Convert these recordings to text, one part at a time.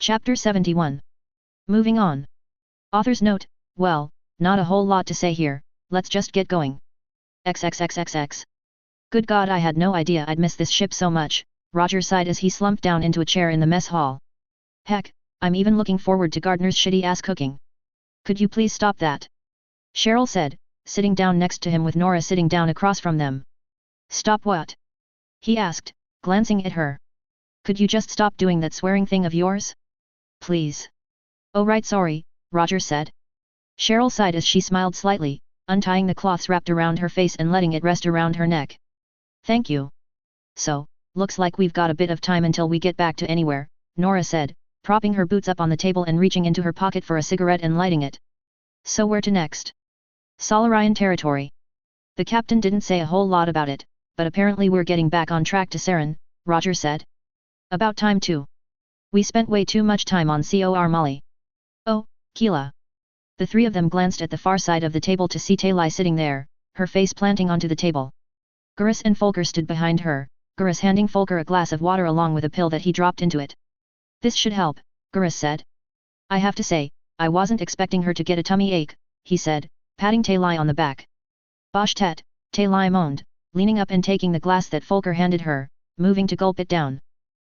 Chapter 71. Moving on. Author's note, well, not a whole lot to say here, let's just get going. XXXXX. Good God, I had no idea I'd miss this ship so much, Roger sighed as he slumped down into a chair in the mess hall. Heck, I'm even looking forward to Gardner's shitty-ass cooking. Could you please stop that? Cheryl said, sitting down next to him with Nora sitting down across from them. Stop what? He asked, glancing at her. Could you just stop doing that swearing thing of yours? Please. Oh right, sorry, Roger said. Cheryl sighed as she smiled slightly, untying the cloths wrapped around her face and letting it rest around her neck. Thank you. So, looks like we've got a bit of time until we get back to anywhere, Nora said, propping her boots up on the table and reaching into her pocket for a cigarette and lighting it. So where to next? Solarian territory. The captain didn't say a whole lot about it, but apparently we're getting back on track to Saren, Roger said. About time too. We spent way too much time on Cor Molly. Oh, Keela. The three of them glanced at the far side of the table to see Talai sitting there, her face planting onto the table. Gurus and Folker stood behind her, Gurus handing Folker a glass of water along with a pill that he dropped into it. This should help, Gurus said. I have to say, I wasn't expecting her to get a tummy ache, he said, patting Talai on the back. Bosh tet, Talai moaned, leaning up and taking the glass that Folker handed her, moving to gulp it down.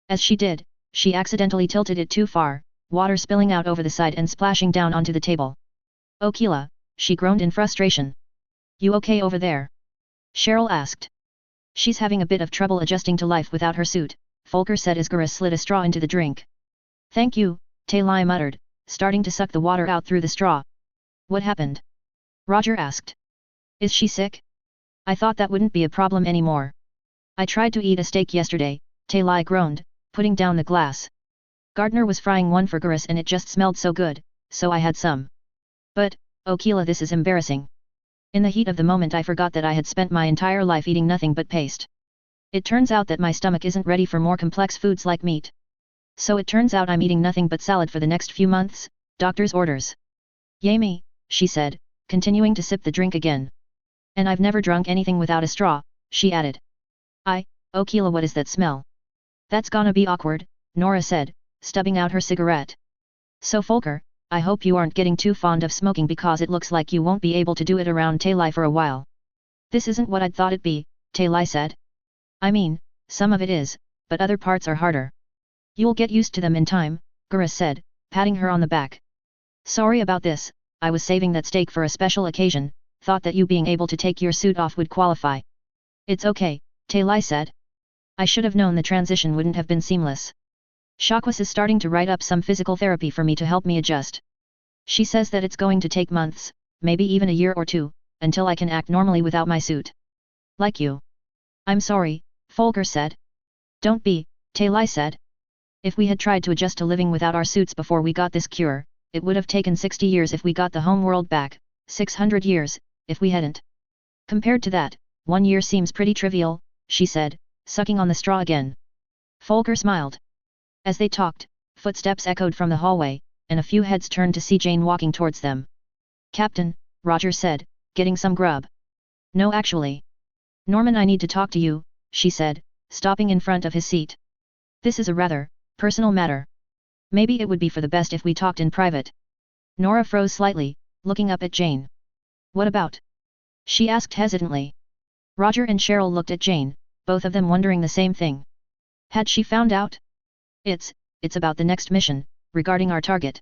As she did, she accidentally tilted it too far, water spilling out over the side and splashing down onto the table. Oh Keela, she groaned in frustration. You okay over there? Cheryl asked. She's having a bit of trouble adjusting to life without her suit, Folker said as Gurus slid a straw into the drink. Thank you, Talai muttered, starting to suck the water out through the straw. What happened? Roger asked. Is she sick? I thought that wouldn't be a problem anymore. I tried to eat a steak yesterday, Talai groaned, putting down the glass. Gardner was frying one for Gurus and it just smelled so good, so I had some. But, oh Keela, this is embarrassing. In the heat of the moment I forgot that I had spent my entire life eating nothing but paste. It turns out that my stomach isn't ready for more complex foods like meat. So it turns out I'm eating nothing but salad for the next few months, doctor's orders. Yummy, she said, continuing to sip the drink again. And I've never drunk anything without a straw, she added. Oh Keela, what is that smell? That's gonna be awkward, Nora said, stubbing out her cigarette. So Folker, I hope you aren't getting too fond of smoking because it looks like you won't be able to do it around Talai for a while. This isn't what I'd thought it'd be, Talai said. I mean, some of it is, but other parts are harder. You'll get used to them in time, Gurus said, patting her on the back. Sorry about this, I was saving that steak for a special occasion, thought that you being able to take your suit off would qualify. It's okay, Talai said. I should have known the transition wouldn't have been seamless. Shakwas is starting to write up some physical therapy for me to help me adjust. She says that it's going to take months, maybe even a year or two, until I can act normally without my suit. Like you. I'm sorry, Folker said. Don't be, Talai said. If we had tried to adjust to living without our suits before we got this cure, it would have taken 60 years if we got the home world back, 600 years, if we hadn't. Compared to that, 1 year seems pretty trivial, she said, sucking on the straw again. Folker smiled. As they talked, footsteps echoed from the hallway, and a few heads turned to see Jane walking towards them. Captain, Roger said, getting some grub. No actually. Norman, I need to talk to you, she said, stopping in front of his seat. This is a rather personal matter. Maybe it would be for the best if we talked in private. Nora froze slightly, looking up at Jane. What about? She asked hesitantly. Roger and Cheryl looked at Jane, both of them wondering the same thing. Had she found out? It's about the next mission, regarding our target.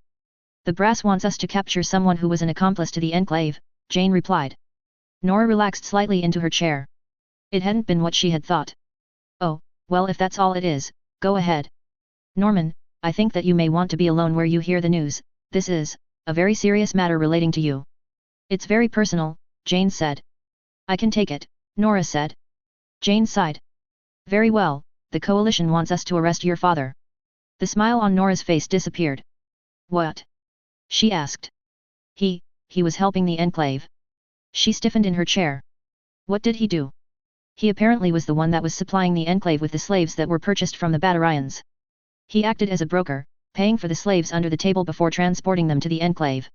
The brass wants us to capture someone who was an accomplice to the Enclave, Jane replied. Nora relaxed slightly into her chair. It hadn't been what she had thought. Oh, well if that's all it is, go ahead. Norman, I think that you may want to be alone where you hear the news, this is a very serious matter relating to you. It's very personal, Jane said. I can take it, Nora said. Jane sighed. Very well, the coalition wants us to arrest your father. The smile on Nora's face disappeared. What? She asked. He was helping the Enclave. She stiffened in her chair. What did he do? He apparently was the one that was supplying the Enclave with the slaves that were purchased from the Batarians. He acted as a broker, paying for the slaves under the table before transporting them to the Enclave.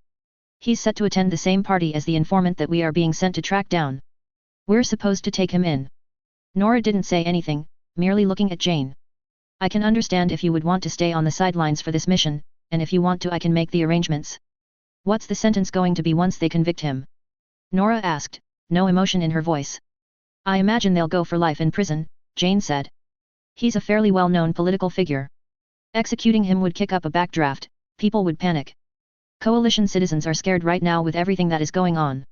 He's set to attend the same party as the informant that we are being sent to track down. We're supposed to take him in. Nora didn't say anything, merely looking at Jane. I can understand if you would want to stay on the sidelines for this mission, and if you want to I can make the arrangements. What's the sentence going to be once they convict him? Nora asked, no emotion in her voice. I imagine they'll go for life in prison, Jane said. He's a fairly well-known political figure. Executing him would kick up a backdraft, people would panic. Coalition citizens are scared right now with everything that is going on.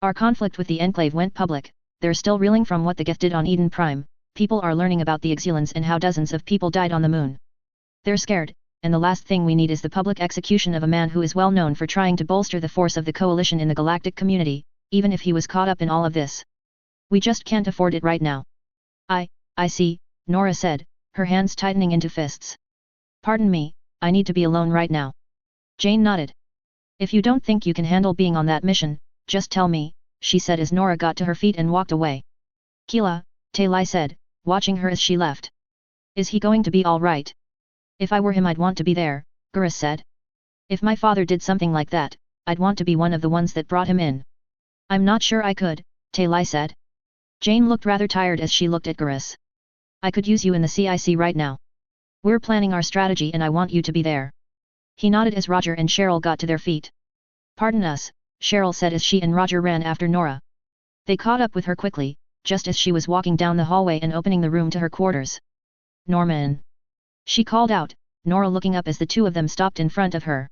Our conflict with the Enclave went public, they're still reeling from what the Geth did on Eden Prime, people are learning about the Exulans and how dozens of people died on the moon. They're scared, and the last thing we need is the public execution of a man who is well known for trying to bolster the force of the Coalition in the galactic community, even if he was caught up in all of this. We just can't afford it right now. I see, Nora said, her hands tightening into fists. Pardon me, I need to be alone right now. Jane nodded. If you don't think you can handle being on that mission, just tell me, she said as Nora got to her feet and walked away. Keela, Taylai said, watching her as she left. Is he going to be all right? If I were him I'd want to be there, Gurus said. If my father did something like that, I'd want to be one of the ones that brought him in. I'm not sure I could, Taylai said. Jane looked rather tired as she looked at Gurus. I could use you in the CIC right now. We're planning our strategy and I want you to be there. He nodded as Roger and Cheryl got to their feet. Pardon us, Cheryl said as she and Roger ran after Nora. They caught up with her quickly, just as she was walking down the hallway and opening the room to her quarters. Norman. She called out, Nora looking up as the two of them stopped in front of her.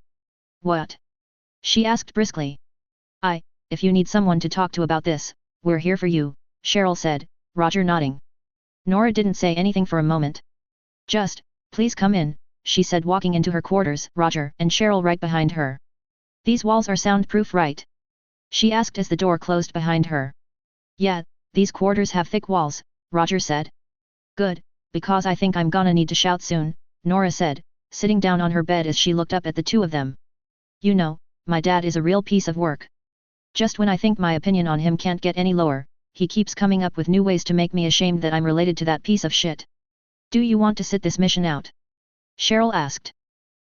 What? She asked briskly. If you need someone to talk to about this, we're here for you, Cheryl said, Roger nodding. Nora didn't say anything for a moment. Just, please come in, she said walking into her quarters, Roger and Cheryl right behind her. These walls are soundproof, right? She asked as the door closed behind her. Yeah, these quarters have thick walls, Roger said. Good, because I think I'm gonna need to shout soon, Nora said, sitting down on her bed as she looked up at the two of them. You know, my dad is a real piece of work. Just when I think my opinion on him can't get any lower, he keeps coming up with new ways to make me ashamed that I'm related to that piece of shit. Do you want to sit this mission out? Cheryl asked.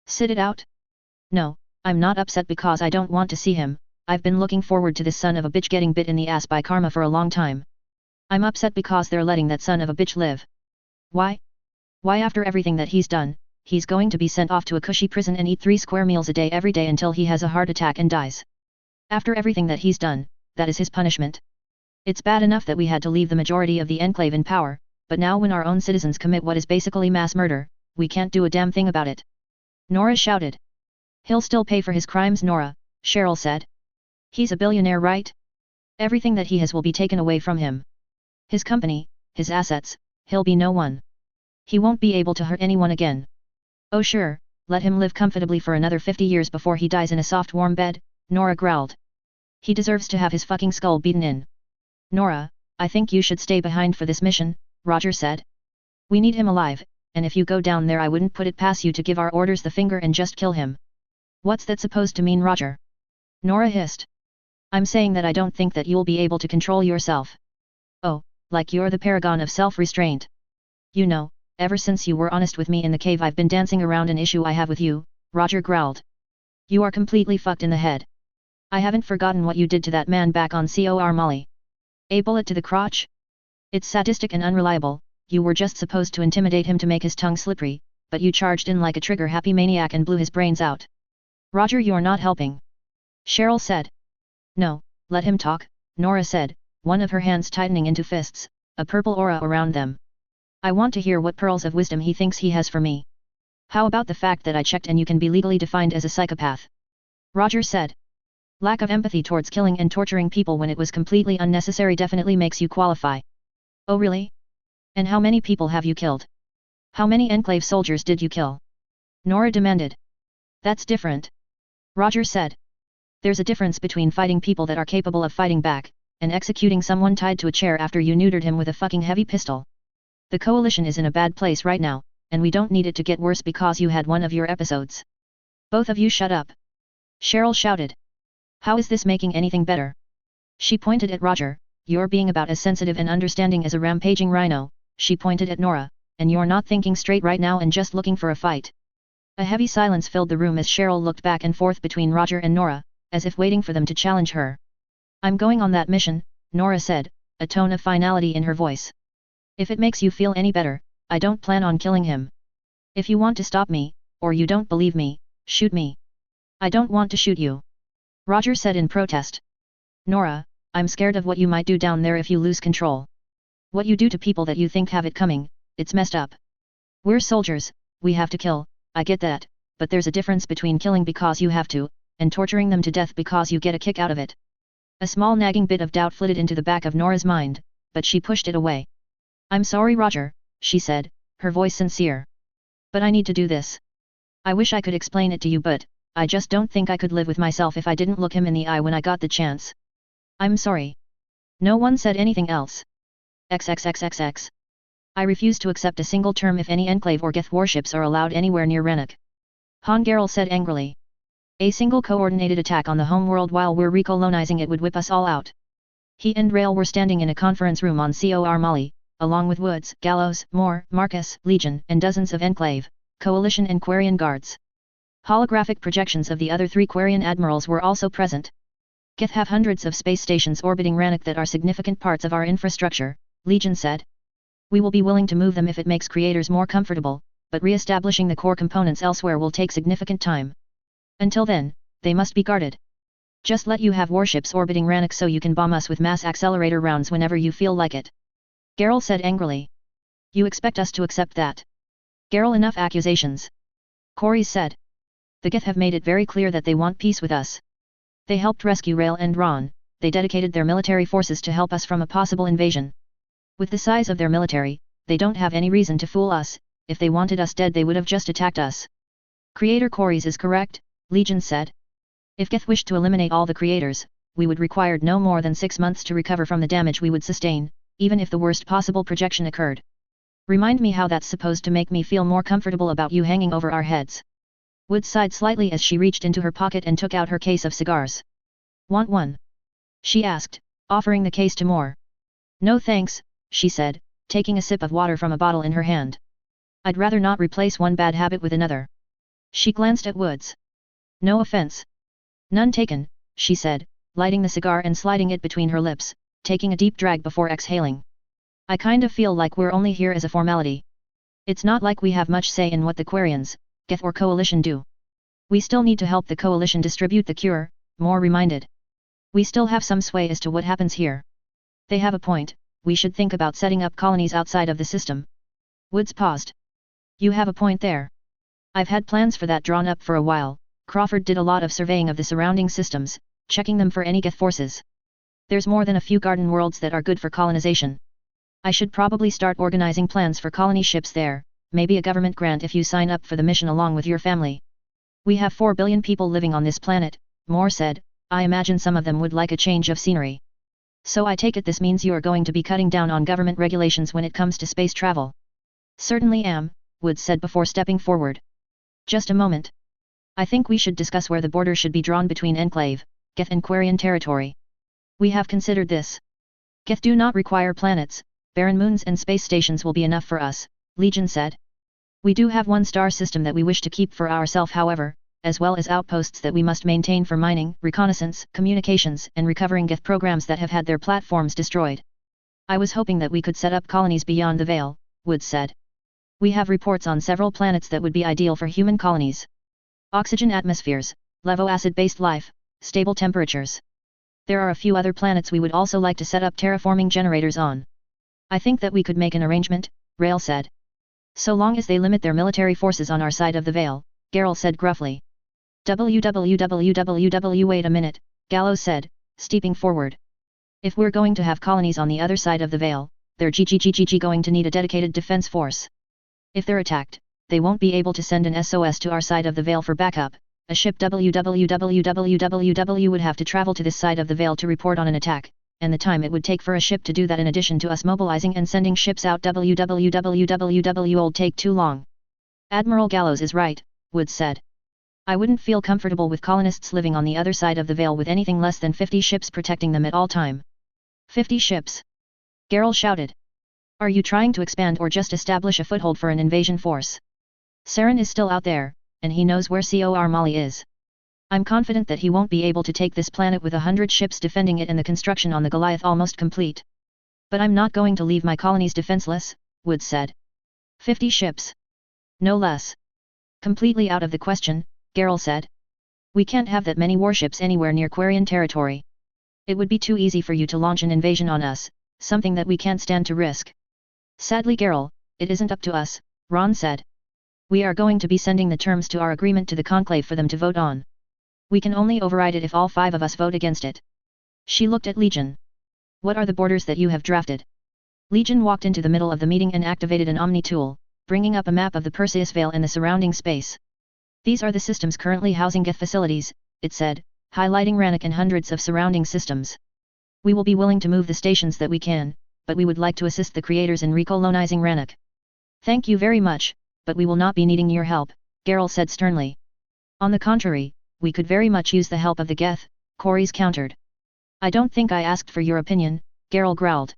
Sit it out? No, I'm not upset because I don't want to see him, I've been looking forward to this son of a bitch getting bit in the ass by karma for a long time. I'm upset because they're letting that son of a bitch live. Why? Why after everything that he's done, he's going to be sent off to a cushy prison and eat 3 square meals a day every day until he has a heart attack and dies. After everything that he's done, that is his punishment. It's bad enough that we had to leave the majority of the Enclave in power, but now when our own citizens commit what is basically mass murder, we can't do a damn thing about it. Nora shouted. He'll still pay for his crimes, Nora, Cheryl said. He's a billionaire, right? Everything that he has will be taken away from him. His company, his assets, he'll be no one. He won't be able to hurt anyone again. Oh sure, let him live comfortably for another 50 years before he dies in a soft warm bed, Nora growled. He deserves to have his fucking skull beaten in. Nora, I think you should stay behind for this mission, Roger said. We need him alive, and if you go down there I wouldn't put it past you to give our orders the finger and just kill him. What's that supposed to mean, Roger? Nora hissed. I'm saying that I don't think that you'll be able to control yourself. Oh, like you're the paragon of self-restraint. You know, ever since you were honest with me in the cave I've been dancing around an issue I have with you, Roger growled. You are completely fucked in the head. I haven't forgotten what you did to that man back on Cor Molly. A bullet to the crotch? It's sadistic and unreliable, you were just supposed to intimidate him to make his tongue slippery, but you charged in like a trigger-happy maniac and blew his brains out. Roger, you're not helping. Cheryl said. No, let him talk, Nora said, one of her hands tightening into fists, a purple aura around them. I want to hear what pearls of wisdom he thinks he has for me. How about the fact that I checked and you can be legally defined as a psychopath? Roger said. Lack of empathy towards killing and torturing people when it was completely unnecessary definitely makes you qualify. Oh really? And how many people have you killed? How many Enclave soldiers did you kill? Nora demanded. That's different. Roger said. There's a difference between fighting people that are capable of fighting back, and executing someone tied to a chair after you neutered him with a fucking heavy pistol. The Coalition is in a bad place right now, and we don't need it to get worse because you had one of your episodes. Both of you shut up. Cheryl shouted. How is this making anything better? She pointed at Roger. You're being about as sensitive and understanding as a rampaging rhino, she pointed at Nora, and you're not thinking straight right now and just looking for a fight. A heavy silence filled the room as Cheryl looked back and forth between Roger and Nora, as if waiting for them to challenge her. I'm going on that mission, Nora said, a tone of finality in her voice. If it makes you feel any better, I don't plan on killing him, If you want to stop me, or you don't believe me, shoot me. I don't want to shoot you. Roger said in protest. Nora, I'm scared of what you might do down there if you lose control. What you do to people that you think have it coming, it's messed up. We're soldiers, we have to kill, I get that, but there's a difference between killing because you have to, and torturing them to death because you get a kick out of it. A small nagging bit of doubt flitted into the back of Nora's mind, but she pushed it away. I'm sorry Roger, she said, her voice sincere. But I need to do this. I wish I could explain it to you but, I just don't think I could live with myself if I didn't look him in the eye when I got the chance. I'm sorry. No one said anything else. XXXXX. I refuse to accept a single term if any Enclave or Geth warships are allowed anywhere near Rennoc. Han Gerel said angrily. A single coordinated attack on the homeworld while we're recolonizing it would whip us all out. He and Rail were standing in a conference room on Cor Mali, along with Woods, Gallows, Moore, Marcus, Legion, and dozens of Enclave, Coalition and Quarian guards. Holographic projections of the other 3 Quarian admirals were also present. Geth have hundreds of space stations orbiting Rennoc that are significant parts of our infrastructure, Legion said. We will be willing to move them if it makes creators more comfortable, but re-establishing the core components elsewhere will take significant time. Until then, they must be guarded. Just let you have warships orbiting Rennoc so you can bomb us with mass accelerator rounds whenever you feel like it. Gerel said angrily. You expect us to accept that? Gerel, enough accusations. Corey said. The Geth have made it very clear that they want peace with us. They helped rescue Rail and Ron, they dedicated their military forces to help us from a possible invasion. With the size of their military, they don't have any reason to fool us, if they wanted us dead they would have just attacked us. Creator Corys is correct, Legion said. If Geth wished to eliminate all the creators, we would require no more than 6 months to recover from the damage we would sustain, even if the worst possible projection occurred. Remind me how that's supposed to make me feel more comfortable about you hanging over our heads. Wood sighed slightly as she reached into her pocket and took out her case of cigars. Want one? She asked, offering the case to Moore. No thanks, she said, taking a sip of water from a bottle in her hand. I'd rather not replace one bad habit with another. She glanced at Woods. No offense. None taken, she said, lighting the cigar and sliding it between her lips, taking a deep drag before exhaling. I kind of feel like we're only here as a formality. It's not like we have much say in what the Quarians, Geth or Coalition do. We still need to help the Coalition distribute the cure, Moore reminded. We still have some sway as to what happens here. They have a point, we should think about setting up colonies outside of the system. Woods paused. You have a point there. I've had plans for that drawn up for a while. Crawford did a lot of surveying of the surrounding systems, checking them for any Geth forces. There's more than a few garden worlds that are good for colonization. I should probably start organizing plans for colony ships there, maybe a government grant if you sign up for the mission along with your family. We have 4 billion people living on this planet, Moore said, I imagine some of them would like a change of scenery. So I take it this means you are going to be cutting down on government regulations when it comes to space travel. Certainly am, Woods said before stepping forward. Just a moment. I think we should discuss where the border should be drawn between Enclave, Geth and Quarian territory. We have considered this. Geth do not require planets, barren moons and space stations will be enough for us, Legion said. We do have one star system that we wish to keep for ourselves however, as well as outposts that we must maintain for mining, reconnaissance, communications and recovering Geth programs that have had their platforms destroyed. I was hoping that we could set up colonies beyond the Veil, Woods said. We have reports on several planets that would be ideal for human colonies. Oxygen atmospheres, levo-acid-based life, stable temperatures. There are a few other planets we would also like to set up terraforming generators on. I think that we could make an arrangement, Rail said. So long as they limit their military forces on our side of the Veil, Gerel said gruffly. Www wait a minute, Gallows said, stepping forward. If we're going to have colonies on the other side of the Veil, they're going to need a dedicated defense force. If they're attacked, they won't be able to send an SOS to our side of the Veil for backup. A ship www would have to travel to this side of the Veil to report on an attack, and the time it would take for a ship to do that in addition to us mobilizing and sending ships out would take too long. Admiral Gallows is right, Woods said. I wouldn't feel comfortable with colonists living on the other side of the Veil with anything less than 50 ships protecting them at all time. 50 ships? Gerel shouted. Are you trying to expand or just establish a foothold for an invasion force? Saren is still out there, and he knows where Cor Mali is. I'm confident that he won't be able to take this planet with 100 ships defending it and the construction on the Goliath almost complete. But I'm not going to leave my colonies defenseless, Woods said. 50 ships. No less. Completely out of the question, Geralt said. We can't have that many warships anywhere near Quarian territory. It would be too easy for you to launch an invasion on us, something that we can't stand to risk. Sadly Geralt, it isn't up to us, Ron said. We are going to be sending the terms to our agreement to the Conclave for them to vote on. We can only override it if all 5 of us vote against it. She looked at Legion. What are the borders that you have drafted? Legion walked into the middle of the meeting and activated an Omni tool, bringing up a map of the Perseus Vale and the surrounding space. These are the systems currently housing Geth facilities, it said, highlighting Rannoch and hundreds of surrounding systems. We will be willing to move the stations that we can, but we would like to assist the creators in recolonizing Rannoch. Thank you very much, but we will not be needing your help, Geralt said sternly. On the contrary, we could very much use the help of the Geth, Corys countered. I don't think I asked for your opinion, Geralt growled.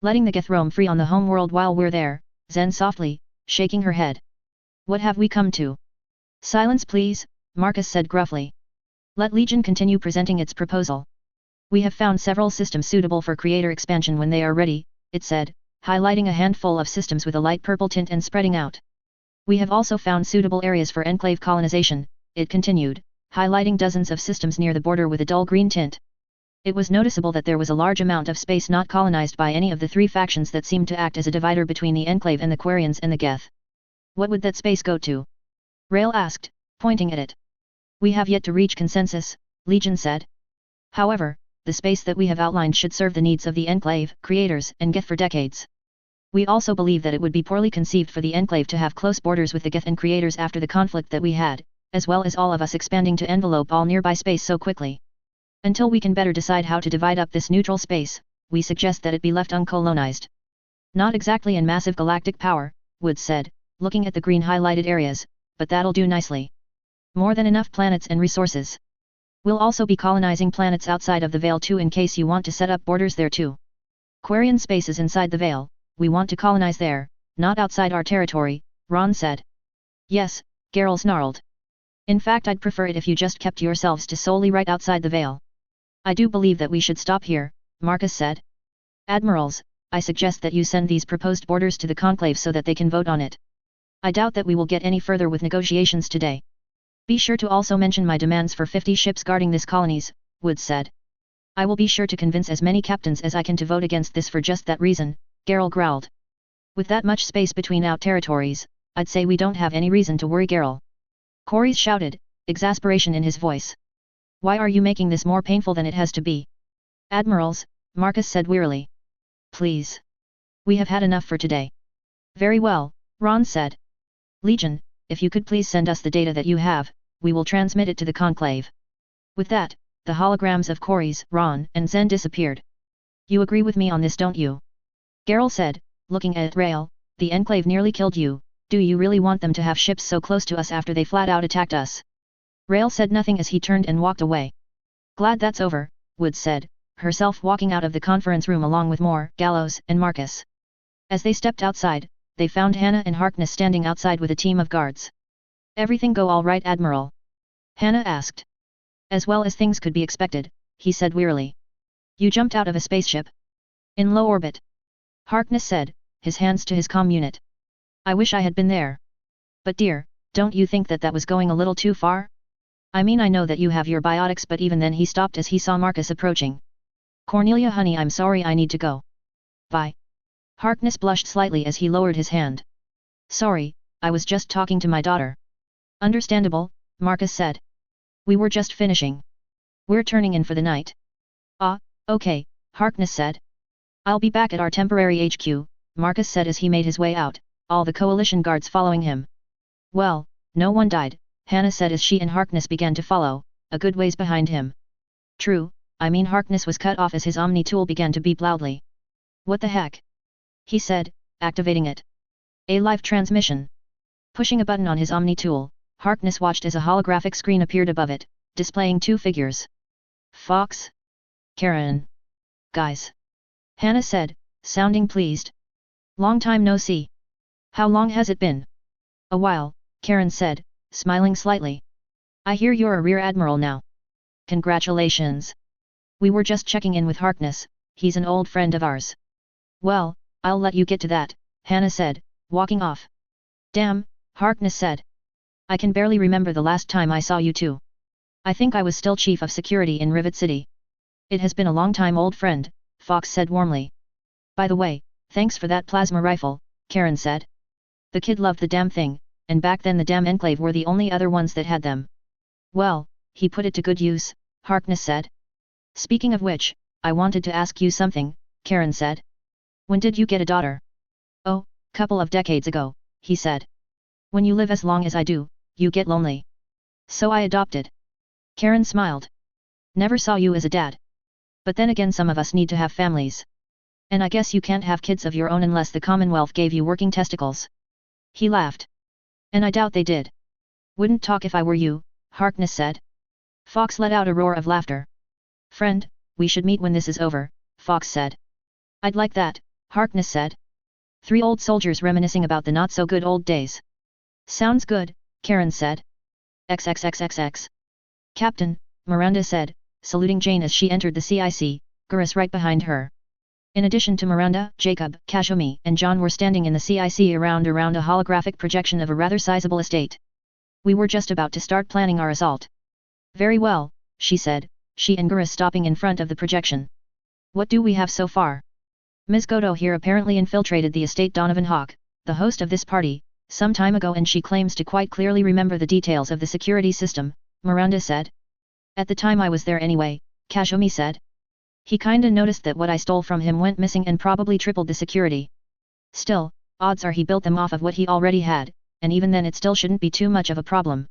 Letting the Geth roam free on the homeworld while we're there, Zen softly, shaking her head. What have we come to? Silence please, Marcus said gruffly. Let Legion continue presenting its proposal. We have found several systems suitable for creator expansion when they are ready, it said, highlighting a handful of systems with a light purple tint and spreading out. We have also found suitable areas for enclave colonization, it continued, highlighting dozens of systems near the border with a dull green tint. It was noticeable that there was a large amount of space not colonized by any of the 3 factions that seemed to act as a divider between the Enclave and the Quarians and the Geth. What would that space go to? Rael asked, pointing at it. We have yet to reach consensus, Legion said. However, the space that we have outlined should serve the needs of the Enclave, creators, and Geth for decades. We also believe that it would be poorly conceived for the Enclave to have close borders with the Geth and creators after the conflict that we had, as well as all of us expanding to envelope all nearby space so quickly. Until we can better decide how to divide up this neutral space, we suggest that it be left uncolonized. Not exactly in massive galactic power, Woods said, looking at the green highlighted areas, but that'll do nicely. More than enough planets and resources. We'll also be colonizing planets outside of the Veil too in case you want to set up borders there too. Quarian space is inside the Veil, we want to colonize there, not outside our territory, Ron said. Yes, Geralt snarled. In fact I'd prefer it if you just kept yourselves to solely right outside the Veil. I do believe that we should stop here, Marcus said. Admirals, I suggest that you send these proposed borders to the Conclave so that they can vote on it. I doubt that we will get any further with negotiations today. Be sure to also mention my demands for 50 ships guarding this colonies, Woods said. I will be sure to convince as many captains as I can to vote against this for just that reason, Geralt growled. With that much space between our territories, I'd say we don't have any reason to worry Geralt. Corys shouted, exasperation in his voice. Why are you making this more painful than it has to be? Admirals, Marcus said wearily. Please. We have had enough for today. Very well, Ron said. Legion, if you could please send us the data that you have, we will transmit it to the Conclave. With that, the holograms of Corys, Ron, and Zen disappeared. You agree with me on this don't you? Geralt said, looking at Rael, the Enclave nearly killed you, do you really want them to have ships so close to us after they flat out attacked us? Rael said nothing as he turned and walked away. Glad that's over, Woods said, herself walking out of the conference room along with Moore, Gallows, and Marcus. As they stepped outside, they found Hannah and Harkness standing outside with a team of guards. Everything go all right, Admiral? Hannah asked. As well as things could be expected, he said wearily. You jumped out of a spaceship? In low orbit. Harkness said, his hands to his comm unit. I wish I had been there. But dear, don't you think that was going a little too far? I mean I know that you have your biotics but even then he stopped as he saw Marcus approaching. Cornelia honey I'm sorry I need to go. Bye. Harkness blushed slightly as he lowered his hand. Sorry, I was just talking to my daughter. Understandable, Marcus said. We were just finishing. We're turning in for the night. Ah, okay, Harkness said. I'll be back at our temporary HQ, Marcus said as he made his way out, all the coalition guards following him. Well, no one died, Hannah said as she and Harkness began to follow, a good ways behind him. True, I mean Harkness was cut off as his Omni tool began to beep loudly. What the heck? He said, activating it. A live transmission. Pushing a button on his Omni tool, Harkness watched as a holographic screen appeared above it, displaying 2 figures. Fox? Karen. Guys. Hannah said, sounding pleased. Long time no see. How long has it been? A while, Karen said, smiling slightly. I hear you're a Rear Admiral now. Congratulations. We were just checking in with Harkness, he's an old friend of ours. Well, I'll let you get to that, Hannah said, walking off. Damn, Harkness said. I can barely remember the last time I saw you two. I think I was still chief of security in Rivet City. It has been a long time, old friend, Fox said warmly. By the way, thanks for that plasma rifle, Karen said. The kid loved the damn thing, and back then the damn Enclave were the only other ones that had them. Well, he put it to good use, Harkness said. Speaking of which, I wanted to ask you something, Karen said. When did you get a daughter? Oh, couple of decades ago, he said. When you live as long as I do, you get lonely. So I adopted. Karen smiled. Never saw you as a dad. But then again, some of us need to have families. And I guess you can't have kids of your own unless the Commonwealth gave you working testicles. He laughed. And I doubt they did. Wouldn't talk if I were you, Harkness said. Fox let out a roar of laughter. Friend, we should meet when this is over, Fox said. I'd like that, Harkness said. 3 old soldiers reminiscing about the not-so-good old days. Sounds good, Karen said. XXXXX. Captain, Miranda said, saluting Jane as she entered the CIC, Gurus right behind her. In addition to Miranda, Jacob, Kazumi, and John were standing in the CIC around a holographic projection of a rather sizable estate. We were just about to start planning our assault. Very well, she said, she and Gurus stopping in front of the projection. What do we have so far? Ms. Goto here apparently infiltrated the estate Donovan Hawk, the host of this party, some time ago, and she claims to quite clearly remember the details of the security system, Miranda said. At the time I was there anyway, Kazumi said. He kinda noticed that what I stole from him went missing and probably tripled the security. Still, odds are he built them off of what he already had, and even then it still shouldn't be too much of a problem.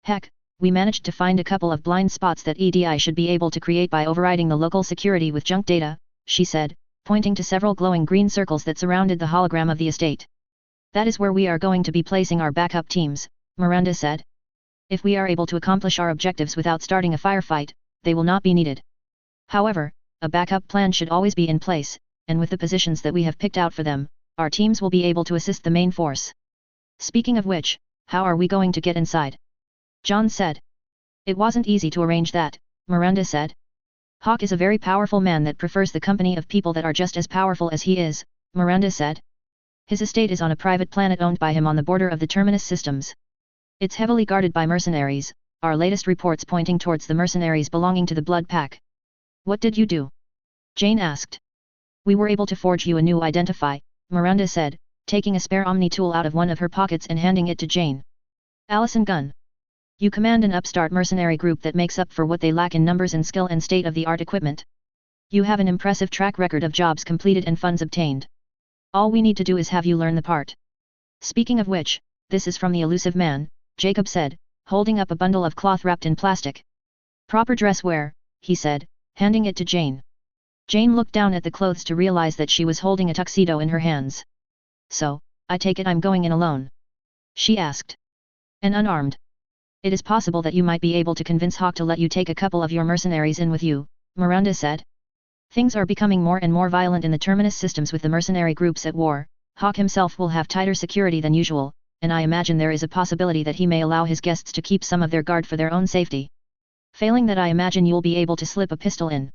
Heck, we managed to find a couple of blind spots that EDI should be able to create by overriding the local security with junk data, she said, pointing to several glowing green circles that surrounded the hologram of the estate. That is where we are going to be placing our backup teams, Miranda said. If we are able to accomplish our objectives without starting a firefight, they will not be needed. However, a backup plan should always be in place, and with the positions that we have picked out for them, our teams will be able to assist the main force. Speaking of which, how are we going to get inside? John said. It wasn't easy to arrange that, Miranda said. Hawk is a very powerful man that prefers the company of people that are just as powerful as he is, Miranda said. His estate is on a private planet owned by him on the border of the Terminus systems. It's heavily guarded by mercenaries, our latest reports pointing towards the mercenaries belonging to the Blood Pack. What did you do? Jane asked. We were able to forge you a new identify, Miranda said, taking a spare Omni tool out of one of her pockets and handing it to Jane. Allison Gunn. You command an upstart mercenary group that makes up for what they lack in numbers and skill and state-of-the-art equipment. You have an impressive track record of jobs completed and funds obtained. All we need to do is have you learn the part. Speaking of which, this is from the elusive man, Jacob said, holding up a bundle of cloth wrapped in plastic. Proper dress wear, he said, handing it to Jane. Jane looked down at the clothes to realize that she was holding a tuxedo in her hands. So, I take it I'm going in alone? She asked. And unarmed. It is possible that you might be able to convince Hawk to let you take a couple of your mercenaries in with you, Miranda said. Things are becoming more and more violent in the Terminus systems with the mercenary groups at war. Hawk himself will have tighter security than usual, and I imagine there is a possibility that he may allow his guests to keep some of their guard for their own safety. Failing that, I imagine you'll be able to slip a pistol in.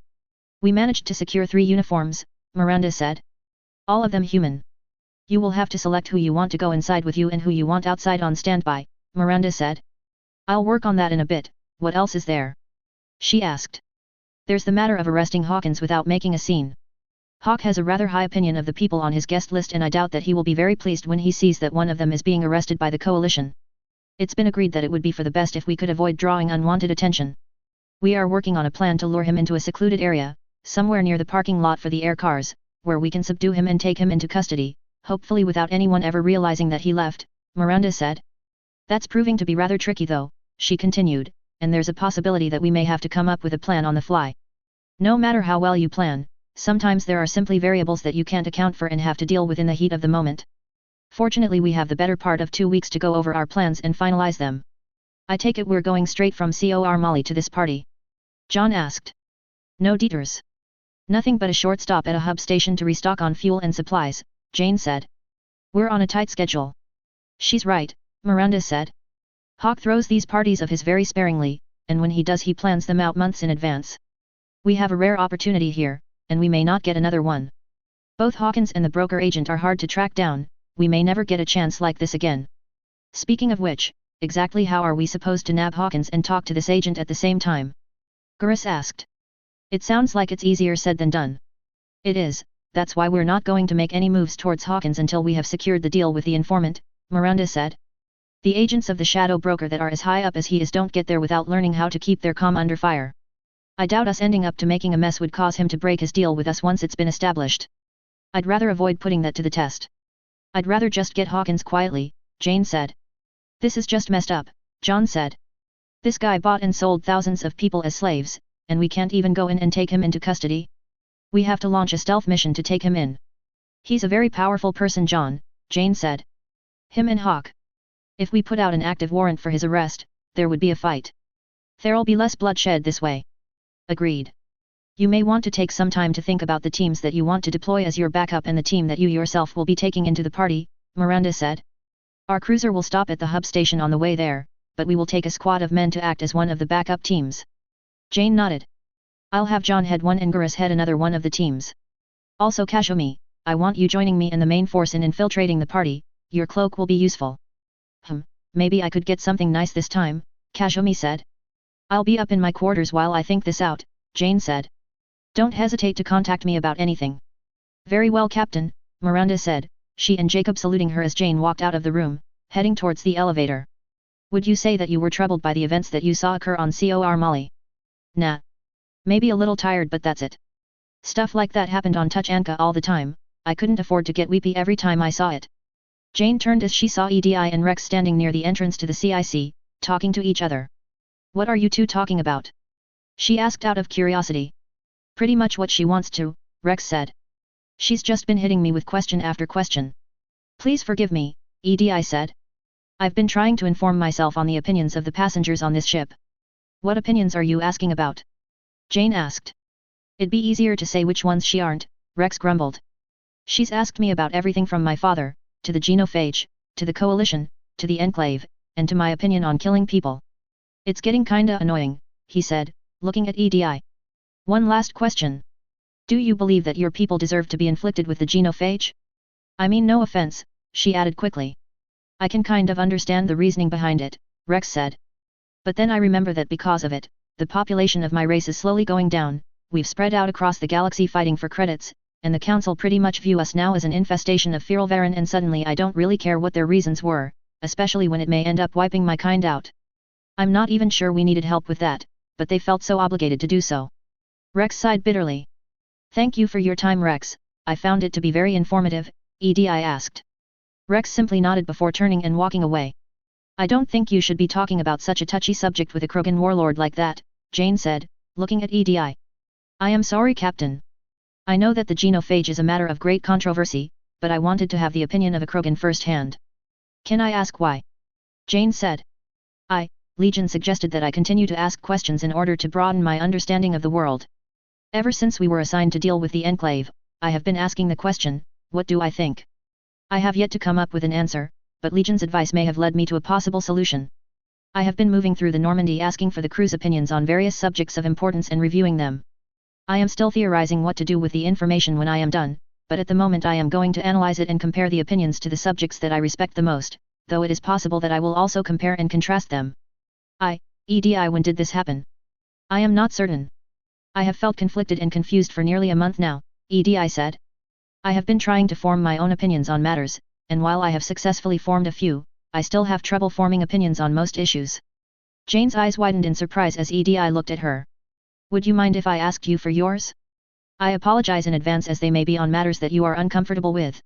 We managed to secure 3 uniforms, Miranda said. All of them human. You will have to select who you want to go inside with you and who you want outside on standby, Miranda said. I'll work on that in a bit. What else is there? She asked. There's the matter of arresting Hawkins without making a scene. Hawk has a rather high opinion of the people on his guest list, and I doubt that he will be very pleased when he sees that one of them is being arrested by the coalition. It's been agreed that it would be for the best if we could avoid drawing unwanted attention. We are working on a plan to lure him into a secluded area, somewhere near the parking lot for the air cars, where we can subdue him and take him into custody, hopefully without anyone ever realizing that he left, Miranda said. That's proving to be rather tricky though, she continued, and there's a possibility that we may have to come up with a plan on the fly. No matter how well you plan, sometimes there are simply variables that you can't account for and have to deal with in the heat of the moment. Fortunately, we have the better part of 2 weeks to go over our plans and finalize them. I take it we're going straight from Cor Mali to this party? John asked. No detours. Nothing but a short stop at a hub station to restock on fuel and supplies, Jane said. We're on a tight schedule. She's right, Miranda said. Hawk throws these parties of his very sparingly, and when he does he plans them out months in advance. We have a rare opportunity here, and we may not get another one. Both Hawkins and the broker agent are hard to track down, we may never get a chance like this again. Speaking of which, exactly how are we supposed to nab Hawkins and talk to this agent at the same time? Gurus asked. It sounds like it's easier said than done. It is, that's why we're not going to make any moves towards Hawkins until we have secured the deal with the informant, Miranda said. The agents of the shadow broker that are as high up as he is don't get there without learning how to keep their comm under fire. I doubt us ending up to making a mess would cause him to break his deal with us once it's been established. I'd rather avoid putting that to the test. I'd rather just get Hawkins quietly, Jane said. This is just messed up, John said. This guy bought and sold thousands of people as slaves, and we can't even go in and take him into custody. We have to launch a stealth mission to take him in. He's a very powerful person, John, Jane said. Him and Hawk. If we put out an active warrant for his arrest, there would be a fight. There'll be less bloodshed this way. Agreed. You may want to take some time to think about the teams that you want to deploy as your backup and the team that you yourself will be taking into the party, Miranda said. Our cruiser will stop at the hub station on the way there, but we will take a squad of men to act as one of the backup teams. Jane nodded. I'll have John head one and Gurus head another one of the teams. Also Kashumi, I want you joining me and the main force in infiltrating the party, your cloak will be useful. Maybe I could get something nice this time, Kashumi said. I'll be up in my quarters while I think this out, Jane said. Don't hesitate to contact me about anything. Very well, Captain, Miranda said, she and Jacob saluting her as Jane walked out of the room, heading towards the elevator. Would you say that you were troubled by the events that you saw occur on COR Molly? Nah. Maybe a little tired, but that's it. Stuff like that happened on Touch Anka all the time, I couldn't afford to get weepy every time I saw it. Jane turned as she saw EDI and Rex standing near the entrance to the CIC, talking to each other. What are you two talking about? She asked out of curiosity. Pretty much what she wants to, Rex said. She's just been hitting me with question after question. Please forgive me, EDI said. I've been trying to inform myself on the opinions of the passengers on this ship. What opinions are you asking about? Jane asked. It'd be easier to say which ones she aren't, Rex grumbled. She's asked me about everything from my father, to the genophage, to the coalition, to the enclave, and to my opinion on killing people. It's getting kinda annoying, he said, looking at EDI. One last question. Do you believe that your people deserve to be inflicted with the genophage? I mean no offense, she added quickly. I can kind of understand the reasoning behind it, Rex said. But then I remember that because of it, the population of my race is slowly going down, we've spread out across the galaxy fighting for credits, and the council pretty much view us now as an infestation of feral Varen, and suddenly I don't really care what their reasons were, especially when it may end up wiping my kind out. I'm not even sure we needed help with that, but they felt so obligated to do so. Rex sighed bitterly. Thank you for your time, Rex, I found it to be very informative, EDI asked. Rex simply nodded before turning and walking away. I don't think you should be talking about such a touchy subject with a Krogan warlord like that, Jane said, looking at EDI. I am sorry, Captain. I know that the genophage is a matter of great controversy, but I wanted to have the opinion of a Krogan firsthand. Can I ask why? Jane said. Legion suggested that I continue to ask questions in order to broaden my understanding of the world. Ever since we were assigned to deal with the Enclave, I have been asking the question, what do I think? I have yet to come up with an answer, but Legion's advice may have led me to a possible solution. I have been moving through the Normandy asking for the crew's opinions on various subjects of importance and reviewing them. I am still theorizing what to do with the information when I am done, but at the moment I am going to analyze it and compare the opinions to the subjects that I respect the most, though it is possible that I will also compare and contrast them. EDI, when did this happen? I am not certain. I have felt conflicted and confused for nearly a month now, EDI said. I have been trying to form my own opinions on matters, and while I have successfully formed a few, I still have trouble forming opinions on most issues. Jane's eyes widened in surprise as EDI looked at her. Would you mind if I asked you for yours? I apologize in advance as they may be on matters that you are uncomfortable with.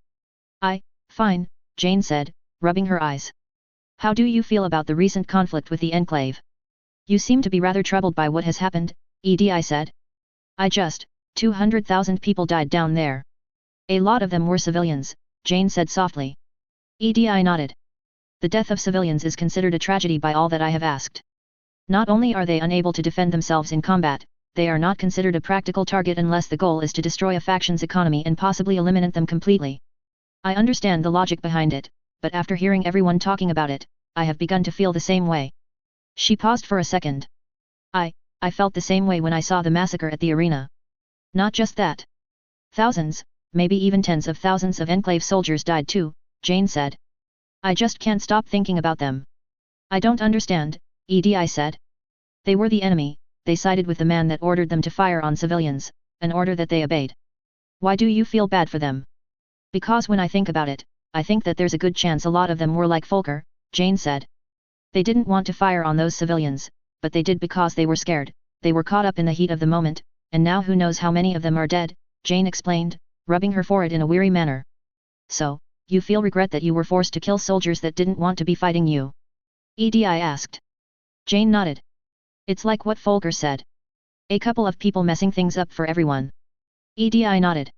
Fine, Jane said, rubbing her eyes. How do you feel about the recent conflict with the Enclave? You seem to be rather troubled by what has happened, EDI said. 200,000 people died down there. A lot of them were civilians, Jane said softly. EDI nodded. The death of civilians is considered a tragedy by all that I have asked. Not only are they unable to defend themselves in combat, they are not considered a practical target unless the goal is to destroy a faction's economy and possibly eliminate them completely. I understand the logic behind it, but after hearing everyone talking about it, I have begun to feel the same way. She paused for a second. I felt the same way when I saw the massacre at the arena. Not just that. Thousands, maybe even tens of thousands of Enclave soldiers died too, Jane said. I just can't stop thinking about them. I don't understand, Edi said. They were the enemy, they sided with the man that ordered them to fire on civilians, an order that they obeyed. Why do you feel bad for them? Because when I think about it, I think that there's a good chance a lot of them were like Volker, Jane said. They didn't want to fire on those civilians, but they did because they were scared, they were caught up in the heat of the moment, and now who knows how many of them are dead, Jane explained, rubbing her forehead in a weary manner. So, you feel regret that you were forced to kill soldiers that didn't want to be fighting you? Edi asked. Jane nodded. It's like what Volker said. A couple of people messing things up for everyone. Edi nodded.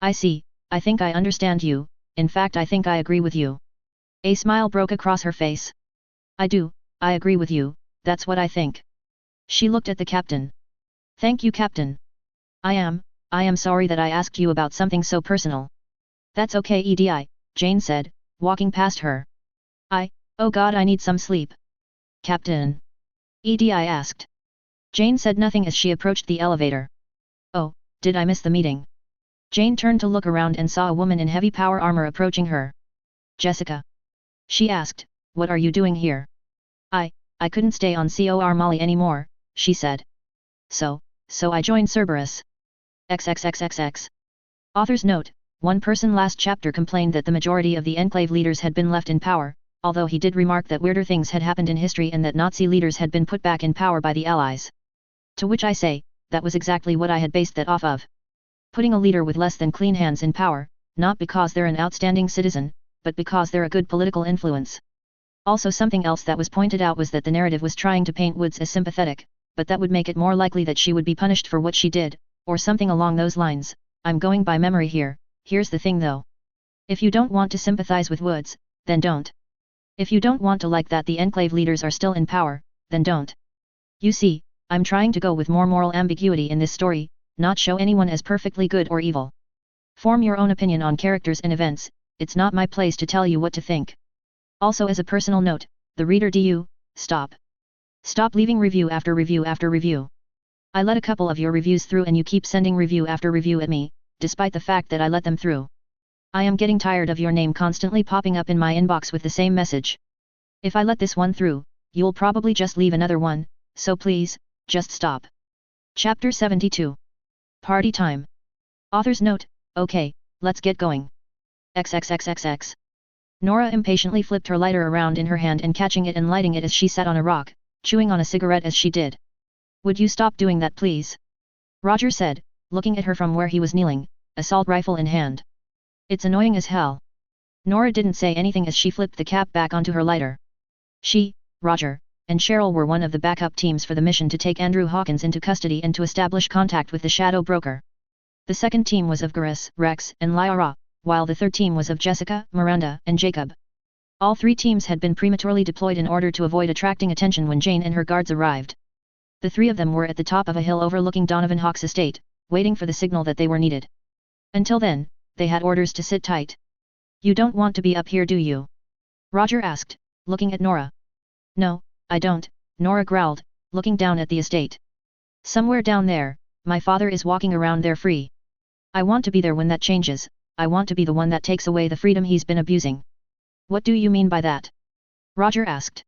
I see, I think I understand you, in fact I think I agree with you. A smile broke across her face. I agree with you, that's what I think. She looked at the captain. Thank you, Captain. I am sorry that I asked you about something so personal. That's okay, Edi, Jane said, walking past her. Oh God, I need some sleep. Captain. Edi asked. Jane said nothing as she approached the elevator. Oh, did I miss the meeting? Jane turned to look around and saw a woman in heavy power armor approaching her. Jessica. She asked, what are you doing here? I couldn't stay on Cor Molly anymore, she said. So I joined Cerberus. XXXXX. Author's note, one person last chapter complained that the majority of the Enclave leaders had been left in power, although he did remark that weirder things had happened in history and that Nazi leaders had been put back in power by the Allies. To which I say, that was exactly what I had based that off of. Putting a leader with less than clean hands in power, not because they're an outstanding citizen, but because they're a good political influence. Also something else that was pointed out was that the narrative was trying to paint Woods as sympathetic, but that would make it more likely that she would be punished for what she did, or something along those lines. I'm going by memory here, here's the thing though. If you don't want to sympathize with Woods, then don't. If you don't want to like that the Enclave leaders are still in power, then don't. You see, I'm trying to go with more moral ambiguity in this story, not show anyone as perfectly good or evil. Form your own opinion on characters and events, it's not my place to tell you what to think. Also as a personal note, the reader stop. Stop leaving review after review after review. I let a couple of your reviews through and you keep sending review after review at me, despite the fact that I let them through. I am getting tired of your name constantly popping up in my inbox with the same message. If I let this one through, you'll probably just leave another one, so please, just stop. Chapter 72. Party time. Author's note, okay, let's get going. XXXXX. Nora impatiently flipped her lighter around in her hand and catching it and lighting it as she sat on a rock, chewing on a cigarette as she did. Would you stop doing that please? Roger said, looking at her from where he was kneeling, assault rifle in hand. It's annoying as hell. Nora didn't say anything as she flipped the cap back onto her lighter. She, Roger, and Cheryl were one of the backup teams for the mission to take Andrew Hawkins into custody and to establish contact with the Shadow Broker. The second team was of Garrus, Rex, and Lyra, while the third team was of Jessica, Miranda, and Jacob. All three teams had been prematurely deployed in order to avoid attracting attention when Jane and her guards arrived. The three of them were at the top of a hill overlooking Donovan Hawk's estate, waiting for the signal that they were needed. Until then, they had orders to sit tight. You don't want to be up here, do you? Roger asked, looking at Nora. No, I don't, Nora growled, looking down at the estate. Somewhere down there, my father is walking around there free. I want to be there when that changes, I want to be the one that takes away the freedom he's been abusing. What do you mean by that? Roger asked.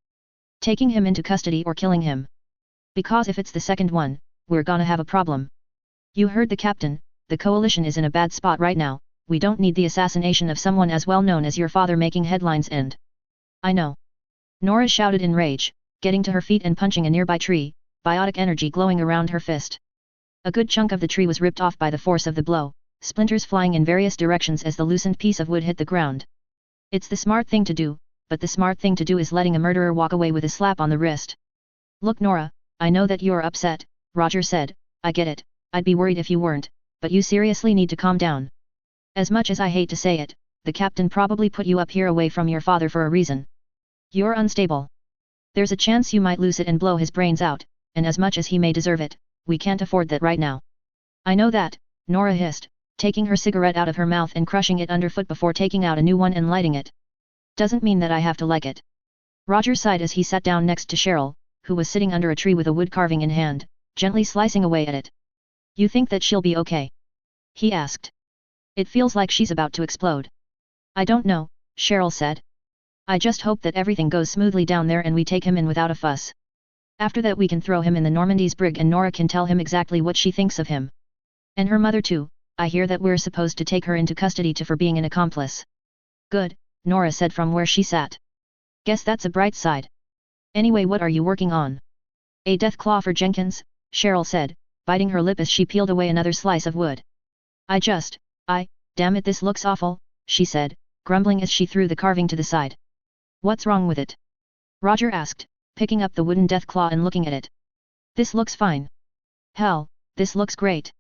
Taking him into custody or killing him. Because if it's the second one, we're gonna have a problem. You heard the captain, the coalition is in a bad spot right now, we don't need the assassination of someone as well known as your father making headlines and... I know. Nora shouted in rage, getting to her feet and punching a nearby tree, biotic energy glowing around her fist. A good chunk of the tree was ripped off by the force of the blow, splinters flying in various directions as the loosened piece of wood hit the ground. It's the smart thing to do, but the smart thing to do is letting a murderer walk away with a slap on the wrist. Look Nora, I know that you're upset, Roger said, I get it, I'd be worried if you weren't, but you seriously need to calm down. As much as I hate to say it, the captain probably put you up here away from your father for a reason. You're unstable. There's a chance you might lose it and blow his brains out, and as much as he may deserve it, we can't afford that right now. I know that, Nora hissed, taking her cigarette out of her mouth and crushing it underfoot before taking out a new one and lighting it. Doesn't mean that I have to like it. Roger sighed as he sat down next to Cheryl, who was sitting under a tree with a wood carving in hand, gently slicing away at it. You think that she'll be okay? He asked. It feels like she's about to explode. I don't know, Cheryl said. I just hope that everything goes smoothly down there and we take him in without a fuss. After that we can throw him in the Normandy's brig and Nora can tell him exactly what she thinks of him. And her mother too. I hear that we're supposed to take her into custody for being an accomplice. Good, Nora said from where she sat. Guess that's a bright side. Anyway, what are you working on? A death claw for Jenkins, Cheryl said, biting her lip as she peeled away another slice of wood. Damn it, this looks awful, she said, grumbling as she threw the carving to the side. What's wrong with it? Roger asked, picking up the wooden death claw and looking at it. This looks fine. Hell, this looks great.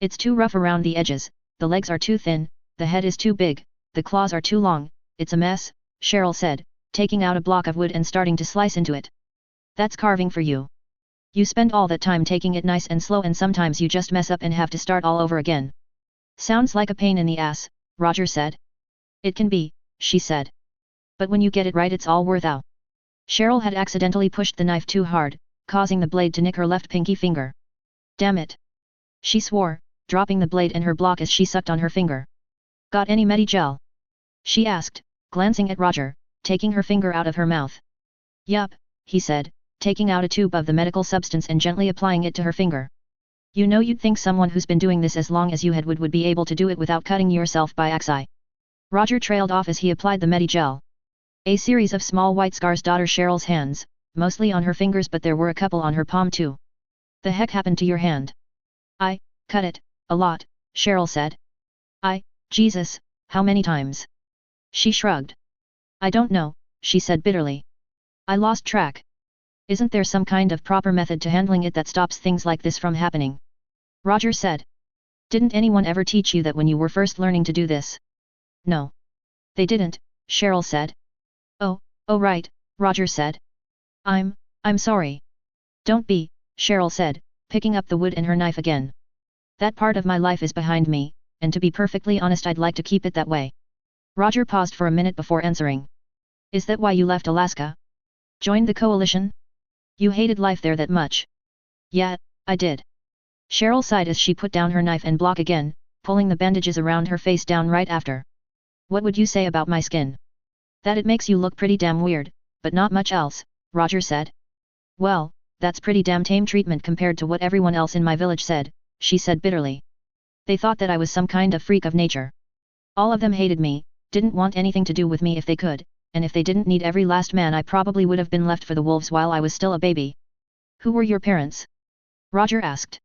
It's too rough around the edges, the legs are too thin, the head is too big, the claws are too long, it's a mess, Cheryl said, taking out a block of wood and starting to slice into it. That's carving for you. You spend all that time taking it nice and slow and sometimes you just mess up and have to start all over again. Sounds like a pain in the ass, Roger said. It can be, she said. But when you get it right it's all worth it. Cheryl had accidentally pushed the knife too hard, causing the blade to nick her left pinky finger. Damn it! She swore, dropping the blade and her block as she sucked on her finger. Got any Medigel? She asked, glancing at Roger, taking her finger out of her mouth. Yup, he said, taking out a tube of the medical substance and gently applying it to her finger. You know, you'd think someone who's been doing this as long as you had would be able to do it without cutting yourself by axe. Roger trailed off as he applied the Medigel. A series of small white scars dotted Cheryl's hands, mostly on her fingers but there were a couple on her palm too. The heck happened to your hand? I cut it, a lot, Cheryl said. Jesus, how many times? She shrugged. I don't know, she said bitterly. I lost track. Isn't there some kind of proper method to handling it that stops things like this from happening? Roger said. Didn't anyone ever teach you that when you were first learning to do this? No. They didn't, Cheryl said. Oh right, Roger said. I'm sorry. Don't be, Cheryl said, picking up the wood and her knife again. That part of my life is behind me, and to be perfectly honest I'd like to keep it that way. Roger paused for a minute before answering. Is that why you left Alaska? Joined the coalition? You hated life there that much? Yeah, I did. Cheryl sighed as she put down her knife and block again, pulling the bandages around her face down right after. What would you say about my skin? That it makes you look pretty damn weird, but not much else, Roger said. Well, that's pretty damn tame treatment compared to what everyone else in my village said, she said bitterly. They thought that I was some kind of freak of nature. All of them hated me, didn't want anything to do with me if they could, and if they didn't need every last man I probably would have been left for the wolves while I was still a baby. Who were your parents? Roger asked.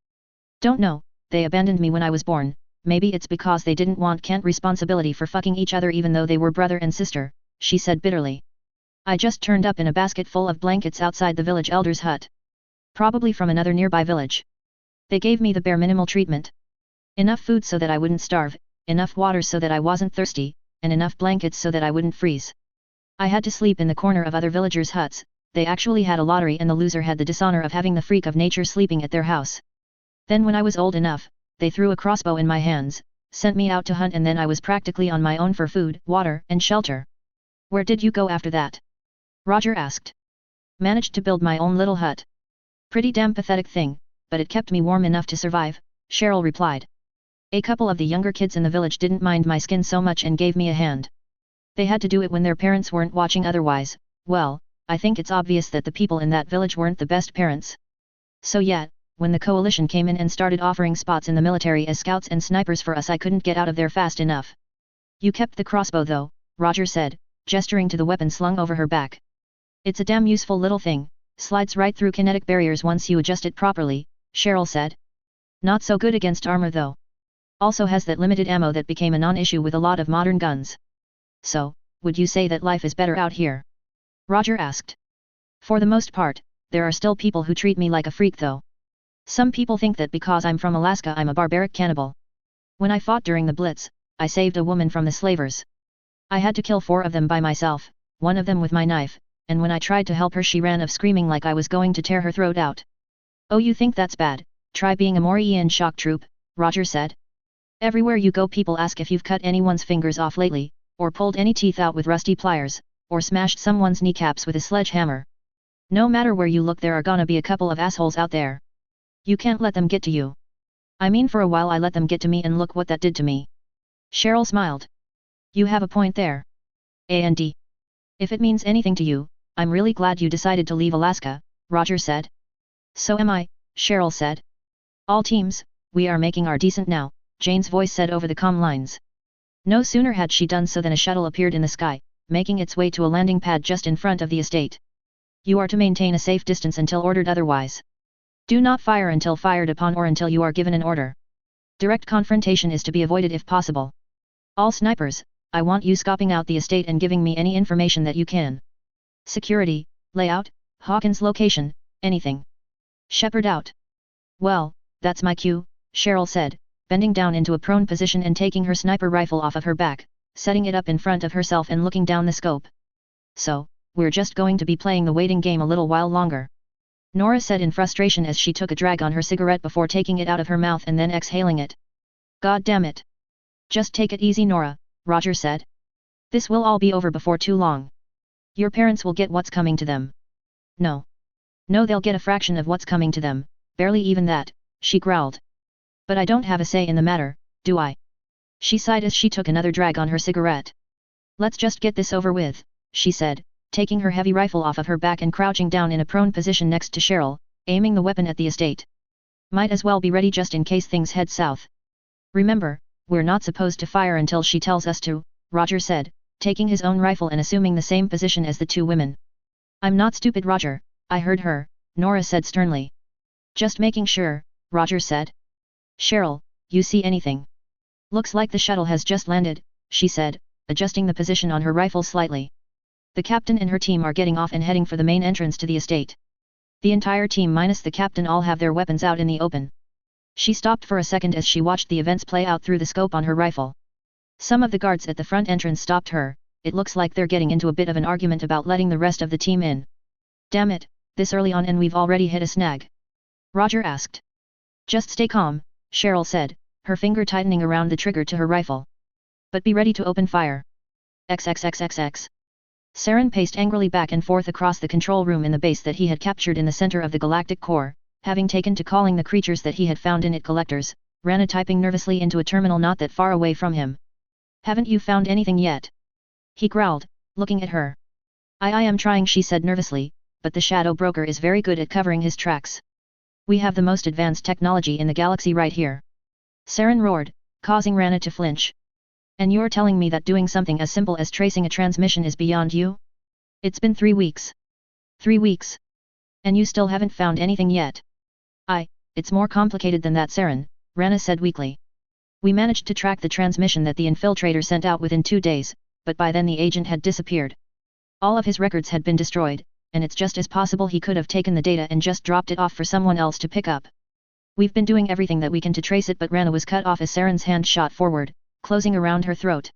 Don't know, they abandoned me when I was born, maybe it's because they didn't want Kent responsibility for fucking each other even though they were brother and sister, she said bitterly. I just turned up in a basket full of blankets outside the village elder's hut. Probably from another nearby village. They gave me the bare minimal treatment. Enough food so that I wouldn't starve, enough water so that I wasn't thirsty, and enough blankets so that I wouldn't freeze. I had to sleep in the corner of other villagers' huts. They actually had a lottery and the loser had the dishonor of having the freak of nature sleeping at their house. Then when I was old enough, they threw a crossbow in my hands, sent me out to hunt and then I was practically on my own for food, water, and shelter. Where did you go after that? Roger asked. Managed to build my own little hut. Pretty damn pathetic thing, but it kept me warm enough to survive, Cheryl replied. A couple of the younger kids in the village didn't mind my skin so much and gave me a hand. They had to do it when their parents weren't watching otherwise. Well, I think it's obvious that the people in that village weren't the best parents. So yeah, when the coalition came in and started offering spots in the military as scouts and snipers for us I couldn't get out of there fast enough. You kept the crossbow though, Roger said, gesturing to the weapon slung over her back. It's a damn useful little thing, slides right through kinetic barriers once you adjust it properly, Cheryl said. Not so good against armor though. Also has that limited ammo that became a non-issue with a lot of modern guns. So, would you say that life is better out here? Roger asked. For the most part, there are still people who treat me like a freak though. Some people think that because I'm from Alaska I'm a barbaric cannibal. When I fought during the Blitz, I saved a woman from the slavers. I had to kill 4 of them by myself, one of them with my knife, and when I tried to help her she ran off screaming like I was going to tear her throat out. Oh, you think that's bad? Try being a Morian shock troop, Roger said. Everywhere you go people ask if you've cut anyone's fingers off lately, or pulled any teeth out with rusty pliers, or smashed someone's kneecaps with a sledgehammer. No matter where you look there are gonna be a couple of assholes out there. You can't let them get to you. I mean for a while I let them get to me and look what that did to me. Cheryl smiled. You have a point there. And If it means anything to you, I'm really glad you decided to leave Alaska, Roger said. So am I, Cheryl said. All teams, we are making our descent now, Jane's voice said over the comm lines. No sooner had she done so than a shuttle appeared in the sky, making its way to a landing pad just in front of the estate. You are to maintain a safe distance until ordered otherwise. Do not fire until fired upon or until you are given an order. Direct confrontation is to be avoided if possible. All snipers, I want you scoping out the estate and giving me any information that you can. Security, layout, Hawkins location, anything. Shepard out. Well, that's my cue, Cheryl said, bending down into a prone position and taking her sniper rifle off of her back, setting it up in front of herself and looking down the scope. So, we're just going to be playing the waiting game a little while longer. Nora said in frustration as she took a drag on her cigarette before taking it out of her mouth and then exhaling it. God damn it. Just take it easy, Nora, Roger said. This will all be over before too long. Your parents will get what's coming to them. No. No, they'll get a fraction of what's coming to them, barely even that, she growled. But I don't have a say in the matter, do I? She sighed as she took another drag on her cigarette. Let's just get this over with, she said, taking her heavy rifle off of her back and crouching down in a prone position next to Cheryl, aiming the weapon at the estate. Might as well be ready just in case things head south. Remember, we're not supposed to fire until she tells us to, Roger said, taking his own rifle and assuming the same position as the two women. I'm not stupid, Roger, I heard her, Nora said sternly. Just making sure, Roger said. Cheryl, you see anything? Looks like the shuttle has just landed, she said, adjusting the position on her rifle slightly. The captain and her team are getting off and heading for the main entrance to the estate. The entire team minus the captain all have their weapons out in the open. She stopped for a second as she watched the events play out through the scope on her rifle. Some of the guards at the front entrance stopped her. It looks like they're getting into a bit of an argument about letting the rest of the team in. Damn it, this early on and we've already hit a snag. Roger asked. Just stay calm, Cheryl said, her finger tightening around the trigger to her rifle. But be ready to open fire. XXXXX. Saren paced angrily back and forth across the control room in the base that he had captured in the center of the galactic core, having taken to calling the creatures that he had found in it collectors, Rana typing nervously into a terminal not that far away from him. Haven't you found anything yet? He growled, looking at her. I am trying, she said nervously, but the Shadow Broker is very good at covering his tracks. We have the most advanced technology in the galaxy right here. Saren roared, causing Rana to flinch. And you're telling me that doing something as simple as tracing a transmission is beyond you? It's been 3 weeks. 3 weeks. And you still haven't found anything yet? It's more complicated than that, Saren, Rana said weakly. We managed to track the transmission that the infiltrator sent out within 2 days, but by then the agent had disappeared. All of his records had been destroyed, and it's just as possible he could have taken the data and just dropped it off for someone else to pick up. We've been doing everything that we can to trace it, but Rana was cut off as Saren's hand shot forward, closing around her throat.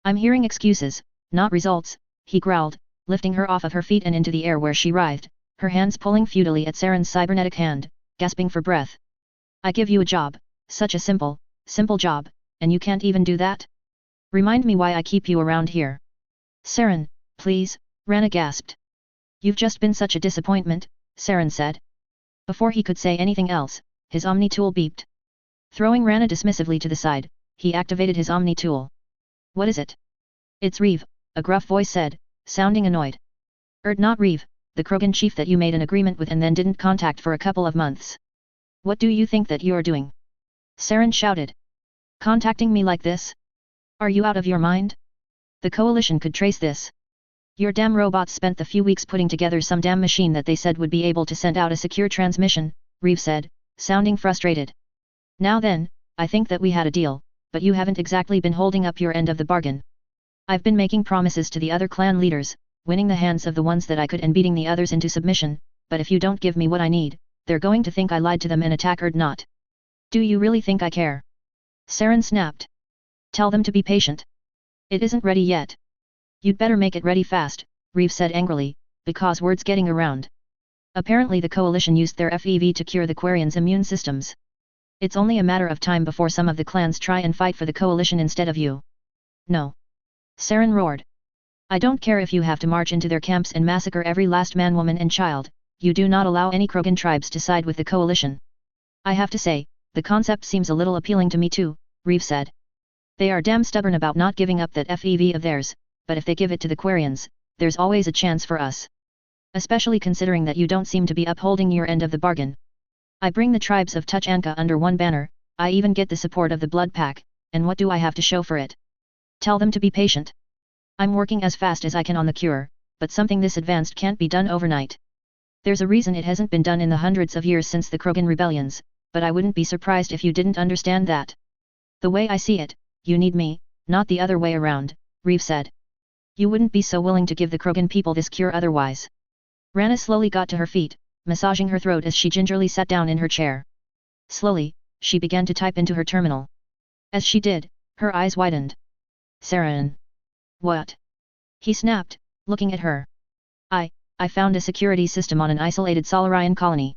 I'm hearing excuses, not results, he growled, lifting her off of her feet and into the air where she writhed, her hands pulling futilely at Saren's cybernetic hand, gasping for breath. I give you a job, such a simple job, and you can't even do that? Remind me why I keep you around here. Saren, please, Rana gasped. You've just been such a disappointment, Saren said. Before he could say anything else, his Omni tool beeped. Throwing Rana dismissively to the side, he activated his Omni tool. What is it? It's Reeve, a gruff voice said, sounding annoyed. Not Reeve, the Krogan chief that you made an agreement with and then didn't contact for a couple of months. What do you think that you're doing? Saren shouted. Contacting me like this? Are you out of your mind? The coalition could trace this. Your damn robots spent the few weeks putting together some damn machine that they said would be able to send out a secure transmission, Reeve said, sounding frustrated. Now then, I think that we had a deal, but you haven't exactly been holding up your end of the bargain. I've been making promises to the other clan leaders, winning the hands of the ones that I could and beating the others into submission, but if you don't give me what I need, they're going to think I lied to them and attack not. Do you really think I care? Saren snapped. Tell them to be patient. It isn't ready yet. You'd better make it ready fast, Reeve said angrily, because word's getting around. Apparently the coalition used their FEV to cure the Quarians' immune systems. It's only a matter of time before some of the clans try and fight for the coalition instead of you. No. Saren roared. I don't care if you have to march into their camps and massacre every last man, woman and child, you do not allow any Krogan tribes to side with the coalition. I have to say, the concept seems a little appealing to me too, Reeve said. They are damn stubborn about not giving up that FEV of theirs, but if they give it to the Quarians, there's always a chance for us. Especially considering that you don't seem to be upholding your end of the bargain. I bring the tribes of Tuchanka under one banner, I even get the support of the blood pack, and what do I have to show for it? Tell them to be patient. I'm working as fast as I can on the cure, but something this advanced can't be done overnight. There's a reason it hasn't been done in the hundreds of years since the Krogan rebellions, but I wouldn't be surprised if you didn't understand that. The way I see it, you need me, not the other way around, Reeve said. You wouldn't be so willing to give the Krogan people this cure otherwise. Rana slowly got to her feet, massaging her throat as she gingerly sat down in her chair. Slowly, she began to type into her terminal. As she did, her eyes widened. Saren. What? He snapped, looking at her. I found a security system on an isolated Solarian colony.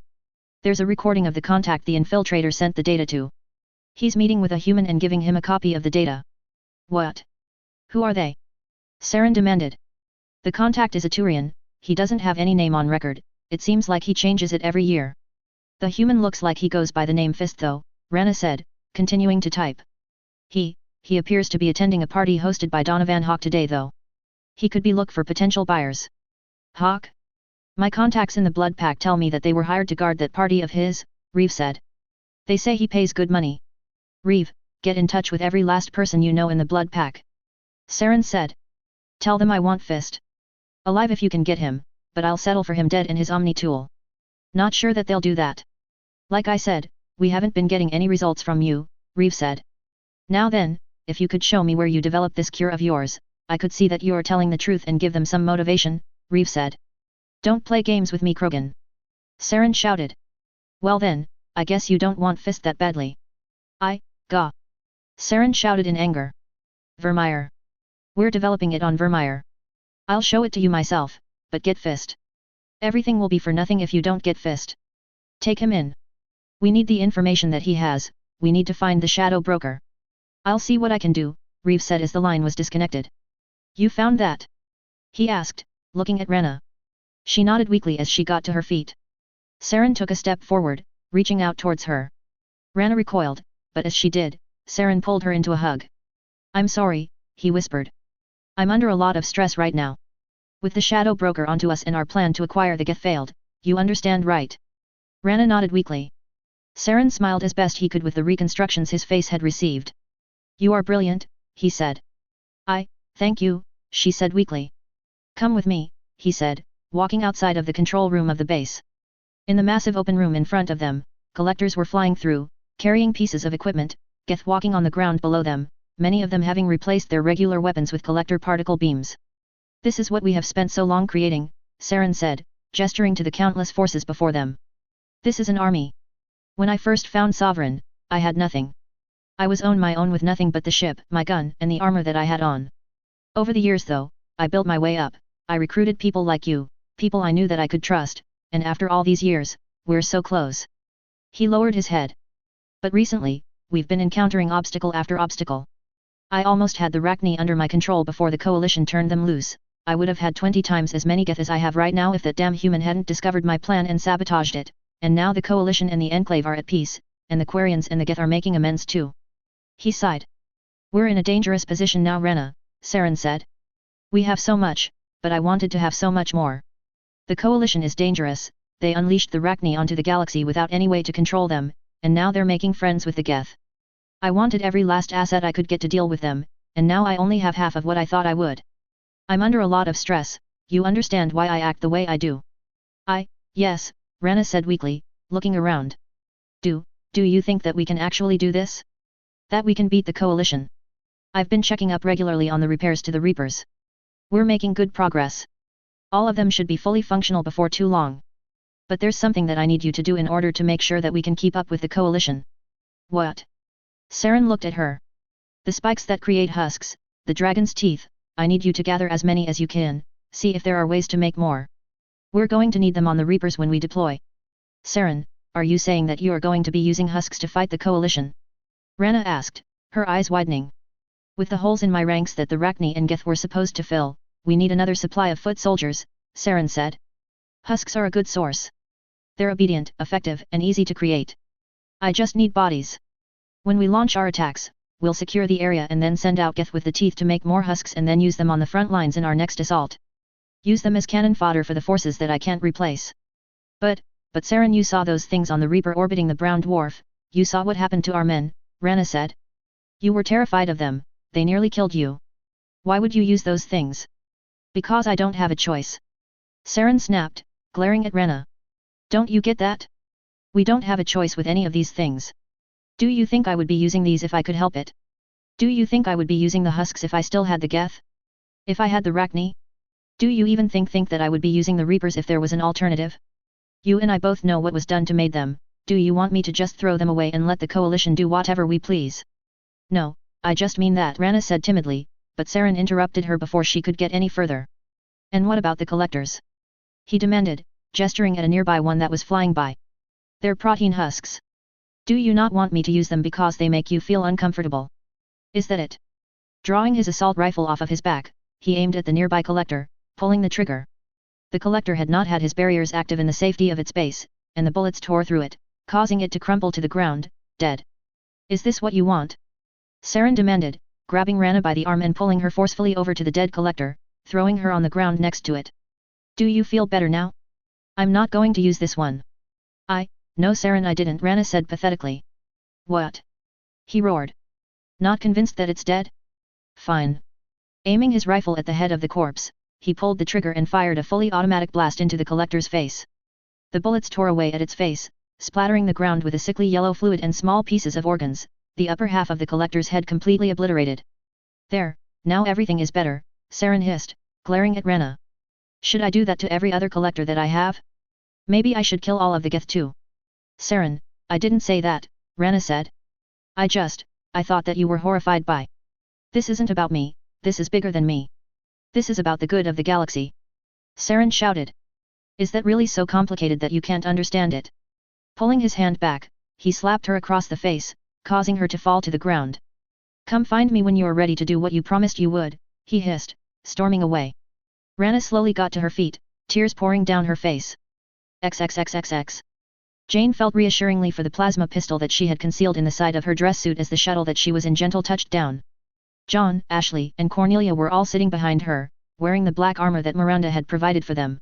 There's a recording of the contact the infiltrator sent the data to. He's meeting with a human and giving him a copy of the data. What? Who are they? Saren demanded. The contact is a Turian, he doesn't have any name on record, it seems like he changes it every year. The human looks like he goes by the name Fist though, Rana said, continuing to type. He appears to be attending a party hosted by Donovan Hawk today though. He could be look for potential buyers. Hawk? My contacts in the blood pack tell me that they were hired to guard that party of his, Reeve said. They say he pays good money. Reeve, get in touch with every last person you know in the blood pack. Saren said. Tell them I want Fist. Alive if you can get him, but I'll settle for him dead in his Omni tool. Not sure that they'll do that. Like I said, we haven't been getting any results from you, Reeve said. Now then, if you could show me where you developed this cure of yours, I could see that you are telling the truth and give them some motivation, Reeve said. Don't play games with me, Krogan. Saren shouted. Well then, I guess you don't want Fist that badly. Gah. Saren shouted in anger. Vermeer. We're developing it on Vermeer. I'll show it to you myself, but get Fist. Everything will be for nothing if you don't get Fist. Take him in. We need the information that he has, we need to find the shadow broker. I'll see what I can do, Reeve said as the line was disconnected. You found that? He asked, looking at Rana. She nodded weakly as she got to her feet. Saren took a step forward, reaching out towards her. Rana recoiled, but as she did, Saren pulled her into a hug. I'm sorry, he whispered. I'm under a lot of stress right now. With the shadow broker onto us and our plan to acquire the Geth failed, you understand right? Rana nodded weakly. Saren smiled as best he could with the reconstructions his face had received. You are brilliant, he said. Thank you, she said weakly. Come with me, he said, walking outside of the control room of the base. In the massive open room in front of them, collectors were flying through, carrying pieces of equipment, Geth walking on the ground below them, many of them having replaced their regular weapons with collector particle beams. This is what we have spent so long creating, Saren said, gesturing to the countless forces before them. This is an army. When I first found Sovereign, I had nothing. I was on my own with nothing but the ship, my gun, and the armor that I had on. Over the years though, I built my way up, I recruited people like you, people I knew that I could trust, and after all these years, we're so close. He lowered his head. But recently, we've been encountering obstacle after obstacle. I almost had the Rachni under my control before the coalition turned them loose. I would have had 20 times as many Geth as I have right now if that damn human hadn't discovered my plan and sabotaged it, and now the coalition and the Enclave are at peace, and the Quarians and the Geth are making amends too. He sighed. We're in a dangerous position now, Rena, Saren said. We have so much, but I wanted to have so much more. The coalition is dangerous, they unleashed the Rachni onto the galaxy without any way to control them, and now they're making friends with the Geth. I wanted every last asset I could get to deal with them, and now I only have half of what I thought I would. I'm under a lot of stress, you understand why I act the way I do. Yes, Rana said weakly, looking around. Do you think that we can actually do this? That we can beat the coalition? I've been checking up regularly on the repairs to the Reapers. We're making good progress. All of them should be fully functional before too long. But there's something that I need you to do in order to make sure that we can keep up with the coalition. What? Saren looked at her. The spikes that create husks, the dragon's teeth, I need you to gather as many as you can, see if there are ways to make more. We're going to need them on the Reapers when we deploy. Saren, are you saying that you are going to be using husks to fight the coalition? Rana asked, her eyes widening. With the holes in my ranks that the Rachni and Geth were supposed to fill, we need another supply of foot soldiers, Saren said. Husks are a good source. They're obedient, effective, and easy to create. I just need bodies. When we launch our attacks, we'll secure the area and then send out Geth with the teeth to make more husks and then use them on the front lines in our next assault. Use them as cannon fodder for the forces that I can't replace. But Saren, you saw those things on the Reaper orbiting the brown dwarf, you saw what happened to our men, Rana said. You were terrified of them, they nearly killed you. Why would you use those things? Because I don't have a choice. Saren snapped, glaring at Rana. Don't you get that? We don't have a choice with any of these things. Do you think I would be using these if I could help it? Do you think I would be using the husks if I still had the Geth? If I had the Rachni? Do you even think that I would be using the Reapers if there was an alternative? You and I both know what was done to made them, do you want me to just throw them away and let the coalition do whatever we please? No, I just mean that, Rana said timidly, but Saren interrupted her before she could get any further. And what about the collectors? He demanded, gesturing at a nearby one that was flying by. They're protein husks. Do you not want me to use them because they make you feel uncomfortable? Is that it? Drawing his assault rifle off of his back, he aimed at the nearby collector, pulling the trigger. The collector had not had his barriers active in the safety of its base, and the bullets tore through it, causing it to crumple to the ground, dead. Is this what you want? Saren demanded, grabbing Rana by the arm and pulling her forcefully over to the dead collector, throwing her on the ground next to it. Do you feel better now? I'm not going to use this one. No Saren, I didn't, Rana said pathetically. What? He roared. Not convinced that it's dead? Fine. Aiming his rifle at the head of the corpse, he pulled the trigger and fired a fully automatic blast into the collector's face. The bullets tore away at its face, splattering the ground with a sickly yellow fluid and small pieces of organs, the upper half of the collector's head completely obliterated. There, now everything is better, Saren hissed, glaring at Rana. Should I do that to every other collector that I have? Maybe I should kill all of the Geth too. Saren, I didn't say that, Rana said. I thought that you were horrified by. This isn't about me, this is bigger than me. This is about the good of the galaxy. Saren shouted. Is that really so complicated that you can't understand it? Pulling his hand back, he slapped her across the face, causing her to fall to the ground. Come find me when you are ready to do what you promised you would, he hissed, storming away. Rana slowly got to her feet, tears pouring down her face. XXXXX. Jane felt reassuringly for the plasma pistol that she had concealed in the side of her dress suit as the shuttle that she was in gentle touched down. John, Ashley, and Cornelia were all sitting behind her, wearing the black armor that Miranda had provided for them.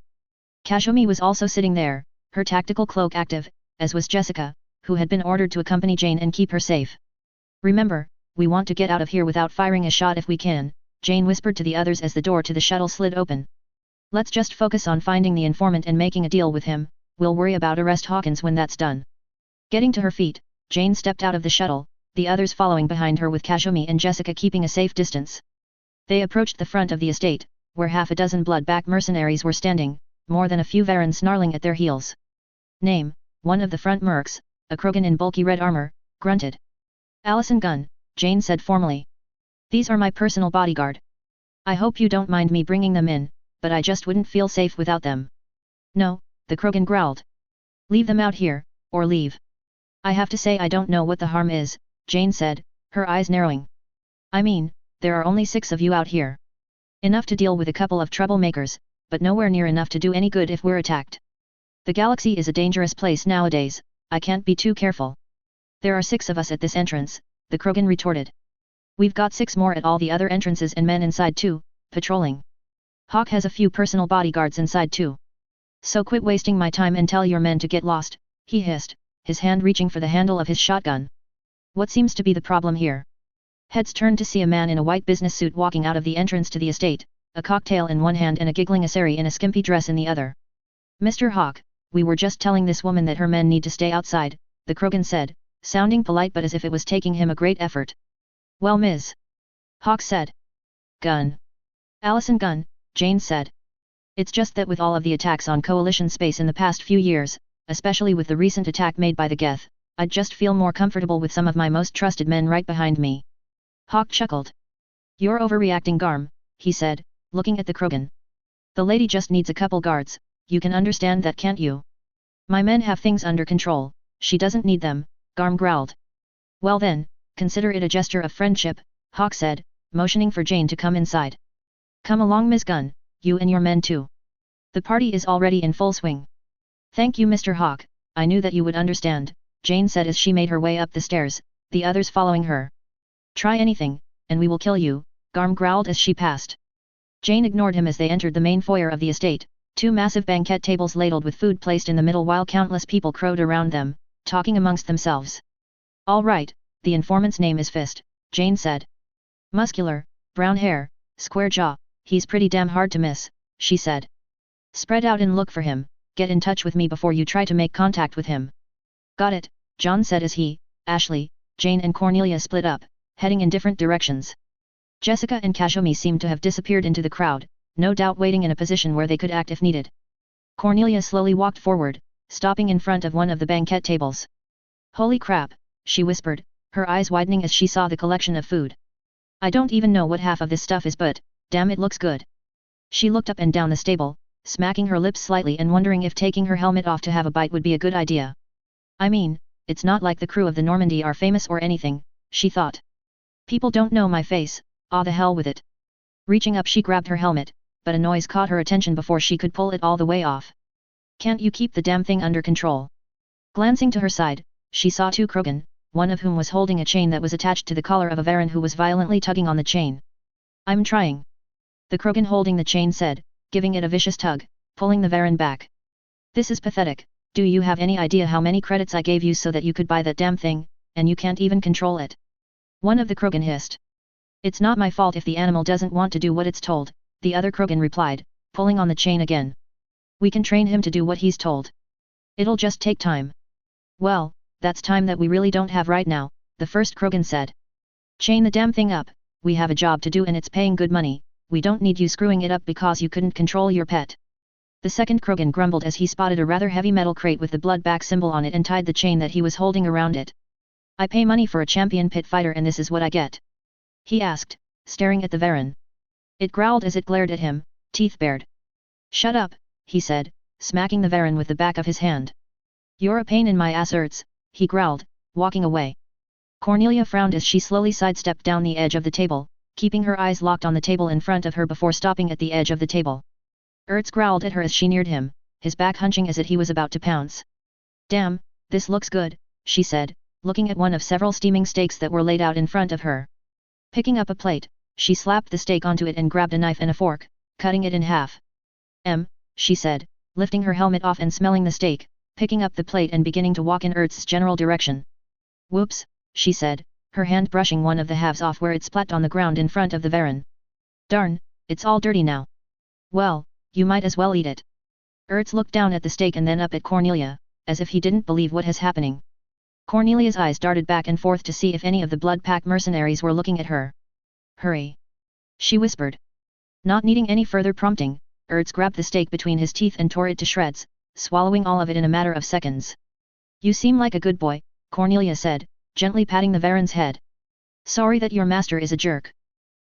Kazumi was also sitting there, her tactical cloak active, as was Jessica, who had been ordered to accompany Jane and keep her safe. Remember, we want to get out of here without firing a shot if we can, Jane whispered to the others as the door to the shuttle slid open. Let's just focus on finding the informant and making a deal with him. We'll worry about arrest Hawkins when that's done. Getting to her feet, Jane stepped out of the shuttle, the others following behind her with Kazumi and Jessica keeping a safe distance. They approached the front of the estate, where half a dozen blood-back mercenaries were standing, more than a few Varens snarling at their heels. Name, one of the front mercs, a Krogan in bulky red armor, grunted. Allison Gunn, Jane said formally. These are my personal bodyguard. I hope you don't mind me bringing them in, but I just wouldn't feel safe without them. No, the Krogan growled. Leave them out here, or leave. I have to say I don't know what the harm is, Jane said, her eyes narrowing. I mean, there are only 6 of you out here. Enough to deal with a couple of troublemakers, but nowhere near enough to do any good if we're attacked. The galaxy is a dangerous place nowadays, I can't be too careful. There are 6 of us at this entrance, the Krogan retorted. We've got 6 more at all the other entrances and men inside too, patrolling. Hawk has a few personal bodyguards inside too. So quit wasting my time and tell your men to get lost, he hissed, his hand reaching for the handle of his shotgun. What seems to be the problem here? Heads turned to see a man in a white business suit walking out of the entrance to the estate, a cocktail in one hand and a giggling Asari in a skimpy dress in the other. Mr. Hawk, we were just telling this woman that her men need to stay outside, the Krogan said, sounding polite but as if it was taking him a great effort. Well, Ms. Hawk said. Gunn. Allison Gunn, Jane said. It's just that with all of the attacks on Coalition space in the past few years, especially with the recent attack made by the Geth, I'd just feel more comfortable with some of my most trusted men right behind me. Hawk chuckled. You're overreacting, Garm, he said, looking at the Krogan. The lady just needs a couple guards, you can understand that, can't you? My men have things under control, she doesn't need them, Garm growled. Well then, consider it a gesture of friendship, Hawk said, motioning for Jane to come inside. Come along, Ms. Gunn, you and your men too. The party is already in full swing. Thank you, Mr. Hawk, I knew that you would understand, Jane said as she made her way up the stairs, the others following her. Try anything, and we will kill you, Garm growled as she passed. Jane ignored him as they entered the main foyer of the estate, two massive banquet tables ladled with food placed in the middle while countless people crowed around them, talking amongst themselves. All right, the informant's name is Fist, Jane said. Muscular, brown hair, square jaw, he's pretty damn hard to miss, she said. Spread out and look for him, get in touch with me before you try to make contact with him. Got it, John said as he, Ashley, Jane and Cornelia split up, heading in different directions. Jessica and Kazumi seemed to have disappeared into the crowd, no doubt waiting in a position where they could act if needed. Cornelia slowly walked forward, stopping in front of one of the banquet tables. Holy crap, she whispered, her eyes widening as she saw the collection of food. I don't even know what half of this stuff is, but, damn, it looks good. She looked up and down the stable, smacking her lips slightly and wondering if taking her helmet off to have a bite would be a good idea. I mean, it's not like the crew of the Normandy are famous or anything, she thought. People don't know my face, ah, the hell with it. Reaching up she grabbed her helmet, but a noise caught her attention before she could pull it all the way off. Can't you keep the damn thing under control? Glancing to her side, she saw two Krogan, one of whom was holding a chain that was attached to the collar of a Varan who was violently tugging on the chain. I'm trying. The Krogan holding the chain said, giving it a vicious tug, pulling the Varan back. This is pathetic, do you have any idea how many credits I gave you so that you could buy that damn thing, and you can't even control it? One of the Krogan hissed. It's not my fault if the animal doesn't want to do what it's told, the other Krogan replied, pulling on the chain again. We can train him to do what he's told. It'll just take time. Well, that's time that we really don't have right now, the first Krogan said. Chain the damn thing up, we have a job to do and it's paying good money, we don't need you screwing it up because you couldn't control your pet. The second Krogan grumbled as he spotted a rather heavy metal crate with the blood-back symbol on it and tied the chain that he was holding around it. I pay money for a champion pit fighter and this is what I get? He asked, staring at the Varan. It growled as it glared at him, teeth bared. Shut up, he said, smacking the Varan with the back of his hand. You're a pain in my ass, Ertz, he growled, walking away. Cornelia frowned as she slowly sidestepped down the edge of the table, keeping her eyes locked on the table in front of her before stopping at the edge of the table. Ertz growled at her as she neared him, his back hunching as if he was about to pounce. Damn, this looks good, she said, looking at one of several steaming steaks that were laid out in front of her. Picking up a plate, she slapped the steak onto it and grabbed a knife and a fork, cutting it in half. She said, lifting her helmet off and smelling the steak, picking up the plate and beginning to walk in Ertz's general direction. Whoops, she said, her hand brushing one of the halves off where it splat on the ground in front of the Varan. Darn, it's all dirty now. Well, you might as well eat it. Ertz looked down at the steak and then up at Cornelia, as if he didn't believe what was happening. Cornelia's eyes darted back and forth to see if any of the blood-pack mercenaries were looking at her. Hurry! She whispered. Not needing any further prompting, Ertz grabbed the steak between his teeth and tore it to shreds, swallowing all of it in a matter of seconds. You seem like a good boy, Cornelia said, gently patting the Varan's head. Sorry that your master is a jerk.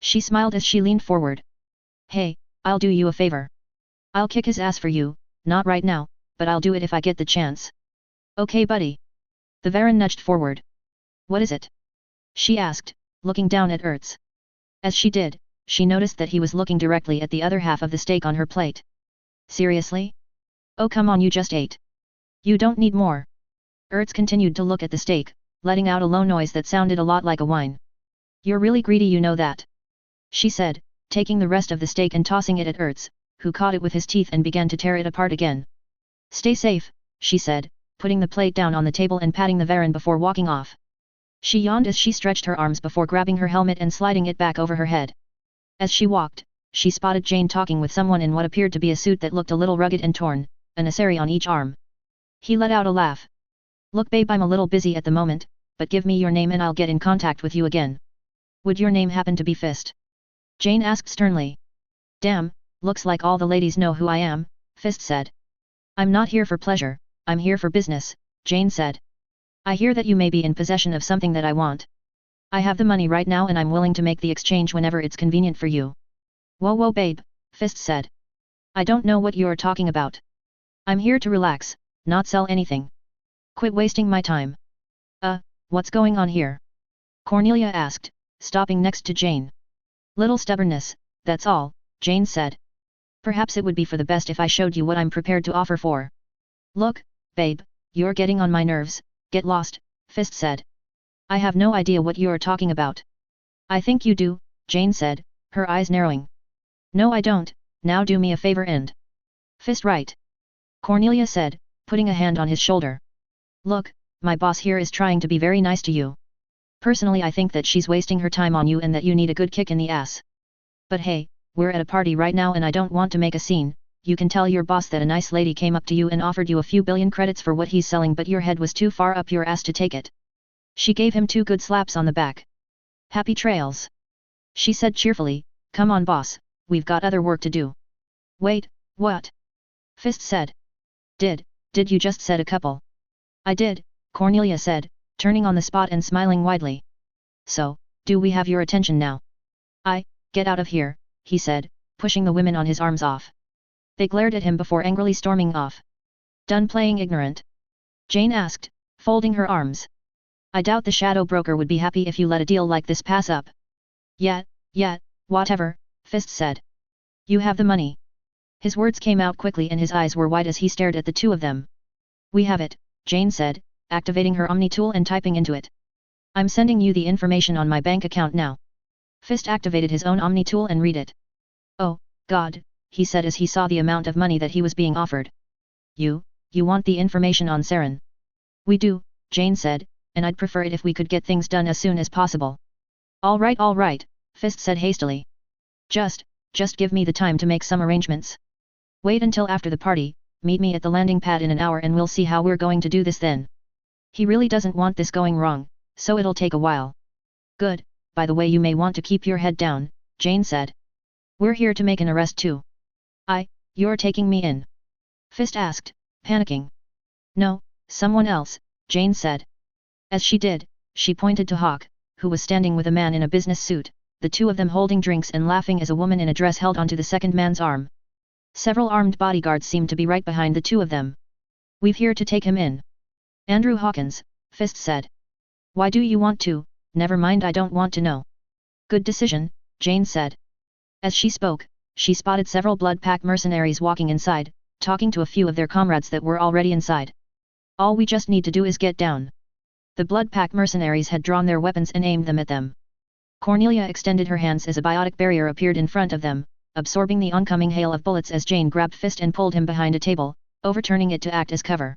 She smiled as she leaned forward. Hey, I'll do you a favor. I'll kick his ass for you, not right now, but I'll do it if I get the chance. Okay, buddy. The Varan nudged forward. What is it? She asked, looking down at Ertz. As she did, she noticed that he was looking directly at the other half of the steak on her plate. Seriously? Oh come on, you just ate. You don't need more. Ertz continued to look at the steak, letting out a low noise that sounded a lot like a whine. You're really greedy, you know that. She said, taking the rest of the steak and tossing it at Ertz, who caught it with his teeth and began to tear it apart again. Stay safe, she said, putting the plate down on the table and patting the Varan before walking off. She yawned as she stretched her arms before grabbing her helmet and sliding it back over her head. As she walked, she spotted Jane talking with someone in what appeared to be a suit that looked a little rugged and torn, an assari on each arm. He let out a laugh. Look babe, I'm a little busy at the moment, but give me your name and I'll get in contact with you again. Would your name happen to be Fist? Jane asked sternly. Damn, looks like all the ladies know who I am, Fist said. I'm not here for pleasure, I'm here for business, Jane said. I hear that you may be in possession of something that I want. I have the money right now and I'm willing to make the exchange whenever it's convenient for you. Whoa babe, Fist said. I don't know what you're talking about. I'm here to relax, not sell anything. Quit wasting my time. What's going on here? Cornelia asked, stopping next to Jane. Little stubbornness, that's all, Jane said. Perhaps it would be for the best if I showed you what I'm prepared to offer for. Look, babe, you're getting on my nerves, get lost, Fist said. I have no idea what you're talking about. I think you do, Jane said, her eyes narrowing. No I don't, now do me a favor and. Fist right. Cornelia said, putting a hand on his shoulder. Look, my boss here is trying to be very nice to you. Personally I think that she's wasting her time on you and that you need a good kick in the ass. But hey, we're at a party right now and I don't want to make a scene. You can tell your boss that a nice lady came up to you and offered you a few billion credits for what he's selling but your head was too far up your ass to take it. She gave him 2 good slaps on the back. Happy trails. She said cheerfully, come on boss, we've got other work to do. Wait, what? Fist said. Did you just said a couple? I did, Cornelia said, turning on the spot and smiling widely. So, do we have your attention now? Get out of here, he said, pushing the women on his arms off. They glared at him before angrily storming off. Done playing ignorant? Jane asked, folding her arms. I doubt the shadow broker would be happy if you let a deal like this pass up. Yeah, whatever, Fist said. You have the money. His words came out quickly and his eyes were wide as he stared at the two of them. We have it, Jane said, activating her Omni tool and typing into it. I'm sending you the information on my bank account now. Fist activated his own Omni tool and read it. Oh, God, he said as he saw the amount of money that he was being offered. You want the information on Saren? We do, Jane said, and I'd prefer it if we could get things done as soon as possible. All right, Fist said hastily. Just give me the time to make some arrangements. Wait until after the party, meet me at the landing pad in an hour and we'll see how we're going to do this then. He really doesn't want this going wrong, so it'll take a while. Good, by the way you may want to keep your head down, Jane said. We're here to make an arrest too. You're taking me in? Fist asked, panicking. No, someone else, Jane said. As she did, she pointed to Hawk, who was standing with a man in a business suit, the two of them holding drinks and laughing as a woman in a dress held onto the second man's arm. Several armed bodyguards seemed to be right behind the two of them. We've here to take him in. Andrew Hawkins, Fist said. Why do you want to? Never mind, I don't want to know. Good decision, Jane said. As she spoke, she spotted several blood pack mercenaries walking inside, talking to a few of their comrades that were already inside. All we just need to do is get down. The blood pack mercenaries had drawn their weapons and aimed them at them. Cornelia extended her hands as a biotic barrier appeared in front of them, absorbing the oncoming hail of bullets as Jane grabbed Fist and pulled him behind a table, overturning it to act as cover.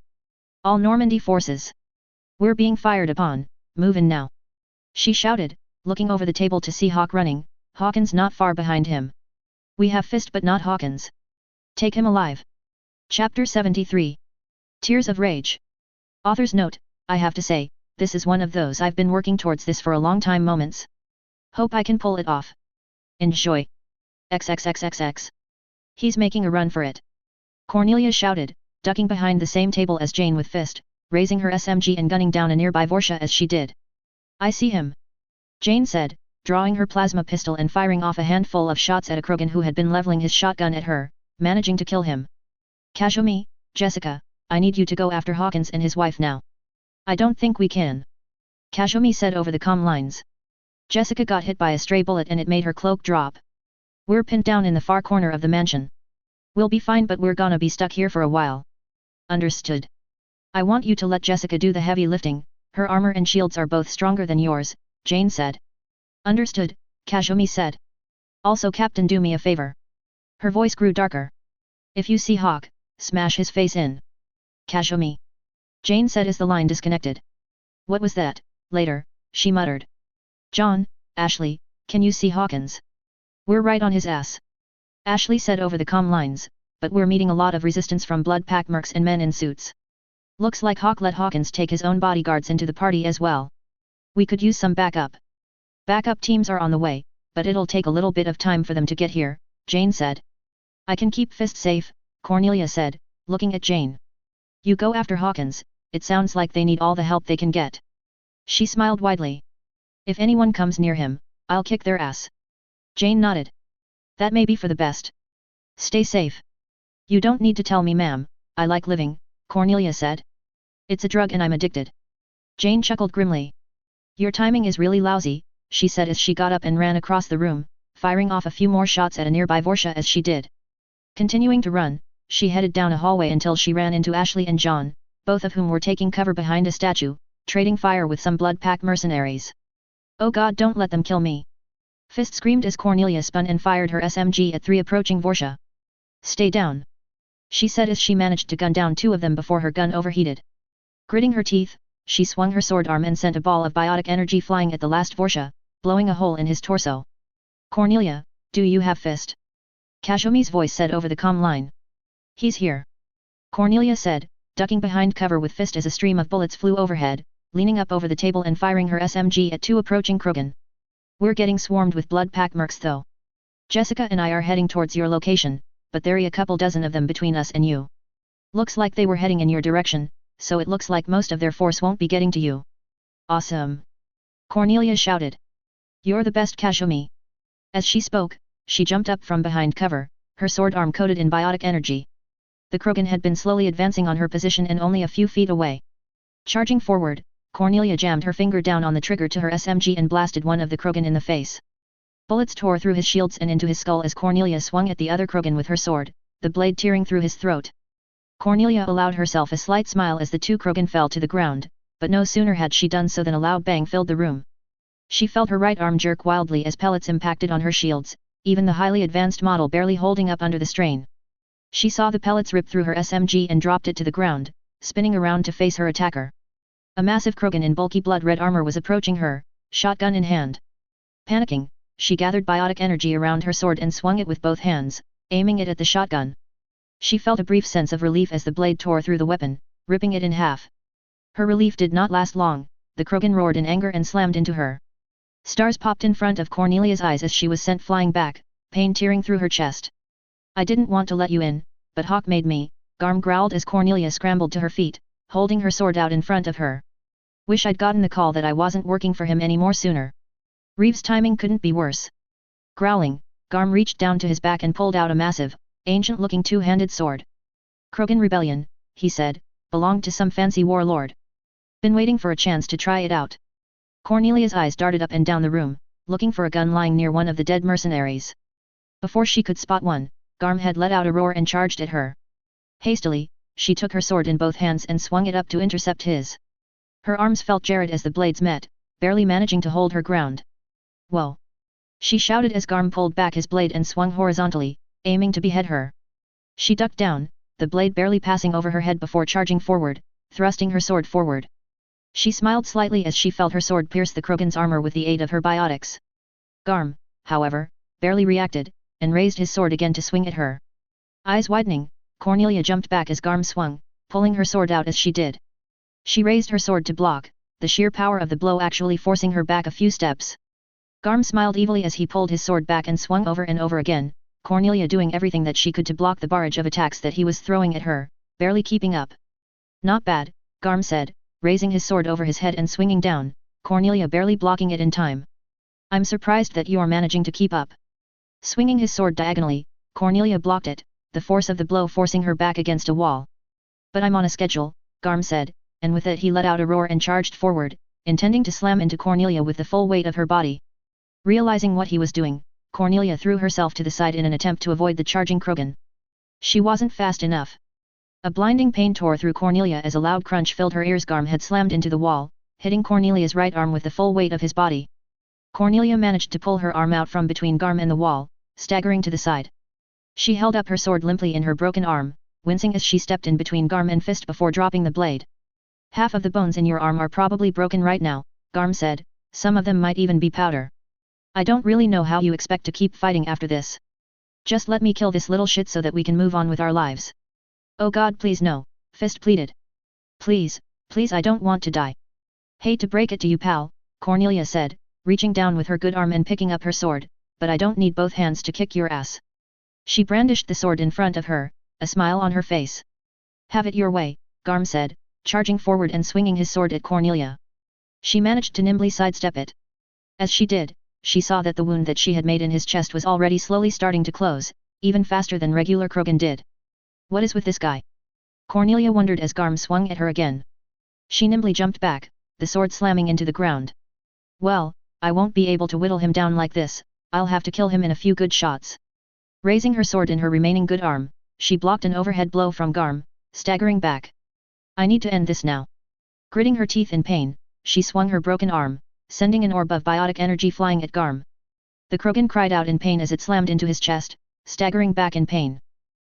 All Normandy forces. We're being fired upon, move in now. She shouted, looking over the table to see Hawk running, Hawkins not far behind him. We have Fist but not Hawkins. Take him alive. Chapter 73. Tears of Rage. Author's note, I have to say, this is one of those I've been working towards this for a long time moments. Hope I can pull it off. Enjoy. XXXXX. He's making a run for it. Cornelia shouted, ducking behind the same table as Jane with Fist, raising her SMG and gunning down a nearby Vorsha as she did. I see him. Jane said, drawing her plasma pistol and firing off a handful of shots at a Krogan who had been leveling his shotgun at her, managing to kill him. Kazumi, Jessica, I need you to go after Hawkins and his wife now. I don't think we can. Kazumi said over the comm lines. Jessica got hit by a stray bullet and it made her cloak drop. We're pinned down in the far corner of the mansion. We'll be fine but we're gonna be stuck here for a while. Understood. I want you to let Jessica do the heavy lifting, her armor and shields are both stronger than yours, Jane said. Understood, Kazumi said. Also Captain, do me a favor. Her voice grew darker. If you see Hawk, smash his face in. Kazumi. Jane said as the line disconnected. What was that? Later, she muttered. John, Ashley, can you see Hawkins? We're right on his ass. Ashley said over the comm lines, but we're meeting a lot of resistance from blood pack mercs and men in suits. Looks like Hawk let Hawkins take his own bodyguards into the party as well. We could use some backup. Backup teams are on the way, but it'll take a little bit of time for them to get here, Jane said. I can keep Fist safe, Cornelia said, looking at Jane. You go after Hawkins, it sounds like they need all the help they can get. She smiled widely. If anyone comes near him, I'll kick their ass. Jane nodded. That may be for the best. Stay safe. You don't need to tell me, ma'am, I like living, Cornelia said. It's a drug and I'm addicted. Jane chuckled grimly. Your timing is really lousy, she said as she got up and ran across the room, firing off a few more shots at a nearby Vorsha as she did. Continuing to run, she headed down a hallway until she ran into Ashley and John, both of whom were taking cover behind a statue, trading fire with some blood pack mercenaries. Oh God, don't let them kill me. Fist screamed as Cornelia spun and fired her SMG at 3 approaching Vorsha. Stay down, she said as she managed to gun down 2 of them before her gun overheated. Gritting her teeth, she swung her sword arm and sent a ball of biotic energy flying at the last Vorsha, blowing a hole in his torso. Cornelia, do you have Fist? Kashumi's voice said over the comm line. He's here, Cornelia said, ducking behind cover with Fist as a stream of bullets flew overhead, leaning up over the table and firing her SMG at 2 approaching Krogan. We're getting swarmed with blood pack mercs though. Jessica and I are heading towards your location, but there's a couple dozen of them between us and you. Looks like they were heading in your direction, so it looks like most of their force won't be getting to you. Awesome, Cornelia shouted. You're the best, Kashumi. As she spoke, she jumped up from behind cover, her sword arm coated in biotic energy. The Krogan had been slowly advancing on her position and only a few feet away. Charging forward, Cornelia jammed her finger down on the trigger to her SMG and blasted one of the Krogan in the face. Bullets tore through his shields and into his skull as Cornelia swung at the other Krogan with her sword, the blade tearing through his throat. Cornelia allowed herself a slight smile as the 2 Krogan fell to the ground, but no sooner had she done so than a loud bang filled the room. She felt her right arm jerk wildly as pellets impacted on her shields, even the highly advanced model barely holding up under the strain. She saw the pellets rip through her SMG and dropped it to the ground, spinning around to face her attacker. A massive Krogan in bulky blood-red armor was approaching her, shotgun in hand. Panicking, she gathered biotic energy around her sword and swung it with both hands, aiming it at the shotgun. She felt a brief sense of relief as the blade tore through the weapon, ripping it in half. Her relief did not last long, the Krogan roared in anger and slammed into her. Stars popped in front of Cornelia's eyes as she was sent flying back, pain tearing through her chest. I didn't want to let you in, but Hawk made me, Garm growled as Cornelia scrambled to her feet, holding her sword out in front of her. Wish I'd gotten the call that I wasn't working for him any more sooner. Reeves' timing couldn't be worse. Growling, Garm reached down to his back and pulled out a massive, ancient-looking 2-handed sword. Krogan rebellion, he said, belonged to some fancy warlord. Been waiting for a chance to try it out. Cornelia's eyes darted up and down the room, looking for a gun lying near one of the dead mercenaries. Before she could spot one, Garm had let out a roar and charged at her. Hastily, she took her sword in both hands and swung it up to intercept his. Her arms felt jarred as the blades met, barely managing to hold her ground. Whoa! She shouted as Garm pulled back his blade and swung horizontally, aiming to behead her. She ducked down, the blade barely passing over her head before charging forward, thrusting her sword forward. She smiled slightly as she felt her sword pierce the Krogan's armor with the aid of her biotics. Garm, however, barely reacted, and raised his sword again to swing at her. Eyes widening, Cornelia jumped back as Garm swung, pulling her sword out as she did. She raised her sword to block, the sheer power of the blow actually forcing her back a few steps. Garm smiled evilly as he pulled his sword back and swung over and over again, Cornelia doing everything that she could to block the barrage of attacks that he was throwing at her, barely keeping up. Not bad, Garm said, raising his sword over his head and swinging down, Cornelia barely blocking it in time. I'm surprised that you're managing to keep up. Swinging his sword diagonally, Cornelia blocked it, the force of the blow forcing her back against a wall. But I'm on a schedule, Garm said, and with it he let out a roar and charged forward, intending to slam into Cornelia with the full weight of her body. Realizing what he was doing, Cornelia threw herself to the side in an attempt to avoid the charging Krogan. She wasn't fast enough. A blinding pain tore through Cornelia as a loud crunch filled her ears. Garm had slammed into the wall, hitting Cornelia's right arm with the full weight of his body. Cornelia managed to pull her arm out from between Garm and the wall, staggering to the side. She held up her sword limply in her broken arm, wincing as she stepped in between Garm and Fist before dropping the blade. Half of the bones in your arm are probably broken right now, Garm said, some of them might even be powder. I don't really know how you expect to keep fighting after this. Just let me kill this little shit so that we can move on with our lives. Oh God, please no, Fist pleaded. Please, please, I don't want to die. Hate to break it to you, pal, Cornelia said, reaching down with her good arm and picking up her sword, but I don't need both hands to kick your ass. She brandished the sword in front of her, a smile on her face. Have it your way, Garm said, charging forward and swinging his sword at Cornelia. She managed to nimbly sidestep it. As she did, she saw that the wound that she had made in his chest was already slowly starting to close, even faster than regular Krogan did. What is with this guy? Cornelia wondered as Garm swung at her again. She nimbly jumped back, the sword slamming into the ground. Well, I won't be able to whittle him down like this, I'll have to kill him in a few good shots. Raising her sword in her remaining good arm, she blocked an overhead blow from Garm, staggering back. I need to end this now. Gritting her teeth in pain, she swung her broken arm, sending an orb of biotic energy flying at Garm. The Krogan cried out in pain as it slammed into his chest, staggering back in pain.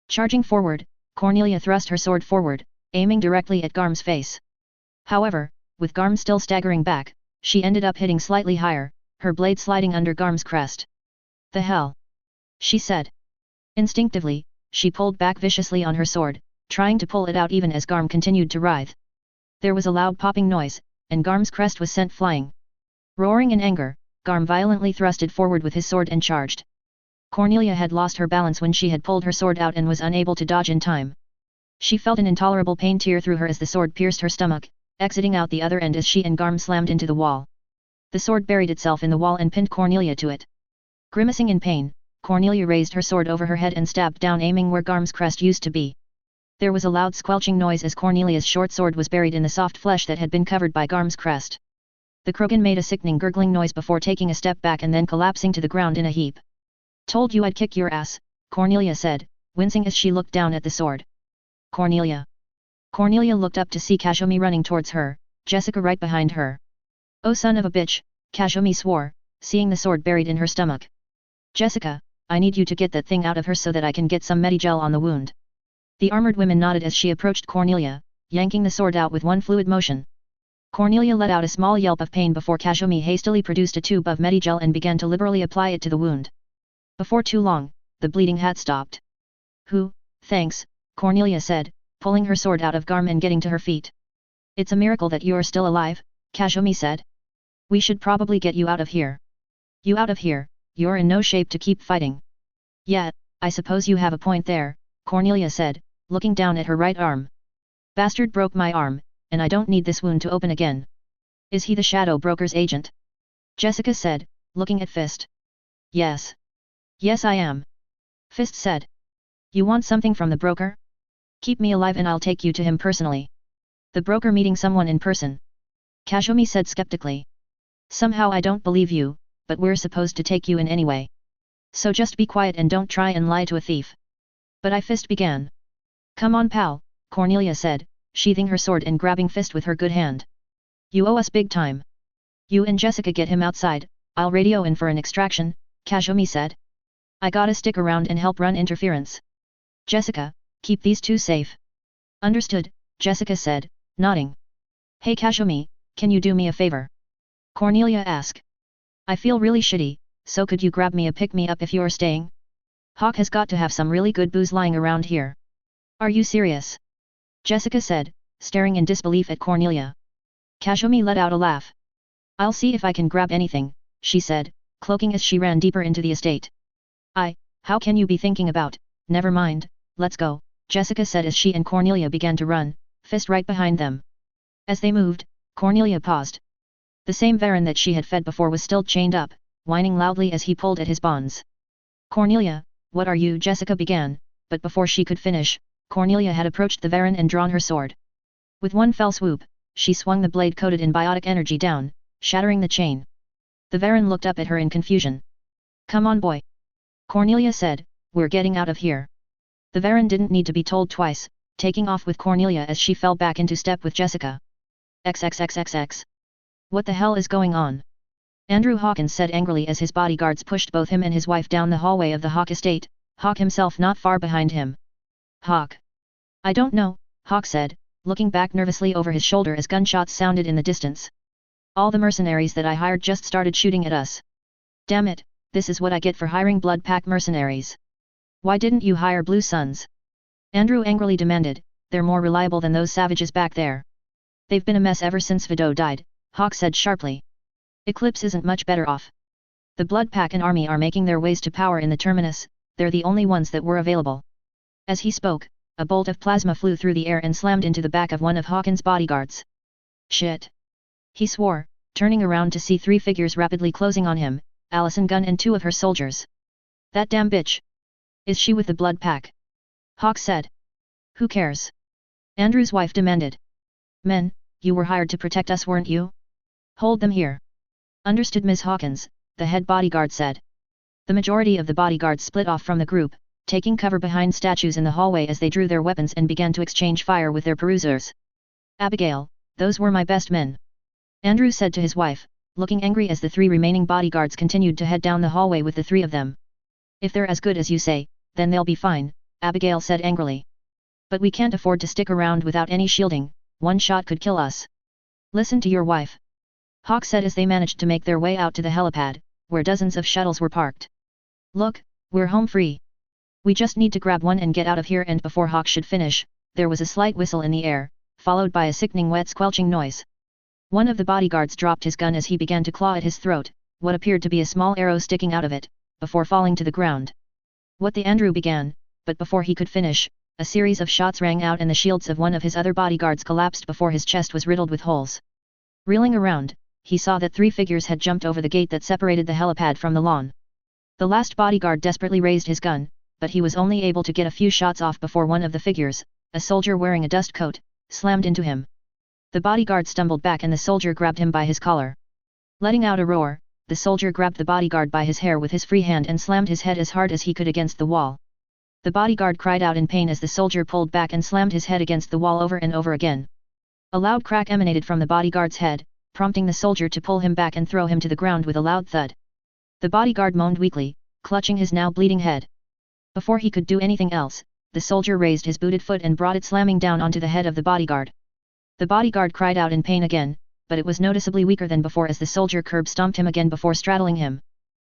Charging forward, Cornelia thrust her sword forward, aiming directly at Garm's face. However, with Garm still staggering back, she ended up hitting slightly higher, her blade sliding under Garm's crest. "The hell?" she said. Instinctively, she pulled back viciously on her sword, trying to pull it out even as Garm continued to writhe. There was a loud popping noise, and Garm's crest was sent flying. Roaring in anger, Garm violently thrusted forward with his sword and charged. Cornelia had lost her balance when she had pulled her sword out and was unable to dodge in time. She felt an intolerable pain tear through her as the sword pierced her stomach, exiting out the other end as she and Garm slammed into the wall. The sword buried itself in the wall and pinned Cornelia to it. Grimacing in pain, Cornelia raised her sword over her head and stabbed down, aiming where Garm's crest used to be. There was a loud squelching noise as Cornelia's short sword was buried in the soft flesh that had been covered by Garm's crest. The Krogan made a sickening gurgling noise before taking a step back and then collapsing to the ground in a heap. "Told you I'd kick your ass," Cornelia said, wincing as she looked down at the sword. "Cornelia." Cornelia looked up to see Kazumi running towards her, Jessica right behind her. "Oh son of a bitch," Kazumi swore, seeing the sword buried in her stomach. "Jessica, I need you to get that thing out of her so that I can get some Medigel on the wound." The armored women nodded as she approached Cornelia, yanking the sword out with one fluid motion. Cornelia let out a small yelp of pain before Kazumi hastily produced a tube of Medigel and began to liberally apply it to the wound. Before too long, the bleeding had stopped. Thanks, Cornelia said, pulling her sword out of Garm and getting to her feet. "It's a miracle that you're still alive," Kazumi said. "We should probably get you out of here." "You out of here? You're in no shape to keep fighting." "Yeah, I suppose you have a point there," Cornelia said, looking down at her right arm. "Bastard broke my arm, and I don't need this wound to open again." "Is he the Shadow Broker's agent?" Jessica said, looking at Fist. "Yes. Yes I am," Fist said. "You want something from the broker? Keep me alive and I'll take you to him personally." "The broker meeting someone in person?" Kazumi said skeptically. "Somehow I don't believe you, but we're supposed to take you in anyway. So just be quiet and don't try and lie to a thief." "But I," Fist began. "Come on pal," Cornelia said, sheathing her sword and grabbing Fist with her good hand. "You owe us big time. You and Jessica get him outside, I'll radio in for an extraction," Kazumi said. "I gotta stick around and help run interference. Jessica, keep these two safe." "Understood," Jessica said, nodding. "Hey Kazumi, can you do me a favor?" Cornelia asked. "I feel really shitty, so could you grab me a pick-me-up if you're staying? Hawk has got to have some really good booze lying around here." "Are you serious?" Jessica said, staring in disbelief at Cornelia. Kazumi let out a laugh. "I'll see if I can grab anything," she said, cloaking as she ran deeper into the estate. How can you be thinking about, never mind, let's go," Jessica said as she and Cornelia began to run, Fist right behind them. As they moved, Cornelia paused. The same Varan that she had fed before was still chained up, whining loudly as he pulled at his bonds. "Cornelia, what are you?" Jessica began, but before she could finish, Cornelia had approached the Varan and drawn her sword. With one fell swoop, she swung the blade coated in biotic energy down, shattering the chain. The Varan looked up at her in confusion. "Come on boy," Cornelia said, "we're getting out of here." The Varan didn't need to be told twice, taking off with Cornelia as she fell back into step with Jessica. XXXXX. "What the hell is going on?" Andrew Hawkins said angrily as his bodyguards pushed both him and his wife down the hallway of the Hawk estate, Hawk himself not far behind him. "Hawk. I don't know," Hawk said, looking back nervously over his shoulder as gunshots sounded in the distance. "All the mercenaries that I hired just started shooting at us. Damn it, this is what I get for hiring Blood Pack mercenaries. Why didn't you hire Blue Suns?" Andrew angrily demanded, "They're more reliable than those savages back there." "They've been a mess ever since Vido died," Hawk said sharply. "Eclipse isn't much better off. The Blood Pack and army are making their ways to power in the Terminus, they're the only ones that were available." As he spoke, a bolt of plasma flew through the air and slammed into the back of one of Hawkins' bodyguards. "Shit!" he swore, turning around to see three figures rapidly closing on him, Allison Gunn and two of her soldiers. "That damn bitch! Is she with the Blood Pack?" Hawk said. "Who cares?" Andrew's wife demanded. "Men, you were hired to protect us, weren't you? Hold them here." "Understood, Ms. Hawkins," the head bodyguard said. The majority of the bodyguards split off from the group, taking cover behind statues in the hallway as they drew their weapons and began to exchange fire with their perusers. "Abigail, those were my best men," Andrew said to his wife, looking angry as the 3 remaining bodyguards continued to head down the hallway with the 3 of them. If they're as good as you say, then they'll be fine, Abigail said angrily. But we can't afford to stick around without any shielding, one shot could kill us. Listen to your wife. Hawk said as they managed to make their way out to the helipad, where dozens of shuttles were parked. Look, we're home free. We just need to grab one and get out of here, and before Hawk should finish, there was a slight whistle in the air, followed by a sickening wet squelching noise. One of the bodyguards dropped his gun as he began to claw at his throat, what appeared to be a small arrow sticking out of it, before falling to the ground. What the Andrew began, but before he could finish, a series of shots rang out and the shields of one of his other bodyguards collapsed before his chest was riddled with holes. Reeling around, he saw that 3 figures had jumped over the gate that separated the helipad from the lawn. The last bodyguard desperately raised his gun, but he was only able to get a few shots off before one of the figures, a soldier wearing a dust coat, slammed into him. The bodyguard stumbled back and the soldier grabbed him by his collar. Letting out a roar, the soldier grabbed the bodyguard by his hair with his free hand and slammed his head as hard as he could against the wall. The bodyguard cried out in pain as the soldier pulled back and slammed his head against the wall over and over again. A loud crack emanated from the bodyguard's head, prompting the soldier to pull him back and throw him to the ground with a loud thud. The bodyguard moaned weakly, clutching his now bleeding head. Before he could do anything else, the soldier raised his booted foot and brought it slamming down onto the head of the bodyguard. The bodyguard cried out in pain again, but it was noticeably weaker than before as the soldier curb-stomped him again before straddling him.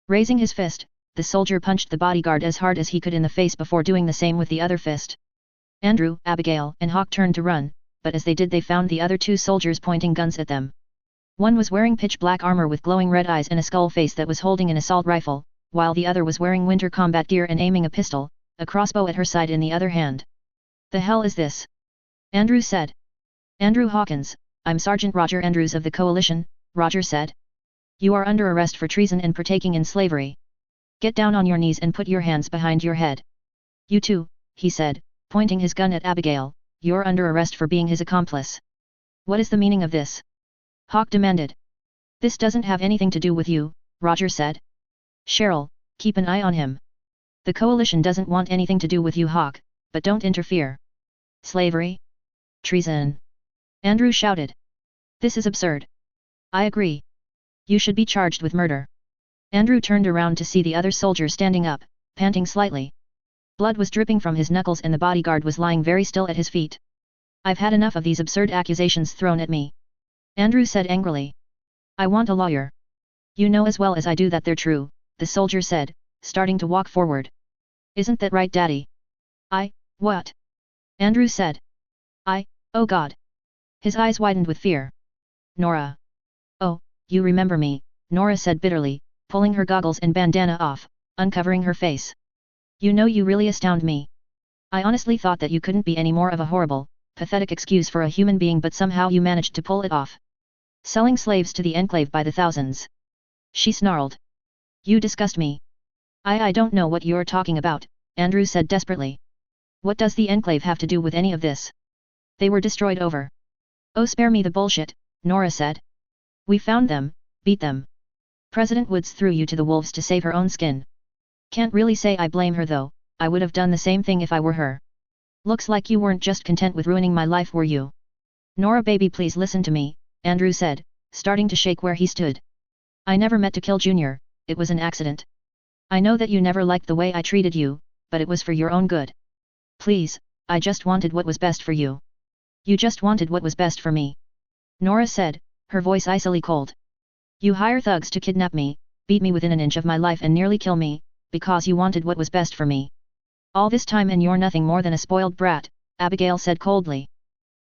Raising his fist, the soldier punched the bodyguard as hard as he could in the face before doing the same with the other fist. Andrew, Abigail, and Hawk turned to run, but as they did they found the other 2 soldiers pointing guns at them. One was wearing pitch-black armor with glowing red eyes and a skull face that was holding an assault rifle, while the other was wearing winter combat gear and aiming a pistol, a crossbow at her side in the other hand. The hell is this? Andrew said. Andrew Hawkins, I'm Sergeant Roger Andrews of the Coalition, Roger said. You are under arrest for treason and partaking in slavery. Get down on your knees and put your hands behind your head. You too, he said, pointing his gun at Abigail, you're under arrest for being his accomplice. What is the meaning of this? Hawk demanded. This doesn't have anything to do with you, Roger said. Cheryl, keep an eye on him. The Coalition doesn't want anything to do with you, Hawk, but don't interfere. Slavery? Treason! Andrew shouted. This is absurd. I agree. You should be charged with murder. Andrew turned around to see the other soldier standing up, panting slightly. Blood was dripping from his knuckles and the bodyguard was lying very still at his feet. I've had enough of these absurd accusations thrown at me. Andrew said angrily. I want a lawyer. You know as well as I do that they're true, the soldier said, starting to walk forward. Isn't that right, Daddy? What? Andrew said. Oh God. His eyes widened with fear. Nora. Oh, you remember me, Nora said bitterly, pulling her goggles and bandana off, uncovering her face. You know you really astound me. I honestly thought that you couldn't be any more of a horrible, pathetic excuse for a human being, but somehow you managed to pull it off. Selling slaves to the Enclave by the thousands. She snarled. You disgust me. I don't know what you're talking about, Andrew said desperately. What does the Enclave have to do with any of this? They were destroyed over. Oh, spare me the bullshit, Nora said. We found them, beat them. President Woods threw you to the wolves to save her own skin. Can't really say I blame her though, I would have done the same thing if I were her. Looks like you weren't just content with ruining my life, were you? Nora baby, please listen to me, Andrew said, starting to shake where he stood. I never meant to kill Junior, it was an accident. I know that you never liked the way I treated you, but it was for your own good. Please, I just wanted what was best for you. You just wanted what was best for me. Nora said, her voice icily cold. You hire thugs to kidnap me, beat me within an inch of my life and nearly kill me, because you wanted what was best for me. All this time and you're nothing more than a spoiled brat, Abigail said coldly.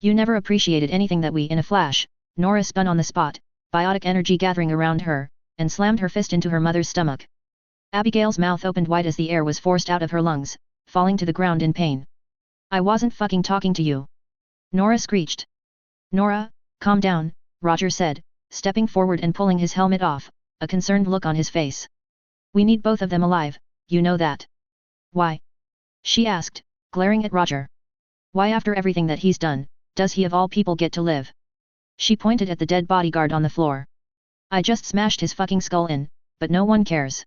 You never appreciated anything that we in a flash. Nora spun on the spot, biotic energy gathering around her, and slammed her fist into her mother's stomach. Abigail's mouth opened wide as the air was forced out of her lungs, falling to the ground in pain. I wasn't fucking talking to you. Nora screeched. Nora, calm down, Roger said, stepping forward and pulling his helmet off, a concerned look on his face. We need both of them alive, you know that. Why? She asked, glaring at Roger. Why, after everything that he's done, does he of all people get to live? She pointed at the dead bodyguard on the floor. I just smashed his fucking skull in, but no one cares.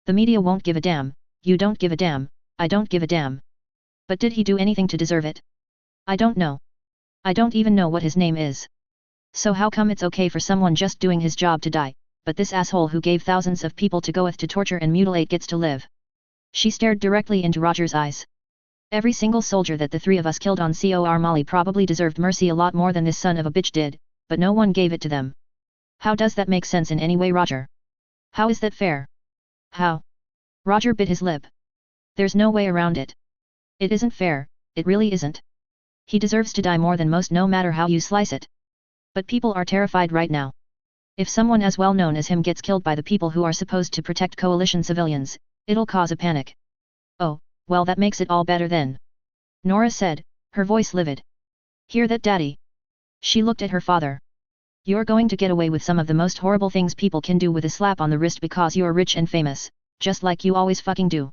The media won't give a damn, you don't give a damn, I don't give a damn. But did he do anything to deserve it? I don't know. I don't even know what his name is. So how come it's okay for someone just doing his job to die, but this asshole who gave thousands of people to goeth to torture and mutilate gets to live? She stared directly into Roger's eyes. Every single soldier that the three of us killed on Cor Mali probably deserved mercy a lot more than this son of a bitch did, but no one gave it to them. How does that make sense in any way, Roger? How is that fair? How? Roger bit his lip. There's no way around it. It isn't fair, it really isn't. He deserves to die more than most no matter how you slice it. But people are terrified right now. If someone as well known as him gets killed by the people who are supposed to protect coalition civilians, it'll cause a panic. Oh, well that makes it all better then. Nora said, her voice livid. Hear that, Daddy? She looked at her father. You're going to get away with some of the most horrible things people can do with a slap on the wrist because you're rich and famous, just like you always fucking do.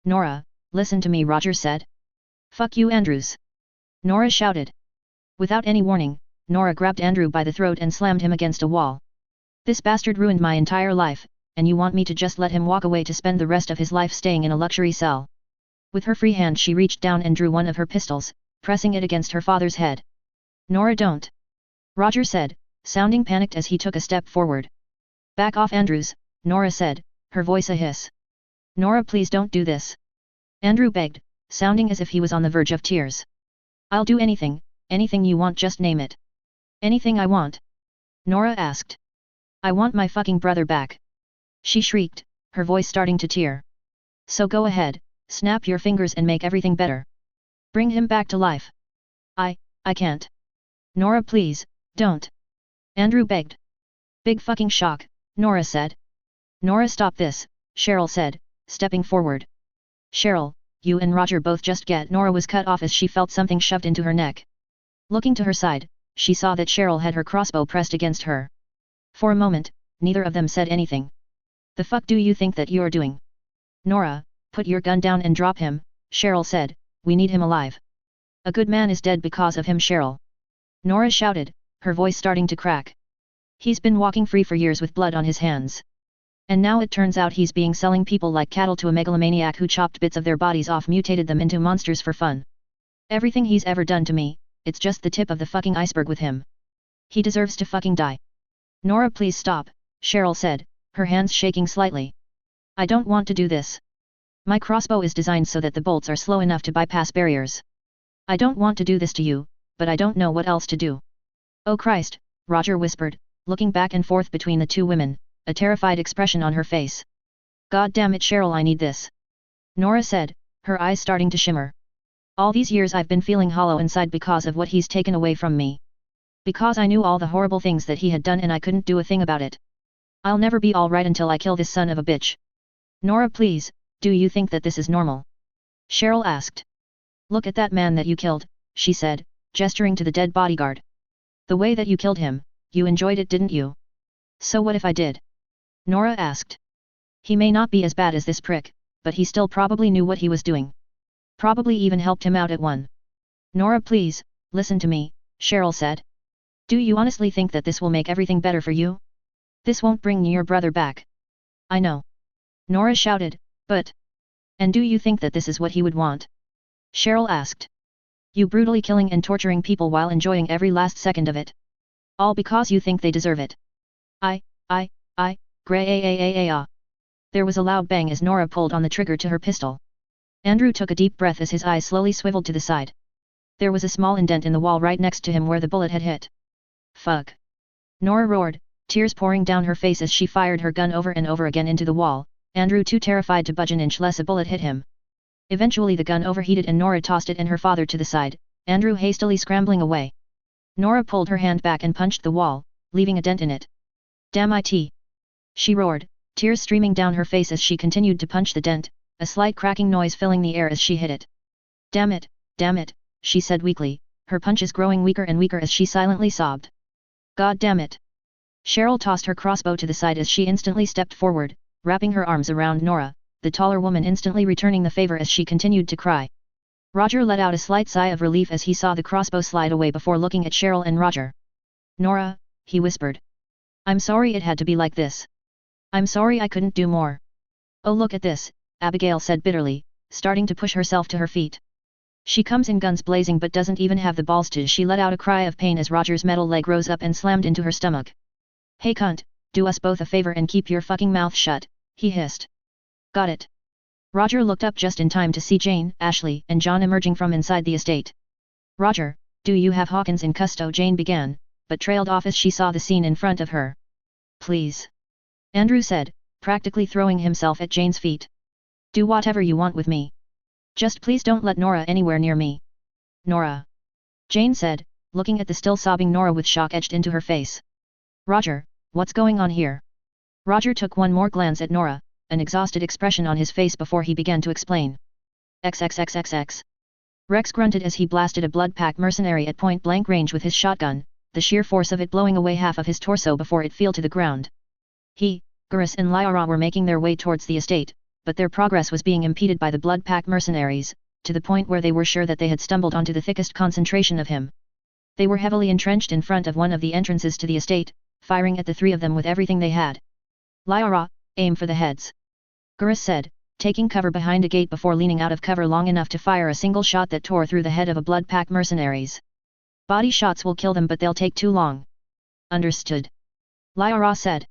Nora, listen to me, Roger said. Fuck you, Andrews. Nora shouted. Without any warning, Nora grabbed Andrew by the throat and slammed him against a wall. This bastard ruined my entire life, and you want me to just let him walk away to spend the rest of his life staying in a luxury cell? With her free hand she reached down and drew one of her pistols, pressing it against her father's head. Nora, don't. Roger said, sounding panicked as he took a step forward. Back off, Andrews, Nora said, her voice a hiss. Nora, please don't do this. Andrew begged, sounding as if he was on the verge of tears. I'll do anything, anything you want, just name it. Anything I want? Nora asked. I want my fucking brother back. She shrieked, her voice starting to tear. So go ahead, snap your fingers and make everything better. Bring him back to life. I can't. Nora, please, don't. Andrew begged. Big fucking shock, Nora said. Nora, stop this, Cheryl said, stepping forward. Cheryl, you and Roger both just get. Nora was cut off as she felt something shoved into her neck. Looking to her side, she saw that Cheryl had her crossbow pressed against her. For a moment, neither of them said anything. The fuck do you think that you're doing? Nora, put your gun down and drop him, Cheryl said, we need him alive. A good man is dead because of him, Cheryl. Nora shouted, her voice starting to crack. He's been walking free for years with blood on his hands. And now it turns out he's being selling people like cattle to a megalomaniac who chopped bits of their bodies off, mutated them into monsters for fun. Everything he's ever done to me, it's just the tip of the fucking iceberg with him. He deserves to fucking die. Nora, please stop, Cheryl said, her hands shaking slightly. I don't want to do this. My crossbow is designed so that the bolts are slow enough to bypass barriers. I don't want to do this to you, but I don't know what else to do. Oh Christ, Roger whispered, looking back and forth between the two women, a terrified expression on her face. God damn it, Cheryl, I need this. Nora said, her eyes starting to shimmer. All these years I've been feeling hollow inside because of what he's taken away from me. Because I knew all the horrible things that he had done and I couldn't do a thing about it. I'll never be all right until I kill this son of a bitch. Nora, please, do you think that this is normal? Cheryl asked. Look at that man that you killed, she said, gesturing to the dead bodyguard. The way that you killed him, you enjoyed it, didn't you? So what if I did? Nora asked. He may not be as bad as this prick, but he still probably knew what he was doing. Probably even helped him out at one. Nora, please, listen to me, Cheryl said. Do you honestly think that this will make everything better for you? This won't bring your brother back. I know. Nora shouted, but... And do you think that this is what he would want? Cheryl asked. You brutally killing and torturing people while enjoying every last second of it. All because you think they deserve it. Gray. There was a loud bang as Nora pulled on the trigger to her pistol. Andrew took a deep breath as his eyes slowly swiveled to the side. There was a small indent in the wall right next to him where the bullet had hit. Fuck. Nora roared, tears pouring down her face as she fired her gun over and over again into the wall, Andrew too terrified to budge an inch lest a bullet hit him. Eventually the gun overheated and Nora tossed it and her father to the side, Andrew hastily scrambling away. Nora pulled her hand back and punched the wall, leaving a dent in it. Damn it! She roared, tears streaming down her face as she continued to punch the dent, a slight cracking noise filling the air as she hit it. Damn it, she said weakly, her punches growing weaker and weaker as she silently sobbed. God damn it. Cheryl tossed her crossbow to the side as she instantly stepped forward, wrapping her arms around Nora, the taller woman instantly returning the favor as she continued to cry. Roger let out a slight sigh of relief as he saw the crossbow slide away before looking at Cheryl and Roger. Nora, he whispered. I'm sorry it had to be like this. I'm sorry I couldn't do more. Oh look at this, Abigail said bitterly, starting to push herself to her feet. She comes in guns blazing but doesn't even have the balls to. She let out a cry of pain as Roger's metal leg rose up and slammed into her stomach. Hey cunt, do us both a favor and keep your fucking mouth shut, he hissed. Got it. Roger looked up just in time to see Jane, Ashley, and John emerging from inside the estate. Roger, do you have Hawkins in custo? Jane began, but trailed off as she saw the scene in front of her. Please. Andrew said, practically throwing himself at Jane's feet. Do whatever you want with me. Just please don't let Nora anywhere near me. Nora. Jane said, looking at the still sobbing Nora with shock etched into her face. Roger, what's going on here? Roger took one more glance at Nora, an exhausted expression on his face before he began to explain. XXXXX. Rex grunted as he blasted a blood pack mercenary at point-blank range with his shotgun, the sheer force of it blowing away half of his torso before it fell to the ground. He, Gurus and Lyra were making their way towards the estate, but their progress was being impeded by the blood pack mercenaries, to the point where they were sure that they had stumbled onto the thickest concentration of him. They were heavily entrenched in front of one of the entrances to the estate, firing at the three of them with everything they had. Lyra, aim for the heads. Gurus said, taking cover behind a gate before leaning out of cover long enough to fire a single shot that tore through the head of a blood pack mercenaries. Body shots will kill them but they'll take too long. Understood. Lyra said.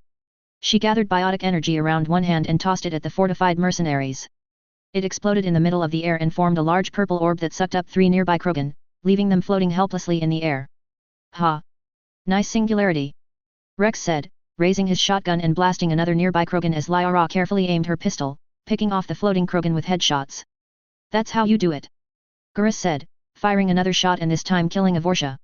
She gathered biotic energy around one hand and tossed it at the fortified mercenaries. It exploded in the middle of the air and formed a large purple orb that sucked up three nearby Krogan, leaving them floating helplessly in the air. Ha! Nice singularity. Rex said, raising his shotgun and blasting another nearby Krogan as Lyra carefully aimed her pistol, picking off the floating Krogan with headshots. That's how you do it. Gurus said, firing another shot and this time killing a Vorsha.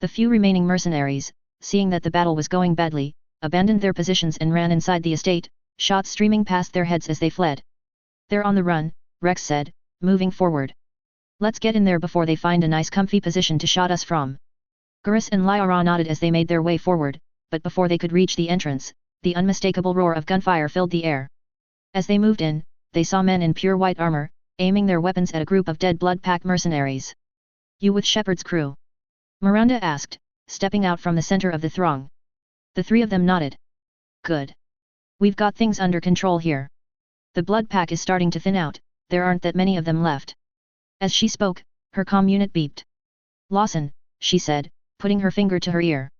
The few remaining mercenaries, seeing that the battle was going badly, abandoned their positions and ran inside the estate, shots streaming past their heads as they fled. They're on the run, Rex said, moving forward. Let's get in there before they find a nice comfy position to shot us from. Gurus and Lyra nodded as they made their way forward, but before they could reach the entrance, the unmistakable roar of gunfire filled the air. As they moved in, they saw men in pure white armor, aiming their weapons at a group of dead blood pack mercenaries. You with Shepard's crew? Miranda asked, stepping out from the center of the throng. The three of them nodded. Good. We've got things under control here. The blood pack is starting to thin out, there aren't that many of them left. As she spoke, her comm unit beeped. Lawson, she said, putting her finger to her ear.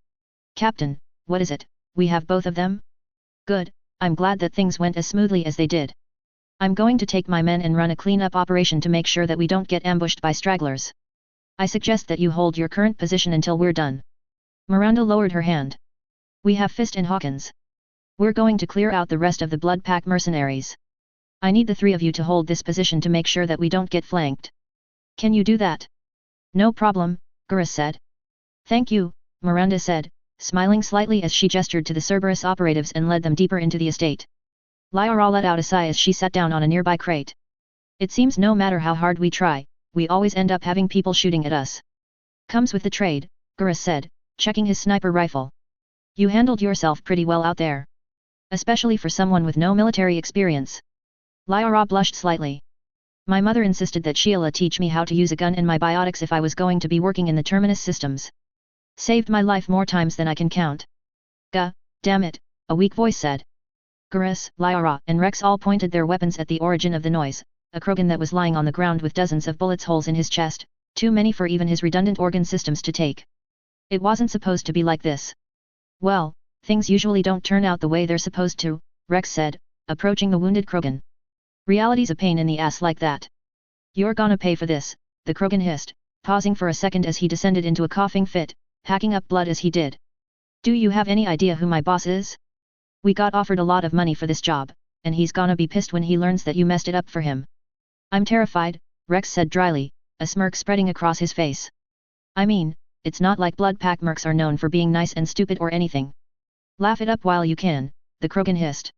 Captain, what is it? We have both of them? Good, I'm glad that things went as smoothly as they did. I'm going to take my men and run a cleanup operation to make sure that we don't get ambushed by stragglers. I suggest that you hold your current position until we're done. Miranda lowered her hand. We have Fist and Hawkins. We're going to clear out the rest of the blood pack mercenaries. I need the three of you to hold this position to make sure that we don't get flanked. Can you do that? No problem, Gurus said. Thank you, Miranda said, smiling slightly as she gestured to the Cerberus operatives and led them deeper into the estate. Lyra let out a sigh as she sat down on a nearby crate. It seems no matter how hard we try, we always end up having people shooting at us. Comes with the trade, Gurus said, checking his sniper rifle. You handled yourself pretty well out there. Especially for someone with no military experience. Lyra blushed slightly. My mother insisted that Sheila teach me how to use a gun and my biotics if I was going to be working in the Terminus systems. Saved my life more times than I can count. Damn it, a weak voice said. Gurus, Lyra, and Rex all pointed their weapons at the origin of the noise, a Krogan that was lying on the ground with dozens of bullet holes in his chest, too many for even his redundant organ systems to take. It wasn't supposed to be like this. Well, things usually don't turn out the way they're supposed to, Rex said, approaching the wounded Krogan. Reality's a pain in the ass like that. You're gonna pay for this, the Krogan hissed, pausing for a second as he descended into a coughing fit, hacking up blood as he did. Do you have any idea who my boss is? We got offered a lot of money for this job, and he's gonna be pissed when he learns that you messed it up for him. I'm terrified, Rex said dryly, a smirk spreading across his face. I mean, it's not like blood pack mercs are known for being nice and stupid or anything. Laugh it up while you can, the Krogan hissed.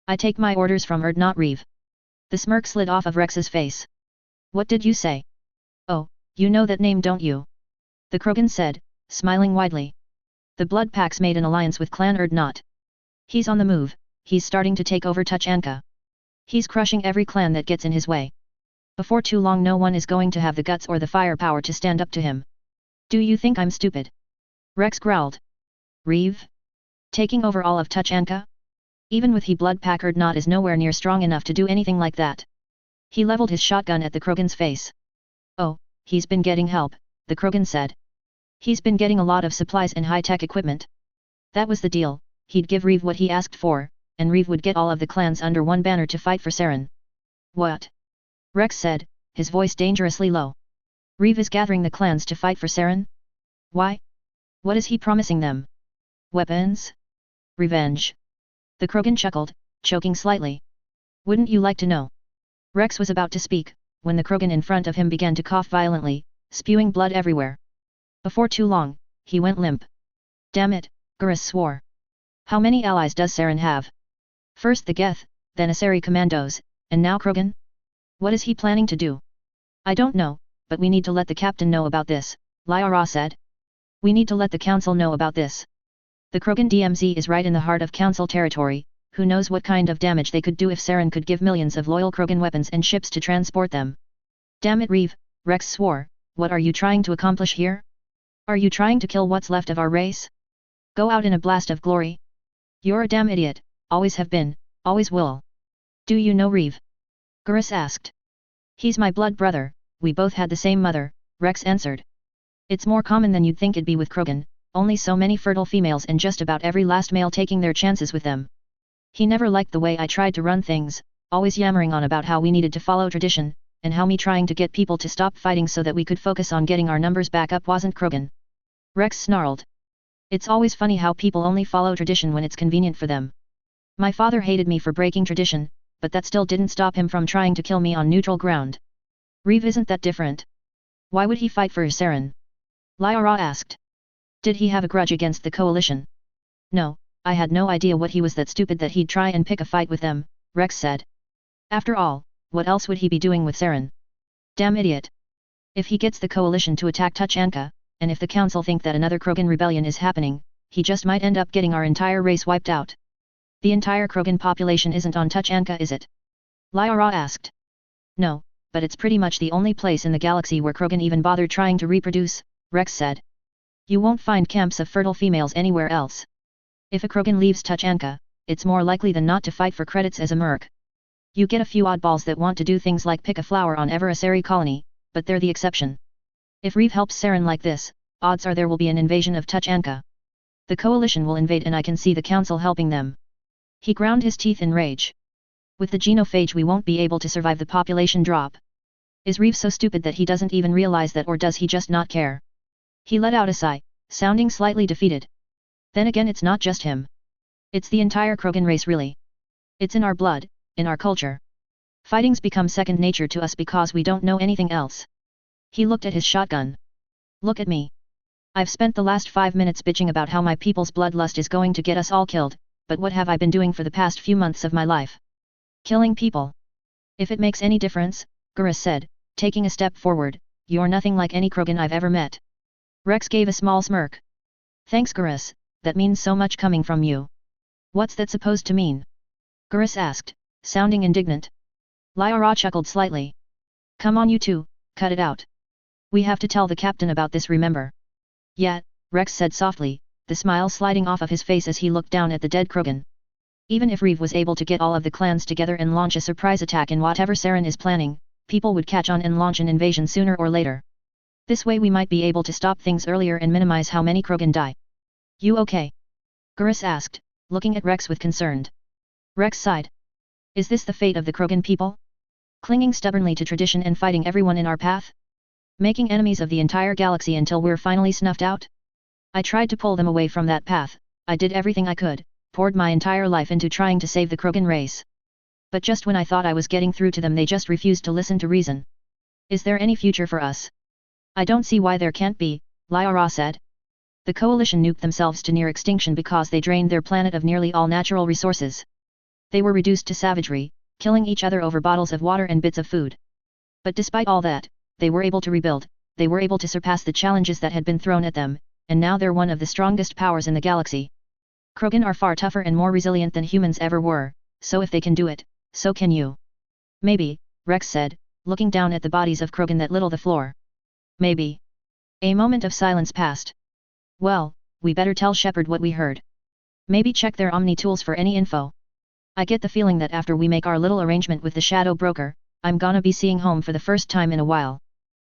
I take my orders from Erd not Reeve. The smirk slid off of Rex's face. What did you say? Oh, you know that name don't you? The Krogan said, smiling widely. The blood packs made an alliance with Clan Erd not. He's on the move, he's starting to take over Tuchanka. He's crushing every clan that gets in his way. Before too long no one is going to have the guts or the firepower to stand up to him. Do you think I'm stupid? Rex growled. Reeve? Taking over all of Tuchanka? Even with he blood pack Erd not is nowhere near strong enough to do anything like that. He leveled his shotgun at the Krogan's face. Oh, he's been getting help, the Krogan said. He's been getting a lot of supplies and high-tech equipment. That was the deal, he'd give Reeve what he asked for, and Reeve would get all of the clans under one banner to fight for Saren. What? Rex said, his voice dangerously low. Reeve is gathering the clans to fight for Saren? Why? What is he promising them? Weapons? Revenge? The Krogan chuckled, choking slightly. Wouldn't you like to know? Rex was about to speak, when the Krogan in front of him began to cough violently, spewing blood everywhere. Before too long, he went limp. Damn it, Gurus swore. How many allies does Saren have? First the Geth, then Asari commandos, and now Krogan? What is he planning to do? I don't know, but we need to let the captain know about this, Lyra said. We need to let the council know about this. The Krogan DMZ is right in the heart of council territory, who knows what kind of damage they could do if Saren could give millions of loyal Krogan weapons and ships to transport them. Damn it Reeve, Rex swore, what are you trying to accomplish here? Are you trying to kill what's left of our race? Go out in a blast of glory? You're a damn idiot, always have been, always will. Do you know Reeve? Gurus asked. He's my blood brother, we both had the same mother, Rex answered. It's more common than you'd think it'd be with Krogan, only so many fertile females and just about every last male taking their chances with them. He never liked the way I tried to run things, always yammering on about how we needed to follow tradition, and how me trying to get people to stop fighting so that we could focus on getting our numbers back up wasn't Krogan. Rex snarled. It's always funny how people only follow tradition when it's convenient for them. My father hated me for breaking tradition, but that still didn't stop him from trying to kill me on neutral ground. Reeve isn't that different. Why would he fight for Saren? Lyra asked. Did he have a grudge against the coalition? No, I had no idea what he was that stupid that he'd try and pick a fight with them, Rex said. After all, what else would he be doing with Saren? Damn idiot. If he gets the coalition to attack Tuchanka, and if the council think that another Krogan rebellion is happening, he just might end up getting our entire race wiped out. The entire Krogan population isn't on Tuchanka, is it? Lyra asked. No, but it's pretty much the only place in the galaxy where Krogan even bother trying to reproduce, Rex said. You won't find camps of fertile females anywhere else. If a Krogan leaves Tuchanka, it's more likely than not to fight for credits as a merc. You get a few oddballs that want to do things like pick a flower on every Asari colony, but they're the exception. If Reeve helps Saren like this, odds are there will be an invasion of Tuchanka. The coalition will invade and I can see the council helping them. He ground his teeth in rage. With the genophage we won't be able to survive the population drop. Is Reeve so stupid that he doesn't even realize that, or does he just not care? He let out a sigh, sounding slightly defeated. Then again, it's not just him. It's the entire Krogan race really. It's in our blood, in our culture. Fighting's become second nature to us because we don't know anything else. He looked at his shotgun. Look at me. I've spent the last 5 minutes bitching about how my people's bloodlust is going to get us all killed, but what have I been doing for the past few months of my life? Killing people. If it makes any difference, Gurus said, taking a step forward, you're nothing like any Krogan I've ever met. Rex gave a small smirk. Thanks Gurus, that means so much coming from you. What's that supposed to mean? Gurus asked, sounding indignant. Lyra chuckled slightly. Come on you two, cut it out. We have to tell the captain about this, remember? Yeah, Rex said softly, the smile sliding off of his face as he looked down at the dead Krogan. Even if Reeve was able to get all of the clans together and launch a surprise attack in whatever Saren is planning, people would catch on and launch an invasion sooner or later. This way we might be able to stop things earlier and minimize how many Krogan die. You okay? Gurus asked, looking at Rex with concern. Rex sighed. Is this the fate of the Krogan people? Clinging stubbornly to tradition and fighting everyone in our path? Making enemies of the entire galaxy until we're finally snuffed out? I tried to pull them away from that path, I did everything I could, poured my entire life into trying to save the Krogan race. But just when I thought I was getting through to them they just refused to listen to reason. Is there any future for us? I don't see why there can't be, Lyra said. The coalition nuked themselves to near extinction because they drained their planet of nearly all natural resources. They were reduced to savagery, killing each other over bottles of water and bits of food. But despite all that, they were able to rebuild, they were able to surpass the challenges that had been thrown at them, and now they're one of the strongest powers in the galaxy. Krogan are far tougher and more resilient than humans ever were, so if they can do it, so can you. Maybe, Rex said, looking down at the bodies of Krogan that little the floor. Maybe. A moment of silence passed. Well, we better tell Shepard what we heard. Maybe check their Omni tools for any info. I get the feeling that after we make our little arrangement with the Shadow Broker, I'm gonna be seeing home for the first time in a while.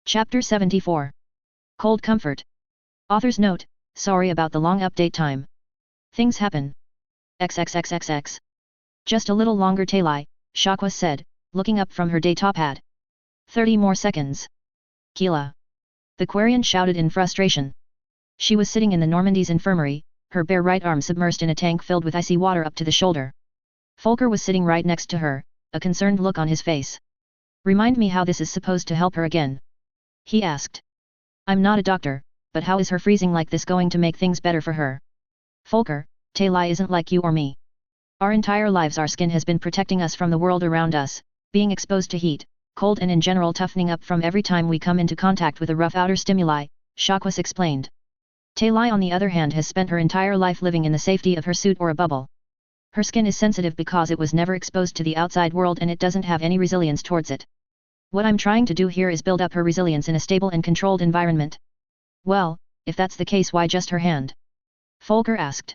Chapter 74. Cold Comfort. Author's note, sorry about the long update time. Things happen. XXXXX. Just a little longer Tailai, Shakwa said, looking up from her daytop pad. 30 more seconds. Kila. The Quarian shouted in frustration. She was sitting in the Normandy's infirmary, her bare right arm submersed in a tank filled with icy water up to the shoulder. Folker was sitting right next to her, a concerned look on his face. Remind me how this is supposed to help her again? He asked. I'm not a doctor, but how is her freezing like this going to make things better for her? Folker, Tailai isn't like you or me. Our entire lives our skin has been protecting us from the world around us, being exposed to heat, cold and in general toughening up from every time we come into contact with a rough outer stimuli, Shakwas explained. Tailai on the other hand has spent her entire life living in the safety of her suit or a bubble. Her skin is sensitive because it was never exposed to the outside world and it doesn't have any resilience towards it. What I'm trying to do here is build up her resilience in a stable and controlled environment. Well, if that's the case, why just her hand? Folker asked.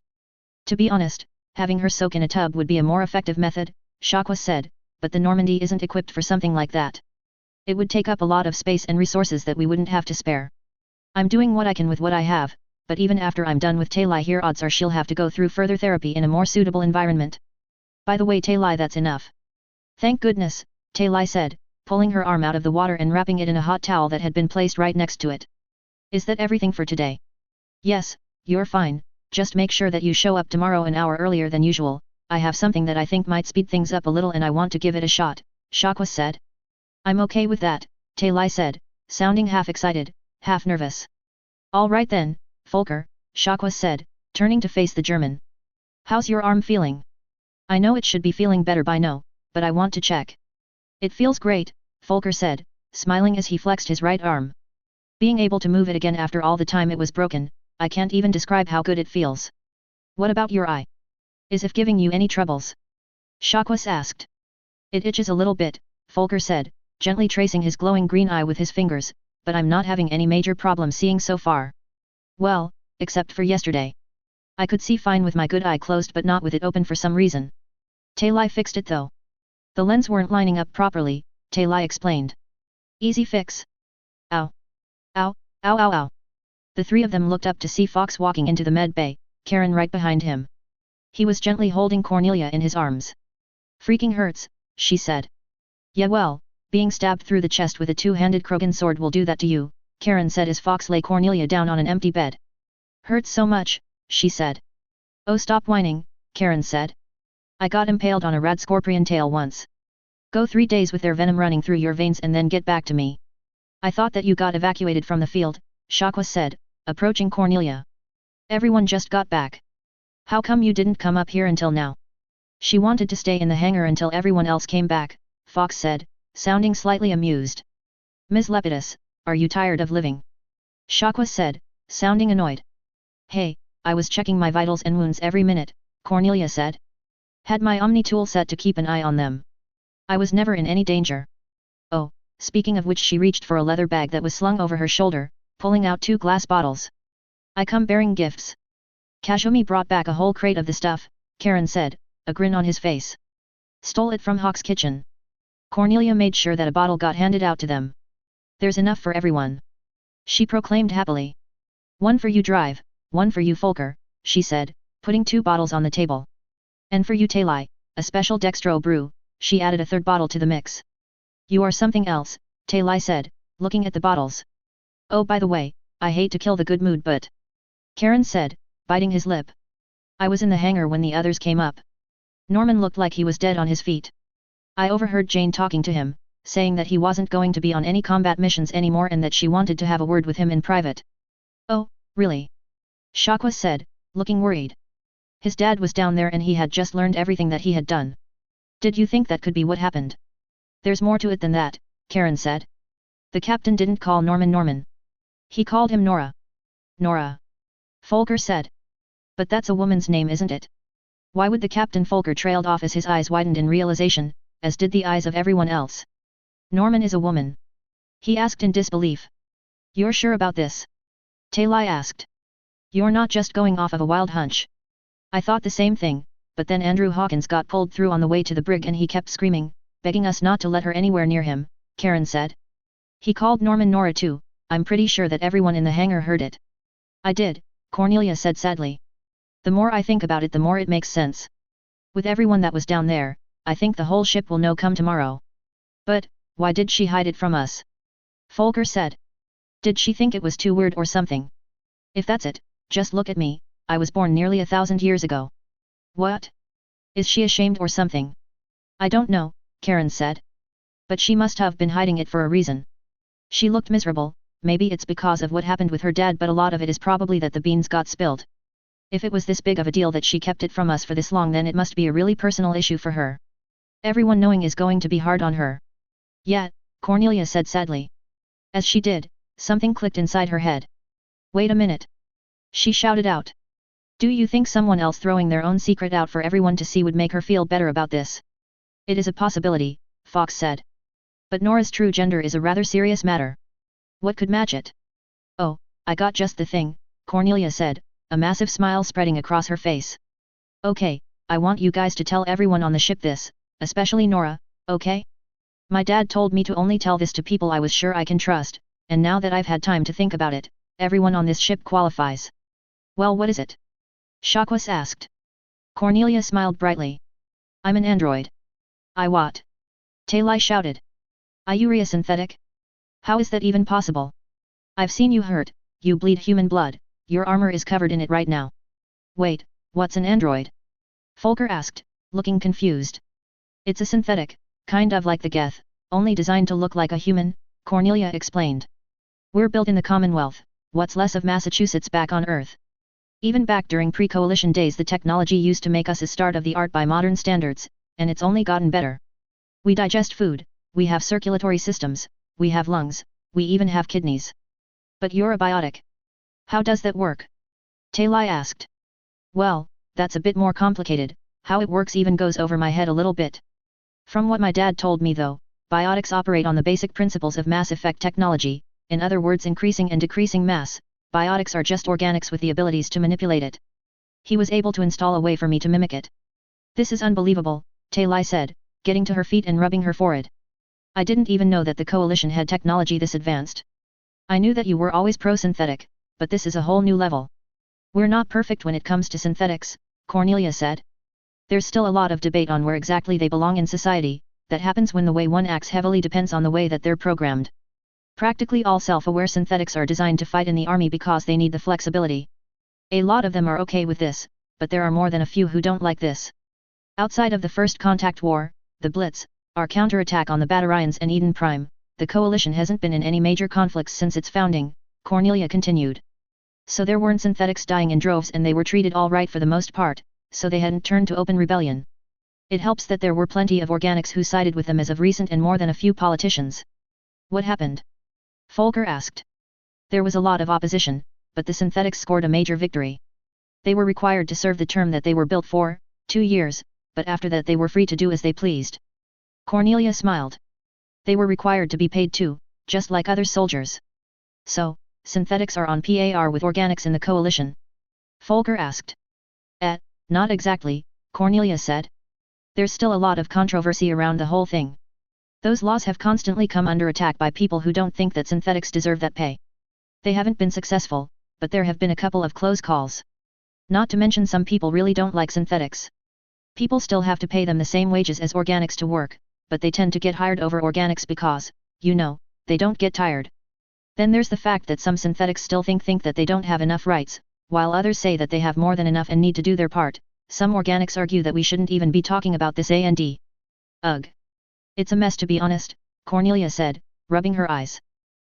To be honest, having her soak in a tub would be a more effective method, Shakwa said, but the Normandy isn't equipped for something like that. It would take up a lot of space and resources that we wouldn't have to spare. I'm doing what I can with what I have, but even after I'm done with Tailai here, odds are she'll have to go through further therapy in a more suitable environment. By the way, Tailai, that's enough. Thank goodness, Tailai said, pulling her arm out of the water and wrapping it in a hot towel that had been placed right next to it. Is that everything for today? Yes, you're fine, just make sure that you show up tomorrow an hour earlier than usual. I have something that I think might speed things up a little and I want to give it a shot, Shakwa said. I'm okay with that, Tailai said, sounding half excited, half nervous. All right then, Folker, Shakwa said, turning to face the German. How's your arm feeling? I know it should be feeling better by now, but I want to check. It feels great, Folker said, smiling as he flexed his right arm. Being able to move it again after all the time it was broken, I can't even describe how good it feels. What about your eye? Is it giving you any troubles? Shakwas asked. It itches a little bit, Folker said, gently tracing his glowing green eye with his fingers, but I'm not having any major problem seeing so far. Well, except for yesterday. I could see fine with my good eye closed but not with it open for some reason. Tailai fixed it though. The lens weren't lining up properly, Tailai explained. Easy fix. Ow. Ow, ow ow ow. The three of them looked up to see Fox walking into the med bay, Karen right behind him. He was gently holding Cornelia in his arms. Freaking hurts, she said. Yeah well, being stabbed through the chest with a two-handed Krogan sword will do that to you, Karen said as Fox lay Cornelia down on an empty bed. Hurts so much, she said. Oh stop whining, Karen said. I got impaled on a rad scorpion tail once. Go 3 days with their venom running through your veins and then get back to me. I thought that you got evacuated from the field, Shakwa said, approaching Cornelia. Everyone just got back. How come you didn't come up here until now? She wanted to stay in the hangar until everyone else came back, Fox said, sounding slightly amused. Ms. Lepidus, are you tired of living? Shakwa said, sounding annoyed. Hey, I was checking my vitals and wounds every minute, Cornelia said. Had my Omni tool set to keep an eye on them. I was never in any danger. Oh, speaking of which, she reached for a leather bag that was slung over her shoulder, pulling out 2 glass bottles. I come bearing gifts. Kazumi brought back a whole crate of the stuff, Karen said, a grin on his face. Stole it from Hawk's kitchen. Cornelia made sure that a bottle got handed out to them. There's enough for everyone. She proclaimed happily. One for you Drive, one for you Folker, she said, putting 2 bottles on the table. And for you Tailai, a special dextro brew, she added a 3rd bottle to the mix. You are something else, Tailai said, looking at the bottles. Oh by the way, I hate to kill the good mood but... Karen said, biting his lip. I was in the hangar when the others came up. Norman looked like he was dead on his feet. I overheard Jane talking to him, saying that he wasn't going to be on any combat missions anymore and that she wanted to have a word with him in private. Oh, really? Shakwa said, looking worried. His dad was down there and he had just learned everything that he had done. Did you think that could be what happened? There's more to it than that, Karen said. The captain didn't call Norman Norman. He called him Nora. Nora. Folker said. But that's a woman's name, isn't it? Why would the captain? Folker trailed off as his eyes widened in realization, as did the eyes of everyone else. Norman is a woman. He asked in disbelief. You're sure about this? Tailai asked. You're not just going off of a wild hunch. I thought the same thing, but then Andrew Hawkins got pulled through on the way to the brig and he kept screaming, begging us not to let her anywhere near him, Karen said. He called Norman Nora too. I'm pretty sure that everyone in the hangar heard it. I did, Cornelia said sadly. The more I think about it, the more it makes sense. With everyone that was down there, I think the whole ship will know come tomorrow. But, why did she hide it from us? Folker said. Did she think it was too weird or something? If that's it, just look at me, I was born nearly 1,000 years ago. What? Is she ashamed or something? I don't know, Karen said. But she must have been hiding it for a reason. She looked miserable. Maybe it's because of what happened with her dad, but a lot of it is probably that the beans got spilled. If it was this big of a deal that she kept it from us for this long, then it must be a really personal issue for her. Everyone knowing is going to be hard on her. Yeah, Cornelia said sadly. As she did, something clicked inside her head. Wait a minute. She shouted out. Do you think someone else throwing their own secret out for everyone to see would make her feel better about this? It is a possibility, Fox said. But Nora's true gender is a rather serious matter. What could match it? Oh, I got just the thing, Cornelia said, a massive smile spreading across her face. Okay, I want you guys to tell everyone on the ship this, especially Nora, okay? My dad told me to only tell this to people I was sure I can trust, and now that I've had time to think about it, everyone on this ship qualifies. Well, what is it? Shakwas asked. Cornelia smiled brightly. I'm an android. I what? Taylai shouted. Iurea synthetic? How is that even possible? I've seen you hurt, you bleed human blood, your armor is covered in it right now. Wait, what's an android? Folker asked, looking confused. It's a synthetic, kind of like the Geth, only designed to look like a human, Cornelia explained. We're built in the Commonwealth, what's less of Massachusetts back on Earth. Even back during pre-coalition days the technology used to make us a state-of-the-art by modern standards, and it's only gotten better. We digest food, we have circulatory systems, we have lungs, we even have kidneys. But you're a biotic. How does that work? Taylai asked. Well, that's a bit more complicated, how it works even goes over my head a little bit. From what my dad told me though, biotics operate on the basic principles of MassEffect technology, in other words increasing and decreasing mass, biotics are just organics with the abilities to manipulate it. He was able to install a way for me to mimic it. This is unbelievable, Taylai said, getting to her feet and rubbing her forehead. I didn't even know that the coalition had technology this advanced. I knew that you were always pro-synthetic, but this is a whole new level. We're not perfect when it comes to synthetics, Cornelia said. There's still a lot of debate on where exactly they belong in society, that happens when the way one acts heavily depends on the way that they're programmed. Practically all self-aware synthetics are designed to fight in the army because they need the flexibility. A lot of them are okay with this, but there are more than a few who don't like this. Outside of the First Contact War, the Blitz, our counterattack on the Batarians and Eden Prime, the coalition hasn't been in any major conflicts since its founding, Cornelia continued. So there weren't synthetics dying in droves and they were treated all right for the most part, so they hadn't turned to open rebellion. It helps that there were plenty of organics who sided with them as of recent and more than a few politicians. What happened? Folker asked. There was a lot of opposition, but the synthetics scored a major victory. They were required to serve the term that they were built for, 2 years, but after that they were free to do as they pleased. Cornelia smiled. They were required to be paid too, just like other soldiers. So, synthetics are on par with organics in the coalition? Folker asked. Not exactly, Cornelia said. There's still a lot of controversy around the whole thing. Those laws have constantly come under attack by people who don't think that synthetics deserve that pay. They haven't been successful, but there have been a couple of close calls. Not to mention some people really don't like synthetics. People still have to pay them the same wages as organics to work, but they tend to get hired over organics because, you know, they don't get tired. Then there's the fact that some synthetics still think that they don't have enough rights, while others say that they have more than enough and need to do their part. Some organics argue that we shouldn't even be talking about this and. Ugh. It's a mess to be honest, Cornelia said, rubbing her eyes.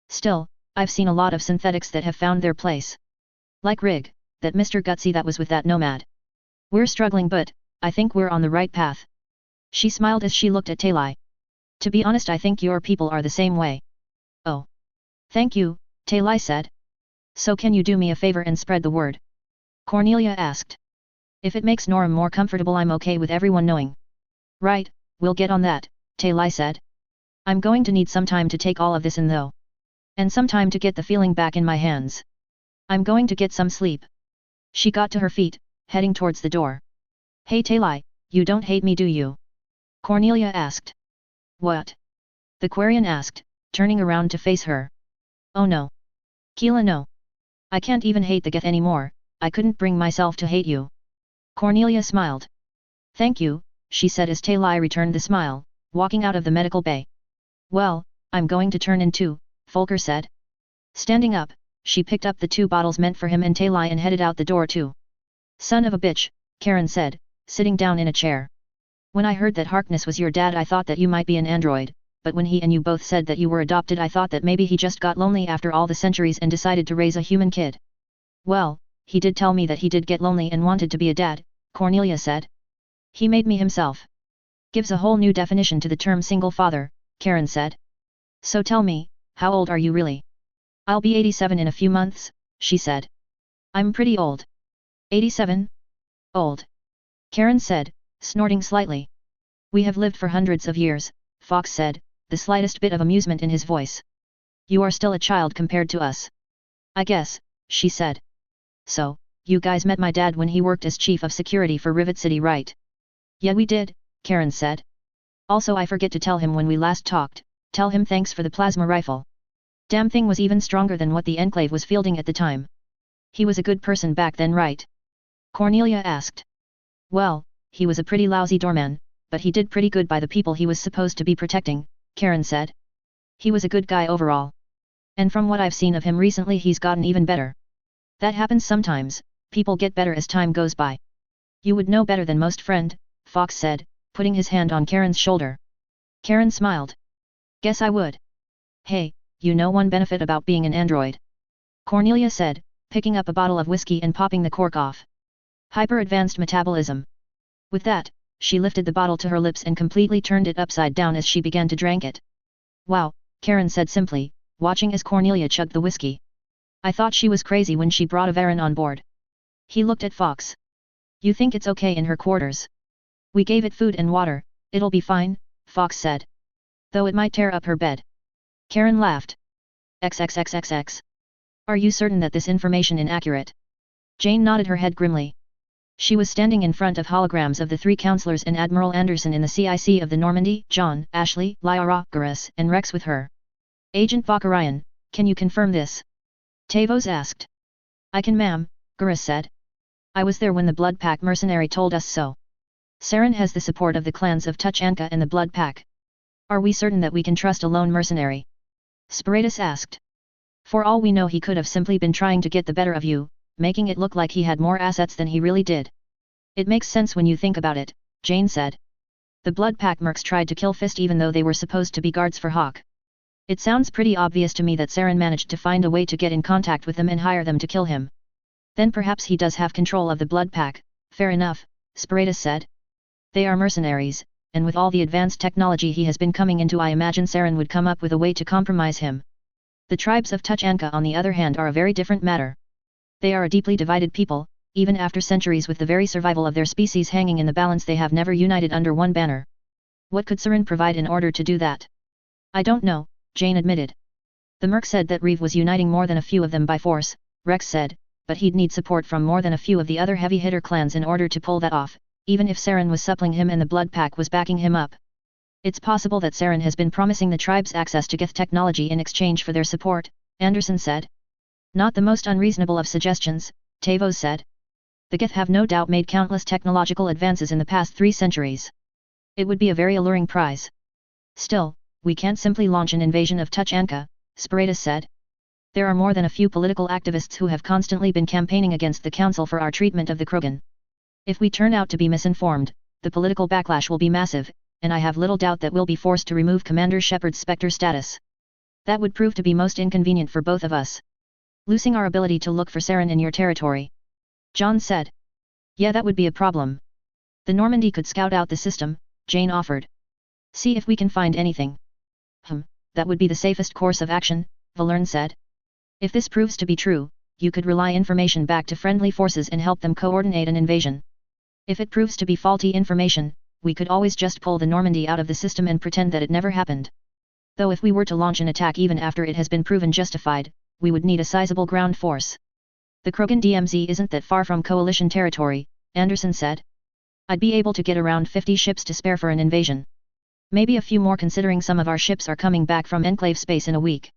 Still, I've seen a lot of synthetics that have found their place. Like Rig, that Mr. Gutsy that was with that nomad. We're struggling but, I think we're on the right path. She smiled as she looked at Taylai. To be honest I think your people are the same way. Oh. Thank you, Taylai said. So can you do me a favor and spread the word? Cornelia asked. If it makes Nora more comfortable I'm okay with everyone knowing. Right, we'll get on that, Taylai said. I'm going to need some time to take all of this in though. And some time to get the feeling back in my hands. I'm going to get some sleep. She got to her feet, heading towards the door. Hey Taylai, you don't hate me do you? Cornelia asked. What? The Quarian asked, turning around to face her. Oh no. Keela, no. I can't even hate the Geth anymore, I couldn't bring myself to hate you. Cornelia smiled. Thank you, she said as Talai returned the smile, walking out of the medical bay. Well, I'm going to turn in too, Volker said. Standing up, she picked up the 2 bottles meant for him and Talai and headed out the door too. Son of a bitch, Karen said, sitting down in a chair. When I heard that Harkness was your dad I thought that you might be an android, but when he and you both said that you were adopted I thought that maybe he just got lonely after all the centuries and decided to raise a human kid. Well, he did tell me that he did get lonely and wanted to be a dad, Cornelia said. He made me himself. Gives a whole new definition to the term single father, Karen said. So tell me, how old are you really? I'll be 87 in a few months, she said. I'm pretty old. 87? Old. Karen said, snorting slightly. We have lived for hundreds of years, Fox said, the slightest bit of amusement in his voice. You are still a child compared to us. I guess, she said. So, you guys met my dad when he worked as chief of security for Rivet City, right? Yeah, we did, Karen said. Also, I forget to tell him when we last talked, tell him thanks for the plasma rifle. Damn thing was even stronger than what the Enclave was fielding at the time. He was a good person back then, right? Cornelia asked. Well, he was a pretty lousy doorman, but he did pretty good by the people he was supposed to be protecting, Karen said. He was a good guy overall. And from what I've seen of him recently he's gotten even better. That happens sometimes, people get better as time goes by. You would know better than most, friend, Fox said, putting his hand on Karen's shoulder. Karen smiled. Guess I would. Hey, you know one benefit about being an android. Cornelia said, picking up a bottle of whiskey and popping the cork off. Hyper-advanced metabolism. With that, she lifted the bottle to her lips and completely turned it upside down as she began to drink it. Wow, Karen said simply, watching as Cornelia chugged the whiskey. I thought she was crazy when she brought Averin on board. He looked at Fox. You think it's okay in her quarters? We gave it food and water, it'll be fine, Fox said. Though it might tear up her bed. Karen laughed. XXXXX. Are you certain that this information is inaccurate? Jane nodded her head grimly. She was standing in front of holograms of the 3 counselors and Admiral Anderson in the CIC of the Normandy, John, Ashley, Lyra, Garis, and Rex with her. Agent Vakarian, can you confirm this? Tavos asked. I can, ma'am, Garis said. I was there when the Blood Pack mercenary told us so. Saren has the support of the clans of Tuchanka and the Blood Pack. Are we certain that we can trust a lone mercenary? Spiritus asked. For all we know he could have simply been trying to get the better of you, making it look like he had more assets than he really did. It makes sense when you think about it, Jane said. The Blood Pack mercs tried to kill Fist even though they were supposed to be guards for Hawk. It sounds pretty obvious to me that Saren managed to find a way to get in contact with them and hire them to kill him. Then perhaps he does have control of the Blood Pack, fair enough, Spiritus said. They are mercenaries, and with all the advanced technology he has been coming into I imagine Saren would come up with a way to compromise him. The tribes of Tuchanka on the other hand are a very different matter. They are a deeply divided people, even after centuries with the very survival of their species hanging in the balance they have never united under one banner. What could Saren provide in order to do that? I don't know, Jane admitted. The merc said that Reeve was uniting more than a few of them by force, Rex said, but he'd need support from more than a few of the other heavy-hitter clans in order to pull that off, even if Saren was suppling him and the Blood Pack was backing him up. It's possible that Saren has been promising the tribes access to Geth technology in exchange for their support, Anderson said. Not the most unreasonable of suggestions, Tavos said. The Geth have no doubt made countless technological advances in the past 3 centuries. It would be a very alluring prize. Still, we can't simply launch an invasion of Tuchanka, Spiritus said. There are more than a few political activists who have constantly been campaigning against the Council for our treatment of the Krogan. If we turn out to be misinformed, the political backlash will be massive, and I have little doubt that we'll be forced to remove Commander Shepard's Spectre status. That would prove to be most inconvenient for both of us. Losing our ability to look for Saren in your territory. John said. Yeah, that would be a problem. The Normandy could scout out the system, Jane offered. See if we can find anything. That would be the safest course of action, Valerne said. If this proves to be true, you could relay information back to friendly forces and help them coordinate an invasion. If it proves to be faulty information, we could always just pull the Normandy out of the system and pretend that it never happened. Though if we were to launch an attack even after it has been proven justified, we would need a sizable ground force. The Krogan DMZ isn't that far from coalition territory, Anderson said. I'd be able to get around 50 ships to spare for an invasion. Maybe a few more considering some of our ships are coming back from Enclave space in a week.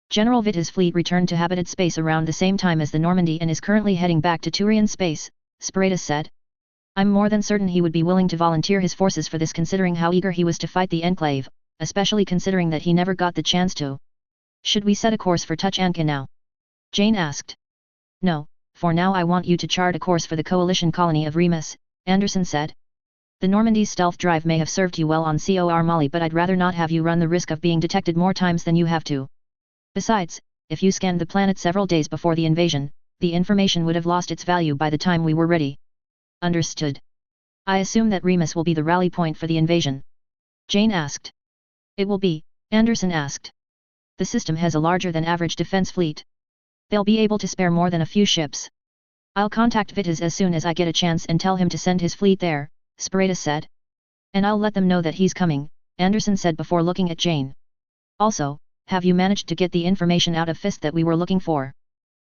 General Vita's fleet returned to habited space around the same time as the Normandy and is currently heading back to Turian space, Sparatus said. I'm more than certain he would be willing to volunteer his forces for this considering how eager he was to fight the Enclave, especially considering that he never got the chance to. Should we set a course for Tuchanka now? Jane asked. No, for now I want you to chart a course for the coalition colony of Remus, Anderson said. The Normandy's stealth drive may have served you well on Cor Mali, but I'd rather not have you run the risk of being detected more times than you have to. Besides, if you scanned the planet several days before the invasion, the information would have lost its value by the time we were ready. Understood. I assume that Remus will be the rally point for the invasion. Jane asked. It will be, Anderson asked. The system has a larger than average defense fleet. They'll be able to spare more than a few ships. I'll contact Vitas as soon as I get a chance and tell him to send his fleet there, Sparatus said. And I'll let them know that he's coming, Anderson said before looking at Jane. Also, have you managed to get the information out of Fist that we were looking for?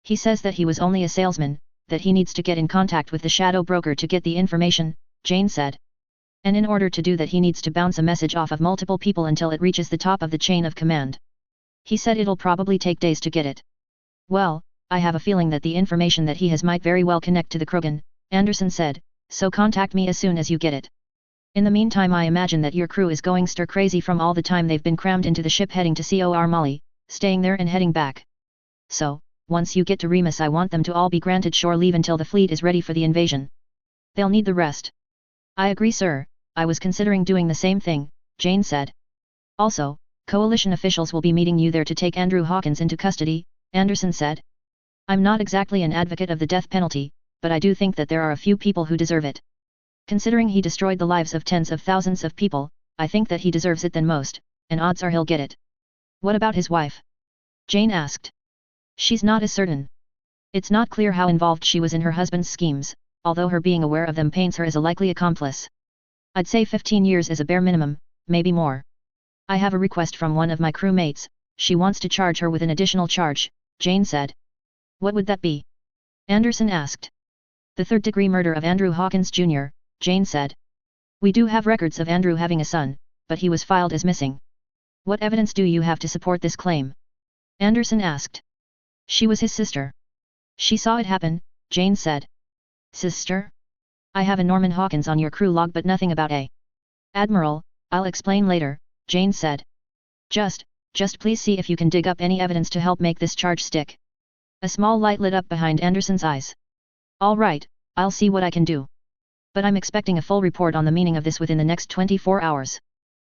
He says that he was only a salesman, that he needs to get in contact with the shadow broker to get the information, Jane said. And in order to do that he needs to bounce a message off of multiple people until it reaches the top of the chain of command. He said it'll probably take days to get it. Well, I have a feeling that the information that he has might very well connect to the Krogan, Anderson said, so contact me as soon as you get it. In the meantime I imagine that your crew is going stir crazy from all the time they've been crammed into the ship heading to Cor Mali, staying there and heading back. So, once you get to Remus I want them to all be granted shore leave until the fleet is ready for the invasion. They'll need the rest. I agree sir, I was considering doing the same thing, Jane said. Also, coalition officials will be meeting you there to take Andrew Hawkins into custody, Anderson said. I'm not exactly an advocate of the death penalty, but I do think that there are a few people who deserve it. Considering he destroyed the lives of tens of thousands of people, I think that he deserves it than most, and odds are he'll get it. What about his wife? Jane asked. She's not as certain. It's not clear how involved she was in her husband's schemes, although her being aware of them paints her as a likely accomplice. I'd say 15 years is a bare minimum, maybe more. I have a request from one of my crewmates, she wants to charge her with an additional charge, Jane said. What would that be? Anderson asked. The third-degree murder of Andrew Hawkins Jr., Jane said. We do have records of Andrew having a son, but he was filed as missing. What evidence do you have to support this claim? Anderson asked. She was his sister. She saw it happen, Jane said. Sister? I have a Norman Hawkins on your crew log but nothing about a Admiral, I'll explain later, Jane said. Just please see if you can dig up any evidence to help make this charge stick. A small light lit up behind Anderson's eyes. All right, I'll see what I can do. But I'm expecting a full report on the meaning of this within the next 24 hours.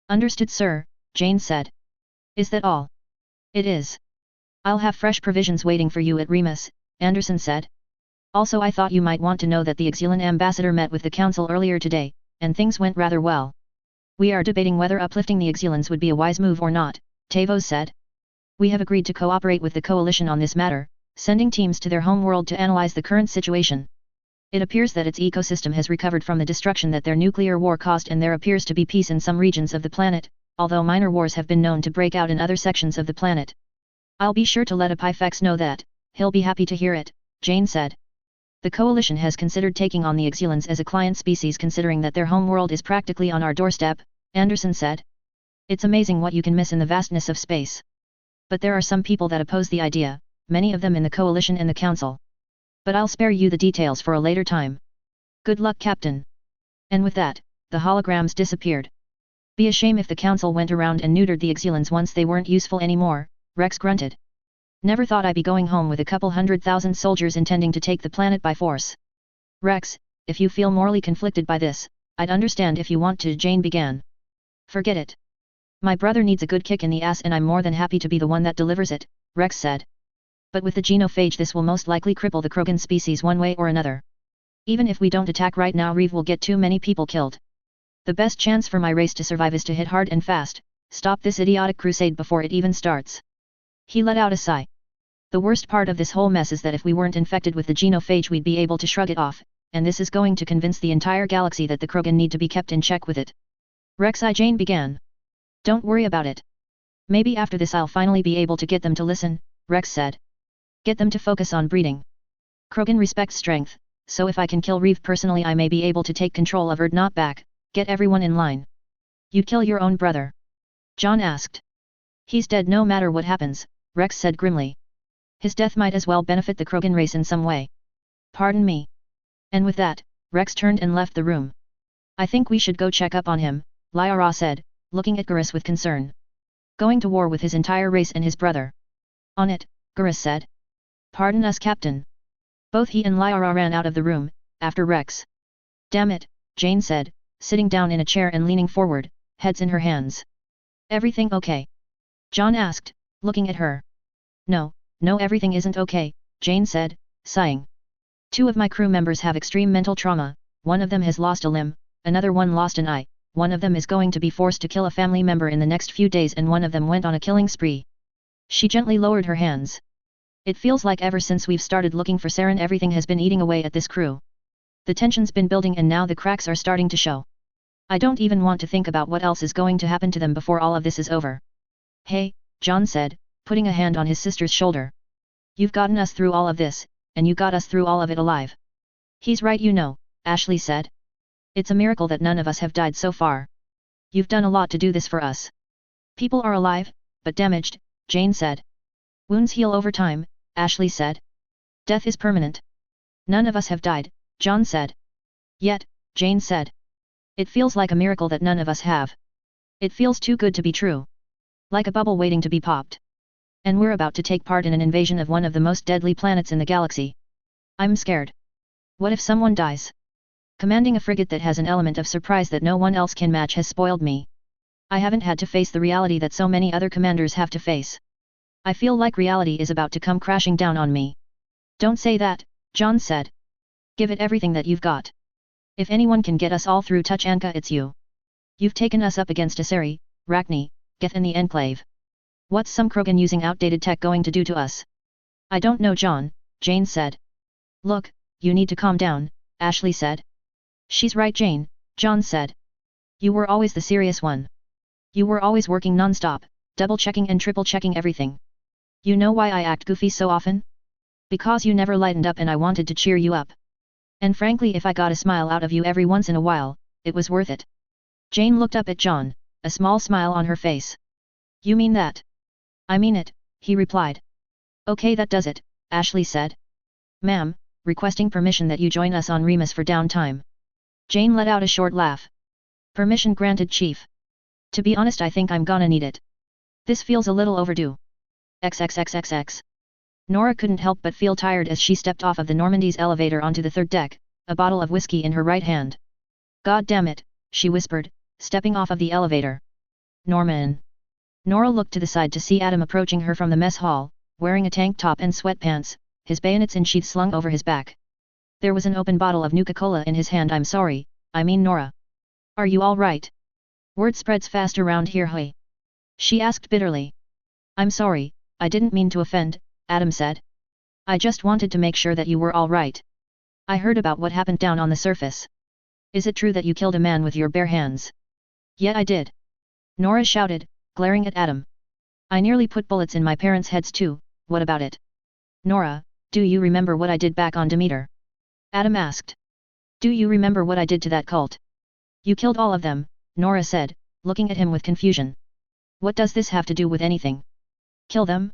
Understood sir, Jane said. Is that all? It is. I'll have fresh provisions waiting for you at Remus, Anderson said. Also I thought you might want to know that the Exulan ambassador met with the council earlier today, and things went rather well. We are debating whether uplifting the Exulans would be a wise move or not, Tavos said. We have agreed to cooperate with the coalition on this matter, sending teams to their home world to analyze the current situation. It appears that its ecosystem has recovered from the destruction that their nuclear war caused and there appears to be peace in some regions of the planet, although minor wars have been known to break out in other sections of the planet. I'll be sure to let Epiphex know that, he'll be happy to hear it, Jane said. The coalition has considered taking on the Exulans as a client species considering that their home world is practically on our doorstep, Anderson said. It's amazing what you can miss in the vastness of space. But there are some people that oppose the idea, many of them in the coalition and the council. But I'll spare you the details for a later time. Good luck Captain. And with that, the holograms disappeared. Be a shame if the council went around and neutered the Exulans once they weren't useful anymore, Rex grunted. Never thought I'd be going home with a couple 100,000 soldiers intending to take the planet by force. Rex, if you feel morally conflicted by this, I'd understand if you want to, Jane began. Forget it. My brother needs a good kick in the ass and I'm more than happy to be the one that delivers it, Rex said. But with the genophage this will most likely cripple the Krogan species one way or another. Even if we don't attack right now Reeve will get too many people killed. The best chance for my race to survive is to hit hard and fast, stop this idiotic crusade before it even starts. He let out a sigh. The worst part of this whole mess is that if we weren't infected with the genophage we'd be able to shrug it off, and this is going to convince the entire galaxy that the Krogan need to be kept in check with it. Jane began. Don't worry about it. Maybe after this I'll finally be able to get them to listen, Rex said. Get them to focus on breeding. Krogan respect strength, so if I can kill Reeve personally I may be able to take control of Erd not back, get everyone in line. You kill your own brother? John asked. He's dead no matter what happens, Rex said grimly. His death might as well benefit the Krogan race in some way. Pardon me. And with that, Rex turned and left the room. I think we should go check up on him, Lyra said, looking at Garrus with concern. Going to war with his entire race and his brother. On it, Garrus said. Pardon us, Captain. Both he and Lyra ran out of the room, after Rex. Damn it, Jane said, sitting down in a chair and leaning forward, heads in her hands. Everything okay? John asked, looking at her. No, everything isn't okay, Jane said, sighing. 2 of my crew members have extreme mental trauma, one of them has lost a limb, another one lost an eye, one of them is going to be forced to kill a family member in the next few days and one of them went on a killing spree. She gently lowered her hands. It feels like ever since we've started looking for Saren everything has been eating away at this crew. The tension's been building and now the cracks are starting to show. I don't even want to think about what else is going to happen to them before all of this is over. Hey, John said, putting a hand on his sister's shoulder. You've gotten us through all of this, and you got us through all of it alive. He's right, you know, Ashley said. It's a miracle that none of us have died so far. You've done a lot to do this for us. People are alive, but damaged, Jane said. Wounds heal over time, Ashley said. Death is permanent. None of us have died, John said. Yet, Jane said. It feels like a miracle that none of us have. It feels too good to be true. Like a bubble waiting to be popped. And we're about to take part in an invasion of one of the most deadly planets in the galaxy. I'm scared. What if someone dies? Commanding a frigate that has an element of surprise that no one else can match has spoiled me. I haven't had to face the reality that so many other commanders have to face. I feel like reality is about to come crashing down on me. Don't say that, John said. Give it everything that you've got. If anyone can get us all through Tuchanka, it's you. You've taken us up against Asari, Rachni, Geth and the Enclave. What's some Krogan using outdated tech going to do to us? I don't know, John, Jane said. Look, you need to calm down, Ashley said. She's right, Jane, John said. You were always the serious one. You were always working non-stop, double-checking and triple-checking everything. You know why I act goofy so often? Because you never lightened up and I wanted to cheer you up. And frankly, if I got a smile out of you every once in a while, it was worth it. Jane looked up at John, a small smile on her face. You mean that? I mean it, he replied. Okay, that does it, Ashley said. Ma'am, requesting permission that you join us on Remus for downtime. Jane let out a short laugh. Permission granted, Chief. To be honest, I think I'm gonna need it. This feels a little overdue. XXXXX. Nora couldn't help but feel tired as she stepped off of the Normandy's elevator onto the 3rd deck, a bottle of whiskey in her right hand. God damn it, she whispered, stepping off of the elevator. Norman. Nora looked to the side to see Adam approaching her from the mess hall, wearing a tank top and sweatpants, his bayonets in sheath slung over his back. There was an open bottle of Nuka-Cola in his hand. I'm sorry, I mean Nora. Are you all right? Word spreads fast around here, hey? She asked bitterly. I'm sorry, I didn't mean to offend, Adam said. I just wanted to make sure that you were all right. I heard about what happened down on the surface. Is it true that you killed a man with your bare hands? Yeah, I did. Nora shouted, glaring at Adam. I nearly put bullets in my parents' heads too, what about it? Nora, do you remember what I did back on Demeter? Adam asked. Do you remember what I did to that cult? You killed all of them, Nora said, looking at him with confusion. What does this have to do with anything? Kill them?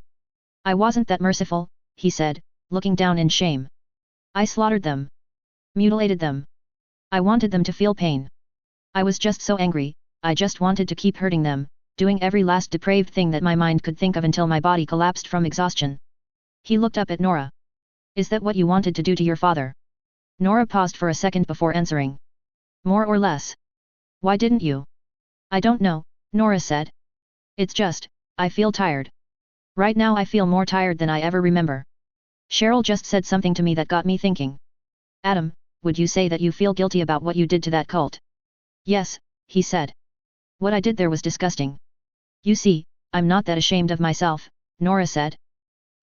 I wasn't that merciful, he said, looking down in shame. I slaughtered them. Mutilated them. I wanted them to feel pain. I was just so angry, I just wanted to keep hurting them, doing every last depraved thing that my mind could think of until my body collapsed from exhaustion. He looked up at Nora. Is that what you wanted to do to your father? Nora paused for a second before answering. More or less. Why didn't you? I don't know, Nora said. It's just, I feel tired. Right now I feel more tired than I ever remember. Cheryl just said something to me that got me thinking. Adam, would you say that you feel guilty about what you did to that cult? Yes, he said. What I did there was disgusting. You see, I'm not that ashamed of myself, Nora said.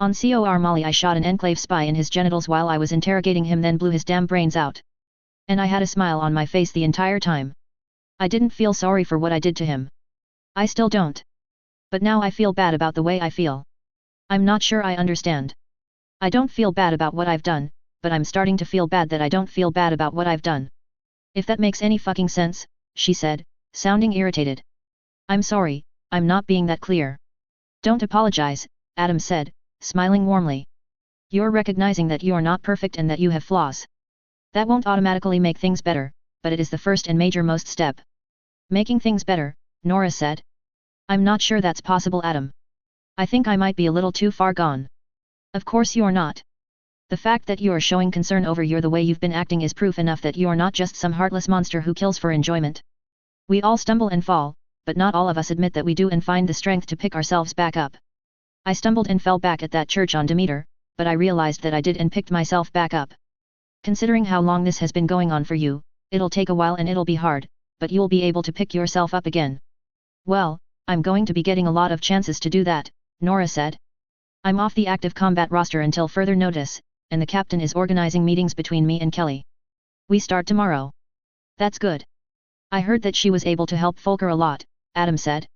On Cor Molly I shot an Enclave spy in his genitals while I was interrogating him, then blew his damn brains out. And I had a smile on my face the entire time. I didn't feel sorry for what I did to him. I still don't. But now I feel bad about the way I feel. I'm not sure I understand. I don't feel bad about what I've done, but I'm starting to feel bad that I don't feel bad about what I've done. If that makes any fucking sense, she said, sounding irritated. I'm sorry, I'm not being that clear. Don't apologize, Adam said, smiling warmly. You're recognizing that you're not perfect and that you have flaws. That won't automatically make things better, but it is the first and major-most step. Making things better, Nora said. I'm not sure that's possible, Adam. I think I might be a little too far gone. Of course you're not. The fact that you're showing concern over the way you've been acting is proof enough that you're not just some heartless monster who kills for enjoyment. We all stumble and fall, but not all of us admit that we do and find the strength to pick ourselves back up. I stumbled and fell back at that church on Demeter, but I realized that I did and picked myself back up. Considering how long this has been going on for you, it'll take a while and it'll be hard, but you'll be able to pick yourself up again. Well, I'm going to be getting a lot of chances to do that, Nora said. I'm off the active combat roster until further notice, and the captain is organizing meetings between me and Kelly. We start tomorrow. That's good. I heard that she was able to help Folker a lot, Adam said.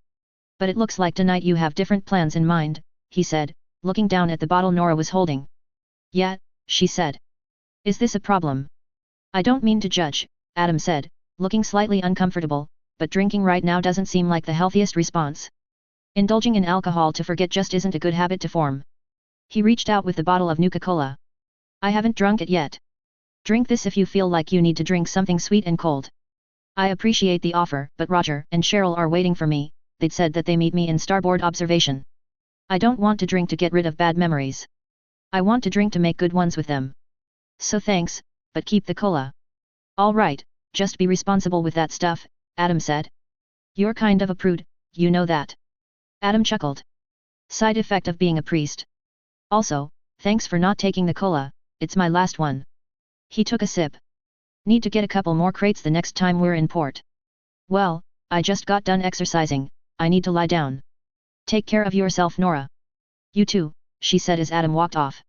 But it looks like tonight you have different plans in mind, he said, looking down at the bottle Nora was holding. Yeah, she said. Is this a problem? I don't mean to judge, Adam said, looking slightly uncomfortable, but drinking right now doesn't seem like the healthiest response. Indulging in alcohol to forget just isn't a good habit to form. He reached out with the bottle of Nuka-Cola. I haven't drunk it yet. Drink this if you feel like you need to drink something sweet and cold. I appreciate the offer, but Roger and Cheryl are waiting for me. They'd said that they meet me in starboard observation. I don't want to drink to get rid of bad memories. I want to drink to make good ones with them. So thanks, but keep the cola. All right, just be responsible with that stuff, Adam said. You're kind of a prude, you know that. Adam chuckled. Side effect of being a priest. Also, thanks for not taking the cola, it's my last one. He took a sip. Need to get a couple more crates the next time we're in port. Well, I just got done exercising, I need to lie down. Take care of yourself, Nora. You too, she said as Adam walked off.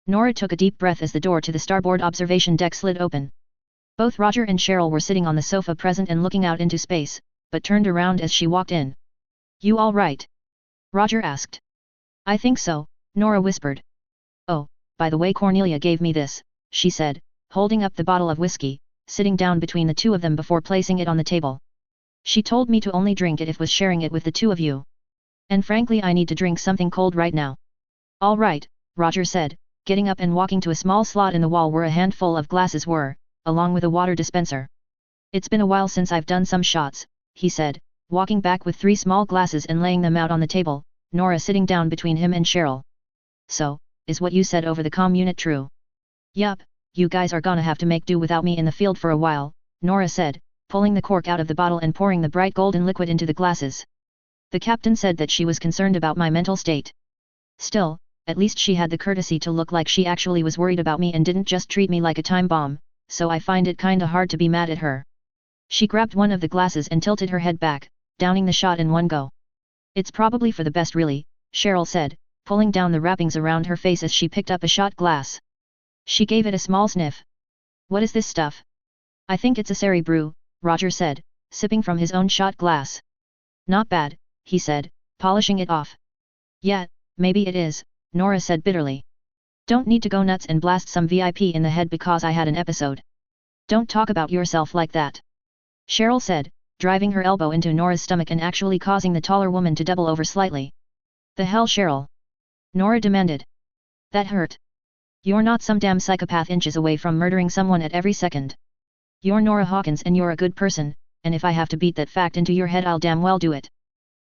Nora took a deep breath as the door to the starboard observation deck slid open. Both Roger and Cheryl were sitting on the sofa present and looking out into space, but turned around as she walked in. You all right? Roger asked. I think so, Nora whispered. Oh, by the way, Cornelia gave me this, she said, holding up the bottle of whiskey, sitting down between the two of them before placing it on the table. She told me to only drink it if was sharing it with the two of you. And frankly, I need to drink something cold right now. All right, Roger said, getting up and walking to a small slot in the wall where a handful of glasses were, along with a water dispenser. It's been a while since I've done some shots, he said, walking back with 3 small glasses and laying them out on the table, Nora sitting down between him and Cheryl. So, is what you said over the comm unit true? Yup, you guys are gonna have to make do without me in the field for a while, Nora said, pulling the cork out of the bottle and pouring the bright golden liquid into the glasses. The captain said that she was concerned about my mental state. Still, at least she had the courtesy to look like she actually was worried about me and didn't just treat me like a time bomb, so I find it kinda hard to be mad at her. She grabbed one of the glasses and tilted her head back, downing the shot in one go. It's probably for the best really, Cheryl said, pulling down the wrappings around her face as she picked up a shot glass. She gave it a small sniff. What is this stuff? I think it's a sherry brew, Roger said, sipping from his own shot glass. Not bad, he said, polishing it off. Yeah, maybe it is, Nora said bitterly. Don't need to go nuts and blast some VIP in the head because I had an episode. Don't talk about yourself like that. Cheryl said, driving her elbow into Nora's stomach and actually causing the taller woman to double over slightly. The hell, Cheryl? Nora demanded. That hurt. You're not some damn psychopath inches away from murdering someone at every second. You're Nora Hawkins and you're a good person, and if I have to beat that fact into your head I'll damn well do it.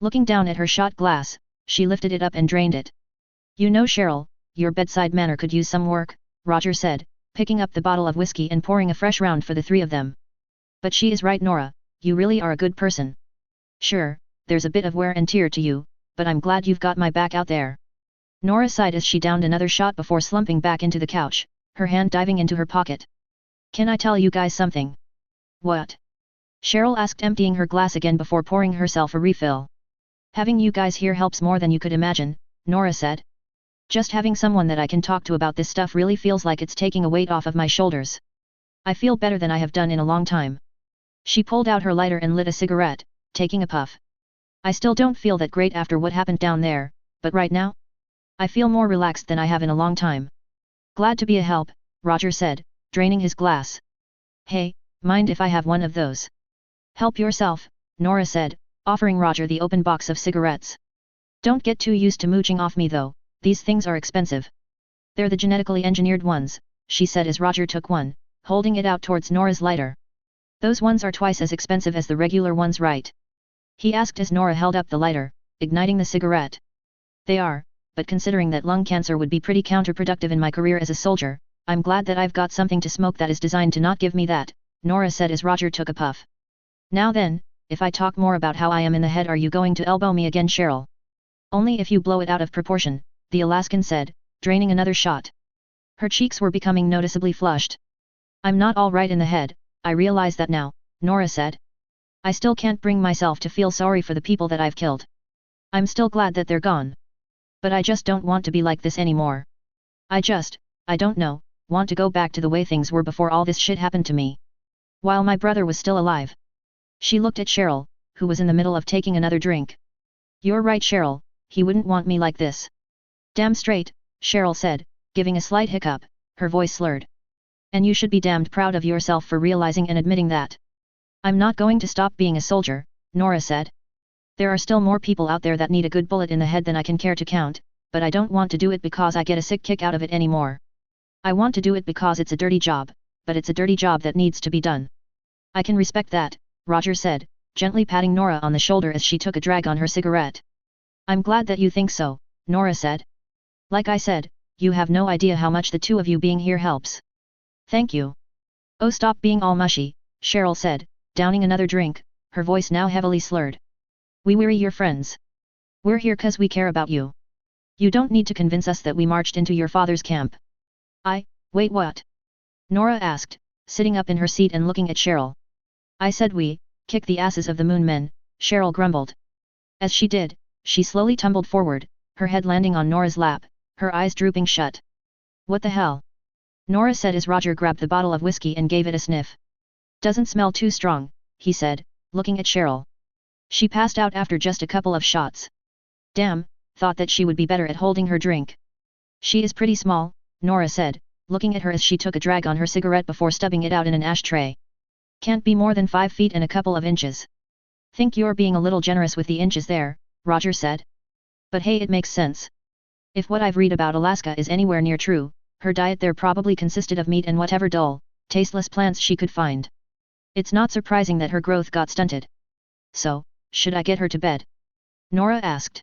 Looking down at her shot glass, she lifted it up and drained it. You know, Cheryl, your bedside manner could use some work, Roger said, picking up the bottle of whiskey and pouring a fresh round for the 3 of them. But she is right, Nora, you really are a good person. Sure, there's a bit of wear and tear to you, but I'm glad you've got my back out there. Nora sighed as she downed another shot before slumping back into the couch, her hand diving into her pocket. Can I tell you guys something? What? Cheryl asked, emptying her glass again before pouring herself a refill. Having you guys here helps more than you could imagine, Nora said. Just having someone that I can talk to about this stuff really feels like it's taking a weight off of my shoulders. I feel better than I have done in a long time. She pulled out her lighter and lit a cigarette, taking a puff. I still don't feel that great after what happened down there, but right now? I feel more relaxed than I have in a long time. Glad to be a help, Roger said, draining his glass. Hey, mind if I have one of those? Help yourself, Nora said, offering Roger the open box of cigarettes. Don't get too used to mooching off me though, these things are expensive. They're the genetically engineered ones, she said as Roger took one, holding it out towards Nora's lighter. Those ones are twice as expensive as the regular ones, right? He asked as Nora held up the lighter, igniting the cigarette. They are, but considering that lung cancer would be pretty counterproductive in my career as a soldier, I'm glad that I've got something to smoke that is designed to not give me that, Nora said as Roger took a puff. Now then, if I talk more about how I am in the head, are you going to elbow me again, Cheryl? Only if you blow it out of proportion, the Alaskan said, draining another shot. Her cheeks were becoming noticeably flushed. I'm not all right in the head, I realize that now, Nora said. I still can't bring myself to feel sorry for the people that I've killed. I'm still glad that they're gone. But I just don't want to be like this anymore. I don't know, want to go back to the way things were before all this shit happened to me. While my brother was still alive. She looked at Cheryl, who was in the middle of taking another drink. You're right, Cheryl, he wouldn't want me like this. Damn straight, Cheryl said, giving a slight hiccup, her voice slurred. And you should be damned proud of yourself for realizing and admitting that. I'm not going to stop being a soldier, Nora said. There are still more people out there that need a good bullet in the head than I can care to count, but I don't want to do it because I get a sick kick out of it anymore. I want to do it because it's a dirty job, but it's a dirty job that needs to be done. I can respect that, Roger said, gently patting Nora on the shoulder as she took a drag on her cigarette. I'm glad that you think so, Nora said. Like I said, you have no idea how much the two of you being here helps. Thank you. Oh, stop being all mushy, Cheryl said, downing another drink, her voice now heavily slurred. We're your friends. We're here 'cause we care about you. You don't need to convince us that we marched into your father's camp. Wait, what? Nora asked, sitting up in her seat and looking at Cheryl. I said we, kick the asses of the Moon Men, Cheryl grumbled. As she did, she slowly tumbled forward, her head landing on Nora's lap, her eyes drooping shut. What the hell? Nora said as Roger grabbed the bottle of whiskey and gave it a sniff. Doesn't smell too strong, he said, looking at Cheryl. She passed out after just a couple of shots. Damn, thought that she would be better at holding her drink. She is pretty small, Nora said, looking at her as she took a drag on her cigarette before stubbing it out in an ashtray. Can't be more than 5 feet and a couple of inches. Think you're being a little generous with the inches there, Roger said. But hey, it makes sense. If what I've read about Alaska is anywhere near true, her diet there probably consisted of meat and whatever dull, tasteless plants she could find. It's not surprising that her growth got stunted. So, should I get her to bed? Nora asked.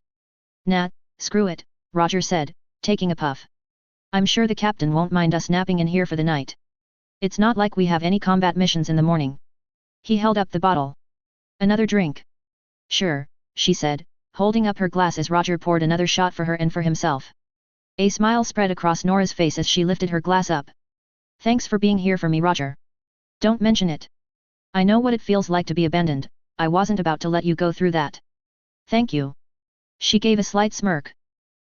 Nah, screw it, Roger said, taking a puff. I'm sure the captain won't mind us napping in here for the night. It's not like we have any combat missions in the morning. He held up the bottle. Another drink? Sure, she said, holding up her glass as Roger poured another shot for her and for himself. A smile spread across Nora's face as she lifted her glass up. Thanks for being here for me, Roger. Don't mention it. I know what it feels like to be abandoned, I wasn't about to let you go through that. Thank you. She gave a slight smirk.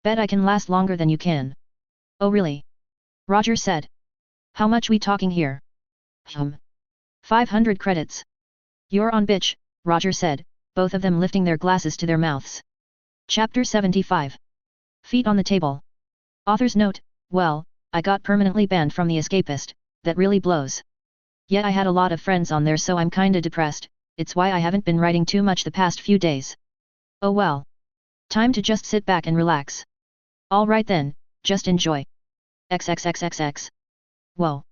Bet I can last longer than you can. Oh really? Roger said. How much we talking here? 500 credits. You're on, bitch, Roger said, both of them lifting their glasses to their mouths. Chapter 75. Feet on the table. Author's note, well, I got permanently banned from The Escapist, that really blows. Yet I had a lot of friends on there, so I'm kinda depressed, it's why I haven't been writing too much the past few days. Oh well. Time to just sit back and relax. Alright then, just enjoy. XXXXX. Whoa.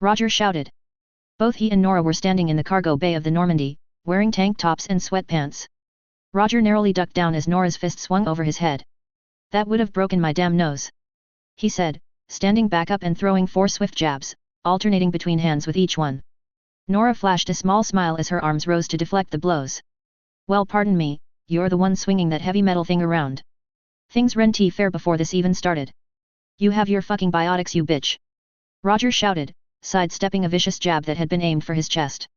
Roger shouted. Both he and Nora were standing in the cargo bay of the Normandy, wearing tank tops and sweatpants. Roger narrowly ducked down as Nora's fist swung over his head. That would have broken my damn nose. He said, standing back up and throwing 4 swift jabs, alternating between hands with each one. Nora flashed a small smile as her arms rose to deflect the blows. Well, pardon me, you're the one swinging that heavy metal thing around. Things renti fair before this even started. You have your fucking biotics, you bitch. Roger shouted, sidestepping a vicious jab that had been aimed for his chest.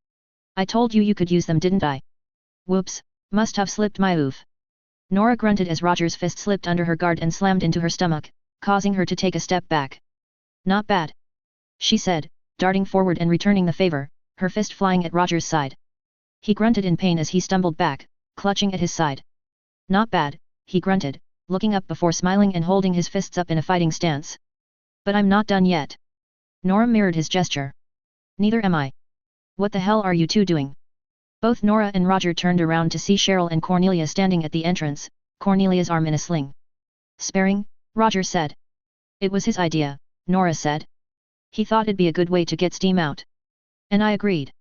I told you could use them, didn't I? Whoops, must have slipped my oof. Nora grunted as Roger's fist slipped under her guard and slammed into her stomach, causing her to take a step back. Not bad. She said, darting forward and returning the favor, her fist flying at Roger's side. He grunted in pain as he stumbled back, clutching at his side. Not bad, he grunted, looking up before smiling and holding his fists up in a fighting stance. But I'm not done yet. Nora mirrored his gesture. Neither am I. What the hell are you two doing? Both Nora and Roger turned around to see Cheryl and Cornelia standing at the entrance, Cornelia's arm in a sling. Sparing, Roger said. It was his idea, Nora said. He thought it'd be a good way to get steam out. And I agreed.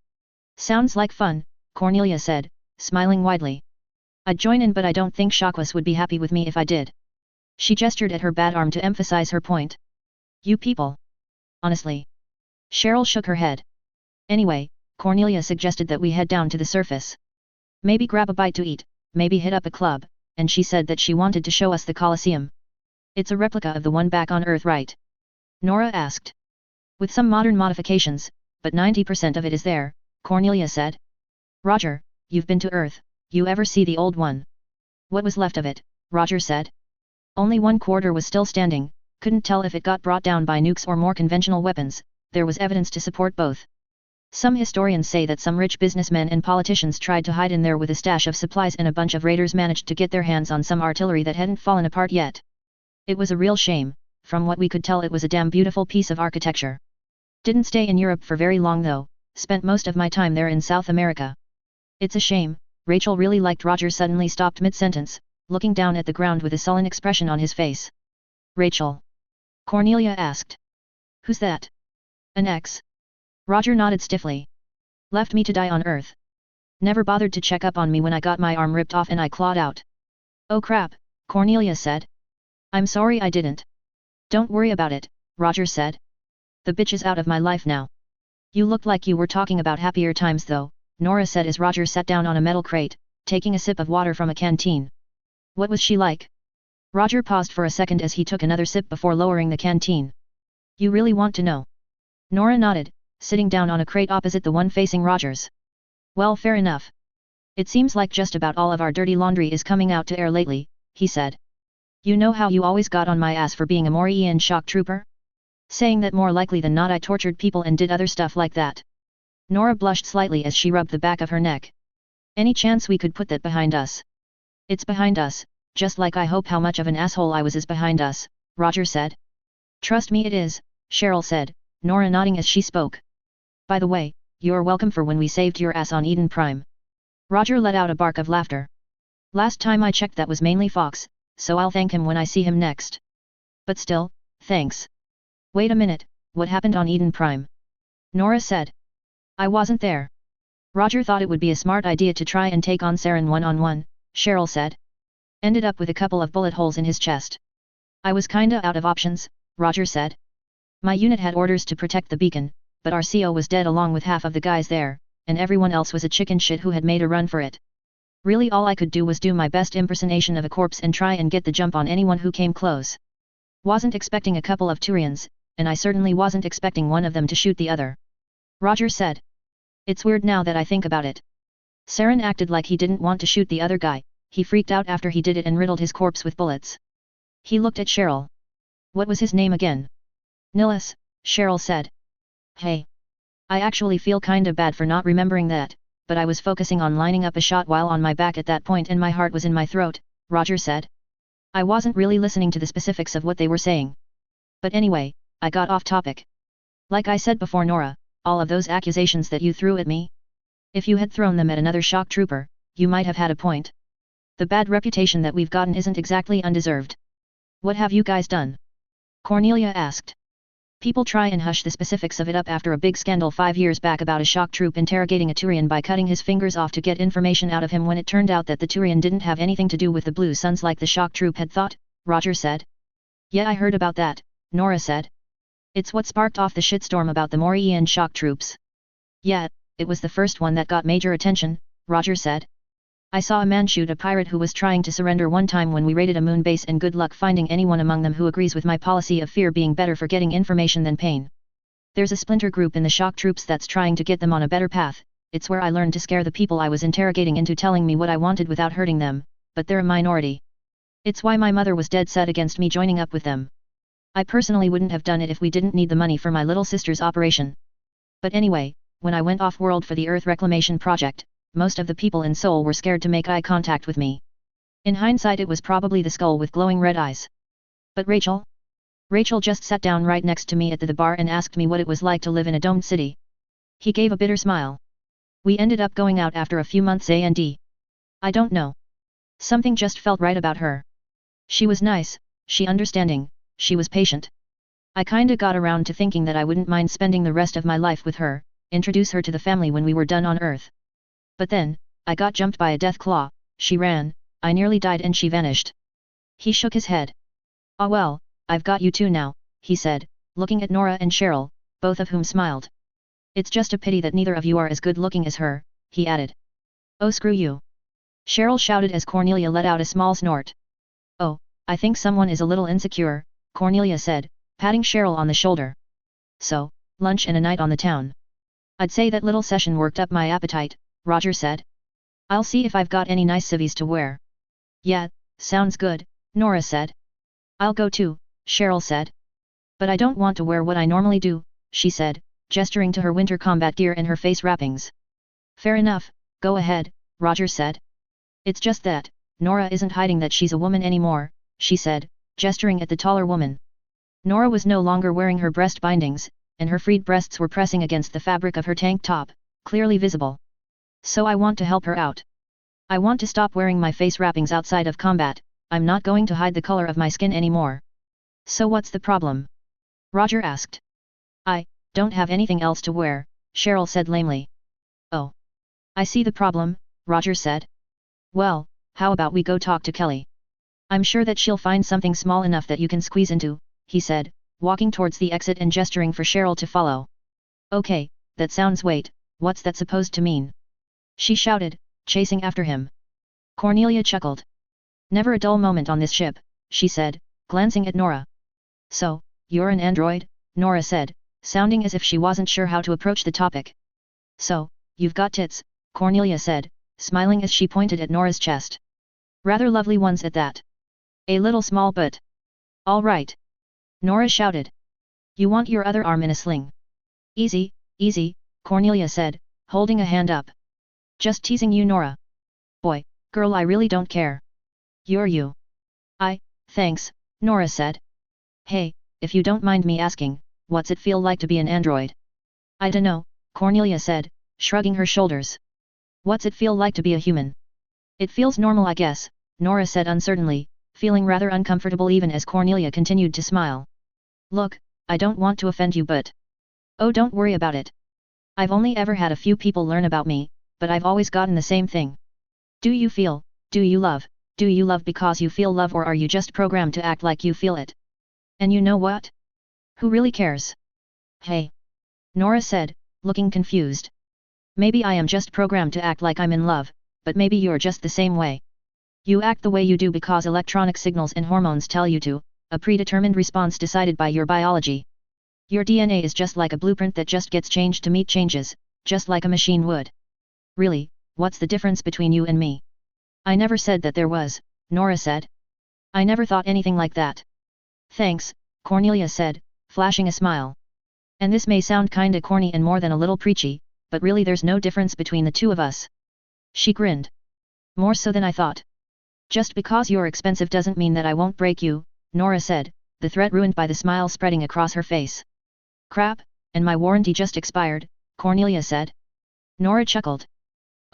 Sounds like fun, Cornelia said, smiling widely. I'd join in, but I don't think Shakwas would be happy with me if I did. She gestured at her bad arm to emphasize her point. You people. Honestly. Cheryl shook her head. Anyway, Cornelia suggested that we head down to the surface. Maybe grab a bite to eat, maybe hit up a club, and she said that she wanted to show us the Colosseum. It's a replica of the one back on Earth, right? Nora asked. With some modern modifications, but 90% of it is there, Cornelia said. Roger, you've been to Earth, you ever see the old one? What was left of it, Roger said. Only 1/4 was still standing, couldn't tell if it got brought down by nukes or more conventional weapons, there was evidence to support both. Some historians say that some rich businessmen and politicians tried to hide in there with a stash of supplies, and a bunch of raiders managed to get their hands on some artillery that hadn't fallen apart yet. It was a real shame, from what we could tell it was a damn beautiful piece of architecture. Didn't stay in Europe for very long though, spent most of my time there in South America. It's a shame, Rachel really liked. Roger suddenly stopped mid-sentence, looking down at the ground with a sullen expression on his face. Rachel? Cornelia asked. Who's that? An ex? Roger nodded stiffly. Left me to die on Earth. Never bothered to check up on me when I got my arm ripped off and I clawed out. Oh crap, Cornelia said. I'm sorry I didn't. Don't worry about it, Roger said. The bitch is out of my life now. You looked like you were talking about happier times though, Nora said as Roger sat down on a metal crate, taking a sip of water from a canteen. What was she like? Roger paused for a second as he took another sip before lowering the canteen. You really want to know? Nora nodded, sitting down on a crate opposite the one facing Roger's. Well, fair enough. It seems like just about all of our dirty laundry is coming out to air lately, he said. You know how you always got on my ass for being a Morian shock trooper? Saying that more likely than not I tortured people and did other stuff like that. Nora blushed slightly as she rubbed the back of her neck. Any chance we could put that behind us? It's behind us, just like I hope how much of an asshole I was is behind us, Roger said. Trust me it is, Cheryl said, Nora nodding as she spoke. By the way, you're welcome for when we saved your ass on Eden Prime. Roger let out a bark of laughter. Last time I checked that was mainly Fox, so I'll thank him when I see him next. But still, thanks. Wait a minute, what happened on Eden Prime? Nora said. I wasn't there. Roger thought it would be a smart idea to try and take on Saren one-on-one, Cheryl said. Ended up with a couple of bullet holes in his chest. I was kinda out of options, Roger said. My unit had orders to protect the beacon, but our CO was dead along with half of the guys there, and everyone else was a chicken shit who had made a run for it. Really all I could do was do my best impersonation of a corpse and try and get the jump on anyone who came close. Wasn't expecting a couple of Turians, and I certainly wasn't expecting one of them to shoot the other. Roger said. It's weird now that I think about it. Saren acted like he didn't want to shoot the other guy, he freaked out after he did it and riddled his corpse with bullets. He looked at Cheryl. What was his name again? Nillis, Cheryl said. Hey. I actually feel kinda bad for not remembering that, but I was focusing on lining up a shot while on my back at that point and my heart was in my throat, Roger said. I wasn't really listening to the specifics of what they were saying. But anyway, I got off topic. Like I said before Nora, all of those accusations that you threw at me? If you had thrown them at another shock trooper, you might have had a point. The bad reputation that we've gotten isn't exactly undeserved. What have you guys done? Cornelia asked. People try and hush the specifics of it up after a big scandal 5 years back about a shock troop interrogating a Turian by cutting his fingers off to get information out of him when it turned out that the Turian didn't have anything to do with the Blue Suns like the shock troop had thought, Roger said. Yeah, I heard about that, Nora said. It's what sparked off the shitstorm about the Morian shock troops. Yeah, it was the first one that got major attention, Roger said. I saw a man shoot a pirate who was trying to surrender one time when we raided a moon base, and good luck finding anyone among them who agrees with my policy of fear being better for getting information than pain. There's a splinter group in the shock troops that's trying to get them on a better path. It's where I learned to scare the people I was interrogating into telling me what I wanted without hurting them, but they're a minority. It's why my mother was dead set against me joining up with them. I personally wouldn't have done it if we didn't need the money for my little sister's operation. But anyway, when I went off-world for the Earth Reclamation project, most of the people in Seoul were scared to make eye contact with me. In hindsight it was probably the skull with glowing red eyes. But Rachel? Rachel just sat down right next to me at the bar and asked me what it was like to live in a domed city. He gave a bitter smile. We ended up going out after a few months and I don't know. Something just felt right about her. She was nice, she understanding, she was patient. I kinda got around to thinking that I wouldn't mind spending the rest of my life with her, introduce her to the family when we were done on Earth. But then, I got jumped by a death claw, she ran, I nearly died and she vanished. He shook his head. Ah well, I've got you two now, he said, looking at Nora and Cheryl, both of whom smiled. It's just a pity that neither of you are as good looking as her, he added. Oh screw you. Cheryl shouted as Cornelia let out a small snort. Oh, I think someone is a little insecure, Cornelia said, patting Cheryl on the shoulder. So, lunch and a night on the town. I'd say that little session worked up my appetite, Roger said. I'll see if I've got any nice civvies to wear. Yeah, sounds good, Nora said. I'll go too, Cheryl said. But I don't want to wear what I normally do, she said, gesturing to her winter combat gear and her face wrappings. Fair enough, go ahead, Roger said. It's just that, Nora isn't hiding that she's a woman anymore, she said, gesturing at the taller woman. Nora was no longer wearing her breast bindings, and her freed breasts were pressing against the fabric of her tank top, clearly visible. So I want to help her out. I want to stop wearing my face wrappings outside of combat, I'm not going to hide the color of my skin anymore. So what's the problem? Roger asked. I don't have anything else to wear, Cheryl said lamely. Oh. I see the problem, Roger said. Well, how about we go talk to Kelly? I'm sure that she'll find something small enough that you can squeeze into, he said, walking towards the exit and gesturing for Cheryl to follow. Okay, that sounds wait, what's that supposed to mean? She shouted, chasing after him. Cornelia chuckled. Never a dull moment on this ship, she said, glancing at Nora. So, you're an android, Nora said, sounding as if she wasn't sure how to approach the topic. So, you've got tits, Cornelia said, smiling as she pointed at Nora's chest. Rather lovely ones at that. A little small but. All right. Nora shouted. You want your other arm in a sling? Easy, easy, Cornelia said, holding a hand up. Just teasing you, Nora. Boy, girl, I really don't care. You're you. Thanks, Nora said. Hey, if you don't mind me asking, what's it feel like to be an android? I dunno, Cornelia said, shrugging her shoulders. What's it feel like to be a human? It feels normal, I guess, Nora said uncertainly, feeling rather uncomfortable even as Cornelia continued to smile. Look, I don't want to offend you but... Oh, don't worry about it. I've only ever had a few people learn about me, but I've always gotten the same thing. Do you feel, do you love because you feel love, or are you just programmed to act like you feel it? And you know what? Who really cares? Hey. Nora said, looking confused. Maybe I am just programmed to act like I'm in love, but maybe you're just the same way. You act the way you do because electronic signals and hormones tell you to, a predetermined response decided by your biology. Your DNA is just like a blueprint that just gets changed to meet changes, just like a machine would. Really, what's the difference between you and me? I never said that there was, Nora said. I never thought anything like that. Thanks, Cornelia said, flashing a smile. And this may sound kinda corny and more than a little preachy, but really there's no difference between the two of us. She grinned. More so than I thought. Just because you're expensive doesn't mean that I won't break you, Nora said, the threat ruined by the smile spreading across her face. Crap, and my warranty just expired, Cornelia said. Nora chuckled.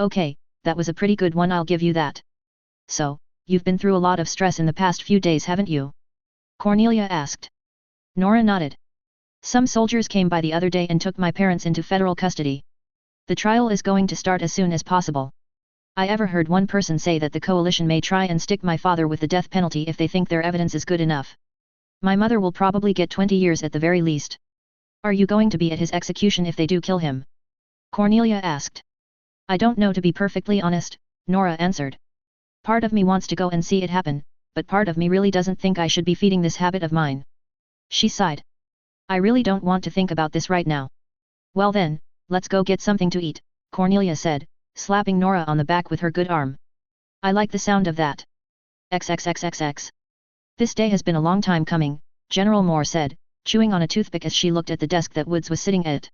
Okay, that was a pretty good one, I'll give you that. So, you've been through a lot of stress in the past few days, haven't you? Cornelia asked. Nora nodded. Some soldiers came by the other day and took my parents into federal custody. The trial is going to start as soon as possible. I ever heard one person say that the coalition may try and stick my father with the death penalty if they think their evidence is good enough. My mother will probably get 20 years at the very least. Are you going to be at his execution if they do kill him? Cornelia asked. I don't know, to be perfectly honest, Nora answered. Part of me wants to go and see it happen, but part of me really doesn't think I should be feeding this habit of mine. She sighed. I really don't want to think about this right now. Well then, let's go get something to eat, Cornelia said, slapping Nora on the back with her good arm. I like the sound of that. XXXXX. This day has been a long time coming, General Moore said, chewing on a toothpick as she looked at the desk that Woods was sitting at.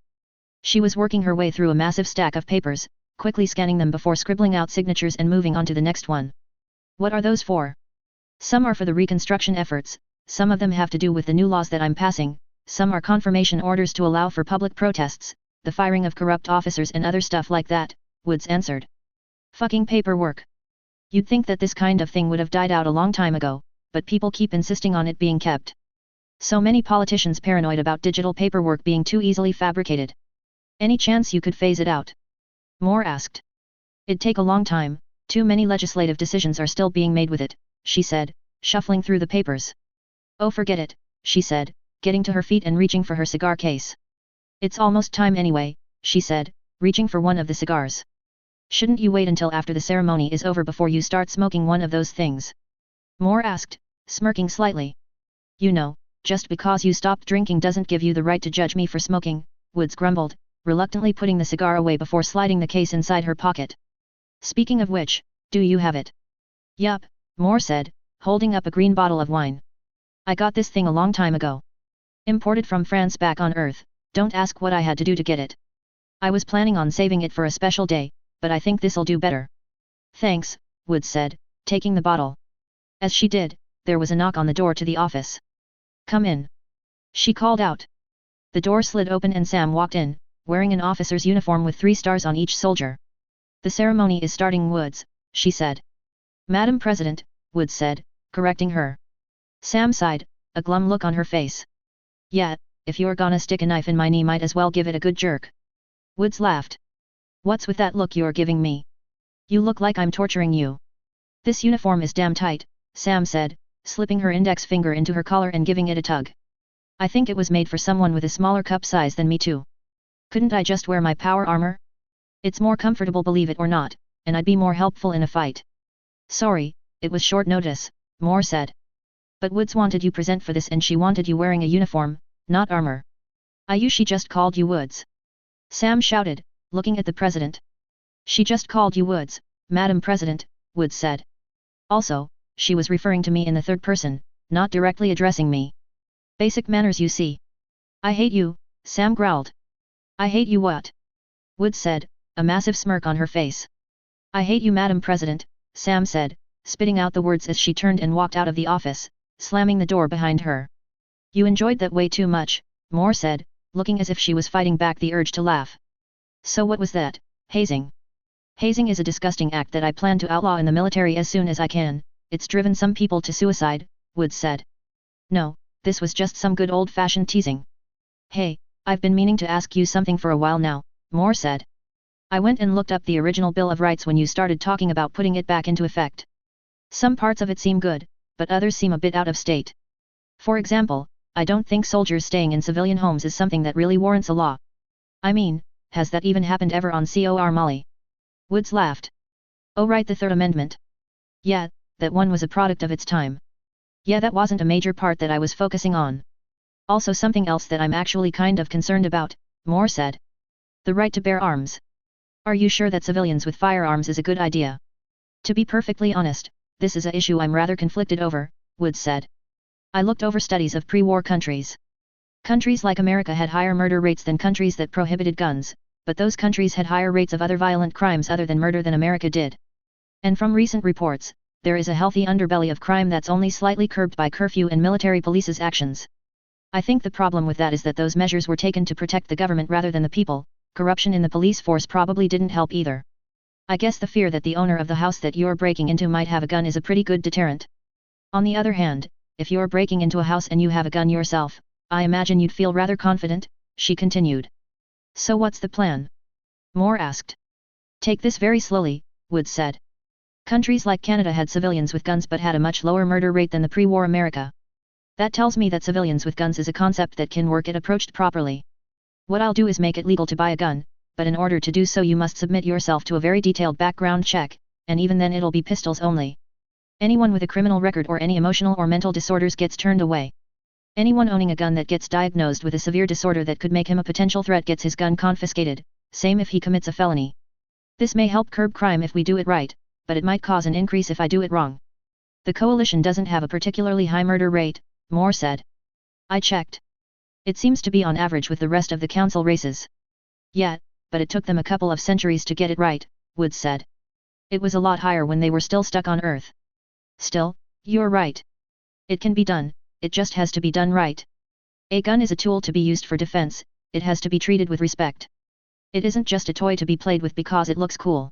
She was working her way through a massive stack of papers, quickly scanning them before scribbling out signatures and moving on to the next one. What are those for? Some are for the reconstruction efforts, some of them have to do with the new laws that I'm passing, some are confirmation orders to allow for public protests, the firing of corrupt officers and other stuff like that, Woods answered. Fucking paperwork. You'd think that this kind of thing would have died out a long time ago, but people keep insisting on it being kept. So many politicians paranoid about digital paperwork being too easily fabricated. Any chance you could phase it out? Moore asked. It'd take a long time, too many legislative decisions are still being made with it, she said, shuffling through the papers. Oh, forget it, she said, getting to her feet and reaching for her cigar case. It's almost time anyway, she said, reaching for one of the cigars. Shouldn't you wait until after the ceremony is over before you start smoking one of those things? Moore asked, smirking slightly. You know, just because you stopped drinking doesn't give you the right to judge me for smoking, Woods grumbled, reluctantly putting the cigar away before sliding the case inside her pocket. Speaking of which, do you have it? Yup, Moore said, holding up a green bottle of wine. I got this thing a long time ago. Imported from France back on Earth, don't ask what I had to do to get it. I was planning on saving it for a special day, but I think this'll do better. Thanks, Woods said, taking the bottle. As she did, there was a knock on the door to the office. Come in. She called out. The door slid open and Sam walked in, wearing an officer's uniform with 3 stars on each soldier. The ceremony is starting, Woods, she said. Madam President, Woods said, correcting her. Sam sighed, a glum look on her face. Yeah, if you're gonna stick a knife in my knee, might as well give it a good jerk. Woods laughed. What's with that look you're giving me? You look like I'm torturing you. This uniform is damn tight, Sam said, slipping her index finger into her collar and giving it a tug. I think it was made for someone with a smaller cup size than me too. Couldn't I just wear my power armor? It's more comfortable, believe it or not, and I'd be more helpful in a fight. Sorry, it was short notice, Moore said. But Woods wanted you present for this and she wanted you wearing a uniform, not armor. She just called you Woods. Sam shouted, looking at the president. She just called you Woods, Madam President, Woods said. Also, she was referring to me in the third person, not directly addressing me. Basic manners, you see. I hate you, Sam growled. I hate you what? Woods said, a massive smirk on her face. I hate you, Madam President, Sam said, spitting out the words as she turned and walked out of the office, slamming the door behind her. You enjoyed that way too much, Moore said, looking as if she was fighting back the urge to laugh. So what was that? Hazing. Hazing is a disgusting act that I plan to outlaw in the military as soon as I can. It's driven some people to suicide, Woods said. No, this was just some good old-fashioned teasing. Hey, I've been meaning to ask you something for a while now, Moore said. I went and looked up the original Bill of Rights when you started talking about putting it back into effect. Some parts of it seem good, but others seem a bit out of state. For example, I don't think soldiers staying in civilian homes is something that really warrants a law. I mean, has that even happened ever on COR Molly? Woods laughed. Oh right, the Third Amendment. Yeah, that one was a product of its time. Yeah, that wasn't a major part that I was focusing on. Also something else that I'm actually kind of concerned about, Moore said. The right to bear arms. Are you sure that civilians with firearms is a good idea? To be perfectly honest, this is a issue I'm rather conflicted over, Woods said. I looked over studies of pre-war countries. Countries like America had higher murder rates than countries that prohibited guns, but those countries had higher rates of other violent crimes other than murder than America did. And from recent reports, there is a healthy underbelly of crime that's only slightly curbed by curfew and military police's actions. I think the problem with that is that those measures were taken to protect the government rather than the people. Corruption in the police force probably didn't help either. I guess the fear that the owner of the house that you're breaking into might have a gun is a pretty good deterrent. On the other hand, if you're breaking into a house and you have a gun yourself, I imagine you'd feel rather confident, she continued. So what's the plan? Moore asked. Take this very slowly, Woods said. Countries like Canada had civilians with guns but had a much lower murder rate than the pre-war America. That tells me that civilians with guns is a concept that can work if approached properly. What I'll do is make it legal to buy a gun, but in order to do so you must submit yourself to a very detailed background check, and even then it'll be pistols only. Anyone with a criminal record or any emotional or mental disorders gets turned away. Anyone owning a gun that gets diagnosed with a severe disorder that could make him a potential threat gets his gun confiscated, same if he commits a felony. This may help curb crime if we do it right, but it might cause an increase if I do it wrong. The coalition doesn't have a particularly high murder rate, Moore said. I checked. It seems to be on average with the rest of the council races. Yeah, but it took them a couple of centuries to get it right, Woods said. It was a lot higher when they were still stuck on Earth. Still, you're right. It can be done, it just has to be done right. A gun is a tool to be used for defense, it has to be treated with respect. It isn't just a toy to be played with because it looks cool.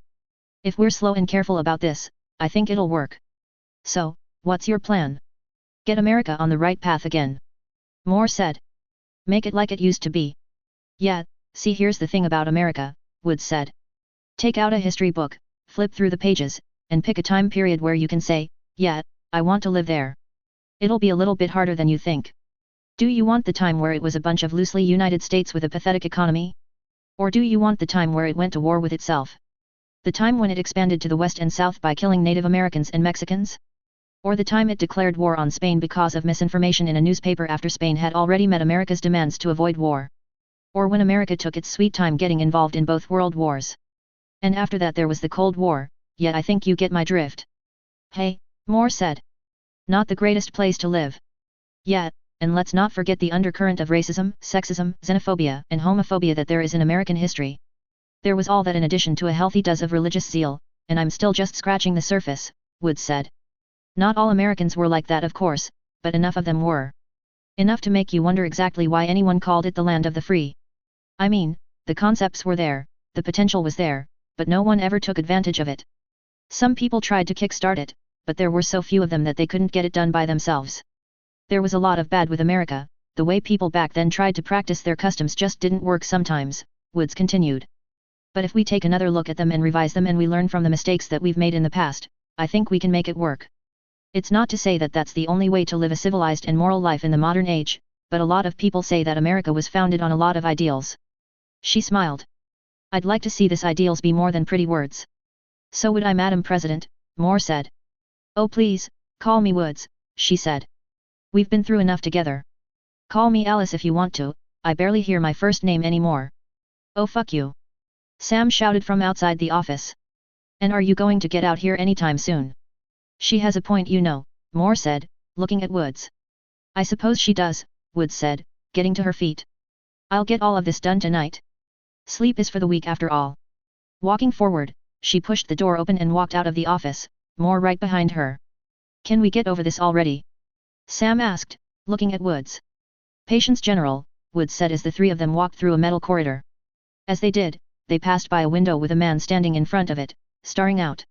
If we're slow and careful about this, I think it'll work. So, what's your plan? Get America on the right path again. Moore said. Make it like it used to be. Yeah, see, here's the thing about America, Woods said. Take out a history book, flip through the pages, and pick a time period where you can say, yeah, I want to live there. It'll be a little bit harder than you think. Do you want the time where it was a bunch of loosely United States with a pathetic economy? Or do you want the time where it went to war with itself? The time when it expanded to the west and south by killing Native Americans and Mexicans? Or the time it declared war on Spain because of misinformation in a newspaper after Spain had already met America's demands to avoid war? Or when America took its sweet time getting involved in both world wars? And after that there was the Cold War, yet I think you get my drift. Hey, Moore said. Not the greatest place to live. Yet, and let's not forget the undercurrent of racism, sexism, xenophobia, and homophobia that there is in American history. There was all that in addition to a healthy dose of religious zeal, and I'm still just scratching the surface, Woods said. Not all Americans were like that, of course, but enough of them were. Enough to make you wonder exactly why anyone called it the land of the free. I mean, the concepts were there, the potential was there, but no one ever took advantage of it. Some people tried to kickstart it, but there were so few of them that they couldn't get it done by themselves. There was a lot of bad with America, the way people back then tried to practice their customs just didn't work sometimes, Woods continued. But if we take another look at them and revise them and we learn from the mistakes that we've made in the past, I think we can make it work. It's not to say that that's the only way to live a civilized and moral life in the modern age, but a lot of people say that America was founded on a lot of ideals. She smiled. I'd like to see these ideals be more than pretty words. So would I, Madam President, Moore said. Oh please, call me Woods, she said. We've been through enough together. Call me Alice if you want to, I barely hear my first name anymore. Oh fuck you. Sam shouted from outside the office. And are you going to get out here anytime soon? She has a point, you know, Moore said, looking at Woods. I suppose she does, Woods said, getting to her feet. I'll get all of this done tonight. Sleep is for the weak after all. Walking forward, she pushed the door open and walked out of the office, Moore right behind her. Can we get over this already? Sam asked, looking at Woods. Patience, General, Woods said as the three of them walked through a metal corridor. As they did, they passed by a window with a man standing in front of it, staring out.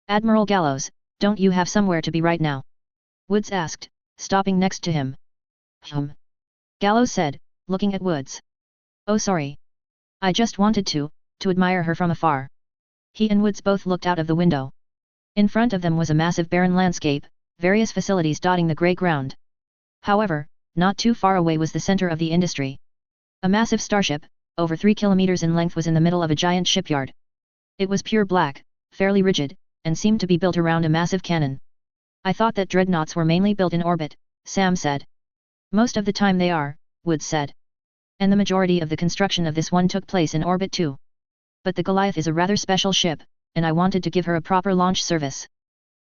Admiral Gallows, don't you have somewhere to be right now? Woods asked, stopping next to him. Gallows said, looking at Woods. Oh sorry. I just wanted to admire her from afar. He and Woods both looked out of the window. In front of them was a massive barren landscape, various facilities dotting the grey ground. However, not too far away was the center of the industry. A massive starship, over 3 kilometers in length, was in the middle of a giant shipyard. It was pure black, fairly rigid, and seemed to be built around a massive cannon. I thought that dreadnoughts were mainly built in orbit, Sam said. Most of the time they are, Woods said. And the majority of the construction of this one took place in orbit too. But the Goliath is a rather special ship, and I wanted to give her a proper launch service.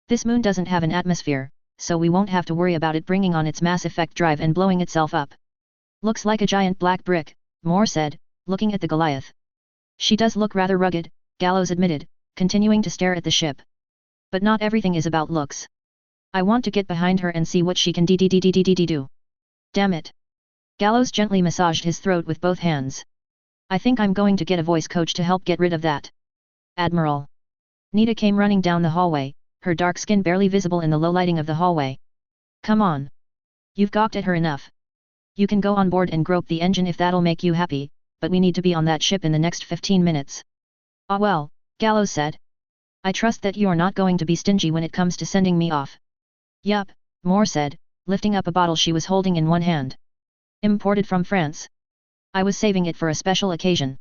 This moon doesn't have an atmosphere, so we won't have to worry about it bringing on its MassEffect drive and blowing itself up. Looks like a giant black brick, Moore said, looking at the Goliath. She does look rather rugged, Gallows admitted, continuing to stare at the ship. But not everything is about looks. I want to get behind her and see what she can do. Damn it. Gallows gently massaged his throat with both hands. I think I'm going to get a voice coach to help get rid of that. Admiral. Nita came running down the hallway, her dark skin barely visible in the low lighting of the hallway. Come on. You've gawked at her enough. You can go on board and grope the engine if that'll make you happy, but we need to be on that ship in the next 15 minutes. Ah well, Gallows said. I trust that you're not going to be stingy when it comes to sending me off. Yup, Moore said, lifting up a bottle she was holding in one hand. Imported from France. I was saving it for a special occasion.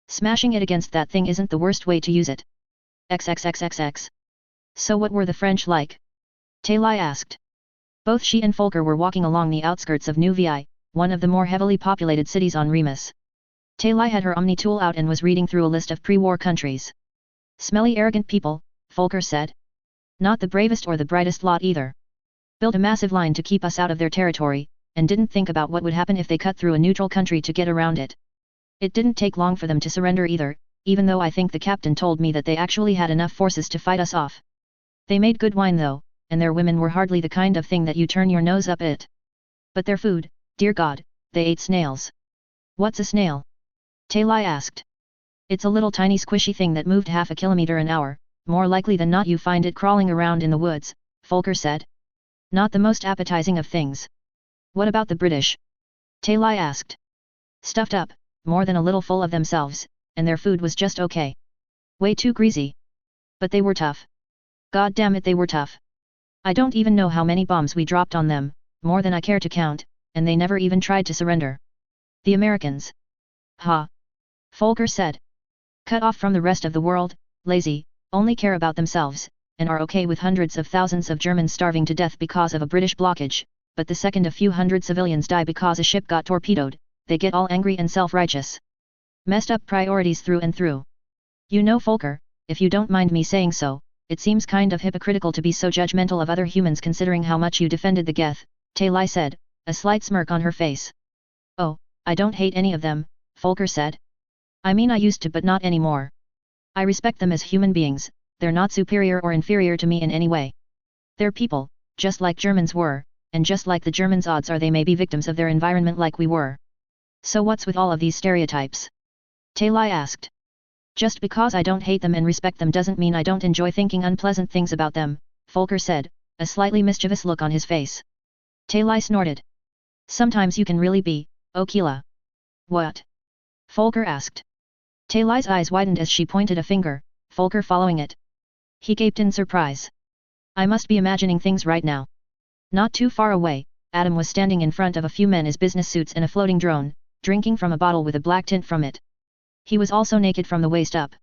Smashing it against that thing isn't the worst way to use it. XXXXX. So what were the French like? Taylai asked. Both she and Folker were walking along the outskirts of New Vi, one of the more heavily populated cities on Remus. Taylai had her Omni-tool out and was reading through a list of pre-war countries. Smelly, arrogant people, Folker said. Not the bravest or the brightest lot either. Built a massive line to keep us out of their territory, and didn't think about what would happen if they cut through a neutral country to get around it. It didn't take long for them to surrender either, even though I think the captain told me that they actually had enough forces to fight us off. They made good wine though, and their women were hardly the kind of thing that you turn your nose up at. But their food, dear God, they ate snails. What's a snail? Taylai asked. It's a little tiny squishy thing that moved half a kilometer an hour, more likely than not you find it crawling around in the woods, Folker said. Not the most appetizing of things. What about the British? Talai asked. Stuffed up, more than a little full of themselves, and their food was just okay. Way too greasy. But they were tough. God damn it, they were tough. I don't even know how many bombs we dropped on them, more than I care to count, and they never even tried to surrender. The Americans. Ha! Folker said. Cut off from the rest of the world, lazy, only care about themselves, and are okay with hundreds of thousands of Germans starving to death because of a British blockage, but the second a few hundred civilians die because a ship got torpedoed, they get all angry and self-righteous. Messed up priorities through and through. You know, Folker, if you don't mind me saying so, it seems kind of hypocritical to be so judgmental of other humans considering how much you defended the Geth, Talai said, a slight smirk on her face. Oh, I don't hate any of them, Folker said. I mean, I used to, but not anymore. I respect them as human beings, they're not superior or inferior to me in any way. They're people, just like Germans were, and just like the Germans, odds are they may be victims of their environment like we were. So what's with all of these stereotypes? Talai asked. Just because I don't hate them and respect them doesn't mean I don't enjoy thinking unpleasant things about them, Folker said, a slightly mischievous look on his face. Talai snorted. Sometimes you can really be, Okila. What? Folker asked. Talai's eyes widened as she pointed a finger, Folker following it. He gaped in surprise. I must be imagining things right now. Not too far away, Adam was standing in front of a few men in business suits and a floating drone, drinking from a bottle with a black tint from it. He was also naked from the waist up.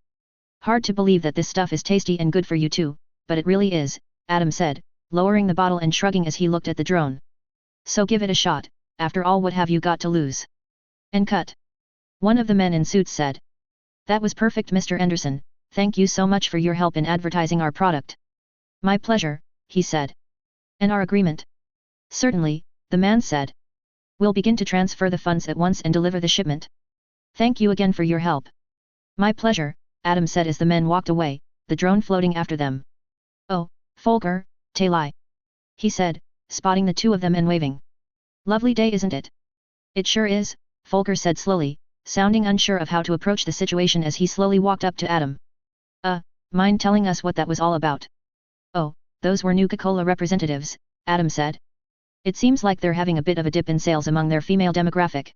Hard to believe that this stuff is tasty and good for you too, but it really is, Adam said, lowering the bottle and shrugging as he looked at the drone. So give it a shot, after all, what have you got to lose? And cut. One of the men in suits said. That was perfect, Mr. Anderson, thank you so much for your help in advertising our product. My pleasure, he said. And our agreement? Certainly, the man said. We'll begin to transfer the funds at once and deliver the shipment. Thank you again for your help. My pleasure, Adam said as the men walked away, the drone floating after them. Oh, Folker, Talai. He said, spotting the two of them and waving. Lovely day, isn't it? It sure is, Folker said slowly, sounding unsure of how to approach the situation as he slowly walked up to Adam. Mind telling us what that was all about? Oh, those were Nuka-Cola representatives, Adam said. It seems like they're having a bit of a dip in sales among their female demographic.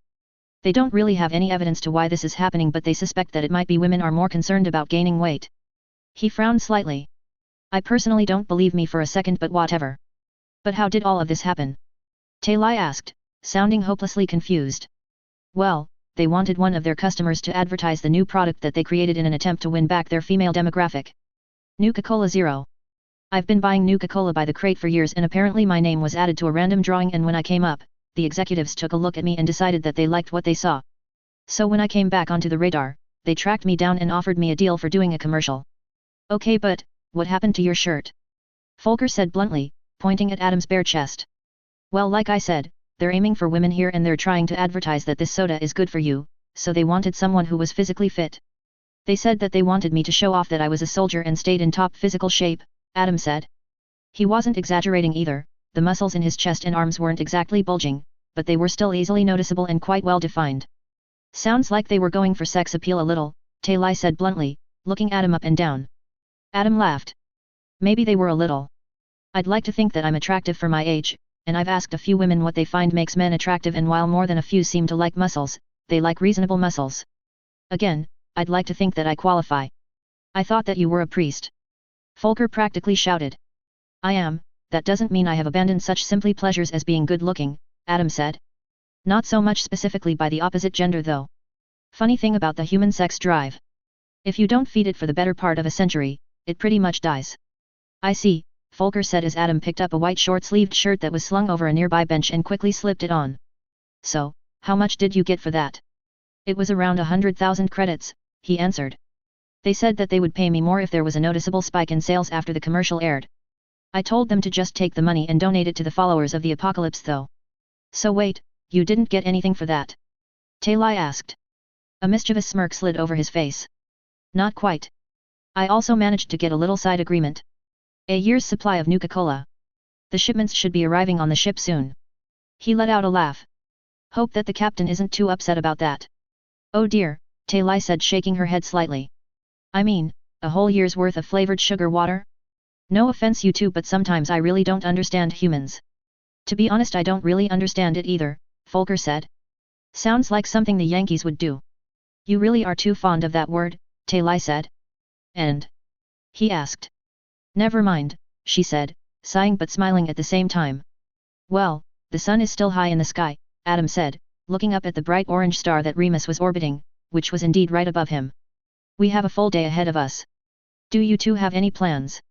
They don't really have any evidence to why this is happening, but they suspect that it might be women are more concerned about gaining weight. He frowned slightly. I personally don't believe me for a second, but whatever. But how did all of this happen? Talai asked, sounding hopelessly confused. Well, they wanted one of their customers to advertise the new product that they created in an attempt to win back their female demographic. Nuka-Cola Zero. I've been buying Nuka-Cola by the crate for years, and apparently my name was added to a random drawing, and when I came up, the executives took a look at me and decided that they liked what they saw. So when I came back onto the radar, they tracked me down and offered me a deal for doing a commercial. Okay, but what happened to your shirt? Folker said bluntly, pointing at Adam's bare chest. Well, like I said, they're aiming for women here and they're trying to advertise that this soda is good for you, so they wanted someone who was physically fit. They said that they wanted me to show off that I was a soldier and stayed in top physical shape, Adam said. He wasn't exaggerating either, the muscles in his chest and arms weren't exactly bulging, but they were still easily noticeable and quite well defined. Sounds like they were going for sex appeal a little, Talai said bluntly, looking at him up and down. Adam laughed. Maybe they were a little. I'd like to think that I'm attractive for my age, and I've asked a few women what they find makes men attractive, and while more than a few seem to like muscles, they like reasonable muscles. Again, I'd like to think that I qualify. I thought that you were a priest. Folker practically shouted. I am, that doesn't mean I have abandoned such simple pleasures as being good looking, Adam said. Not so much specifically by the opposite gender though. Funny thing about the human sex drive. If you don't feed it for the better part of a century, it pretty much dies. I see, Folker said as Adam picked up a white short-sleeved shirt that was slung over a nearby bench and quickly slipped it on. So, how much did you get for that? It was around 100,000 credits, he answered. They said that they would pay me more if there was a noticeable spike in sales after the commercial aired. I told them to just take the money and donate it to the followers of the apocalypse though. So wait, you didn't get anything for that? Talai asked. A mischievous smirk slid over his face. Not quite. I also managed to get a little side agreement. A year's supply of Nuka-Cola. The shipments should be arriving on the ship soon. He let out a laugh. Hope that the captain isn't too upset about that. Oh dear, Taylai said, shaking her head slightly. I mean, a whole year's worth of flavored sugar water? No offense you two, but sometimes I really don't understand humans. To be honest, I don't really understand it either, Volker said. Sounds like something the Yankees would do. You really are too fond of that word, Taylai said. And? He asked. Never mind, she said, sighing but smiling at the same time. Well, the sun is still high in the sky, Adam said, looking up at the bright orange star that Remus was orbiting, which was indeed right above him. We have a full day ahead of us. Do you two have any plans?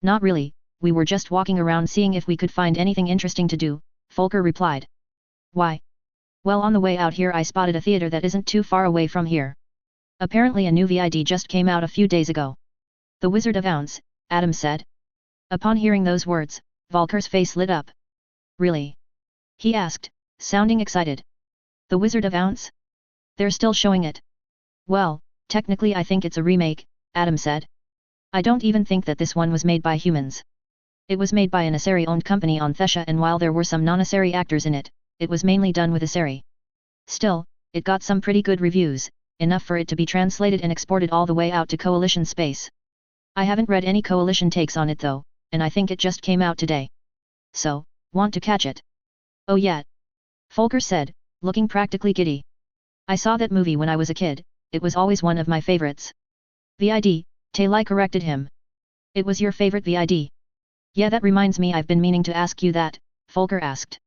Not really, we were just walking around seeing if we could find anything interesting to do, Volker replied. Why? Well, on the way out here I spotted a theater that isn't too far away from here. Apparently a new VID just came out a few days ago. The Wizard of Oz, Adam said. Upon hearing those words, Volker's face lit up. Really? He asked, sounding excited. The Wizard of Oz? They're still showing it. Well, technically I think it's a remake, Adam said. I don't even think that this one was made by humans. It was made by an Asari-owned company on Thesha, and while there were some non-Asari actors in it, it was mainly done with Asari. Still, it got some pretty good reviews, enough for it to be translated and exported all the way out to Coalition space. I haven't read any Coalition takes on it though, and I think it just came out today. So, want to catch it? Oh yeah. Volker said, looking practically giddy. I saw that movie when I was a kid, it was always one of my favorites. VID, Taylai corrected him. It was your favorite VID? Yeah, that reminds me, I've been meaning to ask you that, Volker asked.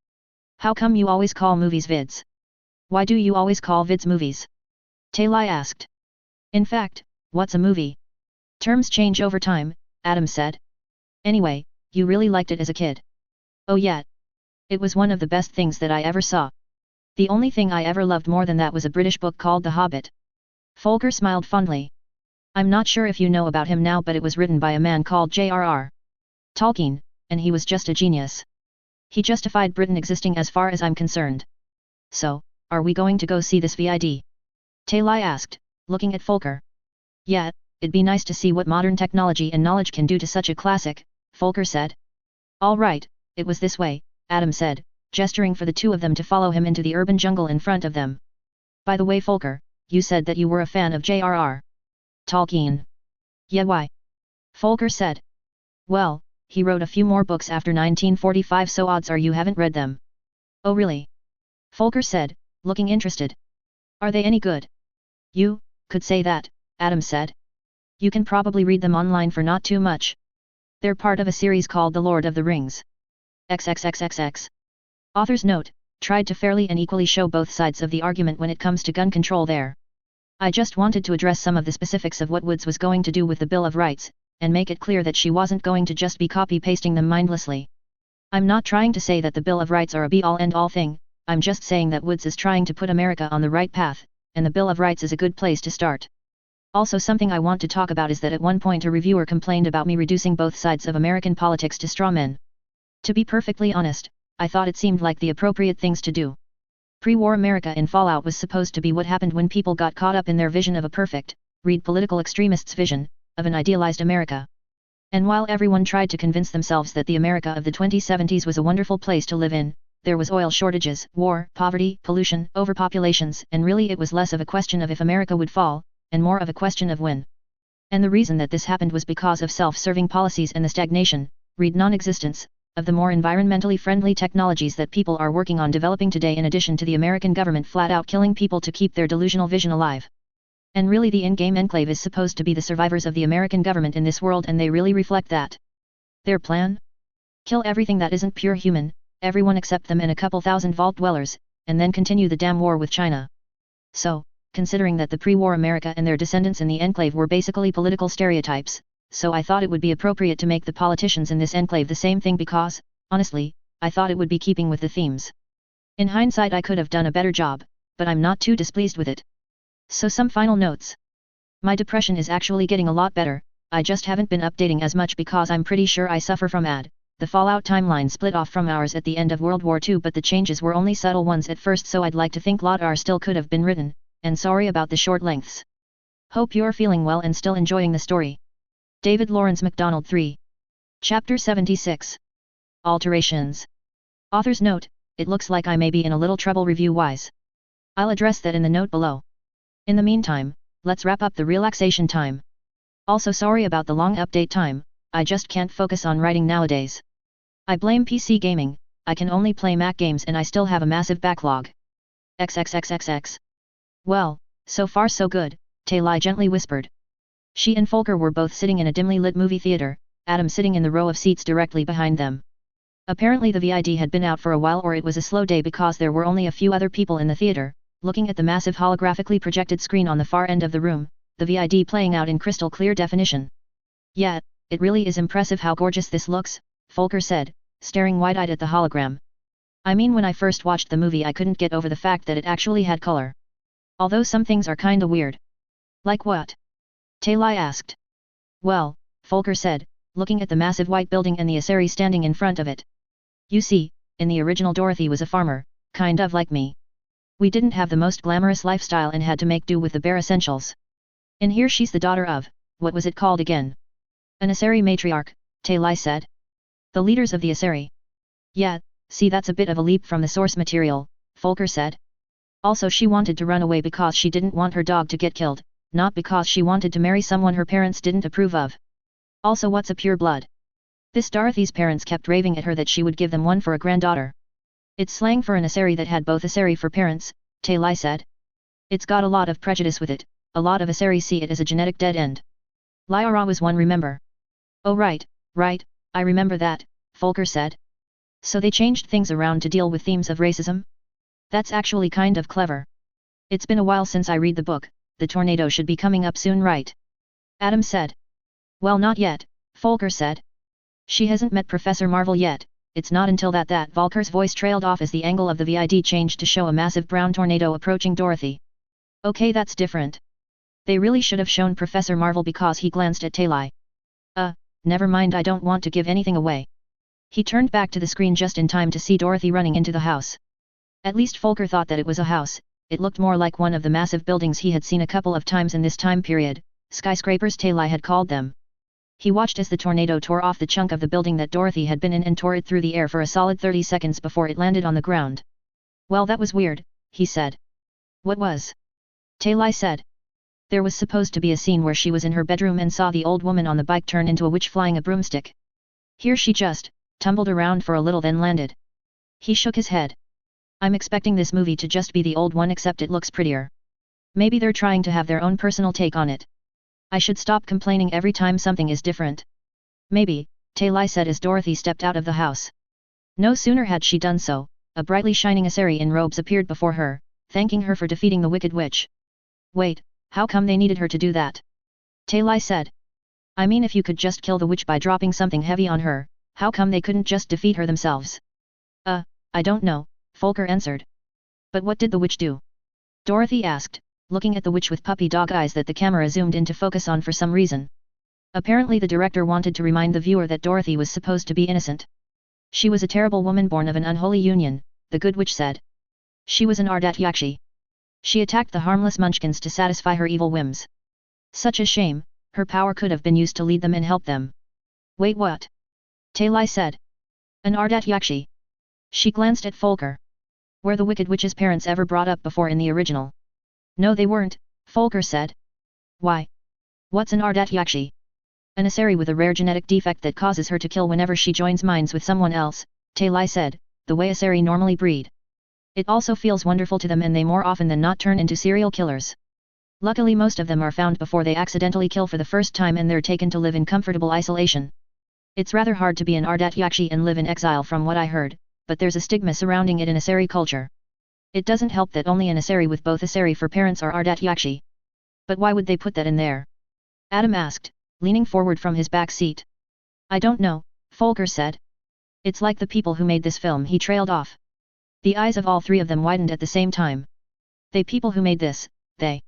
How come you always call movies vids? Why do you always call vids movies? Taylai asked. In fact, what's a movie? Terms change over time, Adam said. Anyway, you really liked it as a kid. Oh yeah. It was one of the best things that I ever saw. The only thing I ever loved more than that was a British book called The Hobbit. Volker smiled fondly. I'm not sure if you know about him now, but it was written by a man called J.R.R. Tolkien, and he was just a genius. He justified Britain existing as far as I'm concerned. So, are we going to go see this VID? Taylai asked, looking at Volker. Yeah, it'd be nice to see what modern technology and knowledge can do to such a classic, Volker said. All right, it was this way, Adam said, gesturing for the two of them to follow him into the urban jungle in front of them. By the way, Volker, you said that you were a fan of J.R.R. Tolkien. Yeah, why? Volker said. Well, he wrote a few more books after 1945, so odds are you haven't read them. Oh really? Volker said, looking interested. Are they any good? You could say that, Adam said. You can probably read them online for not too much. They're part of a series called The Lord of the Rings. XXXXX. Author's note, tried to fairly and equally show both sides of the argument when it comes to gun control there. I just wanted to address some of the specifics of what Woods was going to do with the Bill of Rights, and make it clear that she wasn't going to just be copy-pasting them mindlessly. I'm not trying to say that the Bill of Rights are a be-all end-all thing, I'm just saying that Woods is trying to put America on the right path, and the Bill of Rights is a good place to start. Also, something I want to talk about is that at one point a reviewer complained about me reducing both sides of American politics to straw men. To be perfectly honest, I thought it seemed like the appropriate things to do. Pre-war America in Fallout was supposed to be what happened when people got caught up in their vision of a perfect, read political extremists' vision, of an idealized America. And while everyone tried to convince themselves that the America of the 2070s was a wonderful place to live in, there was oil shortages, war, poverty, pollution, overpopulations, and really it was less of a question of if America would fall, and more of a question of when. And the reason that this happened was because of self-serving policies and the stagnation, read non-existence, of the more environmentally friendly technologies that people are working on developing today, in addition to the American government flat-out killing people to keep their delusional vision alive. And really the in-game enclave is supposed to be the survivors of the American government in this world, and they really reflect that. Their plan? Kill everything that isn't pure human, everyone except them and a couple thousand vault dwellers, and then continue the damn war with China. So, considering that the pre-war America and their descendants in the enclave were basically political stereotypes, so I thought it would be appropriate to make the politicians in this enclave the same thing because, honestly, I thought it would be keeping with the themes. In hindsight I could have done a better job, but I'm not too displeased with it. So some final notes. My depression is actually getting a lot better, I just haven't been updating as much because I'm pretty sure I suffer from AD. The Fallout timeline split off from ours at the end of World War II, but the changes were only subtle ones at first, so I'd like to think lot R still could have been written, and sorry about the short lengths. Hope you're feeling well and still enjoying the story. David Lawrence MacDonald 3. Chapter 76. Alterations. Author's note, it looks like I may be in a little trouble review-wise. I'll address that in the note below. In the meantime, let's wrap up the relaxation time. Also sorry about the long update time, I just can't focus on writing nowadays. I blame PC gaming, I can only play Mac games and I still have a massive backlog. XXXXX. Well, so far so good, Taylai gently whispered. She and Folker were both sitting in a dimly lit movie theater, Adam sitting in the row of seats directly behind them. Apparently the VID had been out for a while, or it was a slow day because there were only a few other people in the theater. Looking at the massive holographically projected screen on the far end of the room, the VID playing out in crystal clear definition. Yeah, it really is impressive how gorgeous this looks, Folker said, staring wide-eyed at the hologram. I mean, when I first watched the movie I couldn't get over the fact that it actually had color. Although some things are kinda weird. Like what? Taylai asked. Well, Folker said, looking at the massive white building and the Asari standing in front of it. You see, in the original Dorothy was a farmer, kind of like me. We didn't have the most glamorous lifestyle and had to make do with the bare essentials. In here she's the daughter of, what was it called again? An Asari matriarch, Taylai said. The leaders of the Asari. Yeah, see, that's a bit of a leap from the source material, Folker said. Also she wanted to run away because she didn't want her dog to get killed, not because she wanted to marry someone her parents didn't approve of. Also, what's a pure blood? This Dorothy's parents kept raving at her that she would give them one for a granddaughter. It's slang for an Asari that had both Asari for parents, Taylai said. It's got a lot of prejudice with it, a lot of Asari see it as a genetic dead end. Lyra was one, remember? Oh right, I remember that, Folker said. So they changed things around to deal with themes of racism? That's actually kind of clever. It's been a while since I read the book, the tornado should be coming up soon, right? Adam said. Well, not yet, Folker said. She hasn't met Professor Marvel yet. It's not until that Volker's voice trailed off as the angle of the VID changed to show a massive brown tornado approaching Dorothy. Okay, that's different. They really should have shown Professor Marvel because he glanced at Taylai. Never mind, I don't want to give anything away. He turned back to the screen just in time to see Dorothy running into the house. At least Folker thought that it was a house, it looked more like one of the massive buildings he had seen a couple of times in this time period, skyscrapers Taylai had called them. He watched as the tornado tore off the chunk of the building that Dorothy had been in and tore it through the air for a solid 30 seconds before it landed on the ground. Well, that was weird, he said. What was? Taylai said. There was supposed to be a scene where she was in her bedroom and saw the old woman on the bike turn into a witch flying a broomstick. Here she just tumbled around for a little then landed. He shook his head. I'm expecting this movie to just be the old one, except it looks prettier. Maybe they're trying to have their own personal take on it. I should stop complaining every time something is different. Maybe, Taylai said as Dorothy stepped out of the house. No sooner had she done so, a brightly shining Asari in robes appeared before her, thanking her for defeating the wicked witch. Wait, how come they needed her to do that? Taylai said. I mean, if you could just kill the witch by dropping something heavy on her, how come they couldn't just defeat her themselves? I don't know, Folker answered. But what did the witch do? Dorothy asked, looking at the witch with puppy dog eyes that the camera zoomed in to focus on for some reason. Apparently the director wanted to remind the viewer that Dorothy was supposed to be innocent. She was a terrible woman born of an unholy union, the good witch said. She was an Ardat Yakshi. She attacked the harmless munchkins to satisfy her evil whims. Such a shame, her power could have been used to lead them and help them. Wait, what? Taylai said. An Ardat Yakshi. She glanced at Folker. Were the Wicked Witch's parents ever brought up before in the original? No, they weren't, Folker said. Why? What's an Ardat Yakshi? An Asari with a rare genetic defect that causes her to kill whenever she joins minds with someone else, Taylai said, the way Asari normally breed. It also feels wonderful to them and they more often than not turn into serial killers. Luckily most of them are found before they accidentally kill for the first time and they're taken to live in comfortable isolation. It's rather hard to be an Ardat Yakshi and live in exile from what I heard, but there's a stigma surrounding it in Asari culture. It doesn't help that only an Asari with both Asari for parents are Ardat Yakshi. But why would they put that in there? Adam asked, leaning forward from his back seat. I don't know, Folker said. It's like the people who made this film. He trailed off. The eyes of all three of them widened at the same time. They people who made this, they.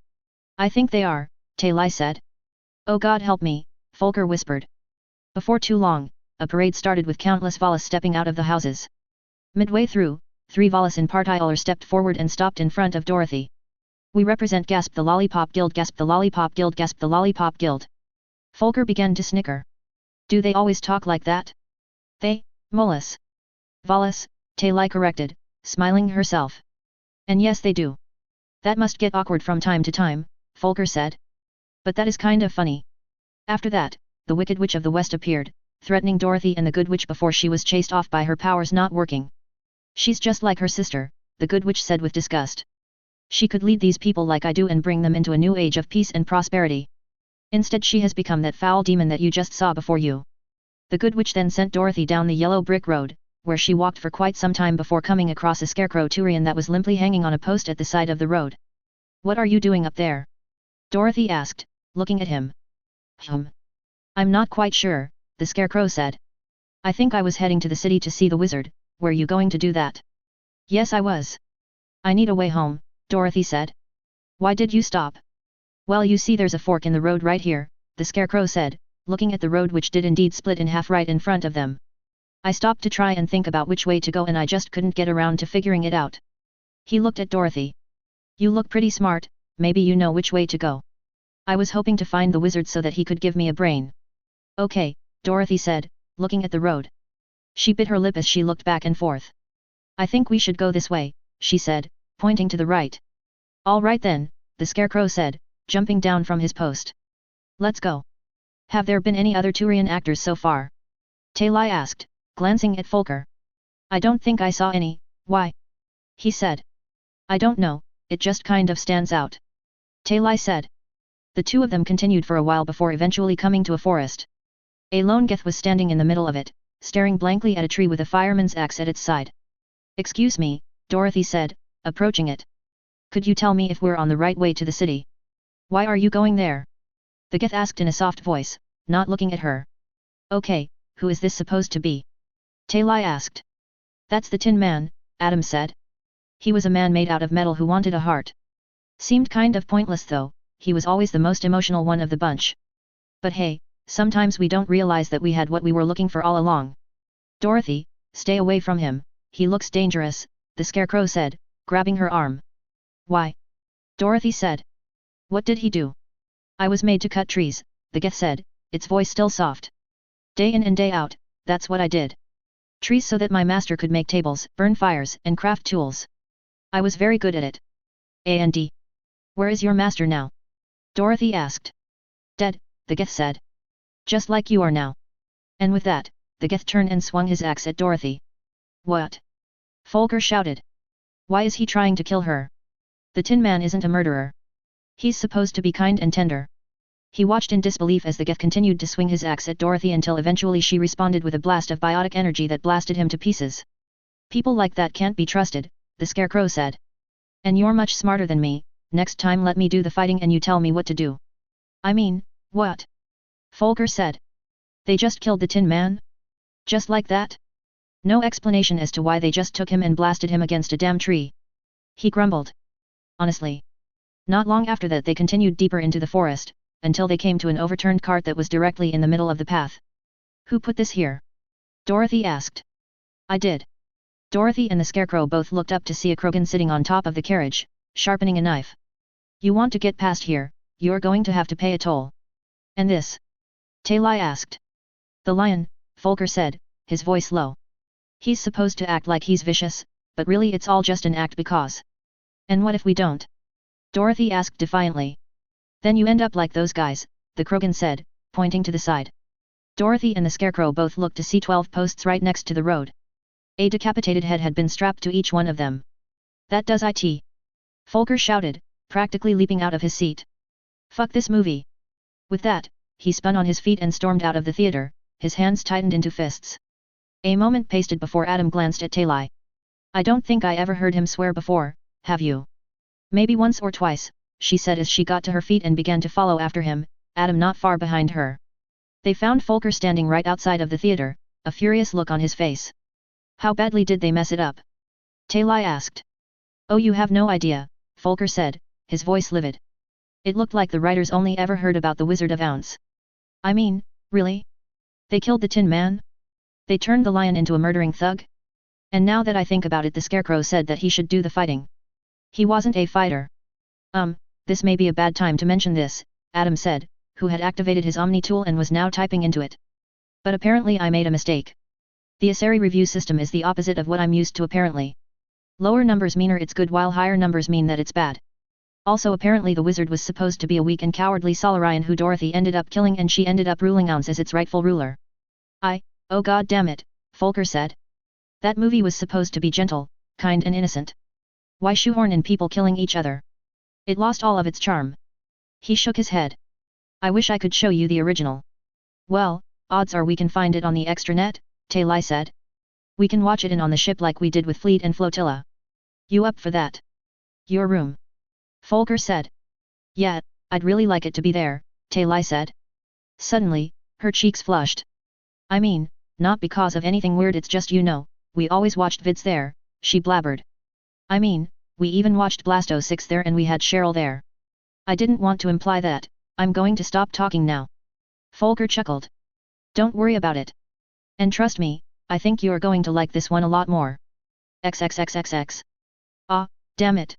I think they are, Taylai said. Oh God help me, Folker whispered. Before too long, a parade started with countless Valas stepping out of the houses. Midway through, 3 Valas in particular stepped forward and stopped in front of Dorothy. We represent gasp the Lollipop Guild, gasp the Lollipop Guild, gasp the Lollipop Guild. Folker began to snicker. Do they always talk like that? They, Molas. Valas, Taylai corrected, smiling herself. And yes they do. That must get awkward from time to time, Folker said. But that is kind of funny. After that, the Wicked Witch of the West appeared, threatening Dorothy and the Good Witch before she was chased off by her powers not working. She's just like her sister, the Good Witch said with disgust. She could lead these people like I do and bring them into a new age of peace and prosperity. Instead she has become that foul demon that you just saw before you. The Good Witch then sent Dorothy down the yellow brick road, where she walked for quite some time before coming across a scarecrow Turian that was limply hanging on a post at the side of the road. What are you doing up there? Dorothy asked, looking at him. I'm not quite sure, the scarecrow said. I think I was heading to the city to see the wizard. Were you going to do that? Yes, I was. I need a way home, Dorothy said. Why did you stop? Well, you see there's a fork in the road right here, the scarecrow said, looking at the road which did indeed split in half right in front of them. I stopped to try and think about which way to go and I just couldn't get around to figuring it out. He looked at Dorothy. You look pretty smart, maybe you know which way to go. I was hoping to find the wizard so that he could give me a brain. Okay, Dorothy said, looking at the road. She bit her lip as she looked back and forth. I think we should go this way, she said, pointing to the right. All right then, the scarecrow said, jumping down from his post. Let's go. Have there been any other Turian actors so far? Talai asked, glancing at Folker. I don't think I saw any, why? He said. I don't know, it just kind of stands out. Talai said. The two of them continued for a while before eventually coming to a forest. A lone Geth was standing in the middle of it, staring blankly at a tree with a fireman's axe at its side. Excuse me, Dorothy said, approaching it. Could you tell me if we're on the right way to the city? Why are you going there? The Geth asked in a soft voice, not looking at her. Okay, who is this supposed to be? Talai asked. That's the Tin Man, Adam said. He was a man made out of metal who wanted a heart. Seemed kind of pointless though, he was always the most emotional one of the bunch. But hey, sometimes we don't realize that we had what we were looking for all along. Dorothy, stay away from him, he looks dangerous, the scarecrow said, grabbing her arm. Why? Dorothy said. What did he do? I was made to cut trees, the Geth said, its voice still soft. Day in and day out, that's what I did. Trees so that my master could make tables, burn fires, and craft tools. I was very good at it. And where is your master now? Dorothy asked. Dead, the Geth said. Just like you are now. And with that, the Geth turned and swung his axe at Dorothy. What? Folker shouted. Why is he trying to kill her? The Tin Man isn't a murderer. He's supposed to be kind and tender. He watched in disbelief as the Geth continued to swing his axe at Dorothy until eventually she responded with a blast of biotic energy that blasted him to pieces. People like that can't be trusted, the scarecrow said. And you're much smarter than me, next time let me do the fighting and you tell me what to do. I mean, what? Folker said. They just killed the Tin Man? Just like that? No explanation as to why they just took him and blasted him against a damn tree. He grumbled. Honestly. Not long after that they continued deeper into the forest, until they came to an overturned cart that was directly in the middle of the path. Who put this here? Dorothy asked. I did. Dorothy and the scarecrow both looked up to see a Krogan sitting on top of the carriage, sharpening a knife. You want to get past here, you're going to have to pay a toll. And this? Talai asked. The lion, Folker said, his voice low. He's supposed to act like he's vicious, but really it's all just an act because. And what if we don't? Dorothy asked defiantly. Then you end up like those guys, the Krogan said, pointing to the side. Dorothy and the scarecrow both looked to see 12 posts right next to the road. A decapitated head had been strapped to each one of them. That does it. Folker shouted, practically leaping out of his seat. Fuck this movie. With that, he spun on his feet and stormed out of the theater, his hands tightened into fists. A moment pasted before Adam glanced at Talai. I don't think I ever heard him swear before, have you? Maybe once or twice, she said as she got to her feet and began to follow after him, Adam not far behind her. They found Folker standing right outside of the theater, a furious look on his face. How badly did they mess it up? Talai asked. Oh, you have no idea, Folker said, his voice livid. It looked like the writers only ever heard about the Wizard of Ounce. I mean, really? They killed the Tin Man? They turned the lion into a murdering thug? And now that I think about it, the scarecrow said that he should do the fighting. He wasn't a fighter. This may be a bad time to mention this, Adam said, who had activated his Omni tool and was now typing into it. But apparently I made a mistake. The Asari review system is the opposite of what I'm used to apparently. Lower numbers mean it's good while higher numbers mean that it's bad. Also apparently the wizard was supposed to be a weak and cowardly Solarian who Dorothy ended up killing, and she ended up ruling Ounce as its rightful ruler. Oh god damn it, Folker said. That movie was supposed to be gentle, kind and innocent. Why shoehorn in people killing each other? It lost all of its charm. He shook his head. I wish I could show you the original. Well, odds are we can find it on the extranet, Taylai said. We can watch it in on the ship like we did with Fleet and Flotilla. You up for that? Your room. Folker said. Yeah, I'd really like it to be there, Taylai said. Suddenly, her cheeks flushed. I mean, not because of anything weird, it's just we always watched vids there, she blabbered. I mean, we even watched Blasto 6 there and we had Cheryl there. I didn't want to imply that. I'm going to stop talking now. Folker chuckled. Don't worry about it. And trust me, I think you're going to like this one a lot more. XXXXX. Ah, damn it.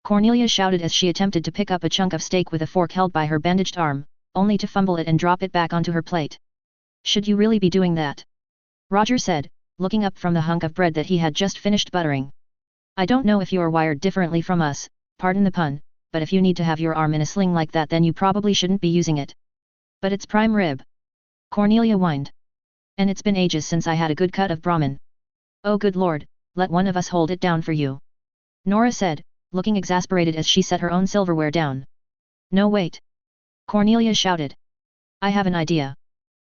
Cornelia shouted as she attempted to pick up a chunk of steak with a fork held by her bandaged arm, only to fumble it and drop it back onto her plate. Should you really be doing that? Roger said, looking up from the hunk of bread that he had just finished buttering. I don't know if you're wired differently from us, pardon the pun, but if you need to have your arm in a sling like that then you probably shouldn't be using it. But it's prime rib. Cornelia whined. And it's been ages since I had a good cut of Brahmin. Oh good lord, let one of us hold it down for you. Nora said, looking exasperated as she set her own silverware down. No wait. Cornelia shouted. I have an idea.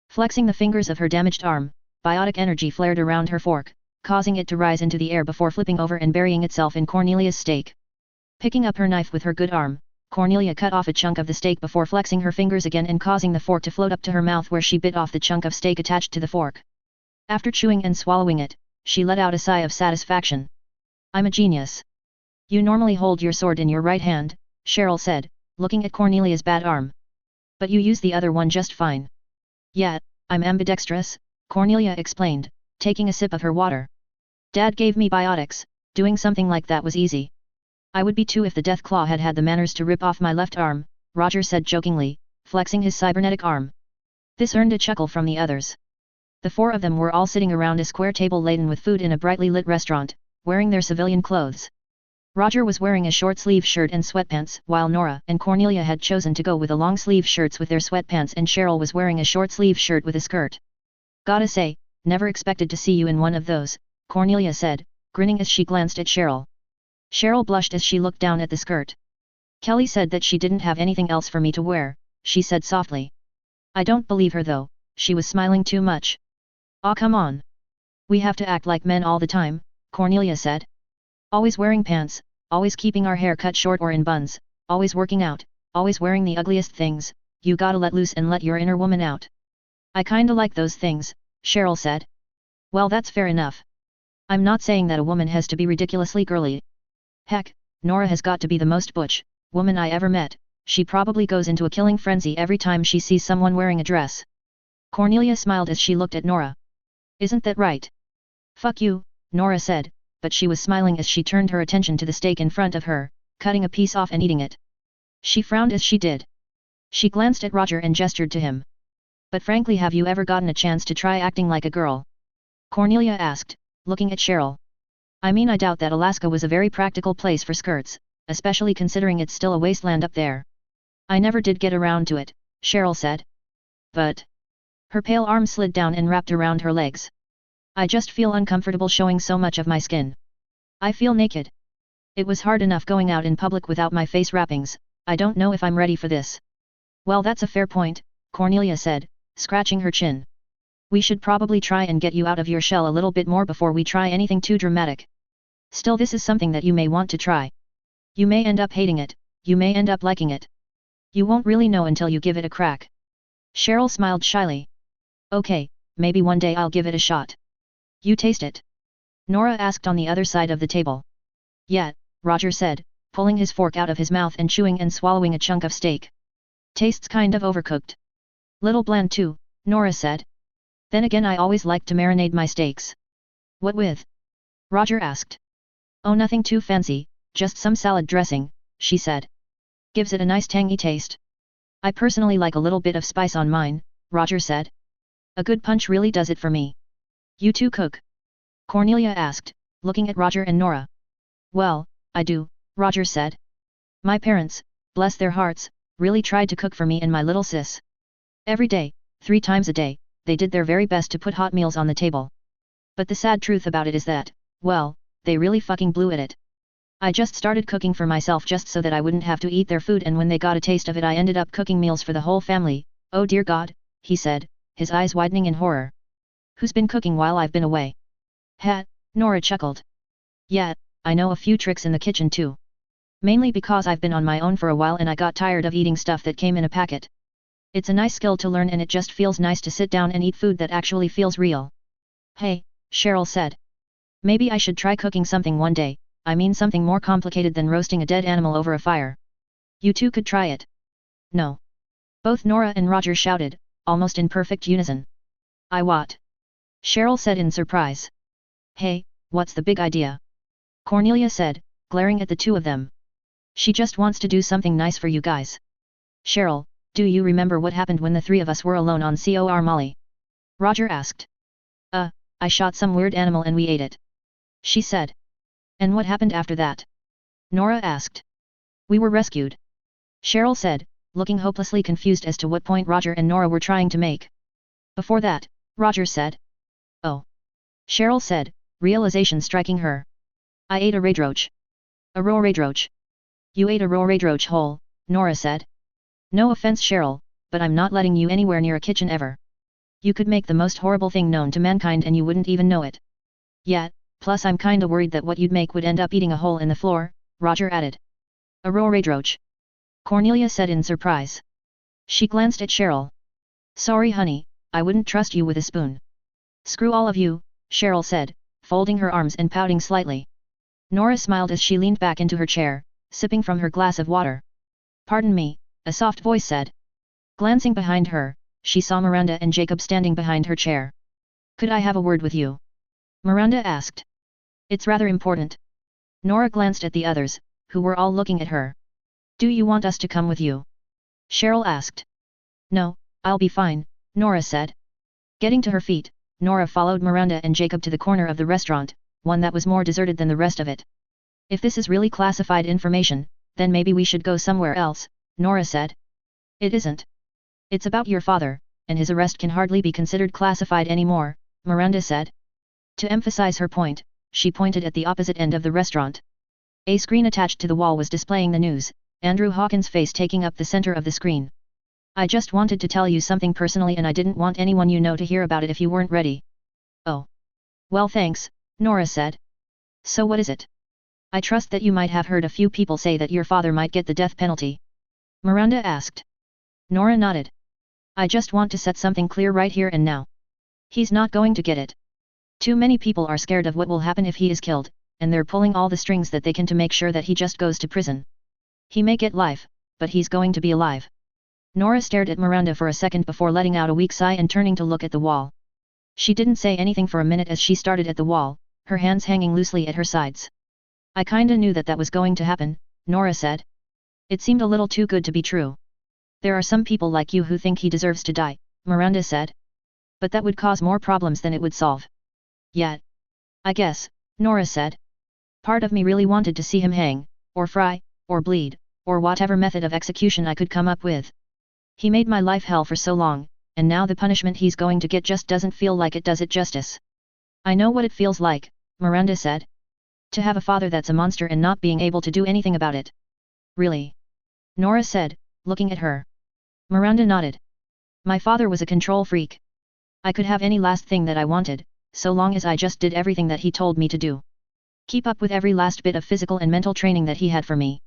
Flexing the fingers of her damaged arm, biotic energy flared around her fork, causing it to rise into the air before flipping over and burying itself in Cornelia's steak. Picking up her knife with her good arm, Cornelia cut off a chunk of the steak before flexing her fingers again and causing the fork to float up to her mouth, where she bit off the chunk of steak attached to the fork. After chewing and swallowing it, she let out a sigh of satisfaction. I'm a genius. You normally hold your sword in your right hand, Cheryl said, looking at Cornelia's bad arm. But you use the other one just fine. Yeah, I'm ambidextrous, Cornelia explained, taking a sip of her water. Dad gave me biotics, doing something like that was easy. I would be too if the Deathclaw had had the manners to rip off my left arm, Roger said jokingly, flexing his cybernetic arm. This earned a chuckle from the others. The four of them were all sitting around a square table laden with food in a brightly lit restaurant, wearing their civilian clothes. Roger was wearing a short-sleeve shirt and sweatpants, while Nora and Cornelia had chosen to go with the long-sleeve shirts with their sweatpants, and Cheryl was wearing a short-sleeve shirt with a skirt. Gotta say, never expected to see you in one of those, Cornelia said, grinning as she glanced at Cheryl. Cheryl blushed as she looked down at the skirt. Kelly said that she didn't have anything else for me to wear, she said softly. I don't believe her though, she was smiling too much. Aw come on. We have to act like men all the time, Cornelia said. Always wearing pants, always keeping our hair cut short or in buns, always working out, always wearing the ugliest things, you gotta let loose and let your inner woman out. I kinda like those things, Cheryl said. Well that's fair enough. I'm not saying that a woman has to be ridiculously girly. Heck, Nora has got to be the most butch woman I ever met, she probably goes into a killing frenzy every time she sees someone wearing a dress. Cornelia smiled as she looked at Nora. Isn't that right? Fuck you, Nora said, but she was smiling as she turned her attention to the steak in front of her, cutting a piece off and eating it. She frowned as she did. She glanced at Roger and gestured to him. But frankly, have you ever gotten a chance to try acting like a girl? Cornelia asked, looking at Cheryl. I mean, I doubt that Alaska was a very practical place for skirts, especially considering it's still a wasteland up there. I never did get around to it, Cheryl said. But... Her pale arm slid down and wrapped around her legs. I just feel uncomfortable showing so much of my skin. I feel naked. It was hard enough going out in public without my face wrappings, I don't know if I'm ready for this. Well that's a fair point, Cornelia said, scratching her chin. We should probably try and get you out of your shell a little bit more before we try anything too dramatic. Still, this is something that you may want to try. You may end up hating it, you may end up liking it. You won't really know until you give it a crack. Cheryl smiled shyly. Okay, maybe one day I'll give it a shot. You taste it? Nora asked on the other side of the table. Yeah, Roger said, pulling his fork out of his mouth and chewing and swallowing a chunk of steak. Tastes kind of overcooked. Little bland too, Nora said. Then again, I always like to marinate my steaks. What with? Roger asked. Oh, nothing too fancy, just some salad dressing, she said. Gives it a nice tangy taste. I personally like a little bit of spice on mine, Roger said. A good punch really does it for me. You too cook? Cornelia asked, looking at Roger and Nora. Well, I do, Roger said. My parents, bless their hearts, really tried to cook for me and my little sis. Every day, 3 times a day, they did their very best to put hot meals on the table. But the sad truth about it is that, well, they really fucking blew at it. I just started cooking for myself just so that I wouldn't have to eat their food, and when they got a taste of it I ended up cooking meals for the whole family. Oh dear God, he said, his eyes widening in horror. Who's been cooking while I've been away? Ha, Nora chuckled. Yeah, I know a few tricks in the kitchen too. Mainly because I've been on my own for a while and I got tired of eating stuff that came in a packet. It's a nice skill to learn, and it just feels nice to sit down and eat food that actually feels real. Hey, Cheryl said. Maybe I should try cooking something one day, I mean something more complicated than roasting a dead animal over a fire. You two could try it. No. Both Nora and Roger shouted, almost in perfect unison. I what? Cheryl said in surprise. Hey, what's the big idea? Cornelia said, glaring at the two of them. She just wants to do something nice for you guys. Cheryl, do you remember what happened when the 3 of us were alone on Cor Molly? Roger asked. I shot some weird animal and we ate it. She said. And what happened after that? Nora asked. We were rescued. Cheryl said, looking hopelessly confused as to what point Roger and Nora were trying to make. Before that, Roger said. Oh. Cheryl said, realization striking her. I ate a raidroach. A raw raidroach. You ate a raw raidroach whole, Nora said. No offense Cheryl, but I'm not letting you anywhere near a kitchen ever. You could make the most horrible thing known to mankind and you wouldn't even know it. Yeah, plus I'm kinda worried that what you'd make would end up eating a hole in the floor, Roger added. A raw raidroach. Cornelia said in surprise. She glanced at Cheryl. Sorry honey, I wouldn't trust you with a spoon. Screw all of you, Cheryl said, folding her arms and pouting slightly. Nora smiled as she leaned back into her chair, sipping from her glass of water. Pardon me, a soft voice said. Glancing behind her, she saw Miranda and Jacob standing behind her chair. Could I have a word with you? Miranda asked. It's rather important. Nora glanced at the others, who were all looking at her. Do you want us to come with you? Cheryl asked. No, I'll be fine, Nora said. Getting to her feet, Nora followed Miranda and Jacob to the corner of the restaurant, one that was more deserted than the rest of it. If this is really classified information, then maybe we should go somewhere else, Nora said. It isn't. It's about your father, and his arrest can hardly be considered classified anymore, Miranda said. To emphasize her point, she pointed at the opposite end of the restaurant. A screen attached to the wall was displaying the news, Andrew Hawkins' face taking up the center of the screen. I just wanted to tell you something personally and I didn't want anyone you know to hear about it if you weren't ready. Oh. Well thanks, Nora said. So what is it? I trust that you might have heard a few people say that your father might get the death penalty. Miranda asked. Nora nodded. I just want to set something clear right here and now. He's not going to get it. Too many people are scared of what will happen if he is killed, and they're pulling all the strings that they can to make sure that he just goes to prison. He may get life, but he's going to be alive. Nora stared at Miranda for a second before letting out a weak sigh and turning to look at the wall. She didn't say anything for a minute as she started at the wall, her hands hanging loosely at her sides. I kinda knew that was going to happen, Nora said. It seemed a little too good to be true. There are some people like you who think he deserves to die, Miranda said. But that would cause more problems than it would solve. Yeah. I guess, Nora said. Part of me really wanted to see him hang, or fry, or bleed, or whatever method of execution I could come up with. He made my life hell for so long, and now the punishment he's going to get just doesn't feel like it does it justice. I know what it feels like, Miranda said. To have a father that's a monster and not being able to do anything about it. Really? Nora said, looking at her. Miranda nodded. My father was a control freak. I could have any last thing that I wanted, so long as I just did everything that he told me to do. Keep up with every last bit of physical and mental training that he had for me.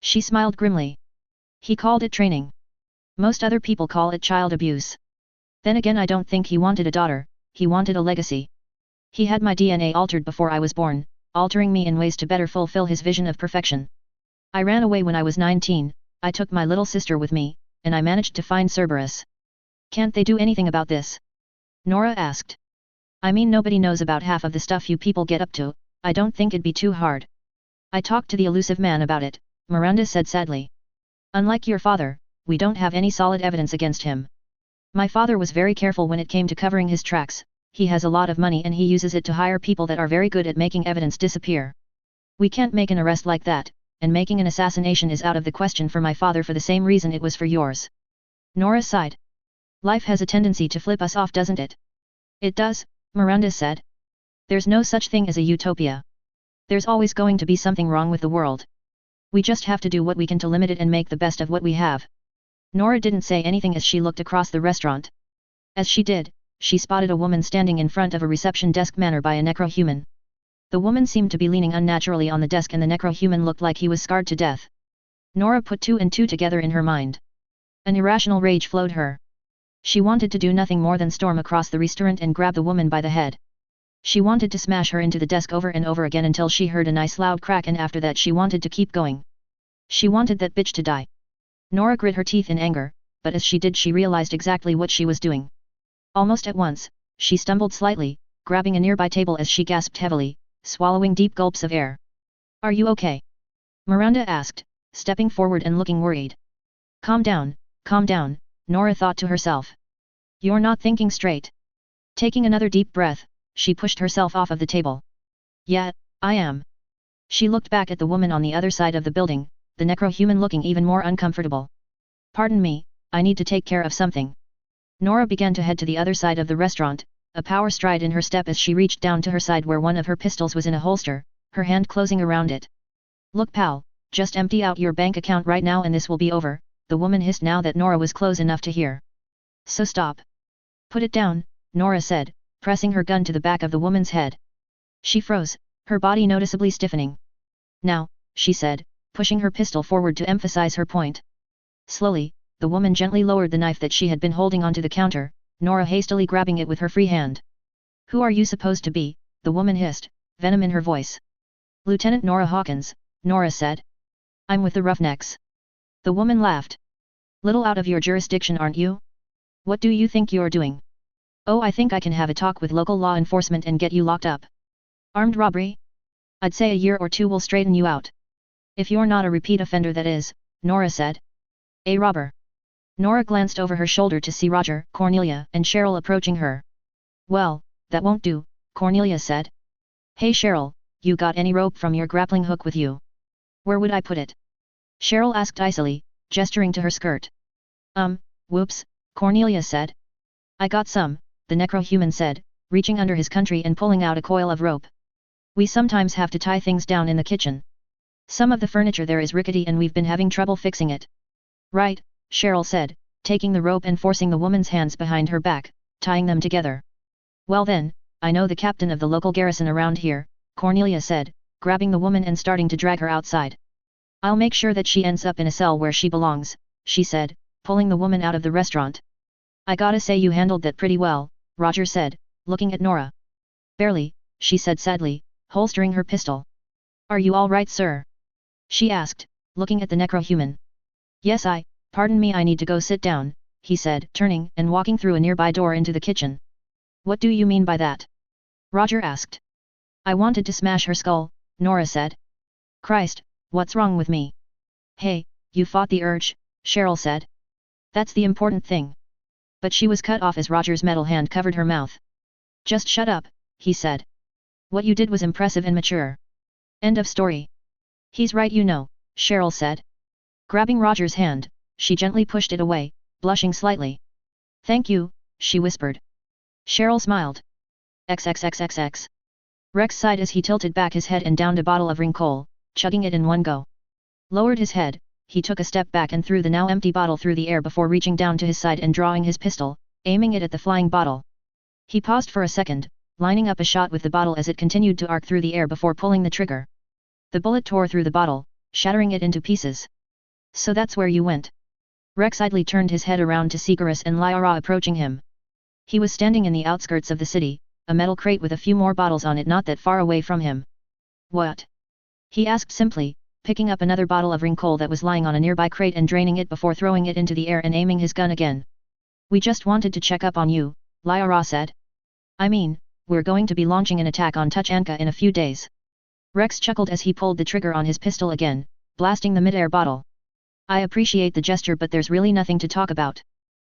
She smiled grimly. He called it training. Most other people call it child abuse. Then again, I don't think he wanted a daughter, he wanted a legacy. He had my DNA altered before I was born, altering me in ways to better fulfill his vision of perfection. I ran away when I was 19, I took my little sister with me, and I managed to find Cerberus. Can't they do anything about this? Nora asked. I mean, nobody knows about half of the stuff you people get up to, I don't think it'd be too hard. I talked to the elusive man about it, Miranda said sadly. Unlike your father, we don't have any solid evidence against him. My father was very careful when it came to covering his tracks, he has a lot of money and he uses it to hire people that are very good at making evidence disappear. We can't make an arrest like that, and making an assassination is out of the question for my father for the same reason it was for yours. Nora sighed. Life has a tendency to flip us off, doesn't it? It does, Miranda said. There's no such thing as a utopia. There's always going to be something wrong with the world. We just have to do what we can to limit it and make the best of what we have. Nora didn't say anything as she looked across the restaurant. As she did, she spotted a woman standing in front of a reception desk manned by a necro-human. The woman seemed to be leaning unnaturally on the desk and the necro-human looked like he was scarred to death. Nora put two and two together in her mind. An irrational rage flowed her. She wanted to do nothing more than storm across the restaurant and grab the woman by the head. She wanted to smash her into the desk over and over again until she heard a nice loud crack, and after that she wanted to keep going. She wanted that bitch to die. Nora grit her teeth in anger, but as she did she realized exactly what she was doing. Almost at once, she stumbled slightly, grabbing a nearby table as she gasped heavily, swallowing deep gulps of air. Are you okay? Miranda asked, stepping forward and looking worried. Calm down, Nora thought to herself. You're not thinking straight. Taking another deep breath, she pushed herself off of the table. Yeah, I am. She looked back at the woman on the other side of the building, the necro-human looking even more uncomfortable. Pardon me, I need to take care of something. Nora began to head to the other side of the restaurant, a power stride in her step as she reached down to her side where one of her pistols was in a holster, her hand closing around it. Look pal, just empty out your bank account right now and this will be over, the woman hissed now that Nora was close enough to hear. So stop. Put it down, Nora said, pressing her gun to the back of the woman's head. She froze, her body noticeably stiffening. Now, she said, pushing her pistol forward to emphasize her point. Slowly, the woman gently lowered the knife that she had been holding onto the counter, Nora hastily grabbing it with her free hand. Who are you supposed to be? The woman hissed, venom in her voice. Lieutenant Nora Hawkins, Nora said. I'm with the Roughnecks. The woman laughed. Little out of your jurisdiction, aren't you? What do you think you're doing? Oh, I think I can have a talk with local law enforcement and get you locked up. Armed robbery? I'd say a year or two will straighten you out. If you're not a repeat offender, that is, Nora said. A robber. Nora glanced over her shoulder to see Roger, Cornelia, and Cheryl approaching her. Well, that won't do, Cornelia said. Hey Cheryl, you got any rope from your grappling hook with you? Where would I put it? Cheryl asked icily, gesturing to her skirt. Whoops, Cornelia said. I got some, the necro-human said, reaching under his country and pulling out a coil of rope. We sometimes have to tie things down in the kitchen. Some of the furniture there is rickety and we've been having trouble fixing it. Right, Cheryl said, taking the rope and forcing the woman's hands behind her back, tying them together. Well then, I know the captain of the local garrison around here, Cornelia said, grabbing the woman and starting to drag her outside. I'll make sure that she ends up in a cell where she belongs, she said, pulling the woman out of the restaurant. I gotta say you handled that pretty well, Roger said, looking at Nora. Barely, she said sadly, holstering her pistol. Are you all right, sir? She asked, looking at the necro-human. Yes, pardon me, I need to go sit down, he said, turning and walking through a nearby door into the kitchen. What do you mean by that? Roger asked. I wanted to smash her skull, Nora said. Christ, what's wrong with me? Hey, you fought the urge, Cheryl said. That's the important thing. But she was cut off as Roger's metal hand covered her mouth. Just shut up, he said. What you did was impressive and mature. End of story. He's right, you know, Cheryl said. Grabbing Roger's hand, she gently pushed it away, blushing slightly. Thank you, she whispered. Cheryl smiled. XXXXX. Rex sighed as he tilted back his head and downed a bottle of ring coal, chugging it in one go. Lowered his head, he took a step back and threw the now empty bottle through the air before reaching down to his side and drawing his pistol, aiming it at the flying bottle. He paused for a second, lining up a shot with the bottle as it continued to arc through the air before pulling the trigger. The bullet tore through the bottle, shattering it into pieces. So that's where you went. Rex idly turned his head around to see Garrus and Lyra approaching him. He was standing in the outskirts of the city, a metal crate with a few more bottles on it not that far away from him. What? He asked simply, picking up another bottle of ring coal that was lying on a nearby crate and draining it before throwing it into the air and aiming his gun again. We just wanted to check up on you, Lyra said. I mean, we're going to be launching an attack on Tuchanka in a few days. Rex chuckled as he pulled the trigger on his pistol again, blasting the mid-air bottle. I appreciate the gesture, but there's really nothing to talk about.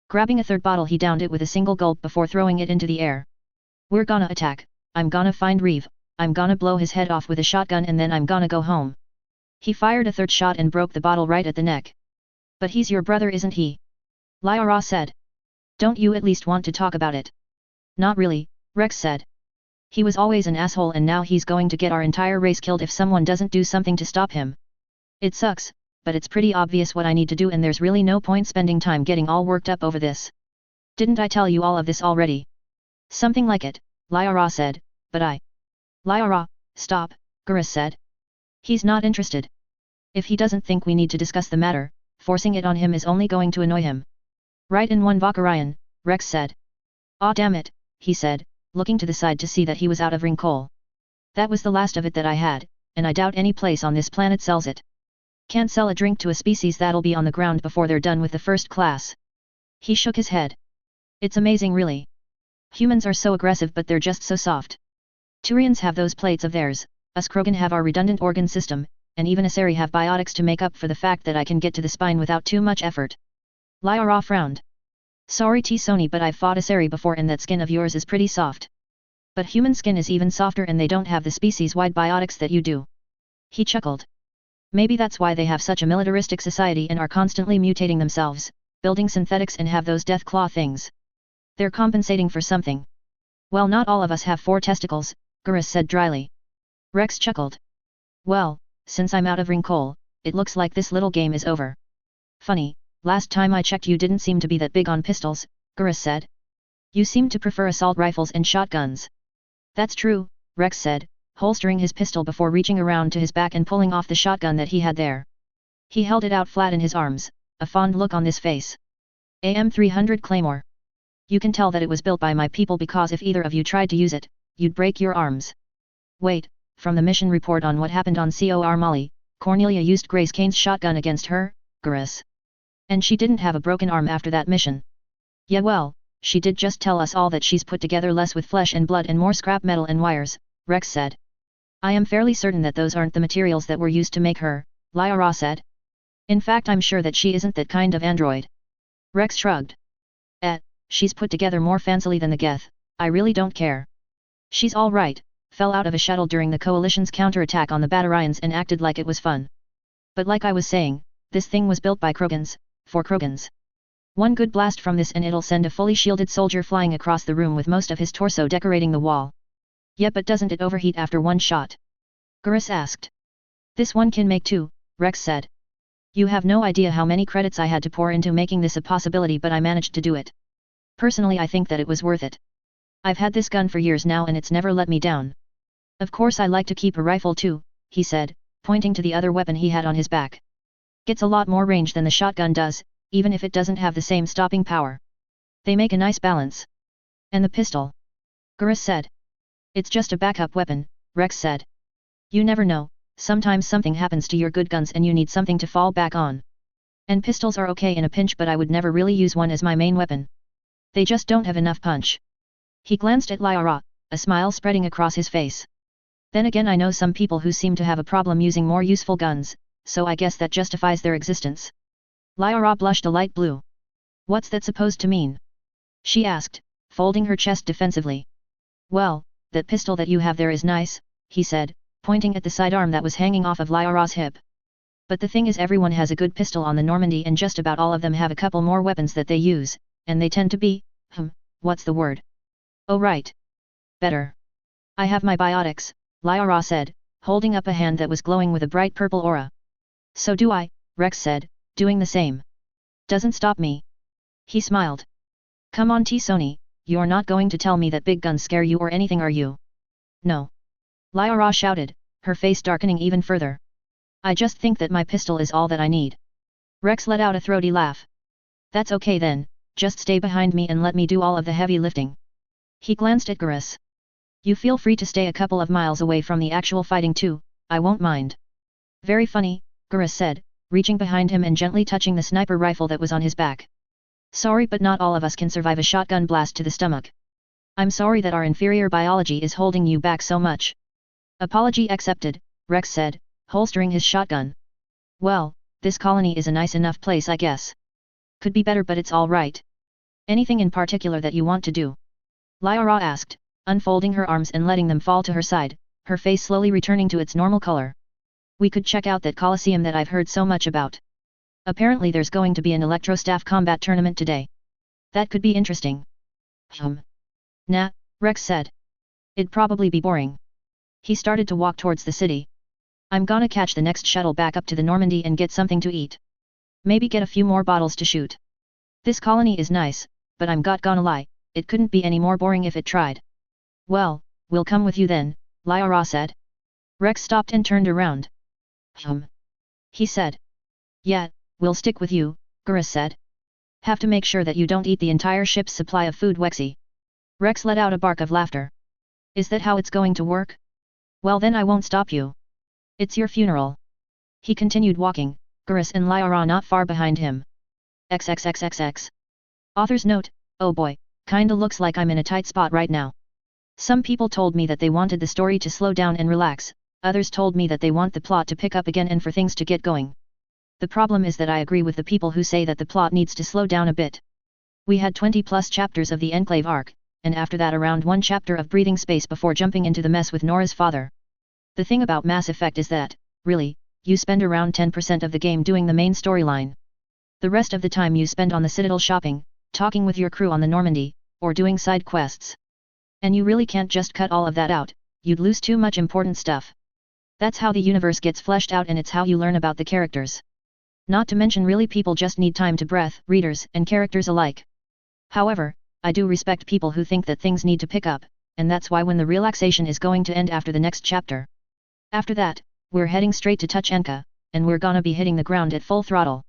Grabbing a third bottle, he downed it with a single gulp before throwing it into the air. We're gonna attack, I'm gonna find Reeve, I'm gonna blow his head off with a shotgun and then I'm gonna go home. He fired a third shot and broke the bottle right at the neck. But he's your brother, isn't he? Lyra said. Don't you at least want to talk about it? Not really, Rex said. He was always an asshole and now he's going to get our entire race killed if someone doesn't do something to stop him. It sucks, but it's pretty obvious what I need to do and there's really no point spending time getting all worked up over this. Didn't I tell you all of this already? Something like it, Lyra said, but Lyra, stop, Gurus said. He's not interested. If he doesn't think we need to discuss the matter, forcing it on him is only going to annoy him. Right in one Vakarian, Rex said. Aw damn it, he said, looking to the side to see that he was out of ring coal. That was the last of it that I had, and I doubt any place on this planet sells it. Can't sell a drink to a species that'll be on the ground before they're done with the first class. He shook his head. It's amazing really. Humans are so aggressive but they're just so soft. Turians have those plates of theirs, us Krogan have our redundant organ system, and even Asari have biotics to make up for the fact that I can get to the spine without too much effort. Lyra frowned. Sorry T-Sony but I've fought Asari before and that skin of yours is pretty soft. But human skin is even softer and they don't have the species-wide biotics that you do. He chuckled. Maybe that's why they have such a militaristic society and are constantly mutating themselves, building synthetics and have those death claw things. They're compensating for something. Well, not all of us have 4 testicles, Gurus said dryly. Rex chuckled. Well, since I'm out of ring coal, it looks like this little game is over. Funny, last time I checked you didn't seem to be that big on pistols, Gurus said. You seem to prefer assault rifles and shotguns. That's true, Rex said, holstering his pistol before reaching around to his back and pulling off the shotgun that he had there. He held it out flat in his arms, a fond look on his face. AM-300 Claymore. You can tell that it was built by my people because if either of you tried to use it, you'd break your arms. Wait, from the mission report on what happened on Cor Molly, Cornelia used Grace Kane's shotgun against her, Gurus. And she didn't have a broken arm after that mission. Yeah well, she did just tell us all that she's put together less with flesh and blood and more scrap metal and wires, Rex said. I am fairly certain that those aren't the materials that were used to make her, Lyra said. In fact I'm sure that she isn't that kind of android. Rex shrugged. She's put together more fancily than the Geth, I really don't care. She's all right, fell out of a shuttle during the coalition's counterattack on the Batarians and acted like it was fun. But like I was saying, this thing was built by Krogans, for Krogans. One good blast from this and it'll send a fully shielded soldier flying across the room with most of his torso decorating the wall. Yeah but doesn't it overheat after one shot? Gurus asked. This one can make 2, Rex said. You have no idea how many credits I had to pour into making this a possibility but I managed to do it. Personally I think that it was worth it. I've had this gun for years now and it's never let me down. Of course I like to keep a rifle too, he said, pointing to the other weapon he had on his back. Gets a lot more range than the shotgun does, even if it doesn't have the same stopping power. They make a nice balance. And the pistol? Gurus said. It's just a backup weapon, Rex said. You never know, sometimes something happens to your good guns and you need something to fall back on. And pistols are okay in a pinch but I would never really use one as my main weapon. They just don't have enough punch. He glanced at Lyra, a smile spreading across his face. Then again I know some people who seem to have a problem using more useful guns, so I guess that justifies their existence. Lyra blushed a light blue. What's that supposed to mean? She asked, folding her chest defensively. Well, that pistol that you have there is nice, he said, pointing at the sidearm that was hanging off of Lyra's hip. But the thing is everyone has a good pistol on the Normandy and just about all of them have a couple more weapons that they use, and they tend to be, what's the word? Oh right. Better. I have my biotics, Lyra said, holding up a hand that was glowing with a bright purple aura. So do I, Rex said, doing the same. Doesn't stop me. He smiled. Come on T-Sony, you're not going to tell me that big guns scare you or anything are you? No. Lyra shouted, her face darkening even further. I just think that my pistol is all that I need. Rex let out a throaty laugh. That's okay then, just stay behind me and let me do all of the heavy lifting. He glanced at Gurus. You feel free to stay a couple of miles away from the actual fighting too, I won't mind. Very funny, Gurus said, reaching behind him and gently touching the sniper rifle that was on his back. Sorry but not all of us can survive a shotgun blast to the stomach. I'm sorry that our inferior biology is holding you back so much. Apology accepted, Rex said, holstering his shotgun. Well, this colony is a nice enough place I guess. Could be better but it's all right. Anything in particular that you want to do? Lyra asked, unfolding her arms and letting them fall to her side, her face slowly returning to its normal color. We could check out that Coliseum that I've heard so much about. Apparently there's going to be an electrostaff combat tournament today. That could be interesting. Nah, Rex said. It'd probably be boring. He started to walk towards the city. I'm gonna catch the next shuttle back up to the Normandy and get something to eat. Maybe get a few more bottles to shoot. This colony is nice, but I'm gonna lie, it couldn't be any more boring if it tried. Well, we'll come with you then, Lyra said. Rex stopped and turned around. He said. Yeah, we'll stick with you, Gurus said. Have to make sure that you don't eat the entire ship's supply of food, Wexy. Rex let out a bark of laughter. Is that how it's going to work? Well then I won't stop you. It's your funeral. He continued walking, Gurus and Lyra not far behind him. XXXXX. Author's note, oh boy, kinda looks like I'm in a tight spot right now. Some people told me that they wanted the story to slow down and relax, others told me that they want the plot to pick up again and for things to get going. The problem is that I agree with the people who say that the plot needs to slow down a bit. We had 20 plus chapters of the Enclave arc, and after that around one chapter of breathing space before jumping into the mess with Nora's father. The thing about Mass Effect is that, really, you spend around 10% of the game doing the main storyline. The rest of the time you spend on the Citadel shopping, talking with your crew on the Normandy, or doing side quests. And you really can't just cut all of that out, you'd lose too much important stuff. That's how the universe gets fleshed out and it's how you learn about the characters. Not to mention really people just need time to breathe, readers and characters alike. However, I do respect people who think that things need to pick up, and that's why when the relaxation is going to end after the next chapter. After that, we're heading straight to Tuchenka, and we're gonna be hitting the ground at full throttle.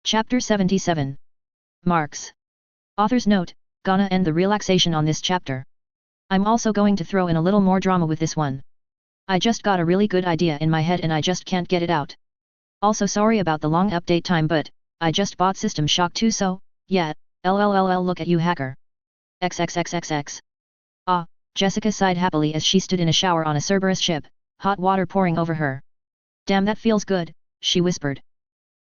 Chapter 77. Marks. Author's note, gonna end the relaxation on this chapter. I'm also going to throw in a little more drama with this one. I just got a really good idea in my head and I just can't get it out. Also sorry about the long update time, but I just bought System Shock 2, so, yeah, LLLL, look at you, hacker. XXXXX. Ah, Jessica sighed happily as she stood in a shower on a Cerberus ship, hot water pouring over her. Damn, that feels good, she whispered.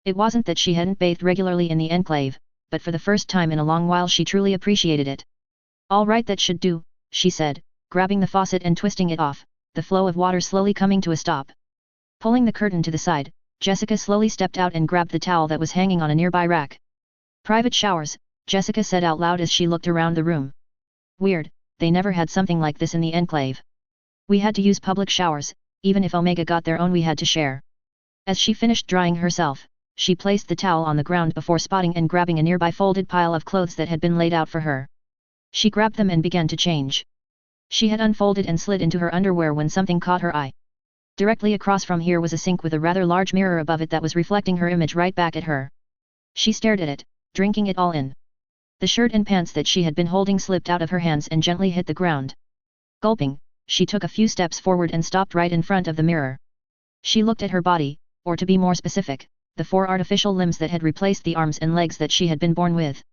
It wasn't that she hadn't bathed regularly in the Enclave, but for the first time in a long while she truly appreciated it. All right, that should do, she said, grabbing the faucet and twisting it off, the flow of water slowly coming to a stop. Pulling the curtain to the side, Jessica slowly stepped out and grabbed the towel that was hanging on a nearby rack. Private showers, Jessica said out loud as she looked around the room. Weird, they never had something like this in the Enclave. We had to use public showers, even if Omega got their own we had to share. As she finished drying herself, she placed the towel on the ground before spotting and grabbing a nearby folded pile of clothes that had been laid out for her. She grabbed them and began to change. She had unfolded and slid into her underwear when something caught her eye. Directly across from here was a sink with a rather large mirror above it that was reflecting her image right back at her. She stared at it, drinking it all in. The shirt and pants that she had been holding slipped out of her hands and gently hit the ground. Gulping, she took a few steps forward and stopped right in front of the mirror. She looked at her body, or to be more specific, the 4 artificial limbs that had replaced the arms and legs that she had been born with.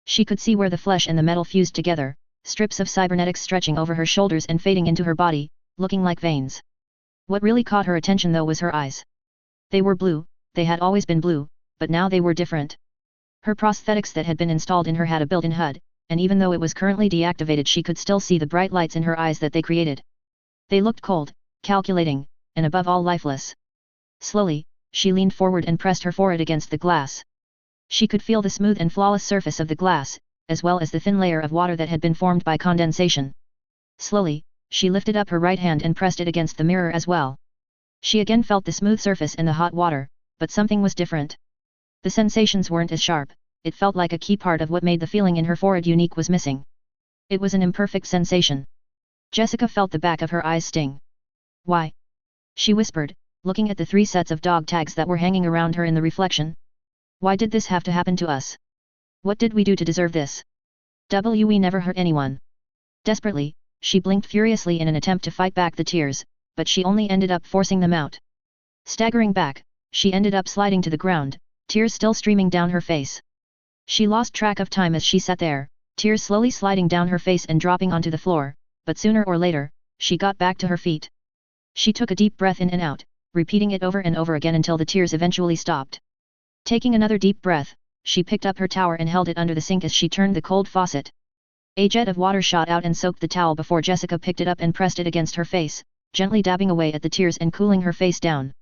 She could see where the flesh and the metal fused together, strips of cybernetics stretching over her shoulders and fading into her body, looking like veins. What really caught her attention though was her eyes. They were blue, they had always been blue, but now they were different. Her prosthetics that had been installed in her had a built-in HUD, and even though it was currently deactivated she could still see the bright lights in her eyes that they created. They looked cold, calculating, and above all lifeless. Slowly, she leaned forward and pressed her forehead against the glass. She could feel the smooth and flawless surface of the glass, as well as the thin layer of water that had been formed by condensation. Slowly, she lifted up her right hand and pressed it against the mirror as well. She again felt the smooth surface and the hot water, but something was different. The sensations weren't as sharp, it felt like a key part of what made the feeling in her forehead unique was missing. It was an imperfect sensation. Jessica felt the back of her eyes sting. Why? She whispered, looking at the 3 sets of dog tags that were hanging around her in the reflection. Why did this have to happen to us? What did we do to deserve this? We never hurt anyone. Desperately, she blinked furiously in an attempt to fight back the tears, but she only ended up forcing them out. Staggering back, she ended up sliding to the ground, tears still streaming down her face. She lost track of time as she sat there, tears slowly sliding down her face and dropping onto the floor, but sooner or later, she got back to her feet. She took a deep breath in and out, repeating it over and over again until the tears eventually stopped. Taking another deep breath, she picked up her towel and held it under the sink as she turned the cold faucet. A jet of water shot out and soaked the towel before Jessica picked it up and pressed it against her face, gently dabbing away at the tears and cooling her face down.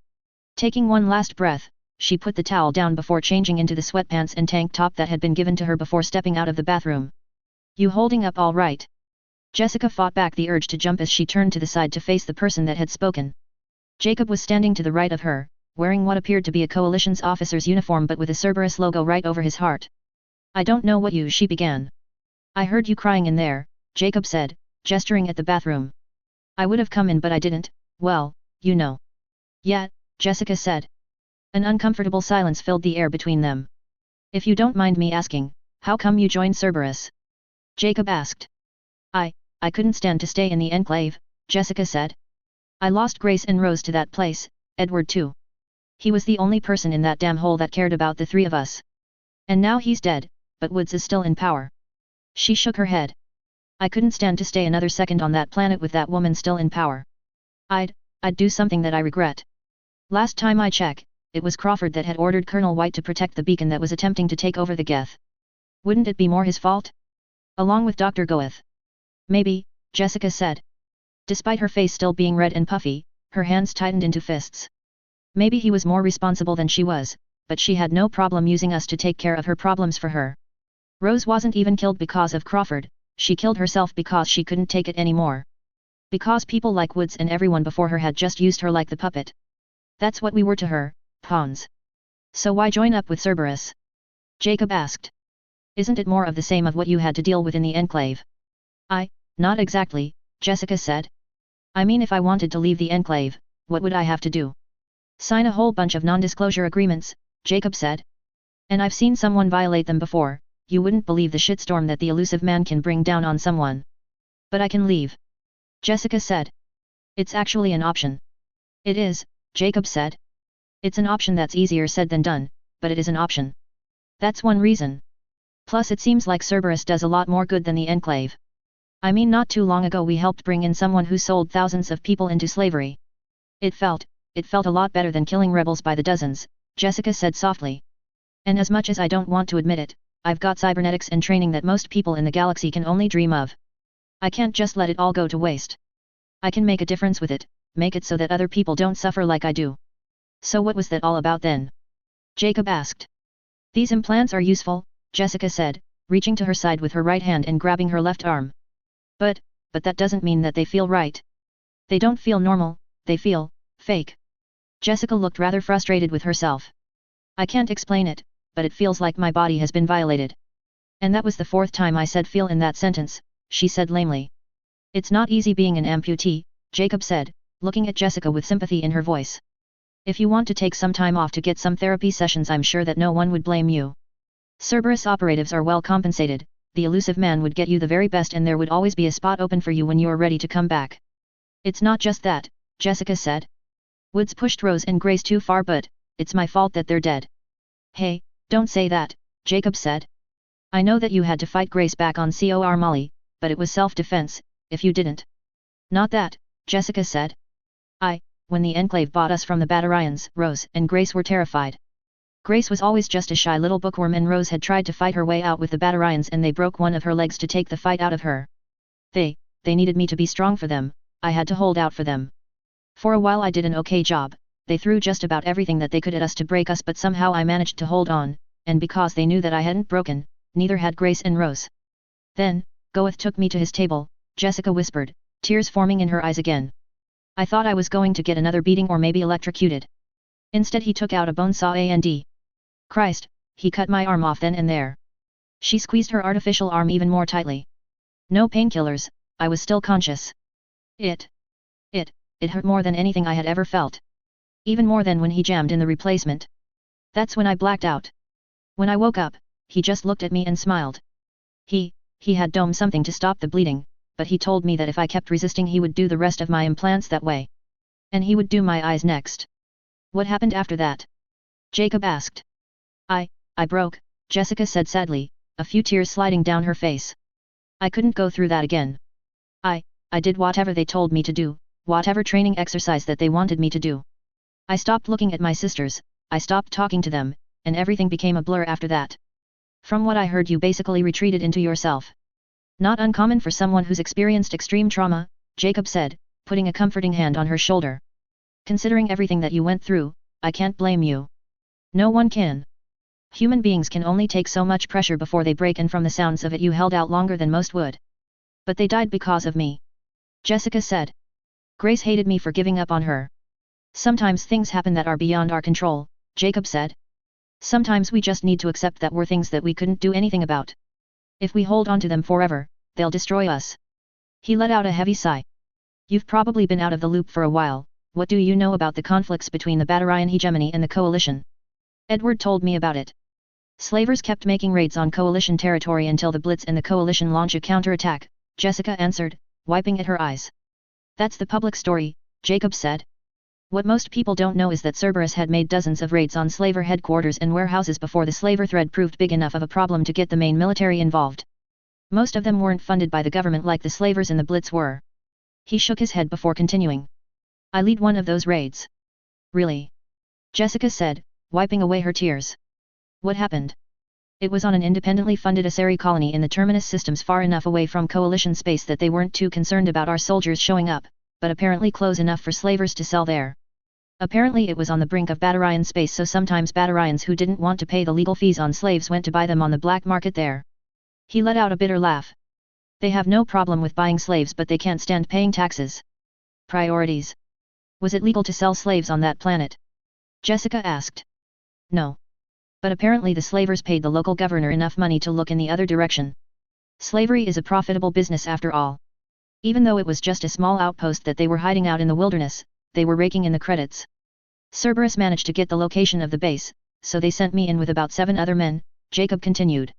Taking one last breath, she put the towel down before changing into the sweatpants and tank top that had been given to her before stepping out of the bathroom. You holding up all right? Jessica fought back the urge to jump as she turned to the side to face the person that had spoken. Jacob was standing to the right of her, wearing what appeared to be a coalition's officer's uniform but with a Cerberus logo right over his heart. I don't know what you, she began. I heard you crying in there, Jacob said, gesturing at the bathroom. I would have come in but I didn't, well, you know. Yeah, Jessica said. An uncomfortable silence filled the air between them. If you don't mind me asking, how come you joined Cerberus? Jacob asked. I couldn't stand to stay in the enclave, Jessica said. I lost Grace and Rose to that place, Edward too. He was the only person in that damn hole that cared about the three of us. And now he's dead, but Woods is still in power. She shook her head. I couldn't stand to stay another second on that planet with that woman still in power. I'd do something that I regret. Last time I checked, it was Crawford that had ordered Colonel White to protect the beacon that was attempting to take over the Geth. Wouldn't it be more his fault? Along with Dr. Goeth. Maybe, Jessica said. Despite her face still being red and puffy, her hands tightened into fists. Maybe he was more responsible than she was, but she had no problem using us to take care of her problems for her. Rose wasn't even killed because of Crawford, she killed herself because she couldn't take it anymore. Because people like Woods and everyone before her had just used her like the puppet. That's what we were to her, pawns. So why join up with Cerberus? Jacob asked. Isn't it more of the same of what you had to deal with in the Enclave? Not exactly, Jessica said. I mean if I wanted to leave the Enclave, what would I have to do? Sign a whole bunch of non-disclosure agreements, Jacob said. And I've seen someone violate them before, you wouldn't believe the shitstorm that the elusive man can bring down on someone. But I can leave. Jessica said. It's actually an option. It is, Jacob said. It's an option that's easier said than done, but it is an option. That's one reason. Plus it seems like Cerberus does a lot more good than the Enclave. I mean not too long ago we helped bring in someone who sold thousands of people into slavery. It felt a lot better than killing rebels by the dozens, Jessica said softly. And as much as I don't want to admit it, I've got cybernetics and training that most people in the galaxy can only dream of. I can't just let it all go to waste. I can make a difference with it, make it so that other people don't suffer like I do. So what was that all about then? Jacob asked. These implants are useful, Jessica said, reaching to her side with her right hand and grabbing her left arm. But that doesn't mean that they feel right. They don't feel normal, they feel fake. Jessica looked rather frustrated with herself. I can't explain it, but it feels like my body has been violated. And that was the fourth time I said feel in that sentence, she said lamely. It's not easy being an amputee, Jacob said, looking at Jessica with sympathy in her voice. If you want to take some time off to get some therapy sessions, I'm sure that no one would blame you. Cerberus operatives are well compensated, the elusive man would get you the very best and there would always be a spot open for you when you are ready to come back. It's not just that, Jessica said. Woods pushed Rose and Grace too far, but it's my fault that they're dead. Hey, don't say that, Jacob said. I know that you had to fight Grace back on Cor Molly, but it was self-defense, if you didn't. Not that, Jessica said. When the Enclave bought us from the Batarians, Rose and Grace were terrified. Grace was always just a shy little bookworm and Rose had tried to fight her way out with the Batarians and they broke one of her legs to take the fight out of her. They needed me to be strong for them, I had to hold out for them. For a while I did an okay job, they threw just about everything that they could at us to break us but somehow I managed to hold on, and because they knew that I hadn't broken, neither had Grace and Rose. Then, Goeth took me to his table, Jessica whispered, tears forming in her eyes again. I thought I was going to get another beating or maybe electrocuted. Instead he took out a bone saw and Christ, he cut my arm off then and there. She squeezed her artificial arm even more tightly. No painkillers, I was still conscious. It hurt more than anything I had ever felt. Even more than when he jammed in the replacement. That's when I blacked out. When I woke up, he just looked at me and smiled. He had domed something to stop the bleeding, but he told me that if I kept resisting he would do the rest of my implants that way. And he would do my eyes next. What happened after that? Jacob asked. I broke, Jessica said sadly, a few tears sliding down her face. I couldn't go through that again. I did whatever they told me to do, whatever training exercise that they wanted me to do. I stopped looking at my sisters, I stopped talking to them, and everything became a blur after that. From what I heard you basically retreated into yourself. Not uncommon for someone who's experienced extreme trauma, Jacob said, putting a comforting hand on her shoulder. Considering everything that you went through, I can't blame you. No one can. Human beings can only take so much pressure before they break, and from the sounds of it you held out longer than most would. But they died because of me. Jessica said. Grace hated me for giving up on her. Sometimes things happen that are beyond our control, Jacob said. Sometimes we just need to accept that we're things that we couldn't do anything about. If we hold on to them forever, they'll destroy us. He let out a heavy sigh. You've probably been out of the loop for a while. What do you know about the conflicts between the Batarian hegemony and the coalition? Edward told me about it. Slavers kept making raids on coalition territory until the Blitz and the coalition launch a counterattack, Jessica answered, wiping at her eyes. That's the public story, Jacob said. What most people don't know is that Cerberus had made dozens of raids on slaver headquarters and warehouses before the slaver thread proved big enough of a problem to get the main military involved. Most of them weren't funded by the government like the slavers and the Blitz were. He shook his head before continuing. I lead one of those raids. Really? Jessica said, wiping away her tears. What happened? It was on an independently funded Asari colony in the Terminus systems far enough away from coalition space that they weren't too concerned about our soldiers showing up, but apparently close enough for slavers to sell there. Apparently it was on the brink of Batarian space, so sometimes Batarians who didn't want to pay the legal fees on slaves went to buy them on the black market there. He let out a bitter laugh. They have no problem with buying slaves, but they can't stand paying taxes. Priorities. Was it legal to sell slaves on that planet? Jessica asked. No. But apparently the slavers paid the local governor enough money to look in the other direction. Slavery is a profitable business after all. Even though it was just a small outpost that they were hiding out in the wilderness, they were raking in the credits. Cerberus managed to get the location of the base, so they sent me in with about 7 other men, Jacob continued.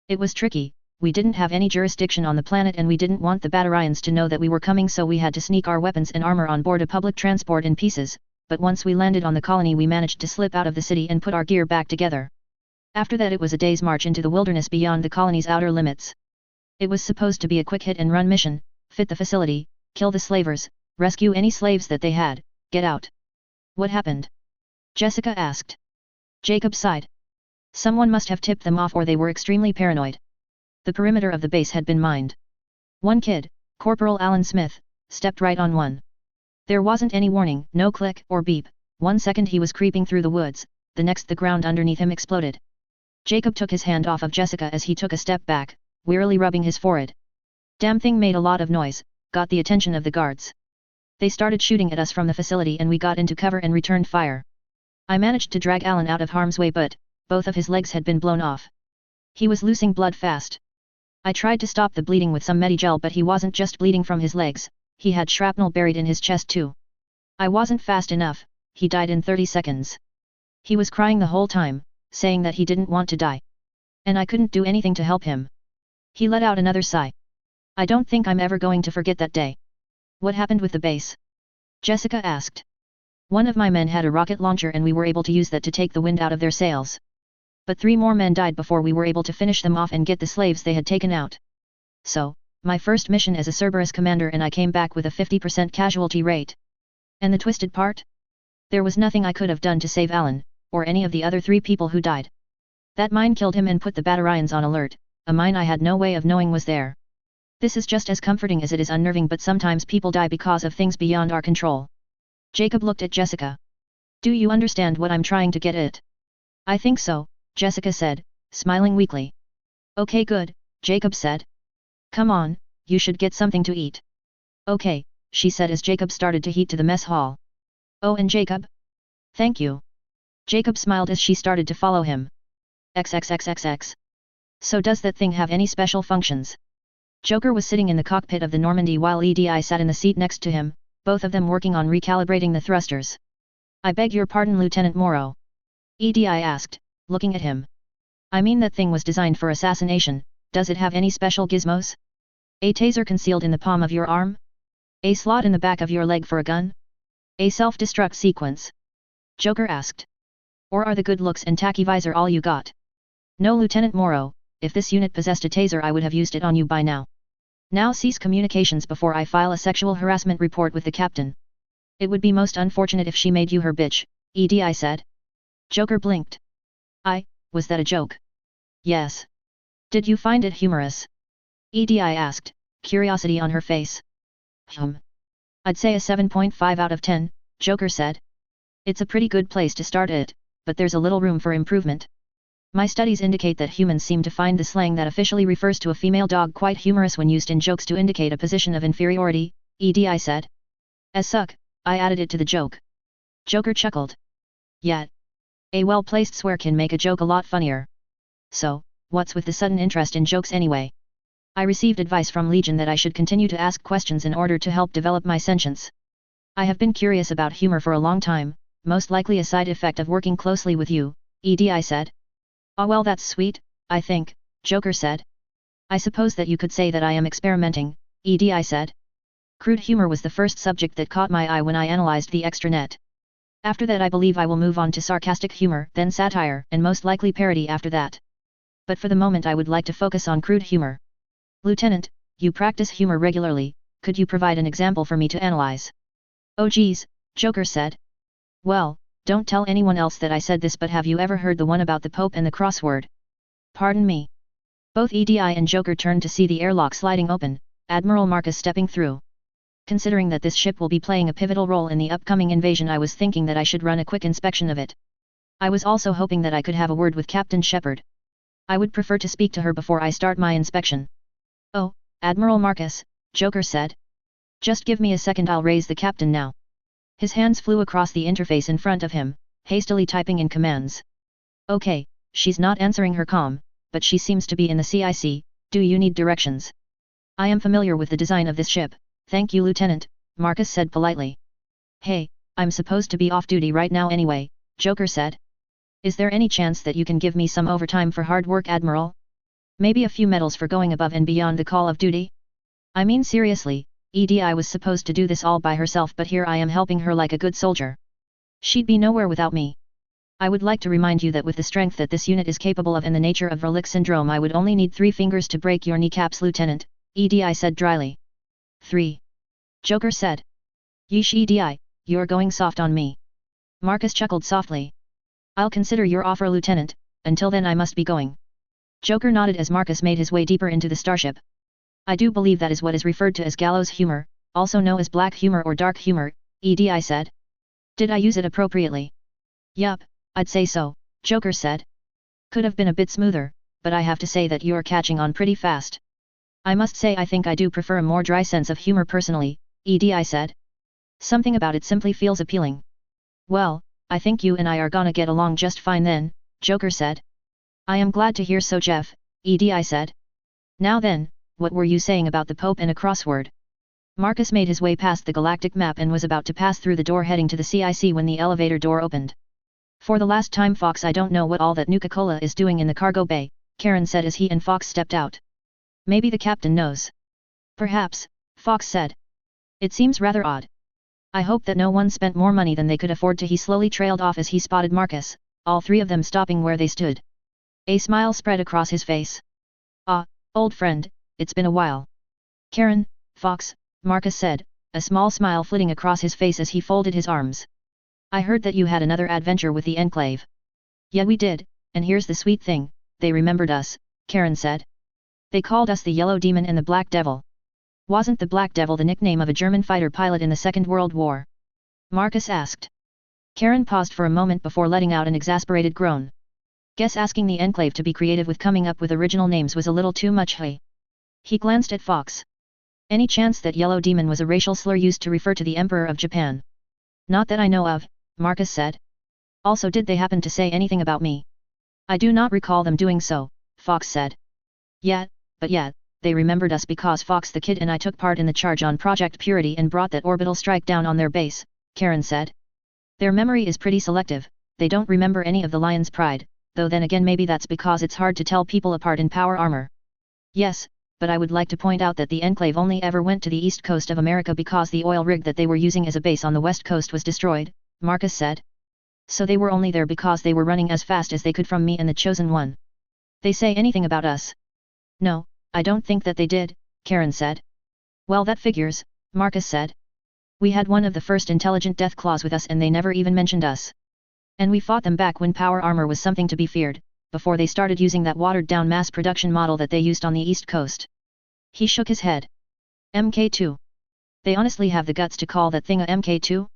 It was tricky, we didn't have any jurisdiction on the planet and we didn't want the Batarians to know that we were coming, so we had to sneak our weapons and armor on board a public transport in pieces, but once we landed on the colony we managed to slip out of the city and put our gear back together. After that it was a day's march into the wilderness beyond the colony's outer limits. It was supposed to be a quick hit-and-run mission, fit the facility, kill the slavers, rescue any slaves that they had, get out. What happened? Jessica asked. Jacob sighed. Someone must have tipped them off or they were extremely paranoid. The perimeter of the base had been mined. One kid, Corporal Alan Smith, stepped right on one. There wasn't any warning, no click or beep. 1 second he was creeping through the woods, the next the ground underneath him exploded. Jacob took his hand off of Jessica as he took a step back, wearily rubbing his forehead. Damn thing made a lot of noise, got the attention of the guards. They started shooting at us from the facility and we got into cover and returned fire. I managed to drag Alan out of harm's way, but both of his legs had been blown off. He was losing blood fast. I tried to stop the bleeding with some Medigel, but he wasn't just bleeding from his legs, he had shrapnel buried in his chest too. I wasn't fast enough, he died in 30 seconds. He was crying the whole time, saying that he didn't want to die. And I couldn't do anything to help him. He let out another sigh. I don't think I'm ever going to forget that day. What happened with the base? Jessica asked. One of my men had a rocket launcher and we were able to use that to take the wind out of their sails. But 3 more men died before we were able to finish them off and get the slaves they had taken out. So, my first mission as a Cerberus commander, and I came back with a 50% casualty rate. And the twisted part? There was nothing I could have done to save Alan, or any of the other 3 people who died. That mine killed him and put the Batarians on alert, a mine I had no way of knowing was there. This is just as comforting as it is unnerving, but sometimes people die because of things beyond our control. Jacob looked at Jessica. Do you understand what I'm trying to get at? I think so, Jessica said, smiling weakly. Okay, good, Jacob said. Come on, you should get something to eat. Okay, she said as Jacob started to heat to the mess hall. Oh, and Jacob? Thank you. Jacob smiled as she started to follow him. XXXXX. So does that thing have any special functions? Joker was sitting in the cockpit of the Normandy while EDI sat in the seat next to him, both of them working on recalibrating the thrusters. I beg your pardon, Lieutenant Morrow. EDI asked, looking at him. I mean, that thing was designed for assassination, does it have any special gizmos? A taser concealed in the palm of your arm? A slot in the back of your leg for a gun? A self-destruct sequence? Joker asked. Or are the good looks and tacky visor all you got? No, Lieutenant Morrow, if this unit possessed a taser I would have used it on you by now. Now cease communications before I file a sexual harassment report with the captain. It would be most unfortunate if she made you her bitch, EDI said. Joker blinked. Was that a joke? Yes. Did you find it humorous? EDI asked, curiosity on her face. I'd say a 7.5 out of 10, Joker said. It's a pretty good place to start it, but there's a little room for improvement. My studies indicate that humans seem to find the slang that officially refers to a female dog quite humorous when used in jokes to indicate a position of inferiority, I said. As suck, I added it to the joke. Joker chuckled. Yeah. A well-placed swear can make a joke a lot funnier. So, what's with the sudden interest in jokes anyway? I received advice from Legion that I should continue to ask questions in order to help develop my sentience. I have been curious about humor for a long time, most likely a side effect of working closely with you, I said. Ah well, that's sweet, I think, Joker said. I suppose that you could say that I am experimenting, I said. Crude humor was the first subject that caught my eye when I analyzed the extranet. After that I believe I will move on to sarcastic humor, then satire, and most likely parody after that. But for the moment I would like to focus on crude humor. Lieutenant, you practice humor regularly, could you provide an example for me to analyze? Oh geez, Joker said. Well, don't tell anyone else that I said this, but have you ever heard the one about the Pope and the crossword? Pardon me. Both EDI and Joker turned to see the airlock sliding open, Admiral Marcus stepping through. Considering that this ship will be playing a pivotal role in the upcoming invasion, I was thinking that I should run a quick inspection of it. I was also hoping that I could have a word with Captain Shepard. I would prefer to speak to her before I start my inspection. Oh, Admiral Marcus, Joker said. Just give me a second, I'll raise the captain now. His hands flew across the interface in front of him, hastily typing in commands. Okay, she's not answering her comm, but she seems to be in the CIC, do you need directions? I am familiar with the design of this ship, thank you Lieutenant, Marcus said politely. Hey, I'm supposed to be off duty right now anyway, Joker said. Is there any chance that you can give me some overtime for hard work, Admiral? Maybe a few medals for going above and beyond the call of duty? I mean seriously, EDI was supposed to do this all by herself, but here I am helping her like a good soldier. She'd be nowhere without me. I would like to remind you that with the strength that this unit is capable of and the nature of Verlick syndrome, I would only need 3 fingers to break your kneecaps, Lieutenant, EDI said dryly. 3. Joker said. Yeesh EDI, you're going soft on me. Marcus chuckled softly. I'll consider your offer, Lieutenant, until then I must be going. Joker nodded as Marcus made his way deeper into the starship. I do believe that is what is referred to as gallows humor, also known as black humor or dark humor, EDI said. Did I use it appropriately? Yup, I'd say so, Joker said. Could have been a bit smoother, but I have to say that you're catching on pretty fast. I must say I think I do prefer a more dry sense of humor personally, EDI said. Something about it simply feels appealing. Well, I think you and I are gonna get along just fine then, Joker said. I am glad to hear so, Jeff, EDI said. Now then, what were you saying about the Pope and a crossword? Marcus made his way past the galactic map and was about to pass through the door heading to the CIC when the elevator door opened. For the last time, Fox, I don't know what all that Nuka-Cola is doing in the cargo bay, Karen said as he and Fox stepped out. Maybe the captain knows. Perhaps, Fox said. It seems rather odd. I hope that no one spent more money than they could afford to. He slowly trailed off as he spotted Marcus, all 3 of them stopping where they stood. A smile spread across his face. Ah, old friend, it's been a while. Karen, Fox, Marcus said, a small smile flitting across his face as he folded his arms. I heard that you had another adventure with the Enclave. Yeah, we did, and here's the sweet thing, they remembered us, Karen said. They called us the Yellow Demon and the Black Devil. Wasn't the Black Devil the nickname of a German fighter pilot in the Second World War? Marcus asked. Karen paused for a moment before letting out an exasperated groan. Guess asking the Enclave to be creative with coming up with original names was a little too much, hey? He glanced at Fox. Any chance that Yellow Demon was a racial slur used to refer to the Emperor of Japan? Not that I know of, Marcus said. Also, did they happen to say anything about me? I do not recall them doing so, Fox said. Yeah, but they remembered us because Fox the Kid and I took part in the charge on Project Purity and brought that orbital strike down on their base, Karen said. Their memory is pretty selective, they don't remember any of the Lion's Pride, though then again maybe that's because it's hard to tell people apart in power armor. Yes, but I would like to point out that the Enclave only ever went to the east coast of America because the oil rig that they were using as a base on the west coast was destroyed, Marcus said. So they were only there because they were running as fast as they could from me and the Chosen One. They say anything about us? No, I don't think that they did, Karen said. Well, that figures, Marcus said. We had one of the first intelligent death claws with us and they never even mentioned us. And we fought them back when power armor was something to be feared, before they started using that watered-down mass production model that they used on the East Coast. He shook his head. MK2. They honestly have the guts to call that thing a MK2?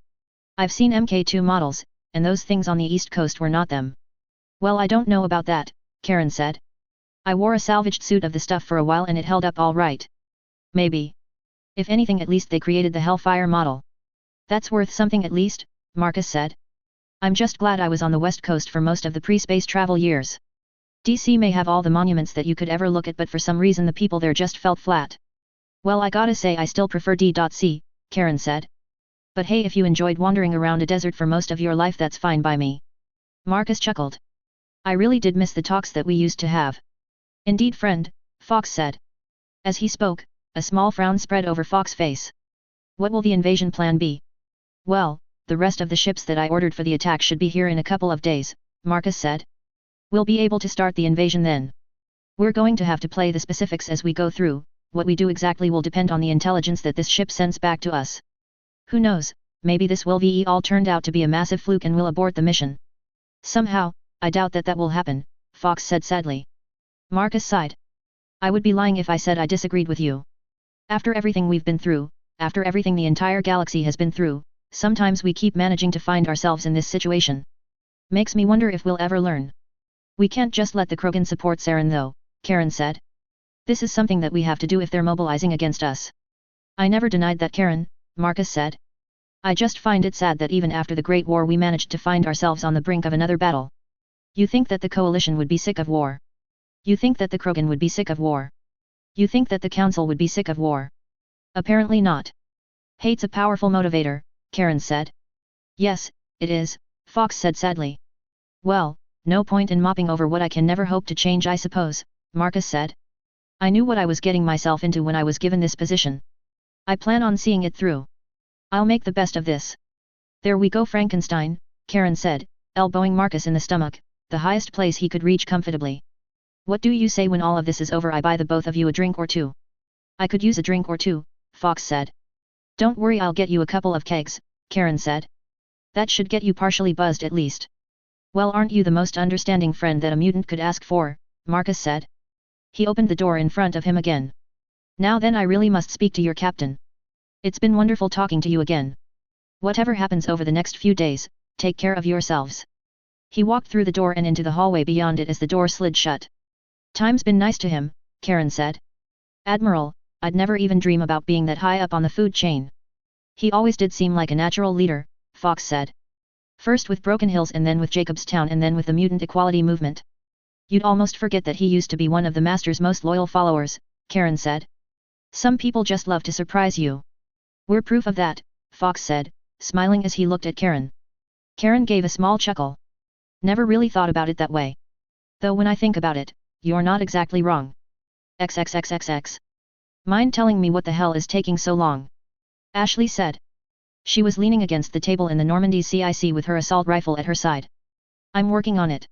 I've seen MK2 models, and those things on the east coast were not them. Well, I don't know about that, Karen said. I wore a salvaged suit of the stuff for a while and it held up all right. Maybe. If anything, at least they created the Hellfire model. That's worth something at least, Marcus said. I'm just glad I was on the west coast for most of the pre-space travel years. DC may have all the monuments that you could ever look at, but for some reason the people there just felt flat. Well, I gotta say I still prefer D.C, Karen said. But hey, if you enjoyed wandering around a desert for most of your life, that's fine by me. Marcus chuckled. I really did miss the talks that we used to have. Indeed, friend, Fox said. As he spoke, a small frown spread over Fox's face. What will the invasion plan be? Well, the rest of the ships that I ordered for the attack should be here in a couple of days, Marcus said. We'll be able to start the invasion then. We're going to have to play the specifics as we go through. What we do exactly will depend on the intelligence that this ship sends back to us. Who knows, maybe this will be all turned out to be a massive fluke and we'll abort the mission. Somehow, I doubt that will happen, Fox said sadly. Marcus sighed. I would be lying if I said I disagreed with you. After everything we've been through, after everything the entire galaxy has been through, sometimes we keep managing to find ourselves in this situation. Makes me wonder if we'll ever learn. We can't just let the Krogan support Saren though, Karen said. This is something that we have to do if they're mobilizing against us. I never denied that, Karen, Marcus said. I just find it sad that even after the Great War we managed to find ourselves on the brink of another battle. You think that the Coalition would be sick of war? You think that the Krogan would be sick of war? You think that the Council would be sick of war? Apparently not. Hate's a powerful motivator, Karen said. Yes, it is, Fox said sadly. Well, no point in mopping over what I can never hope to change, I suppose, Marcus said. I knew what I was getting myself into when I was given this position. I plan on seeing it through. I'll make the best of this. There we go, Frankenstein, Karen said, elbowing Marcus in the stomach, the highest place he could reach comfortably. What do you say when all of this is over I buy the both of you a drink or two? I could use a drink or two, Fox said. Don't worry, I'll get you a couple of kegs, Karen said. That should get you partially buzzed at least. Well, aren't you the most understanding friend that a mutant could ask for, Marcus said. He opened the door in front of him again. Now then, I really must speak to your captain. It's been wonderful talking to you again. Whatever happens over the next few days, take care of yourselves. He walked through the door and into the hallway beyond it as the door slid shut. Time's been nice to him, Karen said. Admiral, I'd never even dream about being that high up on the food chain. He always did seem like a natural leader, Fox said. First with Broken Hills and then with Jacobstown and then with the Mutant Equality Movement. You'd almost forget that he used to be one of the Master's most loyal followers, Karen said. Some people just love to surprise you. We're proof of that, Fox said, smiling as he looked at Karen. Karen gave a small chuckle. Never really thought about it that way. Though when I think about it, you're not exactly wrong. XXXXX. Mind telling me what the hell is taking so long? Ashley said. She was leaning against the table in the Normandy CIC with her assault rifle at her side. I'm working on it.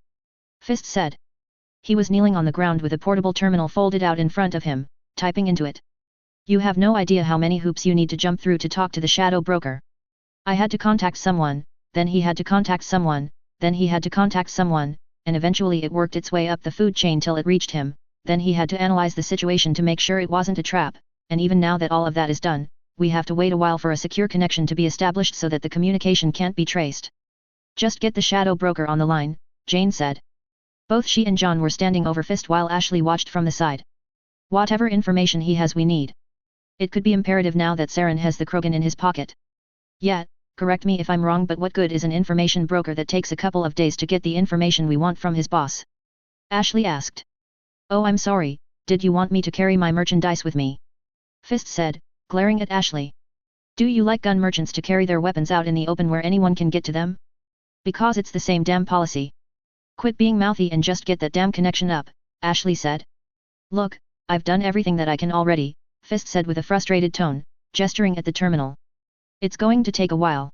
Fist said. He was kneeling on the ground with a portable terminal folded out in front of him, typing into it. You have no idea how many hoops you need to jump through to talk to the shadow broker. I had to contact someone, then he had to contact someone, then he had to contact someone, and eventually it worked its way up the food chain till it reached him, then he had to analyze the situation to make sure it wasn't a trap, and even now that all of that is done, we have to wait a while for a secure connection to be established so that the communication can't be traced. Just get the shadow broker on the line, Jane said. Both she and John were standing over Fist while Ashley watched from the side. Whatever information he has we need. It could be imperative now that Saren has the Krogan in his pocket. Yeah, correct me if I'm wrong, but what good is an information broker that takes a couple of days to get the information we want from his boss? Ashley asked. Oh, I'm sorry, did you want me to carry my merchandise with me? Fist said, glaring at Ashley. Do you like gun merchants to carry their weapons out in the open where anyone can get to them? Because it's the same damn policy. Quit being mouthy and just get that damn connection up, Ashley said. Look, I've done everything that I can already, Fist said with a frustrated tone, gesturing at the terminal. It's going to take a while.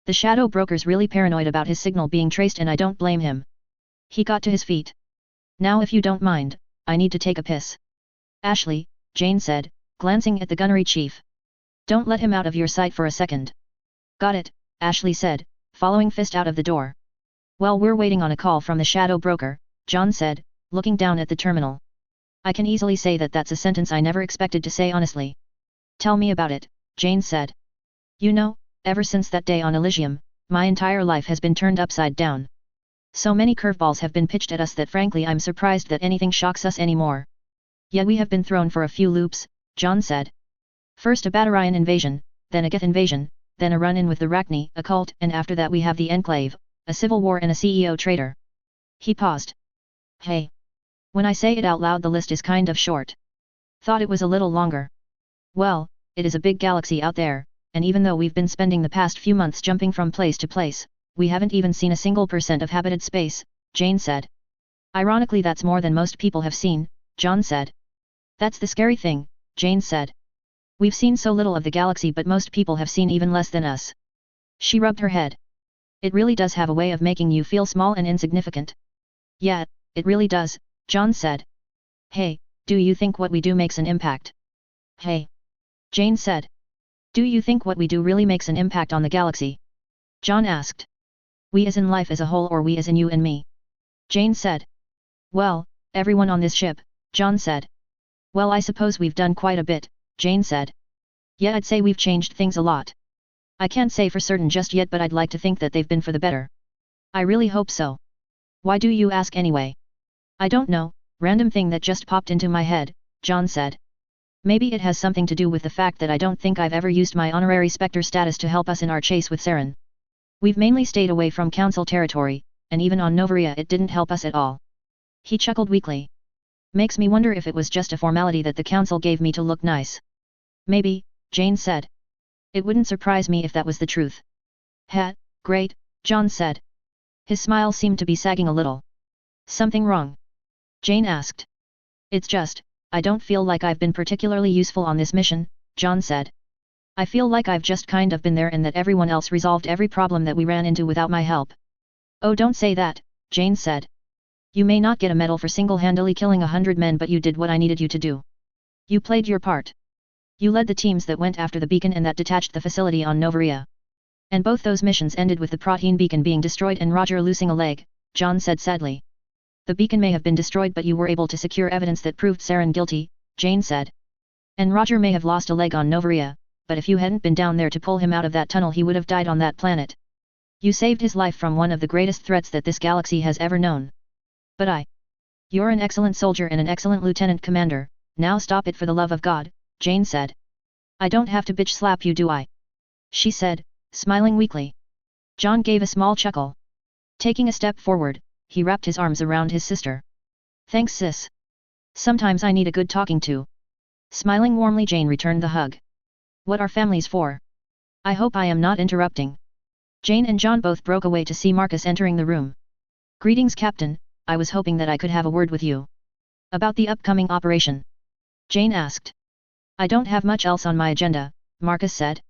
The shadow broker's really paranoid about his signal being traced and I don't blame him. He got to his feet. Now if you don't mind, I need to take a piss. Ashley, Jane said, glancing at the gunnery chief. Don't let him out of your sight for a second. Got it, Ashley said, following Fist out of the door. Well, we're waiting on a call from the shadow broker, John said, looking down at the terminal. I can easily say that that's a sentence I never expected to say honestly. Tell me about it, Jane said. You know, ever since that day on Elysium, my entire life has been turned upside down. So many curveballs have been pitched at us that frankly I'm surprised that anything shocks us anymore. Yet we have been thrown for a few loops, John said. First a Batarian invasion, then a Geth invasion, then a run-in with the Rachni, a cult, and after that we have the Enclave, a civil war and a CEO traitor. He paused. Hey. When I say it out loud the list is kind of short. Thought it was a little longer. Well, it is a big galaxy out there, and even though we've been spending the past few months jumping from place to place, we haven't even seen a single % of habited space, Jane said. Ironically that's more than most people have seen, John said. That's the scary thing, Jane said. We've seen so little of the galaxy but most people have seen even less than us. She rubbed her head. It really does have a way of making you feel small and insignificant. Yeah, it really does, John said. Hey, do you think what we do makes an impact? Hey. Jane said. Do you think what we do really makes an impact on the galaxy? John asked. We as in life as a whole or we as in you and me? Jane said. Well, everyone on this ship, John said. Well I suppose we've done quite a bit, Jane said. Yeah I'd say we've changed things a lot. I can't say for certain just yet but I'd like to think that they've been for the better. I really hope so. Why do you ask anyway? I don't know, random thing that just popped into my head, John said. Maybe it has something to do with the fact that I don't think I've ever used my honorary Spectre status to help us in our chase with Saren. We've mainly stayed away from Council territory, and even on Novaria it didn't help us at all. He chuckled weakly. Makes me wonder if it was just a formality that the Council gave me to look nice. Maybe, Jane said. It wouldn't surprise me if that was the truth. Great, John said. His smile seemed to be sagging a little. Something wrong? Jane asked. It's just, I don't feel like I've been particularly useful on this mission, John said. I feel like I've just kind of been there and that everyone else resolved every problem that we ran into without my help. Oh don't say that, Jane said. You may not get a medal for single-handedly killing 100 men but you did what I needed you to do. You played your part. You led the teams that went after the beacon and that detached the facility on Novaria. And both those missions ended with the protein beacon being destroyed and Roger losing a leg, John said sadly. The beacon may have been destroyed but you were able to secure evidence that proved Saren guilty, Jane said. And Roger may have lost a leg on Novaria, but if you hadn't been down there to pull him out of that tunnel he would have died on that planet. You saved his life from one of the greatest threats that this galaxy has ever known. But You're an excellent soldier and an excellent lieutenant commander, now stop it for the love of God, Jane said. I don't have to bitch slap you do I? She said, smiling weakly. John gave a small chuckle. Taking a step forward, he wrapped his arms around his sister. Thanks sis. Sometimes I need a good talking to. Smiling warmly Jane returned the hug. What are families for? I hope I am not interrupting. Jane and John both broke away to see Marcus entering the room. Greetings Captain, I was hoping that I could have a word with you. About the upcoming operation? Jane asked. I don't have much else on my agenda, Marcus said.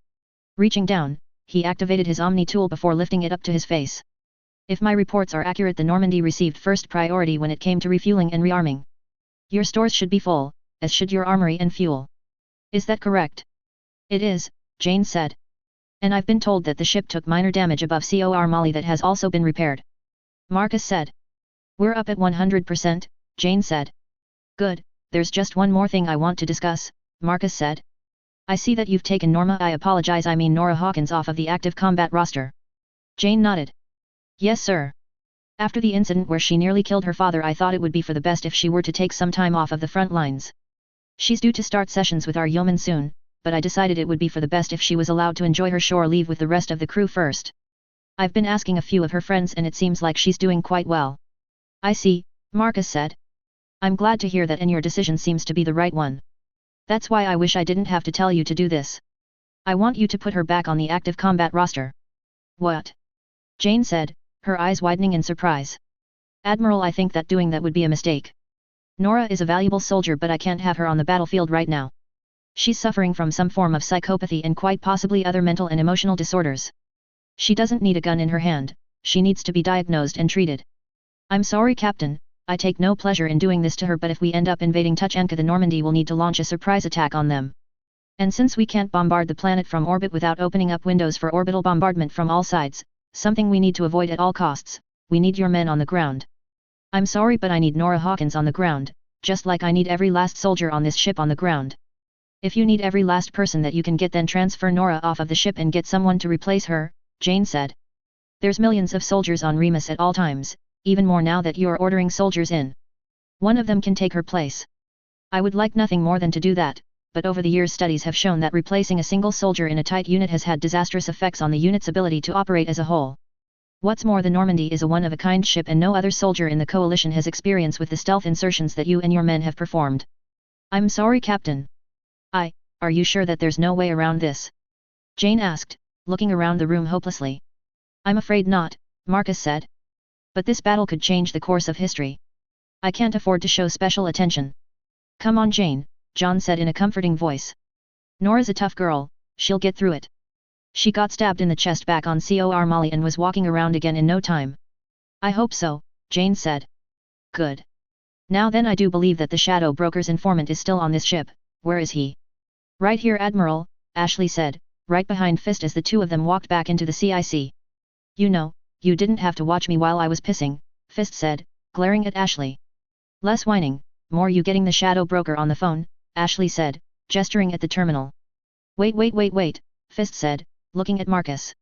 Reaching down, he activated his Omni tool before lifting it up to his face. If my reports are accurate the Normandy received first priority when it came to refueling and rearming. Your stores should be full, as should your armory and fuel. Is that correct? It is, Jane said. And I've been told that the ship took minor damage above COR Mali that has also been repaired. Marcus said. We're up at 100%, Jane said. Good, there's just one more thing I want to discuss, Marcus said. I see that you've taken Nora Hawkins off of the active combat roster. Jane nodded. Yes sir. After the incident where she nearly killed her father I thought it would be for the best if she were to take some time off of the front lines. She's due to start sessions with our yeoman soon, but I decided it would be for the best if she was allowed to enjoy her shore leave with the rest of the crew first. I've been asking a few of her friends and it seems like she's doing quite well. I see, Marcus said. I'm glad to hear that and your decision seems to be the right one. That's why I wish I didn't have to tell you to do this. I want you to put her back on the active combat roster. What? Jane said, her eyes widening in surprise. Admiral, I think that doing that would be a mistake. Nora is a valuable soldier but I can't have her on the battlefield right now. She's suffering from some form of psychopathy and quite possibly other mental and emotional disorders. She doesn't need a gun in her hand, she needs to be diagnosed and treated. I'm sorry Captain, I take no pleasure in doing this to her but if we end up invading Tuchanka the Normandy will need to launch a surprise attack on them. And since we can't bombard the planet from orbit without opening up windows for orbital bombardment from all sides, something we need to avoid at all costs, we need your men on the ground. I'm sorry but I need Nora Hawkins on the ground, just like I need every last soldier on this ship on the ground. If you need every last person that you can get then transfer Nora off of the ship and get someone to replace her, Jane said. There's millions of soldiers on Remus at all times, even more now that you're ordering soldiers in. One of them can take her place. I would like nothing more than to do that, but over the years studies have shown that replacing a single soldier in a tight unit has had disastrous effects on the unit's ability to operate as a whole. What's more, the Normandy is a one-of-a-kind ship and no other soldier in the coalition has experience with the stealth insertions that you and your men have performed. I'm sorry, Captain. Are you sure that there's no way around this? Jane asked, looking around the room hopelessly. I'm afraid not, Marcus said. But this battle could change the course of history. I can't afford to show special attention. Come on, Jane, John said in a comforting voice. Nora's a tough girl, she'll get through it. She got stabbed in the chest back on Cor Molly and was walking around again in no time. I hope so, Jane said. Good. Now then, I do believe that the Shadow Broker's informant is still on this ship. Where is he? Right here, Admiral, Ashley said, right behind Fist as the two of them walked back into the CIC. You know, you didn't have to watch me while I was pissing, Fist said, glaring at Ashley. Less whining, more you getting the Shadow Broker on the phone, Ashley said, gesturing at the terminal. Wait, Fist said, looking at Marcus.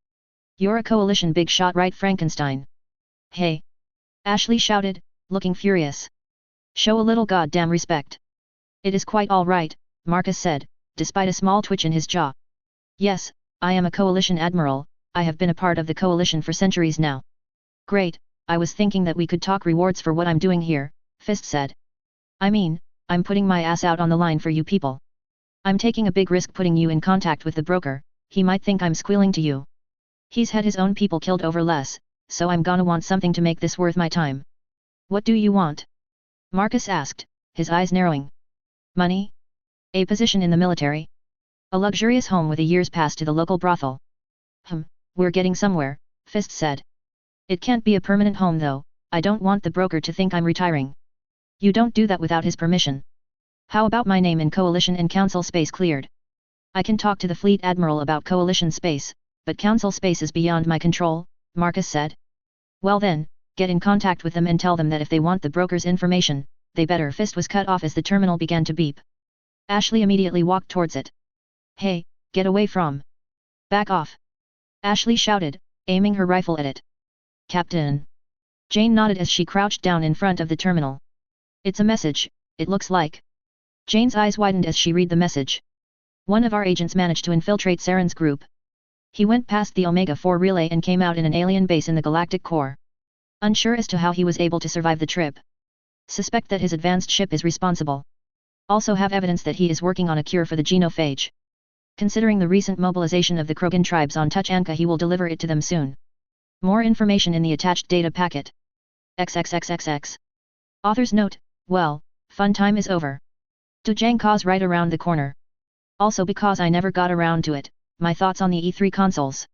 You're a coalition big shot, right, Frankenstein? Hey! Ashley shouted, looking furious. Show a little goddamn respect. It is quite all right, Marcus said, despite a small twitch in his jaw. Yes, I am a coalition admiral, I have been a part of the coalition for centuries now. Great, I was thinking that we could talk rewards for what I'm doing here, Fist said. I mean, I'm putting my ass out on the line for you people. I'm taking a big risk putting you in contact with the broker, he might think I'm squealing to you. He's had his own people killed over less, so I'm gonna want something to make this worth my time. What do you want? Marcus asked, his eyes narrowing. Money? A position in the military? A luxurious home with a year's pass to the local brothel? We're getting somewhere, Fist said. It can't be a permanent home though, I don't want the broker to think I'm retiring. You don't do that without his permission. How about my name in Coalition and Council space cleared? I can talk to the Fleet Admiral about Coalition space, but Council space is beyond my control, Marcus said. Well then, get in contact with them and tell them that if they want the broker's information, they better. Fist was cut off as the terminal began to beep. Ashley immediately walked towards it. Hey, get away from! Back off! Ashley shouted, aiming her rifle at it. Captain! Jane nodded as she crouched down in front of the terminal. It's a message, it looks like. Jane's eyes widened as she read the message. One of our agents managed to infiltrate Saren's group. He went past the Omega-4 relay and came out in an alien base in the galactic core. Unsure as to how he was able to survive the trip. Suspect that his advanced ship is responsible. Also have evidence that he is working on a cure for the genophage. Considering the recent mobilization of the Krogan tribes on Tuchanka, he will deliver it to them soon. More information in the attached data packet. XXXXX. Author's note, well, fun time is over. Dujangka's right around the corner. Also because I never got around to it, my thoughts on the E3 consoles.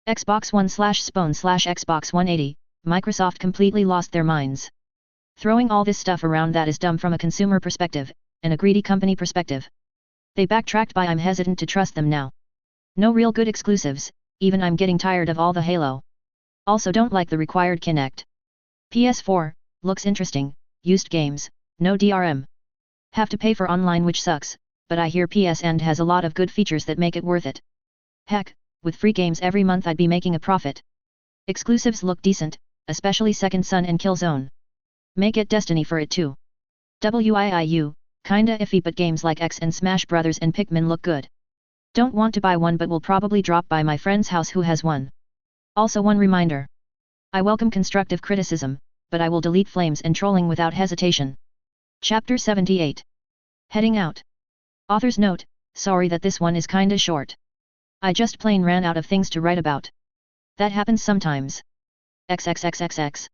Xbox One/Spone/Xbox 180, Microsoft completely lost their minds. Throwing all this stuff around that is dumb from a consumer perspective, and a greedy company perspective. They backtracked by I'm hesitant to trust them now. No real good exclusives, even I'm getting tired of all the Halo. Also don't like the required Kinect. PS4, looks interesting, used games, no DRM. Have to pay for online which sucks, but I hear PSN has a lot of good features that make it worth it. Heck, with free games every month I'd be making a profit. Exclusives look decent, especially Second Son and Killzone. May get Destiny for it too. WIIU, kinda iffy, but games like X and Smash Brothers and Pikmin look good. Don't want to buy one but will probably drop by my friend's house who has one. Also one reminder. I welcome constructive criticism, but I will delete flames and trolling without hesitation. Chapter 78. Heading out. Author's note, sorry that this one is kinda short. I just plain ran out of things to write about. That happens sometimes. XXXXX.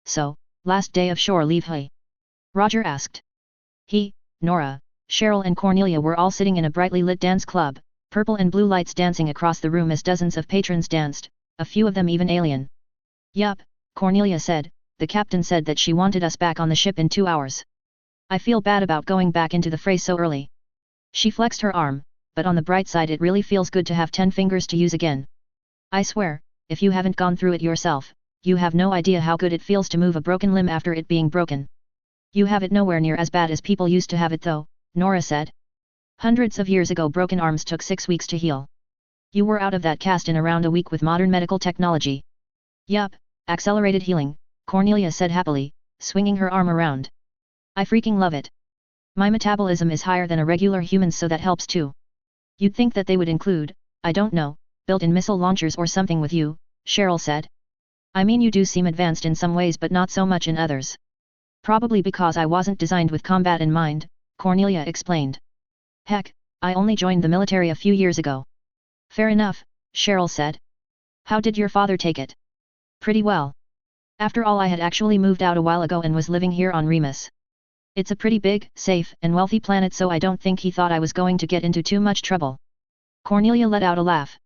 So, last day of shore leave, hey? Roger asked. He, Nora, Cheryl and Cornelia were all sitting in a brightly lit dance club, purple and blue lights dancing across the room as dozens of patrons danced, a few of them even alien. Yup, Cornelia said, the captain said that she wanted us back on the ship in 2 hours. I feel bad about going back into the fray so early. She flexed her arm, but on the bright side it really feels good to have 10 fingers to use again. I swear, if you haven't gone through it yourself, you have no idea how good it feels to move a broken limb after it being broken. You have it nowhere near as bad as people used to have it though, Nora said. Hundreds of years ago broken arms took 6 weeks to heal. You were out of that cast in around a week with modern medical technology. Yup, accelerated healing, Cornelia said happily, swinging her arm around. I freaking love it. My metabolism is higher than a regular human's, so that helps too. You'd think that they would include, I don't know, built-in missile launchers or something with you, Cheryl said. I mean, you do seem advanced in some ways but not so much in others. Probably because I wasn't designed with combat in mind, Cornelia explained. Heck, I only joined the military a few years ago. Fair enough, Cheryl said. How did your father take it? Pretty well. After all, I had actually moved out a while ago and was living here on Remus. It's a pretty big, safe, and wealthy planet, so I don't think he thought I was going to get into too much trouble. Cornelia let out a laugh.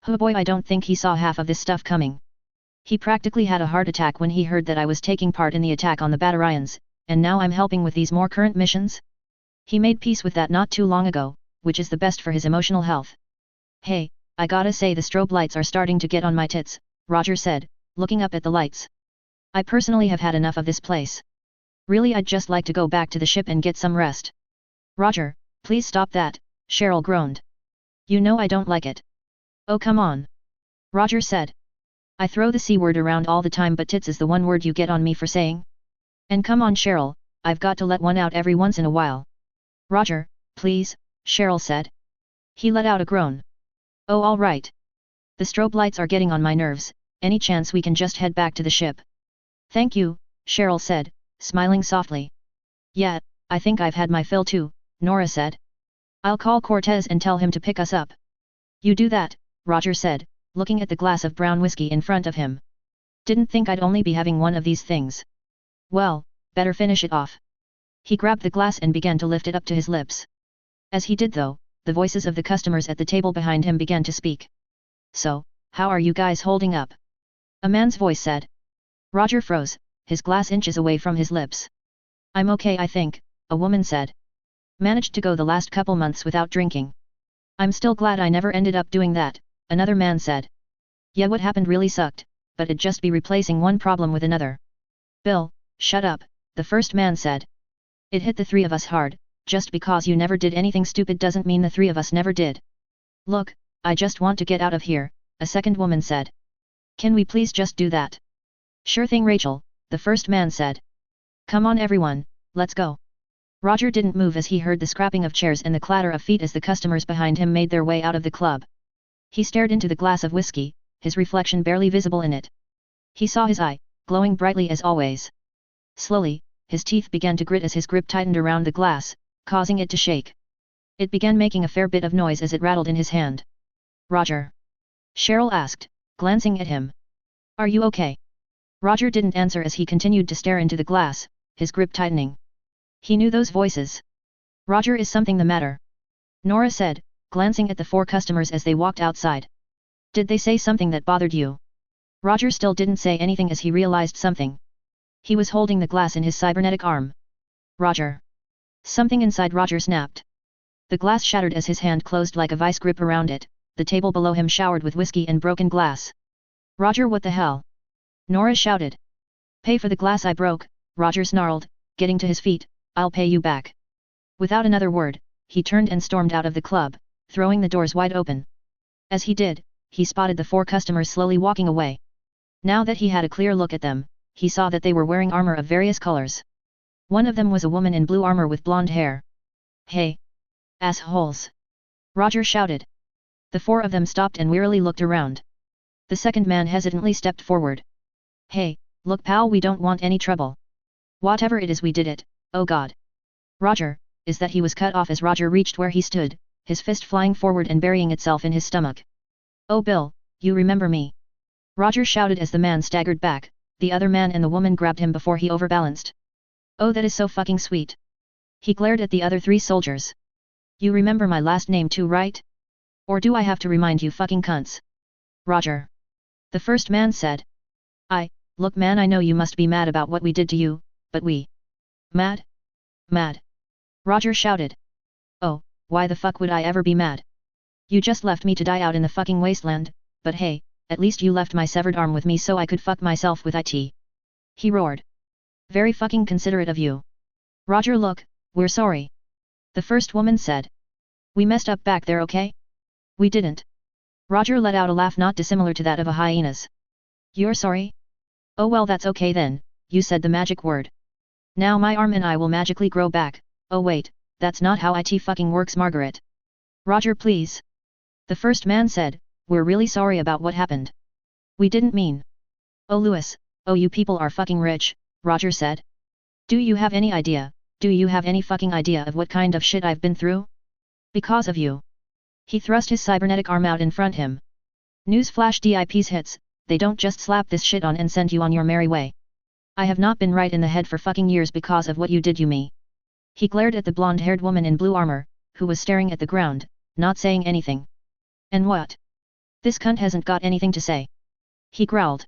Oh boy, I don't think he saw half of this stuff coming. He practically had a heart attack when he heard that I was taking part in the attack on the Batarians, and now I'm helping with these more current missions? He made peace with that not too long ago, which is the best for his emotional health. Hey, I gotta say the strobe lights are starting to get on my tits, Roger said, looking up at the lights. I personally have had enough of this place. Really, I'd just like to go back to the ship and get some rest. Roger, please stop that, Cheryl groaned. You know I don't like it. Oh come on. Roger said. I throw the C word around all the time, but tits is the one word you get on me for saying. And come on Cheryl, I've got to let one out every once in a while. Roger, please, Cheryl said. He let out a groan. Oh all right. The strobe lights are getting on my nerves, any chance we can just head back to the ship? Thank you, Cheryl said, smiling softly. Yeah, I think I've had my fill too, Nora said. I'll call Cortez and tell him to pick us up. You do that, Roger said, looking at the glass of brown whiskey in front of him. Didn't think I'd only be having one of these things. Well, better finish it off. He grabbed the glass and began to lift it up to his lips. As he did though, the voices of the customers at the table behind him began to speak. So, how are you guys holding up? A man's voice said. Roger froze, his glass inches away from his lips. I'm okay I think, a woman said. Managed to go the last couple months without drinking. I'm still glad I never ended up doing that, another man said. Yeah, what happened really sucked, but it'd just be replacing one problem with another. Bill, shut up, the first man said. It hit the three of us hard, just because you never did anything stupid doesn't mean the three of us never did. Look, I just want to get out of here, a second woman said. Can we please just do that? Sure thing Rachel, the first man said. Come on everyone, let's go. Roger didn't move as he heard the scrapping of chairs and the clatter of feet as the customers behind him made their way out of the club. He stared into the glass of whiskey, his reflection barely visible in it. He saw his eye, glowing brightly as always. Slowly, his teeth began to grit as his grip tightened around the glass, causing it to shake. It began making a fair bit of noise as it rattled in his hand. Roger? Cheryl asked, glancing at him. Are you okay? Roger didn't answer as he continued to stare into the glass, his grip tightening. He knew those voices. Roger, is something the matter? Nora said, glancing at the four customers as they walked outside. Did they say something that bothered you? Roger still didn't say anything as he realized something. He was holding the glass in his cybernetic arm. Roger. Something inside Roger snapped. The glass shattered as his hand closed like a vice grip around it, the table below him showered with whiskey and broken glass. Roger, what the hell? Nora shouted. Pay for the glass I broke, Roger snarled, getting to his feet. I'll pay you back. Without another word, he turned and stormed out of the club, throwing the doors wide open. As he did, he spotted the four customers slowly walking away. Now that he had a clear look at them, he saw that they were wearing armor of various colors. One of them was a woman in blue armor with blonde hair. Hey! Assholes! Roger shouted. The four of them stopped and wearily looked around. The second man hesitantly stepped forward. Hey, look pal, we don't want any trouble. Whatever it is, we did it. Oh God! Roger, is that he was cut off as Roger reached where he stood, his fist flying forward and burying itself in his stomach. Oh Bill, you remember me? Roger shouted as the man staggered back, the other man and the woman grabbed him before he overbalanced. Oh, that is so fucking sweet. He glared at the other three soldiers. You remember my last name too, right? Or do I have to remind you fucking cunts? Roger. The first man said. Look man, I know you must be mad about what we did to you, but we... Mad? Mad? Roger shouted. Oh, why the fuck would I ever be mad? You just left me to die out in the fucking wasteland, but hey, at least you left my severed arm with me so I could fuck myself with it. He roared. Very fucking considerate of you. Roger, look, we're sorry. The first woman said. We messed up back there, okay? We didn't. Roger let out a laugh not dissimilar to that of a hyena's. You're sorry? Oh well, that's okay then, you said the magic word. Now my arm and I will magically grow back. Oh wait, that's not how it fucking works, Margaret. Roger, please. The first man said, we're really sorry about what happened. We didn't mean. Oh Louis, oh you people are fucking rich, Roger said. Do you have any idea, do you have any fucking idea of what kind of shit I've been through? Because of you. He thrust his cybernetic arm out in front him. Newsflash, DIP's hits, they don't just slap this shit on and send you on your merry way. I have not been right in the head for fucking years because of what you did, you me. He glared at the blonde-haired woman in blue armor, who was staring at the ground, not saying anything. And what? This cunt hasn't got anything to say. He growled.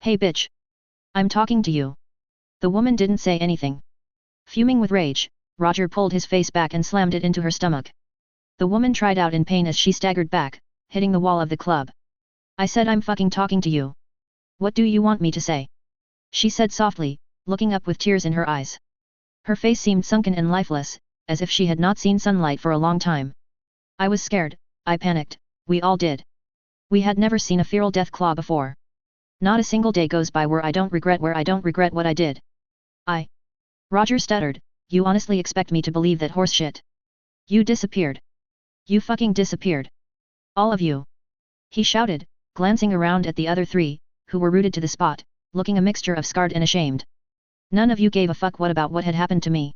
Hey bitch. I'm talking to you. The woman didn't say anything. Fuming with rage, Roger pulled his face back and slammed it into her stomach. The woman tried out in pain as she staggered back, hitting the wall of the club. I said I'm fucking talking to you. What do you want me to say? She said softly, looking up with tears in her eyes. Her face seemed sunken and lifeless, as if she had not seen sunlight for a long time. I was scared, I panicked, we all did. We had never seen a feral death claw before. Not a single day goes by where I don't regret what I did. Roger stuttered, you honestly expect me to believe that horseshit? You disappeared. You fucking disappeared. All of you. He shouted, glancing around at the other three, who were rooted to the spot, looking a mixture of scarred and ashamed. None of you gave a fuck about what had happened to me.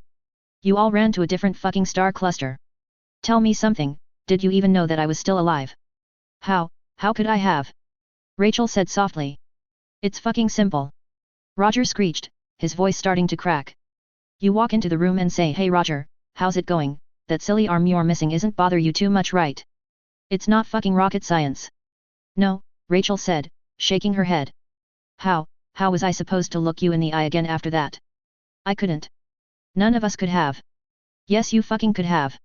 You all ran to a different fucking star cluster. Tell me something, did you even know that I was still alive? How could I have? Rachel said softly. It's fucking simple. Roger screeched, his voice starting to crack. You walk into the room and say, hey Roger, how's it going? That silly arm you're missing isn't bother you too much, right? It's not fucking rocket science. No, Rachel said, shaking her head. How was I supposed to look you in the eye again after that? I couldn't. None of us could have. Yes you fucking could have.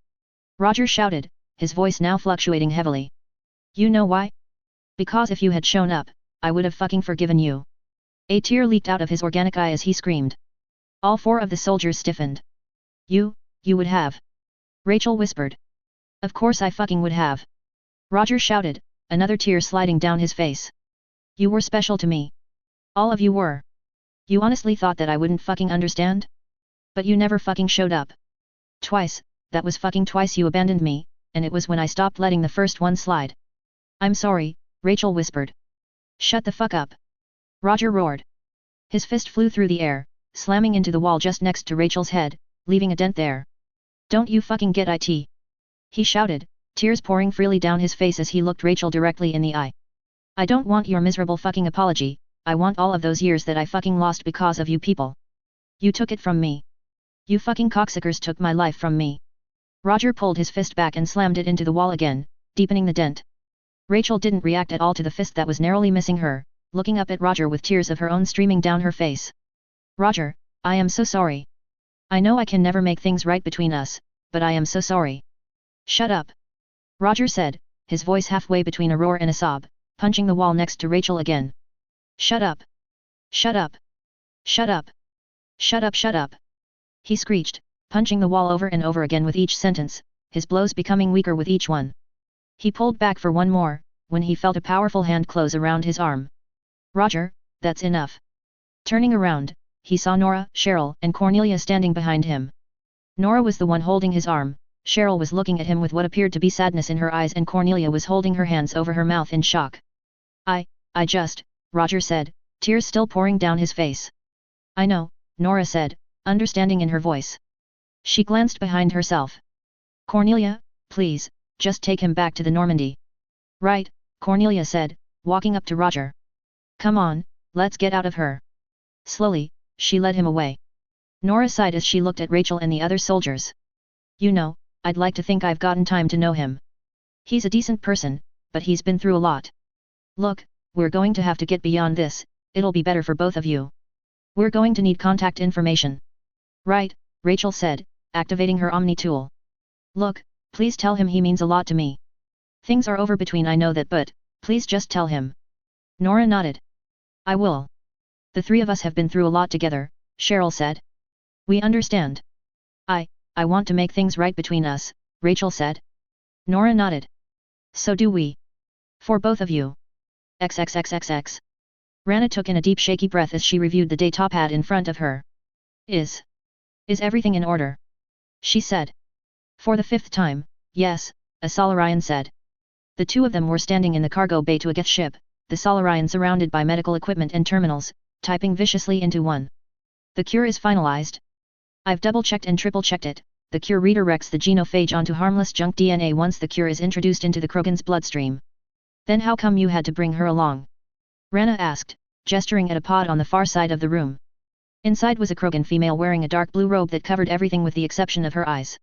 Roger shouted, his voice now fluctuating heavily. You know why? Because if you had shown up, I would have fucking forgiven you. A tear leaked out of his organic eye as he screamed. All four of the soldiers stiffened. You would have. Rachel whispered. Of course I fucking would have. Roger shouted, another tear sliding down his face. You were special to me. All of you were. You honestly thought that I wouldn't fucking understand? But you never fucking showed up. Twice, that was fucking twice you abandoned me, and it was when I stopped letting the first one slide. I'm sorry, Rachel whispered. Shut the fuck up. Roger roared. His fist flew through the air, slamming into the wall just next to Rachel's head, leaving a dent there. Don't you fucking get it? He shouted, tears pouring freely down his face as he looked Rachel directly in the eye. I don't want your miserable fucking apology, I want all of those years that I fucking lost because of you people. You took it from me. You fucking cocksuckers took my life from me. Roger pulled his fist back and slammed it into the wall again, deepening the dent. Rachel didn't react at all to the fist that was narrowly missing her, looking up at Roger with tears of her own streaming down her face. Roger, I am so sorry. I know I can never make things right between us, but I am so sorry. Shut up. Roger said, his voice halfway between a roar and a sob, punching the wall next to Rachel again. Shut up. Shut up. Shut up. Shut up, shut up. He screeched, punching the wall over and over again with each sentence, his blows becoming weaker with each one. He pulled back for one more, when he felt a powerful hand close around his arm. Roger, that's enough. Turning around, he saw Nora, Cheryl, and Cornelia standing behind him. Nora was the one holding his arm, Cheryl was looking at him with what appeared to be sadness in her eyes, and Cornelia was holding her hands over her mouth in shock. I just, Roger said, tears still pouring down his face. I know, Nora said, understanding in her voice. She glanced behind herself. Cornelia, please, just take him back to the Normandy. Right, Cornelia said, walking up to Roger. Come on, let's get out of her. Slowly, she led him away. Nora sighed as she looked at Rachel and the other soldiers. You know, I'd like to think I've gotten time to know him. He's a decent person, but he's been through a lot. Look, we're going to have to get beyond this, it'll be better for both of you. We're going to need contact information. Right, Rachel said, activating her Omni tool. Look, please tell him he means a lot to me. Things are over between, I know that, but, please just tell him. Nora nodded. I will. The three of us have been through a lot together, Cheryl said. We understand. I want to make things right between us, Rachel said. Nora nodded. So do we. For both of you. XXXXX. Rana took in a deep shaky breath as she reviewed the datapad in front of her. Is everything in order? She said. For the 5th time, yes, a Solarian said. The two of them were standing in the cargo bay to a Geth ship, the Solarian surrounded by medical equipment and terminals, typing viciously into one. The cure is finalized. I've double-checked and triple-checked it. The cure redirects the genophage onto harmless junk DNA once the cure is introduced into the Krogan's bloodstream. Then how come you had to bring her along? Rana asked, gesturing at a pod on the far side of the room. Inside was a Krogan female wearing a dark blue robe that covered everything with the exception of her eyes.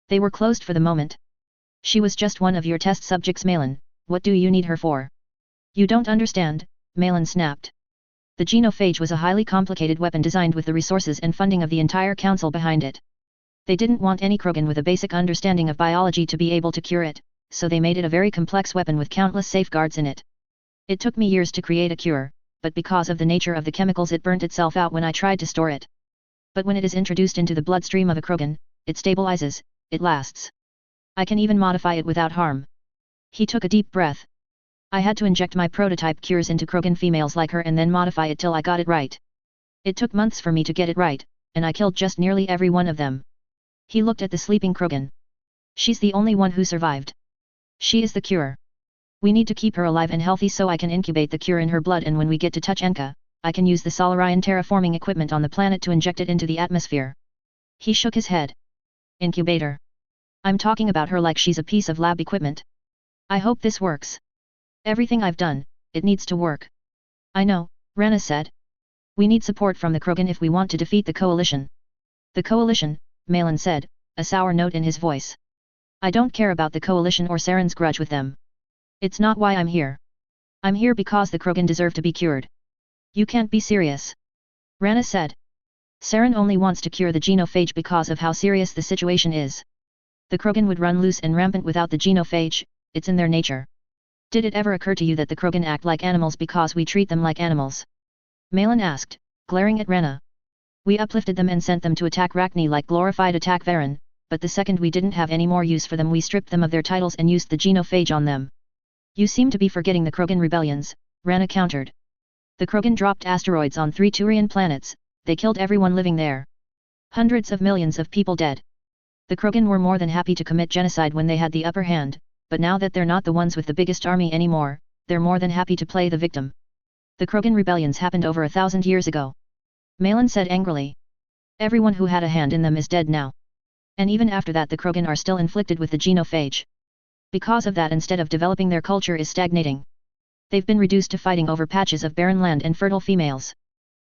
They were closed for the moment. She was just one of your test subjects, Malin. What do you need her for? You don't understand, Malin snapped. The genophage was a highly complicated weapon designed with the resources and funding of the entire council behind it. They didn't want any Krogan with a basic understanding of biology to be able to cure it, so they made it a very complex weapon with countless safeguards in it. It took me years to create a cure, but because of the nature of the chemicals it burnt itself out when I tried to store it. But when it is introduced into the bloodstream of a Krogan, it stabilizes, it lasts. I can even modify it without harm. He took a deep breath. I had to inject my prototype cures into Krogan females like her and then modify it till I got it right. It took months for me to get it right, and I killed just nearly every one of them. He looked at the sleeping Krogan. She's the only one who survived. She is the cure. We need to keep her alive and healthy so I can incubate the cure in her blood, and when we get to Tuchenka, I can use the Solarian terraforming equipment on the planet to inject it into the atmosphere. He shook his head. Incubator. I'm talking about her like she's a piece of lab equipment. I hope this works. Everything I've done, it needs to work. I know, Rana said. We need support from the Krogan if we want to defeat the coalition. The coalition, Malin said, a sour note in his voice. I don't care about the coalition or Saren's grudge with them. It's not why I'm here. I'm here because the Krogan deserve to be cured. You can't be serious. Rana said. Saren only wants to cure the genophage because of how serious the situation is. The Krogan would run loose and rampant without the genophage, it's in their nature. Did it ever occur to you that the Krogan act like animals because we treat them like animals? Malin asked, glaring at Rana. We uplifted them and sent them to attack Rachni like glorified attack Varen, but the second we didn't have any more use for them we stripped them of their titles and used the genophage on them. You seem to be forgetting the Krogan rebellions, Rana countered. The Krogan dropped asteroids on 3 Turian planets, they killed everyone living there. Hundreds of millions of people dead. The Krogan were more than happy to commit genocide when they had the upper hand, but now that they're not the ones with the biggest army anymore, they're more than happy to play the victim. The Krogan rebellions happened over 1,000 years ago. Malin said angrily. Everyone who had a hand in them is dead now. And even after that the Krogan are still inflicted with the genophage. Because of that, instead of developing, their culture is stagnating. They've been reduced to fighting over patches of barren land and fertile females.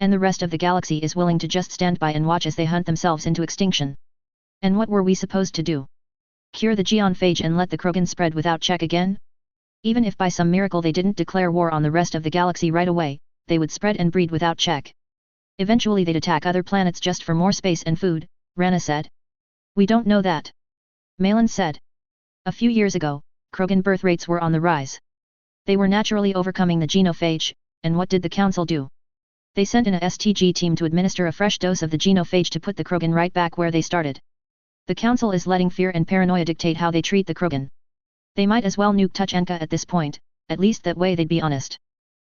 And the rest of the galaxy is willing to just stand by and watch as they hunt themselves into extinction. And what were we supposed to do? Cure the genophage and let the Krogan spread without check again? Even if by some miracle they didn't declare war on the rest of the galaxy right away, they would spread and breed without check. Eventually they'd attack other planets just for more space and food, Rana said. We don't know that. Malin said. A few years ago, Krogan birth rates were on the rise. They were naturally overcoming the genophage, and what did the council do? They sent in a STG team to administer a fresh dose of the genophage to put the Krogan right back where they started. The council is letting fear and paranoia dictate how they treat the Krogan. They might as well nuke Tuchenka at this point, at least that way they'd be honest.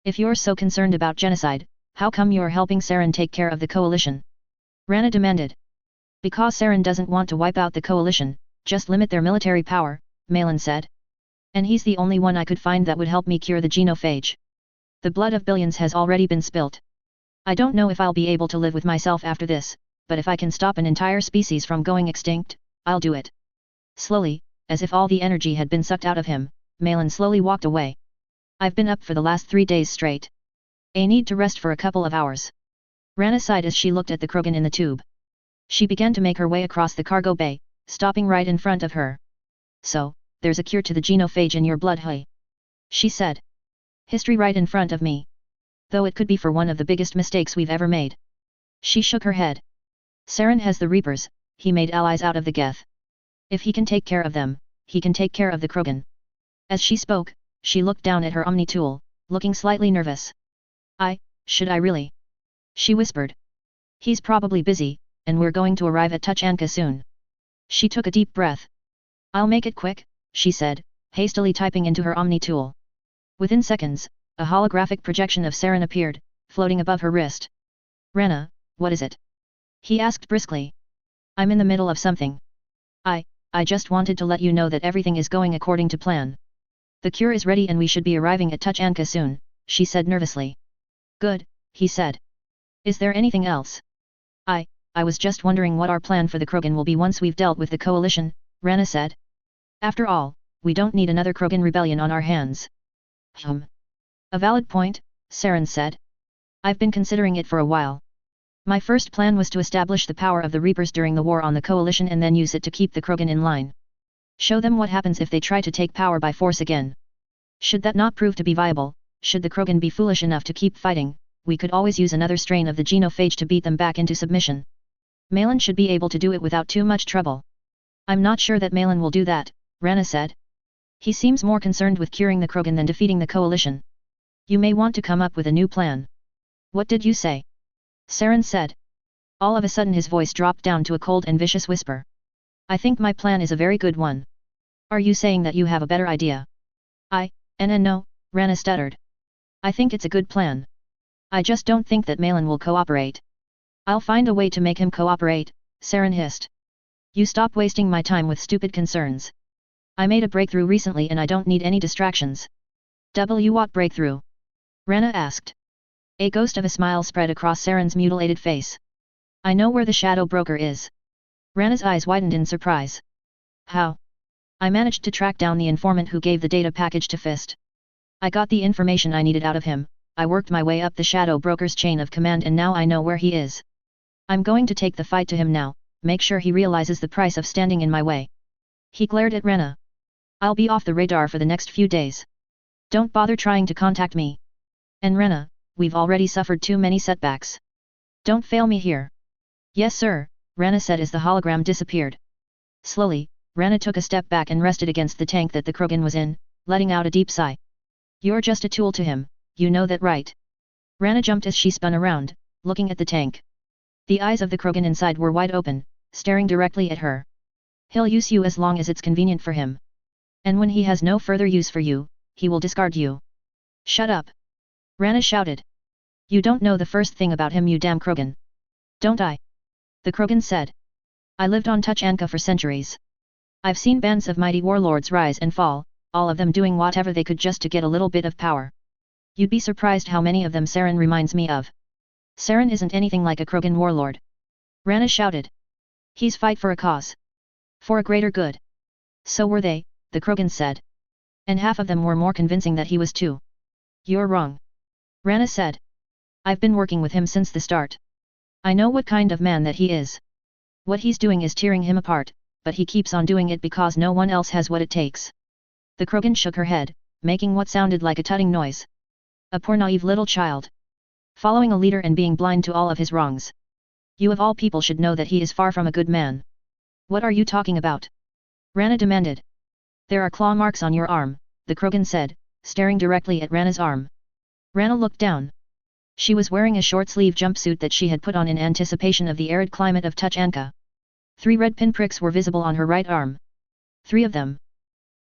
If you're so concerned about genocide, how come you're helping Saren take care of the coalition? Rana demanded. Because Saren doesn't want to wipe out the coalition, just limit their military power, Malin said. And he's the only one I could find that would help me cure the genophage. The blood of billions has already been spilt. I don't know if I'll be able to live with myself after this, but if I can stop an entire species from going extinct, I'll do it. Slowly, as if all the energy had been sucked out of him, Malin slowly walked away. I've been up for the last 3 days straight. I need to rest for a couple of hours. Rana sighed as she looked at the Krogan in the tube. She began to make her way across the cargo bay, stopping right in front of her. So, there's a cure to the genophage in your blood, hey? She said. History right in front of me. Though it could be for one of the biggest mistakes we've ever made. She shook her head. Saren has the Reapers, he made allies out of the Geth. If he can take care of them, he can take care of the Krogan. As she spoke, she looked down at her Omni-tool, looking slightly nervous. Should I really? She whispered. He's probably busy, and we're going to arrive at Tuchenka soon. She took a deep breath. I'll make it quick, she said, hastily typing into her Omni-tool. Within seconds, A holographic projection of Saren appeared, floating above her wrist. Rana, what is it? He asked briskly. I'm in the middle of something. I just wanted to let you know that everything is going according to plan. The cure is ready and we should be arriving at Tuchanka soon, she said nervously. Good, he said. Is there anything else? I was just wondering what our plan for the Krogan will be once we've dealt with the coalition, Rana said. After all, we don't need another Krogan rebellion on our hands. A valid point, Saren said. I've been considering it for a while. My first plan was to establish the power of the Reapers during the war on the coalition and then use it to keep the Krogan in line. Show them what happens if they try to take power by force again. Should that not prove to be viable, should the Krogan be foolish enough to keep fighting, we could always use another strain of the genophage to beat them back into submission. Malin should be able to do it without too much trouble. I'm not sure that Malin will do that, Rana said. He seems more concerned with curing the Krogan than defeating the coalition. You may want to come up with a new plan. What did you say? Saren said. All of a sudden his voice dropped down to a cold and vicious whisper. I think my plan is a very good one. Are you saying that you have a better idea? No, Rana stuttered. I think it's a good plan. I just don't think that Malin will cooperate. I'll find a way to make him cooperate, Saren hissed. You stop wasting my time with stupid concerns. I made a breakthrough recently and I don't need any distractions. What breakthrough? Rana asked. A ghost of a smile spread across Saren's mutilated face. I know where the shadow broker is. Rana's eyes widened in surprise. How? I managed to track down the informant who gave the data package to Fist. I got the information I needed out of him, I worked my way up the shadow broker's chain of command and now I know where he is. I'm going to take the fight to him now, make sure he realizes the price of standing in my way. He glared at Rana. I'll be off the radar for the next few days. Don't bother trying to contact me. And Rana, we've already suffered too many setbacks. Don't fail me here. Yes sir, Rana said as the hologram disappeared. Slowly, Rana took a step back and rested against the tank that the Krogan was in, letting out a deep sigh. You're just a tool to him, you know that right? Rana jumped as she spun around, looking at the tank. The eyes of the Krogan inside were wide open, staring directly at her. He'll use you as long as it's convenient for him. And when he has no further use for you, he will discard you. Shut up! Rana shouted. You don't know the first thing about him, you damn Krogan. Don't I? The Krogan said. I lived on Tuchanka for centuries. I've seen bands of mighty warlords rise and fall, all of them doing whatever they could just to get a little bit of power. You'd be surprised how many of them Saren reminds me of. Saren isn't anything like a Krogan warlord. Rana shouted. He's fight for a cause. For a greater good. So were they, the Krogan said. And half of them were more convincing that he was too. You're wrong. Rana said. I've been working with him since the start. I know what kind of man that he is. What he's doing is tearing him apart, but he keeps on doing it because no one else has what it takes. The Krogan shook her head, making what sounded like a tutting noise. A poor naive little child. Following a leader and being blind to all of his wrongs. You of all people should know that he is far from a good man. What are you talking about? Rana demanded. There are claw marks on your arm, the Krogan said, staring directly at Rana's arm. Rana looked down. She was wearing a short-sleeve jumpsuit that she had put on in anticipation of the arid climate of Tuchanka. 3 red pinpricks were visible on her right arm. 3 of them.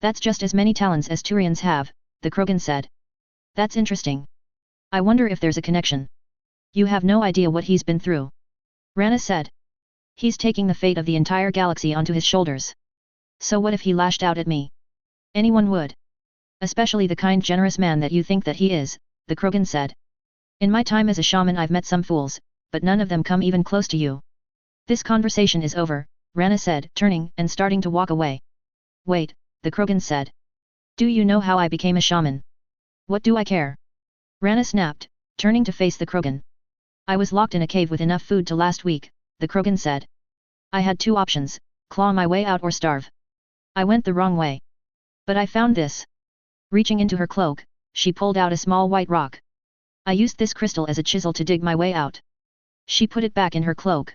That's just as many talons as Turians have, the Krogan said. That's interesting. I wonder if there's a connection. You have no idea what he's been through. Rana said. He's taking the fate of the entire galaxy onto his shoulders. So what if he lashed out at me? Anyone would. Especially the kind generous man that you think that he is, the Krogan said. In my time as a shaman I've met some fools, but none of them come even close to you. This conversation is over, Rana said, turning and starting to walk away. Wait, the Krogan said. Do you know how I became a shaman? What do I care? Rana snapped, turning to face the Krogan. I was locked in a cave with enough food to last week, the Krogan said. I had 2 options, claw my way out or starve. I went the wrong way. But I found this. Reaching into her cloak, she pulled out a small white rock. I used this crystal as a chisel to dig my way out. She put it back in her cloak.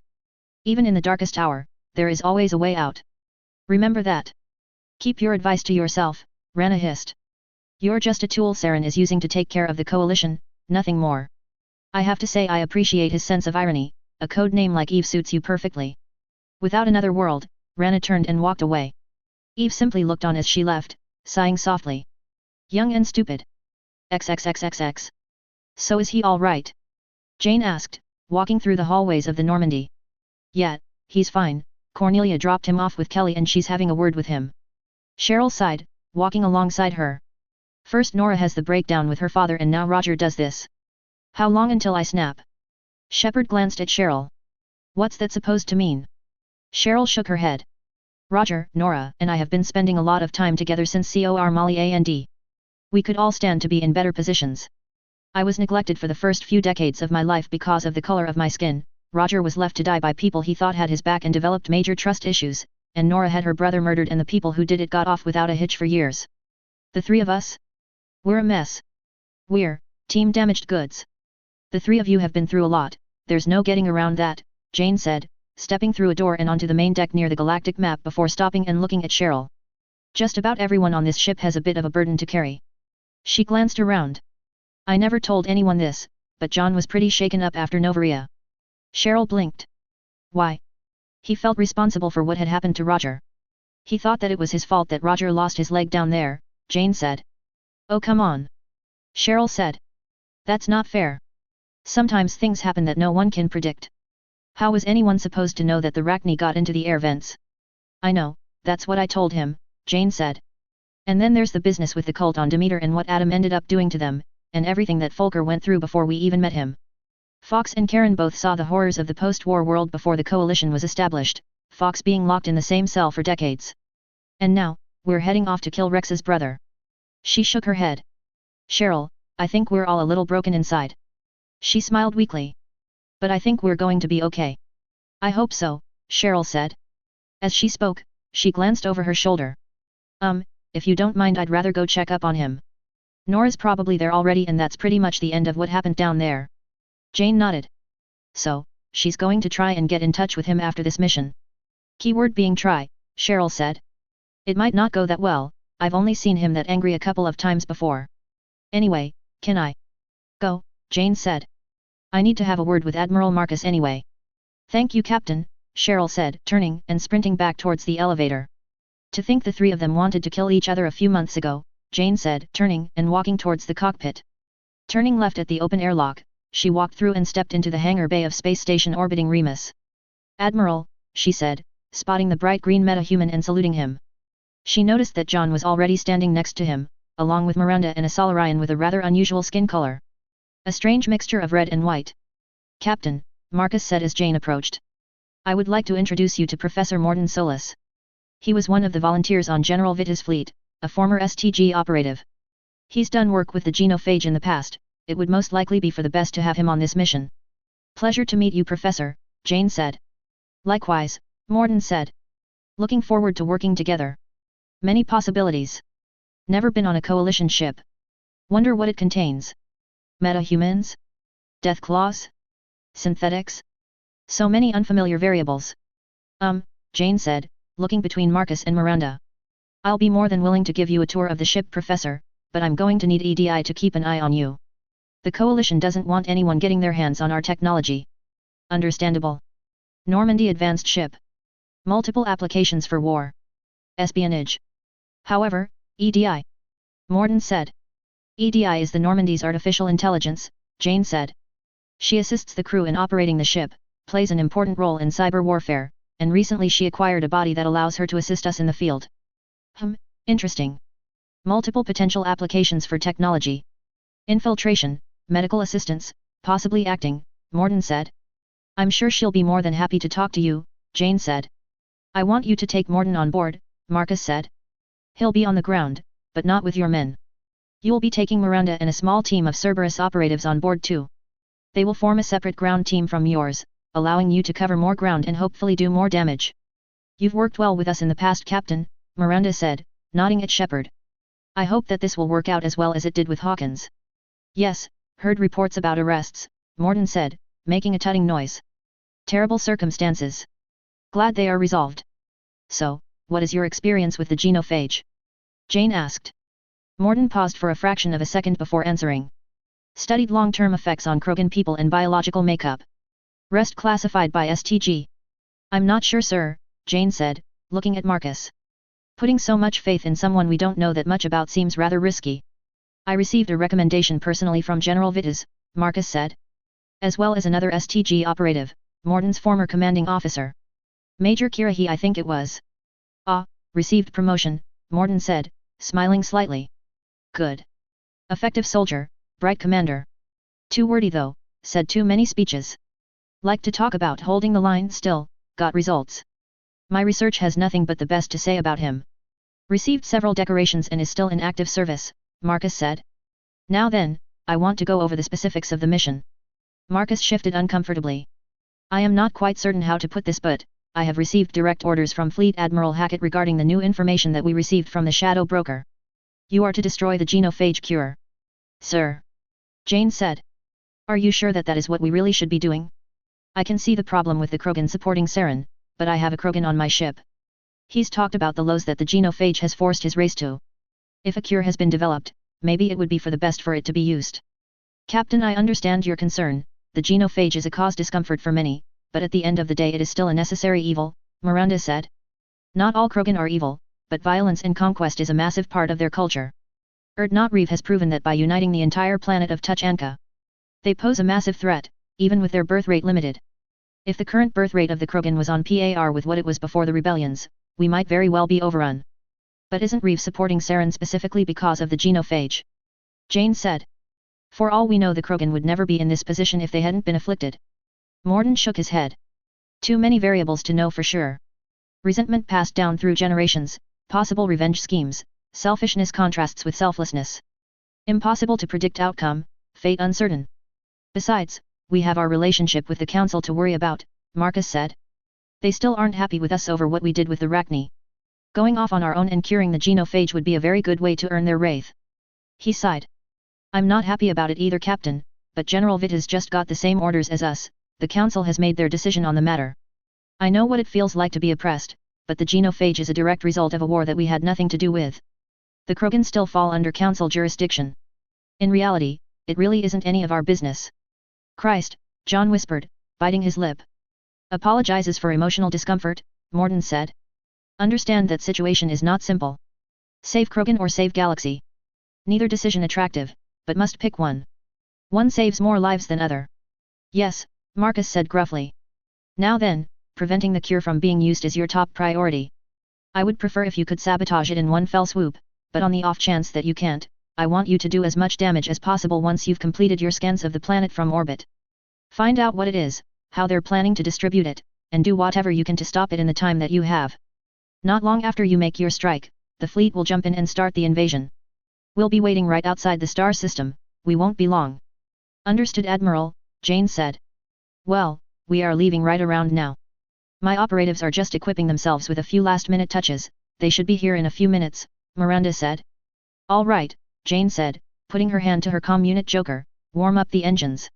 Even in the darkest hour, there is always a way out. Remember that. Keep your advice to yourself, Rana hissed. You're just a tool Saren is using to take care of the coalition, nothing more. I have to say I appreciate his sense of irony, a code name like Eve suits you perfectly. Without another word, Rana turned and walked away. Eve simply looked on as she left, sighing softly. Young and stupid. XXXXX. So is he all right? Jane asked, walking through the hallways of the Normandy. Yeah, he's fine, Cornelia dropped him off with Kelly and she's having a word with him. Cheryl sighed, walking alongside her. First Nora has the breakdown with her father and now Roger does this. How long until I snap? Shepard glanced at Cheryl. What's that supposed to mean? Cheryl shook her head. Roger, Nora, and I have been spending a lot of time together since COR Molly and we could all stand to be in better positions. I was neglected for the first few decades of my life because of the color of my skin, Roger was left to die by people he thought had his back and developed major trust issues, and Nora had her brother murdered and the people who did it got off without a hitch for years. The three of us? We're a mess. We're, team damaged goods. The three of you have been through a lot, there's no getting around that, Jane said, stepping through a door and onto the main deck near the galactic map before stopping and looking at Cheryl. Just about everyone on this ship has a bit of a burden to carry. She glanced around. I never told anyone this, but John was pretty shaken up after Novaria. Cheryl blinked. Why? He felt responsible for what had happened to Roger. He thought that it was his fault that Roger lost his leg down there, Jane said. Oh come on. Cheryl said. That's not fair. Sometimes things happen that no one can predict. How was anyone supposed to know that the Rachni got into the air vents? I know, that's what I told him, Jane said. And then there's the business with the cult on Demeter and what Adam ended up doing to them, and everything that Folker went through before we even met him. Fox and Karen both saw the horrors of the post-war world before the coalition was established, Fox being locked in the same cell for decades. And now, we're heading off to kill Rex's brother. She shook her head. Cheryl, I think we're all a little broken inside. She smiled weakly. But I think we're going to be okay. I hope so, Cheryl said. As she spoke, she glanced over her shoulder. If you don't mind I'd rather go check up on him. Nora's probably there already and that's pretty much the end of what happened down there. Jane nodded. So, she's going to try and get in touch with him after this mission. Keyword being try, Cheryl said. It might not go that well, I've only seen him that angry a couple of times before. Anyway, can I go? Jane said. I need to have a word with Admiral Marcus anyway. Thank you Captain, Cheryl said, turning and sprinting back towards the elevator. To think the three of them wanted to kill each other a few months ago, Jane said, turning and walking towards the cockpit. Turning left at the open airlock, she walked through and stepped into the hangar bay of space station orbiting Remus. Admiral, she said, spotting the bright green metahuman and saluting him. She noticed that John was already standing next to him, along with Miranda and a Solarian with a rather unusual skin color. A strange mixture of red and white. Captain, Marcus said as Jane approached. I would like to introduce you to Professor Morden Solis. He was one of the volunteers on General Vita's fleet, a former STG operative. He's done work with the genophage in the past, it would most likely be for the best to have him on this mission. Pleasure to meet you Professor, Jane said. Likewise, Morden said. Looking forward to working together. Many possibilities. Never been on a coalition ship. Wonder what it contains. Metahumans? Death claws? Synthetics? So many unfamiliar variables. Jane said, looking between Marcus and Miranda. I'll be more than willing to give you a tour of the ship Professor, but I'm going to need EDI to keep an eye on you. The coalition doesn't want anyone getting their hands on our technology. Understandable. Normandy advanced ship. Multiple applications for war. Espionage. However, EDI. Morden said. EDI is the Normandy's artificial intelligence, Jane said. She assists the crew in operating the ship, plays an important role in cyber warfare, and recently she acquired a body that allows her to assist us in the field. Interesting. Multiple potential applications for technology. Infiltration, medical assistance, possibly acting, Morden said. I'm sure she'll be more than happy to talk to you, Jane said. I want you to take Morden on board, Marcus said. He'll be on the ground, but not with your men. You'll be taking Miranda and a small team of Cerberus operatives on board too. They will form a separate ground team from yours, allowing you to cover more ground and hopefully do more damage. You've worked well with us in the past Captain, Miranda said, nodding at Shepard. I hope that this will work out as well as it did with Hawkins. Yes, heard reports about arrests, Morden said, making a tutting noise. Terrible circumstances. Glad they are resolved. So, what is your experience with the genophage? Jane asked. Morden paused for a fraction of a second before answering. Studied long-term effects on Krogan people and biological makeup. Rest classified by STG. I'm not sure sir, Jane said, looking at Marcus. Putting so much faith in someone we don't know that much about seems rather risky. I received a recommendation personally from General Vitas, Marcus said. As well as another STG operative, Morton's former commanding officer. Major Kirahi I think it was. Ah, received promotion, Morton said, smiling slightly. Good. Effective soldier, bright commander. Too wordy though, said too many speeches. Like to talk about holding the line still, got results. My research has nothing but the best to say about him. Received several decorations and is still in active service, Marcus said. Now then, I want to go over the specifics of the mission. Marcus shifted uncomfortably. I am not quite certain how to put this but, I have received direct orders from Fleet Admiral Hackett regarding the new information that we received from the Shadow Broker. You are to destroy the genophage cure. Sir. Jane said. Are you sure that that is what we really should be doing? I can see the problem with the Krogan supporting Saren, but I have a Krogan on my ship. He's talked about the lows that the genophage has forced his race to. If a cure has been developed, maybe it would be for the best for it to be used. Captain, I understand your concern. The genophage is a cause discomfort for many, but at the end of the day it is still a necessary evil, Miranda said. Not all Krogan are evil, but violence and conquest is a massive part of their culture. Erdnot has proven that by uniting the entire planet of Tuchanka. They pose a massive threat, even with their birth rate limited. If the current birth rate of the Krogan was on par with what it was before the rebellions, we might very well be overrun. But isn't Reeve supporting Saren specifically because of the genophage? Jane said. For all we know the Krogan would never be in this position if they hadn't been afflicted. Morton shook his head. Too many variables to know for sure. Resentment passed down through generations, possible revenge schemes, selfishness contrasts with selflessness. Impossible to predict outcome, fate uncertain. Besides, we have our relationship with the Council to worry about, Marcus said. They still aren't happy with us over what we did with the Rachni. Going off on our own and curing the genophage would be a very good way to earn their wraith. He sighed. I'm not happy about it either, Captain, but General Vitt has just got the same orders as us. The Council has made their decision on the matter. I know what it feels like to be oppressed, but the genophage is a direct result of a war that we had nothing to do with. The Krogan still fall under Council jurisdiction. In reality, it really isn't any of our business. Christ, John whispered, biting his lip. Apologizes for emotional discomfort, Morton said. Understand that situation is not simple. Save Krogan or save Galaxy. Neither decision attractive, but must pick one. One saves more lives than other. Yes, Marcus said gruffly. Now then, preventing the cure from being used is your top priority. I would prefer if you could sabotage it in one fell swoop, but on the off chance that you can't, I want you to do as much damage as possible once you've completed your scans of the planet from orbit. Find out what it is, how they're planning to distribute it, and do whatever you can to stop it in the time that you have. Not long after you make your strike, the fleet will jump in and start the invasion. We'll be waiting right outside the star system, we won't be long. Understood, Admiral, Jane said. Well, we are leaving right around now. My operatives are just equipping themselves with a few last-minute touches, they should be here in a few minutes, Miranda said. All right, Jane said, putting her hand to her comm unit joker, warm up the engines.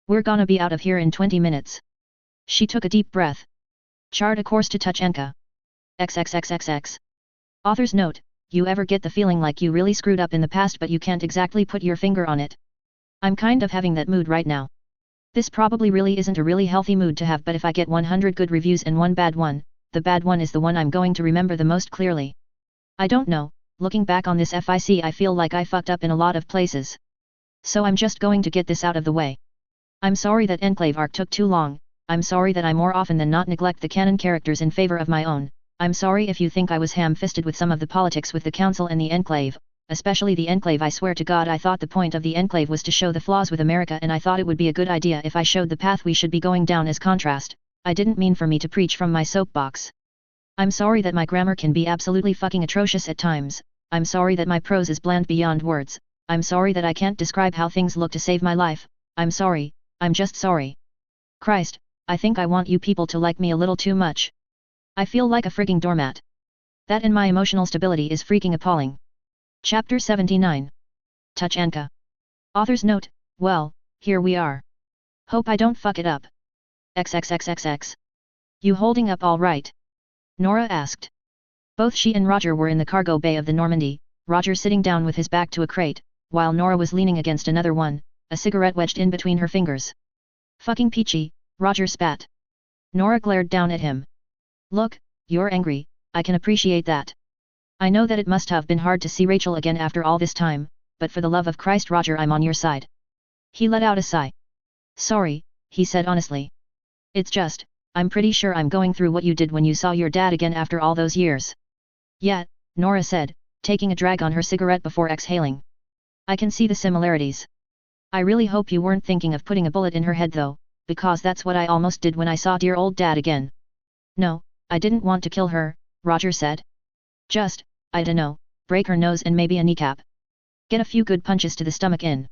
We're gonna be out of here in 20 minutes. She took a deep breath. Chart a course to Tuchanka. XXXXX. Author's note, you ever get the feeling like you really screwed up in the past but you can't exactly put your finger on it? I'm kind of having that mood right now. This probably really isn't a really healthy mood to have, but if I get 100 good reviews and one bad one, the bad one is the one I'm going to remember the most clearly. I don't know, looking back on this FIC I feel like I fucked up in a lot of places. So I'm just going to get this out of the way. I'm sorry that Enclave arc took too long, I'm sorry that I more often than not neglect the canon characters in favor of my own, I'm sorry if you think I was ham-fisted with some of the politics with the Council and the Enclave, especially the Enclave. I swear to God I thought the point of the Enclave was to show the flaws with America, and I thought it would be a good idea if I showed the path we should be going down as contrast. I didn't mean for me to preach from my soapbox. I'm sorry that my grammar can be absolutely fucking atrocious at times, I'm sorry that my prose is bland beyond words, I'm sorry that I can't describe how things look to save my life, I'm sorry, I'm just sorry. Christ, I think I want you people to like me a little too much. I feel like a frigging doormat. That and my emotional stability is freaking appalling. Chapter 79. Tuchanka. Author's note, well, here we are. Hope I don't fuck it up. XXXXX. You holding up all right? Nora asked. Both she and Roger were in the cargo bay of the Normandy, Roger sitting down with his back to a crate, while Nora was leaning against another one, a cigarette wedged in between her fingers. Fucking peachy, Roger spat. Nora glared down at him. Look, you're angry, I can appreciate that. I know that it must have been hard to see Rachel again after all this time, but for the love of Christ Roger, I'm on your side. He let out a sigh. Sorry, he said honestly. It's just, I'm pretty sure I'm going through what you did when you saw your dad again after all those years. Yet, Nora said, taking a drag on her cigarette before exhaling. I can see the similarities. I really hope you weren't thinking of putting a bullet in her head though, because that's what I almost did when I saw dear old dad again. No, I didn't want to kill her, Roger said. Just, I dunno, break her nose and maybe a kneecap. Get a few good punches to the stomach in.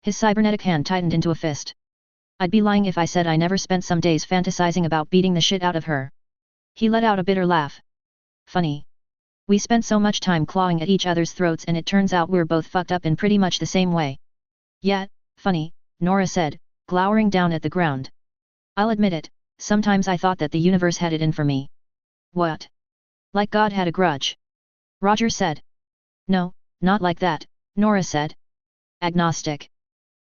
His cybernetic hand tightened into a fist. I'd be lying if I said I never spent some days fantasizing about beating the shit out of her. He let out a bitter laugh. Funny. We spent so much time clawing at each other's throats and it turns out we're both fucked up in pretty much the same way. Yet, funny, Nora said, glowering down at the ground. I'll admit it, sometimes I thought that the universe had it in for me. What? Like God had a grudge? Roger said. No, not like that, Nora said. Agnostic.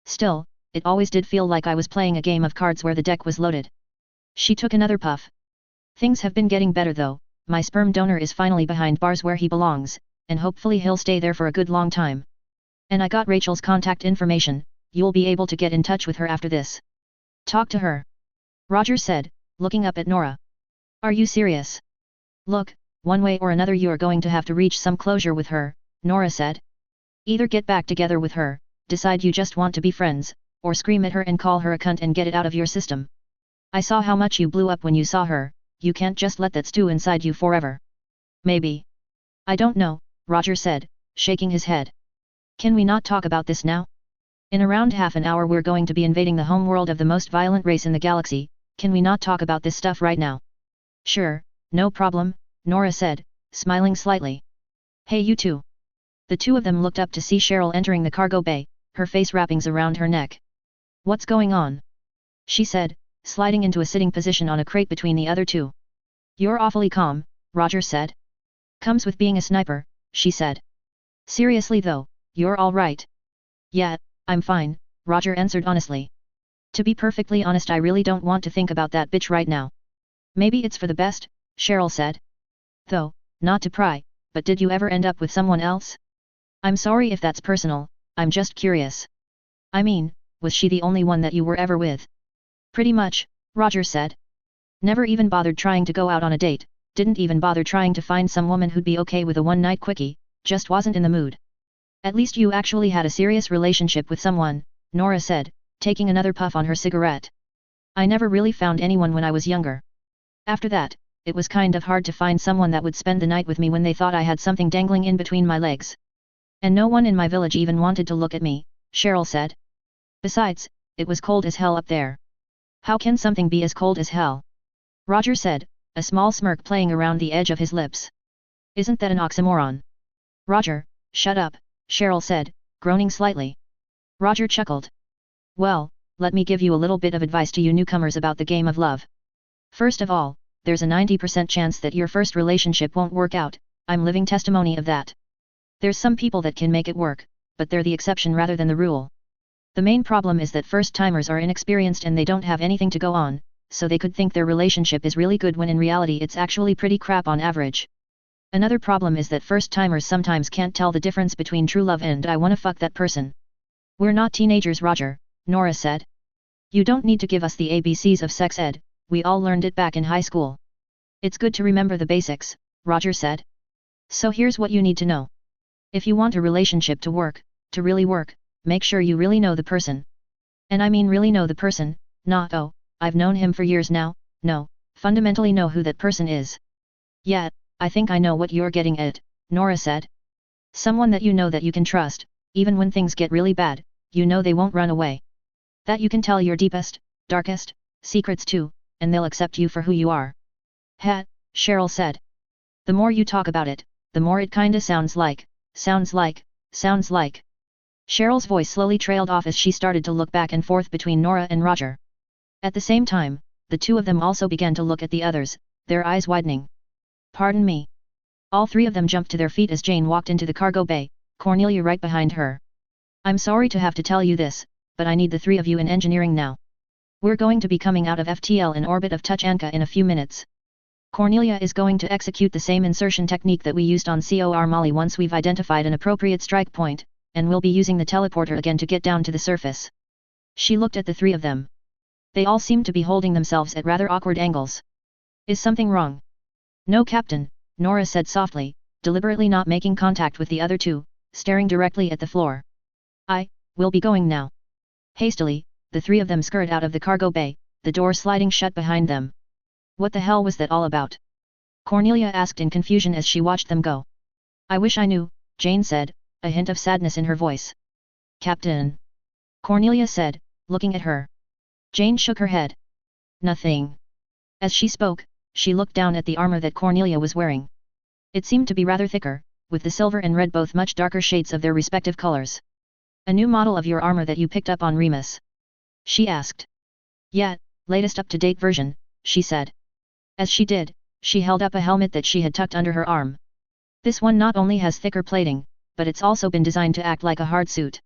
Still, it always did feel like I was playing a game of cards where the deck was loaded. She took another puff. Things have been getting better though, my sperm donor is finally behind bars where he belongs, and hopefully he'll stay there for a good long time. And I got Rachel's contact information, you'll be able to get in touch with her after this. Talk to her. Roger said, looking up at Nora. Are you serious? Look, one way or another you're going to have to reach some closure with her, Nora said. Either get back together with her, decide you just want to be friends, or scream at her and call her a cunt and get it out of your system. I saw how much you blew up when you saw her, you can't just let that stew inside you forever. Maybe. I don't know, Roger said, shaking his head. Can we not talk about this now? In around half an hour we're going to be invading the home world of the most violent race in the galaxy, can we not talk about this stuff right now? Sure, no problem, Nora said, smiling slightly. Hey you two. The two of them looked up to see Cheryl entering the cargo bay, her face wrappings around her neck. What's going on? She said, sliding into a sitting position on a crate between the other two. You're awfully calm, Roger said. Comes with being a sniper, she said. Seriously though, you're all right. Yeah, I'm fine, Roger answered honestly. To be perfectly honest, I really don't want to think about that bitch right now. Maybe it's for the best, Cheryl said. Though, not to pry, but did you ever end up with someone else? I'm sorry if that's personal, I'm just curious. I mean, was she the only one that you were ever with? Pretty much, Roger said. Never even bothered trying to go out on a date, didn't even bother trying to find some woman who'd be okay with a one-night quickie, just wasn't in the mood. At least you actually had a serious relationship with someone, Nora said, taking another puff on her cigarette. I never really found anyone when I was younger. After that, it was kind of hard to find someone that would spend the night with me when they thought I had something dangling in between my legs. And no one in my village even wanted to look at me, Cheryl said. Besides, it was cold as hell up there. How can something be as cold as hell? Roger said, a small smirk playing around the edge of his lips. Isn't that an oxymoron? Roger, shut up, Cheryl said, groaning slightly. Roger chuckled. Well, let me give you a little bit of advice to you newcomers about the game of love. First of all, there's a 90% chance that your first relationship won't work out, I'm living testimony of that. There's some people that can make it work, but they're the exception rather than the rule. The main problem is that first-timers are inexperienced and they don't have anything to go on, so they could think their relationship is really good when in reality it's actually pretty crap on average. Another problem is that first-timers sometimes can't tell the difference between true love and I wanna fuck that person. We're not teenagers, Roger, Nora said. You don't need to give us the ABCs of sex ed, we all learned it back in high school. It's good to remember the basics, Roger said. So here's what you need to know. If you want a relationship to work, to really work, make sure you really know the person. And I mean really know the person, not oh, I've known him for years now, no, fundamentally know who that person is. Yeah, I think I know what you're getting at, Nora said. Someone that you know that you can trust, even when things get really bad, you know they won't run away. That you can tell your deepest, darkest, secrets to, and they'll accept you for who you are. Ha, Cheryl said. The more you talk about it, the more it kinda sounds like. Cheryl's voice slowly trailed off as she started to look back and forth between Nora and Roger. At the same time, the two of them also began to look at the others, their eyes widening. Pardon me. All three of them jumped to their feet as Jane walked into the cargo bay, Cornelia right behind her. I'm sorry to have to tell you this, but I need the three of you in engineering now. We're going to be coming out of FTL in orbit of Tuchanka in a few minutes. Cornelia is going to execute the same insertion technique that we used on COR Molly once we've identified an appropriate strike point, and will be using the teleporter again to get down to the surface. She looked at the three of them. They all seemed to be holding themselves at rather awkward angles. Is something wrong? No, Captain, Nora said softly, deliberately not making contact with the other two, staring directly at the floor. We'll be going now. Hastily, the three of them scurried out of the cargo bay, the door sliding shut behind them. What the hell was that all about? Cornelia asked in confusion as she watched them go. I wish I knew, Jane said, a hint of sadness in her voice. Captain. Cornelia said, looking at her. Jane shook her head. Nothing. As she spoke, she looked down at the armor that Cornelia was wearing. It seemed to be rather thicker, with the silver and red both much darker shades of their respective colors. A new model of your armor that you picked up on Remus? She asked. Yeah, latest up-to-date version, she said. As she did, she held up a helmet that she had tucked under her arm. This one not only has thicker plating, but it's also been designed to act like a hard suit.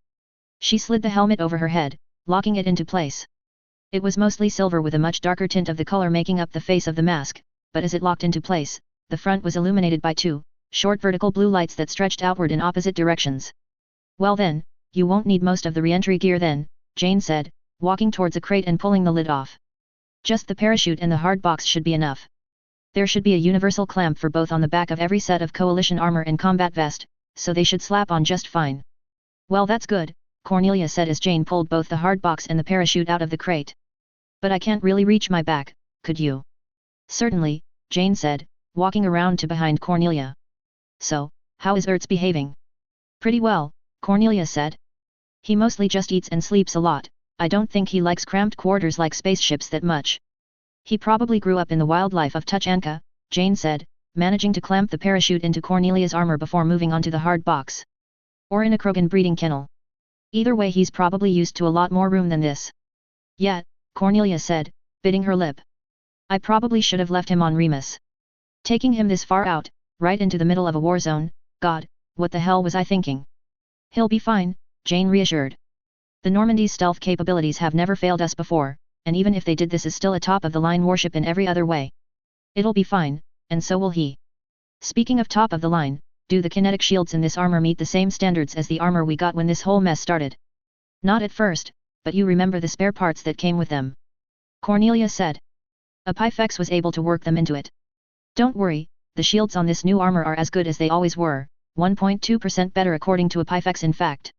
She slid the helmet over her head, locking it into place. It was mostly silver with a much darker tint of the color making up the face of the mask, but as it locked into place, the front was illuminated by two short vertical blue lights that stretched outward in opposite directions. Well then, you won't need most of the re-entry gear then, Jane said, walking towards a crate and pulling the lid off. Just the parachute and the hard box should be enough. There should be a universal clamp for both on the back of every set of coalition armor and combat vest, so they should slap on just fine. Well, that's good, Cornelia said as Jane pulled both the hard box and the parachute out of the crate. But I can't really reach my back, could you? Certainly, Jane said, walking around to behind Cornelia. So, how is Ertz behaving? Pretty well, Cornelia said. He mostly just eats and sleeps a lot. I don't think he likes cramped quarters like spaceships that much. He probably grew up in the wildlife of Tuchanka, Jane said, managing to clamp the parachute into Cornelia's armor before moving on to the hard box. Or in a Krogan breeding kennel. Either way, he's probably used to a lot more room than this. Yeah, Cornelia said, biting her lip. I probably should have left him on Remus. Taking him this far out, right into the middle of a war zone, God, what the hell was I thinking? He'll be fine, Jane reassured. The Normandy's stealth capabilities have never failed us before, and even if they did, this is still a top-of-the-line warship in every other way. It'll be fine, and so will he. Speaking of top-of-the-line, do the kinetic shields in this armor meet the same standards as the armor we got when this whole mess started? Not at first, but you remember the spare parts that came with them. Cornelia said. Epifex was able to work them into it. Don't worry, the shields on this new armor are as good as they always were, 1.2% better according to Epifex in fact.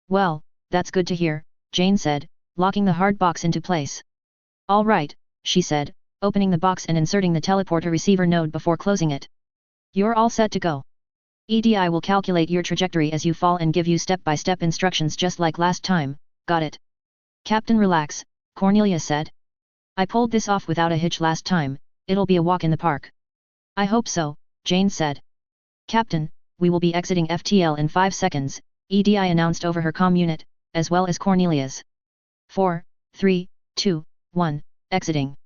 Well, that's good to hear, Jane said, locking the hard box into place. All right, she said, opening the box and inserting the teleporter receiver node before closing it. You're all set to go. EDI will calculate your trajectory as you fall and give you step-by-step instructions just like last time, got it? Captain, relax, Cornelia said. I pulled this off without a hitch last time, it'll be a walk in the park. I hope so, Jane said. Captain, we will be exiting FTL in 5 seconds, EDI announced over her comm unit, as well as Cornelia's. 4, 3, 2, 1, exiting.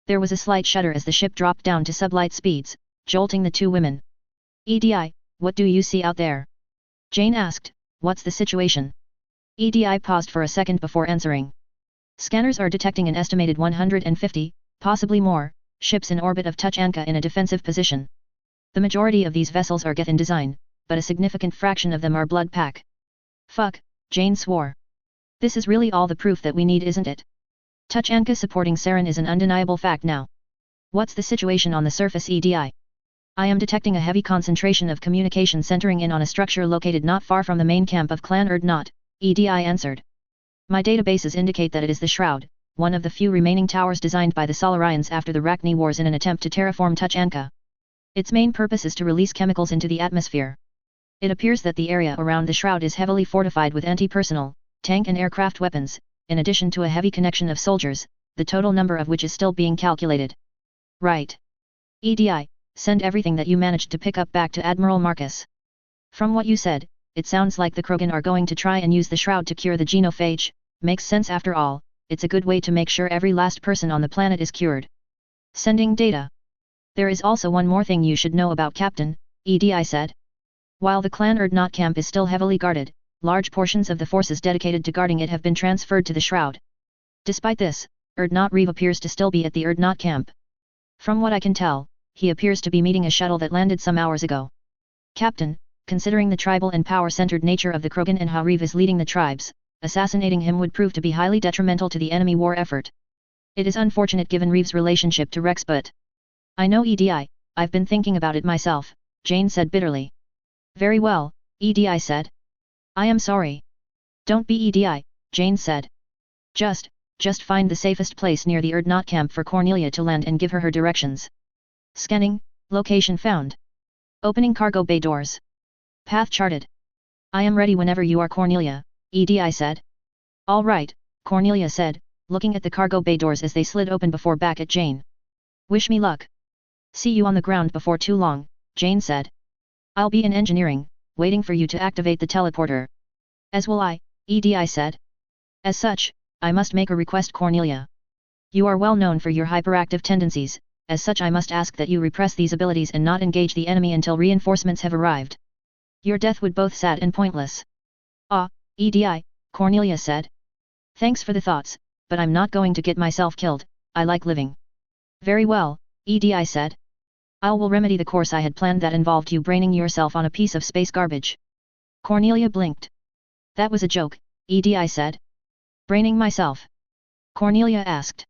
There was a slight shudder as the ship dropped down to sublight speeds, jolting the two women. EDI, what do you see out there? Jane asked, what's the situation? EDI paused for a second before answering. Scanners are detecting an estimated 150, possibly more, ships in orbit of Tuchanka in a defensive position. The majority of these vessels are Geth in design, but a significant fraction of them are blood pack. Fuck, Jane swore. This is really all the proof that we need, isn't it? Tuchanka supporting Saren is an undeniable fact now. What's the situation on the surface, EDI? I am detecting a heavy concentration of communication centering in on a structure located not far from the main camp of Clan Erdnot, EDI answered. My databases indicate that it is the Shroud, one of the few remaining towers designed by the Solarians after the Rachni Wars in an attempt to terraform Tuchanka. Its main purpose is to release chemicals into the atmosphere. It appears that the area around the Shroud is heavily fortified with anti-personnel, tank and aircraft weapons, in addition to a heavy connection of soldiers, the total number of which is still being calculated. Right. EDI, send everything that you managed to pick up back to Admiral Marcus. From what you said, it sounds like the Krogan are going to try and use the Shroud to cure the genophage. Makes sense after all, it's a good way to make sure every last person on the planet is cured. Sending data. There is also one more thing you should know about Captain, EDI said. While the Clan Erdnot camp is still heavily guarded, large portions of the forces dedicated to guarding it have been transferred to the Shroud. Despite this, Erdnot Reeve appears to still be at the Erdnot camp. From what I can tell, he appears to be meeting a shuttle that landed some hours ago. Captain, considering the tribal and power-centered nature of the Krogan and how Reeve is leading the tribes, assassinating him would prove to be highly detrimental to the enemy war effort. It is unfortunate given Reeve's relationship to Rex, but I know EDI, I've been thinking about it myself, Jane said bitterly. Very well, EDI said. I am sorry. Don't be EDI, Jane said. Just find the safest place near the Erdnot camp for Cornelia to land and give her directions. Scanning, location found. Opening cargo bay doors. Path charted. I am ready whenever you are, Cornelia, EDI said. All right, Cornelia said, looking at the cargo bay doors as they slid open before back at Jane. Wish me luck. See you on the ground before too long, Jane said. I'll be in engineering, waiting for you to activate the teleporter. As will I, EDI said. As such, I must make a request, Cornelia. You are well known for your hyperactive tendencies, as such I must ask that you repress these abilities and not engage the enemy until reinforcements have arrived. Your death would both sad and pointless. Ah, EDI, Cornelia said. Thanks for the thoughts, but I'm not going to get myself killed, I like living. Very well, EDI said. I will remedy the course I had planned that involved you braining yourself on a piece of space garbage. Cornelia blinked. That was a joke, EDI said. Braining myself? Cornelia asked.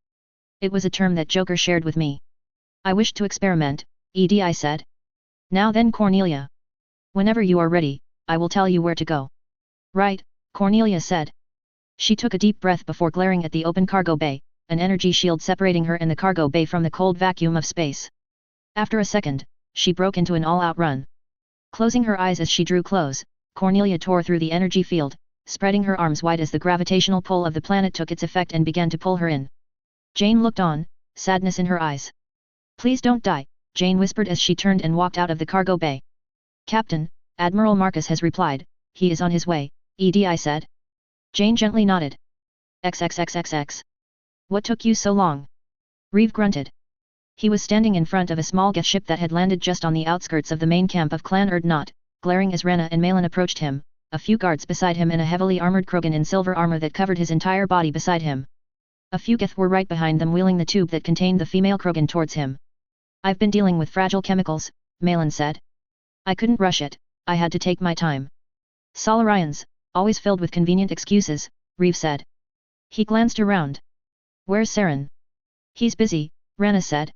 It was a term that Joker shared with me. I wished to experiment, EDI said. Now then, Cornelia. Whenever you are ready, I will tell you where to go. Right, Cornelia said. She took a deep breath before glaring at the open cargo bay, an energy shield separating her and the cargo bay from the cold vacuum of space. After a second, she broke into an all-out run. Closing her eyes as she drew close, Cornelia tore through the energy field, spreading her arms wide as the gravitational pull of the planet took its effect and began to pull her in. Jane looked on, sadness in her eyes. Please don't die, Jane whispered as she turned and walked out of the cargo bay. Captain, Admiral Marcus has replied, he is on his way, EDI said. Jane gently nodded. XXXXX. What took you so long? Reeve grunted. He was standing in front of a small gas ship that had landed just on the outskirts of the main camp of Clan Erdnot, glaring as Rena and Malin approached him, a few guards beside him and a heavily armored Krogan in silver armor that covered his entire body beside him. A few Geth were right behind them wheeling the tube that contained the female Krogan towards him. I've been dealing with fragile chemicals, Malin said. I couldn't rush it, I had to take my time. Solarians, always filled with convenient excuses, Reeve said. He glanced around. Where's Saren? He's busy, Rena said.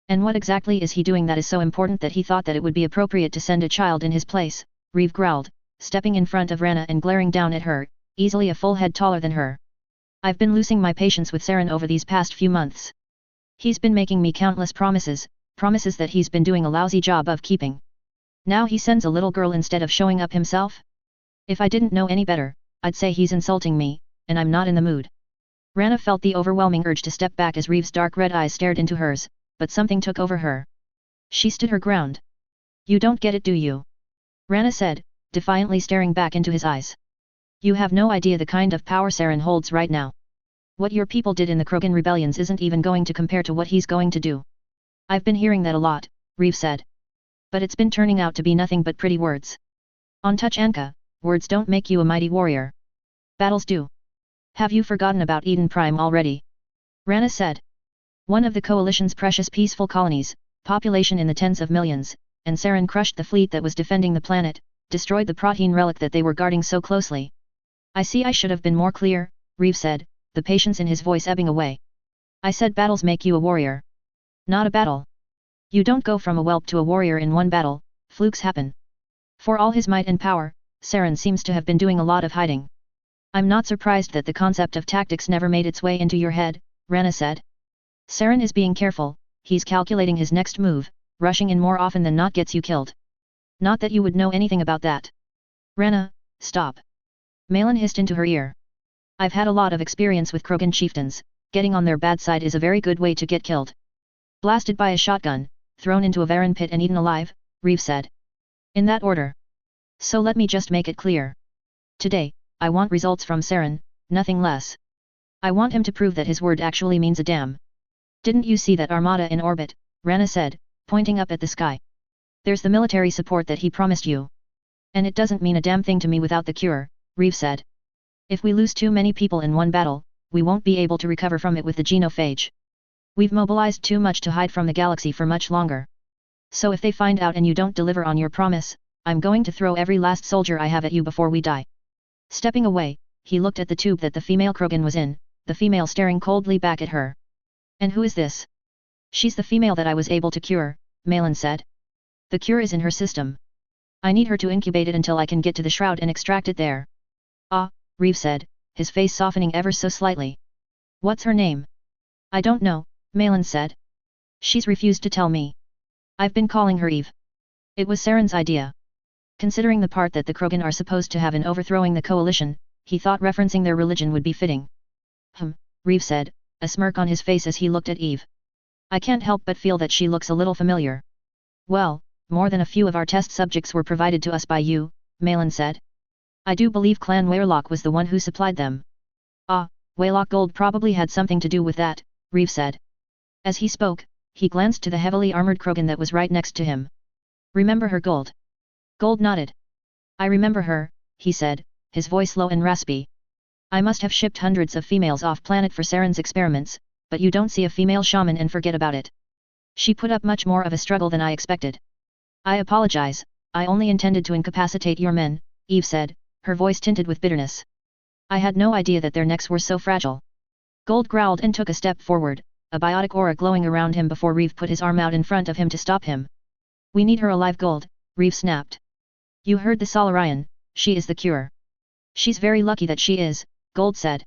And what exactly is he doing that is so important that he thought that it would be appropriate to send a child in his place, Reeve growled, stepping in front of Rena and glaring down at her, easily a full head taller than her. I've been losing my patience with Saren over these past few months. He's been making me countless promises that he's been doing a lousy job of keeping. Now he sends a little girl instead of showing up himself? If I didn't know any better, I'd say he's insulting me, and I'm not in the mood. Rana felt the overwhelming urge to step back as Reeve's dark red eyes stared into hers, but something took over her. She stood her ground. You don't get it, do you? Rana said, defiantly staring back into his eyes. You have no idea the kind of power Saren holds right now. What your people did in the Krogan rebellions isn't even going to compare to what he's going to do. I've been hearing that a lot, Reeve said. But it's been turning out to be nothing but pretty words. On touch Anka, words don't make you a mighty warrior. Battles do. Have you forgotten about Eden Prime already? Rana said. One of the coalition's precious peaceful colonies, population in the tens of millions, and Saren crushed the fleet that was defending the planet, destroyed the protein relic that they were guarding so closely. I see I should have been more clear, Reeve said, the patience in his voice ebbing away. I said battles make you a warrior. Not a battle. You don't go from a whelp to a warrior in one battle, flukes happen. For all his might and power, Saren seems to have been doing a lot of hiding. I'm not surprised that the concept of tactics never made its way into your head, Rana said. Saren is being careful, he's calculating his next move, rushing in more often than not gets you killed. Not that you would know anything about that. Rana, stop. Malin hissed into her ear. I've had a lot of experience with Krogan chieftains, getting on their bad side is a very good way to get killed. Blasted by a shotgun, thrown into a Varan pit and eaten alive, Reeve said. In that order. So let me just make it clear. Today, I want results from Saren, nothing less. I want him to prove that his word actually means a damn. Didn't you see that armada in orbit? Rana said, pointing up at the sky. There's the military support that he promised you. And it doesn't mean a damn thing to me without the cure, Reeve said. If we lose too many people in one battle, we won't be able to recover from it with the genophage. We've mobilized too much to hide from the galaxy for much longer. So if they find out and you don't deliver on your promise, I'm going to throw every last soldier I have at you before we die. Stepping away, he looked at the tube that the female Krogan was in, the female staring coldly back at her. And who is this? She's the female that I was able to cure, Malin said. The cure is in her system. I need her to incubate it until I can get to the shroud and extract it there. Ah, Reeve said, his face softening ever so slightly. What's her name? I don't know, Malin said. She's refused to tell me. I've been calling her Eve. It was Saren's idea. Considering the part that the Krogan are supposed to have in overthrowing the coalition, he thought referencing their religion would be fitting. Reeve said, a smirk on his face as he looked at Eve. I can't help but feel that she looks a little familiar. Well, more than a few of our test subjects were provided to us by you, Malin said. I do believe Clan Weylock was the one who supplied them. Ah, Weylock Gold probably had something to do with that, Reeve said. As he spoke, he glanced to the heavily armored Krogan that was right next to him. Remember her, Gold? Gold nodded. I remember her, he said, his voice low and raspy. I must have shipped hundreds of females off planet for Saren's experiments, but you don't see a female shaman and forget about it. She put up much more of a struggle than I expected. I apologize, I only intended to incapacitate your men, Eve said, her voice tinted with bitterness. I had no idea that their necks were so fragile. Gold growled and took a step forward, a biotic aura glowing around him before Reeve put his arm out in front of him to stop him. We need her alive, Gold, Reeve snapped. You heard the Solarian, she is the cure. She's very lucky that she is, Gold said.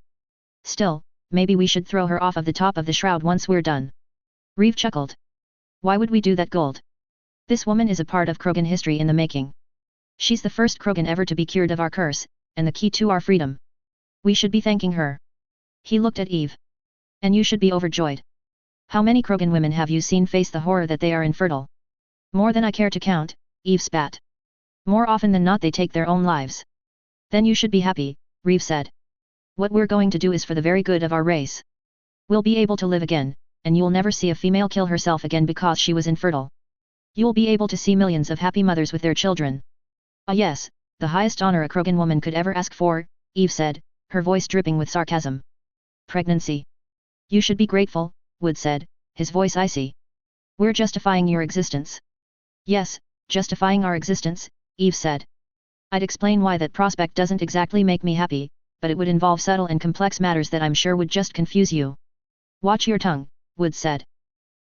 Still, maybe we should throw her off of the top of the shroud once we're done. Reeve chuckled. Why would we do that, Gold? This woman is a part of Krogan history in the making. She's the first Krogan ever to be cured of our curse, and the key to our freedom. We should be thanking her. He looked at Eve. And you should be overjoyed. How many Krogan women have you seen face the horror that they are infertile? More than I care to count, Eve spat. More often than not they take their own lives. Then you should be happy, Reeve said. What we're going to do is for the very good of our race. We'll be able to live again, and you'll never see a female kill herself again because she was infertile. You'll be able to see millions of happy mothers with their children. Ah yes, the highest honor a Krogan woman could ever ask for, Eve said, her voice dripping with sarcasm. Pregnancy. You should be grateful, Wood said, his voice icy. We're justifying your existence. Yes, justifying our existence, Eve said. I'd explain why that prospect doesn't exactly make me happy, but it would involve subtle and complex matters that I'm sure would just confuse you. Watch your tongue, Wood said.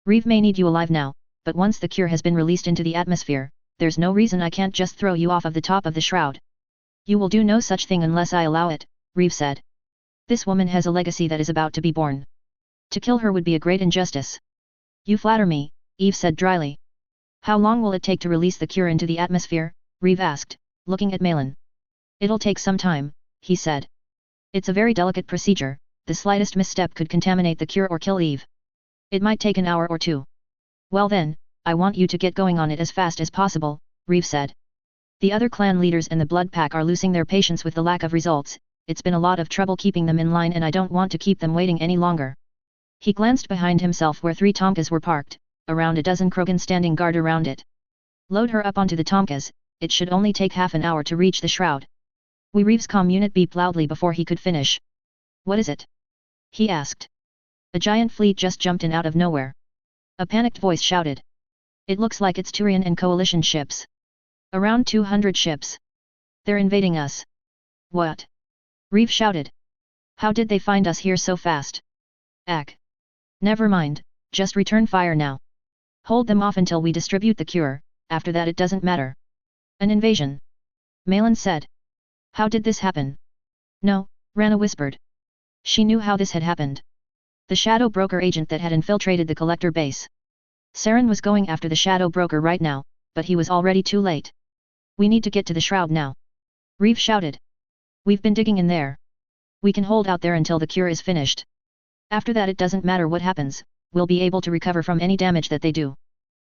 Reeve may need you alive now, but once the cure has been released into the atmosphere, there's no reason I can't just throw you off of the top of the shroud. You will do no such thing unless I allow it, Reeve said. This woman has a legacy that is about to be born. To kill her would be a great injustice. You flatter me, Eve said dryly. How long will it take to release the cure into the atmosphere? Reeve asked, looking at Malin. It'll take some time, he said. It's a very delicate procedure, the slightest misstep could contaminate the cure or kill Eve. It might take an hour or two. Well then, I want you to get going on it as fast as possible, Reeve said. The other clan leaders and the Blood Pack are losing their patience with the lack of results, it's been a lot of trouble keeping them in line and I don't want to keep them waiting any longer. He glanced behind himself where 3 Tomkas were parked, around a dozen Krogan standing guard around it. Load her up onto the Tomkas, it should only take half an hour to reach the shroud. Reeve's comm unit beeped loudly before he could finish. What is it? He asked. A giant fleet just jumped in out of nowhere. A panicked voice shouted. It looks like it's Turian and coalition ships. Around 200 ships. They're invading us. What? Reeve shouted. How did they find us here so fast? Ack. Never mind, just return fire now. Hold them off until we distribute the cure, after that it doesn't matter. An invasion. Malin said. How did this happen? No, Rana whispered. She knew how this had happened. The shadow broker agent that had infiltrated the collector base. Saren was going after the shadow broker right now, but he was already too late. We need to get to the shroud now. Reeve shouted. We've been digging in there. We can hold out there until the cure is finished. After that it doesn't matter what happens, we'll be able to recover from any damage that they do.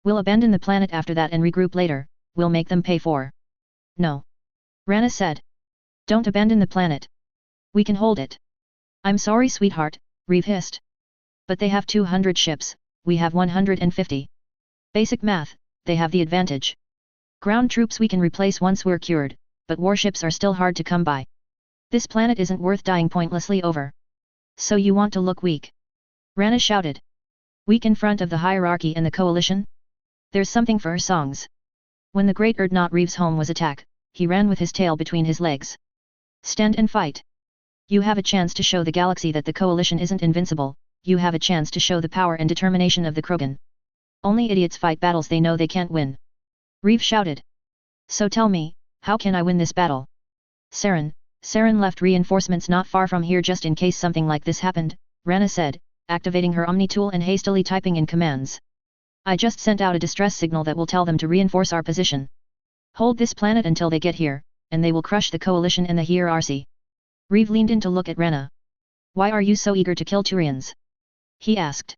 We'll abandon the planet after that and regroup later, we'll make them pay for. No. Rana said. Don't abandon the planet. We can hold it. I'm sorry sweetheart, Reeve hissed. But they have 200 ships, we have 150. Basic math, they have the advantage. Ground troops we can replace once we're cured, but warships are still hard to come by. This planet isn't worth dying pointlessly over. So you want to look weak? Rana shouted. Weak in front of the hierarchy and the coalition? There's something for her songs. When the great Erdnot Reeves' home was attacked, he ran with his tail between his legs. Stand and fight. You have a chance to show the galaxy that the coalition isn't invincible, you have a chance to show the power and determination of the Krogan. Only idiots fight battles they know they can't win. Reeves shouted. So tell me, how can I win this battle? Saren left reinforcements not far from here just in case something like this happened, Rana said, activating her Omni tool and hastily typing in commands. I just sent out a distress signal that will tell them to reinforce our position. Hold this planet until they get here, and they will crush the coalition and the hierarchy. Reeve leaned in to look at Rana. Why are you so eager to kill Turians? He asked.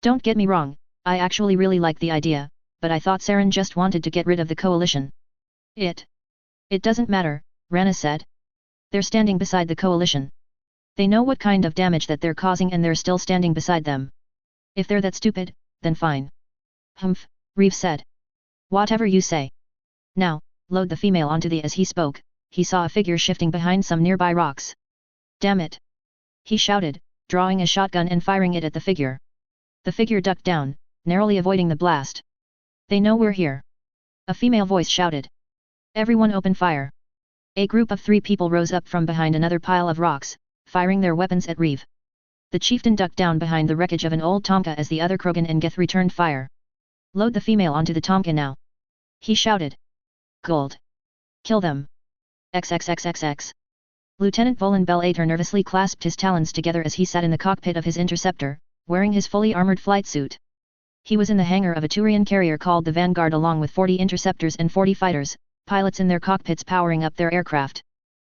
Don't get me wrong, I actually really like the idea, but I thought Saren just wanted to get rid of the coalition. It doesn't matter, Rana said. They're standing beside the coalition. They know what kind of damage that they're causing and they're still standing beside them. If they're that stupid, then fine. Humph, Reeve said. Whatever you say. Now, load the female onto the. As he spoke, he saw a figure shifting behind some nearby rocks. Damn it! He shouted, drawing a shotgun and firing it at the figure. The figure ducked down, narrowly avoiding the blast. They know we're here. A female voice shouted. Everyone open fire. A group of 3 people rose up from behind another pile of rocks, firing their weapons at Reeve. The chieftain ducked down behind the wreckage of an old Tomka as the other Krogan and Geth returned fire. Load the female onto the Tomka now. He shouted. Gold. Kill them. XXXXX. Lieutenant Volan Bellator nervously clasped his talons together as he sat in the cockpit of his interceptor, wearing his fully armored flight suit. He was in the hangar of a Turian carrier called the Vanguard along with 40 interceptors and 40 fighters, pilots in their cockpits powering up their aircraft.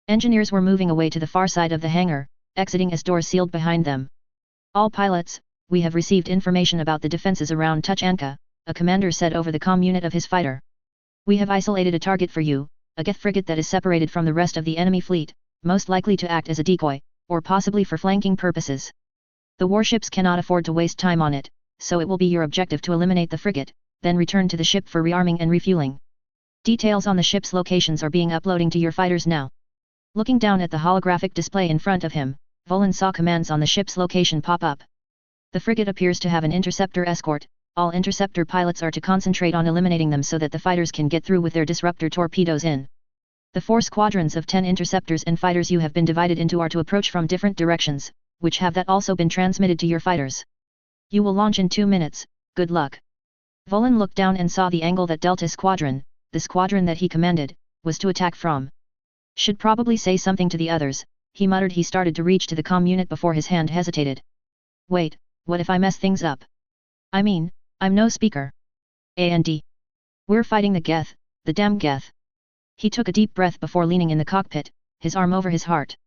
Engineers were moving away to the far side of the hangar, exiting as doors sealed behind them. All pilots, we have received information about the defenses around Tuchanka, a commander said over the comm unit of his fighter. We have isolated a target for you, a Geth frigate that is separated from the rest of the enemy fleet, most likely to act as a decoy, or possibly for flanking purposes. The warships cannot afford to waste time on it, so it will be your objective to eliminate the frigate, then return to the ship for rearming and refueling. Details on the ship's locations are being uploading to your fighters now. Looking down at the holographic display in front of him, Volan saw commands on the ship's location pop up. The frigate appears to have an interceptor escort, all interceptor pilots are to concentrate on eliminating them so that the fighters can get through with their disruptor torpedoes in. The 4 squadrons of 10 interceptors and fighters you have been divided into are to approach from different directions, which have that also been transmitted to your fighters. You will launch in 2 minutes, good luck. Volan looked down and saw the angle that Delta Squadron, the squadron that he commanded, was to attack from. Should probably say something to the others, he muttered. He started to reach to the comm unit before his hand hesitated. Wait, what if I mess things up? I mean, I'm no speaker. And we're fighting the Geth, the damn Geth. He took a deep breath before leaning in the cockpit, his arm over his heart.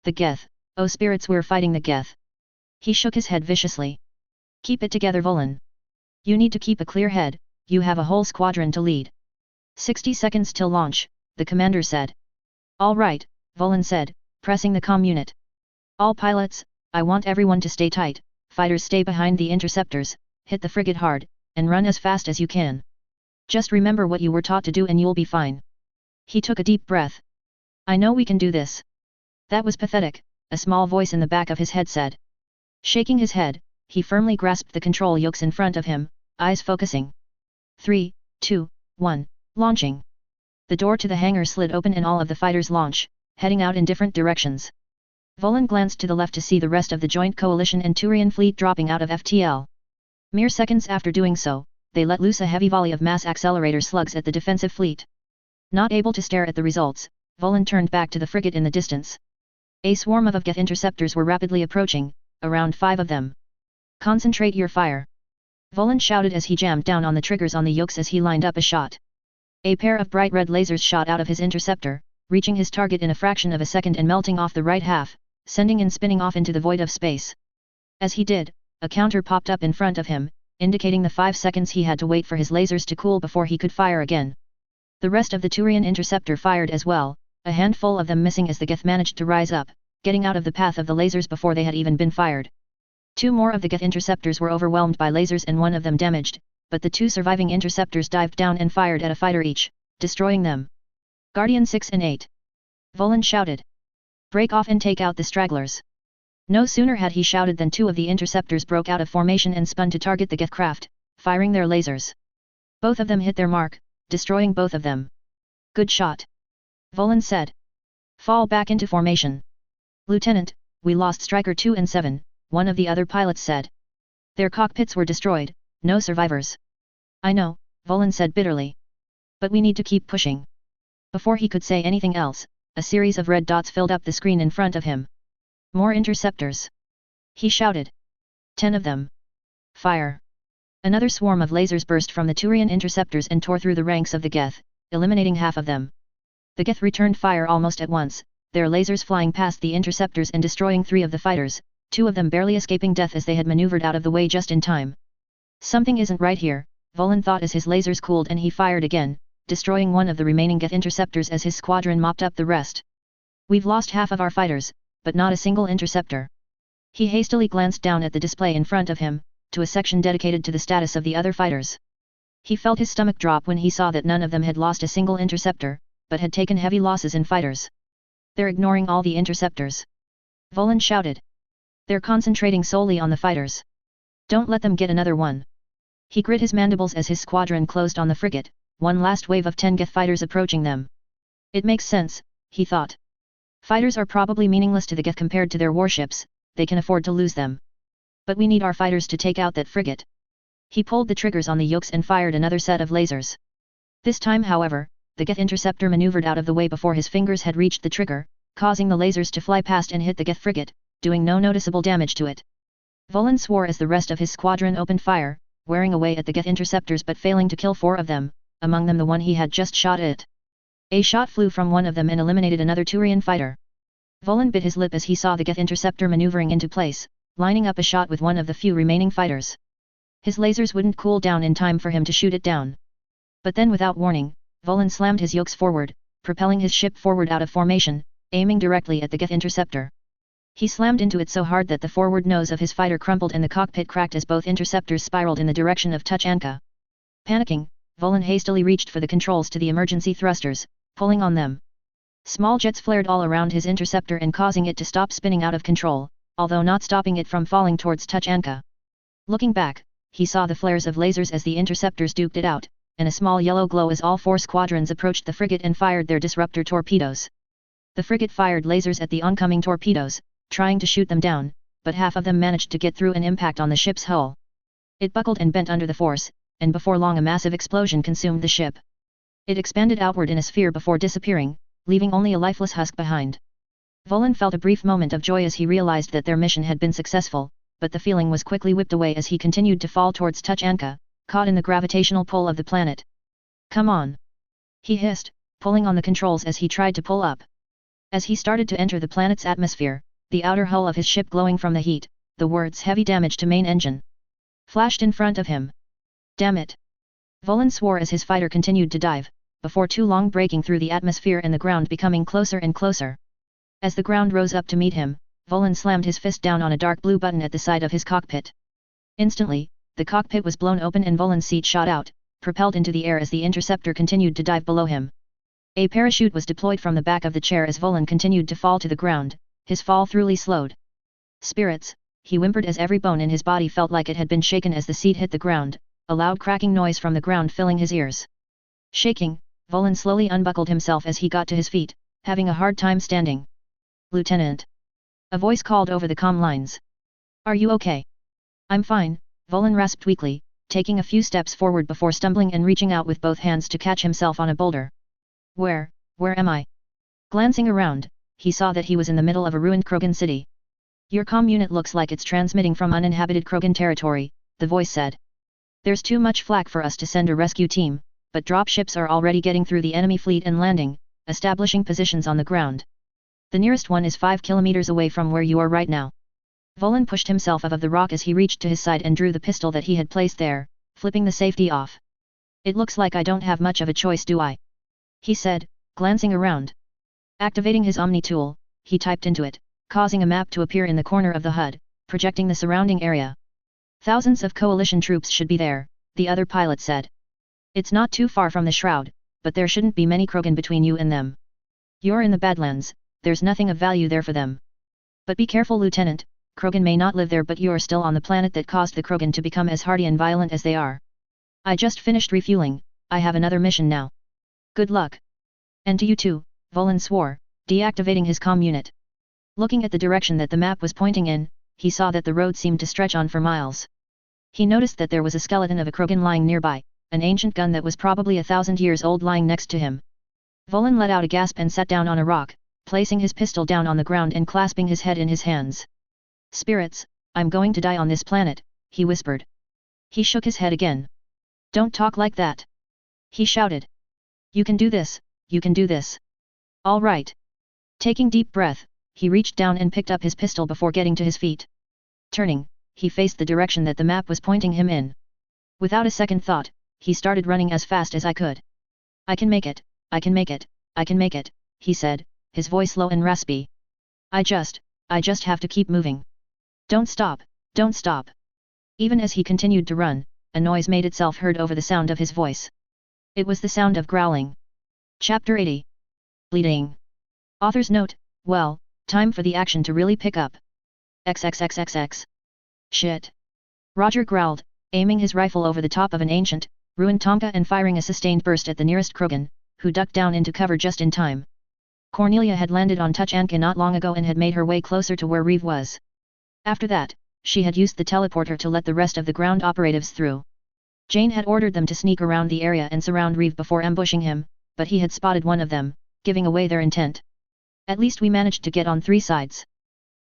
The Geth, oh spirits, we're fighting the Geth. He shook his head viciously. Keep it together, Volan. You need to keep a clear head, you have a whole squadron to lead. 60 seconds till launch, the commander said. All right, Volan said, pressing the comm unit. All pilots, I want everyone to stay tight, fighters stay behind the interceptors, hit the frigate hard, and run as fast as you can. Just remember what you were taught to do and you'll be fine. He took a deep breath. I know we can do this. That was pathetic, a small voice in the back of his head said. Shaking his head, he firmly grasped the control yokes in front of him, eyes focusing. 3, 2, 1. Launching. The door to the hangar slid open and all of the fighters launch, heading out in different directions. Volan glanced to the left to see the rest of the joint coalition and Turian fleet dropping out of FTL. Mere seconds after doing so, they let loose a heavy volley of mass accelerator slugs at the defensive fleet. Not able to stare at the results, Volan turned back to the frigate in the distance. A swarm of Geth interceptors were rapidly approaching, around 5 of them. Concentrate your fire. Volan shouted as he jammed down on the triggers on the yokes as he lined up a shot. A pair of bright red lasers shot out of his interceptor, reaching his target in a fraction of a second and melting off the right half, sending and spinning off into the void of space. As he did, a counter popped up in front of him, indicating the 5 seconds he had to wait for his lasers to cool before he could fire again. The rest of the Turian interceptor fired as well, a handful of them missing as the Geth managed to rise up, getting out of the path of the lasers before they had even been fired. 2 more of the Geth interceptors were overwhelmed by lasers and 1 of them damaged, but the 2 surviving interceptors dived down and fired at a fighter each, destroying them. Guardian 6 and 8. Volan shouted. Break off and take out the stragglers. No sooner had he shouted than 2 of the interceptors broke out of formation and spun to target the Geth craft, firing their lasers. Both of them hit their mark, destroying both of them. Good shot. Volin said. Fall back into formation. Lieutenant, we lost Striker 2 and 7, one of the other pilots said. Their cockpits were destroyed, no survivors. I know, Volin said bitterly. But we need to keep pushing. Before he could say anything else, a series of red dots filled up the screen in front of him. More interceptors. He shouted. 10 of them. Fire. Another swarm of lasers burst from the Turian interceptors and tore through the ranks of the Geth, eliminating half of them. The Geth returned fire almost at once, their lasers flying past the interceptors and destroying 3 of the fighters, 2 of them barely escaping death as they had maneuvered out of the way just in time. Something isn't right here, Volin thought as his lasers cooled and he fired again, destroying one of the remaining Geth interceptors as his squadron mopped up the rest. We've lost half of our fighters, but not a single interceptor. He hastily glanced down at the display in front of him, to a section dedicated to the status of the other fighters. He felt his stomach drop when he saw that none of them had lost a single interceptor, but had taken heavy losses in fighters. They're ignoring all the interceptors. Volin shouted. They're concentrating solely on the fighters. Don't let them get another one. He grit his mandibles as his squadron closed on the frigate, one last wave of 10 Geth fighters approaching them. It makes sense, he thought. Fighters are probably meaningless to the Geth compared to their warships, they can afford to lose them. But we need our fighters to take out that frigate. He pulled the triggers on the yokes and fired another set of lasers. This time however, the Geth interceptor maneuvered out of the way before his fingers had reached the trigger, causing the lasers to fly past and hit the Geth frigate, doing no noticeable damage to it. Volin swore as the rest of his squadron opened fire, wearing away at the Geth interceptors but failing to kill 4 of them, among them the one he had just shot at. A shot flew from one of them and eliminated another Turian fighter. Volin bit his lip as he saw the Geth interceptor maneuvering into place, lining up a shot with one of the few remaining fighters. His lasers wouldn't cool down in time for him to shoot it down. But then without warning, Volin slammed his yokes forward, propelling his ship forward out of formation, aiming directly at the Geth interceptor. He slammed into it so hard that the forward nose of his fighter crumpled and the cockpit cracked as both interceptors spiraled in the direction of Tuchanka. Panicking, Volin hastily reached for the controls to the emergency thrusters, pulling on them. Small jets flared all around his interceptor and causing it to stop spinning out of control, although not stopping it from falling towards Tuchanka. Looking back, he saw the flares of lasers as the interceptors duked it out, and a small yellow glow as all 4 squadrons approached the frigate and fired their disruptor torpedoes. The frigate fired lasers at the oncoming torpedoes, trying to shoot them down, but half of them managed to get through an impact on the ship's hull. It buckled and bent under the force, and before long a massive explosion consumed the ship. It expanded outward in a sphere before disappearing, leaving only a lifeless husk behind. Volin felt a brief moment of joy as he realized that their mission had been successful, but the feeling was quickly whipped away as he continued to fall towards Tuchanka, caught in the gravitational pull of the planet. Come on! He hissed, pulling on the controls as he tried to pull up. As he started to enter the planet's atmosphere, the outer hull of his ship glowing from the heat, the words "heavy damage to main engine" flashed in front of him. Damn it! Volin swore as his fighter continued to dive, before too long breaking through the atmosphere and the ground becoming closer and closer. As the ground rose up to meet him, Volin slammed his fist down on a dark blue button at the side of his cockpit. Instantly, the cockpit was blown open and Volin's seat shot out, propelled into the air as the interceptor continued to dive below him. A parachute was deployed from the back of the chair as Volin continued to fall to the ground, his fall thoroughly slowed. Spirits, he whimpered as every bone in his body felt like it had been shaken as the seat hit the ground, a loud cracking noise from the ground filling his ears. Shaking, Volin slowly unbuckled himself as he got to his feet, having a hard time standing. Lieutenant. A voice called over the comm lines. Are you okay? I'm fine, Volin rasped weakly, taking a few steps forward before stumbling and reaching out with both hands to catch himself on a boulder. Where am I? Glancing around, he saw that he was in the middle of a ruined Krogan city. Your comm unit looks like it's transmitting from uninhabited Krogan territory, the voice said. There's too much flak for us to send a rescue team, but dropships are already getting through the enemy fleet and landing, establishing positions on the ground. The nearest one is 5 kilometers away from where you are right now. Volin pushed himself out of the rock as he reached to his side and drew the pistol that he had placed there, flipping the safety off. It looks like I don't have much of a choice, do I? He said, glancing around. Activating his Omni tool, he typed into it, causing a map to appear in the corner of the HUD, projecting the surrounding area. Thousands of coalition troops should be there, the other pilot said. It's not too far from the Shroud, but there shouldn't be many Krogan between you and them. You're in the Badlands, there's nothing of value there for them. But be careful, Lieutenant, Krogan may not live there, but you're still on the planet that caused the Krogan to become as hardy and violent as they are. I just finished refueling, I have another mission now. Good luck. And to you too, Volan swore, deactivating his comm unit. Looking at the direction that the map was pointing in, he saw that the road seemed to stretch on for miles. He noticed that there was a skeleton of a Krogan lying nearby, an ancient gun that was probably 1,000 years old lying next to him. Volan let out a gasp and sat down on a rock, placing his pistol down on the ground and clasping his head in his hands. Spirits, I'm going to die on this planet, he whispered. He shook his head again. Don't talk like that. He shouted. You can do this, you can do this. All right. Taking deep breath, he reached down and picked up his pistol before getting to his feet. Turning, he faced the direction that the map was pointing him in. Without a second thought, he started running as fast as I could. I can make it, I can make it, I can make it, he said, his voice low and raspy. I just have to keep moving. Don't stop, don't stop. Even as he continued to run, a noise made itself heard over the sound of his voice. It was the sound of growling. Chapter 80. Bleeding. Author's note, well, time for the action to really pick up. XXXXX. Shit. Roger growled, aiming his rifle over the top of an ancient, ruined Tomka and firing a sustained burst at the nearest Krogan, who ducked down into cover just in time. Cornelia had landed on Tuchanka not long ago and had made her way closer to where Reeve was. After that, she had used the teleporter to let the rest of the ground operatives through. Jane had ordered them to sneak around the area and surround Reeve before ambushing him, but he had spotted one of them, giving away their intent. At least we managed to get on 3 sides.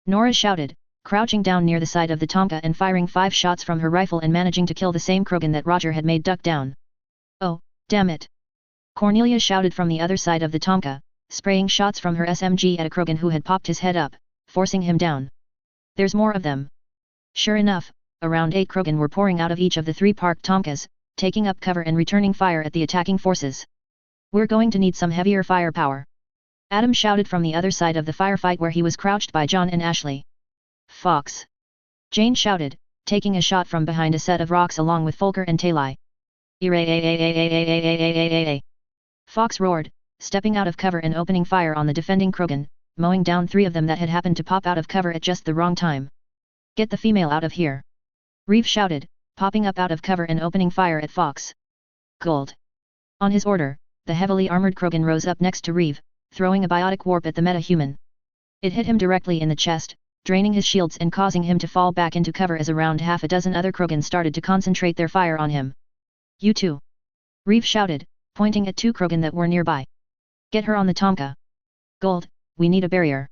Nora shouted, crouching down near the side of the Tomka and firing 5 shots from her rifle and managing to kill the same Krogan that Roger had made duck down. Oh, damn it! Cornelia shouted from the other side of the Tomka, spraying shots from her SMG at a Krogan who had popped his head up, forcing him down. There's more of them. Sure enough, around 8 Krogan were pouring out of each of the 3 parked Tomkas, taking up cover and returning fire at the attacking forces. We're going to need some heavier firepower. Adam shouted from the other side of the firefight where he was crouched by John and Ashley. Fox. Jane shouted, taking a shot from behind a set of rocks along with Folker and Talai. Fox roared, stepping out of cover and opening fire on the defending Krogan, mowing down 3 of them that had happened to pop out of cover at just the wrong time. Get the female out of here. Reeve shouted, popping up out of cover and opening fire at Fox. Gold. On his order, the heavily armored Krogan rose up next to Reeve, throwing a biotic warp at the meta-human. It hit him directly in the chest, draining his shields and causing him to fall back into cover as around half a dozen other Krogan started to concentrate their fire on him. You too. Reeve shouted, pointing at 2 Krogan that were nearby. Get her on the Tomka. Gold, we need a barrier.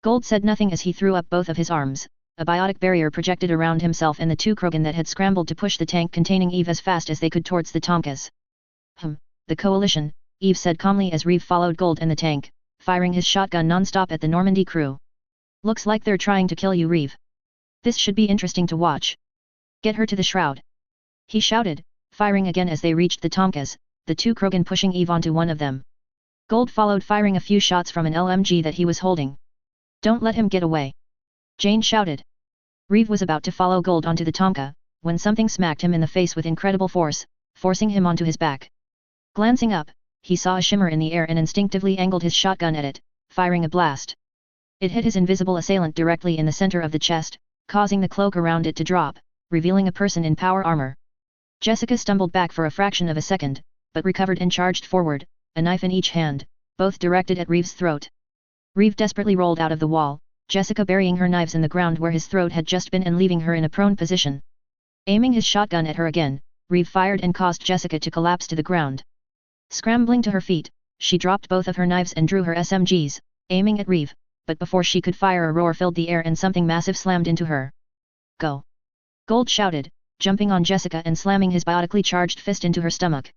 Gold said nothing as he threw up both of his arms. A biotic barrier projected around himself and the 2 Krogan that had scrambled to push the tank containing Eve as fast as they could towards the Tomkas. The coalition, Eve said calmly as Reeve followed Gold and the tank, firing his shotgun non-stop at the Normandy crew. Looks like they're trying to kill you, Reeve. This should be interesting to watch. Get her to the shroud. He shouted, firing again as they reached the Tomkas, the 2 Krogan pushing Eve onto one of them. Gold followed firing a few shots from an LMG that he was holding. Don't let him get away. Jane shouted. Reeve was about to follow Gold onto the Tomka, when something smacked him in the face with incredible force, forcing him onto his back. Glancing up, he saw a shimmer in the air and instinctively angled his shotgun at it, firing a blast. It hit his invisible assailant directly in the center of the chest, causing the cloak around it to drop, revealing a person in power armor. Jessica stumbled back for a fraction of a second, but recovered and charged forward, a knife in each hand, both directed at Reeve's throat. Reeve desperately rolled out of the wall, Jessica burying her knives in the ground where his throat had just been and leaving her in a prone position. Aiming his shotgun at her again, Reeve fired and caused Jessica to collapse to the ground. Scrambling to her feet, she dropped both of her knives and drew her SMGs, aiming at Reeve, but before she could fire a roar filled the air and something massive slammed into her. Go! Gold shouted, jumping on Jessica and slamming his biotically charged fist into her stomach.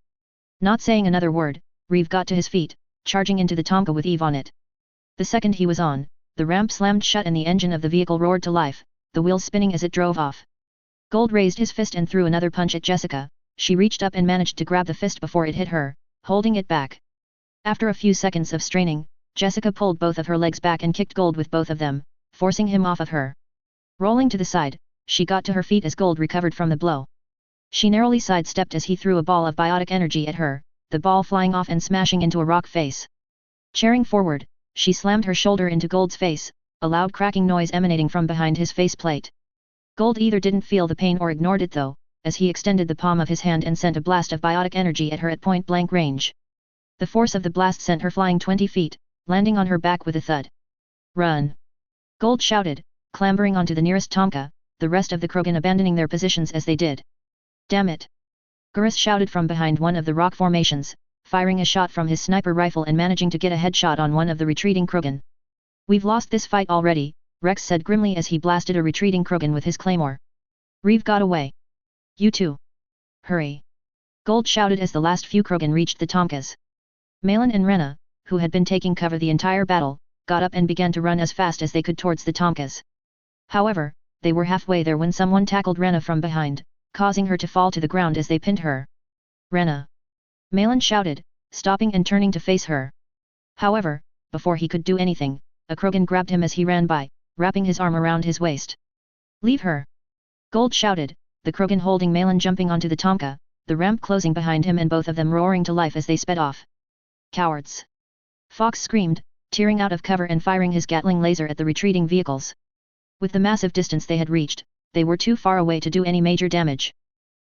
Not saying another word, Reeve got to his feet, charging into the Tomka with Eve on it. The second he was on, the ramp slammed shut and the engine of the vehicle roared to life, the wheels spinning as it drove off. Gold raised his fist and threw another punch at Jessica. She reached up and managed to grab the fist before it hit her, holding it back. After a few seconds of straining, Jessica pulled both of her legs back and kicked Gold with both of them, forcing him off of her. Rolling to the side, she got to her feet as Gold recovered from the blow. She narrowly sidestepped as he threw a ball of biotic energy at her, the ball flying off and smashing into a rock face. Charing forward, she slammed her shoulder into Gold's face, a loud cracking noise emanating from behind his faceplate. Gold either didn't feel the pain or ignored it though, as he extended the palm of his hand and sent a blast of biotic energy at her at point-blank range. The force of the blast sent her flying 20 feet, landing on her back with a thud. Run! Gold shouted, clambering onto the nearest Tomka, the rest of the Krogan abandoning their positions as they did. Damn it! Gurus shouted from behind one of the rock formations, firing a shot from his sniper rifle and managing to get a headshot on one of the retreating Krogan. We've lost this fight already, Rex said grimly as he blasted a retreating Krogan with his claymore. Reeve got away. You too. Hurry! Gold shouted as the last few Krogan reached the Tomkas. Malin and Rena, who had been taking cover the entire battle, got up and began to run as fast as they could towards the Tomkas. However, they were halfway there when someone tackled Rena from behind, causing her to fall to the ground as they pinned her. Rena! Malin shouted, stopping and turning to face her. However, before he could do anything, a Krogan grabbed him as he ran by, wrapping his arm around his waist. Leave her! Gold shouted, the Krogan holding Malin jumping onto the Tomka, the ramp closing behind him and both of them roaring to life as they sped off. Cowards! Fox screamed, tearing out of cover and firing his Gatling laser at the retreating vehicles. With the massive distance they had reached, they were too far away to do any major damage.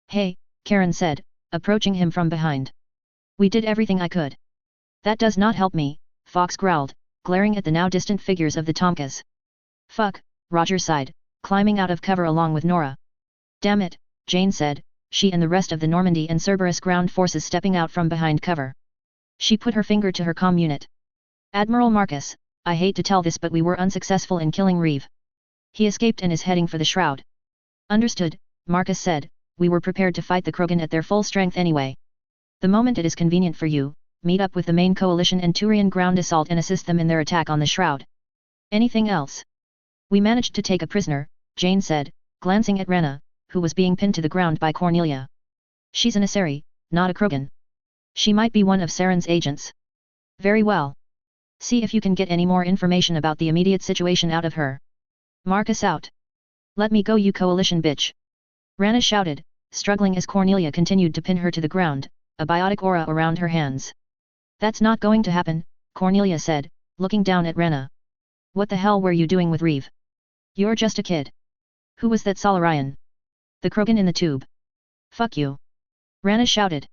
Hey, Karen said, approaching him from behind. We did everything I could. That does not help me, Fox growled, glaring at the now distant figures of the Tomkas. Fuck, Roger sighed, climbing out of cover along with Nora. Damn it, Jane said, she and the rest of the Normandy and Cerberus ground forces stepping out from behind cover. She put her finger to her comm unit. Admiral Marcus, I hate to tell this but we were unsuccessful in killing Reeve. He escaped and is heading for the shroud. Understood, Marcus said, we were prepared to fight the Krogan at their full strength anyway. The moment it is convenient for you, meet up with the main coalition and Turian ground assault and assist them in their attack on the shroud. Anything else? We managed to take a prisoner, Jane said, glancing at Rena, who was being pinned to the ground by Cornelia. She's an Asari, not a Krogan. She might be one of Saren's agents. Very well. See if you can get any more information about the immediate situation out of her. Marcus out. Let me go you coalition bitch. Rana shouted, struggling as Cornelia continued to pin her to the ground, a biotic aura around her hands. That's not going to happen, Cornelia said, looking down at Rena. What the hell were you doing with Reeve? You're just a kid. Who was that Solarian? The Krogan in the tube. Fuck you. Rana shouted.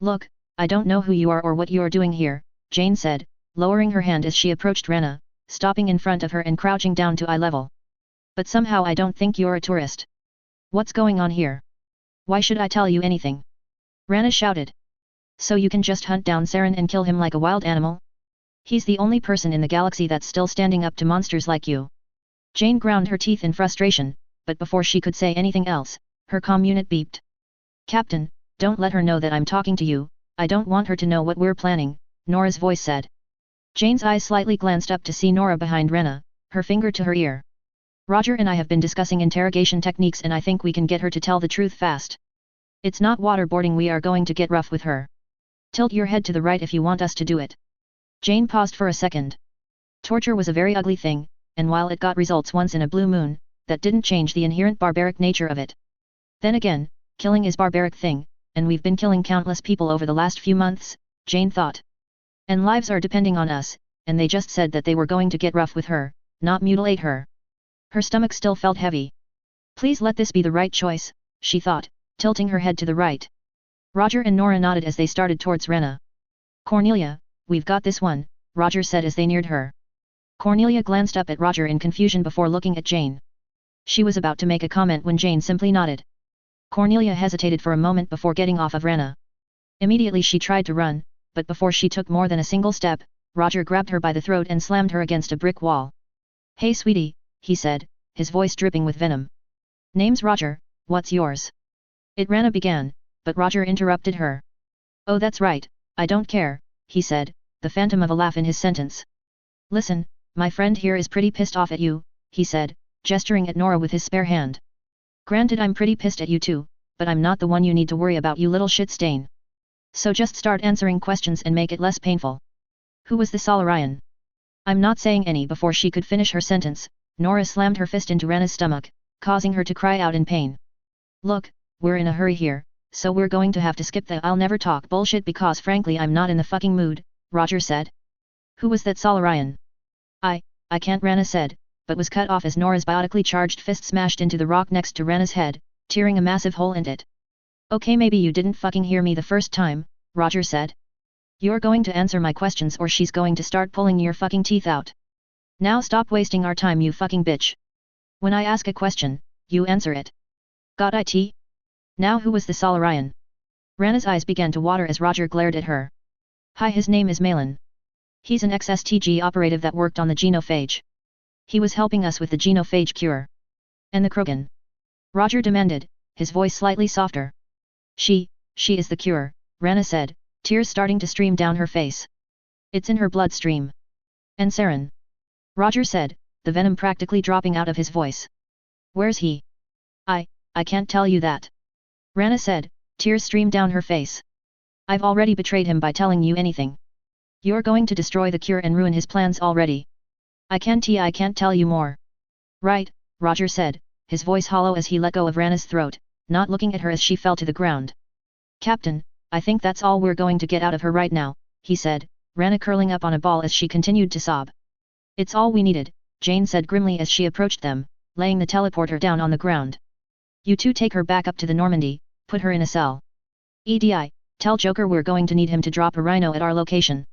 Look, I don't know who you are or what you're doing here, Jane said, lowering her hand as she approached Rena, stopping in front of her and crouching down to eye level. But somehow I don't think you're a tourist. What's going on here? Why should I tell you anything? Rana shouted. So you can just hunt down Saren and kill him like a wild animal? He's the only person in the galaxy that's still standing up to monsters like you. Jane ground her teeth in frustration, but before she could say anything else, her comm unit beeped. Captain, don't let her know that I'm talking to you, I don't want her to know what we're planning, Nora's voice said. Jane's eyes slightly glanced up to see Nora behind Rena, her finger to her ear. Roger and I have been discussing interrogation techniques and I think we can get her to tell the truth fast. It's not waterboarding, we are going to get rough with her. Tilt your head to the right if you want us to do it. Jane paused for a second. Torture was a very ugly thing, and while it got results once in a blue moon, that didn't change the inherent barbaric nature of it. Then again, killing is barbaric thing, and we've been killing countless people over the last few months, Jane thought. And lives are depending on us, and they just said that they were going to get rough with her, not mutilate her. Her stomach still felt heavy. Please let this be the right choice, she thought, tilting her head to the right. Roger and Nora nodded as they started towards Rena. Cornelia, we've got this one, Roger said as they neared her. Cornelia glanced up at Roger in confusion before looking at Jane. She was about to make a comment when Jane simply nodded. Cornelia hesitated for a moment before getting off of Rena. Immediately she tried to run, but before she took more than a single step, Roger grabbed her by the throat and slammed her against a brick wall. Hey sweetie, he said, his voice dripping with venom. Name's Roger, what's yours? Rana began, but Roger interrupted her. Oh that's right, I don't care, he said, the phantom of a laugh in his sentence. Listen, my friend here is pretty pissed off at you, he said, gesturing at Nora with his spare hand. Granted I'm pretty pissed at you too, but I'm not the one you need to worry about you little shit stain. So just start answering questions and make it less painful. Who was the Solarian? I'm not saying any. Before she could finish her sentence, Nora slammed her fist into Rana's stomach, causing her to cry out in pain. Look, we're in a hurry here, so we're going to have to skip the I'll never talk bullshit because frankly I'm not in the fucking mood, Roger said. Who was that Solarian? I can't, Rana said, but was cut off as Nora's biotically charged fist smashed into the rock next to Rana's head, tearing a massive hole in it. Okay, maybe you didn't fucking hear me the first time, Roger said. You're going to answer my questions or she's going to start pulling your fucking teeth out. Now stop wasting our time, you fucking bitch. When I ask a question, you answer it. Got it? Now who was the Solarian? Rana's eyes began to water as Roger glared at her. Hi, his name is Malin. He's an ex-STG operative that worked on the genophage. He was helping us with the genophage cure. And the Krogan? Roger demanded, his voice slightly softer. She is the cure, Rana said, tears starting to stream down her face. It's in her bloodstream. And Saren? Roger said, the venom practically dropping out of his voice. Where's he? I can't tell you that. Rana said, tears streamed down her face. I've already betrayed him by telling you anything. You're going to destroy the cure and ruin his plans already. I can't tell you more. Right, Roger said, his voice hollow as he let go of Rana's throat, not looking at her as she fell to the ground. Captain, I think that's all we're going to get out of her right now, he said, Rana curling up on a ball as she continued to sob. It's all we needed, Jane said grimly as she approached them, laying the teleporter down on the ground. You two take her back up to the Normandy, put her in a cell. EDI, tell Joker we're going to need him to drop a rhino at our location.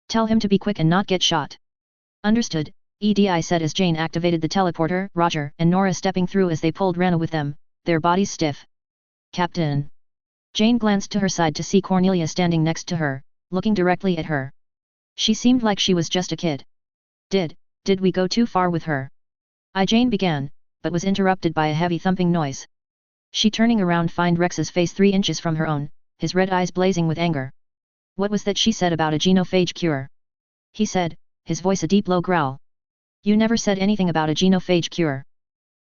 Tell him to be quick and not get shot. Understood, EDI said as Jane activated the teleporter. Roger and Nora stepping through as they pulled Rana with them, their bodies stiff. Captain. Jane glanced to her side to see Cornelia standing next to her, looking directly at her. She seemed like she was just a kid. Did we go too far with her? Jane began, but was interrupted by a heavy thumping noise. She turning around found Rex's face 3 inches from her own, his red eyes blazing with anger. What was that she said about a genophage cure? He said, his voice a deep low growl. You never said anything about a genophage cure.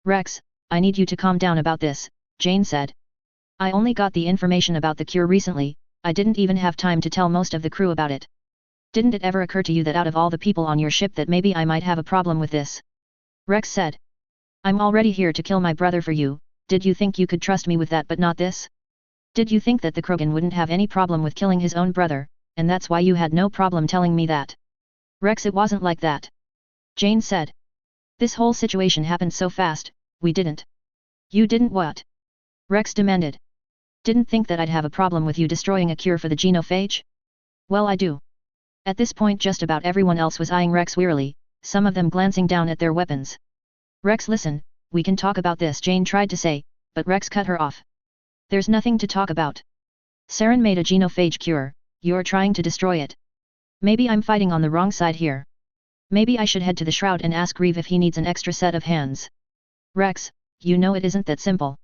Rex, I need you to calm down about this, Jane said. I only got the information about the cure recently, I didn't even have time to tell most of the crew about it. Didn't it ever occur to you that out of all the people on your ship that maybe I might have a problem with this? Rex said. I'm already here to kill my brother for you, did you think you could trust me with that but not this? Did you think that the Krogan wouldn't have any problem with killing his own brother, and that's why you had no problem telling me that? Rex, it wasn't like that. Jane said. This whole situation happened so fast, we didn't. You didn't what? Rex demanded. Didn't think that I'd have a problem with you destroying a cure for the genophage? Well, I do. At this point just about everyone else was eyeing Rex wearily, some of them glancing down at their weapons. Rex, listen, we can talk about this, Jane tried to say, but Rex cut her off. There's nothing to talk about. Saren made a genophage cure, you're trying to destroy it. Maybe I'm fighting on the wrong side here. Maybe I should head to the Shroud and ask Reeve if he needs an extra set of hands. Rex, you know it isn't that simple.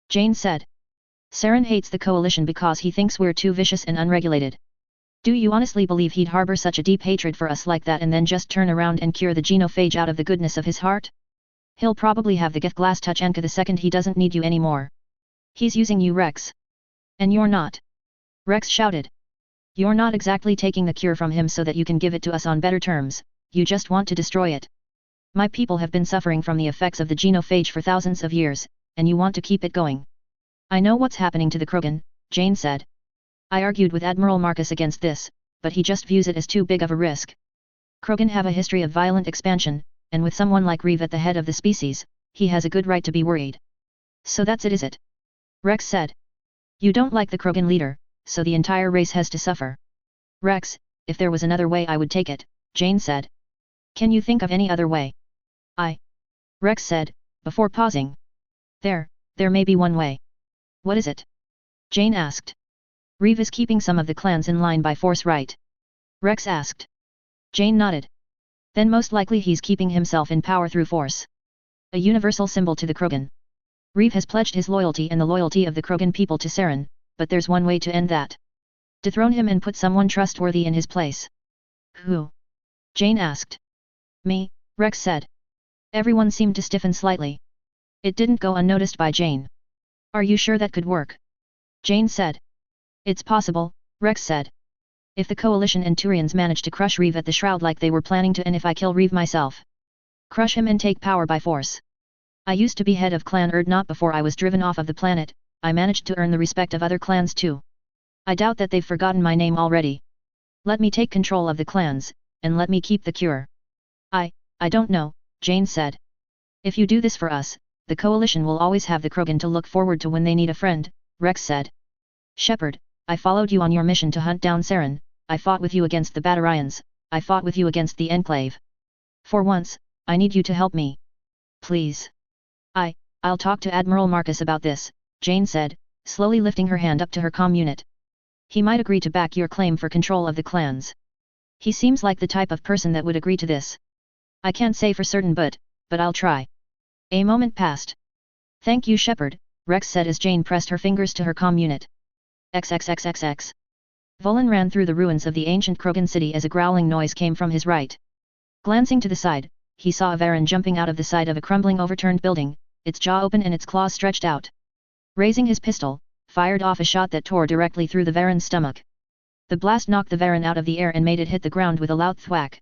Jane said. Saren hates the Coalition because he thinks we're too vicious and unregulated. Do you honestly believe he'd harbor such a deep hatred for us like that and then just turn around and cure the genophage out of the goodness of his heart? He'll probably have the glass touch Anka the second he doesn't need you anymore. He's using you, Rex. And you're not. Rex shouted. You're not exactly taking the cure from him so that you can give it to us on better terms, you just want to destroy it. My people have been suffering from the effects of the genophage for thousands of years, and you want to keep it going. I know what's happening to the Krogan, Jane said. I argued with Admiral Marcus against this, but he just views it as too big of a risk. Krogan have a history of violent expansion, and with someone like Reeve at the head of the species, he has a good right to be worried. So that's it, is it? Rex said. You don't like the Krogan leader, so the entire race has to suffer. Rex, if there was another way I would take it, Jane said. Can you think of any other way? Rex said, before pausing. There may be one way. What is it? Jane asked. Reeve is keeping some of the clans in line by force, right? Rex asked. Jane nodded. Then most likely he's keeping himself in power through force. A universal symbol to the Krogan. Reeve has pledged his loyalty and the loyalty of the Krogan people to Saren, but there's one way to end that. Dethrone him and put someone trustworthy in his place. Who? Jane asked. Me, Rex said. Everyone seemed to stiffen slightly. It didn't go unnoticed by Jane. Are you sure that could work? Jane said. It's possible, Rex said. If the Coalition and Turians manage to crush Reeve at the Shroud like they were planning to, and if I kill Reeve myself. Crush him and take power by force. I used to be head of Clan not before I was driven off of the planet, I managed to earn the respect of other clans too. I doubt that they've forgotten my name already. Let me take control of the clans, and let me keep the cure. I don't know, Jane said. If you do this for us, the coalition will always have the Krogan to look forward to when they need a friend, Rex said. Shepard, I followed you on your mission to hunt down Saren, I fought with you against the Batarians, I fought with you against the Enclave. For once, I need you to help me. Please. I'll talk to Admiral Marcus about this, Jane said, slowly lifting her hand up to her comm unit. He might agree to back your claim for control of the clans. He seems like the type of person that would agree to this. I can't say for certain but I'll try. A moment passed. Thank you Shepard, Rex said as Jane pressed her fingers to her comm unit. XXXXX. Volan ran through the ruins of the ancient Krogan city as a growling noise came from his right. Glancing to the side, he saw a Varan jumping out of the side of a crumbling overturned building, its jaw open and its claws stretched out. Raising his pistol, fired off a shot that tore directly through the Varan's stomach. The blast knocked the Varan out of the air and made it hit the ground with a loud thwack.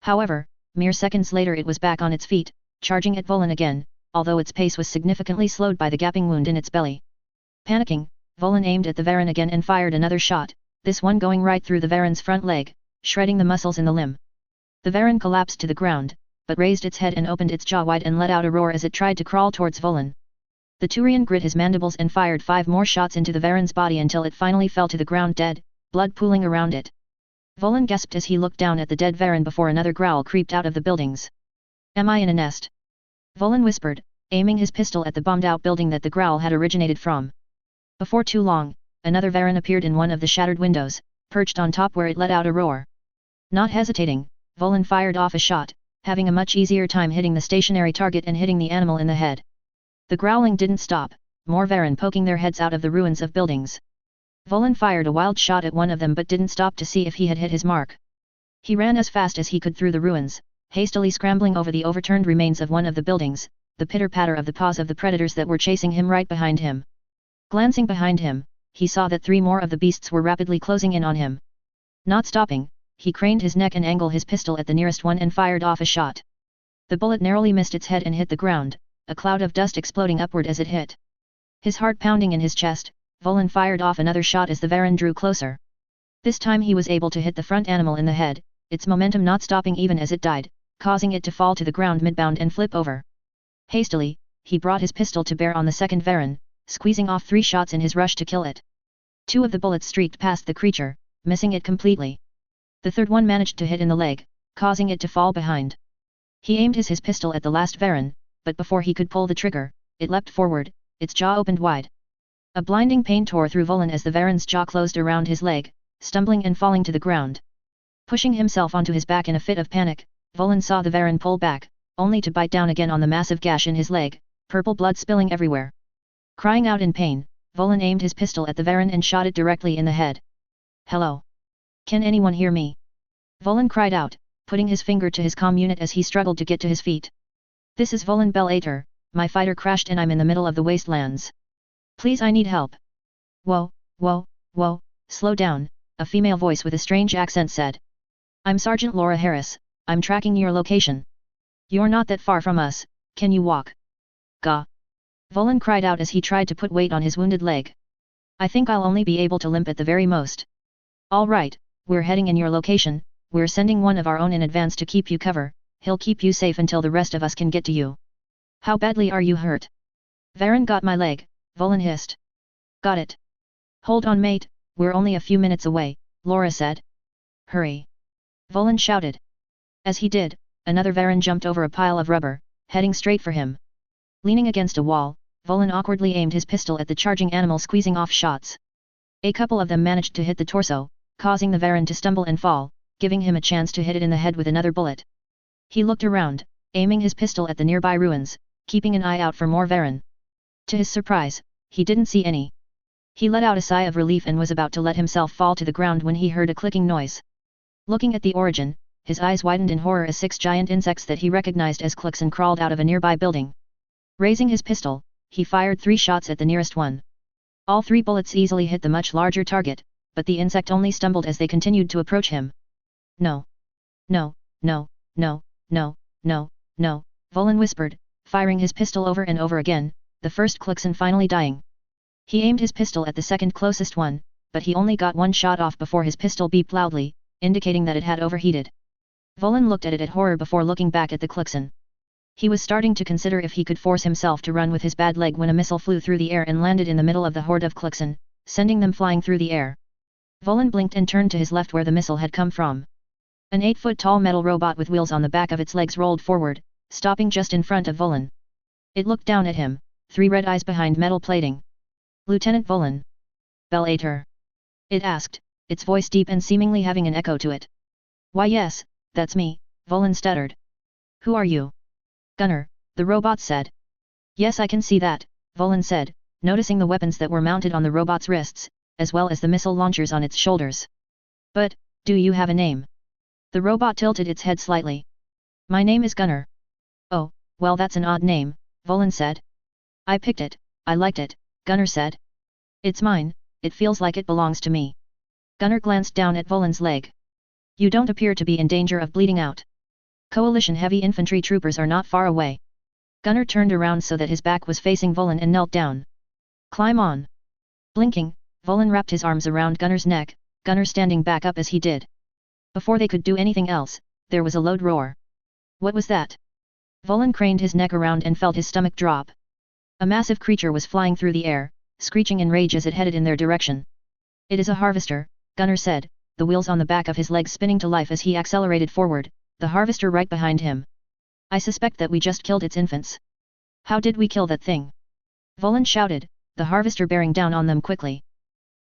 However, mere seconds later it was back on its feet, charging at Volan again, although its pace was significantly slowed by the gaping wound in its belly. Panicking, Volan aimed at the Varan again and fired another shot, this one going right through the Varan's front leg, shredding the muscles in the limb. The Varan collapsed to the ground, but raised its head and opened its jaw wide and let out a roar as it tried to crawl towards Volan. The Turian grit his mandibles and fired 5 more shots into the Varan's body until it finally fell to the ground dead, blood pooling around it. Volan gasped as he looked down at the dead Varan before another growl creeped out of the buildings. Am I in a nest? Volan whispered, aiming his pistol at the bombed-out building that the growl had originated from. Before too long, another Varan appeared in one of the shattered windows, perched on top where it let out a roar. Not hesitating, Volan fired off a shot, having a much easier time hitting the stationary target and hitting the animal in the head. The growling didn't stop, more Varan poking their heads out of the ruins of buildings. Volan fired a wild shot at one of them but didn't stop to see if he had hit his mark. He ran as fast as he could through the ruins, hastily scrambling over the overturned remains of one of the buildings, the pitter-patter of the paws of the predators that were chasing him right behind him. Glancing behind him, he saw that 3 more of the beasts were rapidly closing in on him. Not stopping, he craned his neck and angled his pistol at the nearest one and fired off a shot. The bullet narrowly missed its head and hit the ground, a cloud of dust exploding upward as it hit. His heart pounding in his chest, Volan fired off another shot as the Varan drew closer. This time he was able to hit the front animal in the head, its momentum not stopping even as it died, causing it to fall to the ground midbound and flip over. Hastily, he brought his pistol to bear on the second Varan, squeezing off 3 shots in his rush to kill it. 2 of the bullets streaked past the creature, missing it completely. The third one managed to hit in the leg, causing it to fall behind. He aimed his pistol at the last Varan, but before he could pull the trigger, it leapt forward, its jaw opened wide. A blinding pain tore through Volan as the Varan's jaw closed around his leg, stumbling and falling to the ground. Pushing himself onto his back in a fit of panic, Volan saw the Varan pull back, only to bite down again on the massive gash in his leg, purple blood spilling everywhere. Crying out in pain, Volan aimed his pistol at the Varan and shot it directly in the head. Hello? Can anyone hear me? Volan cried out, putting his finger to his comm unit as he struggled to get to his feet. This is Volan Bellator, my fighter crashed and I'm in the middle of the wastelands. Please, I need help. Whoa, slow down, a female voice with a strange accent said. I'm Sergeant Laura Harris, I'm tracking your location. You're not that far from us, can you walk? Gah. Volan cried out as he tried to put weight on his wounded leg. I think I'll only be able to limp at the very most. All right, we're heading in your location, we're sending one of our own in advance to keep you cover, he'll keep you safe until the rest of us can get to you. How badly are you hurt? Varan got my leg, Volan hissed. Got it. Hold on mate, we're only a few minutes away, Laura said. Hurry. Volan shouted. As he did, another Varan jumped over a pile of rubber, heading straight for him. Leaning against a wall, Volan awkwardly aimed his pistol at the charging animal, squeezing off shots. A couple of them managed to hit the torso, causing the Varan to stumble and fall, giving him a chance to hit it in the head with another bullet. He looked around, aiming his pistol at the nearby ruins, keeping an eye out for more Varan. To his surprise, he didn't see any. He let out a sigh of relief and was about to let himself fall to the ground when he heard a clicking noise. Looking at the origin, his eyes widened in horror as 6 giant insects that he recognized as Kluxen crawled out of a nearby building. Raising his pistol, he fired 3 shots at the nearest one. All 3 bullets easily hit the much larger target, but the insect only stumbled as they continued to approach him. No. No, no, no, no, no, no, Volan whispered, firing his pistol over and over again, the first Kluxen finally dying. He aimed his pistol at the second closest one, but he only got 1 shot off before his pistol beeped loudly, indicating that it had overheated. Volan looked at it at horror before looking back at the Kluxen. He was starting to consider if he could force himself to run with his bad leg when a missile flew through the air and landed in the middle of the horde of Kluxen, sending them flying through the air. Volin blinked and turned to his left where the missile had come from. An 8-foot-tall metal robot with wheels on the back of its legs rolled forward, stopping just in front of Volin. It looked down at him, 3 red eyes behind metal plating. Lieutenant Volin. Bellator. It asked, its voice deep and seemingly having an echo to it. Why yes, that's me, Volin stuttered. Who are you? Gunner, the robot said. Yes, I can see that, Volin said, noticing the weapons that were mounted on the robot's wrists, as well as the missile launchers on its shoulders. But, do you have a name? The robot tilted its head slightly. My name is Gunner. Oh, well that's an odd name, Volin said. I picked it, I liked it, Gunner said. It's mine, it feels like it belongs to me. Gunner glanced down at Volin's leg. You don't appear to be in danger of bleeding out. Coalition heavy infantry troopers are not far away. Gunner turned around so that his back was facing Volin and knelt down. Climb on. Blinking, Volin wrapped his arms around Gunner's neck, Gunner standing back up as he did. Before they could do anything else, there was a loud roar. What was that? Volin craned his neck around and felt his stomach drop. A massive creature was flying through the air, screeching in rage as it headed in their direction. It is a harvester, Gunner said, the wheels on the back of his legs spinning to life as he accelerated forward, the harvester right behind him. I suspect that we just killed its infants. How did we kill that thing? Volin shouted, the harvester bearing down on them quickly.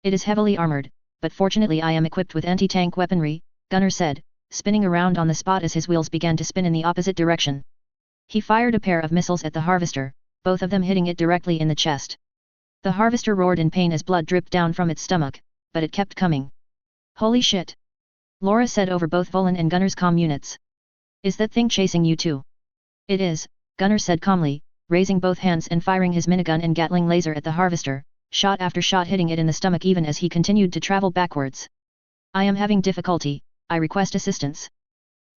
It is heavily armored, but fortunately I am equipped with anti-tank weaponry, Gunner said, spinning around on the spot as his wheels began to spin in the opposite direction. He fired a pair of missiles at the harvester, both of them hitting it directly in the chest. The harvester roared in pain as blood dripped down from its stomach, but it kept coming. Holy shit! Laura said over both Volin and Gunner's comm units. Is that thing chasing you too? It is, Gunner said calmly, raising both hands and firing his minigun and Gatling laser at the harvester, shot after shot hitting it in the stomach even as he continued to travel backwards. I am having difficulty, I request assistance.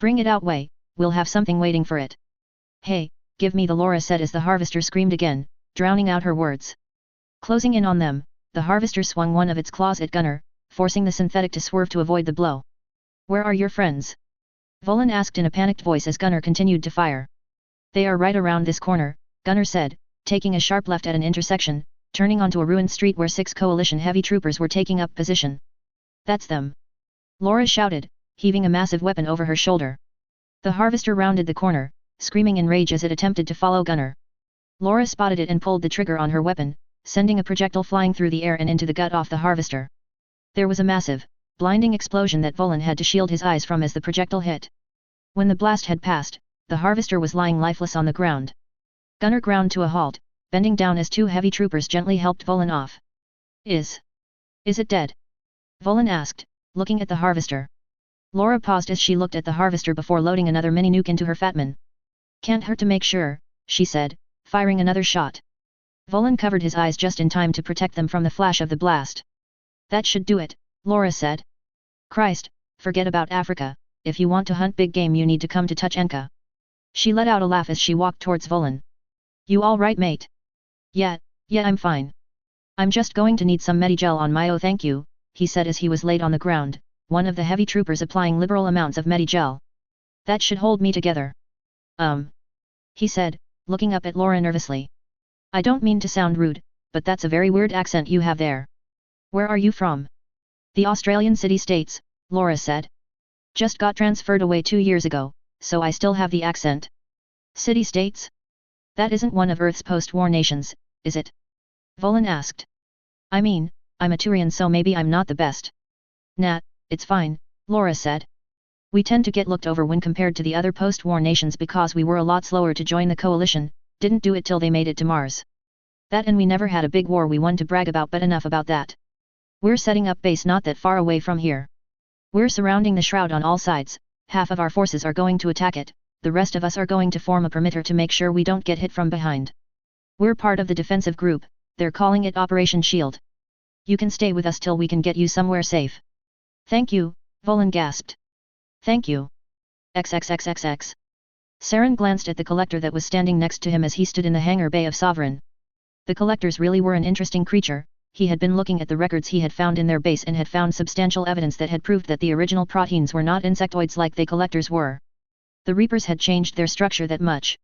Bring it out way, we'll have something waiting for it. Hey, give me the Laura said as the harvester screamed again, drowning out her words. Closing in on them, the harvester swung one of its claws at Gunner, forcing the synthetic to swerve to avoid the blow. Where are your friends? Volin asked in a panicked voice as Gunner continued to fire. They are right around this corner, Gunner said, taking a sharp left at an intersection, turning onto a ruined street where 6 coalition heavy troopers were taking up position. That's them. Laura shouted, heaving a massive weapon over her shoulder. The harvester rounded the corner, screaming in rage as it attempted to follow Gunner. Laura spotted it and pulled the trigger on her weapon, sending a projectile flying through the air and into the gut off the harvester. There was a massive, blinding explosion that Volin had to shield his eyes from as the projectile hit. When the blast had passed, the harvester was lying lifeless on the ground. Gunner ground to a halt, bending down as 2 heavy troopers gently helped Volin off. Is it dead? Volin asked, looking at the harvester. Laura paused as she looked at the harvester before loading another mini-nuke into her Fatman. Can't hurt to make sure, she said, firing another shot. Volin covered his eyes just in time to protect them from the flash of the blast. That should do it, Laura said. Christ, forget about Africa, if you want to hunt big game you need to come to Tuchenka. She let out a laugh as she walked towards Volin. You all right mate? Yeah, I'm fine. I'm just going to need some Medigel on my thank you, he said as he was laid on the ground, one of the heavy troopers applying liberal amounts of Medigel. That should hold me together. He said, looking up at Laura nervously. I don't mean to sound rude, but that's a very weird accent you have there. Where are you from? The Australian city-states, Laura said. Just got transferred away 2 years ago, so I still have the accent. City-states? That isn't one of Earth's post-war nations, is it? Volin asked. I mean, I'm a Turian so maybe I'm not the best. Nah, it's fine, Laura said. We tend to get looked over when compared to the other post-war nations because we were a lot slower to join the coalition, didn't do it till they made it to Mars. That and we never had a big war we won to brag about but enough about that. We're setting up base not that far away from here. We're surrounding the shroud on all sides, half of our forces are going to attack it, the rest of us are going to form a perimeter to make sure we don't get hit from behind. We're part of the defensive group, they're calling it Operation Shield. You can stay with us till we can get you somewhere safe. Thank you, Volin gasped. Thank you. XXXXX. Saren glanced at the collector that was standing next to him as he stood in the hangar bay of Sovereign. The collectors really were an interesting creature, he had been looking at the records he had found in their base and had found substantial evidence that had proved that the original proteins were not insectoids like they collectors were. The Reapers had changed their structure that much.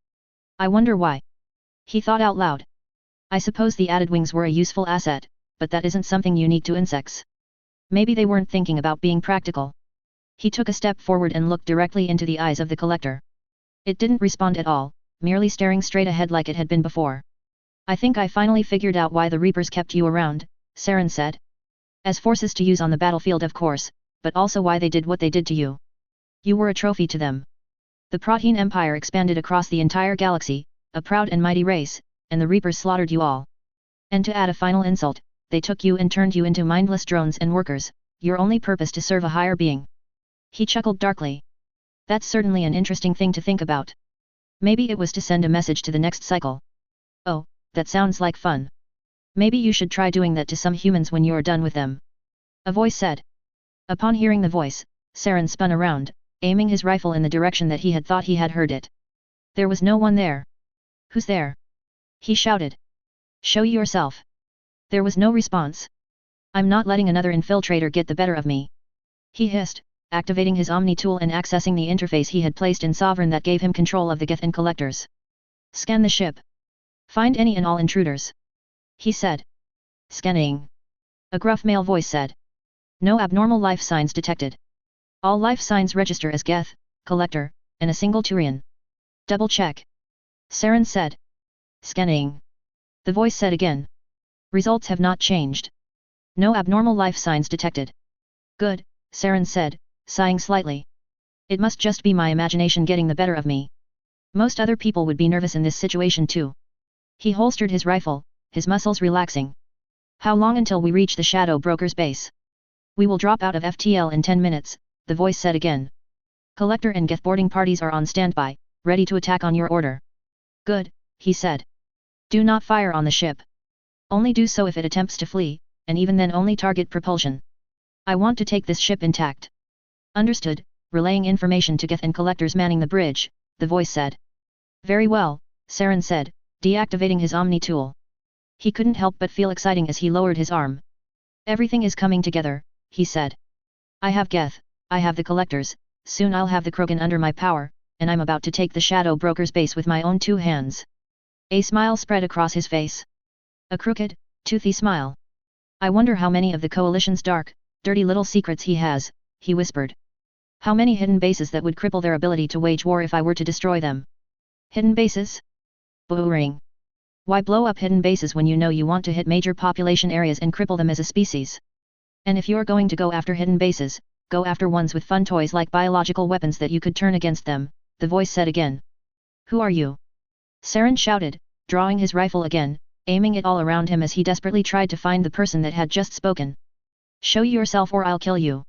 I wonder why. He thought out loud. I suppose the added wings were a useful asset, but that isn't something unique to insects. Maybe they weren't thinking about being practical. He took a step forward and looked directly into the eyes of the collector. It didn't respond at all, merely staring straight ahead like it had been before. I think I finally figured out why the Reapers kept you around, Saren said. As forces to use on the battlefield of course, but also why they did what they did to you. You were a trophy to them. The Protean Empire expanded across the entire galaxy, a proud and mighty race, and the Reapers slaughtered you all. And to add a final insult, they took you and turned you into mindless drones and workers, your only purpose to serve a higher being. He chuckled darkly. That's certainly an interesting thing to think about. Maybe it was to send a message to the next cycle. Oh, that sounds like fun. Maybe you should try doing that to some humans when you're done with them. A voice said. Upon hearing the voice, Saren spun around, aiming his rifle in the direction that he had thought he had heard it. There was no one there. Who's there? He shouted. Show yourself. There was no response. I'm not letting another infiltrator get the better of me. He hissed, activating his Omni tool and accessing the interface he had placed in Sovereign that gave him control of the Geth and collectors. Scan the ship. Find any and all intruders. He said. Scanning. A gruff male voice said. No abnormal life signs detected. All life signs register as Geth, collector, and a single Turian. Double check. Saren said. Scanning. The voice said again. Results have not changed. No abnormal life signs detected. Good, Saren said, sighing slightly. It must just be my imagination getting the better of me. Most other people would be nervous in this situation too. He holstered his rifle, his muscles relaxing. How long until we reach the Shadow Broker's base? We will drop out of FTL in 10 minutes, the voice said again. Collector and Geth boarding parties are on standby, ready to attack on your order. Good, he said. Do not fire on the ship. Only do so if it attempts to flee, and even then only target propulsion. I want to take this ship intact. Understood, relaying information to Geth and collectors manning the bridge, the voice said. Very well, Saren said, deactivating his Omni tool. He couldn't help but feel exciting as he lowered his arm. Everything is coming together, he said. I have Geth, I have the collectors, soon I'll have the Krogan under my power, and I'm about to take the Shadow Broker's base with my own 2 hands. A smile spread across his face. A crooked, toothy smile. I wonder how many of the Coalition's dark, dirty little secrets he has, he whispered. How many hidden bases that would cripple their ability to wage war if I were to destroy them? Hidden bases? Boring. Why blow up hidden bases when you know you want to hit major population areas and cripple them as a species? And if you're going to go after hidden bases, go after ones with fun toys like biological weapons that you could turn against them, the voice said again. Who are you? Saren shouted, drawing his rifle again, aiming it all around him as he desperately tried to find the person that had just spoken. Show yourself or I'll kill you.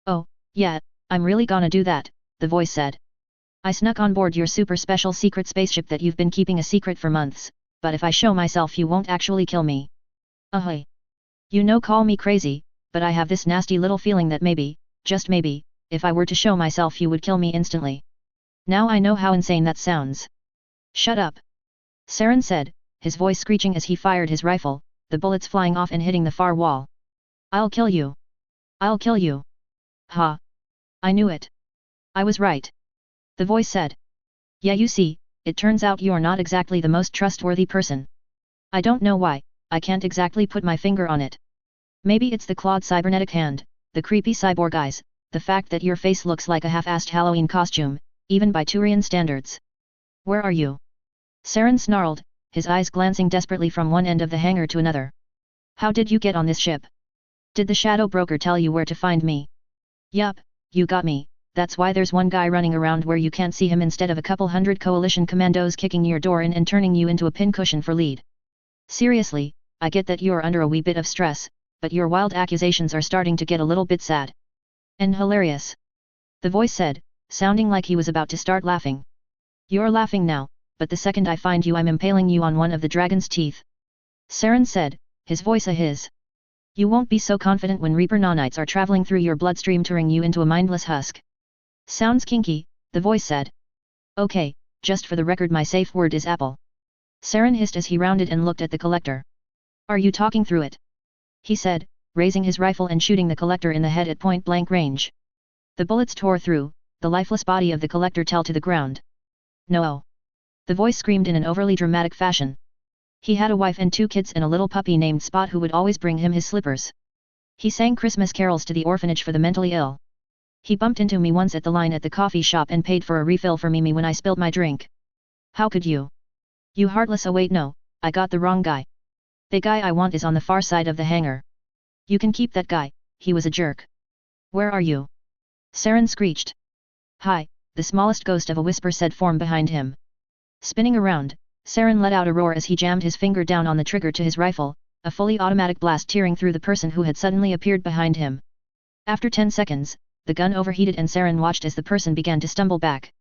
Oh, yeah, I'm really gonna do that, the voice said. I snuck on board your super special secret spaceship that you've been keeping a secret for months, but if I show myself you won't actually kill me. Ahoy. You know, call me crazy, but I have this nasty little feeling that maybe, just maybe, if I were to show myself you would kill me instantly. Now I know how insane that sounds. Shut up. Saren said, his voice screeching as he fired his rifle, the bullets flying off and hitting the far wall. I'll kill you. I'll kill you. Ha. I knew it. I was right. The voice said. Yeah, you see, it turns out you're not exactly the most trustworthy person. I don't know why, I can't exactly put my finger on it. Maybe it's the clawed cybernetic hand, the creepy cyborg eyes, the fact that your face looks like a half-assed Halloween costume, even by Turian standards. Where are you? Saren snarled, his eyes glancing desperately from one end of the hangar to another. How did you get on this ship? Did the Shadow Broker tell you where to find me? Yup, you got me, that's why there's one guy running around where you can't see him instead of a couple hundred Coalition commandos kicking your door in and turning you into a pincushion for lead. Seriously, I get that you're under a wee bit of stress, but your wild accusations are starting to get a little bit sad. And hilarious. The voice said, sounding like he was about to start laughing. You're laughing now, but the second I find you I'm impaling you on one of the dragon's teeth. Saren said, his voice a hiss. You won't be so confident when Reaper nanites are traveling through your bloodstream, turning you into a mindless husk. Sounds kinky, the voice said. Okay, just for the record my safe word is apple. Saren hissed as he rounded and looked at the collector. Are you talking through it? He said, raising his rifle and shooting the collector in the head at point-blank range. The bullets tore through, the lifeless body of the collector fell to the ground. No. The voice screamed in an overly dramatic fashion. He had a wife and 2 kids and a little puppy named Spot who would always bring him his slippers. He sang Christmas carols to the orphanage for the mentally ill. He bumped into me once at the line at the coffee shop and paid for a refill for me when I spilled my drink. How could you? You heartless. Oh wait, no, I got the wrong guy. The guy I want is on the far side of the hangar. You can keep that guy, he was a jerk. Where are you? Saren screeched. Hi, the smallest ghost of a whisper said form behind him. Spinning around, Saren let out a roar as he jammed his finger down on the trigger to his rifle, a fully automatic blast tearing through the person who had suddenly appeared behind him. After 10 seconds, the gun overheated and Saren watched as the person began to stumble back.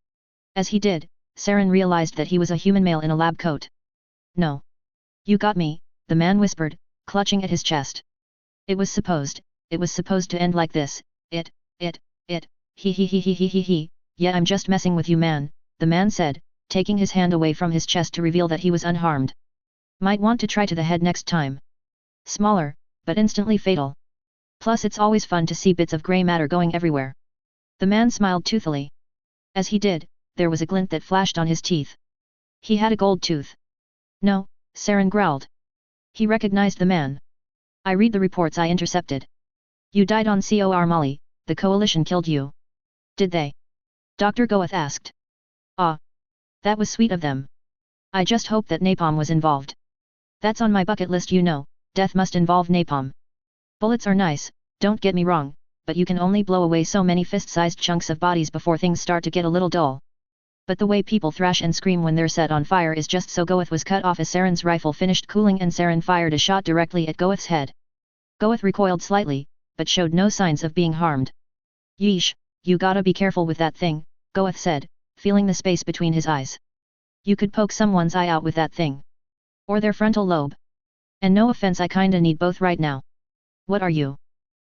As he did, Saren realized that he was a human male in a lab coat. No. You got me, the man whispered, clutching at his chest. It was supposed to end like this, he, yeah I'm just messing with you man, the man said, taking his hand away from his chest to reveal that he was unharmed. Might want to try to the head next time. Smaller, but instantly fatal. Plus it's always fun to see bits of grey matter going everywhere. The man smiled toothily. As he did, there was a glint that flashed on his teeth. He had a gold tooth. No, Saren growled. He recognized the man. I read the reports I intercepted. You died on Cor Mali, the coalition killed you. Did they? Dr. Goeth asked. Ah. That was sweet of them. I just hope that napalm was involved. That's on my bucket list, you know, death must involve napalm. Bullets are nice, don't get me wrong, but you can only blow away so many fist-sized chunks of bodies before things start to get a little dull. But the way people thrash and scream when they're set on fire is just so. Goeth was cut off as Saren's rifle finished cooling and Saren fired a shot directly at Goeth's head. Goeth recoiled slightly, but showed no signs of being harmed. Yeesh, you gotta be careful with that thing, Goeth said, feeling the space between his eyes. You could poke someone's eye out with that thing. Or their frontal lobe. And no offense, I kinda need both right now. What are you?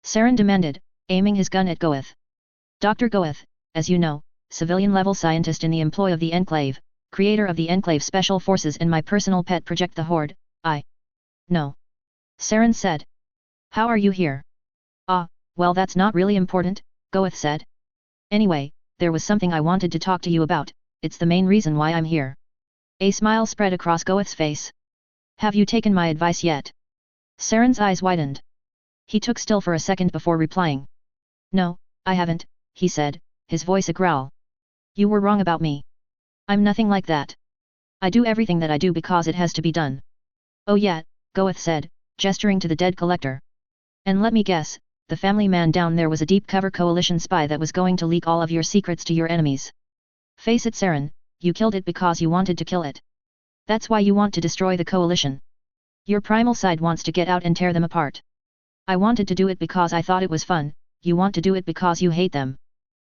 Saren demanded, aiming his gun at Goeth. Dr. Goeth, as you know, civilian-level scientist in the employ of the Enclave, creator of the Enclave Special Forces and my personal pet project the Horde, I. No. Saren said. How are you here? Ah, well that's not really important, Goeth said. Anyway, there was something I wanted to talk to you about, it's the main reason why I'm here. A smile spread across Goeth's face. Have you taken my advice yet? Saren's eyes widened. He took still for a second before replying. No, I haven't, he said, his voice a growl. You were wrong about me. I'm nothing like that. I do everything that I do because it has to be done. Oh yeah, Goeth said, gesturing to the dead collector. And let me guess, the family man down there was a deep cover coalition spy that was going to leak all of your secrets to your enemies. Face it, Saren, you killed it because you wanted to kill it. That's why you want to destroy the coalition. Your primal side wants to get out and tear them apart. I wanted to do it because I thought it was fun, you want to do it because you hate them.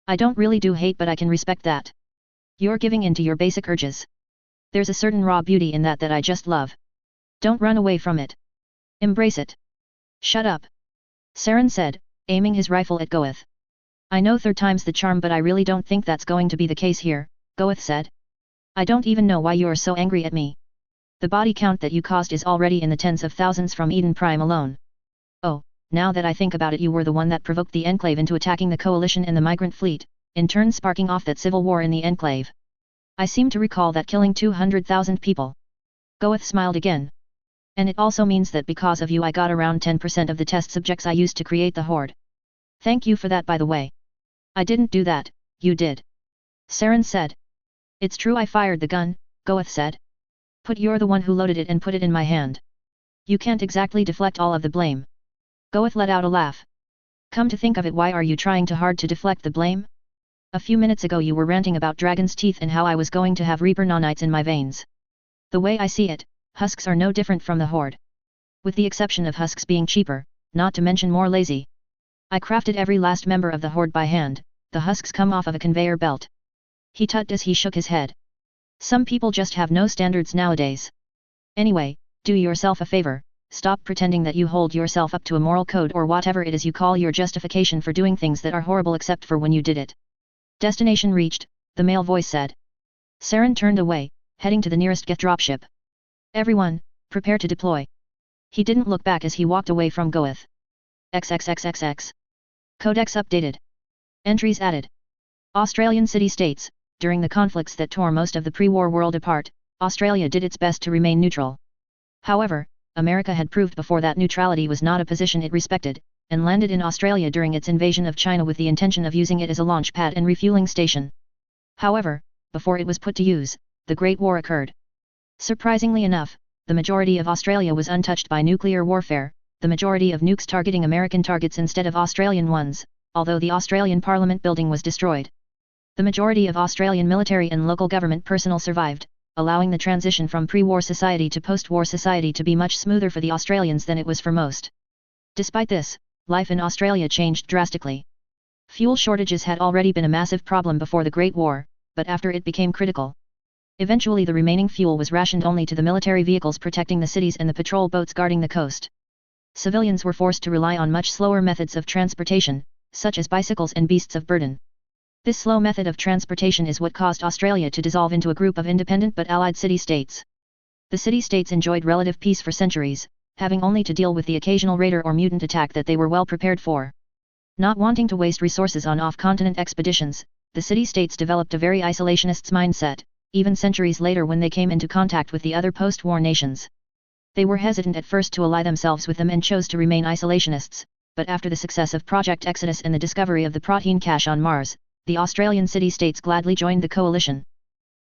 I don't really do hate, but I can respect that. You're giving in to your basic urges. There's a certain raw beauty in that I just love. Don't run away from it. Embrace it. Shut up. Saren said, aiming his rifle at Goeth. I know third time's the charm, but I really don't think that's going to be the case here, Goeth said. I don't even know why you're so angry at me. The body count that you caused is already in the tens of thousands from Eden Prime alone. Oh, now that I think about it, you were the one that provoked the Enclave into attacking the Coalition and the Migrant Fleet, in turn sparking off that civil war in the Enclave. I seem to recall that killing 200,000 people. Goeth smiled again. And it also means that because of you I got around 10% of the test subjects I used to create the Horde. Thank you for that, by the way. I didn't do that, you did. Saren said. It's true I fired the gun, Goeth said. But you're the one who loaded it and put it in my hand. You can't exactly deflect all of the blame. Goeth let out a laugh. Come to think of it, why are you trying too hard to deflect the blame? A few minutes ago you were ranting about dragon's teeth and how I was going to have Reaper nanites in my veins. The way I see it, husks are no different from the Horde. With the exception of husks being cheaper, not to mention more lazy. I crafted every last member of the Horde by hand, the husks come off of a conveyor belt. He tutted as he shook his head. Some people just have no standards nowadays. Anyway, do yourself a favor, stop pretending that you hold yourself up to a moral code or whatever it is you call your justification for doing things that are horrible except for when you did it. Destination reached, the male voice said. Saren turned away, heading to the nearest Geth dropship. Everyone, prepare to deploy. He didn't look back as he walked away from Goeth. XXXXX. Codex updated. Entries added. Australian city-states, during the conflicts that tore most of the pre-war world apart, Australia did its best to remain neutral. However, America had proved before that neutrality was not a position it respected, and landed in Australia during its invasion of China with the intention of using it as a launch pad and refueling station. However, before it was put to use, the Great War occurred. Surprisingly enough, the majority of Australia was untouched by nuclear warfare, the majority of nukes targeting American targets instead of Australian ones, although the Australian Parliament building was destroyed. The majority of Australian military and local government personnel survived, allowing the transition from pre-war society to post-war society to be much smoother for the Australians than it was for most. Despite this, life in Australia changed drastically. Fuel shortages had already been a massive problem before the Great War, but after it became critical. Eventually the remaining fuel was rationed only to the military vehicles protecting the cities and the patrol boats guarding the coast. Civilians were forced to rely on much slower methods of transportation, such as bicycles and beasts of burden. This slow method of transportation is what caused Australia to dissolve into a group of independent but allied city-states. The city-states enjoyed relative peace for centuries, having only to deal with the occasional raider or mutant attack that they were well prepared for. Not wanting to waste resources on off-continent expeditions, the city-states developed a very isolationist mindset, even centuries later when they came into contact with the other post-war nations. They were hesitant at first to ally themselves with them and chose to remain isolationists, but after the success of Project Exodus and the discovery of the protein cache on Mars, the Australian city-states gladly joined the coalition.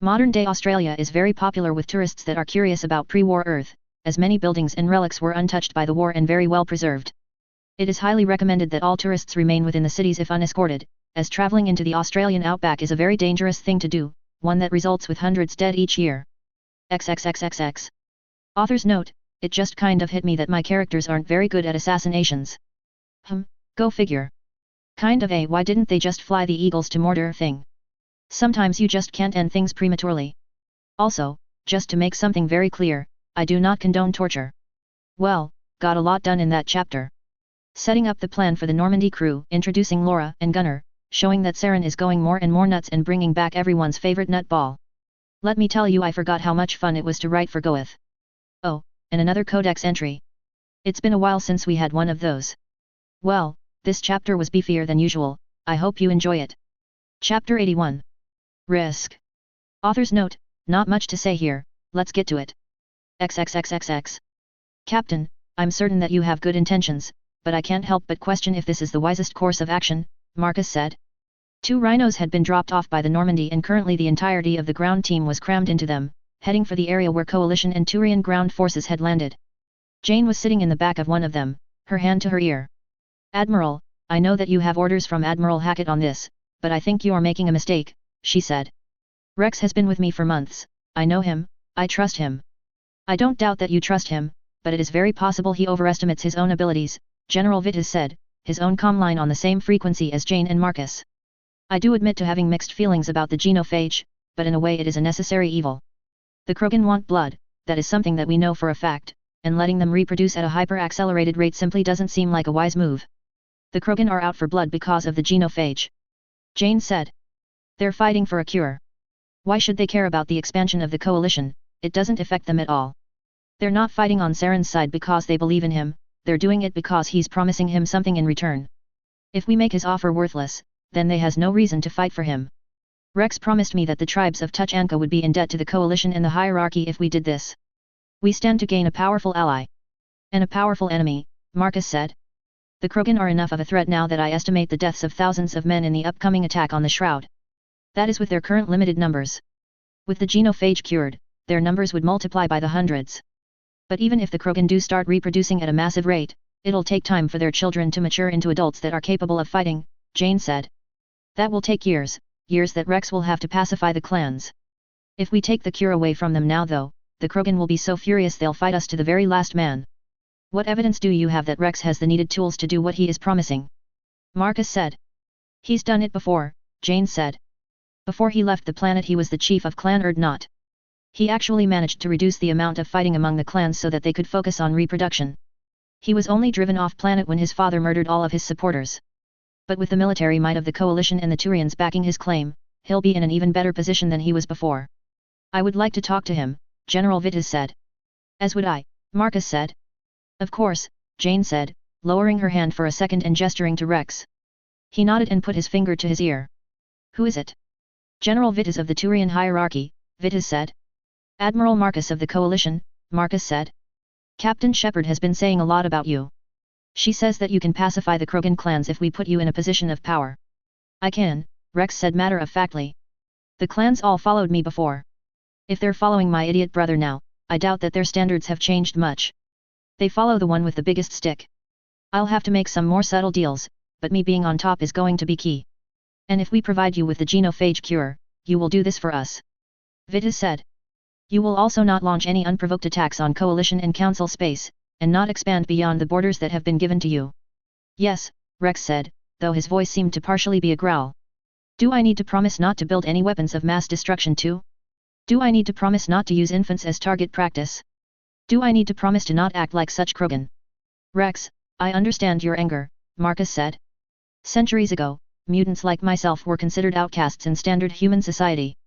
Modern-day Australia is very popular with tourists that are curious about pre-war Earth, as many buildings and relics were untouched by the war and very well preserved. It is highly recommended that all tourists remain within the cities if unescorted, as travelling into the Australian outback is a very dangerous thing to do, one that results with hundreds dead each year. XXXXX. Author's note, it just kind of hit me that my characters aren't very good at assassinations. Go figure. Kind of why didn't they just fly the eagles to Mordor thing? Sometimes you just can't end things prematurely. Also, just to make something very clear, I do not condone torture. Well, got a lot done in that chapter. Setting up the plan for the Normandy crew, introducing Laura and Gunnar, showing that Saren is going more and more nuts and bringing back everyone's favorite nutball. Let me tell you, I forgot how much fun it was to write for Goeth. Oh, and another codex entry. It's been a while since we had one of those. Well, this chapter was beefier than usual, I hope you enjoy it. Chapter 81. Risk. Author's note, not much to say here, let's get to it. XXXXX. Captain, I'm certain that you have good intentions, but I can't help but question if this is the wisest course of action, Marcus said. 2 rhinos had been dropped off by the Normandy and currently the entirety of the ground team was crammed into them, heading for the area where Coalition and Turian ground forces had landed. Jane was sitting in the back of one of them, her hand to her ear. Admiral, I know that you have orders from Admiral Hackett on this, but I think you are making a mistake, she said. Rex has been with me for months, I know him, I trust him. I don't doubt that you trust him, but it is very possible he overestimates his own abilities, General Vittes said, his own comm line on the same frequency as Jane and Marcus. I do admit to having mixed feelings about the genophage, but in a way it is a necessary evil. The Krogan want blood, that is something that we know for a fact, and letting them reproduce at a hyper-accelerated rate simply doesn't seem like a wise move. The Krogan are out for blood because of the genophage. Jane said. They're fighting for a cure. Why should they care about the expansion of the coalition? It doesn't affect them at all. They're not fighting on Saren's side because they believe in him, they're doing it because he's promising him something in return. If we make his offer worthless, then they has no reason to fight for him. Rex promised me that the tribes of Tuchanka would be in debt to the coalition and the hierarchy if we did this. We stand to gain a powerful ally. And a powerful enemy, Marcus said. The Krogan are enough of a threat now that I estimate the deaths of thousands of men in the upcoming attack on the Shroud. That is with their current limited numbers. With the genophage cured, their numbers would multiply by the hundreds. But even if the Krogan do start reproducing at a massive rate, it'll take time for their children to mature into adults that are capable of fighting, Jane said. That will take years, years that Rex will have to pacify the clans. If we take the cure away from them now though, the Krogan will be so furious they'll fight us to the very last man. What evidence do you have that Rex has the needed tools to do what he is promising? Marcus said. He's done it before, Jane said. Before he left the planet he was the chief of Clan Erdnot. He actually managed to reduce the amount of fighting among the clans so that they could focus on reproduction. He was only driven off planet when his father murdered all of his supporters. But with the military might of the coalition and the Turians backing his claim, he'll be in an even better position than he was before. I would like to talk to him, General Vittes said. As would I, Marcus said. Of course, Jane said, lowering her hand for a second and gesturing to Rex. He nodded and put his finger to his ear. Who is it? General Vitas of the Turian hierarchy, Vitas said. Admiral Marcus of the coalition, Marcus said. Captain Shepard has been saying a lot about you. She says that you can pacify the Krogan clans if we put you in a position of power. I can, Rex said matter-of-factly. The clans all followed me before. If they're following my idiot brother now, I doubt that their standards have changed much. They follow the one with the biggest stick. I'll have to make some more subtle deals, but me being on top is going to be key. And if we provide you with the genophage cure, you will do this for us. Vitas said. You will also not launch any unprovoked attacks on Coalition and Council space, and not expand beyond the borders that have been given to you. Yes, Rex said, though his voice seemed to partially be a growl. Do I need to promise not to build any weapons of mass destruction too? Do I need to promise not to use infants as target practice? Do I need to promise to not act like such Krogan? Rex, I understand your anger, Marcus said. Centuries ago, mutants like myself were considered outcasts in standard human society.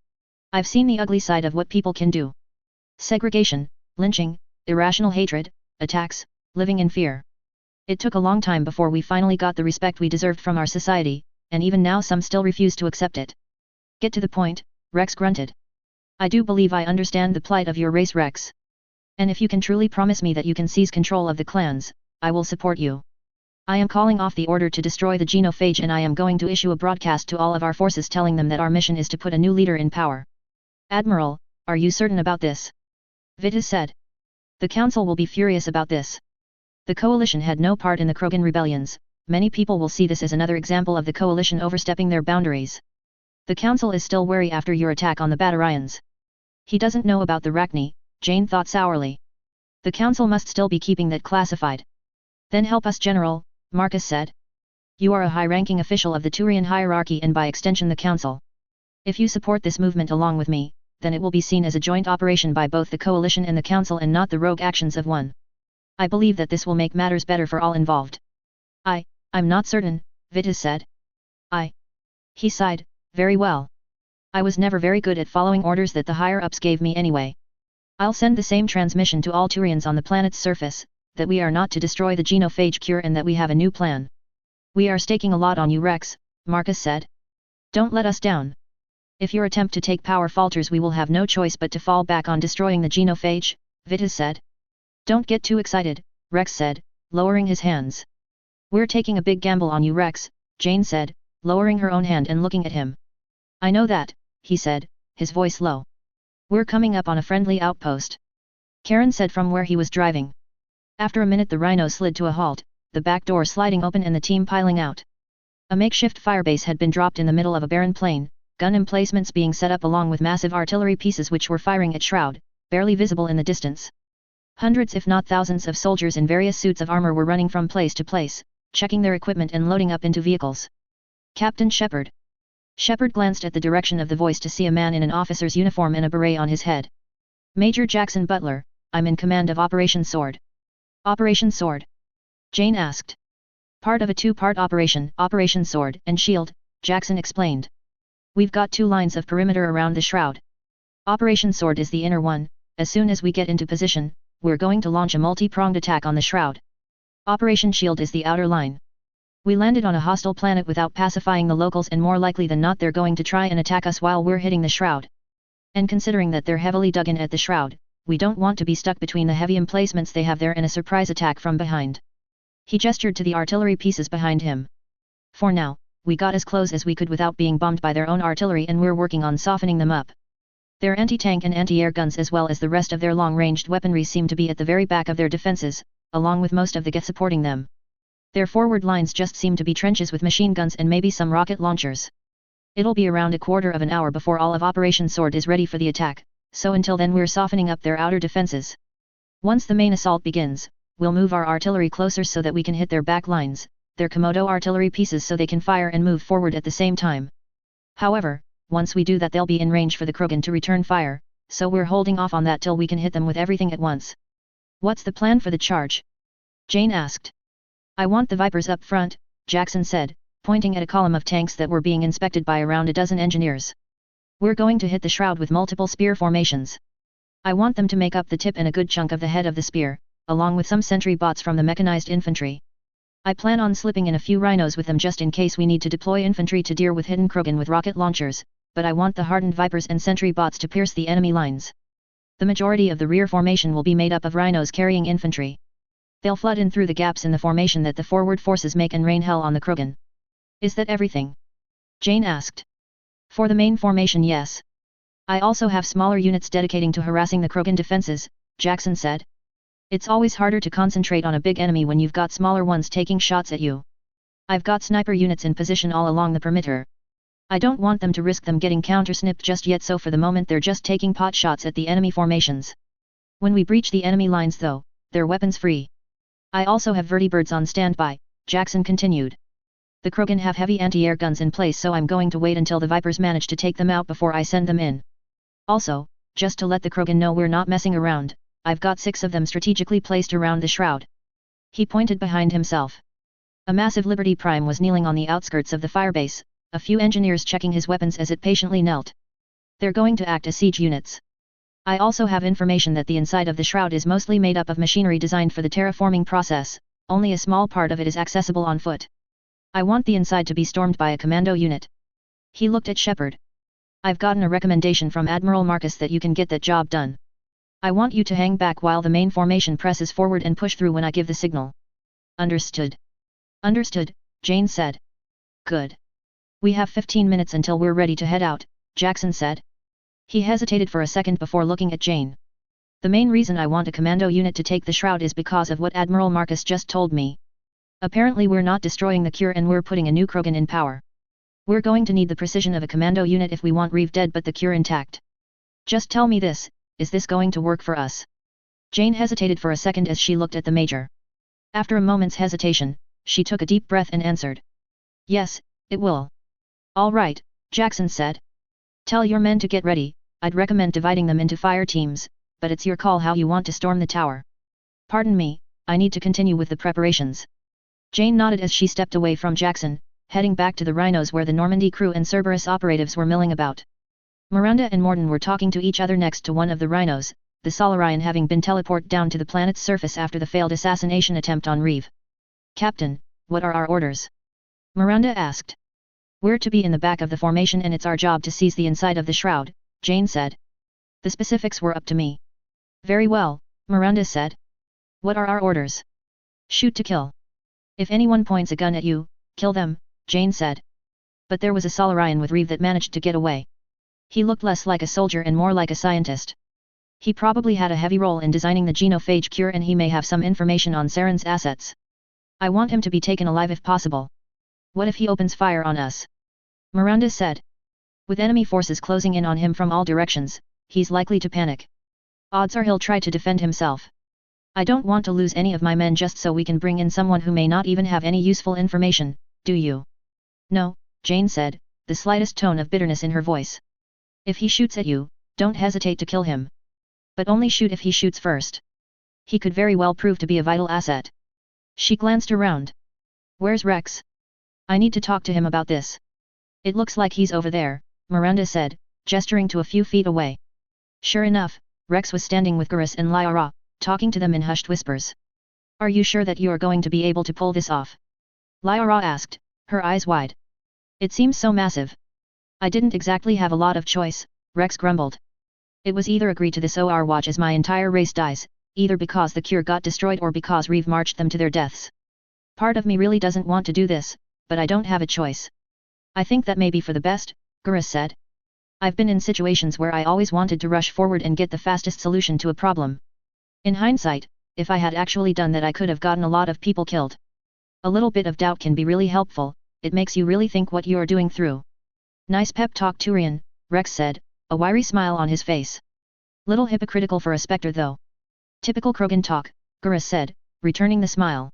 I've seen the ugly side of what people can do. Segregation, lynching, irrational hatred, attacks, living in fear. It took a long time before we finally got the respect we deserved from our society, and even now some still refuse to accept it. Get to the point, Rex grunted. I do believe I understand the plight of your race, Rex. And if you can truly promise me that you can seize control of the clans, I will support you. I am calling off the order to destroy the genophage, and I am going to issue a broadcast to all of our forces telling them that our mission is to put a new leader in power. Admiral, are you certain about this? Vitas said. The Council will be furious about this. The Coalition had no part in the Krogan rebellions. Many people will see this as another example of the Coalition overstepping their boundaries. The Council is still wary after your attack on the Batarians. He doesn't know about the Rachni, Jane thought sourly. The Council must still be keeping that classified. Then help us, General, Marcus said. You are a high-ranking official of the Turian hierarchy and by extension the Council. If you support this movement along with me, then it will be seen as a joint operation by both the Coalition and the Council and not the rogue actions of one. I believe that this will make matters better for all involved. I'm not certain, Vitas said. He sighed, very well. I was never very good at following orders that the higher-ups gave me anyway. I'll send the same transmission to all Turians on the planet's surface, that we are not to destroy the genophage cure and that we have a new plan. We are staking a lot on you, Rex, Marcus said. Don't let us down. If your attempt to take power falters, we will have no choice but to fall back on destroying the genophage, Vitas said. Don't get too excited, Rex said, lowering his hands. We're taking a big gamble on you, Rex, Jane said, lowering her own hand and looking at him. I know that, he said, his voice low. We're coming up on a friendly outpost. Karen said from where he was driving. After a minute the Rhino slid to a halt, the back door sliding open and the team piling out. A makeshift firebase had been dropped in the middle of a barren plain, gun emplacements being set up along with massive artillery pieces which were firing at Shroud, barely visible in the distance. Hundreds if not thousands of soldiers in various suits of armor were running from place to place, checking their equipment and loading up into vehicles. Captain Shepard. Shepard glanced at the direction of the voice to see a man in an officer's uniform and a beret on his head. Major Jackson Butler, I'm in command of Operation Sword. Operation Sword? Jane asked. Part of a two-part operation, Operation Sword and Shield, Jackson explained. We've got 2 lines of perimeter around the Shroud. Operation Sword is the inner one. As soon as we get into position, we're going to launch a multi-pronged attack on the Shroud. Operation Shield is the outer line. We landed on a hostile planet without pacifying the locals, and more likely than not they're going to try and attack us while we're hitting the Shroud. And considering that they're heavily dug in at the Shroud, we don't want to be stuck between the heavy emplacements they have there and a surprise attack from behind. He gestured to the artillery pieces behind him. For now, we got as close as we could without being bombed by their own artillery, and we're working on softening them up. Their anti-tank and anti-air guns as well as the rest of their long-ranged weaponry seem to be at the very back of their defenses, along with most of the Geth supporting them. Their forward lines just seem to be trenches with machine guns and maybe some rocket launchers. It'll be around a quarter of an hour before all of Operation Sword is ready for the attack, so until then we're softening up their outer defenses. Once the main assault begins, we'll move our artillery closer so that we can hit their back lines, their Komodo artillery pieces, so they can fire and move forward at the same time. However, once we do that they'll be in range for the Krogan to return fire, so we're holding off on that till we can hit them with everything at once. What's the plan for the charge? Jane asked. I want the Vipers up front, Jackson said, pointing at a column of tanks that were being inspected by around a dozen engineers. We're going to hit the Shroud with multiple spear formations. I want them to make up the tip and a good chunk of the head of the spear, along with some sentry bots from the mechanized infantry. I plan on slipping in a few rhinos with them just in case we need to deploy infantry to deal with hidden Krogan with rocket launchers, but I want the hardened Vipers and sentry bots to pierce the enemy lines. The majority of the rear formation will be made up of rhinos carrying infantry. They'll flood in through the gaps in the formation that the forward forces make and rain hell on the Krogan. Is that everything? Jane asked. For the main formation, yes. I also have smaller units dedicating to harassing the Krogan defenses, Jackson said. It's always harder to concentrate on a big enemy when you've got smaller ones taking shots at you. I've got sniper units in position all along the perimeter. I don't want them to risk them getting counter-snipped just yet, so for the moment they're just taking pot shots at the enemy formations. When we breach the enemy lines though, they're weapons free. I also have vertibirds on standby, Jackson continued. The Krogan have heavy anti-air guns in place, so I'm going to wait until the Vipers manage to take them out before I send them in. Also, just to let the Krogan know we're not messing around, I've got 6 of them strategically placed around the shroud. He pointed behind himself. A massive Liberty Prime was kneeling on the outskirts of the firebase, a few engineers checking his weapons as it patiently knelt. They're going to act as siege units. I also have information that the inside of the shroud is mostly made up of machinery designed for the terraforming process, only a small part of it is accessible on foot. I want the inside to be stormed by a commando unit. He looked at Shepard. I've gotten a recommendation from Admiral Marcus that you can get that job done. I want you to hang back while the main formation presses forward and push through when I give the signal. Understood. Understood, Jane said. Good. We have 15 minutes until we're ready to head out, Jackson said. He hesitated for a second before looking at Jane. The main reason I want a commando unit to take the shroud is because of what Admiral Marcus just told me. Apparently we're not destroying the cure and we're putting a new Krogan in power. We're going to need the precision of a commando unit if we want Reeve dead but the cure intact. Just tell me this, is this going to work for us? Jane hesitated for a second as she looked at the Major. After a moment's hesitation, she took a deep breath and answered. Yes, it will. All right, Jackson said. Tell your men to get ready. I'd recommend dividing them into fire teams, but it's your call how you want to storm the tower. Pardon me, I need to continue with the preparations. Jane nodded as she stepped away from Jackson, heading back to the Rhinos where the Normandy crew and Cerberus operatives were milling about. Miranda and Morden were talking to each other next to one of the Rhinos, the Solarian having been teleported down to the planet's surface after the failed assassination attempt on Reeve. Captain, what are our orders? Miranda asked. We're to be in the back of the formation and it's our job to seize the inside of the shroud, Jane said. The specifics were up to me. Very well, Miranda said. What are our orders? Shoot to kill. If anyone points a gun at you, kill them, Jane said. But there was a Solarian with Reeve that managed to get away. He looked less like a soldier and more like a scientist. He probably had a heavy role in designing the genophage cure and he may have some information on Saren's assets. I want him to be taken alive if possible. What if he opens fire on us? Miranda said. With enemy forces closing in on him from all directions, he's likely to panic. Odds are he'll try to defend himself. I don't want to lose any of my men just so we can bring in someone who may not even have any useful information, do you? No, Jane said, the slightest tone of bitterness in her voice. If he shoots at you, don't hesitate to kill him. But only shoot if he shoots first. He could very well prove to be a vital asset. She glanced around. Where's Rex? I need to talk to him about this. It looks like he's over there, Miranda said, gesturing to a few feet away. Sure enough, Rex was standing with Gurus and Lyra, talking to them in hushed whispers. Are you sure that you are going to be able to pull this off? Lyra asked, her eyes wide. It seems so massive. I didn't exactly have a lot of choice, Rex grumbled. It was either agree to this or watch as my entire race dies, either because the cure got destroyed or because Reeve marched them to their deaths. Part of me really doesn't want to do this, but I don't have a choice. I think that may be for the best, Gurus said. I've been in situations where I always wanted to rush forward and get the fastest solution to a problem. In hindsight, if I had actually done that I could have gotten a lot of people killed. A little bit of doubt can be really helpful, it makes you really think what you are doing through. Nice pep talk Turian, Rex said, a wiry smile on his face. Little hypocritical for a Spectre though. Typical Krogan talk, Gurus said, returning the smile.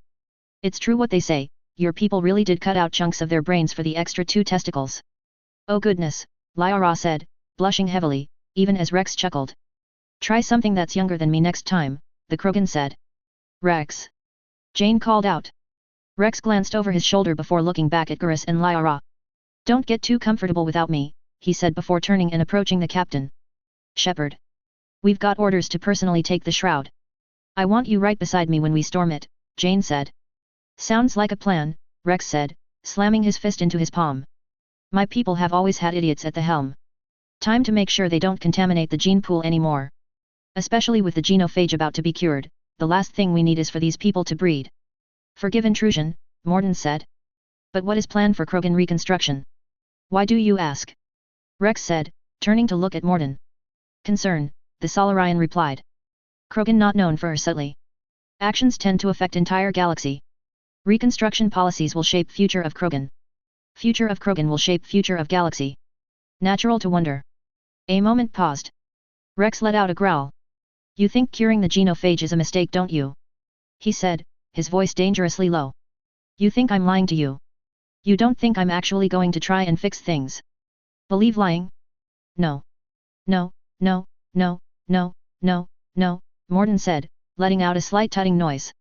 It's true what they say, your people really did cut out chunks of their brains for the extra 2 testicles. Oh goodness, Lyra said, blushing heavily, even as Rex chuckled. Try something that's younger than me next time, the Krogan said. Rex. Jane called out. Rex glanced over his shoulder before looking back at Gurus and Lyra. Don't get too comfortable without me, he said before turning and approaching the captain. Shepard. We've got orders to personally take the shroud. I want you right beside me when we storm it, Jane said. Sounds like a plan, Rex said, slamming his fist into his palm. My people have always had idiots at the helm. Time to make sure they don't contaminate the gene pool anymore. Especially with the genophage about to be cured, the last thing we need is for these people to breed. Forgive intrusion, Morden said. But what is planned for Krogan reconstruction? Why do you ask? Rex said, turning to look at Morden. Concern, the Solarian replied. Krogan not known for subtly. Actions tend to affect entire galaxy. Reconstruction policies will shape future of Krogan. Future of Krogan will shape future of galaxy. Natural to wonder. A moment paused. Rex let out a growl. You think curing the genophage is a mistake, don't you? He said, his voice dangerously low. You think I'm lying to you? You don't think I'm actually going to try and fix things? Believe lying? No. No, no, no, no, no, no, Morden said, letting out a slight tutting noise.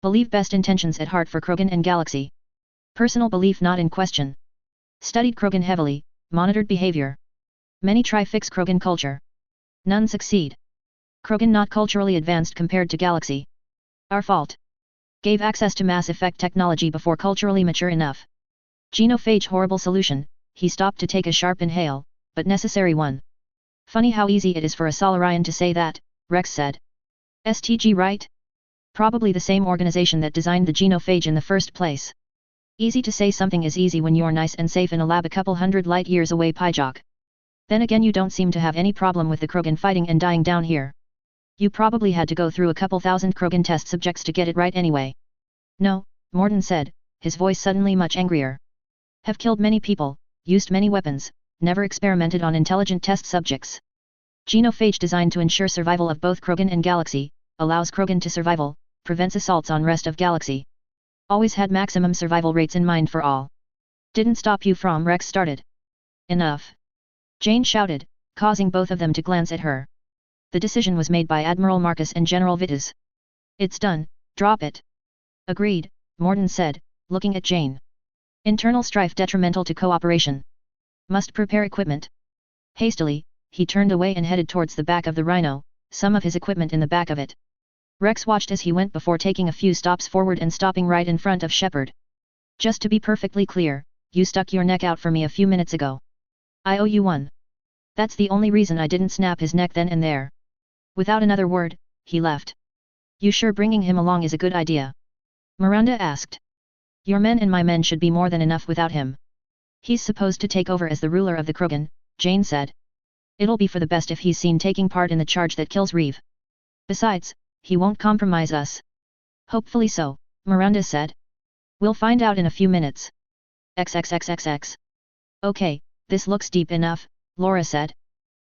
Believe best intentions at heart for Krogan and Galaxy. Personal belief not in question. Studied Krogan heavily, monitored behavior. Many try fix Krogan culture. None succeed. Krogan not culturally advanced compared to Galaxy. Our fault. Gave access to MassEffect technology before culturally mature enough. Genophage horrible solution, he stopped to take a sharp inhale, but necessary one. Funny how easy it is for a Solarian to say that, Rex said. STG right? Probably the same organization that designed the genophage in the first place. Easy to say something is easy when you're nice and safe in a lab a couple hundred light years away, Pyjok. Then again, you don't seem to have any problem with the Krogan fighting and dying down here. You probably had to go through a couple thousand Krogan test subjects to get it right anyway. No, Morden said, his voice suddenly much angrier. Have killed many people, used many weapons, never experimented on intelligent test subjects. Genophage designed to ensure survival of both Krogan and Galaxy, allows Krogan to survival, prevents assaults on rest of Galaxy. Always had maximum survival rates in mind for all. Didn't stop you from Rex started. Enough. Jane shouted, causing both of them to glance at her. The decision was made by Admiral Marcus and General Vitas. It's done, drop it. Agreed, Morden said, looking at Jane. Internal strife detrimental to cooperation. Must prepare equipment. Hastily, he turned away and headed towards the back of the Rhino, some of his equipment in the back of it. Rex watched as he went before taking a few stops forward and stopping right in front of Shepard. Just to be perfectly clear, you stuck your neck out for me a few minutes ago. I owe you one. That's the only reason I didn't snap his neck then and there. Without another word, he left. You sure bringing him along is a good idea? Miranda asked. Your men and my men should be more than enough without him. He's supposed to take over as the ruler of the Krogan, Jane said. It'll be for the best if he's seen taking part in the charge that kills Reeve. Besides, he won't compromise us. Hopefully so, Miranda said. We'll find out in a few minutes. XXXXX. Okay, this looks deep enough, Laura said.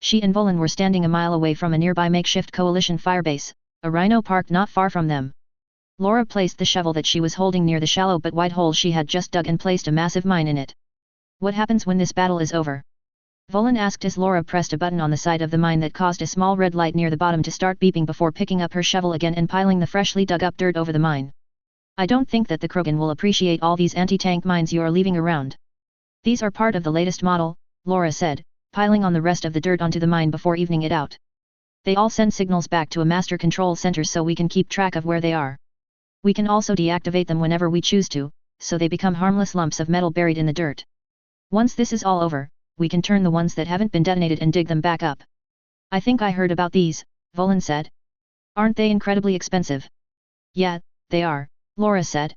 She and Volan were standing a mile away from a nearby makeshift coalition firebase, a rhino parked not far from them. Laura placed the shovel that she was holding near the shallow but wide hole she had just dug and placed a massive mine in it. What happens when this battle is over? Volan asked as Laura pressed a button on the side of the mine that caused a small red light near the bottom to start beeping before picking up her shovel again and piling the freshly dug up dirt over the mine. I don't think that the Krogan will appreciate all these anti-tank mines you are leaving around. These are part of the latest model, Laura said, piling on the rest of the dirt onto the mine before evening it out. They all send signals back to a master control center so we can keep track of where they are. We can also deactivate them whenever we choose to, so they become harmless lumps of metal buried in the dirt. Once this is all over, we can turn the ones that haven't been detonated and dig them back up. I think I heard about these, Volan said. Aren't they incredibly expensive? Yeah, they are, Laura said.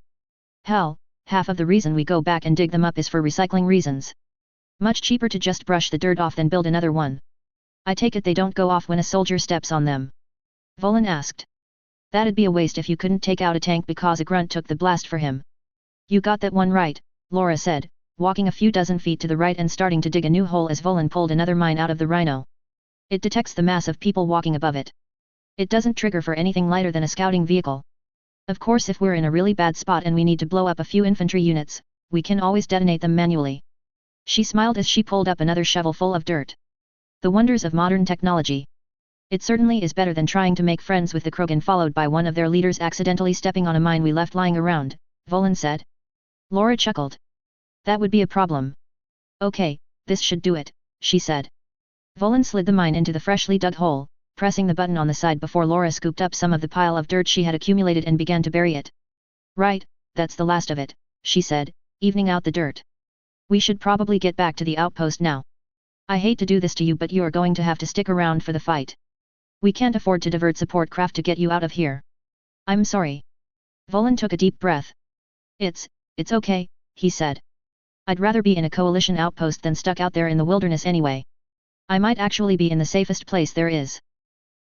Hell, half of the reason we go back and dig them up is for recycling reasons. Much cheaper to just brush the dirt off than build another one. I take it they don't go off when a soldier steps on them? Volan asked. That'd be a waste if you couldn't take out a tank because a grunt took the blast for him. You got that one right, Laura said, walking a few dozen feet to the right and starting to dig a new hole as Volan pulled another mine out of the Rhino. It detects the mass of people walking above it. It doesn't trigger for anything lighter than a scouting vehicle. Of course, if we're in a really bad spot and we need to blow up a few infantry units, we can always detonate them manually. She smiled as she pulled up another shovel full of dirt. The wonders of modern technology. It certainly is better than trying to make friends with the Krogan followed by one of their leaders accidentally stepping on a mine we left lying around, Volan said. Laura chuckled. That would be a problem. Okay, this should do it, she said. Volan slid the mine into the freshly dug hole, pressing the button on the side before Laura scooped up some of the pile of dirt she had accumulated and began to bury it. Right, that's the last of it, she said, evening out the dirt. We should probably get back to the outpost now. I hate to do this to you, but you are going to have to stick around for the fight. We can't afford to divert support craft to get you out of here. I'm sorry. Volan took a deep breath. It's okay, he said. I'd rather be in a coalition outpost than stuck out there in the wilderness anyway. I might actually be in the safest place there is.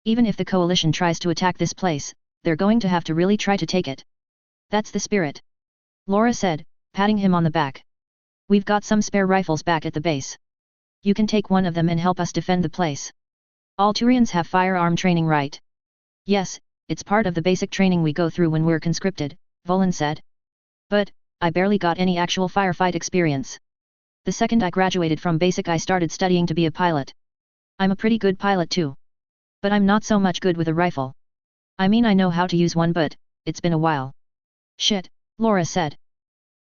Even if the coalition tries to attack this place, they're going to have to really try to take it. That's the spirit. Laura said, patting him on the back. We've got some spare rifles back at the base. You can take one of them and help us defend the place. All Turians have firearm training, right? Yes, it's part of the basic training we go through when we're conscripted, Volan said. But, I barely got any actual firefight experience. The second I graduated from basic I started studying to be a pilot. I'm a pretty good pilot too. But I'm not so much good with a rifle. I mean, I know how to use one, but it's been a while. Shit, Laura said.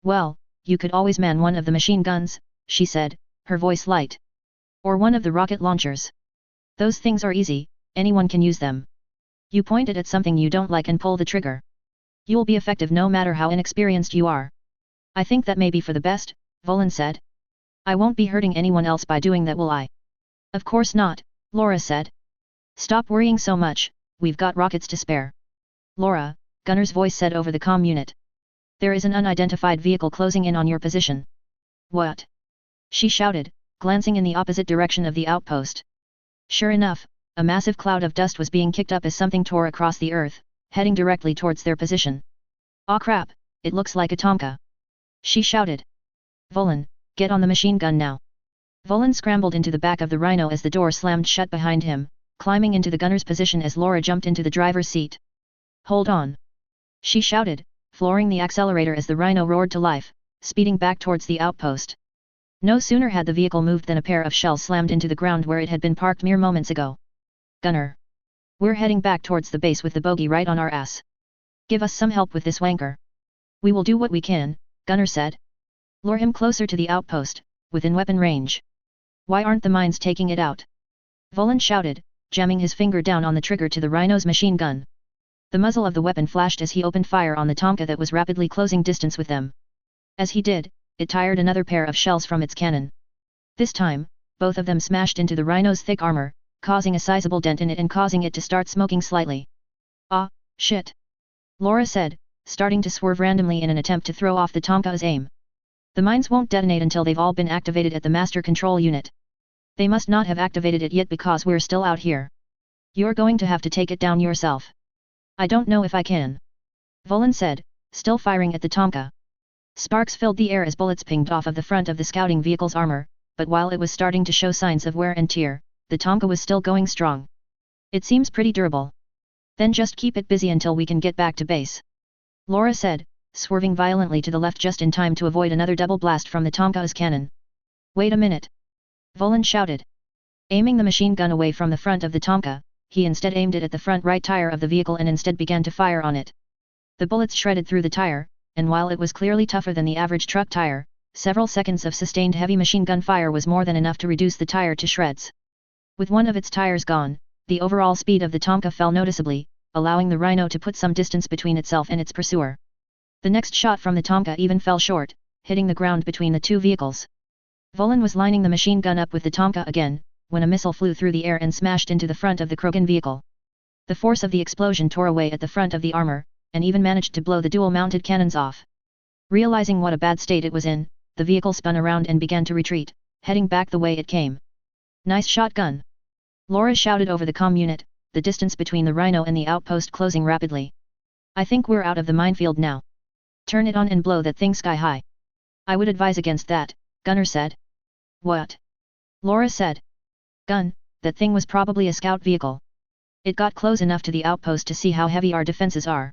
Well, you could always man one of the machine guns, she said, her voice light. Or one of the rocket launchers. Those things are easy, anyone can use them. You point it at something you don't like and pull the trigger. You'll be effective no matter how inexperienced you are. I think that may be for the best, Volan said. I won't be hurting anyone else by doing that, will I? Of course not, Laura said. Stop worrying so much, we've got rockets to spare. Laura, Gunner's voice said over the comm unit. There is an unidentified vehicle closing in on your position. What? She shouted, glancing in the opposite direction of the outpost. Sure enough, a massive cloud of dust was being kicked up as something tore across the earth, heading directly towards their position. Aw crap, it looks like a Tomka. She shouted. Volan, get on the machine gun now. Volan scrambled into the back of the Rhino as the door slammed shut behind him, climbing into the gunner's position as Laura jumped into the driver's seat. Hold on. She shouted, flooring the accelerator as the Rhino roared to life, speeding back towards the outpost. No sooner had the vehicle moved than a pair of shells slammed into the ground where it had been parked mere moments ago. Gunner. We're heading back towards the base with the bogey right on our ass. Give us some help with this wanker. We will do what we can, Gunner said. Lure him closer to the outpost, within weapon range. Why aren't the mines taking it out? Volan shouted, jamming his finger down on the trigger to the Rhino's machine gun. The muzzle of the weapon flashed as he opened fire on the Tomka that was rapidly closing distance with them. As he did, it tired another pair of shells from its cannon. This time, both of them smashed into the Rhino's thick armor, causing a sizable dent in it and causing it to start smoking slightly. Ah, shit! Laura said, starting to swerve randomly in an attempt to throw off the Tomka's aim. The mines won't detonate until they've all been activated at the master control unit. They must not have activated it yet because we're still out here. You're going to have to take it down yourself. I don't know if I can. Volan said, still firing at the Tomka. Sparks filled the air as bullets pinged off of the front of the scouting vehicle's armor, but while it was starting to show signs of wear and tear, the Tomka was still going strong. It seems pretty durable. Then just keep it busy until we can get back to base. Laura said, swerving violently to the left just in time to avoid another double blast from the Tomka's cannon. Wait a minute! Volan shouted. Aiming the machine gun away from the front of the Tomka, he instead aimed it at the front right tire of the vehicle and instead began to fire on it. The bullets shredded through the tire, and while it was clearly tougher than the average truck tire, several seconds of sustained heavy machine gun fire was more than enough to reduce the tire to shreds. With one of its tires gone, the overall speed of the Tomka fell noticeably, allowing the Rhino to put some distance between itself and its pursuer. The next shot from the Tomka even fell short, hitting the ground between the two vehicles. Volan was lining the machine gun up with the Tomka again, when a missile flew through the air and smashed into the front of the Krogan vehicle. The force of the explosion tore away at the front of the armor, and even managed to blow the dual-mounted cannons off. Realizing what a bad state it was in, the vehicle spun around and began to retreat, heading back the way it came. Nice shotgun! Laura shouted over the comm unit, the distance between the Rhino and the outpost closing rapidly. I think we're out of the minefield now. Turn it on and blow that thing sky high. I would advise against that, Gunner said. What? Laura said. Gun, that thing was probably a scout vehicle. It got close enough to the outpost to see how heavy our defenses are.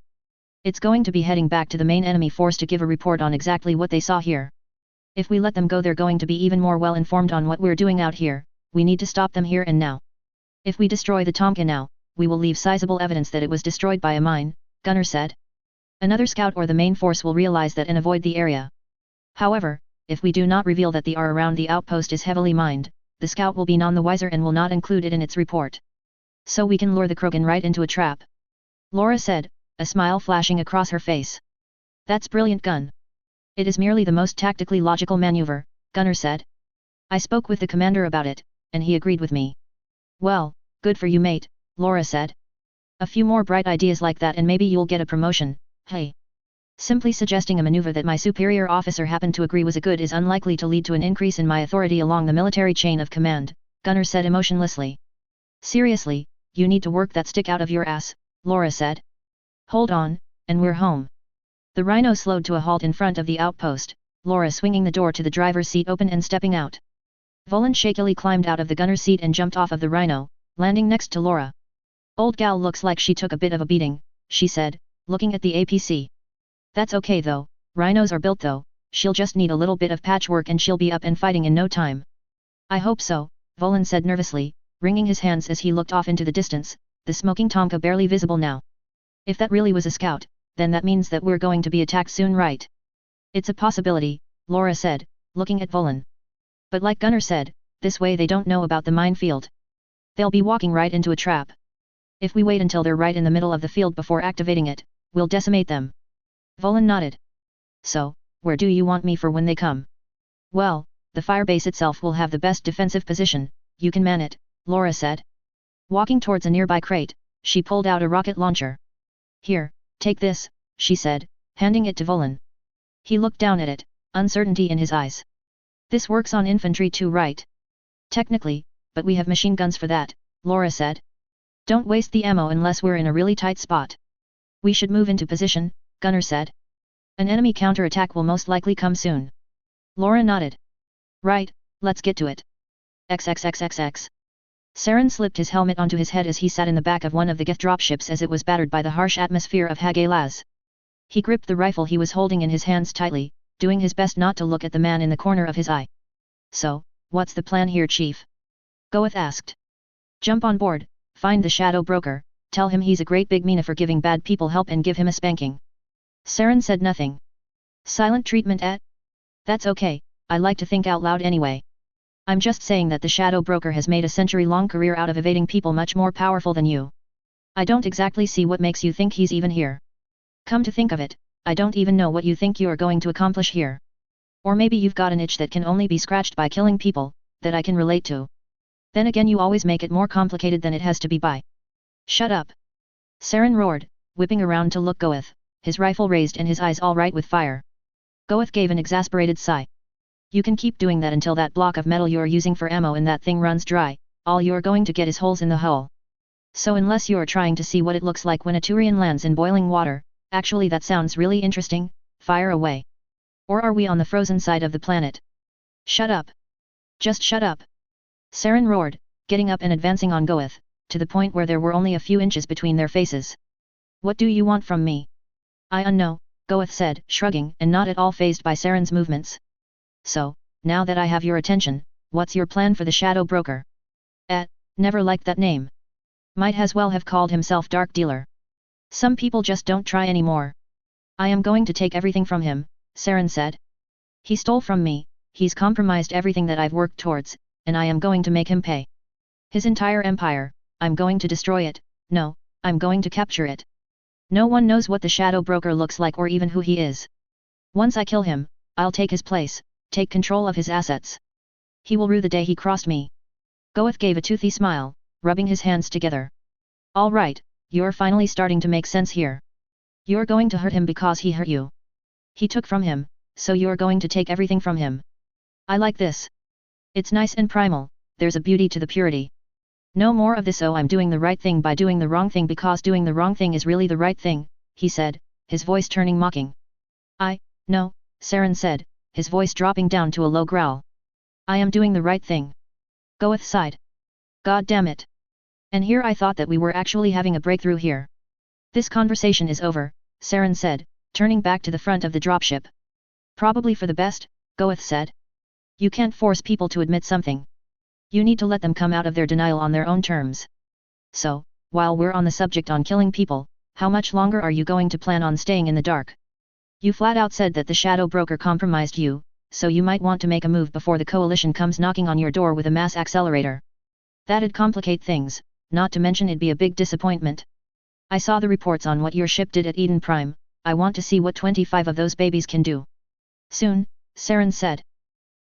It's going to be heading back to the main enemy force to give a report on exactly what they saw here. If we let them go, they're going to be even more well informed on what we're doing out here. We need to stop them here and now. If we destroy the Tomka now, we will leave sizable evidence that it was destroyed by a mine, Gunner said. Another scout or the main force will realize that and avoid the area. However, if we do not reveal that the area around the outpost is heavily mined, the scout will be none the wiser and will not include it in its report. So we can lure the Krogan right into a trap. Laura said, a smile flashing across her face. That's brilliant, Gun. It is merely the most tactically logical maneuver, Gunner said. I spoke with the commander about it, and he agreed with me. Well, good for you mate, Laura said. A few more bright ideas like that and maybe you'll get a promotion, hey. Simply suggesting a maneuver that my superior officer happened to agree was a good is unlikely to lead to an increase in my authority along the military chain of command, Gunnar said emotionlessly. Seriously, you need to work that stick out of your ass, Laura said. Hold on, and we're home. The rhino slowed to a halt in front of the outpost, Laura swinging the door to the driver's seat open and stepping out. Volin shakily climbed out of the gunner's seat and jumped off of the rhino, landing next to Laura. Old gal looks like she took a bit of a beating, she said, looking at the APC. That's okay though, rhinos are built though, she'll just need a little bit of patchwork and she'll be up and fighting in no time. I hope so, Volin said nervously, wringing his hands as he looked off into the distance, the smoking Tomka barely visible now. If that really was a scout, then that means that we're going to be attacked soon, right? It's a possibility, Laura said, looking at Volin. But like Gunnar said, this way they don't know about the minefield. They'll be walking right into a trap. If we wait until they're right in the middle of the field before activating it, we'll decimate them. Volin nodded. So, where do you want me for when they come? Well, the firebase itself will have the best defensive position, you can man it, Laura said. Walking towards a nearby crate, she pulled out a rocket launcher. Here, take this, she said, handing it to Volin. He looked down at it, uncertainty in his eyes. This works on infantry too, right? Technically, but we have machine guns for that, Laura said. Don't waste the ammo unless we're in a really tight spot. We should move into position, Gunnar said. An enemy counterattack will most likely come soon. Laura nodded. Right, let's get to it. XXXXX. Saren slipped his helmet onto his head as he sat in the back of one of the Geth dropships as it was battered by the harsh atmosphere of Hagalaz. He gripped the rifle he was holding in his hands tightly, doing his best not to look at the man in the corner of his eye. So, what's the plan here, Chief? Goeth asked. Jump on board, find the shadow broker, tell him he's a great big meana for giving bad people help and give him a spanking. Saren said nothing. Silent treatment at? That's okay, I like to think out loud anyway. I'm just saying that the shadow broker has made a century-long career out of evading people much more powerful than you. I don't exactly see what makes you think he's even here. Come to think of it, I don't even know what you think you are going to accomplish here. Or maybe you've got an itch that can only be scratched by killing people, that I can relate to. Then again you always make it more complicated than it has to be by. Shut up. Saren roared, whipping around to look Goeth, his rifle raised and his eyes all right with fire. Goeth gave an exasperated sigh. You can keep doing that until that block of metal you're using for ammo in that thing runs dry, all you're going to get is holes in the hull. So unless you're trying to see what it looks like when a Turian lands in boiling water, actually that sounds really interesting, fire away. Or are we on the frozen side of the planet? Shut up. Just shut up. Saren roared, getting up and advancing on Goeth, to the point where there were only a few inches between their faces. What do you want from me? I know, Goeth said, shrugging and not at all fazed by Saren's movements. So, now that I have your attention, what's your plan for the shadow broker? Never liked that name. Might as well have called himself Dark Dealer. Some people just don't try anymore. I am going to take everything from him, Saren said. He stole from me, he's compromised everything that I've worked towards, and I am going to make him pay. His entire empire, I'm going to destroy it, no, I'm going to capture it. No one knows what the shadow broker looks like or even who he is. Once I kill him, I'll take his place, take control of his assets. He will rue the day he crossed me. Goeth gave a toothy smile, rubbing his hands together. All right, you're finally starting to make sense here. You're going to hurt him because he hurt you. He took from him, so you're going to take everything from him. I like this. It's nice and primal, there's a beauty to the purity. No more of this, oh I'm doing the right thing by doing the wrong thing because doing the wrong thing is really the right thing, he said, his voice turning mocking. No, Saren said, his voice dropping down to a low growl. I am doing the right thing. Goeth sighed. God damn it. And here I thought that we were actually having a breakthrough here. This conversation is over, Saren said, turning back to the front of the dropship. Probably for the best, Goeth said. You can't force people to admit something. You need to let them come out of their denial on their own terms. So, while we're on the subject on killing people, how much longer are you going to plan on staying in the dark? You flat out said that the shadow broker compromised you, so you might want to make a move before the coalition comes knocking on your door with a mass accelerator. That'd complicate things, not to mention it'd be a big disappointment. I saw the reports on what your ship did at Eden Prime, I want to see what 25 of those babies can do. Soon, Saren said.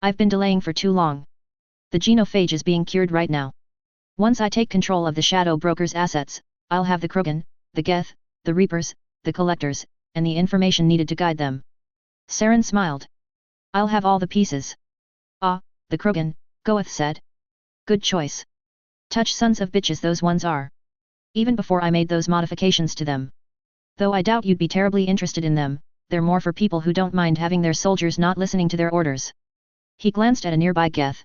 I've been delaying for too long. The genophage is being cured right now. Once I take control of the Shadow Broker's assets, I'll have the Krogan, the Geth, the Reapers, the Collectors, and the information needed to guide them. Saren smiled. I'll have all the pieces. Ah, the Krogan, Goeth said. Good choice. Touch sons of bitches those ones are. Even before I made those modifications to them. Though I doubt you'd be terribly interested in them, they're more for people who don't mind having their soldiers not listening to their orders. He glanced at a nearby Geth.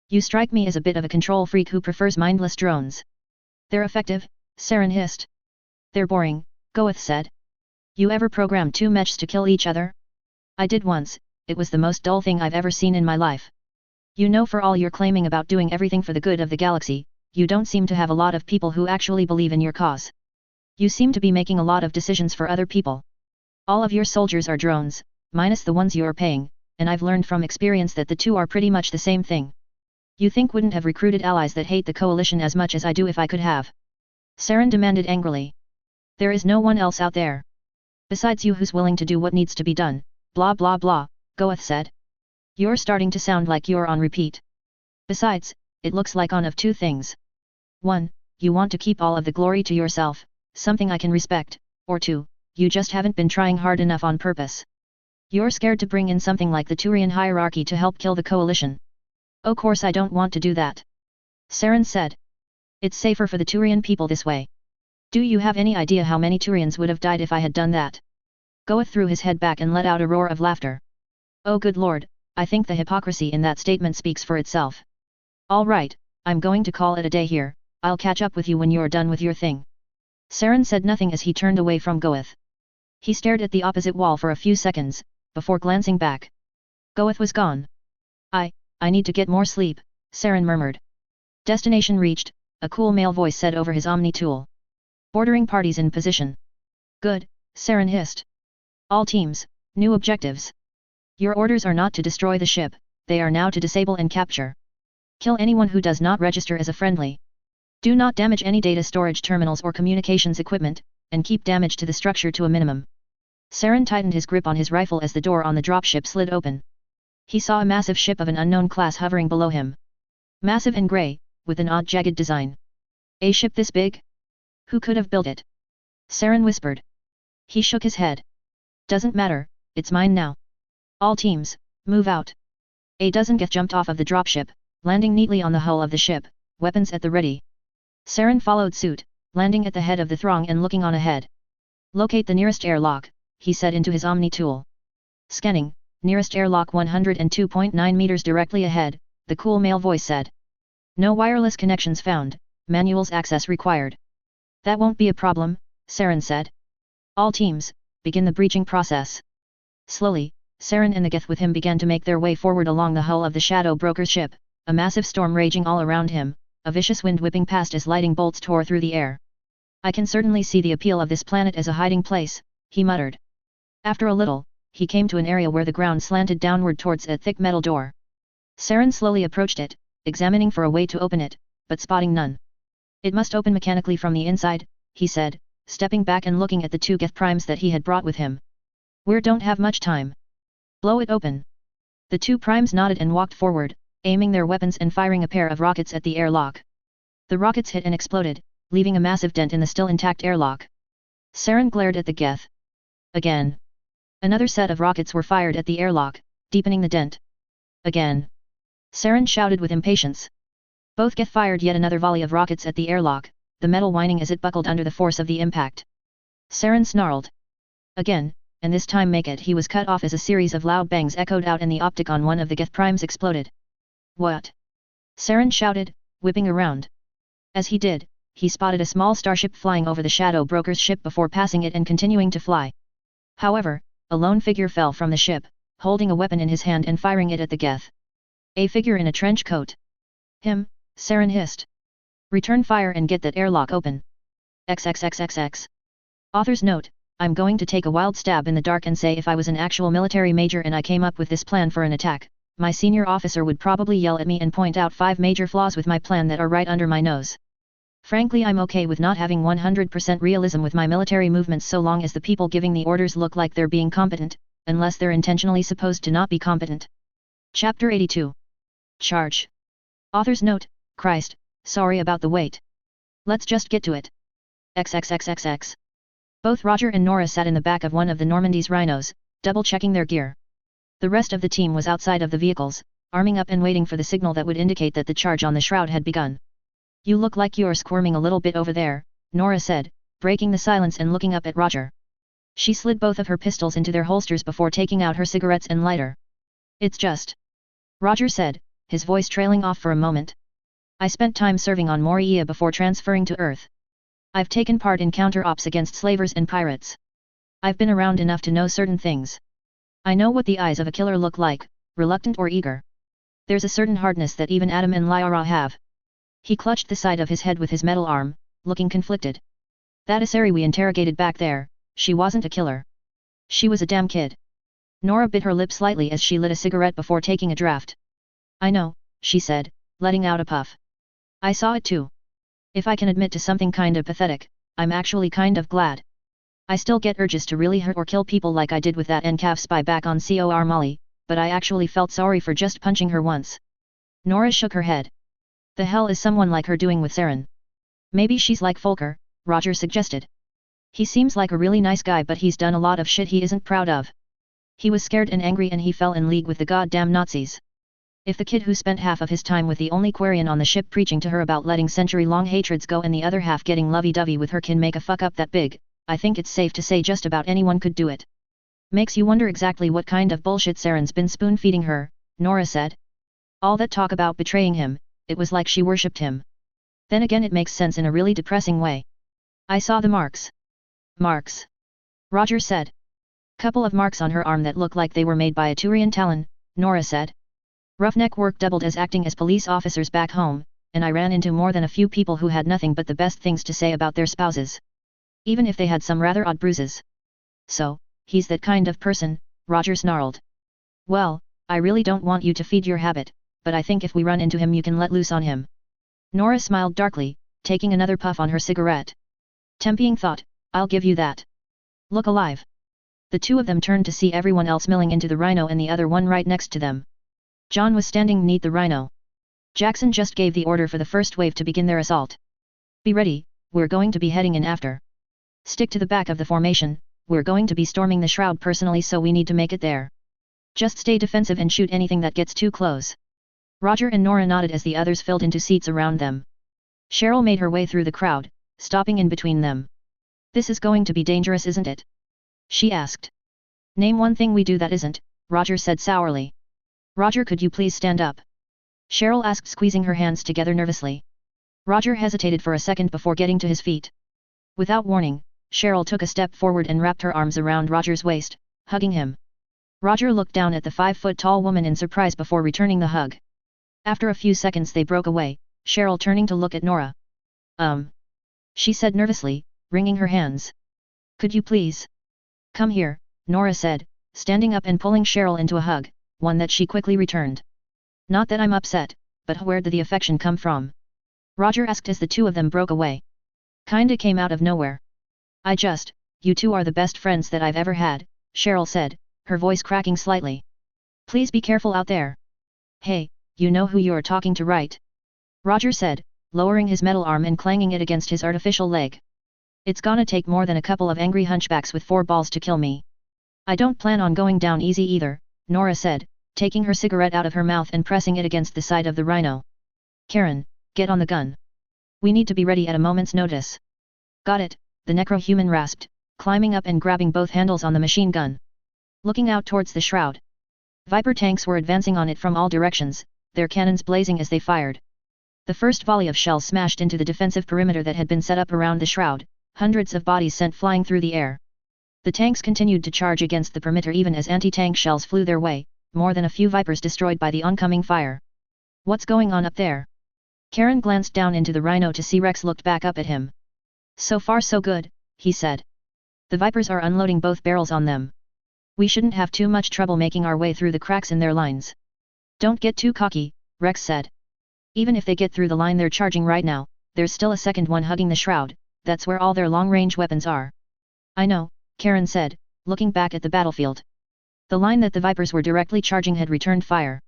You strike me as a bit of a control freak who prefers mindless drones. They're effective, Saren hissed. They're boring, Goeth said. You ever programmed two mechs to kill each other? I did once, it was the most dull thing I've ever seen in my life. You know, for all your claiming about doing everything for the good of the galaxy, you don't seem to have a lot of people who actually believe in your cause. You seem to be making a lot of decisions for other people. All of your soldiers are drones, minus the ones you're paying, and I've learned from experience that the two are pretty much the same thing. You think wouldn't have recruited allies that hate the coalition as much as I do if I could have? Saren demanded angrily. There is no one else out there. Besides you who's willing to do what needs to be done, blah blah blah, Goeth said. You're starting to sound like you're on repeat. Besides, it looks like one of two things. 1. You want to keep all of the glory to yourself, something I can respect, or 2. You just haven't been trying hard enough on purpose. You're scared to bring in something like the Turian hierarchy to help kill the coalition. Of course I don't want to do that. Saren said. It's safer for the Turian people this way. Do you have any idea how many Turians would have died if I had done that? Goeth threw his head back and let out a roar of laughter. Oh good lord, I think the hypocrisy in that statement speaks for itself. All right, I'm going to call it a day here, I'll catch up with you when you're done with your thing. Saren said nothing as he turned away from Goeth. He stared at the opposite wall for a few seconds, before glancing back. Goeth was gone. I need to get more sleep, Saren murmured. Destination reached, a cool male voice said over his Omni tool. Ordering parties in position. Good, Saren hissed. All teams, new objectives. Your orders are not to destroy the ship, they are now to disable and capture. Kill anyone who does not register as a friendly. Do not damage any data storage terminals or communications equipment, and keep damage to the structure to a minimum. Saren tightened his grip on his rifle as the door on the dropship slid open. He saw a massive ship of an unknown class hovering below him. Massive and grey, with an odd jagged design. A ship this big? Who could have built it? Saren whispered. He shook his head. Doesn't matter, it's mine now. All teams, move out. A dozen Geth jumped off of the dropship, landing neatly on the hull of the ship, weapons at the ready. Saren followed suit, landing at the head of the throng and looking on ahead. Locate the nearest airlock, he said into his Omni tool. Scanning, nearest airlock 102.9 meters directly ahead, the cool male voice said. No wireless connections found, manuals access required. That won't be a problem, Saren said. All teams, begin the breaching process. Slowly, Saren and the Geth with him began to make their way forward along the hull of the Shadow Broker's ship, a massive storm raging all around him, a vicious wind whipping past as lightning bolts tore through the air. I can certainly see the appeal of this planet as a hiding place, he muttered. After a little, he came to an area where the ground slanted downward towards a thick metal door. Saren slowly approached it, examining for a way to open it, but spotting none. It must open mechanically from the inside, he said, stepping back and looking at the two Geth primes that he had brought with him. We don't have much time. Blow it open. The two primes nodded and walked forward, aiming their weapons and firing a pair of rockets at the airlock. The rockets hit and exploded, leaving a massive dent in the still intact airlock. Saren glared at the Geth. Again. Another set of rockets were fired at the airlock, deepening the dent. Again. Saren shouted with impatience. Both Geth fired yet another volley of rockets at the airlock, the metal whining as it buckled under the force of the impact. Saren snarled. Again, and this time make it. He was cut off as a series of loud bangs echoed out and the optic on one of the Geth primes exploded. What? Saren shouted, whipping around. As he did, he spotted a small starship flying over the Shadow Broker's ship before passing it and continuing to fly. However, a lone figure fell from the ship, holding a weapon in his hand and firing it at the Geth. A figure in a trench coat. Him, Saren hissed. Return fire and get that airlock open. XXXXX. Author's note, I'm going to take a wild stab in the dark and say if I was an actual military major and I came up with this plan for an attack, my senior officer would probably yell at me and point out 5 major flaws with my plan that are right under my nose. Frankly, I'm okay with not having 100% realism with my military movements so long as the people giving the orders look like they're being competent, unless they're intentionally supposed to not be competent. Chapter 82. Charge. Author's note, Christ, sorry about the wait. Let's just get to it. XXXXX. Both Roger and Nora sat in the back of one of the Normandy's rhinos, double-checking their gear. The rest of the team was outside of the vehicles, arming up and waiting for the signal that would indicate that the charge on the shroud had begun. You look like you're squirming a little bit over there, Nora said, breaking the silence and looking up at Roger. She slid both of her pistols into their holsters before taking out her cigarettes and lighter. It's just. Roger said, his voice trailing off for a moment. I spent time serving on Moria before transferring to Earth. I've taken part in counter-ops against slavers and pirates. I've been around enough to know certain things. I know what the eyes of a killer look like, reluctant or eager. There's a certain hardness that even Adam and Lyra have. He clutched the side of his head with his metal arm, looking conflicted. That Asari we interrogated back there, she wasn't a killer. She was a damn kid. Nora bit her lip slightly as she lit a cigarette before taking a draft. I know, she said, letting out a puff. I saw it too. If I can admit to something kind of pathetic, I'm actually kind of glad. I still get urges to really hurt or kill people like I did with that NCAF spy back on Cor Molly, but I actually felt sorry for just punching her once. Nora shook her head. The hell is someone like her doing with Saren? Maybe she's like Volker, Roger suggested. He seems like a really nice guy but he's done a lot of shit he isn't proud of. He was scared and angry and he fell in league with the goddamn Nazis. If the kid who spent half of his time with the only Quarian on the ship preaching to her about letting century-long hatreds go and the other half getting lovey-dovey with her can make a fuck up that big, I think it's safe to say just about anyone could do it. Makes you wonder exactly what kind of bullshit Saren's been spoon-feeding her, Nora said. All that talk about betraying him, it was like she worshipped him. Then again it makes sense in a really depressing way. I saw the marks. Marks. Roger said. Couple of marks on her arm that look like they were made by a Turian Talon, Nora said. Roughneck work doubled as acting as police officers back home, and I ran into more than a few people who had nothing but the best things to say about their spouses. Even if they had some rather odd bruises. So, he's that kind of person, Roger snarled. Well, I really don't want you to feed your habit, but I think if we run into him you can let loose on him. Nora smiled darkly, taking another puff on her cigarette. Tempting thought, I'll give you that. Look alive. The two of them turned to see everyone else milling into the rhino and the other one right next to them. John was standing neath the rhino. Jackson just gave the order for the first wave to begin their assault. Be ready, we're going to be heading in after. Stick to the back of the formation, we're going to be storming the shroud personally so we need to make it there. Just stay defensive and shoot anything that gets too close. Roger and Nora nodded as the others filled into seats around them. Cheryl made her way through the crowd, stopping in between them. This is going to be dangerous, isn't it? She asked. Name one thing we do that isn't, Roger said sourly. Roger, could you please stand up? Cheryl asked, squeezing her hands together nervously. Roger hesitated for a second before getting to his feet. Without warning, Cheryl took a step forward and wrapped her arms around Roger's waist, hugging him. Roger looked down at the 5-foot-tall woman in surprise before returning the hug. After a few seconds they broke away, Cheryl turning to look at Nora. She said nervously, wringing her hands. Could you please? Come here, Nora said, standing up and pulling Cheryl into a hug, one that she quickly returned. Not that I'm upset, but where did the affection come from? Roger asked as the two of them broke away. Kinda came out of nowhere. You two are the best friends that I've ever had, Cheryl said, her voice cracking slightly. Please be careful out there. Hey, you know who you're talking to, right? Roger said, lowering his metal arm and clanging it against his artificial leg. It's gonna take more than a couple of angry hunchbacks with 4 balls to kill me. I don't plan on going down easy either, Nora said, taking her cigarette out of her mouth and pressing it against the side of the rhino. Karen, get on the gun. We need to be ready at a moment's notice. Got it, the necro-human rasped, climbing up and grabbing both handles on the machine gun. Looking out towards the shroud. Viper tanks were advancing on it from all directions, their cannons blazing as they fired. The first volley of shells smashed into the defensive perimeter that had been set up around the shroud, hundreds of bodies sent flying through the air. The tanks continued to charge against the perimeter even as anti-tank shells flew their way, more than a few Vipers destroyed by the oncoming fire. What's going on up there? Karen glanced down into the rhino to see Rex looked back up at him. So far so good, he said. The Vipers are unloading both barrels on them. We shouldn't have too much trouble making our way through the cracks in their lines. Don't get too cocky, Rex said. Even if they get through the line they're charging right now, there's still a second one hugging the shroud, that's where all their long-range weapons are. I know, Karen said, looking back at the battlefield. The line that the Vipers were directly charging had returned fire.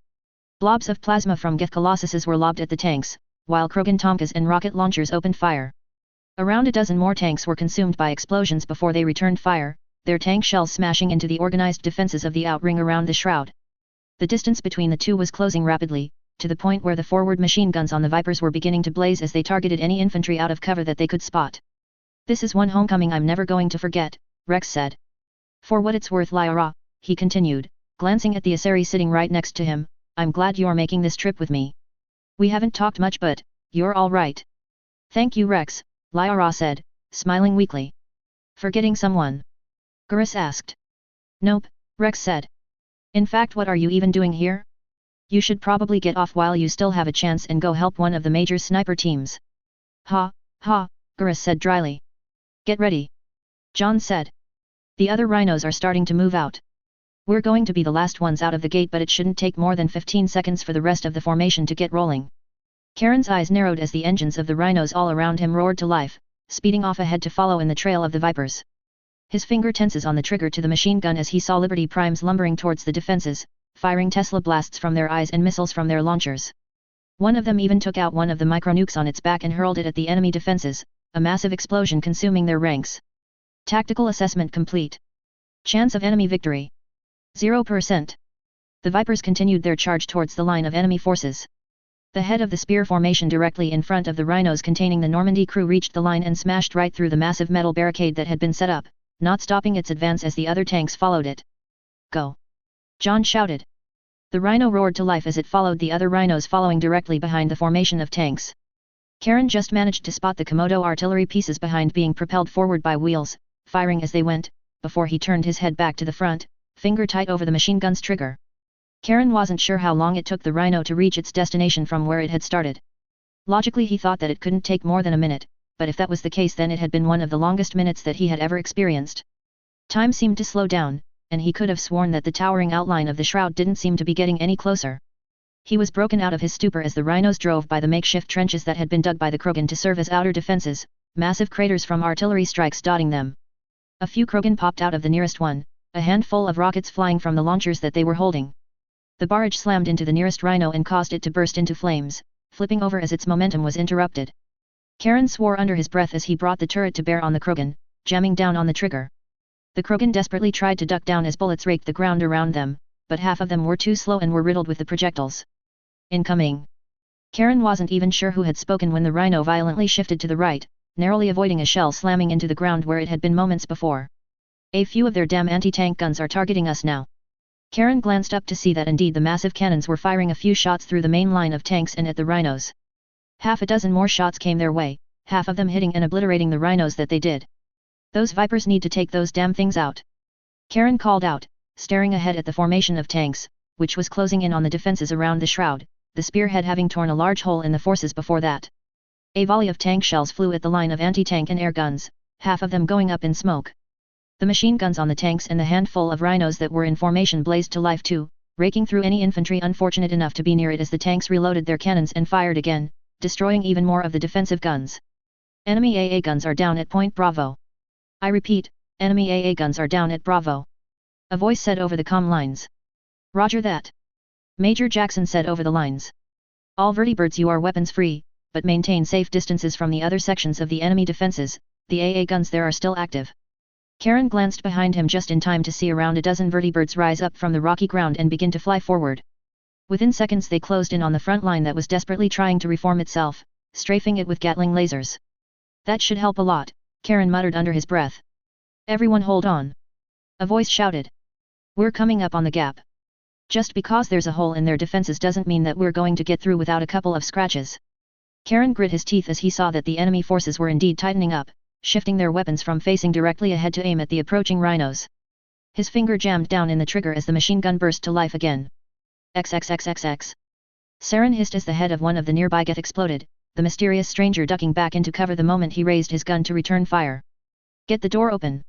Blobs of plasma from Geth Colossuses were lobbed at the tanks, while Krogan Tomkas and rocket launchers opened fire. Around a dozen more tanks were consumed by explosions before they returned fire, their tank shells smashing into the organized defenses of the outring around the shroud. The distance between the two was closing rapidly, to the point where the forward machine guns on the Vipers were beginning to blaze as they targeted any infantry out of cover that they could spot. "This is one homecoming I'm never going to forget," Rex said. "For what it's worth, Lyra," he continued, glancing at the Asari sitting right next to him, "I'm glad you're making this trip with me. We haven't talked much but, you're all right." "Thank you, Rex," Lyra said, smiling weakly. "Forgetting someone?" Garrus asked. "Nope," Rex said. "In fact, what are you even doing here? You should probably get off while you still have a chance and go help one of the major sniper teams." "Ha, ha," Garrus said dryly. "Get ready," John said. "The other rhinos are starting to move out. We're going to be the last ones out of the gate, but it shouldn't take more than 15 seconds for the rest of the formation to get rolling." Karen's eyes narrowed as the engines of the rhinos all around him roared to life, speeding off ahead to follow in the trail of the Vipers. His finger tenses on the trigger to the machine gun as he saw Liberty Primes lumbering towards the defenses, firing Tesla blasts from their eyes and missiles from their launchers. One of them even took out one of the micronukes on its back and hurled it at the enemy defenses, a massive explosion consuming their ranks. Tactical assessment complete. Chance of enemy victory: 0%. The Vipers continued their charge towards the line of enemy forces. The head of the spear formation directly in front of the rhinos containing the Normandy crew reached the line and smashed right through the massive metal barricade that had been set up, not stopping its advance as the other tanks followed it. "Go!" John shouted. The rhino roared to life as it followed the other rhinos following directly behind the formation of tanks. Karen just managed to spot the Komodo artillery pieces behind being propelled forward by wheels, firing as they went, before he turned his head back to the front, finger tight over the machine gun's trigger. Karen wasn't sure how long it took the rhino to reach its destination from where it had started. Logically he thought that it couldn't take more than a minute, but if that was the case then it had been one of the longest minutes that he had ever experienced. Time seemed to slow down, and he could have sworn that the towering outline of the shroud didn't seem to be getting any closer. He was broken out of his stupor as the rhinos drove by the makeshift trenches that had been dug by the Krogan to serve as outer defenses, massive craters from artillery strikes dotting them. A few Krogan popped out of the nearest one, a handful of rockets flying from the launchers that they were holding. The barrage slammed into the nearest rhino and caused it to burst into flames, flipping over as its momentum was interrupted. Karen swore under his breath as he brought the turret to bear on the Krogan, jamming down on the trigger. The Krogan desperately tried to duck down as bullets raked the ground around them, but half of them were too slow and were riddled with the projectiles. "Incoming!" Karen wasn't even sure who had spoken when the rhino violently shifted to the right, narrowly avoiding a shell slamming into the ground where it had been moments before. "A few of their damn anti-tank guns are targeting us now." Karen glanced up to see that indeed the massive cannons were firing a few shots through the main line of tanks and at the rhinos. Half a dozen more shots came their way, half of them hitting and obliterating the rhinos that they did. "Those Vipers need to take those damn things out," Karen called out, staring ahead at the formation of tanks, which was closing in on the defenses around the shroud, the spearhead having torn a large hole in the forces before that. A volley of tank shells flew at the line of anti-tank and air guns, half of them going up in smoke. The machine guns on the tanks and the handful of rhinos that were in formation blazed to life too, raking through any infantry unfortunate enough to be near it as the tanks reloaded their cannons and fired again, destroying even more of the defensive guns. "Enemy AA guns are down at Point Bravo. I repeat, enemy AA guns are down at Bravo," a voice said over the comm lines. "Roger that," Major Jackson said over the lines. "All vertibirds, you are weapons free, but maintain safe distances from the other sections of the enemy defenses, the AA guns there are still active." Karen glanced behind him just in time to see around a dozen vertibirds rise up from the rocky ground and begin to fly forward. Within seconds they closed in on the front line that was desperately trying to reform itself, strafing it with Gatling lasers. "That should help a lot," Karen muttered under his breath. "Everyone hold on," a voice shouted. "We're coming up on the gap. Just because there's a hole in their defenses doesn't mean that we're going to get through without a couple of scratches." Karen grit his teeth as he saw that the enemy forces were indeed tightening up, shifting their weapons from facing directly ahead to aim at the approaching rhinos. His finger jammed down in the trigger as the machine gun burst to life again. XXXXX. Saren hissed as the head of one of the nearby Geth exploded, the mysterious stranger ducking back into cover the moment he raised his gun to return fire. "Get the door open!"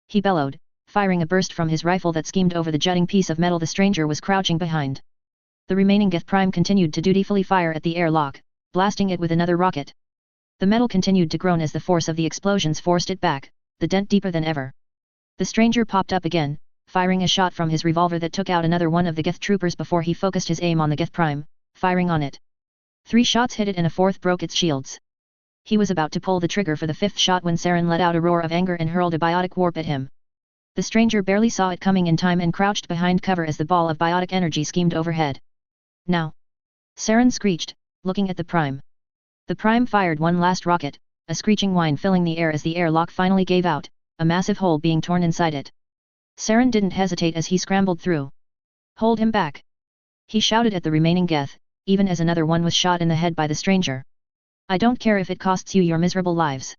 he bellowed, firing a burst from his rifle that schemed over the jutting piece of metal the stranger was crouching behind. The remaining Geth Prime continued to dutifully fire at the airlock, blasting it with another rocket. The metal continued to groan as the force of the explosions forced it back, the dent deeper than ever. The stranger popped up again, firing a shot from his revolver that took out another one of the Gith troopers before he focused his aim on the Gith Prime, firing on it. 3 shots hit it and a 4th broke its shields. He was about to pull the trigger for the 5th shot when Saren let out a roar of anger and hurled a biotic warp at him. The stranger barely saw it coming in time and crouched behind cover as the ball of biotic energy schemed overhead. Now! Saren screeched, looking at the Prime. The Prime fired one last rocket, a screeching whine filling the air as the airlock finally gave out, a massive hole being torn inside it. Saren didn't hesitate as he scrambled through. Hold him back! He shouted at the remaining Geth, even as another one was shot in the head by the stranger. I don't care if it costs you your miserable lives.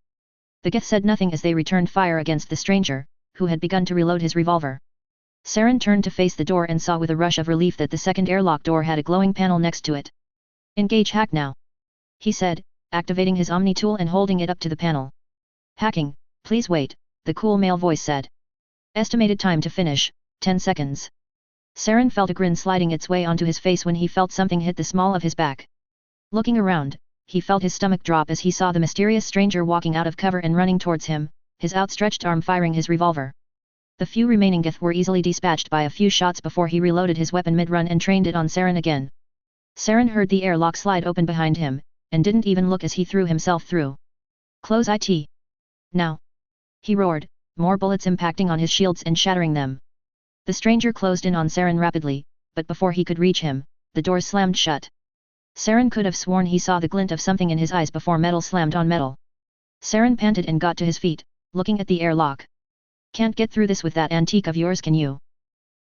The Geth said nothing as they returned fire against the stranger, who had begun to reload his revolver. Saren turned to face the door and saw with a rush of relief that the second airlock door had a glowing panel next to it. Engage hack now! He said, activating his Omni tool and holding it up to the panel. Hacking, please wait, the cool male voice said. Estimated time to finish, 10 seconds. Saren felt a grin sliding its way onto his face when he felt something hit the small of his back. Looking around, he felt his stomach drop as he saw the mysterious stranger walking out of cover and running towards him, his outstretched arm firing his revolver. The few remaining Gith were easily dispatched by a few shots before he reloaded his weapon mid-run and trained it on Saren again. Saren heard the airlock slide open behind him, and didn't even look as he threw himself through. Close it! Now! He roared, more bullets impacting on his shields and shattering them. The stranger closed in on Saren rapidly, but before he could reach him, the doors slammed shut. Saren could have sworn he saw the glint of something in his eyes before metal slammed on metal. Saren panted and got to his feet, looking at the airlock. Can't get through this with that antique of yours, can you?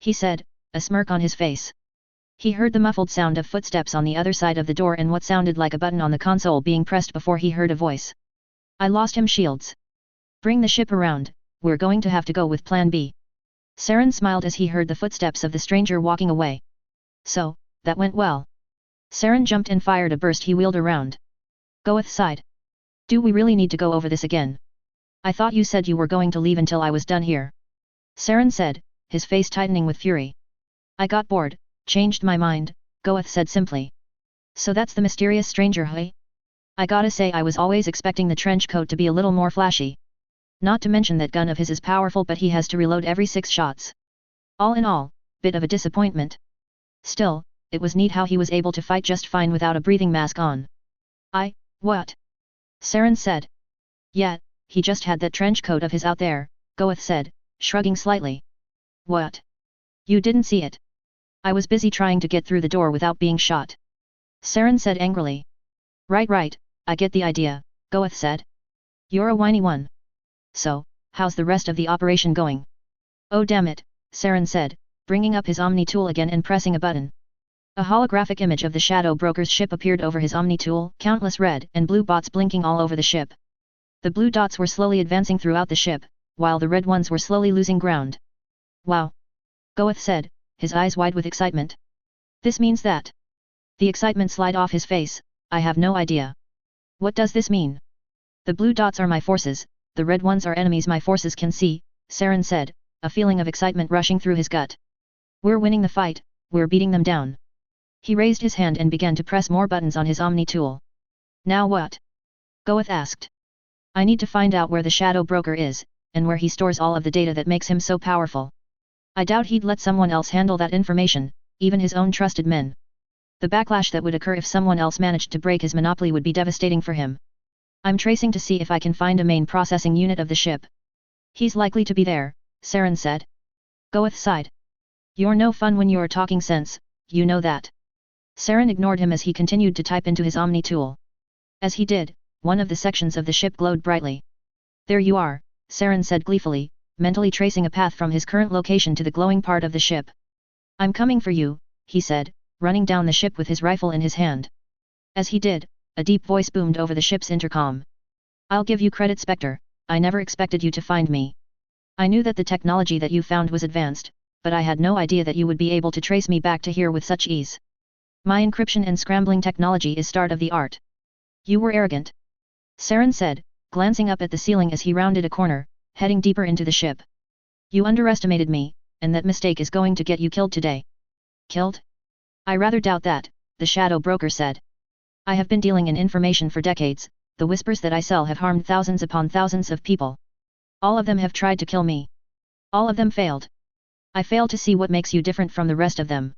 He said, a smirk on his face. He heard the muffled sound of footsteps on the other side of the door and what sounded like a button on the console being pressed before he heard a voice. I lost him shields. Bring the ship around, we're going to have to go with plan B. Saren smiled as he heard the footsteps of the stranger walking away. So, that went well. Saren jumped and fired a burst he wheeled around. Goeth sighed. Do we really need to go over this again? I thought you said you were going to leave until I was done here. Saren said, his face tightening with fury. I got bored, changed my mind, Goeth said simply. So that's the mysterious stranger, hey? I gotta say I was always expecting the trench coat to be a little more flashy. Not to mention that gun of his is powerful but he has to reload every 6 shots. All in all, bit of a disappointment. Still, it was neat how he was able to fight just fine without a breathing mask on. What? Saren said. Yeah, he just had that trench coat of his out there, Goeth said, shrugging slightly. What? You didn't see it? I was busy trying to get through the door without being shot. Saren said angrily. Right, I get the idea, Goeth said. You're a whiny one. So, how's the rest of the operation going? Oh damn it, Saren said, bringing up his Omni tool again and pressing a button. A holographic image of the Shadow Broker's ship appeared over his Omni tool, countless red and blue dots blinking all over the ship. The blue dots were slowly advancing throughout the ship, while the red ones were slowly losing ground. Wow! Goeth said, his eyes wide with excitement. This means that. The excitement slid off his face. I have no idea. What does this mean? The blue dots are my forces, the red ones are enemies my forces can see, Saren said, a feeling of excitement rushing through his gut. We're winning the fight, we're beating them down. He raised his hand and began to press more buttons on his Omni tool. Now what? Goeth asked. I need to find out where the Shadow Broker is, and where he stores all of the data that makes him so powerful. I doubt he'd let someone else handle that information, even his own trusted men. The backlash that would occur if someone else managed to break his monopoly would be devastating for him. I'm tracing to see if I can find a main processing unit of the ship. He's likely to be there, Saren said. Goeth sighed. You're no fun when you're talking sense, you know that. Saren ignored him as he continued to type into his Omni tool. As he did, one of the sections of the ship glowed brightly. There you are, Saren said gleefully, mentally tracing a path from his current location to the glowing part of the ship. I'm coming for you, he said, running down the ship with his rifle in his hand. As he did, a deep voice boomed over the ship's intercom. I'll give you credit, Spectre, I never expected you to find me. I knew that the technology that you found was advanced, but I had no idea that you would be able to trace me back to here with such ease. My encryption and scrambling technology is state of the art. You were arrogant. Saren said, glancing up at the ceiling as he rounded a corner, heading deeper into the ship. You underestimated me, and that mistake is going to get you killed today. Killed? I rather doubt that, the Shadow Broker said. I have been dealing in information for decades, the whispers that I sell have harmed thousands upon thousands of people. All of them have tried to kill me. All of them failed. I fail to see what makes you different from the rest of them.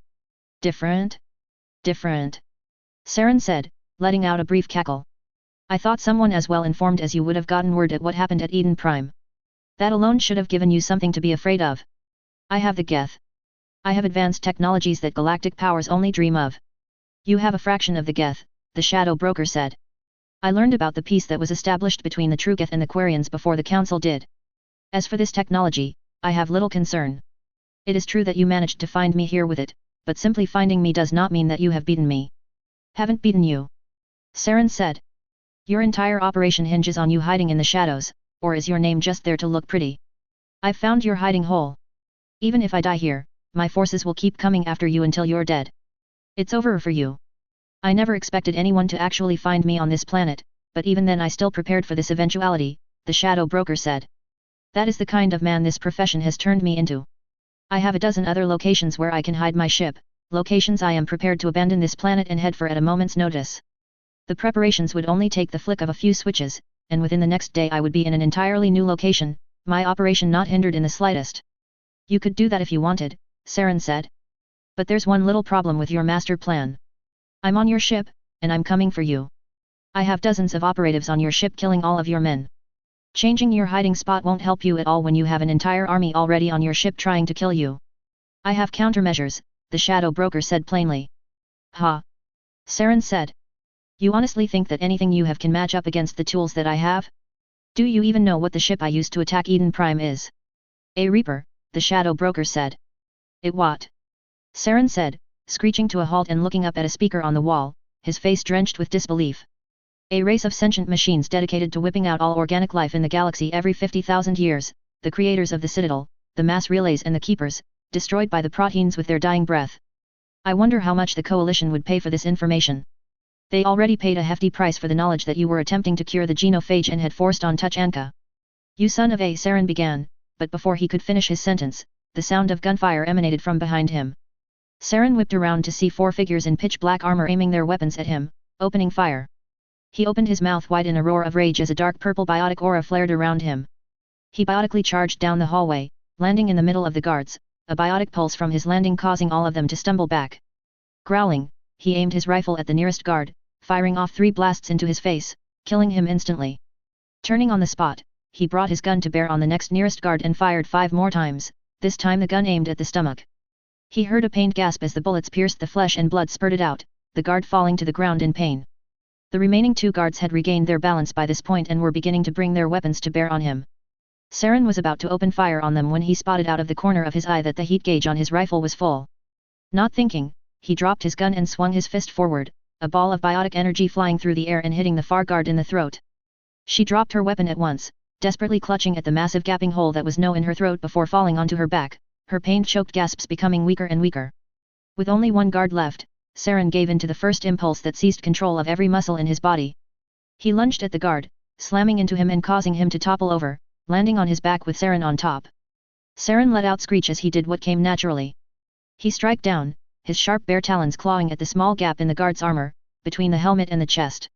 Different? Different. Saren said, letting out a brief cackle. I thought someone as well informed as you would have gotten word at what happened at Eden Prime. That alone should have given you something to be afraid of. I have the Geth. I have advanced technologies that galactic powers only dream of. You have a fraction of the Geth, the Shadow Broker said. I learned about the peace that was established between the True Geth and the Quarians before the Council did. As for this technology, I have little concern. It is true that you managed to find me here with it, but simply finding me does not mean that you have beaten me. Haven't beaten you. Saren said. Your entire operation hinges on you hiding in the shadows, or is your name just there to look pretty? I've found your hiding hole. Even if I die here, my forces will keep coming after you until you're dead. It's over for you. I never expected anyone to actually find me on this planet, but even then I still prepared for this eventuality, the Shadow Broker said. That is the kind of man this profession has turned me into. I have a dozen other locations where I can hide my ship, locations I am prepared to abandon this planet and head for at a moment's notice. The preparations would only take the flick of a few switches, and within the next day I would be in an entirely new location, my operation not hindered in the slightest. You could do that if you wanted, Saren said. But there's one little problem with your master plan. I'm on your ship, and I'm coming for you. I have dozens of operatives on your ship killing all of your men. Changing your hiding spot won't help you at all when you have an entire army already on your ship trying to kill you. I have countermeasures, the Shadow Broker said plainly. Ha! Saren said. You honestly think that anything you have can match up against the tools that I have? Do you even know what the ship I used to attack Eden Prime is? A Reaper, the Shadow Broker said. It what? Saren said, screeching to a halt and looking up at a speaker on the wall, his face drenched with disbelief. A race of sentient machines dedicated to whipping out all organic life in the galaxy every 50,000 years, the creators of the Citadel, the mass relays and the Keepers, destroyed by the proteins with their dying breath. I wonder how much the Coalition would pay for this information. They already paid a hefty price for the knowledge that you were attempting to cure the genophage and had forced on Touch Anka. You son of a, Saren began, but before he could finish his sentence, the sound of gunfire emanated from behind him. Saren whipped around to see four figures in pitch black armor aiming their weapons at him, opening fire. He opened his mouth wide in a roar of rage as a dark purple biotic aura flared around him. He biotically charged down the hallway, landing in the middle of the guards, a biotic pulse from his landing causing all of them to stumble back. Growling, he aimed his rifle at the nearest guard, firing off 3 blasts into his face, killing him instantly. Turning on the spot, he brought his gun to bear on the next nearest guard and fired 5 more times, this time the gun aimed at the stomach. He heard a pained gasp as the bullets pierced the flesh and blood spurted out, the guard falling to the ground in pain. The remaining 2 guards had regained their balance by this point and were beginning to bring their weapons to bear on him. Saren was about to open fire on them when he spotted out of the corner of his eye that the heat gauge on his rifle was full. Not thinking, he dropped his gun and swung his fist forward, a ball of biotic energy flying through the air and hitting the far guard in the throat. She dropped her weapon at once, desperately clutching at the massive gaping hole that was in her throat before falling onto her back, her pain-choked gasps becoming weaker and weaker. With only 1 guard left, Saren gave in to the first impulse that seized control of every muscle in his body. He lunged at the guard, slamming into him and causing him to topple over, landing on his back with Saren on top. Saren let out screech as he did what came naturally. He struck down, his sharp bare talons clawing at the small gap in the guard's armor, between the helmet and the chest.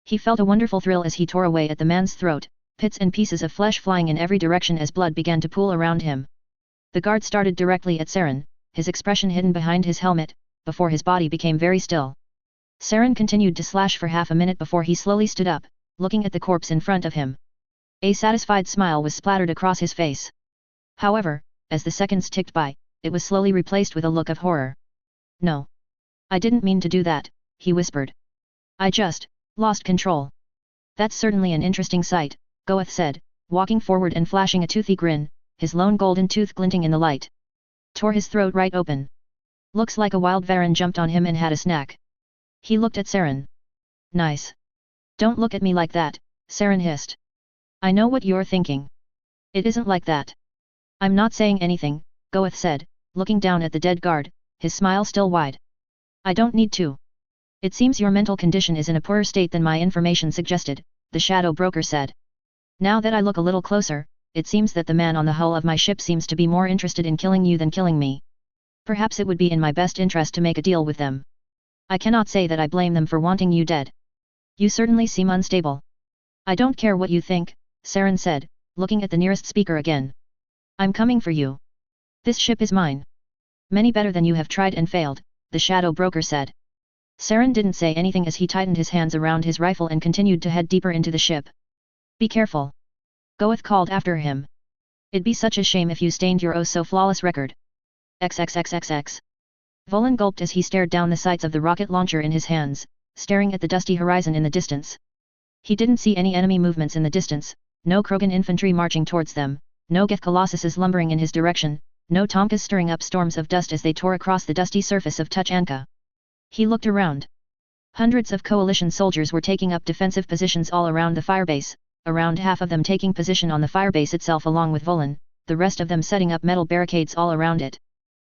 He felt a wonderful thrill as he tore away at the man's throat, bits and pieces of flesh flying in every direction as blood began to pool around him. The guard started directly at Saren, his expression hidden behind his helmet, before his body became very still. Saren continued to slash for half a minute before he slowly stood up, looking at the corpse in front of him. A satisfied smile was splattered across his face. However, as the seconds ticked by, it was slowly replaced with a look of horror. No. I didn't mean to do that, he whispered. I just lost control. That's certainly an interesting sight, Goeth said, walking forward and flashing a toothy grin, his lone golden tooth glinting in the light. Tore his throat right open. Looks like a wild Varan jumped on him and had a snack. He looked at Saren. Nice. Don't look at me like that, Saren hissed. I know what you're thinking. It isn't like that. I'm not saying anything, Goeth said, looking down at the dead guard, his smile still wide. I don't need to. It seems your mental condition is in a poorer state than my information suggested, the Shadow Broker said. Now that I look a little closer, it seems that the man on the hull of my ship seems to be more interested in killing you than killing me. Perhaps it would be in my best interest to make a deal with them. I cannot say that I blame them for wanting you dead. You certainly seem unstable. I don't care what you think, Saren said, looking at the nearest speaker again. I'm coming for you. This ship is mine. Many better than you have tried and failed, the shadow broker said. Saren didn't say anything as he tightened his hands around his rifle and continued to head deeper into the ship. Be careful. Goeth called after him. It'd be such a shame if you stained your oh-so-flawless record. XXXXX. Volan gulped as he stared down the sights of the rocket launcher in his hands, staring at the dusty horizon in the distance. He didn't see any enemy movements in the distance, no Krogan infantry marching towards them, no Geth colossuses lumbering in his direction, no Tomkas stirring up storms of dust as they tore across the dusty surface of Tuchanka. He looked around. Hundreds of coalition soldiers were taking up defensive positions all around the firebase, around half of them taking position on the firebase itself along with Volan, the rest of them setting up metal barricades all around it.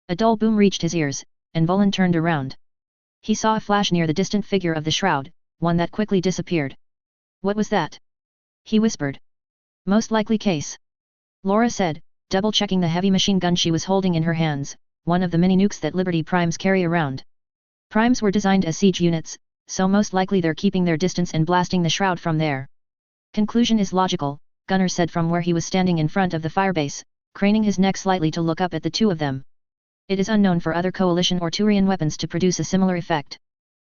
A dull boom reached his ears, and Volan turned around. He saw a flash near the distant figure of the shroud, one that quickly disappeared. What was that? He whispered. Most likely case. Laura said, double-checking the heavy machine gun she was holding in her hands, one of the mini-nukes that Liberty Primes carry around. Primes were designed as siege units, so most likely they're keeping their distance and blasting the shroud from there. Conclusion is logical, Gunnar said from where he was standing in front of the firebase, craning his neck slightly to look up at the two of them. It is unknown for other Coalition or Turian weapons to produce a similar effect.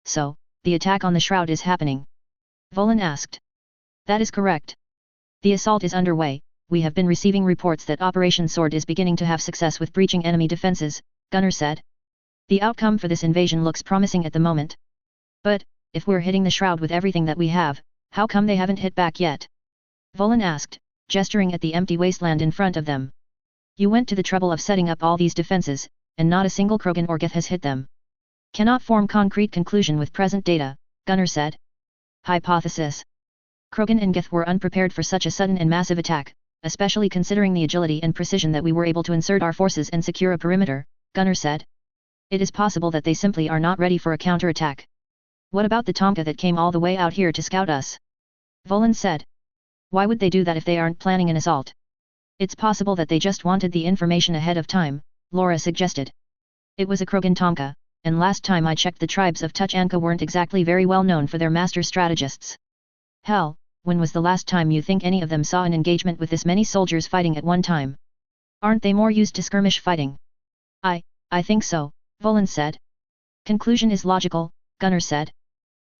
So, the attack on the shroud is happening? Volan asked. That is correct. The assault is underway. We have been receiving reports that Operation Sword is beginning to have success with breaching enemy defenses, Gunnar said. The outcome for this invasion looks promising at the moment. But, if we're hitting the shroud with everything that we have, how come they haven't hit back yet? Volan asked, gesturing at the empty wasteland in front of them. You went to the trouble of setting up all these defenses, and not a single Krogan or Geth has hit them. Cannot form concrete conclusion with present data, Gunnar said. Hypothesis. Krogan and Geth were unprepared for such a sudden and massive attack, especially considering the agility and precision that we were able to insert our forces and secure a perimeter, Gunnar said. It is possible that they simply are not ready for a counterattack. What about the Tomka that came all the way out here to scout us? Volan said. Why would they do that if they aren't planning an assault? It's possible that they just wanted the information ahead of time, Laura suggested. It was a Krogan Tomka, and last time I checked the tribes of Tuchanka weren't exactly very well known for their master strategists. Hell, when was the last time you think any of them saw an engagement with this many soldiers fighting at one time? Aren't they more used to skirmish fighting? I think so, Volan said. Conclusion is logical, Gunnar said.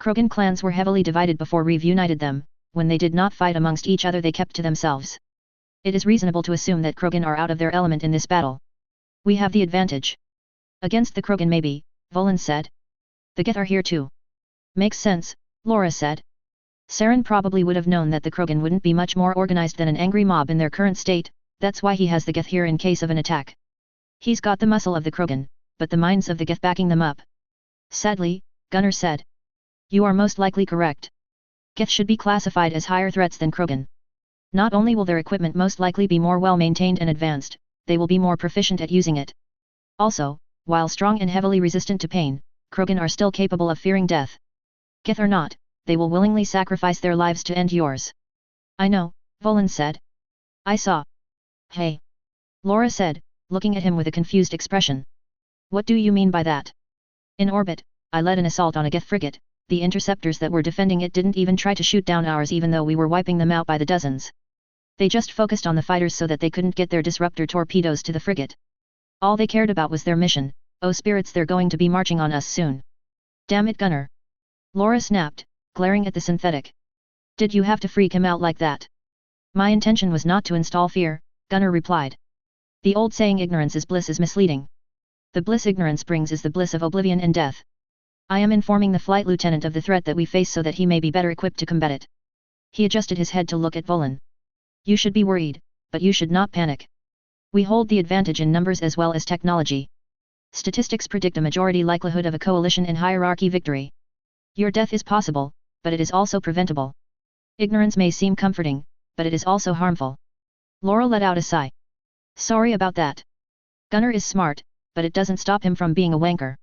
Krogan clans were heavily divided before Reeve united them. When they did not fight amongst each other they kept to themselves. It is reasonable to assume that Krogan are out of their element in this battle. We have the advantage. Against the Krogan maybe, Volan said. The Geth are here too. Makes sense, Laura said. Saren probably would have known that the Krogan wouldn't be much more organized than an angry mob in their current state, that's why he has the Geth here in case of an attack. He's got the muscle of the Krogan, but the minds of the Geth backing them up. Sadly, Gunnar said. You are most likely correct. Geth should be classified as higher threats than Krogan. Not only will their equipment most likely be more well-maintained and advanced, they will be more proficient at using it. Also, while strong and heavily resistant to pain, Krogan are still capable of fearing death. Geth or not, they will willingly sacrifice their lives to end yours. I know, Volan said. I saw. Hey. Laura said, looking at him with a confused expression. What do you mean by that? In orbit, I led an assault on a Geth frigate. The interceptors that were defending it didn't even try to shoot down ours even though we were wiping them out by the dozens. They just focused on the fighters so that they couldn't get their disruptor torpedoes to the frigate. All they cared about was their mission. Oh spirits, they're going to be marching on us soon. Damn it, Gunnar. Laura snapped, glaring at the synthetic. Did you have to freak him out like that? My intention was not to install fear, Gunnar replied. The old saying ignorance is bliss is misleading. The bliss ignorance brings is the bliss of oblivion and death. I am informing the flight lieutenant of the threat that we face so that he may be better equipped to combat it. He adjusted his head to look at Volan. You should be worried, but you should not panic. We hold the advantage in numbers as well as technology. Statistics predict a majority likelihood of a coalition and hierarchy victory. Your death is possible, but it is also preventable. Ignorance may seem comforting, but it is also harmful. Laura let out a sigh. Sorry about that. Gunnar is smart, but it doesn't stop him from being a wanker.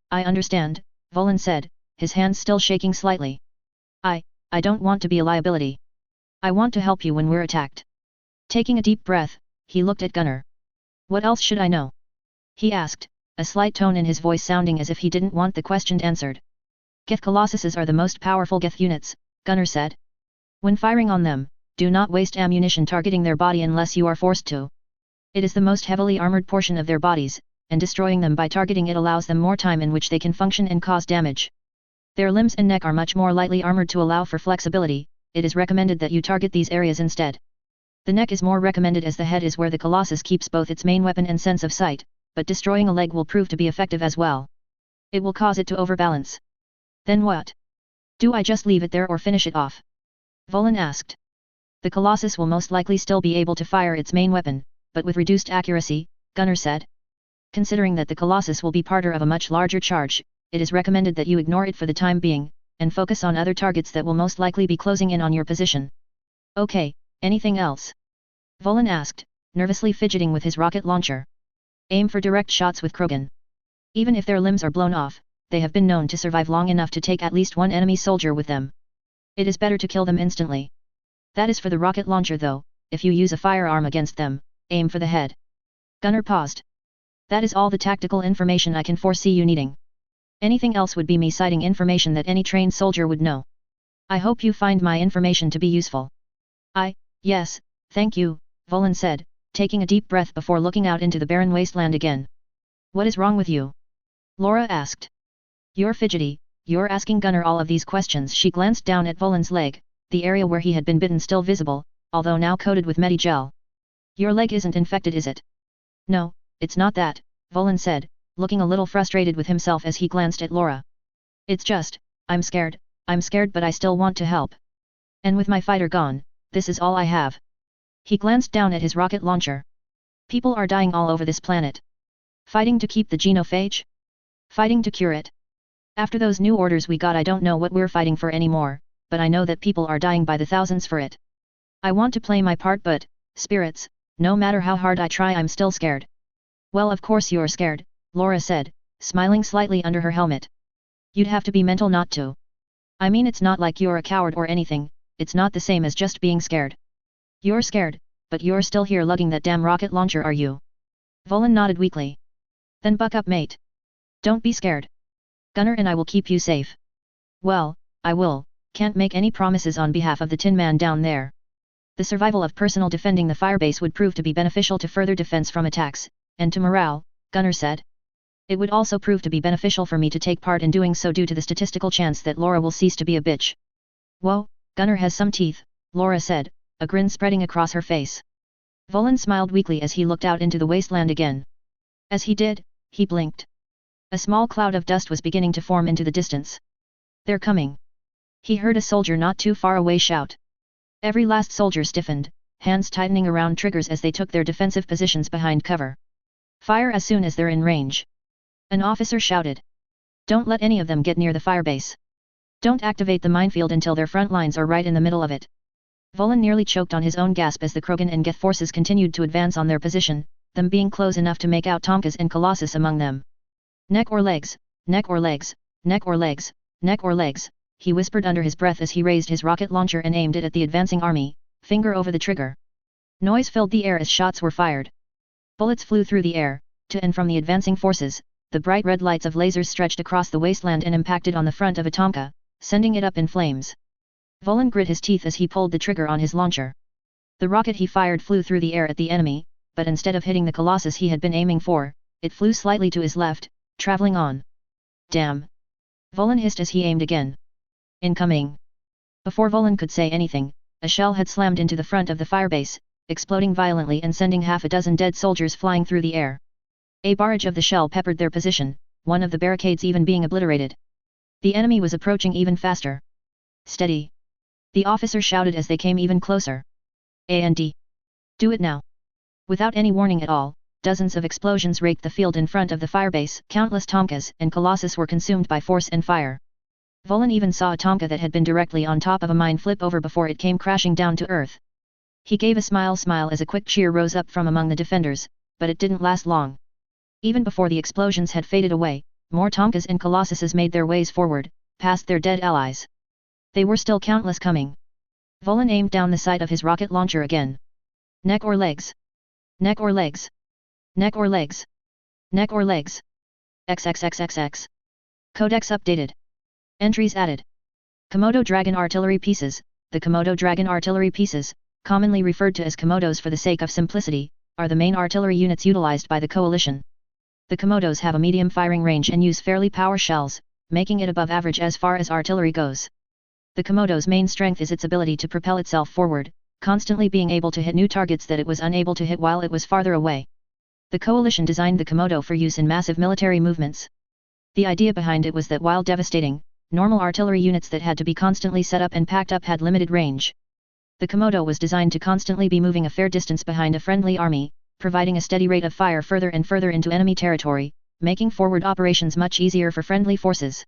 I understand, Volan said, his hands still shaking slightly. I don't want to be a liability. I want to help you when we're attacked. Taking a deep breath, he looked at Gunnar. What else should I know? He asked, a slight tone in his voice sounding as if he didn't want the question answered. Geth colossuses are the most powerful Geth units, Gunnar said. When firing on them, do not waste ammunition targeting their body unless you are forced to. It is the most heavily armored portion of their bodies, and destroying them by targeting it allows them more time in which they can function and cause damage. Their limbs and neck are much more lightly armored to allow for flexibility. It is recommended that you target these areas instead. The neck is more recommended as the head is where the Colossus keeps both its main weapon and sense of sight, but destroying a leg will prove to be effective as well. It will cause it to overbalance. Then what? Do I just leave it there or finish it off? Volan asked. The Colossus will most likely still be able to fire its main weapon, but with reduced accuracy, Gunnar said. Considering that the Colossus will be part of a much larger charge, it is recommended that you ignore it for the time being, and focus on other targets that will most likely be closing in on your position. Okay, anything else? Volan asked, nervously fidgeting with his rocket launcher. Aim for direct shots with Krogan. Even if their limbs are blown off, they have been known to survive long enough to take at least one enemy soldier with them. It is better to kill them instantly. That is for the rocket launcher though, if you use a firearm against them, aim for the head. Gunnar paused. That is all the tactical information I can foresee you needing. Anything else would be me citing information that any trained soldier would know. I hope you find my information to be useful. Yes, thank you, Volan said, taking a deep breath before looking out into the barren wasteland again. What is wrong with you? Laura asked. You're fidgety, you're asking Gunnar all of these questions. She glanced down at Volan's leg, the area where he had been bitten still visible, although now coated with medigel. Your leg isn't infected, is it? No, it's not that, Volan said, looking a little frustrated with himself as he glanced at Laura. It's just, I'm scared but I still want to help. And with my fighter gone, this is all I have. He glanced down at his rocket launcher. People are dying all over this planet. Fighting to keep the genophage? Fighting to cure it? After those new orders we got, I don't know what we're fighting for anymore, but I know that people are dying by the thousands for it. I want to play my part but, spirits, no matter how hard I try I'm still scared. Well, of course you're scared, Laura said, smiling slightly under her helmet. You'd have to be mental not to. I mean, it's not like you're a coward or anything, it's not the same as just being scared. You're scared, but you're still here lugging that damn rocket launcher, are you? Volan nodded weakly. Then buck up, mate. Don't be scared. Gunnar and I will keep you safe. Well, I will, can't make any promises on behalf of the Tin Man down there. The survival of personnel defending the firebase would prove to be beneficial to further defense from attacks, and to morale, Gunnar said. It would also prove to be beneficial for me to take part in doing so due to the statistical chance that Laura will cease to be a bitch. Whoa, Gunnar has some teeth, Laura said, a grin spreading across her face. Volan smiled weakly as he looked out into the wasteland again. As he did, he blinked. A small cloud of dust was beginning to form into the distance. They're coming. He heard a soldier not too far away shout. Every last soldier stiffened, hands tightening around triggers as they took their defensive positions behind cover. Fire as soon as they're in range. An officer shouted. Don't let any of them get near the firebase. Don't activate the minefield until their front lines are right in the middle of it. Volan nearly choked on his own gasp as the Krogan and Geth forces continued to advance on their position, them being close enough to make out Tomkas and Colossus among them. Neck or legs, neck or legs, neck or legs, neck or legs, he whispered under his breath as he raised his rocket launcher and aimed it at the advancing army, finger over the trigger. Noise filled the air as shots were fired. Bullets flew through the air, to and from the advancing forces. The bright red lights of lasers stretched across the wasteland and impacted on the front of a Tomka, sending it up in flames. Volan grit his teeth as he pulled the trigger on his launcher. The rocket he fired flew through the air at the enemy, but instead of hitting the Colossus he had been aiming for, it flew slightly to his left, traveling on. Damn! Volan hissed as he aimed again. Incoming! Before Volan could say anything, a shell had slammed into the front of the firebase, exploding violently and sending half a dozen dead soldiers flying through the air. A barrage of the shell peppered their position, one of the barricades even being obliterated. The enemy was approaching even faster. Steady! The officer shouted as they came even closer. A&D. Do it now! Without any warning at all, dozens of explosions raked the field in front of the firebase. Countless Tomkas and Colossus were consumed by force and fire. Volan even saw a Tomka that had been directly on top of a mine flip over before it came crashing down to earth. He gave a smile as a quick cheer rose up from among the defenders, but it didn't last long. Even before the explosions had faded away, more Tomkas and Colossuses made their ways forward, past their dead allies. They were still countless coming. Volan aimed down the sight of his rocket launcher again. Neck or legs? Neck or legs? Neck or legs? Neck or legs? XXXXX. Codex updated. Entries added. Komodo Dragon Artillery Pieces. The Komodo Dragon Artillery Pieces, commonly referred to as Komodos for the sake of simplicity, are the main artillery units utilized by the coalition. The Komodos have a medium firing range and use fairly power shells, making it above average as far as artillery goes. The Komodo's main strength is its ability to propel itself forward, constantly being able to hit new targets that it was unable to hit while it was farther away. The coalition designed the Komodo for use in massive military movements. The idea behind it was that while devastating, normal artillery units that had to be constantly set up and packed up had limited range. The Komodo was designed to constantly be moving a fair distance behind a friendly army, providing a steady rate of fire further and further into enemy territory, making forward operations much easier for friendly forces.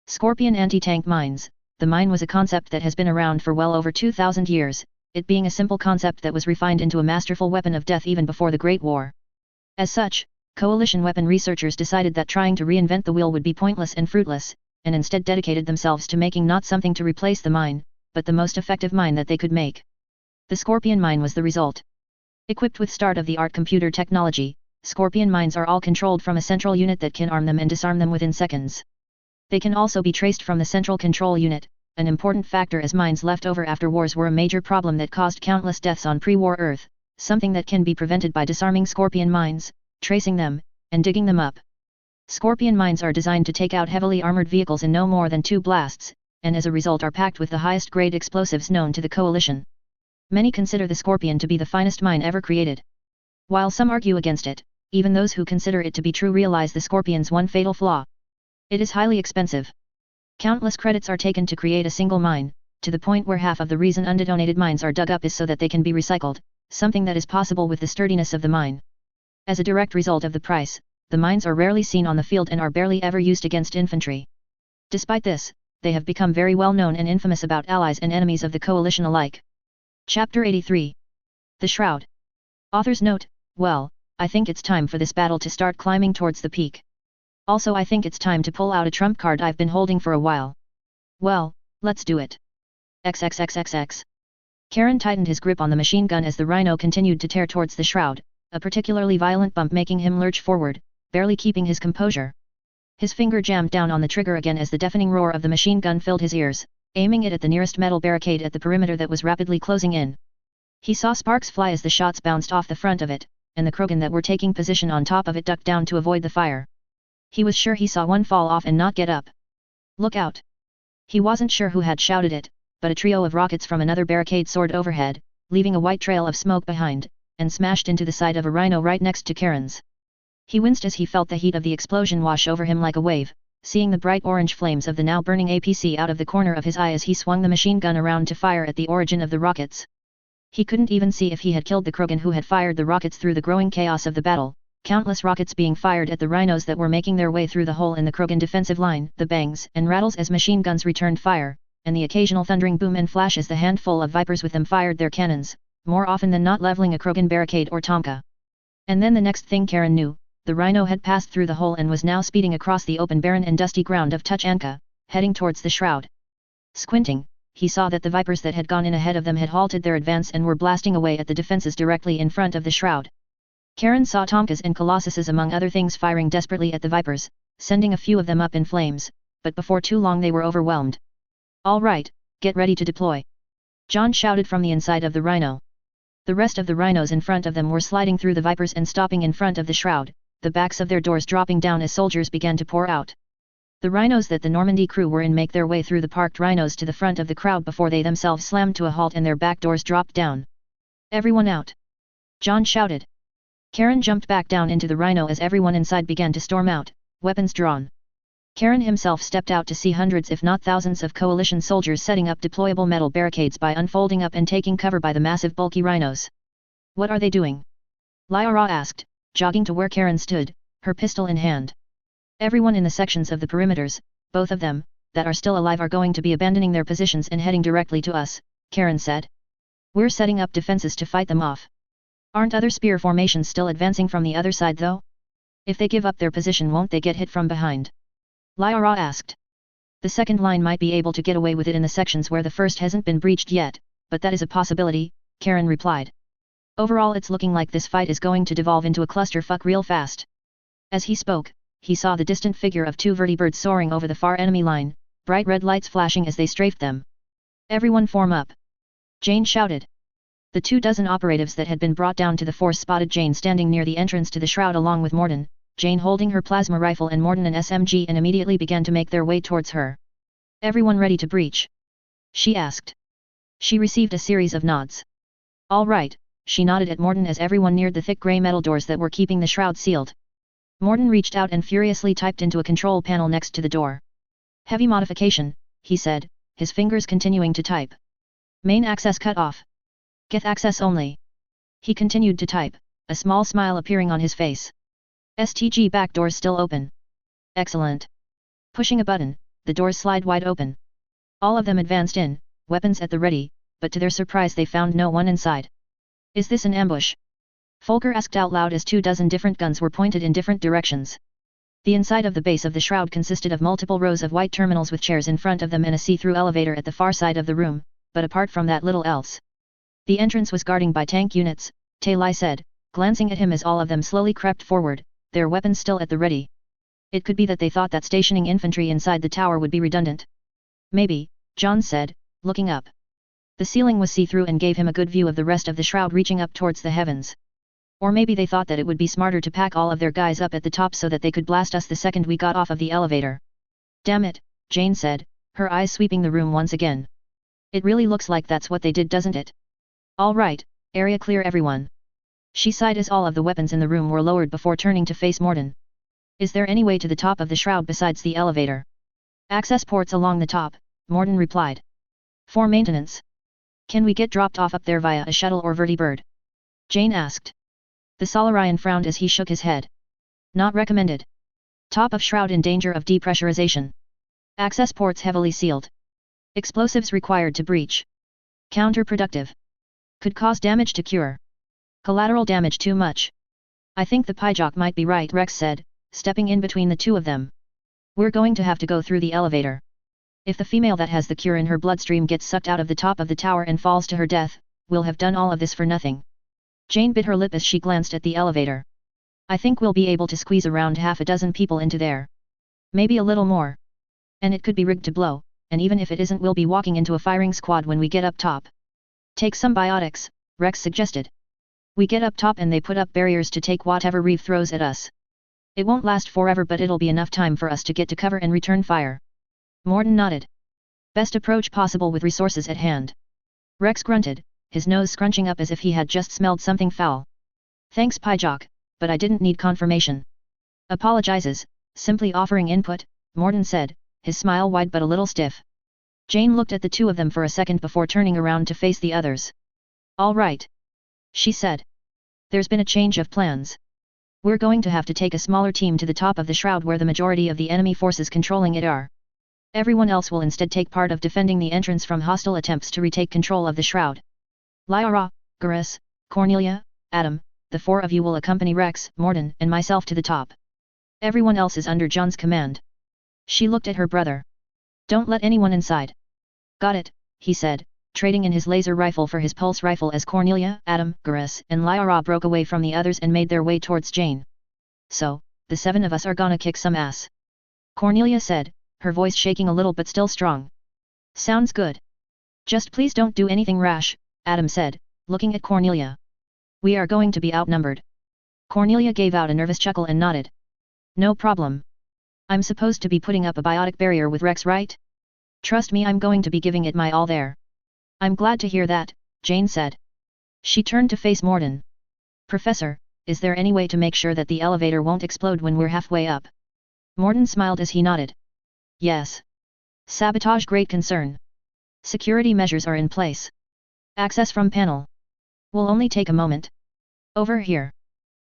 Scorpion anti-tank mines. The mine was a concept that has been around for well over 2,000 years, it being a simple concept that was refined into a masterful weapon of death even before the Great War. As such, coalition weapon researchers decided that trying to reinvent the wheel would be pointless and fruitless, and instead dedicated themselves to making not something to replace the mine, but the most effective mine that they could make. The Scorpion mine was the result. Equipped with state-of-the-art computer technology, Scorpion mines are all controlled from a central unit that can arm them and disarm them within seconds. They can also be traced from the central control unit, an important factor as mines left over after wars were a major problem that caused countless deaths on pre-war Earth, something that can be prevented by disarming Scorpion mines, tracing them, and digging them up. Scorpion mines are designed to take out heavily armored vehicles in no more than 2 blasts, and as a result are packed with the highest grade explosives known to the coalition. Many consider the Scorpion to be the finest mine ever created. While some argue against it, even those who consider it to be true realize the Scorpion's one fatal flaw. It is highly expensive. Countless credits are taken to create a single mine, to the point where half of the reason undetonated mines are dug up is so that they can be recycled, something that is possible with the sturdiness of the mine. As a direct result of the price, the mines are rarely seen on the field and are barely ever used against infantry. Despite this, they have become very well known and infamous about allies and enemies of the coalition alike. Chapter 83. The Shroud. Author's note: well, I think it's time for this battle to start climbing towards the peak. Also I think it's time to pull out a trump card I've been holding for a while. Well, let's do it. XXXXX. Karen tightened his grip on the machine gun as the rhino continued to tear towards the shroud, a particularly violent bump making him lurch forward, barely keeping his composure. His finger jammed down on the trigger again as the deafening roar of the machine gun filled his ears, aiming it at the nearest metal barricade at the perimeter that was rapidly closing in. He saw sparks fly as the shots bounced off the front of it, and the Krogan that were taking position on top of it ducked down to avoid the fire. He was sure he saw one fall off and not get up. Look out! He wasn't sure who had shouted it, but a trio of rockets from another barricade soared overhead, leaving a white trail of smoke behind, and smashed into the side of a rhino right next to Karen's. He winced as he felt the heat of the explosion wash over him like a wave, seeing the bright orange flames of the now burning APC out of the corner of his eye as he swung the machine gun around to fire at the origin of the rockets. He couldn't even see if he had killed the Krogan who had fired the rockets through the growing chaos of the battle, countless rockets being fired at the rhinos that were making their way through the hole in the Krogan defensive line, the bangs and rattles as machine guns returned fire, and the occasional thundering boom and flash as the handful of Vipers with them fired their cannons, more often than not leveling a Krogan barricade or Tomka. And then the next thing Karen knew, the rhino had passed through the hole and was now speeding across the open barren and dusty ground of Tuchanka, heading towards the shroud. Squinting, he saw that the Vipers that had gone in ahead of them had halted their advance and were blasting away at the defenses directly in front of the shroud. Karen saw Tomkas and Colossuses among other things firing desperately at the Vipers, sending a few of them up in flames, but before too long they were overwhelmed. All right, get ready to deploy. John shouted from the inside of the rhino. The rest of the rhinos in front of them were sliding through the Vipers and stopping in front of the shroud, the backs of their doors dropping down as soldiers began to pour out. The rhinos that the Normandy crew were in make their way through the parked rhinos to the front of the crowd before they themselves slammed to a halt and their back doors dropped down. Everyone out! John shouted. Karen jumped back down into the rhino as everyone inside began to storm out, weapons drawn. Karen himself stepped out to see hundreds if not thousands of coalition soldiers setting up deployable metal barricades by unfolding up and taking cover by the massive bulky rhinos. What are they doing? Lyra asked, jogging to where Karen stood, her pistol in hand. Everyone in the sections of the perimeters, both of them, that are still alive are going to be abandoning their positions and heading directly to us, Karen said. We're setting up defenses to fight them off. Aren't other spear formations still advancing from the other side though? If they give up their position won't they get hit from behind? Lyra asked. The second line might be able to get away with it in the sections where the first hasn't been breached yet, but that is a possibility, Karen replied. Overall it's looking like this fight is going to devolve into a clusterfuck real fast. As he spoke, he saw the distant figure of 2 vertibirds soaring over the far enemy line, bright red lights flashing as they strafed them. Everyone form up! Jane shouted. The 24 operatives that had been brought down to the force spotted Jane standing near the entrance to the shroud along with Morden, Jane holding her plasma rifle and Morden an SMG, and immediately began to make their way towards her. "Everyone ready to breach?" she asked. She received a series of nods. "All right," she nodded at Morden as everyone neared the thick grey metal doors that were keeping the shroud sealed. Morden reached out and furiously typed into a control panel next to the door. "Heavy modification," he said, his fingers continuing to type. "Main access cut off. Geth access only." He continued to type, a small smile appearing on his face. "STG back doors still open." "Excellent." Pushing a button, the doors slide wide open. All of them advanced in, weapons at the ready, but to their surprise they found no one inside. "Is this an ambush?" Folker asked out loud as 24 different guns were pointed in different directions. The inside of the base of the shroud consisted of multiple rows of white terminals with chairs in front of them and a see-through elevator at the far side of the room, but apart from that little else. The entrance was guarding by tank units, Tai said, glancing at him as all of them slowly crept forward, their weapons still at the ready. It could be that they thought that stationing infantry inside the tower would be redundant. "Maybe," John said, looking up. The ceiling was see-through and gave him a good view of the rest of the shroud reaching up towards the heavens. "Or maybe they thought that it would be smarter to pack all of their guys up at the top so that they could blast us the second we got off of the elevator." "Damn it," Jane said, her eyes sweeping the room once again. "It really looks like that's what they did, doesn't it? All right, area clear everyone." She sighed as all of the weapons in the room were lowered before turning to face Morden. "Is there any way to the top of the shroud besides the elevator?" "Access ports along the top," Morden replied. "For maintenance. Can we get dropped off up there via a shuttle or vertibird?" Jane asked. The Solarian frowned as he shook his head. "Not recommended. Top of shroud in danger of depressurization. Access ports heavily sealed. Explosives required to breach. Counterproductive. Could cause damage to cure. Collateral damage too much." "I think the Pyjok might be right," Rex said, stepping in between the two of them. "We're going to have to go through the elevator. If the female that has the cure in her bloodstream gets sucked out of the top of the tower and falls to her death, we'll have done all of this for nothing." Jane bit her lip as she glanced at the elevator. "I think we'll be able to squeeze around half a dozen people into there. Maybe a little more. And it could be rigged to blow, and even if it isn't we'll be walking into a firing squad when we get up top." "Take some biotics," Rex suggested. "We get up top and they put up barriers to take whatever Reeve throws at us. It won't last forever but it'll be enough time for us to get to cover and return fire." Morden nodded. "Best approach possible with resources at hand." Rex grunted, his nose scrunching up as if he had just smelled something foul. "Thanks Pyjok, but I didn't need confirmation." "Apologizes, simply offering input," Morden said, his smile wide but a little stiff. Jane looked at the two of them for a second before turning around to face the others. "All right," she said. "There's been a change of plans. We're going to have to take a smaller team to the top of the shroud where the majority of the enemy forces controlling it are. Everyone else will instead take part of defending the entrance from hostile attempts to retake control of the shroud. Lyra, Garis, Cornelia, Adam, the four of you will accompany Rex, Morden, and myself to the top. Everyone else is under John's command." She looked at her brother. "Don't let anyone inside." "Got it," he said, trading in his laser rifle for his pulse rifle as Cornelia, Adam, Garis, and Lyra broke away from the others and made their way towards Jane. "So, the 7 of us are gonna kick some ass," Cornelia said, her voice shaking a little but still strong. "Sounds good. Just please don't do anything rash," Adam said, looking at Cornelia. "We are going to be outnumbered." Cornelia gave out a nervous chuckle and nodded. "No problem. I'm supposed to be putting up a biotic barrier with Rex, right? Trust me, I'm going to be giving it my all there." "I'm glad to hear that," Jane said. She turned to face Morden. "Professor, is there any way to make sure that the elevator won't explode when we're halfway up?" Morden smiled as he nodded. "Yes. Sabotage great concern. Security measures are in place. Access from panel. Will only take a moment. Over here."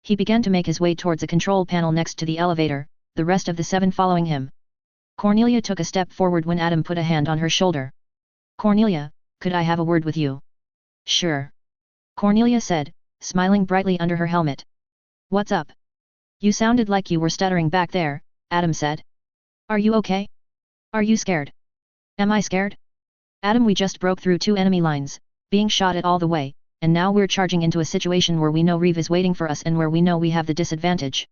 He began to make his way towards a control panel next to the elevator, the rest of the 7 following him. Cornelia took a step forward when Adam put a hand on her shoulder. "Cornelia, could I have a word with you?" "Sure," Cornelia said, smiling brightly under her helmet. "What's up?" "You sounded like you were stuttering back there," Adam said. "Are you okay? Are you scared?" "Am I scared?" "Adam, we just broke through 2 enemy lines, being shot at all the way, and now we're charging into a situation where we know Reeve is waiting for us and where we know we have the disadvantage."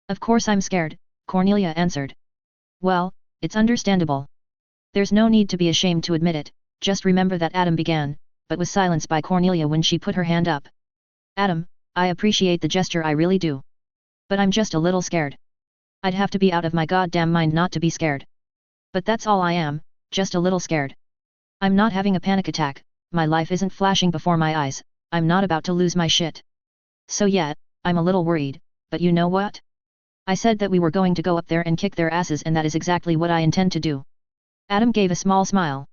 "Of course I'm scared," Cornelia answered. "Well, it's understandable. There's no need to be ashamed to admit it, just remember that," Adam began, but was silenced by Cornelia when she put her hand up. Adam, I appreciate the gesture, I really do. But I'm just a little scared. I'd have to be out of my goddamn mind not to be scared. But that's all I am, just a little scared. I'm not having a panic attack, my life isn't flashing before my eyes, I'm not about to lose my shit. So yeah, I'm a little worried, but you know what? I said that we were going to go up there and kick their asses, and that is exactly what I intend to do. Adam gave a small smile.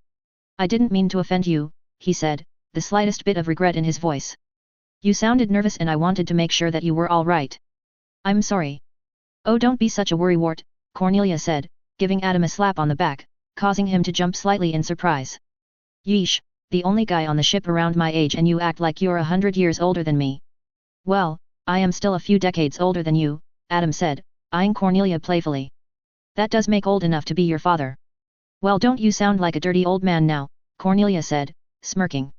I didn't mean to offend you, he said, the slightest bit of regret in his voice. You sounded nervous and I wanted to make sure that you were all right. I'm sorry. Oh, don't be such a worrywart, Cornelia said, giving Adam a slap on the back, causing him to jump slightly in surprise. Yeesh, the only guy on the ship around my age and you act like you're 100 years older than me. Well, I am still a few decades older than you, Adam said, eyeing Cornelia playfully. That does make old enough to be your father. Well, don't you sound like a dirty old man now, Cornelia said, smirking.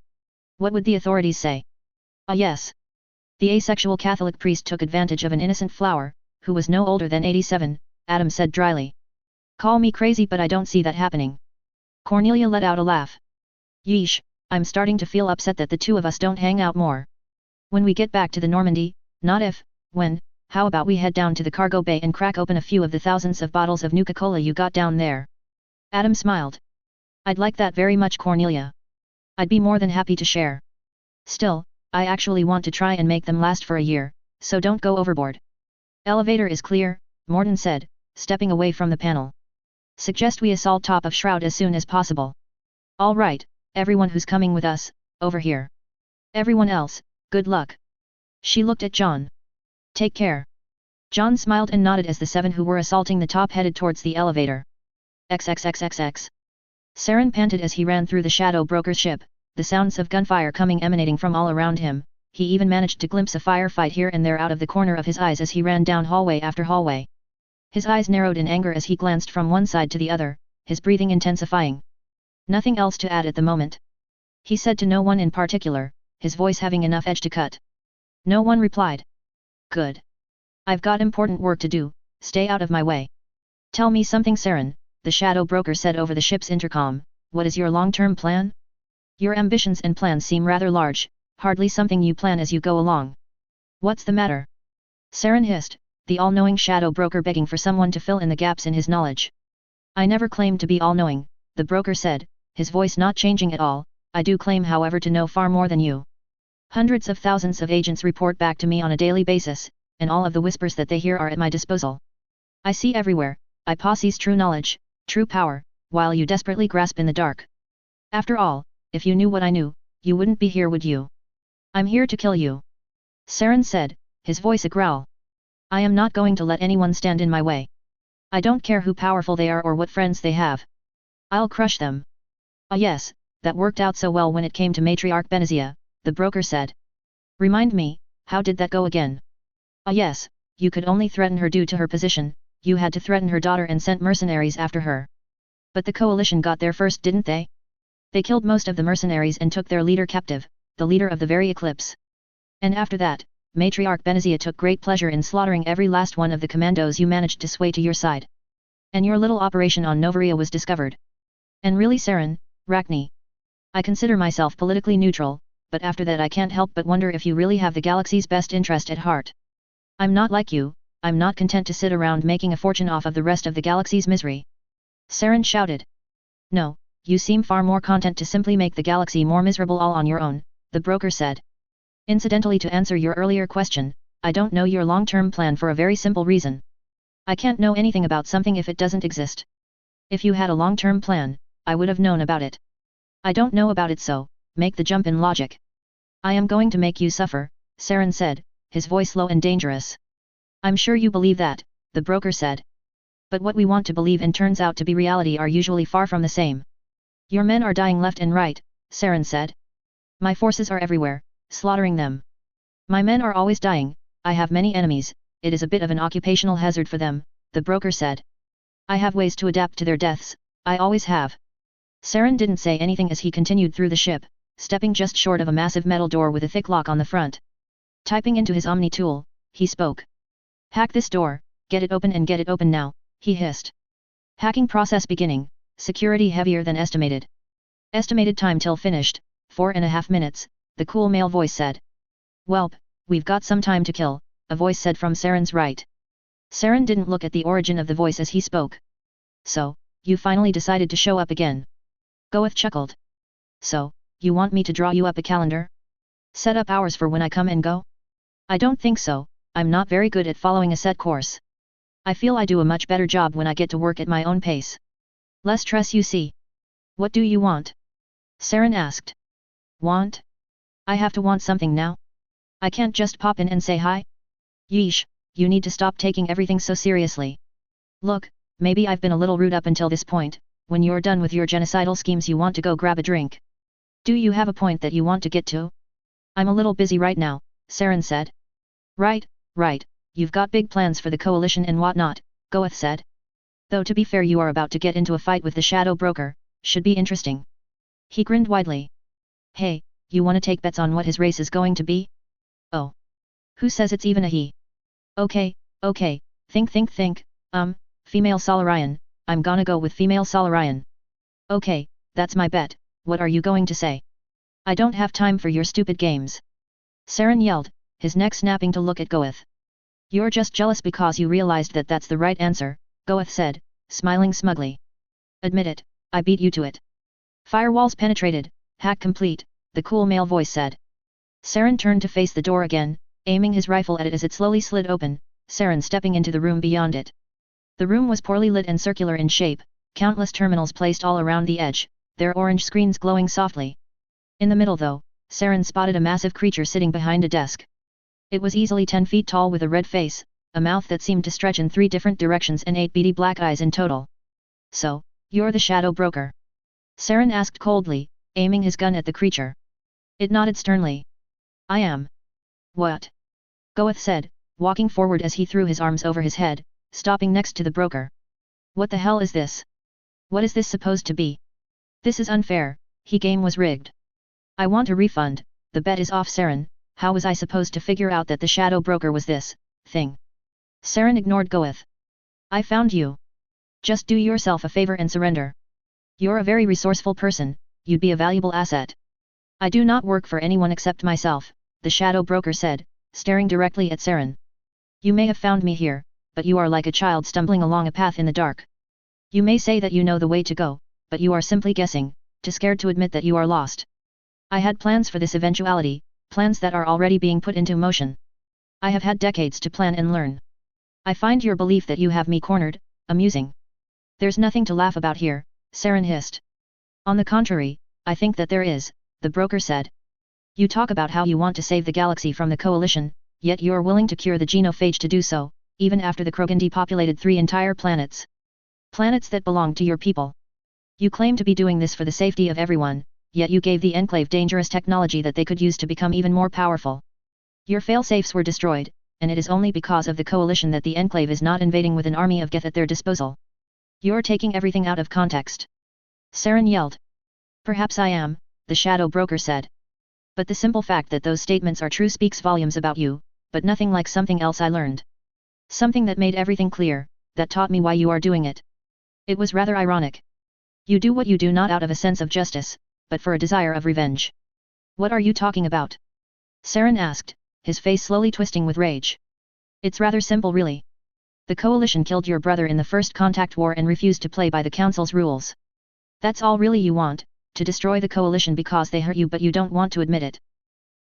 What would the authorities say? Ah yes. The asexual Catholic priest took advantage of an innocent flower, who was no older than 87, Adam said dryly. Call me crazy but I don't see that happening. Cornelia let out a laugh. Yeesh, I'm starting to feel upset that the two of us don't hang out more. When we get back to the Normandy, not if, when, how about we head down to the cargo bay and crack open a few of the thousands of bottles of Nuka-Cola you got down there? Adam smiled. I'd like that very much, Cornelia. I'd be more than happy to share. Still, I actually want to try and make them last for a year, so don't go overboard. Elevator is clear, Morton said, stepping away from the panel. Suggest we assault top of shroud as soon as possible. All right, everyone who's coming with us, over here. Everyone else, good luck. She looked at John. Take care. John smiled and nodded as the 7 who were assaulting the top headed towards the elevator. XXXXX. Saren panted as he ran through the shadow broker's ship, the sounds of gunfire emanating from all around him. He even managed to glimpse a firefight here and there out of the corner of his eyes as he ran down hallway after hallway. His eyes narrowed in anger as he glanced from one side to the other, his breathing intensifying. Nothing else to add at the moment. He said to no one in particular, his voice having enough edge to cut. No one replied. Good. I've got important work to do, stay out of my way. Tell me something, Saren, the shadow broker said over the ship's intercom, what is your long-term plan? Your ambitions and plans seem rather large, hardly something you plan as you go along. What's the matter? Saren hissed, the all-knowing shadow broker begging for someone to fill in the gaps in his knowledge. I never claimed to be all-knowing, the broker said, his voice not changing at all. I do claim however to know far more than you. Hundreds of thousands of agents report back to me on a daily basis, and all of the whispers that they hear are at my disposal. I see everywhere, I possess true knowledge, true power, while you desperately grasp in the dark. After all, if you knew what I knew, you wouldn't be here, would you? I'm here to kill you. Saren said, his voice a growl. I am not going to let anyone stand in my way. I don't care who powerful they are or what friends they have. I'll crush them. Ah yes, that worked out so well when it came to Matriarch Benezia, the broker said. Remind me, how did that go again? Ah yes, you could only threaten her due to her position, you had to threaten her daughter and sent mercenaries after her. But the coalition got there first, didn't they? They killed most of the mercenaries and took their leader captive, the leader of the very eclipse. And after that, Matriarch Benezia took great pleasure in slaughtering every last one of the commandos you managed to sway to your side. And your little operation on Novaria was discovered. And really, Saren, Rachni, I consider myself politically neutral, but after that I can't help but wonder if you really have the galaxy's best interest at heart. I'm not like you, I'm not content to sit around making a fortune off of the rest of the galaxy's misery. Saren shouted. No, you seem far more content to simply make the galaxy more miserable all on your own, the broker said. Incidentally, to answer your earlier question, I don't know your long-term plan for a very simple reason. I can't know anything about something if it doesn't exist. If you had a long-term plan, I would have known about it. I don't know about it, so make the jump in logic. I am going to make you suffer, Saren said, his voice low and dangerous. I'm sure you believe that, the broker said. But what we want to believe and turns out to be reality are usually far from the same. Your men are dying left and right, Saren said. My forces are everywhere, slaughtering them. My men are always dying, I have many enemies, it is a bit of an occupational hazard for them, the broker said. I have ways to adapt to their deaths, I always have. Saren didn't say anything as he continued through the ship, stepping just short of a massive metal door with a thick lock on the front. Typing into his Omni tool, he spoke. Hack this door, get it open and get it open now, he hissed. Hacking process beginning, security heavier than estimated. Estimated time till finished, 4.5 minutes, the cool male voice said. Welp, we've got some time to kill, a voice said from Saren's right. Saren didn't look at the origin of the voice as he spoke. So, you finally decided to show up again. Goeth chuckled. So, you want me to draw you up a calendar? Set up hours for when I come and go? I don't think so, I'm not very good at following a set course. I feel I do a much better job when I get to work at my own pace. Less stress, you see. What do you want? Saren asked. Want? I have to want something now? I can't just pop in and say hi? Yeesh, you need to stop taking everything so seriously. Look, maybe I've been a little rude up until this point. When you're done with your genocidal schemes you want to go grab a drink. Do you have a point that you want to get to? I'm a little busy right now, Saren said. Right, you've got big plans for the coalition and whatnot, Goeth said. Though to be fair you are about to get into a fight with the shadow broker, should be interesting. He grinned widely. Hey, you wanna take bets on what his race is going to be? Oh. Who says it's even a he? Okay, think, female Solarian, I'm gonna go with female Solarian. Okay, that's my bet, what are you going to say? I don't have time for your stupid games. Saren yelled, his neck snapping to look at Goeth. You're just jealous because you realized that that's the right answer, Goeth said, smiling smugly. Admit it, I beat you to it. Firewalls penetrated, hack complete, the cool male voice said. Saren turned to face the door again, aiming his rifle at it as it slowly slid open, Saren stepping into the room beyond it. The room was poorly lit and circular in shape, countless terminals placed all around the edge, their orange screens glowing softly. In the middle though, Saren spotted a massive creature sitting behind a desk. It was easily 10 feet tall with a red face, a mouth that seemed to stretch in 3 different directions and 8 beady black eyes in total. So, you're the shadow broker? Saren asked coldly, aiming his gun at the creature. It nodded sternly. I am. What? Goeth said, walking forward as he threw his arms over his head, stopping next to the broker. What the hell is this? What is this supposed to be? This is unfair, game was rigged. I want a refund, the bet is off Saren, how was I supposed to figure out that the shadow broker was this thing? Saren ignored Goeth. I found you. Just do yourself a favor and surrender. You're a very resourceful person, you'd be a valuable asset. I do not work for anyone except myself, the shadow broker said, staring directly at Saren. You may have found me here, but you are like a child stumbling along a path in the dark. You may say that you know the way to go, but you are simply guessing, too scared to admit that you are lost. I had plans for this eventuality, plans that are already being put into motion. I have had decades to plan and learn. I find your belief that you have me cornered amusing. There's nothing to laugh about here, Saren hissed. On the contrary, I think that there is, the broker said. You talk about how you want to save the galaxy from the coalition, yet you're willing to cure the genophage to do so, even after the Krogan depopulated 3 entire planets. Planets that belong to your people. You claim to be doing this for the safety of everyone, yet you gave the Enclave dangerous technology that they could use to become even more powerful. Your failsafes were destroyed, and it is only because of the coalition that the Enclave is not invading with an army of Geth at their disposal. You're taking everything out of context. Saren yelled. Perhaps I am, the shadow broker said. But the simple fact that those statements are true speaks volumes about you, but nothing like something else I learned. Something that made everything clear, that taught me why you are doing it. It was rather ironic. You do what you do not out of a sense of justice, but for a desire of revenge. What are you talking about? Saren asked, his face slowly twisting with rage. It's rather simple really. The coalition killed your brother in the First Contact War and refused to play by the Council's rules. That's all really you want, to destroy the coalition because they hurt you but you don't want to admit it.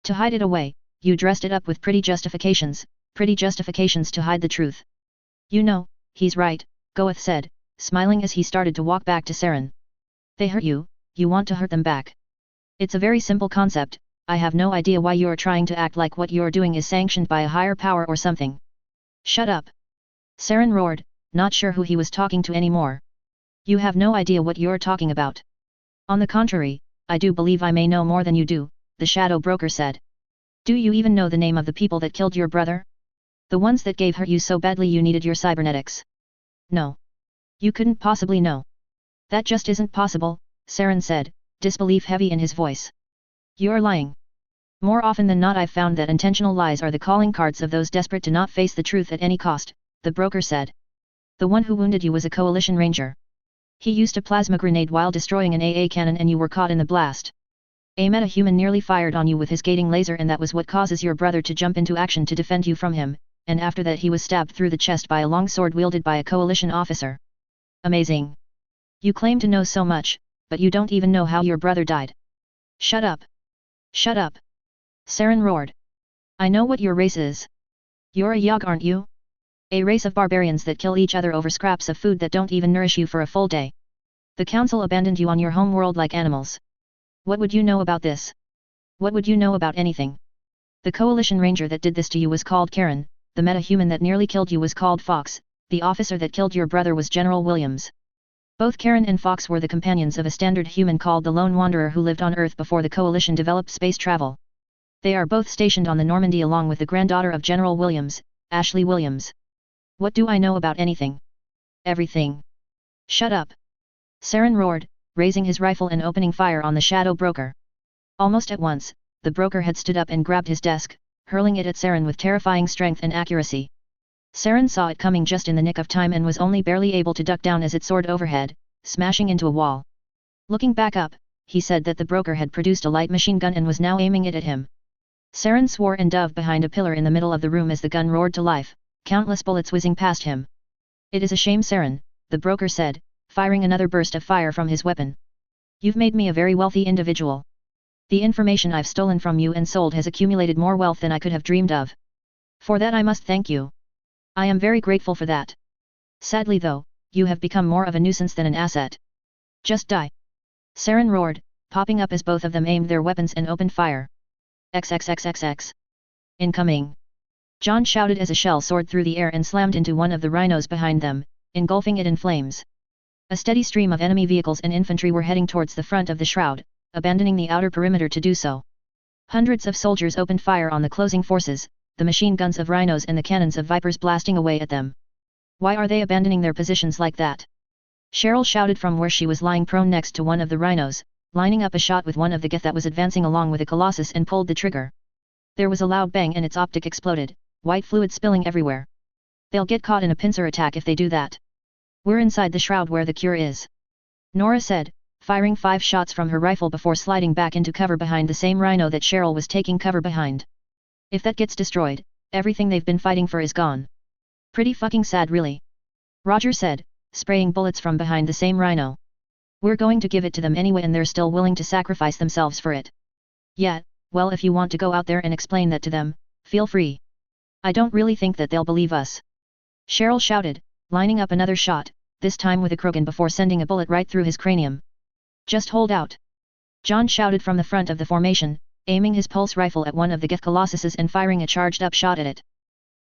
To hide it away, you dressed it up with pretty justifications to hide the truth. You know, he's right, Goeth said, smiling as he started to walk back to Saren. They hurt you, you want to hurt them back. It's a very simple concept, I have no idea why you're trying to act like what you're doing is sanctioned by a higher power or something. Shut up! Saren roared, not sure who he was talking to anymore. You have no idea what you're talking about. On the contrary, I do believe I may know more than you do, the shadow broker said. Do you even know the name of the people that killed your brother? The ones that hurt you so badly you needed your cybernetics. No. You couldn't possibly know. That just isn't possible, Saren said, disbelief heavy in his voice. You're lying. More often than not I've found that intentional lies are the calling cards of those desperate to not face the truth at any cost, the broker said. The one who wounded you was a coalition ranger. He used a plasma grenade while destroying an AA cannon and you were caught in the blast. A metahuman nearly fired on you with his gating laser, and that was what causes your brother to jump into action to defend you from him, and after that he was stabbed through the chest by a long sword wielded by a coalition officer. Amazing. You claim to know so much, but you don't even know how your brother died. Shut up. Shut up. Saren roared. I know what your race is. You're a Yogg, aren't you? A race of barbarians that kill each other over scraps of food that don't even nourish you for a full day. The council abandoned you on your home world like animals. What would you know about this? What would you know about anything? The coalition ranger that did this to you was called Karen, the metahuman that nearly killed you was called Fox, the officer that killed your brother was General Williams. Both Karen and Fox were the companions of a standard human called the Lone Wanderer who lived on Earth before the coalition developed space travel. They are both stationed on the Normandy along with the granddaughter of General Williams, Ashley Williams. What do I know about anything? Everything. Shut up. Saren roared, raising his rifle and opening fire on the shadow broker. Almost at once, the broker had stood up and grabbed his desk, hurling it at Saren with terrifying strength and accuracy. Saren saw it coming just in the nick of time and was only barely able to duck down as it soared overhead, smashing into a wall. Looking back up, he said that the broker had produced a light machine gun and was now aiming it at him. Saren swore and dove behind a pillar in the middle of the room as the gun roared to life, countless bullets whizzing past him. It is a shame, Saren, the broker said, firing another burst of fire from his weapon. You've made me a very wealthy individual. The information I've stolen from you and sold has accumulated more wealth than I could have dreamed of. For that I must thank you. I am very grateful for that. Sadly though, you have become more of a nuisance than an asset. Just die. Saren roared, popping up as both of them aimed their weapons and opened fire. XXXXX. Incoming. John shouted as a shell soared through the air and slammed into one of the rhinos behind them, engulfing it in flames. A steady stream of enemy vehicles and infantry were heading towards the front of the shroud, abandoning the outer perimeter to do so. Hundreds of soldiers opened fire on the closing forces, the machine guns of rhinos and the cannons of vipers blasting away at them. Why are they abandoning their positions like that? Cheryl shouted from where she was lying prone next to one of the rhinos, lining up a shot with one of the Geth that was advancing along with a colossus and pulled the trigger. There was a loud bang and its optic exploded, white fluid spilling everywhere. They'll get caught in a pincer attack if they do that. We're inside the shroud where the cure is. Nora said, firing 5 shots from her rifle before sliding back into cover behind the same rhino that Cheryl was taking cover behind. If that gets destroyed, everything they've been fighting for is gone. Pretty fucking sad really. Roger said, spraying bullets from behind the same rhino. We're going to give it to them anyway and they're still willing to sacrifice themselves for it. Yeah, well if you want to go out there and explain that to them, feel free. I don't really think that they'll believe us. Cheryl shouted, lining up another shot, this time with a Krogan before sending a bullet right through his cranium. Just hold out. John shouted from the front of the formation, aiming his pulse rifle at one of the Geth colossuses and firing a charged-up shot at it.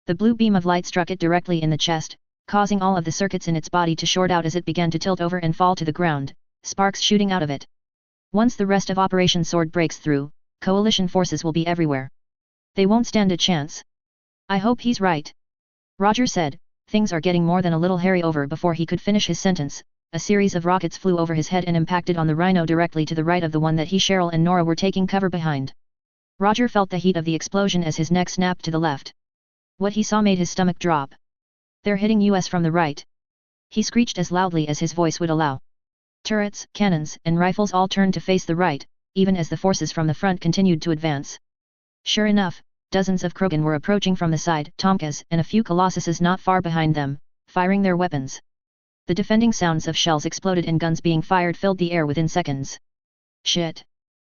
The blue beam of light struck it directly in the chest, causing all of the circuits in its body to short out as it began to tilt over and fall to the ground, sparks shooting out of it. Once the rest of Operation Sword breaks through, coalition forces will be everywhere. They won't stand a chance. I hope he's right. Roger said, things are getting more than a little hairy over before he could finish his sentence. A series of rockets flew over his head and impacted on the rhino directly to the right of the one that he, Cheryl and Nora were taking cover behind. Roger felt the heat of the explosion as his neck snapped to the left. What he saw made his stomach drop. They're hitting us from the right. He screeched as loudly as his voice would allow. Turrets, cannons, and rifles all turned to face the right, even as the forces from the front continued to advance. Sure enough, dozens of Krogan were approaching from the side, Tomkas and a few colossuses not far behind them, firing their weapons. The defending sounds of shells exploded and guns being fired filled the air within seconds. Shit!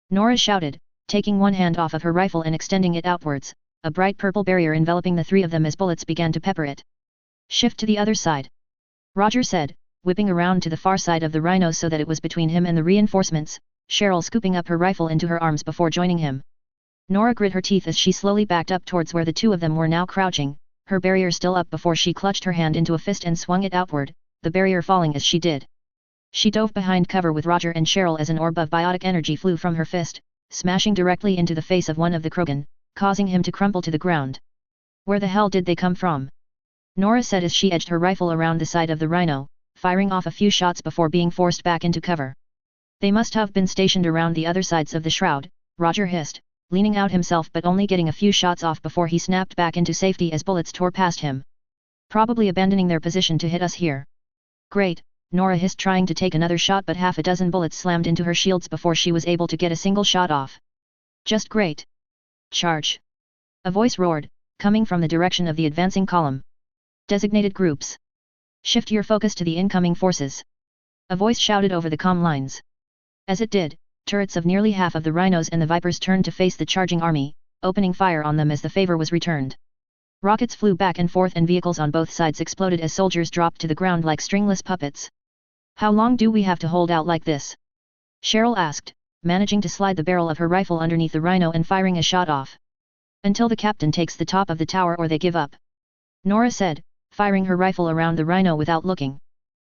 Nora shouted, taking one hand off of her rifle and extending it outwards, a bright purple barrier enveloping the 3 of them as bullets began to pepper it. Shift to the other side. Roger said, whipping around to the far side of the rhino so that it was between him and the reinforcements, Cheryl scooping up her rifle into her arms before joining him. Nora grit her teeth as she slowly backed up towards where the 2 of them were now crouching, her barrier still up before she clutched her hand into a fist and swung it outward, the barrier falling as she did. She dove behind cover with Roger and Cheryl as an orb of biotic energy flew from her fist, smashing directly into the face of one of the Krogan, causing him to crumple to the ground. Where the hell did they come from? Nora said as she edged her rifle around the side of the rhino, firing off a few shots before being forced back into cover. They must have been stationed around the other sides of the shroud, Roger hissed, leaning out himself but only getting a few shots off before he snapped back into safety as bullets tore past him. Probably abandoning their position to hit us here. Great, Nora hissed, trying to take another shot, but half a dozen bullets slammed into her shields before she was able to get a single shot off. Just great. Charge! A voice roared, coming from the direction of the advancing column. Designated groups. Shift your focus to the incoming forces. A voice shouted over the comm lines. As it did, turrets of nearly half of the rhinos and the vipers turned to face the charging army, opening fire on them as the favor was returned. Rockets flew back and forth and vehicles on both sides exploded as soldiers dropped to the ground like stringless puppets. How long do we have to hold out like this? Cheryl asked, managing to slide the barrel of her rifle underneath the rhino and firing a shot off. Until the captain takes the top of the tower or they give up. Nora said, firing her rifle around the rhino without looking.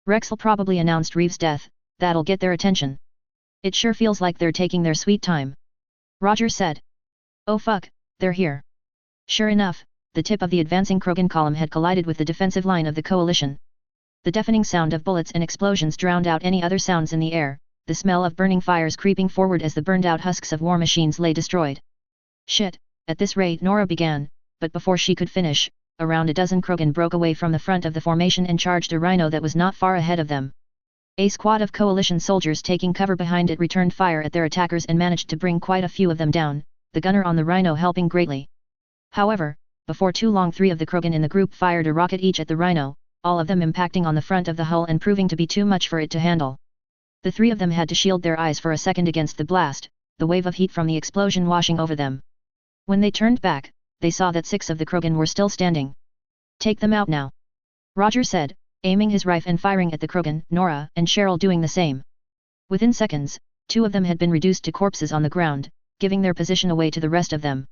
Rex'll probably announced Reeves' death, that'll get their attention. It sure feels like they're taking their sweet time. Roger said. Oh fuck, they're here. Sure enough, the tip of the advancing Krogan column had collided with the defensive line of the coalition. The deafening sound of bullets and explosions drowned out any other sounds in the air, the smell of burning fires creeping forward as the burned-out husks of war machines lay destroyed. Shit, at this rate, Nora began, but before she could finish, around a dozen Krogan broke away from the front of the formation and charged a rhino that was not far ahead of them. A squad of coalition soldiers taking cover behind it returned fire at their attackers and managed to bring quite a few of them down, the gunner on the rhino helping greatly. However, before too long 3 of the Krogan in the group fired a rocket each at the rhino, all of them impacting on the front of the hull and proving to be too much for it to handle. The 3 of them had to shield their eyes for a second against the blast, the wave of heat from the explosion washing over them. When they turned back, they saw that 6 of the Krogan were still standing. Take them out now. Roger said, aiming his rifle and firing at the Krogan, Nora and Cheryl doing the same. Within seconds, 2 of them had been reduced to corpses on the ground, giving their position away to the rest of them.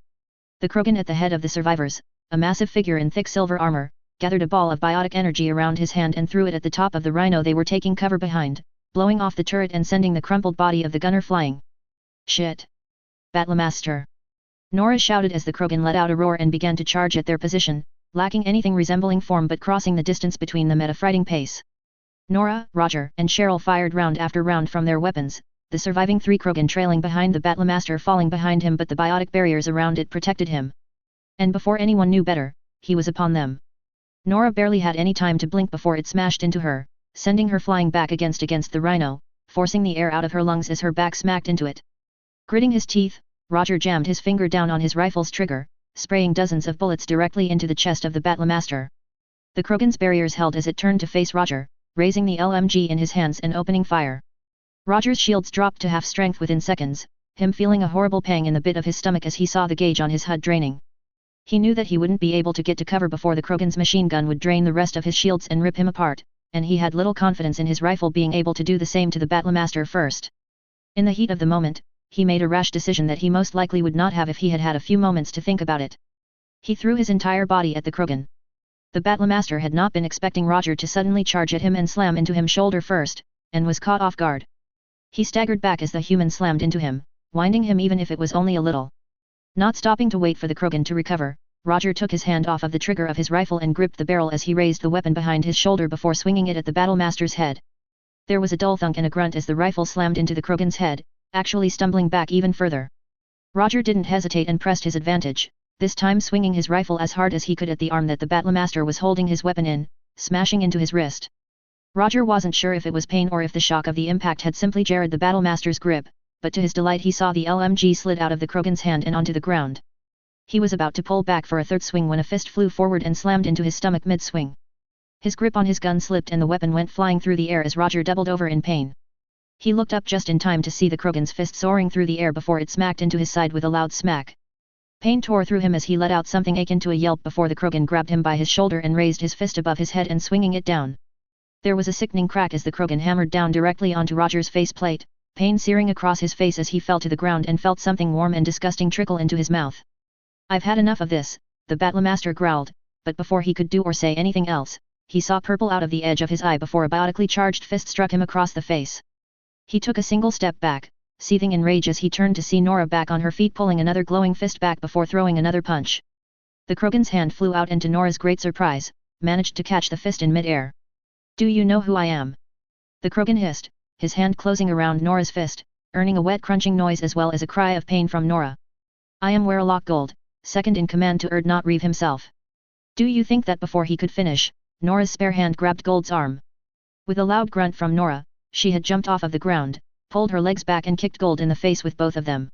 The Krogan at the head of the survivors, a massive figure in thick silver armor, gathered a ball of biotic energy around his hand and threw it at the top of the rhino they were taking cover behind, blowing off the turret and sending the crumpled body of the gunner flying. Shit! Battlemaster! Nora shouted as the Krogan let out a roar and began to charge at their position, lacking anything resembling form but crossing the distance between them at a frighting pace. Nora, Roger, and Cheryl fired round after round from their weapons, the surviving 3 Krogan trailing behind the Battlemaster falling behind him, but the biotic barriers around it protected him. And before anyone knew better, he was upon them. Nora barely had any time to blink before it smashed into her, sending her flying back against the rhino, forcing the air out of her lungs as her back smacked into it. Gritting his teeth, Roger jammed his finger down on his rifle's trigger, spraying dozens of bullets directly into the chest of the Battlemaster. The Krogan's barriers held as it turned to face Roger, raising the LMG in his hands and opening fire. Roger's shields dropped to half strength within seconds, him feeling a horrible pang in the pit of his stomach as he saw the gauge on his HUD draining. He knew that he wouldn't be able to get to cover before the Krogan's machine gun would drain the rest of his shields and rip him apart, and he had little confidence in his rifle being able to do the same to the Battlemaster first. In the heat of the moment, he made a rash decision that he most likely would not have if he had had a few moments to think about it. He threw his entire body at the Krogan. The Battlemaster had not been expecting Roger to suddenly charge at him and slam into him shoulder first, and was caught off guard. He staggered back as the human slammed into him, winding him even if it was only a little. Not stopping to wait for the Krogan to recover, Roger took his hand off of the trigger of his rifle and gripped the barrel as he raised the weapon behind his shoulder before swinging it at the Battlemaster's head. There was a dull thunk and a grunt as the rifle slammed into the Krogan's head, actually stumbling back even further. Roger didn't hesitate and pressed his advantage, this time swinging his rifle as hard as he could at the arm that the Battlemaster was holding his weapon in, smashing into his wrist. Roger wasn't sure if it was pain or if the shock of the impact had simply jarred the Battlemaster's grip, but to his delight he saw the LMG slid out of the Krogan's hand and onto the ground. He was about to pull back for a third swing when a fist flew forward and slammed into his stomach mid-swing. His grip on his gun slipped and the weapon went flying through the air as Roger doubled over in pain. He looked up just in time to see the Krogan's fist soaring through the air before it smacked into his side with a loud smack. Pain tore through him as he let out something akin to a yelp before the Krogan grabbed him by his shoulder and raised his fist above his head and swinging it down. There was a sickening crack as the Krogan hammered down directly onto Roger's faceplate, pain searing across his face as he fell to the ground and felt something warm and disgusting trickle into his mouth. "I've had enough of this," the Battlemaster growled, but before he could do or say anything else, he saw purple out of the edge of his eye before a biotically charged fist struck him across the face. He took a single step back, seething in rage as he turned to see Nora back on her feet pulling another glowing fist back before throwing another punch. The Krogan's hand flew out and to Nora's great surprise, managed to catch the fist in mid-air. "Do you know who I am?" the Krogan hissed, his hand closing around Nora's fist, earning a wet crunching noise as well as a cry of pain from Nora. "I am Warlock Gold, second in command to Not Reeve himself." "Do you think that?" Before he could finish, Nora's spare hand grabbed Gold's arm. With a loud grunt from Nora, she had jumped off of the ground, pulled her legs back and kicked Gold in the face with both of them.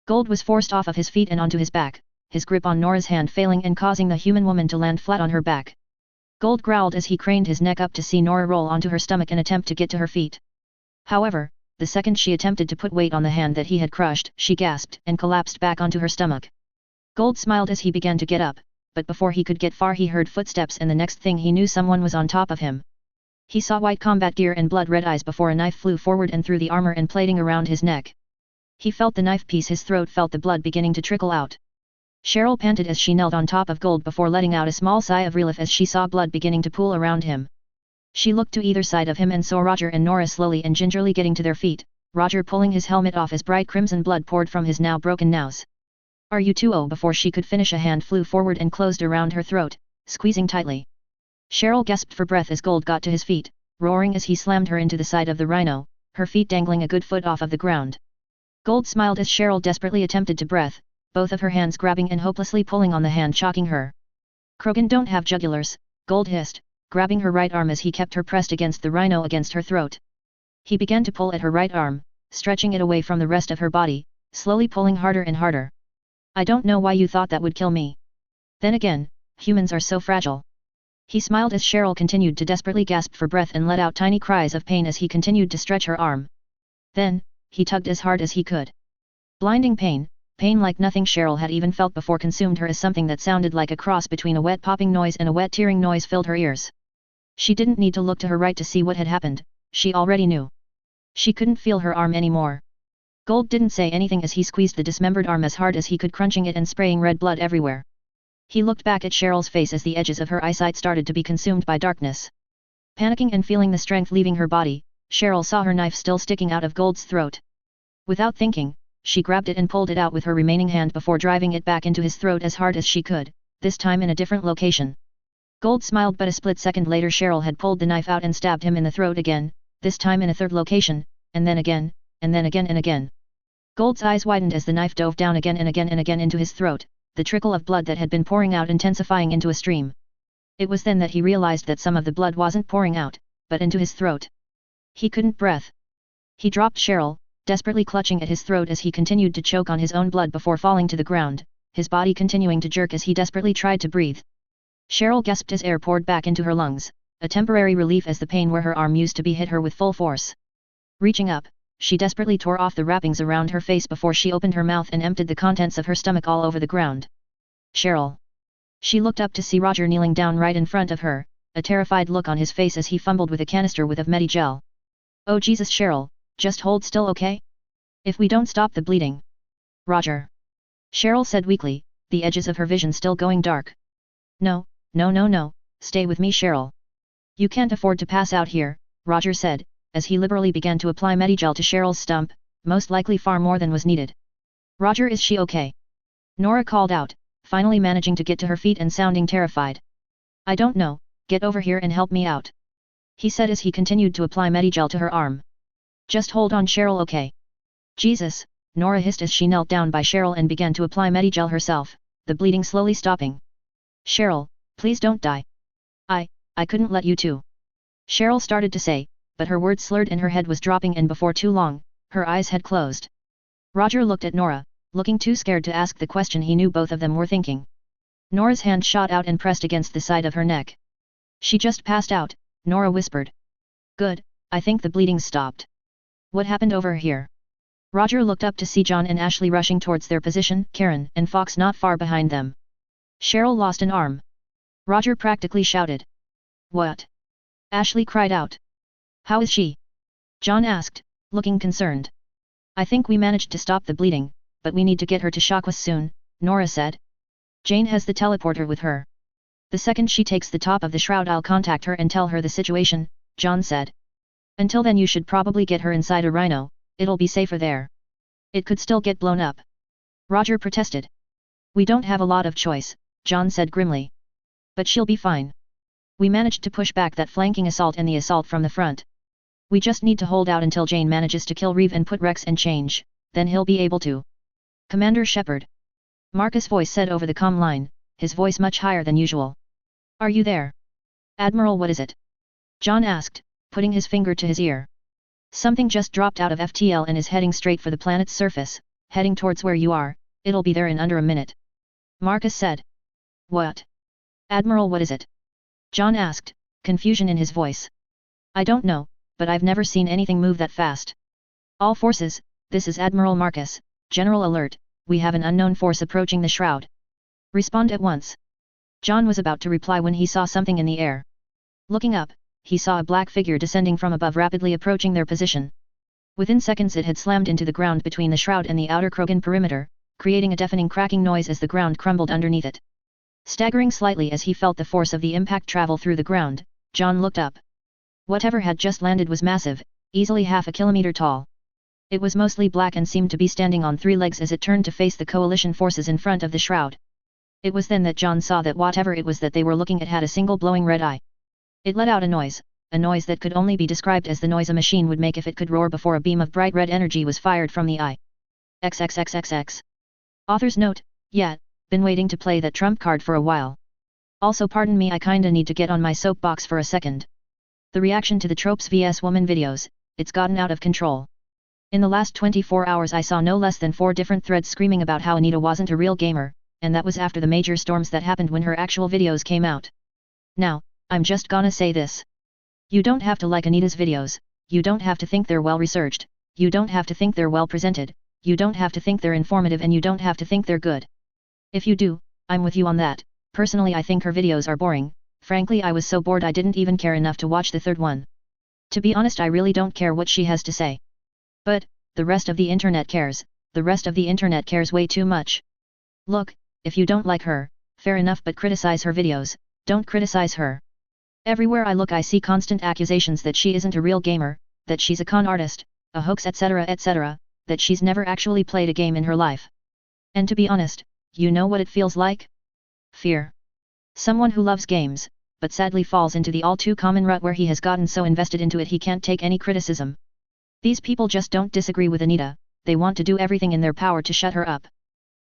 Gold was forced off of his feet and onto his back, his grip on Nora's hand failing and causing the human woman to land flat on her back. Gold growled as he craned his neck up to see Nora roll onto her stomach and attempt to get to her feet. However, the second she attempted to put weight on the hand that he had crushed, she gasped and collapsed back onto her stomach. Gold smiled as he began to get up, but before he could get far he heard footsteps and the next thing he knew someone was on top of him. He saw white combat gear and blood-red eyes before a knife flew forward and through the armor and plating around his neck. He felt the knife piece his throat, felt the blood beginning to trickle out. Cheryl panted as she knelt on top of Gold before letting out a small sigh of relief as she saw blood beginning to pool around him. She looked to either side of him and saw Roger and Nora slowly and gingerly getting to their feet, Roger pulling his helmet off as bright crimson blood poured from his now broken nose. "Are you too?" Before she could finish a hand flew forward and closed around her throat, squeezing tightly. Cheryl gasped for breath as Gold got to his feet, roaring as he slammed her into the side of the rhino, her feet dangling a good foot off of the ground. Gold smiled as Cheryl desperately attempted to breath, both of her hands grabbing and hopelessly pulling on the hand choking her. "Krogan don't have jugulars," Gold hissed, grabbing her right arm as he kept her pressed against the rhino against her throat. He began to pull at her right arm, stretching it away from the rest of her body, slowly pulling harder and harder. "I don't know why you thought that would kill me. Then again, humans are so fragile." He smiled as Cheryl continued to desperately gasp for breath and let out tiny cries of pain as he continued to stretch her arm. Then, he tugged as hard as he could. Blinding pain, pain like nothing Cheryl had even felt before consumed her as something that sounded like a cross between a wet popping noise and a wet tearing noise filled her ears. She didn't need to look to her right to see what had happened, she already knew. She couldn't feel her arm anymore. Gold didn't say anything as he squeezed the dismembered arm as hard as he could, crunching it and spraying red blood everywhere. He looked back at Cheryl's face as the edges of her eyesight started to be consumed by darkness. Panicking and feeling the strength leaving her body, Cheryl saw her knife still sticking out of Gold's throat. Without thinking, she grabbed it and pulled it out with her remaining hand before driving it back into his throat as hard as she could, this time in a different location. Gold smiled, but a split second later Cheryl had pulled the knife out and stabbed him in the throat again, this time in a third location, and then again, and then again and again. Gold's eyes widened as the knife dove down again and again and again into his throat, the trickle of blood that had been pouring out intensifying into a stream. It was then that he realized that some of the blood wasn't pouring out, but into his throat. He couldn't breathe. He dropped Cheryl, desperately clutching at his throat as he continued to choke on his own blood before falling to the ground, his body continuing to jerk as he desperately tried to breathe. Cheryl gasped as air poured back into her lungs, a temporary relief as the pain where her arm used to be hit her with full force. Reaching up, she desperately tore off the wrappings around her face before she opened her mouth and emptied the contents of her stomach all over the ground. "Cheryl." She looked up to see Roger kneeling down right in front of her, a terrified look on his face as he fumbled with a canister with of Medigel. "Oh Jesus Cheryl, just hold still, okay? If we don't stop the bleeding." "Roger." Cheryl said weakly, the edges of her vision still going dark. No, stay with me Cheryl. You can't afford to pass out here," Roger said, as he liberally began to apply Medigel to Cheryl's stump, most likely far more than was needed. "Roger, is she okay?" Nora called out, finally managing to get to her feet and sounding terrified. "I don't know, get over here and help me out," he said as he continued to apply Medigel to her arm. "Just hold on Cheryl, okay?" "Jesus," Nora hissed as she knelt down by Cheryl and began to apply Medigel herself, the bleeding slowly stopping. "Cheryl, please don't die. I couldn't let you too." Cheryl started to say, but her words slurred and her head was dropping, and before too long, her eyes had closed. Roger looked at Nora, looking too scared to ask the question he knew both of them were thinking. Nora's hand shot out and pressed against the side of her neck. "She just passed out," Nora whispered. "Good, I think the bleeding stopped. What happened over here?" Roger looked up to see John and Ashley rushing towards their position, Karen and Fox not far behind them. "Cheryl lost an arm," Roger practically shouted. "What?" Ashley cried out. "How is she?" John asked, looking concerned. "I think we managed to stop the bleeding, but we need to get her to Shakwas soon," Nora said. "Jane has the teleporter with her. The second she takes the top of the shroud I'll contact her and tell her the situation," John said. "Until then you should probably get her inside a rhino, it'll be safer there. It could still get blown up." Roger protested. "We don't have a lot of choice," John said grimly. "But she'll be fine. We managed to push back that flanking assault and the assault from the front. We just need to hold out until Jane manages to kill Reeve and put Rex in change, then he'll be able to." "Commander Shepard," Marcus' voice said over the comm line, his voice much higher than usual. "Are you there?" "Admiral, what is it?" John asked, putting his finger to his ear. Something just dropped out of FTL and is heading straight for the planet's surface, heading towards where you are, it'll be there in under a minute. Marcus said. What? Admiral, what is it? John asked, confusion in his voice. I don't know, but I've never seen anything move that fast. All forces, this is Admiral Marcus, General Alert, we have an unknown force approaching the shroud. Respond at once. John was about to reply when he saw something in the air. Looking up, he saw a black figure descending from above rapidly approaching their position. Within seconds it had slammed into the ground between the shroud and the outer Krogan perimeter, creating a deafening cracking noise as the ground crumbled underneath it. Staggering slightly as he felt the force of the impact travel through the ground, John looked up. Whatever had just landed was massive, easily half a kilometer tall. It was mostly black and seemed to be standing on 3 legs as it turned to face the coalition forces in front of the shroud. It was then that John saw that whatever it was that they were looking at had a single glowing red eye. It let out a noise that could only be described as the noise a machine would make if it could roar before a beam of bright red energy was fired from the eye. XXXXX. Author's note, yeah, been waiting to play that trump card for a while. Also pardon me, I kinda need to get on my soapbox for a second. The reaction to the Tropes vs Woman videos, it's gotten out of control. In the last 24 hours I saw no less than 4 different threads screaming about how Anita wasn't a real gamer, and that was after the major storms that happened when her actual videos came out. Now, I'm just gonna say this. You don't have to like Anita's videos, you don't have to think they're well researched, you don't have to think they're well presented, you don't have to think they're informative, and you don't have to think they're good. If you do, I'm with you on that. Personally I think her videos are boring. Frankly I was so bored I didn't even care enough to watch the third one. To be honest I really don't care what she has to say. But, the rest of the internet cares, the rest of the internet cares way too much. Look, if you don't like her, fair enough, but criticize her videos, don't criticize her. Everywhere I look I see constant accusations that she isn't a real gamer, that she's a con artist, a hoax, etc., that she's never actually played a game in her life. And to be honest, you know what it feels like? Fear. Someone who loves games, but sadly falls into the all too common rut where he has gotten so invested into it he can't take any criticism. These people just don't disagree with Anita, they want to do everything in their power to shut her up.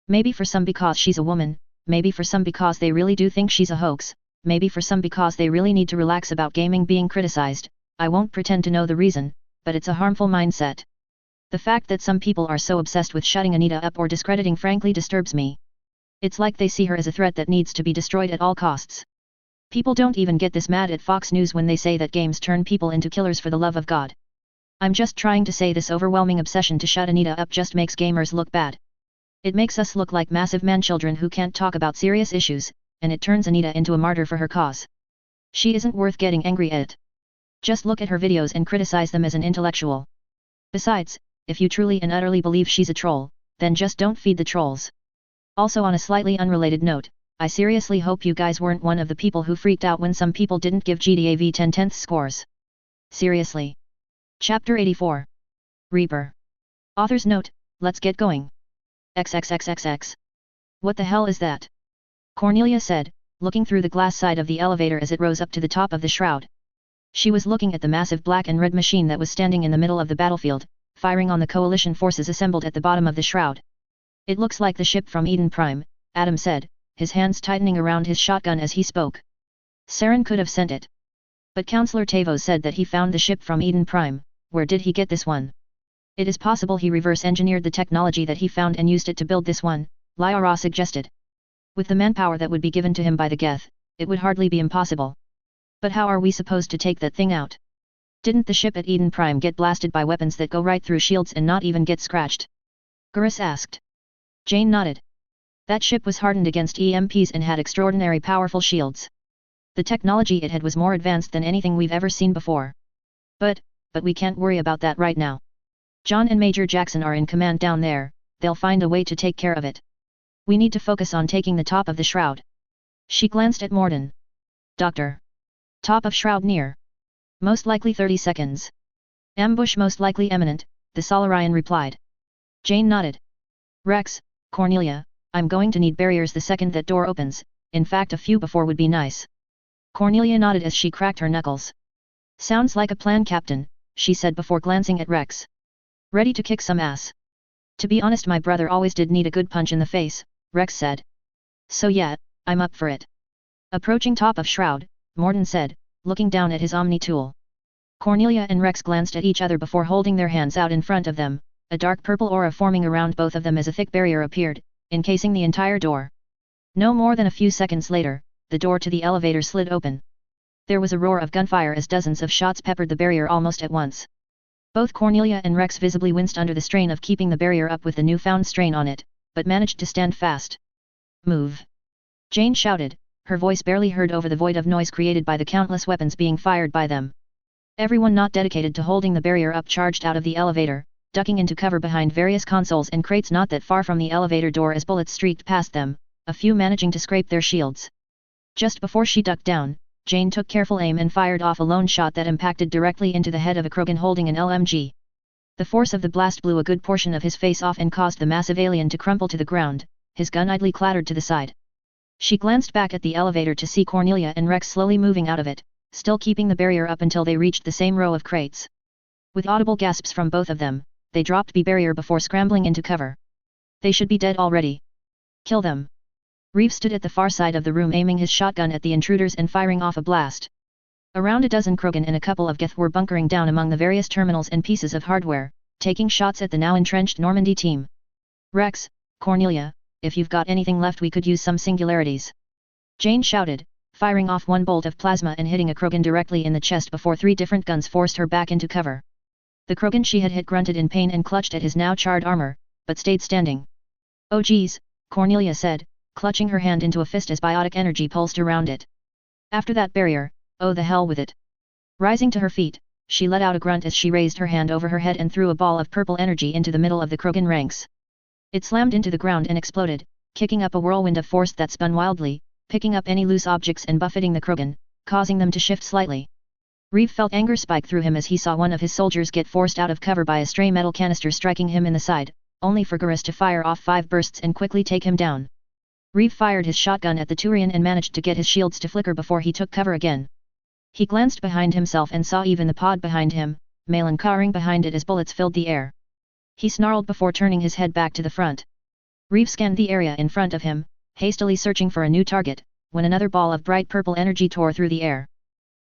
Maybe for some because she's a woman, maybe for some because they really do think she's a hoax, maybe for some because they really need to relax about gaming being criticized. I won't pretend to know the reason, but it's a harmful mindset. The fact that some people are so obsessed with shutting Anita up or discrediting frankly disturbs me. It's like they see her as a threat that needs to be destroyed at all costs. People don't even get this mad at Fox News when they say that games turn people into killers for the love of God. I'm just trying to say this overwhelming obsession to shut Anita up just makes gamers look bad. It makes us look like massive man-children who can't talk about serious issues, and it turns Anita into a martyr for her cause. She isn't worth getting angry at. Just look at her videos and criticize them as an intellectual. Besides, if you truly and utterly believe she's a troll, then just don't feed the trolls. Also on a slightly unrelated note, I seriously hope you guys weren't one of the people who freaked out when some people didn't give GTA V 10/10 scores. Seriously. Chapter 84. Reaper. Author's note, let's get going. XXXXX. What the hell is that? Cornelia said, looking through the glass side of the elevator as it rose up to the top of the shroud. She was looking at the massive black and red machine that was standing in the middle of the battlefield, firing on the coalition forces assembled at the bottom of the shroud. It looks like the ship from Eden Prime, Adam said, his hands tightening around his shotgun as he spoke. Saren could have sent it. But Counselor Tavos said that he found the ship from Eden Prime. Where did he get this one? It is possible he reverse-engineered the technology that he found and used it to build this one, Lyra suggested. With the manpower that would be given to him by the Geth, it would hardly be impossible. But how are we supposed to take that thing out? Didn't the ship at Eden Prime get blasted by weapons that go right through shields and not even get scratched? Gurus asked. Jane nodded. That ship was hardened against EMPs and had extraordinary powerful shields. The technology it had was more advanced than anything we've ever seen before. But we can't worry about that right now. John and Major Jackson are in command down there, they'll find a way to take care of it. We need to focus on taking the top of the shroud. She glanced at Morden. Doctor. Top of shroud near. Most likely 30 seconds. Ambush most likely imminent, the Solarian replied. Jane nodded. Rex, Cornelia, I'm going to need barriers the second that door opens, in fact a few before would be nice. Cornelia nodded as she cracked her knuckles. Sounds like a plan, Captain, she said before glancing at Rex. Ready to kick some ass. To be honest, my brother always did need a good punch in the face, Rex said. So yeah, I'm up for it. Approaching top of shroud, Morden said, looking down at his Omni tool. Cornelia and Rex glanced at each other before holding their hands out in front of them. A dark purple aura forming around both of them as a thick barrier appeared, encasing the entire door. No more than a few seconds later, the door to the elevator slid open. There was a roar of gunfire as dozens of shots peppered the barrier almost at once. Both Cornelia and Rex visibly winced under the strain of keeping the barrier up with the newfound strain on it, but managed to stand fast. "Move!" Jane shouted, her voice barely heard over the void of noise created by the countless weapons being fired by them. Everyone not dedicated to holding the barrier up charged out of the elevator, ducking into cover behind various consoles and crates not that far from the elevator door as bullets streaked past them, a few managing to scrape their shields. Just before she ducked down, Jane took careful aim and fired off a lone shot that impacted directly into the head of a Krogan holding an LMG. The force of the blast blew a good portion of his face off and caused the massive alien to crumple to the ground, his gun idly clattered to the side. She glanced back at the elevator to see Cornelia and Rex slowly moving out of it, still keeping the barrier up until they reached the same row of crates. With audible gasps from both of them, they dropped the barrier before scrambling into cover. They should be dead already. Kill them. Reeve stood at the far side of the room aiming his shotgun at the intruders and firing off a blast. Around a dozen Krogan and a couple of Geth were bunkering down among the various terminals and pieces of hardware, taking shots at the now entrenched Normandy team. "Rex, Cornelia, if you've got anything left we could use some singularities," Jane shouted, firing off one bolt of plasma and hitting a Krogan directly in the chest before three different guns forced her back into cover. The Krogan she had hit grunted in pain and clutched at his now charred armor, but stayed standing. "Oh geez," Cornelia said, clutching her hand into a fist as biotic energy pulsed around it. "After that barrier, oh the hell with it." Rising to her feet, she let out a grunt as she raised her hand over her head and threw a ball of purple energy into the middle of the Krogan ranks. It slammed into the ground and exploded, kicking up a whirlwind of force that spun wildly, picking up any loose objects and buffeting the Krogan, causing them to shift slightly. Reeve felt anger spike through him as he saw one of his soldiers get forced out of cover by a stray metal canister striking him in the side, only for Garrus to fire off 5 bursts and quickly take him down. Reeve fired his shotgun at the Turian and managed to get his shields to flicker before he took cover again. He glanced behind himself and saw even the pod behind him, Malin cowering behind it as bullets filled the air. He snarled before turning his head back to the front. Reeve scanned the area in front of him, hastily searching for a new target, when another ball of bright purple energy tore through the air.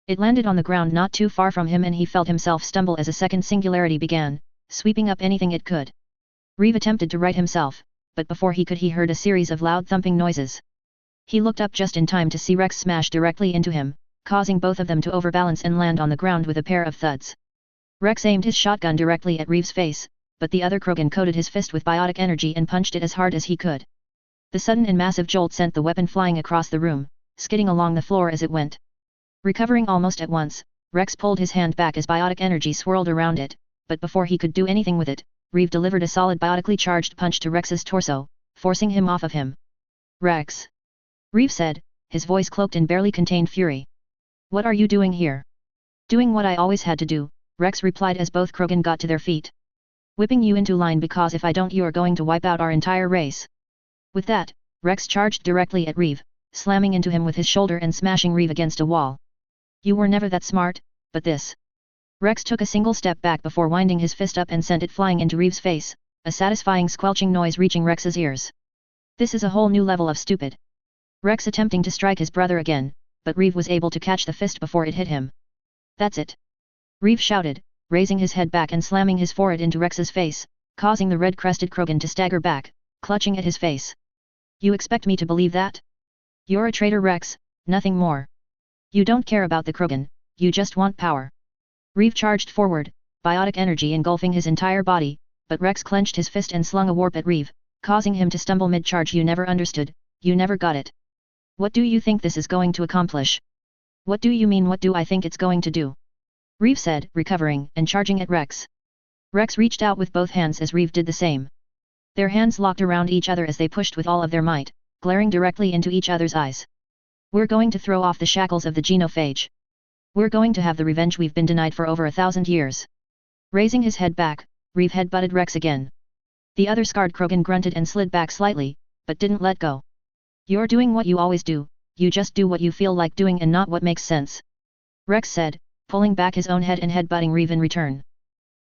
It landed on the ground not too far from him and he felt himself stumble as a second singularity began, sweeping up anything it could. Reeve attempted to right himself, but before he could he heard a series of loud thumping noises. He looked up just in time to see Rex smash directly into him, causing both of them to overbalance and land on the ground with a pair of thuds. Rex aimed his shotgun directly at Reeve's face, but the other Krogan coated his fist with biotic energy and punched it as hard as he could. The sudden and massive jolt sent the weapon flying across the room, skidding along the floor as it went. Recovering almost at once, Rex pulled his hand back as biotic energy swirled around it, but before he could do anything with it, Reeve delivered a solid biotically charged punch to Rex's torso, forcing him off of him. "Rex," Reeve said, his voice cloaked in barely contained fury. "What are you doing here?" "Doing what I always had to do," Rex replied as both Krogan got to their feet. "Whipping you into line because if I don't you are going to wipe out our entire race." With that, Rex charged directly at Reeve, slamming into him with his shoulder and smashing Reeve against a wall. "You were never that smart, but this." Rex took a single step back before winding his fist up and sent it flying into Reeve's face, a satisfying squelching noise reaching Rex's ears. "This is a whole new level of stupid." Rex attempting to strike his brother again, but Reeve was able to catch the fist before it hit him. "That's it!" Reeve shouted, raising his head back and slamming his forehead into Rex's face, causing the red-crested Krogan to stagger back, clutching at his face. "You expect me to believe that? You're a traitor, Rex, nothing more. You don't care about the Krogan, you just want power." Reeve charged forward, biotic energy engulfing his entire body, but Rex clenched his fist and slung a warp at Reeve, causing him to stumble mid-charge. "You never understood, you never got it. What do you think this is going to accomplish?" "What do you mean what do I think it's going to do?" Reeve said, recovering and charging at Rex. Rex reached out with both hands as Reeve did the same. Their hands locked around each other as they pushed with all of their might, glaring directly into each other's eyes. "We're going to throw off the shackles of the genophage. We're going to have the revenge we've been denied for over 1,000 years." Raising his head back, Reeve head-butted Rex again. The other scarred Krogan grunted and slid back slightly, but didn't let go. "You're doing what you always do, you just do what you feel like doing and not what makes sense," Rex said, pulling back his own head and head-butting Reeve in return.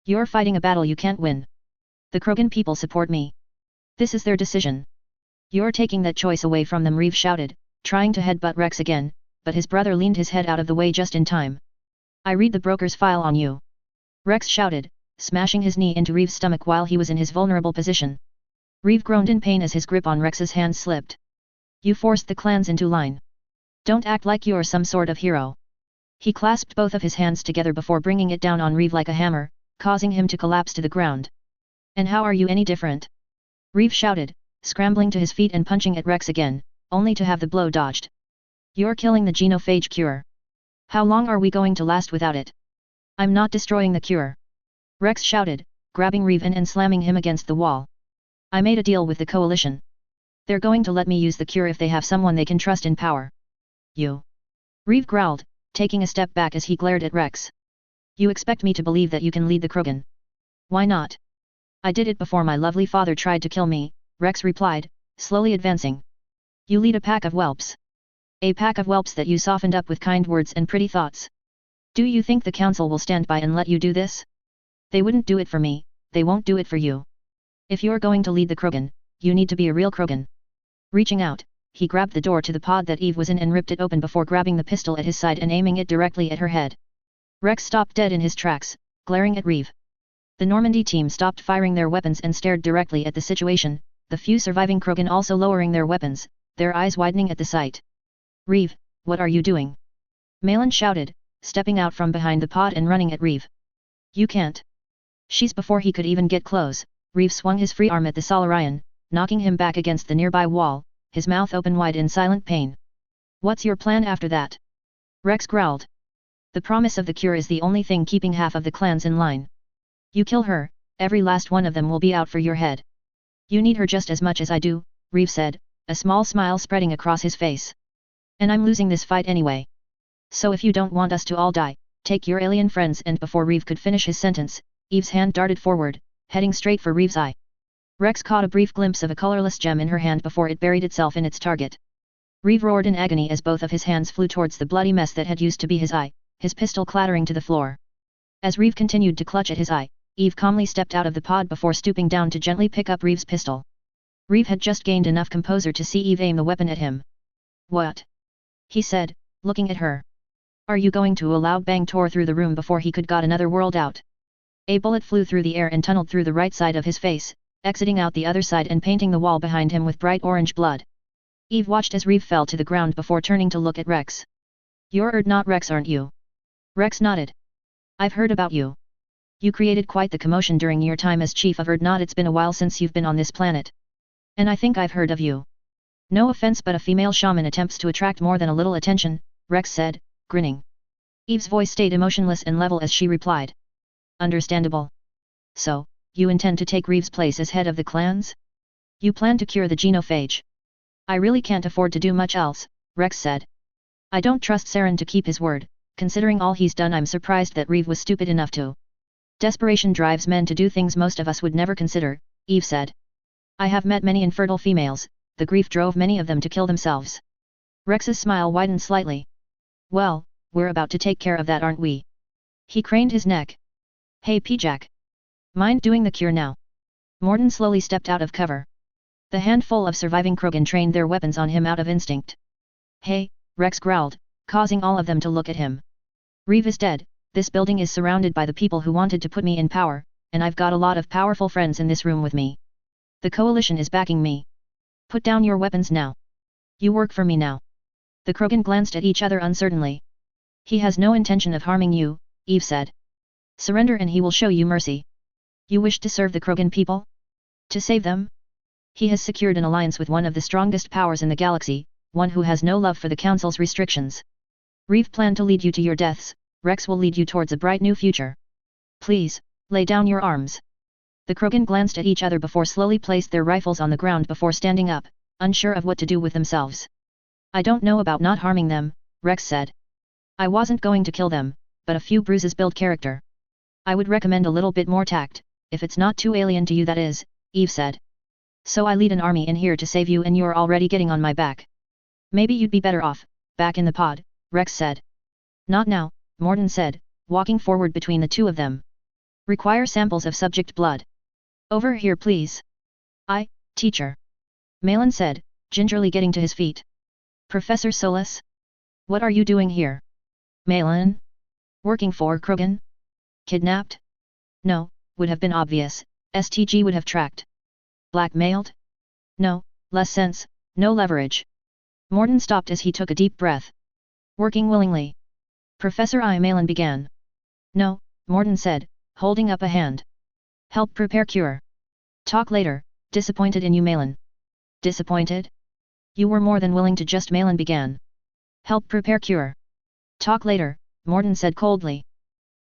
"You're fighting a battle you can't win. The Krogan people support me. This is their decision. You're taking that choice away from them," Reeve shouted, trying to headbutt Rex again, but his brother leaned his head out of the way just in time. I read the broker's file on you. Rex shouted, smashing his knee into Reeve's stomach while he was in his vulnerable position. Reeve groaned in pain as his grip on Rex's hand slipped. You forced the clans into line. Don't act like you're some sort of hero. He clasped both of his hands together before bringing it down on Reeve like a hammer, causing him to collapse to the ground. And how are you any different? Reeve shouted, scrambling to his feet and punching at Rex again, only to have the blow dodged. You're killing the genophage cure. How long are we going to last without it? I'm not destroying the cure. Rex shouted, grabbing Reeve and slamming him against the wall. I made a deal with the coalition. They're going to let me use the cure if they have someone they can trust in power. You. Reeve growled, taking a step back as he glared at Rex. You expect me to believe that you can lead the Krogan? Why not? I did it before my lovely father tried to kill me, Rex replied, slowly advancing. You lead a pack of whelps. A pack of whelps that you softened up with kind words and pretty thoughts. Do you think the council will stand by and let you do this? They wouldn't do it for me, they won't do it for you. If you're going to lead the Krogan, you need to be a real Krogan. Reaching out, he grabbed the door to the pod that Eve was in and ripped it open before grabbing the pistol at his side and aiming it directly at her head. Rex stopped dead in his tracks, glaring at Reeve. The Normandy team stopped firing their weapons and stared directly at the situation, the few surviving Krogan also lowering their weapons, their eyes widening at the sight. Reeve, what are you doing? Malin shouted, stepping out from behind the pod and running at Reeve. You can't. She's before he could even get close, Reeve swung his free arm at the Solarian, knocking him back against the nearby wall, his mouth open wide in silent pain. What's your plan after that? Rex growled. The promise of the cure is the only thing keeping half of the clans in line. You kill her, every last one of them will be out for your head. You need her just as much as I do, Reeve said, a small smile spreading across his face. And I'm losing this fight anyway. So if you don't want us to all die, take your alien friends. And before Reeve could finish his sentence, Eve's hand darted forward, heading straight for Reeve's eye. Rex caught a brief glimpse of a colorless gem in her hand before it buried itself in its target. Reeve roared in agony as both of his hands flew towards the bloody mess that had used to be his eye, his pistol clattering to the floor. As Reeve continued to clutch at his eye, Eve calmly stepped out of the pod before stooping down to gently pick up Reeve's pistol. Reeve had just gained enough composure to see Eve aim the weapon at him. What? He said, looking at her. Are you going to allow? Bang tore through the room before he could got another word out. A bullet flew through the air and tunneled through the right side of his face, exiting out the other side and painting the wall behind him with bright orange blood. Eve watched as Reeve fell to the ground before turning to look at Rex. You're not Rex, aren't you? Rex nodded. I've heard about you. You created quite the commotion during your time as chief of Erdnot. It's been a while since you've been on this planet. And I think I've heard of you. No offense, but a female shaman attempts to attract more than a little attention, Rex said, grinning. Eve's voice stayed emotionless and level as she replied. Understandable. So, you intend to take Reeve's place as head of the clans? You plan to cure the genophage? I really can't afford to do much else, Rex said. I don't trust Saren to keep his word, considering all he's done. I'm surprised that Reeve was stupid enough to. Desperation drives men to do things most of us would never consider, Eve said. I have met many infertile females, the grief drove many of them to kill themselves. Rex's smile widened slightly. Well, we're about to take care of that, aren't we? He craned his neck. Hey P-Jack. Mind doing the cure now? Morden slowly stepped out of cover. The handful of surviving Krogan trained their weapons on him out of instinct. Hey, Rex growled, causing all of them to look at him. Reeve is dead, this building is surrounded by the people who wanted to put me in power, and I've got a lot of powerful friends in this room with me. The coalition is backing me. Put down your weapons now. You work for me now. The Krogan glanced at each other uncertainly. He has no intention of harming you, Eve said. Surrender and he will show you mercy. You wish to serve the Krogan people? To save them? He has secured an alliance with one of the strongest powers in the galaxy, one who has no love for the Council's restrictions. Reeve planned to lead you to your deaths, Rex will lead you towards a bright new future. Please, lay down your arms. The Krogan glanced at each other before slowly placed their rifles on the ground before standing up, unsure of what to do with themselves. I don't know about not harming them, Rex said. I wasn't going to kill them, but a few bruises build character. I would recommend a little bit more tact, if it's not too alien to you, that is, Eve said. So I lead an army in here to save you and you're already getting on my back. Maybe you'd be better off, back in the pod, Rex said. Not now, Morden said, walking forward between the two of them. Require samples of subject blood. Over here please. Teacher. Malin said, gingerly getting to his feet. Professor Solis? What are you doing here? Malin? Working for Krogan? Kidnapped? No, would have been obvious, STG would have tracked. Blackmailed? No, less sense, no leverage. Morden stopped as he took a deep breath. Working willingly. Professor I. Malin began. No, Morden said, holding up a hand. Help prepare cure. Talk later, disappointed in you Malin. Disappointed? You were more than willing to just Malin began. Help prepare cure. Talk later, Morden said coldly.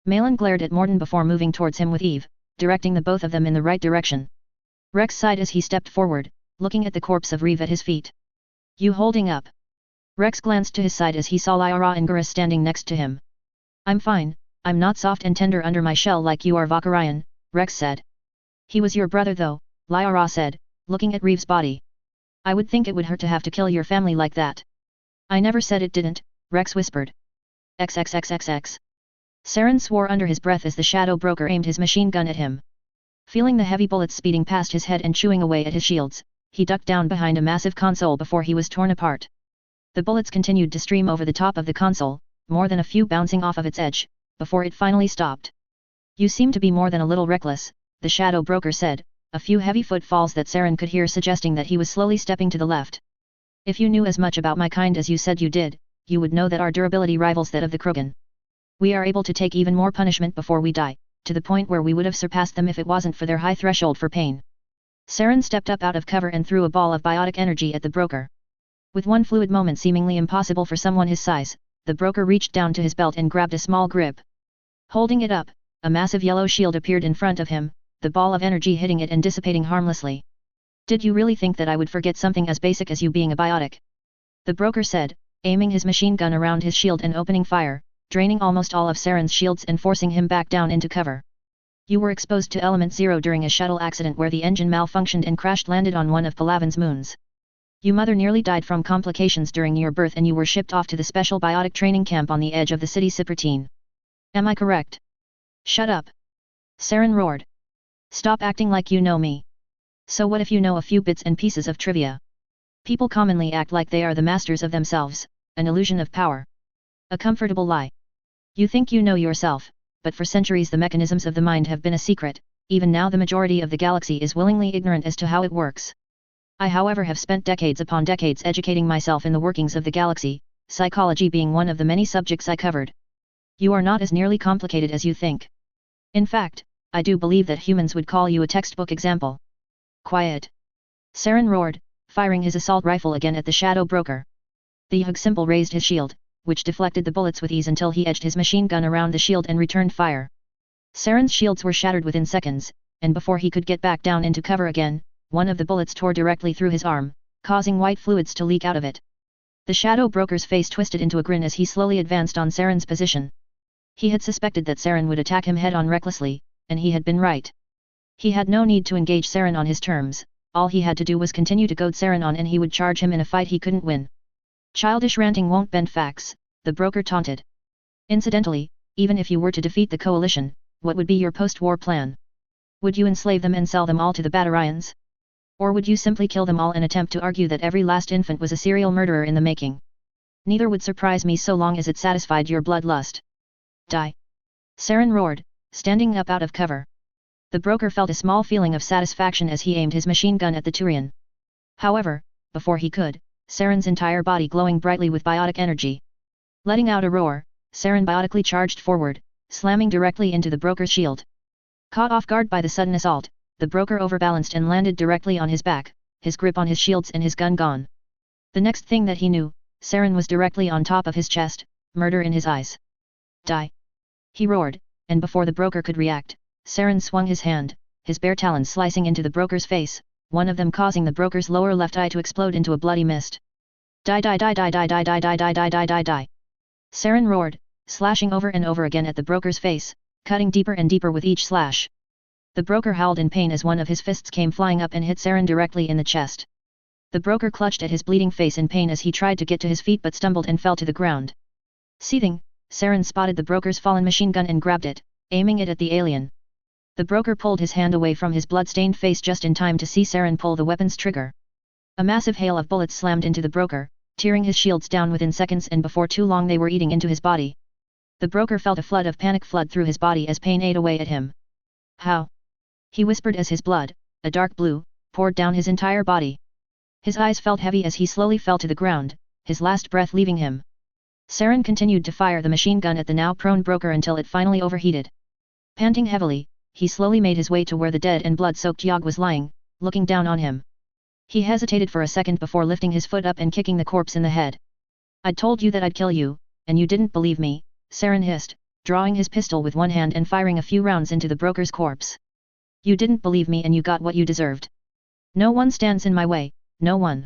Malin glared at Morden before moving towards him with Eve, directing the both of them in the right direction. Rex sighed as he stepped forward, looking at the corpse of Reeve at his feet. You holding up? Rex glanced to his side as he saw Lyra and Gurus standing next to him. I'm fine, I'm not soft and tender under my shell like you are Vakarian, Rex said. He was your brother though, Lyra said, looking at Reeve's body. I would think it would hurt to have to kill your family like that. I never said it didn't, Rex whispered. XXXXX. Saren swore under his breath as the shadow broker aimed his machine gun at him. Feeling the heavy bullets speeding past his head and chewing away at his shields, he ducked down behind a massive console before he was torn apart. The bullets continued to stream over the top of the console, more than a few bouncing off of its edge, before it finally stopped. You seem to be more than a little reckless, the shadow broker said, a few heavy footfalls that Saren could hear suggesting that he was slowly stepping to the left. If you knew as much about my kind as you said you did, you would know that our durability rivals that of the Krogan. We are able to take even more punishment before we die, to the point where we would have surpassed them if it wasn't for their high threshold for pain. Saren stepped up out of cover and threw a ball of biotic energy at the broker. With one fluid moment seemingly impossible for someone his size, the broker reached down to his belt and grabbed a small grip. Holding it up, a massive yellow shield appeared in front of him, the ball of energy hitting it and dissipating harmlessly. Did you really think that I would forget something as basic as you being a biotic? The broker said, aiming his machine gun around his shield and opening fire, draining almost all of Saren's shields and forcing him back down into cover. You were exposed to Element Zero during a shuttle accident where the engine malfunctioned and crash-landed on one of Palavan's moons. Your mother nearly died from complications during your birth and you were shipped off to the special biotic training camp on the edge of the city Cipertine. Am I correct? Shut up. Saren roared. Stop acting like you know me. So what if you know a few bits and pieces of trivia? People commonly act like they are the masters of themselves, an illusion of power. A comfortable lie. You think you know yourself, but for centuries the mechanisms of the mind have been a secret, even now the majority of the galaxy is willingly ignorant as to how it works. I however have spent decades upon decades educating myself in the workings of the galaxy, psychology being one of the many subjects I covered. You are not as nearly complicated as you think. In fact, I do believe that humans would call you a textbook example. Quiet. Saren roared, firing his assault rifle again at the shadow broker. The Yug symbol raised his shield, which deflected the bullets with ease until he edged his machine gun around the shield and returned fire. Saren's shields were shattered within seconds, and before he could get back down into cover again, one of the bullets tore directly through his arm, causing white fluids to leak out of it. The shadow broker's face twisted into a grin as he slowly advanced on Saren's position. He had suspected that Saren would attack him head-on recklessly, and he had been right. He had no need to engage Saren on his terms, all he had to do was continue to goad Saren on and he would charge him in a fight he couldn't win. Childish ranting won't bend facts, the broker taunted. Incidentally, even if you were to defeat the coalition, what would be your post-war plan? Would you enslave them and sell them all to the Batarians? Or would you simply kill them all and attempt to argue that every last infant was a serial murderer in the making? Neither would surprise me so long as it satisfied your bloodlust. Die! Saren roared, standing up out of cover. The broker felt a small feeling of satisfaction as he aimed his machine gun at the Turian. However, before he could, Saren's entire body glowing brightly with biotic energy. Letting out a roar, Saren biotically charged forward, slamming directly into the broker's shield. Caught off guard by the sudden assault, the broker overbalanced and landed directly on his back, his grip on his shields and his gun gone. The next thing that he knew, Saren was directly on top of his chest, murder in his eyes. Die! He roared, and before the broker could react, Saren swung his hand, his bare talons slicing into the broker's face, one of them causing the broker's lower left eye to explode into a bloody mist. Die die die die die die die die die die die die die! Saren roared, slashing over and over again at the broker's face, cutting deeper and deeper with each slash. The broker howled in pain as one of his fists came flying up and hit Saren directly in the chest. The broker clutched at his bleeding face in pain as he tried to get to his feet but stumbled and fell to the ground. Seething, Saren spotted the broker's fallen machine gun and grabbed it, aiming it at the alien. The broker pulled his hand away from his blood-stained face just in time to see Saren pull the weapon's trigger. A massive hail of bullets slammed into the broker, tearing his shields down within seconds and before too long they were eating into his body. The broker felt a flood of panic flood through his body as pain ate away at him. How? He whispered as his blood, a dark blue, poured down his entire body. His eyes felt heavy as he slowly fell to the ground, his last breath leaving him. Saren continued to fire the machine gun at the now prone broker until it finally overheated. Panting heavily, he slowly made his way to where the dead and blood-soaked Yogg was lying, looking down on him. He hesitated for a second before lifting his foot up and kicking the corpse in the head. "I'd told you that I'd kill you, and you didn't believe me," Saren hissed, drawing his pistol with one hand and firing a few rounds into the broker's corpse. "You didn't believe me and you got what you deserved. No one stands in my way, no one."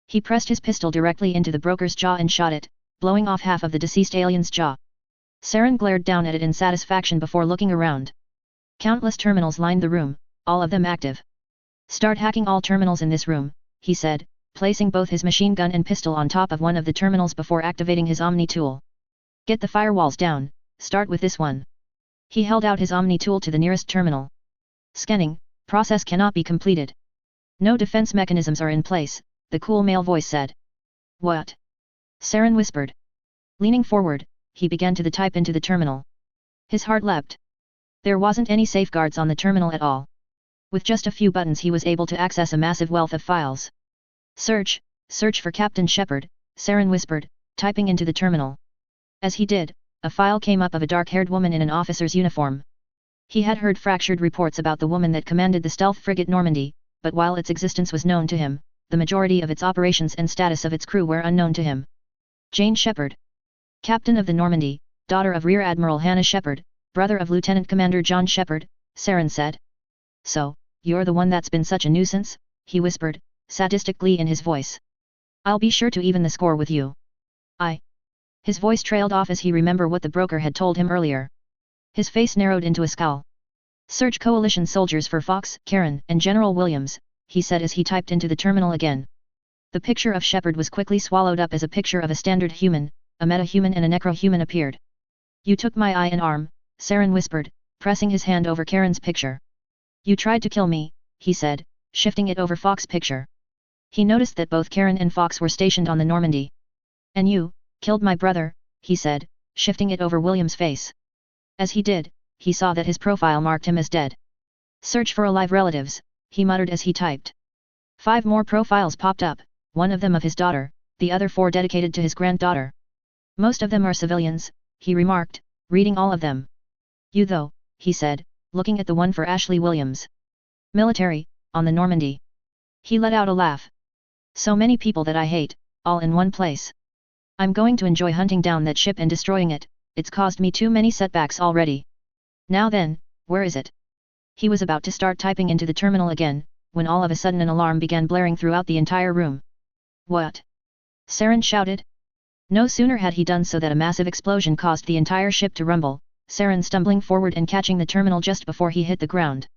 He pressed his pistol directly into the broker's jaw and shot it, blowing off half of the deceased alien's jaw. Saren glared down at it in satisfaction before looking around. Countless terminals lined the room, all of them active. "Start hacking all terminals in this room," he said, placing both his machine gun and pistol on top of one of the terminals before activating his Omni tool. "Get the firewalls down, start with this one." He held out his Omni tool to the nearest terminal. "Scanning, process cannot be completed. No defense mechanisms are in place," the cool male voice said. "What?" Saren whispered. Leaning forward, he began to type into the terminal. His heart leapt. There wasn't any safeguards on the terminal at all. With just a few buttons he was able to access a massive wealth of files. Search for Captain Shepard," Saren whispered, typing into the terminal. As he did, a file came up of a dark-haired woman in an officer's uniform. He had heard fractured reports about the woman that commanded the stealth frigate Normandy, but while its existence was known to him, the majority of its operations and status of its crew were unknown to him. Jane Shepard, captain of the Normandy, daughter of Rear Admiral Hannah Shepard, brother of Lieutenant Commander John Shepard, Saren said. "So, you're the one that's been such a nuisance?" he whispered, sadistic glee in his voice. "I'll be sure to even the score with you." His voice trailed off as he remembered what the broker had told him earlier. His face narrowed into a scowl. "Search Coalition soldiers for Fox, Karen, and General Williams," he said as he typed into the terminal again. The picture of Shepard was quickly swallowed up as a picture of a standard human, a meta-human and a necro-human appeared. "You took my eye and arm," Saren whispered, pressing his hand over Karen's picture. "You tried to kill me," he said, shifting it over Fox's picture. He noticed that both Karen and Fox were stationed on the Normandy. "And you killed my brother," he said, shifting it over William's face. As he did, he saw that his profile marked him as dead. "Search for alive relatives," he muttered as he typed. 5 more profiles popped up, one of them of his daughter, the other 4 dedicated to his granddaughter. "Most of them are civilians," he remarked, reading all of them. "You though," he said, looking at the one for Ashley Williams. "Military, on the Normandy." He let out a laugh. "So many people that I hate, all in one place. I'm going to enjoy hunting down that ship and destroying it, it's caused me too many setbacks already. Now then, where is it?" He was about to start typing into the terminal again, when all of a sudden an alarm began blaring throughout the entire room. "What?" Saren shouted. No sooner had he done so that a massive explosion caused the entire ship to rumble, Saren stumbling forward and catching the terminal just before he hit the ground.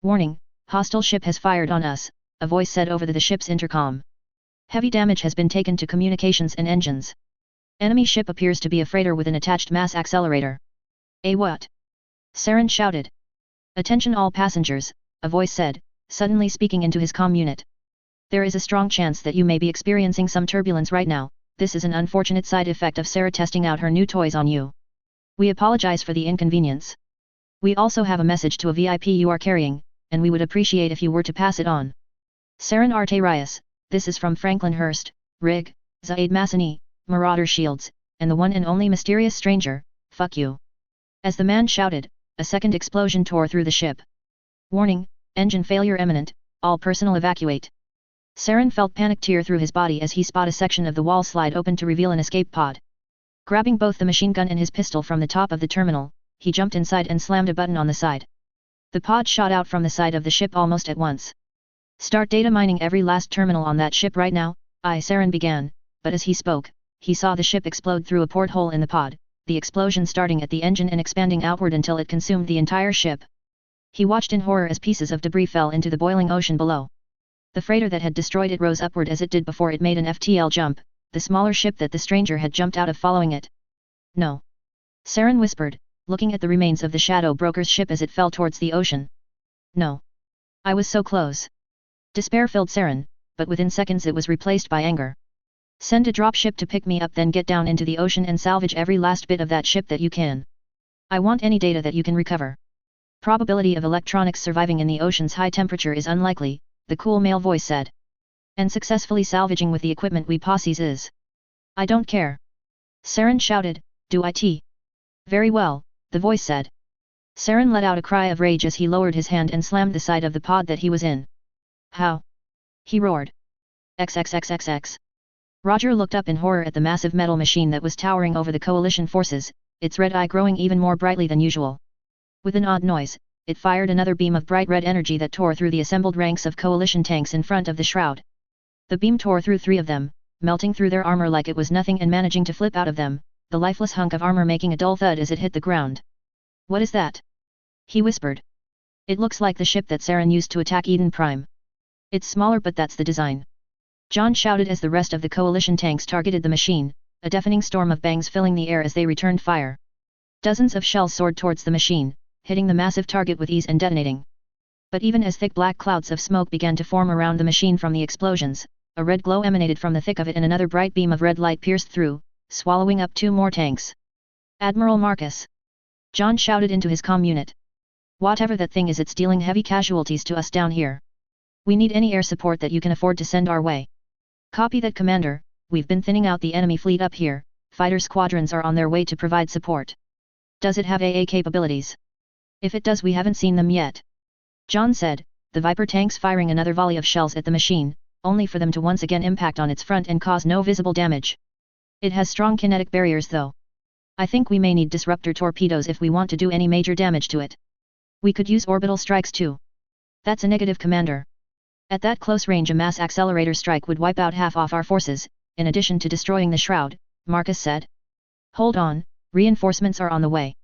"Warning, hostile ship has fired on us," a voice said over the ship's intercom. "Heavy damage has been taken to communications and engines. Enemy ship appears to be a freighter with an attached mass accelerator." "A what?" Saren shouted. "Attention all passengers," a voice said, suddenly speaking into his comm unit. "There is a strong chance that you may be experiencing some turbulence right now. This is an unfortunate side effect of Sarah testing out her new toys on you. We apologize for the inconvenience. We also have a message to a VIP you are carrying, and we would appreciate if you were to pass it on. Saren Arte Rias, this is from Franklin Hurst, Rig, Zaid Massani, Marauder Shields, and the one and only mysterious stranger, fuck you." As the man shouted, a second explosion tore through the ship. "Warning, engine failure imminent, all personnel evacuate." Saren felt panic tear through his body as he spotted a section of the wall slide open to reveal an escape pod. Grabbing both the machine gun and his pistol from the top of the terminal, he jumped inside and slammed a button on the side. The pod shot out from the side of the ship almost at once. "Start data mining every last terminal on that ship right now," Saren began, but as he spoke, he saw the ship explode through a porthole in the pod, the explosion starting at the engine and expanding outward until it consumed the entire ship. He watched in horror as pieces of debris fell into the boiling ocean below. The freighter that had destroyed it rose upward as it did before it made an FTL jump, the smaller ship that the stranger had jumped out of following it. "No." Saren whispered, looking at the remains of the Shadow Broker's ship as it fell towards the ocean. "No. I was so close." Despair filled Saren, but within seconds it was replaced by anger. Send a dropship to pick me up, then get down into the ocean and salvage every last bit of that ship that you can. I want any data that you can recover. Probability of electronics surviving in the ocean's high temperature is unlikely, the cool male voice said. And successfully salvaging with the equipment we possess is. I don't care. Saren shouted, do it? Very well, the voice said. Saren let out a cry of rage as he lowered his hand and slammed the side of the pod that he was in. How? He roared. XXXXX. Roger looked up in horror at the massive metal machine that was towering over the coalition forces, its red eye growing even more brightly than usual. With an odd noise, it fired another beam of bright red energy that tore through the assembled ranks of coalition tanks in front of the shroud. The beam tore through 3 of them, melting through their armor like it was nothing and managing to flip out of them, the lifeless hunk of armor making a dull thud as it hit the ground. What is that? He whispered. It looks like the ship that Saren used to attack Eden Prime. It's smaller, but that's the design. John shouted as the rest of the coalition tanks targeted the machine, a deafening storm of bangs filling the air as they returned fire. Dozens of shells soared towards the machine, hitting the massive target with ease and detonating. But even as thick black clouds of smoke began to form around the machine from the explosions, a red glow emanated from the thick of it and another bright beam of red light pierced through, swallowing up 2 more tanks. Admiral Marcus! John shouted into his comm unit. Whatever that thing is, it's dealing heavy casualties to us down here. We need any air support that you can afford to send our way. Copy that, Commander. We've been thinning out the enemy fleet up here, fighter squadrons are on their way to provide support. Does it have AA capabilities? If it does, we haven't seen them yet. John said, the Viper tanks firing another volley of shells at the machine, only for them to once again impact on its front and cause no visible damage. It has strong kinetic barriers though. I think we may need disruptor torpedoes if we want to do any major damage to it. We could use orbital strikes too. That's a negative, Commander. At that close range, a mass accelerator strike would wipe out half of our forces, in addition to destroying the shroud, Marcus said. Hold on, reinforcements are on the way.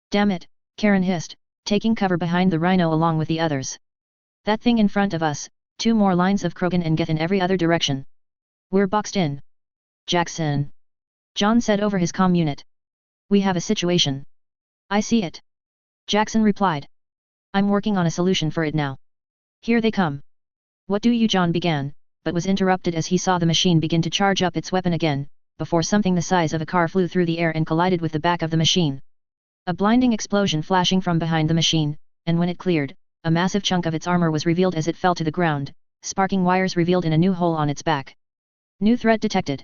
Damn it, Karen hissed, taking cover behind the Rhino along with the others. That thing in front of us, 2 more lines of Krogan and get in every other direction. We're boxed in. Jackson. John said over his comm unit. We have a situation. I see it. Jackson replied. I'm working on a solution for it now. Here they come. What do you? John began, but was interrupted as he saw the machine begin to charge up its weapon again, before something the size of a car flew through the air and collided with the back of the machine. A blinding explosion flashing from behind the machine, and when it cleared, a massive chunk of its armor was revealed as it fell to the ground, sparking wires revealed in a new hole on its back. New threat detected.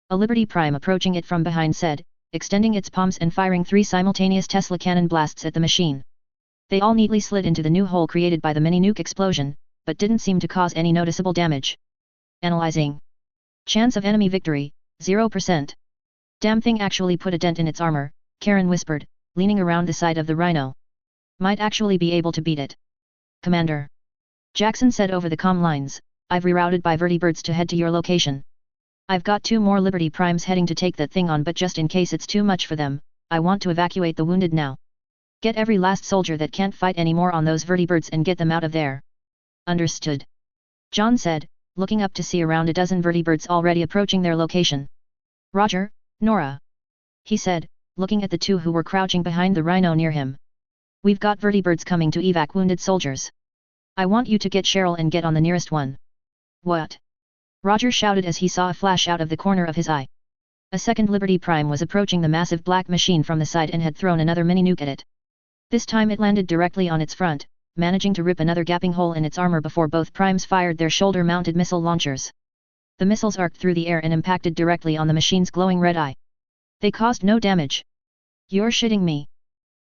A Liberty Prime approaching it from behind said, extending its palms and firing 3 simultaneous Tesla cannon blasts at the machine. They all neatly slid into the new hole created by the mini-nuke explosion, but didn't seem to cause any noticeable damage. Analyzing. Chance of enemy victory, 0%. Damn thing actually put a dent in its armor, Karen whispered, leaning around the side of the Rhino. Might actually be able to beat it. Commander. Jackson said over the comm lines, I've rerouted by vertibirds to head to your location. I've got 2 more Liberty Primes heading to take that thing on, but just in case it's too much for them, I want to evacuate the wounded now. Get every last soldier that can't fight anymore on those vertibirds and get them out of there. Understood. John said, looking up to see around a dozen vertibirds already approaching their location. Roger, Nora. He said, looking at the 2 who were crouching behind the Rhino near him. We've got vertibirds coming to evac wounded soldiers. I want you to get Cheryl and get on the nearest one. What? Roger shouted as he saw a flash out of the corner of his eye. A second Liberty Prime was approaching the massive black machine from the side and had thrown another mini-nuke at it. This time it landed directly on its front, managing to rip another gaping hole in its armor before both primes fired their shoulder-mounted missile launchers. The missiles arced through the air and impacted directly on the machine's glowing red eye. They caused no damage. You're shitting me.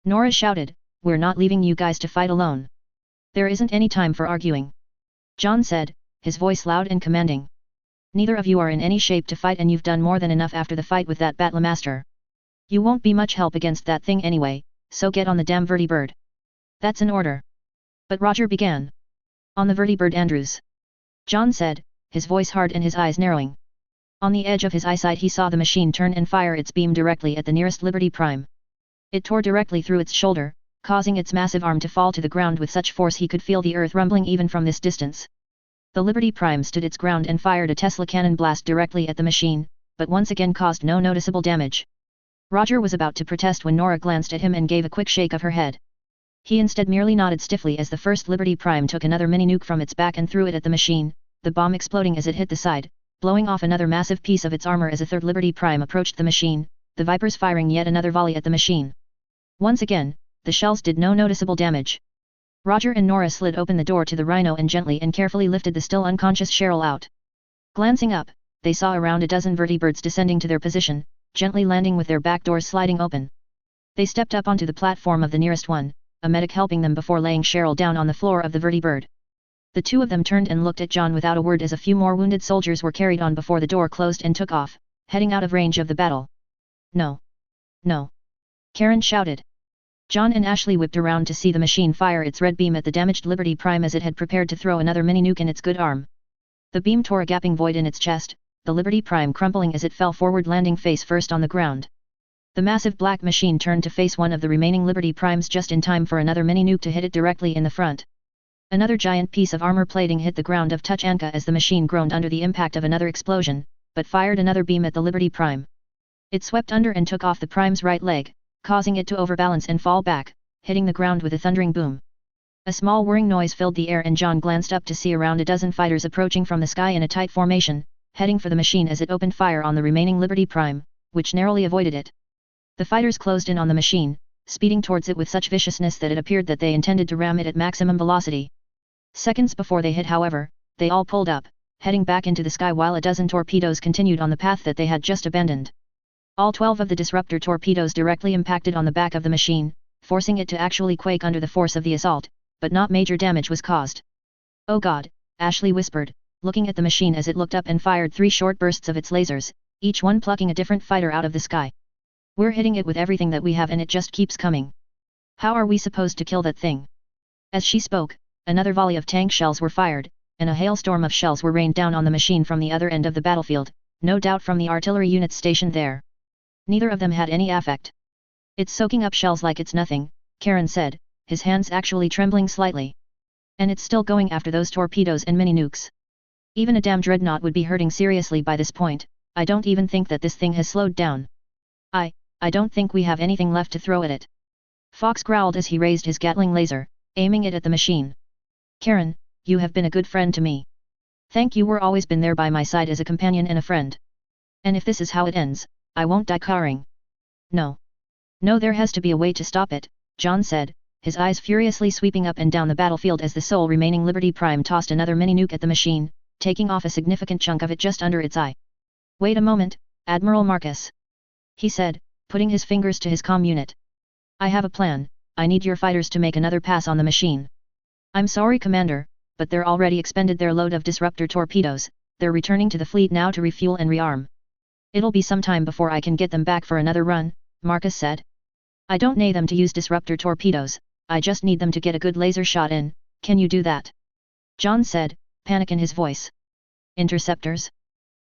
Nora shouted, we're not leaving you guys to fight alone. There isn't any time for arguing. John said, his voice loud and commanding. Neither of you are in any shape to fight and you've done more than enough after the fight with that Battlemaster. You won't be much help against that thing anyway, so get on the damn vertibird. That's an order. But Roger began. On the vertibird, Andrews. John said, his voice hard and his eyes narrowing. On the edge of his eyesight he saw the machine turn and fire its beam directly at the nearest Liberty Prime. It tore directly through its shoulder, causing its massive arm to fall to the ground with such force he could feel the earth rumbling even from this distance. The Liberty Prime stood its ground and fired a Tesla cannon blast directly at the machine, but once again caused no noticeable damage. Roger was about to protest when Nora glanced at him and gave a quick shake of her head. He instead merely nodded stiffly as the first Liberty Prime took another mini-nuke from its back and threw it at the machine, the bomb exploding as it hit the side, blowing off another massive piece of its armor as a third Liberty Prime approached the machine, the Vipers firing yet another volley at the machine. Once again, the shells did no noticeable damage. Roger and Nora slid open the door to the Rhino and gently and carefully lifted the still unconscious Cheryl out. Glancing up, they saw around a dozen vertibirds descending to their position, gently landing with their back doors sliding open. They stepped up onto the platform of the nearest one, a medic helping them before laying Cheryl down on the floor of the vertibird. The two of them turned and looked at John without a word as a few more wounded soldiers were carried on before the door closed and took off, heading out of range of the battle. No. No. Karen shouted. John and Ashley whipped around to see the machine fire its red beam at the damaged Liberty Prime as it had prepared to throw another mini-nuke in its good arm. The beam tore a gaping void in its chest, the Liberty Prime crumpling as it fell forward, landing face first on the ground. The massive black machine turned to face one of the remaining Liberty Primes just in time for another mini-nuke to hit it directly in the front. Another giant piece of armor plating hit the ground of Tuchanka as the machine groaned under the impact of another explosion, but fired another beam at the Liberty Prime. It swept under and took off the Prime's right leg, causing it to overbalance and fall back, hitting the ground with a thundering boom. A small whirring noise filled the air and John glanced up to see around a dozen fighters approaching from the sky in a tight formation, heading for the machine as it opened fire on the remaining Liberty Prime, which narrowly avoided it. The fighters closed in on the machine, speeding towards it with such viciousness that it appeared that they intended to ram it at maximum velocity. Seconds before they hit, however, they all pulled up, heading back into the sky while a dozen torpedoes continued on the path that they had just abandoned. All 12 of the disruptor torpedoes directly impacted on the back of the machine, forcing it to actually quake under the force of the assault, but not major damage was caused. "Oh God," Ashley whispered, looking at the machine as it looked up and fired 3 short bursts of its lasers, each one plucking a different fighter out of the sky. "We're hitting it with everything that we have and it just keeps coming. How are we supposed to kill that thing?" As she spoke, another volley of tank shells were fired, and a hailstorm of shells were rained down on the machine from the other end of the battlefield, no doubt from the artillery units stationed there. Neither of them had any effect. "It's soaking up shells like it's nothing," Karen said, his hands actually trembling slightly. "And it's still going after those torpedoes and mini-nukes. Even a damn dreadnought would be hurting seriously by this point. I don't even think that this thing has slowed down. I don't think we have anything left to throw at it." Fox growled as he raised his Gatling laser, aiming it at the machine. "Karen, you have been a good friend to me. Thank you. Were always been there by my side as a companion and a friend. And if this is how it ends, I won't die cowering." No, there has to be a way to stop it," John said, his eyes furiously sweeping up and down the battlefield as the sole remaining Liberty Prime tossed another mini-nuke at the machine, taking off a significant chunk of it just under its eye. "Wait a moment, Admiral Marcus," he said, putting his fingers to his comm unit. "I have a plan. I need your fighters to make another pass on the machine." "I'm sorry, Commander, but they're already expended their load of disruptor torpedoes. They're returning to the fleet now to refuel and rearm. It'll be some time before I can get them back for another run," Marcus said. "I don't need them to use disruptor torpedoes, I just need them to get a good laser shot in. Can you do that?" John said, panic in his voice. "Interceptors?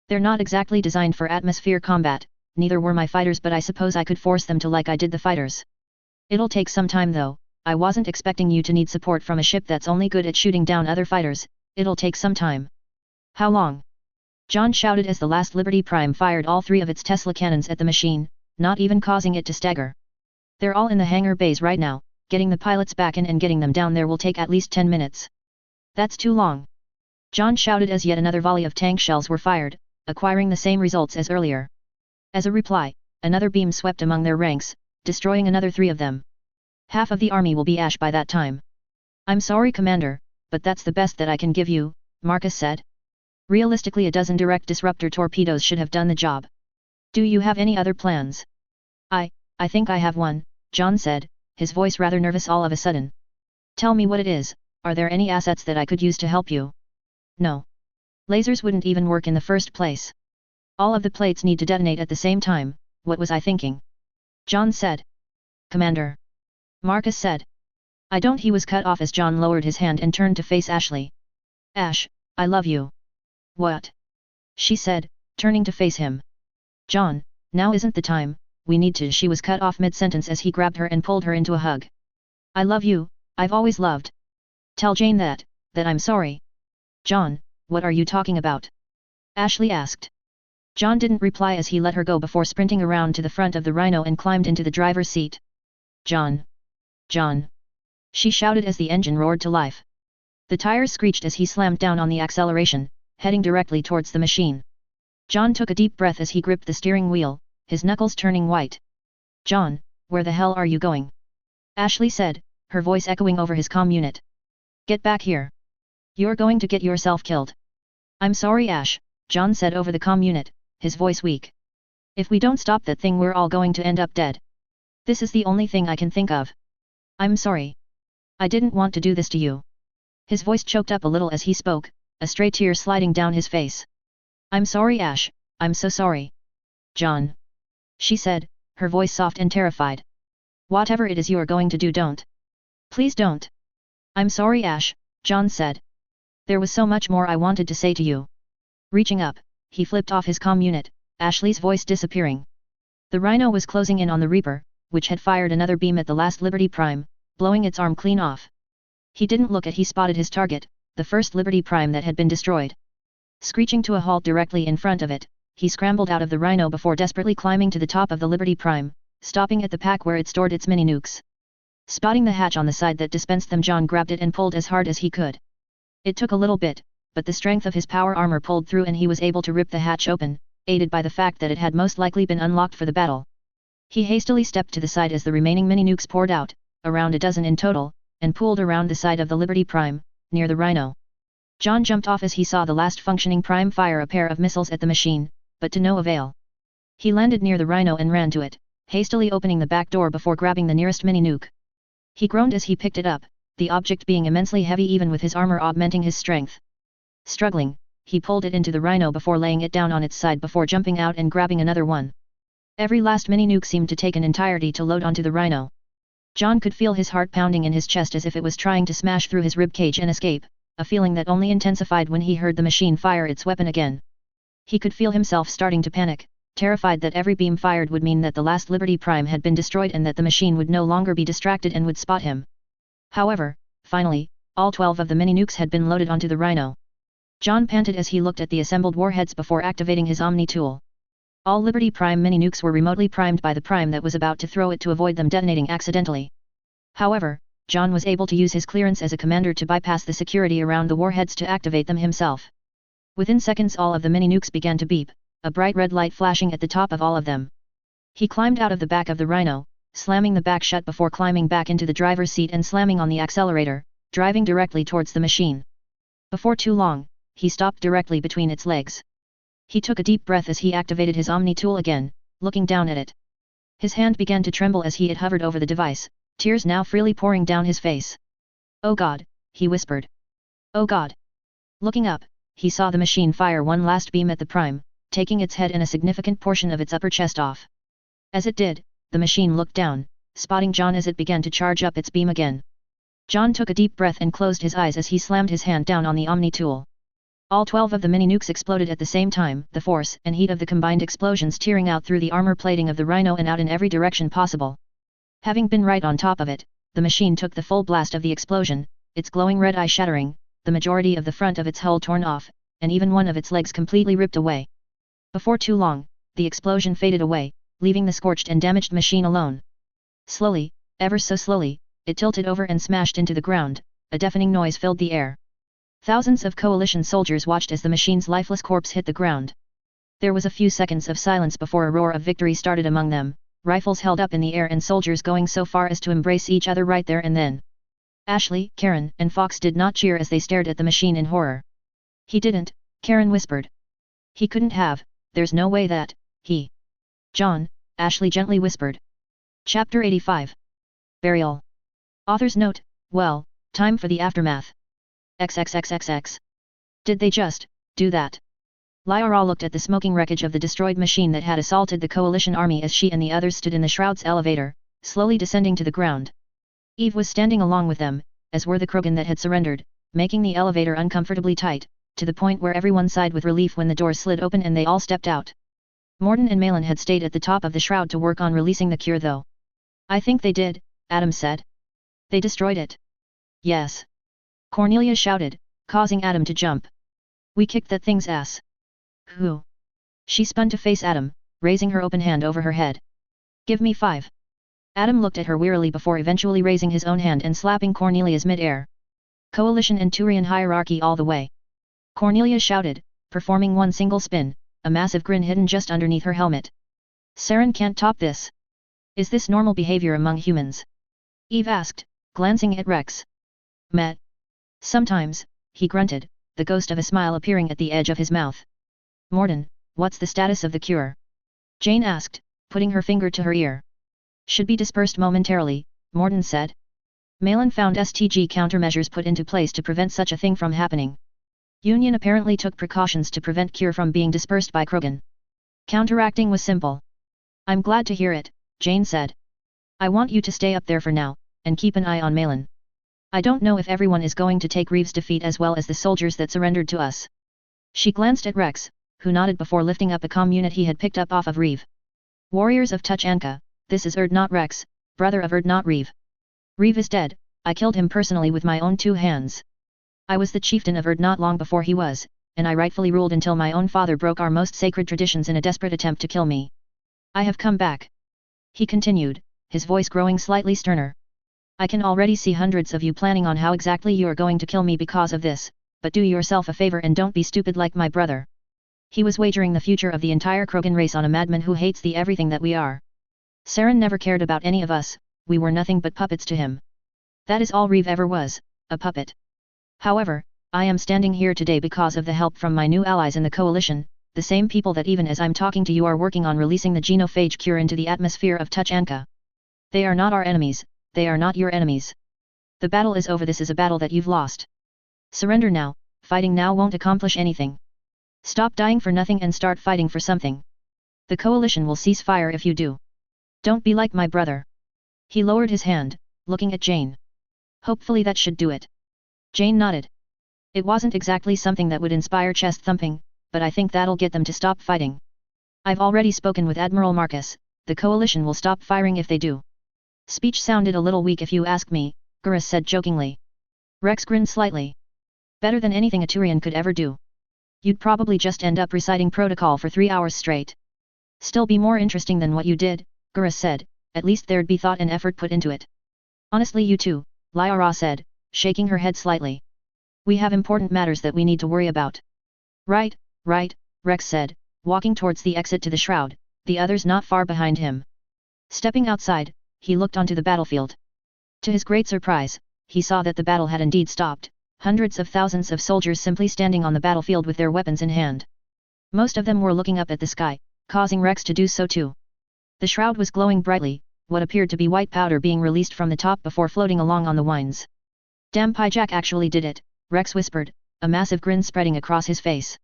They're not exactly designed for atmosphere combat, neither were my fighters, but I suppose I could force them to like I did the fighters. It'll take some time though. I wasn't expecting you to need support from a ship that's only good at shooting down other fighters. It'll take some time." "How long?" John shouted as the last Liberty Prime fired all 3 of its Tesla cannons at the machine, not even causing it to stagger. "They're all in the hangar bays right now. Getting the pilots back in and getting them down there will take at least 10 minutes. "That's too long," John shouted as yet another volley of tank shells were fired, acquiring the same results as earlier. As a reply, another beam swept among their ranks, destroying another 3 of them. "Half of the army will be ash by that time." "I'm sorry, Commander, but that's the best that I can give you," Marcus said. "Realistically, a dozen direct disruptor torpedoes should have done the job. Do you have any other plans?" I think I have one," John said, his voice rather nervous all of a sudden. "Tell me what it is. Are there any assets that I could use to help you?" "No. Lasers wouldn't even work in the first place. All of the plates need to detonate at the same time. What was I thinking?" John said. "Commander," Marcus said. "I don't." He was cut off as John lowered his hand and turned to face Ashley. "Ash, I love you." "What?" she said, turning to face him. "John, now isn't the time, we need to." She was cut off mid-sentence as he grabbed her and pulled her into a hug. "I love you, I've always loved. Tell Jane that I'm sorry." "John, what are you talking about?" Ashley asked. John didn't reply as he let her go before sprinting around to the front of the Rhino and climbed into the driver's seat. John! John!" she shouted as the engine roared to life. The tires screeched as he slammed down on the acceleration, heading directly towards the machine. John took a deep breath as he gripped the steering wheel, his knuckles turning white. John, where the hell are you going? Ashley said, her voice echoing over his comm unit. Get back here. You're going to get yourself killed. I'm sorry Ash, John said over the comm unit, his voice weak. If we don't stop that thing we're all going to end up dead. This is the only thing I can think of. I'm sorry. I didn't want to do this to you. His voice choked up a little as he spoke, a stray tear sliding down his face. I'm sorry Ash, I'm so sorry. John. She said, her voice soft and terrified. Whatever it is you are going to do, don't. Please don't. I'm sorry Ash, John said. There was so much more I wanted to say to you. Reaching up, he flipped off his comm unit, Ashley's voice disappearing. The Rhino was closing in on the Reaper, which had fired another beam at the last Liberty Prime, blowing its arm clean off. He didn't look at he spotted his target, the first Liberty Prime that had been destroyed. Screeching to a halt directly in front of it, he scrambled out of the Rhino before desperately climbing to the top of the Liberty Prime, stopping at the pack where it stored its mini-nukes. Spotting the hatch on the side that dispensed them, John grabbed it and pulled as hard as he could. It took a little bit, but the strength of his power armor pulled through and he was able to rip the hatch open, aided by the fact that it had most likely been unlocked for the battle. He hastily stepped to the side as the remaining mini-nukes poured out, around a dozen in total, and pooled around the side of the Liberty Prime, near the Rhino. John jumped off as he saw the last functioning Prime fire a pair of missiles at the machine, but to no avail. He landed near the Rhino and ran to it, hastily opening the back door before grabbing the nearest mini-nuke. He groaned as he picked it up, the object being immensely heavy even with his armor augmenting his strength. Struggling, he pulled it into the Rhino before laying it down on its side before jumping out and grabbing another one. Every last mini-nuke seemed to take an entirety to load onto the Rhino. John could feel his heart pounding in his chest as if it was trying to smash through his rib cage and escape, a feeling that only intensified when he heard the machine fire its weapon again. He could feel himself starting to panic, terrified that every beam fired would mean that the last Liberty Prime had been destroyed and that the machine would no longer be distracted and would spot him. However, finally, all 12 of the mini-nukes had been loaded onto the Rhino. John panted as he looked at the assembled warheads before activating his Omni tool. All Liberty Prime mini-nukes were remotely primed by the Prime that was about to throw it to avoid them detonating accidentally. However, John was able to use his clearance as a commander to bypass the security around the warheads to activate them himself. Within seconds all of the mini-nukes began to beep, a bright red light flashing at the top of all of them. He climbed out of the back of the Rhino, slamming the back shut before climbing back into the driver's seat and slamming on the accelerator, driving directly towards the machine. Before too long, he stopped directly between its legs. He took a deep breath as he activated his Omni tool again, looking down at it. His hand began to tremble as he hovered over the device, tears now freely pouring down his face. "Oh God," he whispered. "Oh God." Looking up, he saw the machine fire one last beam at the Prime, taking its head and a significant portion of its upper chest off. As it did, the machine looked down, spotting John as it began to charge up its beam again. John took a deep breath and closed his eyes as he slammed his hand down on the Omni tool. All 12 of the mini-nukes exploded at the same time, the force and heat of the combined explosions tearing out through the armor plating of the Rhino and out in every direction possible. Having been right on top of it, the machine took the full blast of the explosion, its glowing red eye shattering, the majority of the front of its hull torn off, and even one of its legs completely ripped away. Before too long, the explosion faded away, leaving the scorched and damaged machine alone. Slowly, ever so slowly, it tilted over and smashed into the ground, a deafening noise filled the air. Thousands of coalition soldiers watched as the machine's lifeless corpse hit the ground. There was a few seconds of silence before a roar of victory started among them, rifles held up in the air and soldiers going so far as to embrace each other right there and then. Ashley, Karen, and Fox did not cheer as they stared at the machine in horror. "He didn't," Karen whispered. "He couldn't have, there's no way that, he." "John," Ashley gently whispered. Chapter 85. Burial. Author's note: well, time for the aftermath. XXXXX. Did they just do that? Lyra looked at the smoking wreckage of the destroyed machine that had assaulted the coalition army as she and the others stood in the shroud's elevator, slowly descending to the ground. Eve was standing along with them, as were the Krogan that had surrendered, making the elevator uncomfortably tight, to the point where everyone sighed with relief when the doors slid open and they all stepped out. Morden and Malin had stayed at the top of the shroud to work on releasing the cure though. "I think they did," Adam said. "They destroyed it." "Yes." Cornelia shouted, causing Adam to jump. "We kicked that thing's ass." "Who?" She spun to face Adam, raising her open hand over her head. "Give me 5. Adam looked at her wearily before eventually raising his own hand and slapping Cornelia's mid-air. "Coalition and Turian hierarchy all the way." Cornelia shouted, performing one single spin, a massive grin hidden just underneath her helmet. Saren can't top this. Is this normal behavior among humans? Eve asked, glancing at Rex. Met. Sometimes, he grunted, the ghost of a smile appearing at the edge of his mouth. Morden, what's the status of the cure? Jane asked, putting her finger to her ear. Should be dispersed momentarily, Morden said. Malin found STG countermeasures put into place to prevent such a thing from happening. Union apparently took precautions to prevent cure from being dispersed by Krogan. Counteracting was simple. I'm glad to hear it, Jane said. I want you to stay up there for now, and keep an eye on Malin. I don't know if everyone is going to take Reeve's defeat as well as the soldiers that surrendered to us. She glanced at Rex, who nodded before lifting up a comm unit he had picked up off of Reeve. Warriors of Tuchanka, this is not Rex, brother of not Reeve. Reeve is dead, I killed him personally with my own 2 hands. I was the chieftain of not long before he was, and I rightfully ruled until my own father broke our most sacred traditions in a desperate attempt to kill me. I have come back. He continued, his voice growing slightly sterner. I can already see hundreds of you planning on how exactly you are going to kill me because of this, but do yourself a favor and don't be stupid like my brother. He was wagering the future of the entire Krogan race on a madman who hates the everything that we are. Saren never cared about any of us, we were nothing but puppets to him. That is all Reeve ever was, a puppet. However, I am standing here today because of the help from my new allies in the coalition, the same people that even as I'm talking to you are working on releasing the genophage cure into the atmosphere of Tuchanka. They are not our enemies, they are not your enemies. The battle is over, this is a battle that you've lost. Surrender now, fighting now won't accomplish anything. Stop dying for nothing and start fighting for something. The coalition will cease fire if you do. Don't be like my brother. He lowered his hand, looking at Jane. Hopefully that should do it. Jane nodded. It wasn't exactly something that would inspire chest thumping, but I think that'll get them to stop fighting. I've already spoken with Admiral Marcus, the coalition will stop firing if they do. Speech sounded a little weak if you ask me, Gurus said jokingly. Rex grinned slightly. Better than anything a Turian could ever do. You'd probably just end up reciting protocol for 3 hours straight. Still be more interesting than what you did, Gurus said, at least there'd be thought and effort put into it. Honestly you too, Lyra said, shaking her head slightly. We have important matters that we need to worry about. Right, Rex said, walking towards the exit to the shroud, the others not far behind him. Stepping outside, he looked onto the battlefield. To his great surprise, he saw that the battle had indeed stopped, hundreds of thousands of soldiers simply standing on the battlefield with their weapons in hand. Most of them were looking up at the sky, causing Rex to do so too. The shroud was glowing brightly, what appeared to be white powder being released from the top before floating along on the winds. Damn Pyjak actually did it, Rex whispered, a massive grin spreading across his face.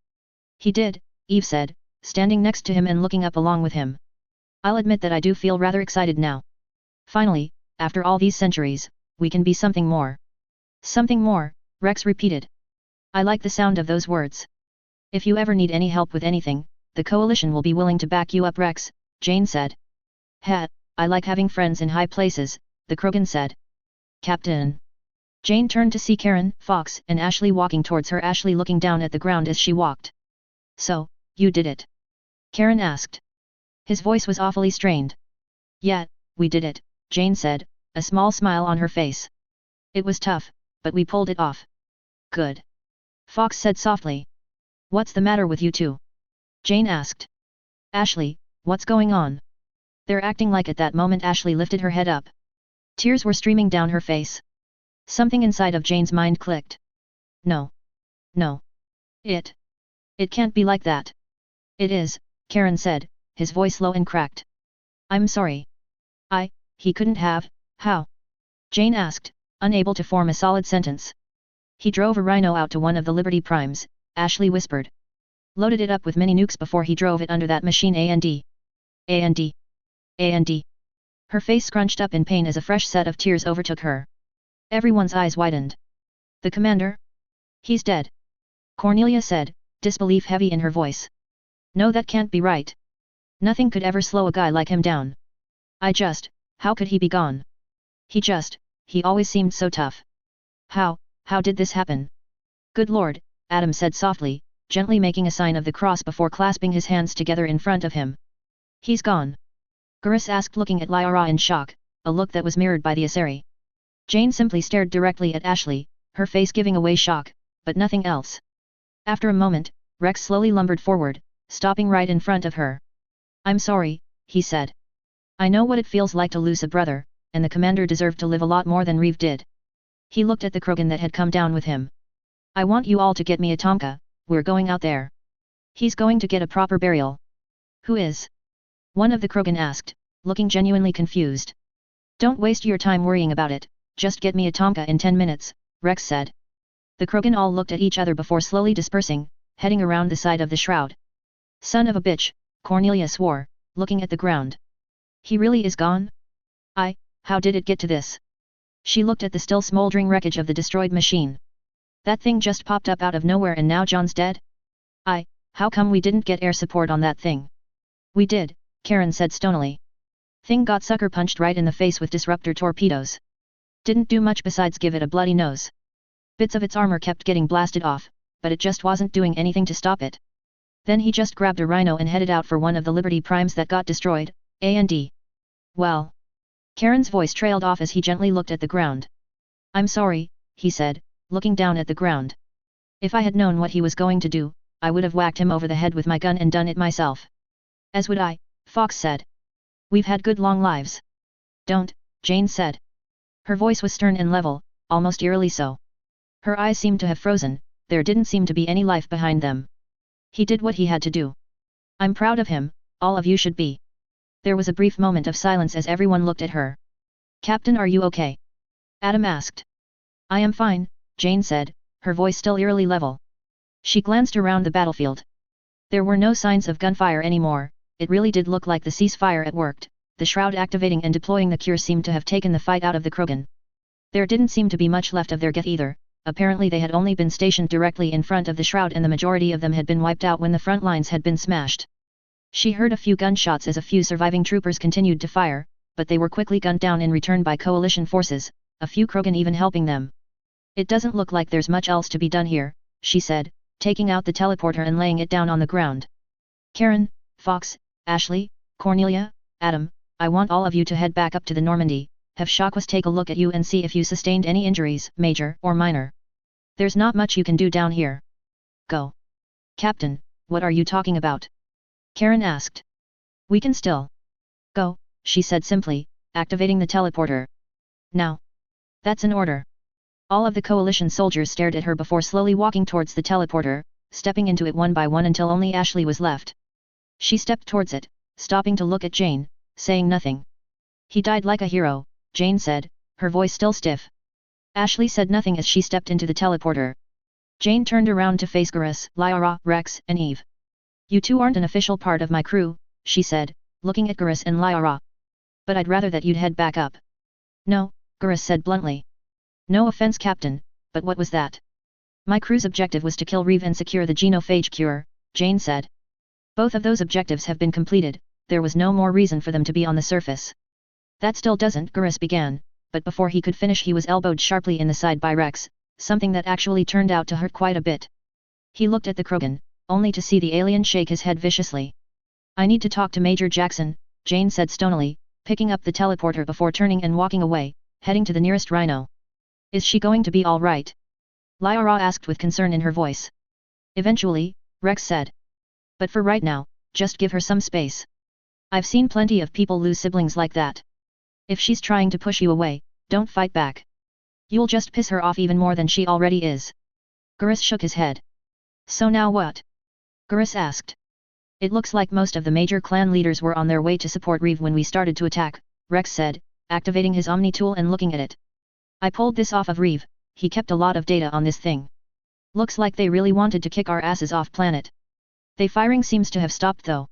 He did, Eve said, standing next to him and looking up along with him. I'll admit that I do feel rather excited now. Finally, after all these centuries, we can be something more. Something more, Rex repeated. I like the sound of those words. If you ever need any help with anything, the coalition will be willing to back you up, Rex, Jane said. I like having friends in high places, the Krogan said. Captain. Jane turned to see Karen, Fox, and Ashley walking towards her, Ashley looking down at the ground as she walked. So, you did it? Karen asked. His voice was awfully strained. Yeah, we did it, Jane said, a small smile on her face. It was tough, but we pulled it off. Good. Fox said softly. What's the matter with you two? Jane asked. Ashley, what's going on? They're acting like at that moment Ashley lifted her head up. Tears were streaming down her face. Something inside of Jane's mind clicked. No. It can't be like that. It is, Karen said, his voice low and cracked. I'm sorry. He couldn't have, how? Jane asked, unable to form a solid sentence. He drove a rhino out to one of the Liberty Primes, Ashley whispered. Loaded it up with mini nukes before he drove it under that machine A&D. Her face scrunched up in pain as a fresh set of tears overtook her. Everyone's eyes widened. The commander? He's dead. Cornelia said, disbelief heavy in her voice. No, that can't be right. Nothing could ever slow a guy like him down. How could he be gone? He always seemed so tough. How did this happen? Good Lord, Adam said softly, gently making a sign of the cross before clasping his hands together in front of him. He's gone. Gurus asked, looking at Lyra in shock, a look that was mirrored by the Asari. Jane simply stared directly at Ashley, her face giving away shock, but nothing else. After a moment, Rex slowly lumbered forward, stopping right in front of her. I'm sorry, he said. I know what it feels like to lose a brother, and the commander deserved to live a lot more than Reeve did. He looked at the Krogan that had come down with him. I want you all to get me a Tomka, we're going out there. He's going to get a proper burial. Who is? One of the Krogan asked, looking genuinely confused. Don't waste your time worrying about it, just get me a Tomka in 10 minutes, Rex said. The Krogan all looked at each other before slowly dispersing, heading around the side of the shroud. Son of a bitch, Cornelia swore, looking at the ground. He really is gone? How did it get to this? She looked at the still smoldering wreckage of the destroyed machine. That thing just popped up out of nowhere and now John's dead? How come we didn't get air support on that thing? We did, Karen said stonily. Thing got sucker punched right in the face with disruptor torpedoes. Didn't do much besides give it a bloody nose. Bits of its armor kept getting blasted off, but it just wasn't doing anything to stop it. Then he just grabbed a rhino and headed out for one of the Liberty Primes that got destroyed, A&D. Well. Karen's voice trailed off as he gently looked at the ground. I'm sorry, he said, looking down at the ground. If I had known what he was going to do, I would have whacked him over the head with my gun and done it myself. As would I, Fox said. We've had good long lives. Don't, Jane said. Her voice was stern and level, almost eerily so. Her eyes seemed to have frozen, there didn't seem to be any life behind them. He did what he had to do. I'm proud of him, all of you should be. There was a brief moment of silence as everyone looked at her. Captain, are you okay? Adam asked. I am fine, Jane said, her voice still eerily level. She glanced around the battlefield. There were no signs of gunfire anymore, it really did look like the ceasefire had worked, the shroud activating and deploying the cure seemed to have taken the fight out of the Krogan. There didn't seem to be much left of their Geth either, apparently they had only been stationed directly in front of the shroud and the majority of them had been wiped out when the front lines had been smashed. She heard a few gunshots as a few surviving troopers continued to fire, but they were quickly gunned down in return by coalition forces, a few Krogan even helping them. It doesn't look like there's much else to be done here, she said, taking out the teleporter and laying it down on the ground. Karen, Fox, Ashley, Cornelia, Adam, I want all of you to head back up to the Normandy, have Shakwas take a look at you and see if you sustained any injuries, major or minor. There's not much you can do down here. Go. Captain, what are you talking about? Karen asked. We can still go, she said simply, activating the teleporter. Now. That's an order. All of the coalition soldiers stared at her before slowly walking towards the teleporter, stepping into it one by one until only Ashley was left. She stepped towards it, stopping to look at Jane, saying nothing. He died like a hero, Jane said, her voice still stiff. Ashley said nothing as she stepped into the teleporter. Jane turned around to face Garrus, Lyra, Rex, and Eve. You two aren't an official part of my crew, she said, looking at Garrus and Lyra. But I'd rather that you'd head back up. No, Garrus said bluntly. No offense, Captain, but what was that? My crew's objective was to kill Reeve and secure the genophage cure, Jane said. Both of those objectives have been completed, there was no more reason for them to be on the surface. That still doesn't, Garrus began, but before he could finish he was elbowed sharply in the side by Rex, something that actually turned out to hurt quite a bit. He looked at the Krogan, only to see the alien shake his head viciously. I need to talk to Major Jackson, Jane said stonily, picking up the teleporter before turning and walking away, heading to the nearest rhino. Is she going to be all right? Lyra asked with concern in her voice. Eventually, Rex said. But for right now, just give her some space. I've seen plenty of people lose siblings like that. If she's trying to push you away, don't fight back. You'll just piss her off even more than she already is. Garrus shook his head. So now what? Garrus asked. It looks like most of the major clan leaders were on their way to support Reeve when we started to attack, Rex said, activating his Omni tool and looking at it. I pulled this off of Reeve, he kept a lot of data on this thing. Looks like they really wanted to kick our asses off planet. They firing seems to have stopped though.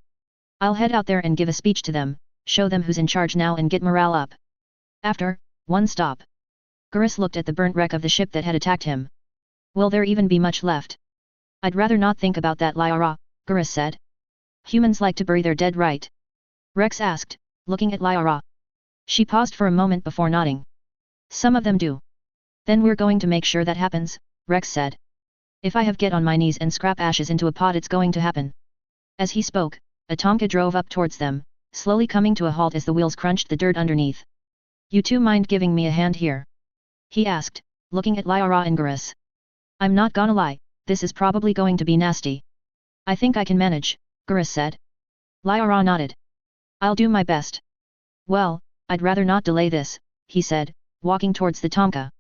I'll head out there and give a speech to them, show them who's in charge now and get morale up. After, one stop. Garrus looked at the burnt wreck of the ship that had attacked him. Will there even be much left? I'd rather not think about that, Lyra, Garrus said. Humans like to bury their dead, right? Rex asked, looking at Lyra. She paused for a moment before nodding. Some of them do. Then we're going to make sure that happens, Rex said. If I have get on my knees and scrap ashes into a pot, it's going to happen. As he spoke, a Tomka drove up towards them, slowly coming to a halt as the wheels crunched the dirt underneath. You two mind giving me a hand here? He asked, looking at Lyra and Garrus. I'm not gonna lie, this is probably going to be nasty. I think I can manage, Gurus said. Lyra nodded. I'll do my best. Well, I'd rather not delay this, he said, walking towards the Tomka.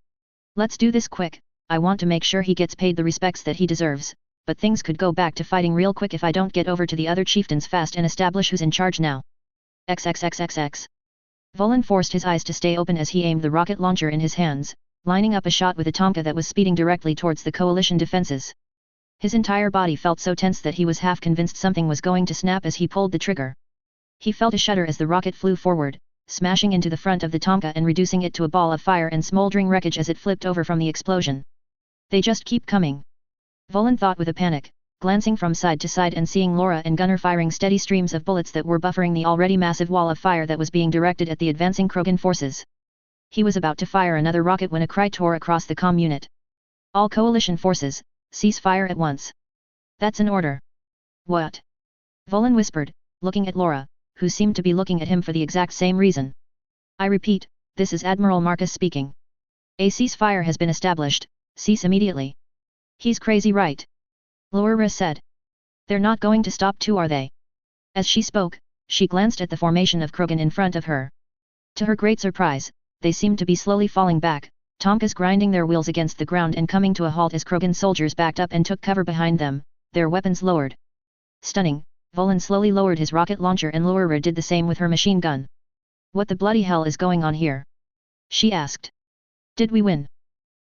Let's do this quick, I want to make sure he gets paid the respects that he deserves, but things could go back to fighting real quick if I don't get over to the other chieftains fast and establish who's in charge now. XXXXX. Volan forced his eyes to stay open as he aimed the rocket launcher in his hands, lining up a shot with a Tomka that was speeding directly towards the coalition defenses. His entire body felt so tense that he was half convinced something was going to snap as he pulled the trigger. He felt a shudder as the rocket flew forward, smashing into the front of the Tomka and reducing it to a ball of fire and smoldering wreckage as it flipped over from the explosion. They just keep coming. Volan thought with a panic, glancing from side to side and seeing Laura and Gunnar firing steady streams of bullets that were buffering the already massive wall of fire that was being directed at the advancing Krogan forces. He was about to fire another rocket when a cry tore across the comm unit. All coalition forces, cease fire at once. That's an order. What? Volan whispered, looking at Laura, who seemed to be looking at him for the exact same reason. I repeat, this is Admiral Marcus speaking. A ceasefire has been established, cease immediately. He's crazy, right? Laura said. They're not going to stop too, are they? As she spoke, she glanced at the formation of Krogan in front of her. To her great surprise, they seemed to be slowly falling back, Tomkas grinding their wheels against the ground and coming to a halt as Krogan soldiers backed up and took cover behind them, their weapons lowered. Stunning, Volan slowly lowered his rocket launcher and Laura did the same with her machine gun. What the bloody hell is going on here? She asked. Did we win?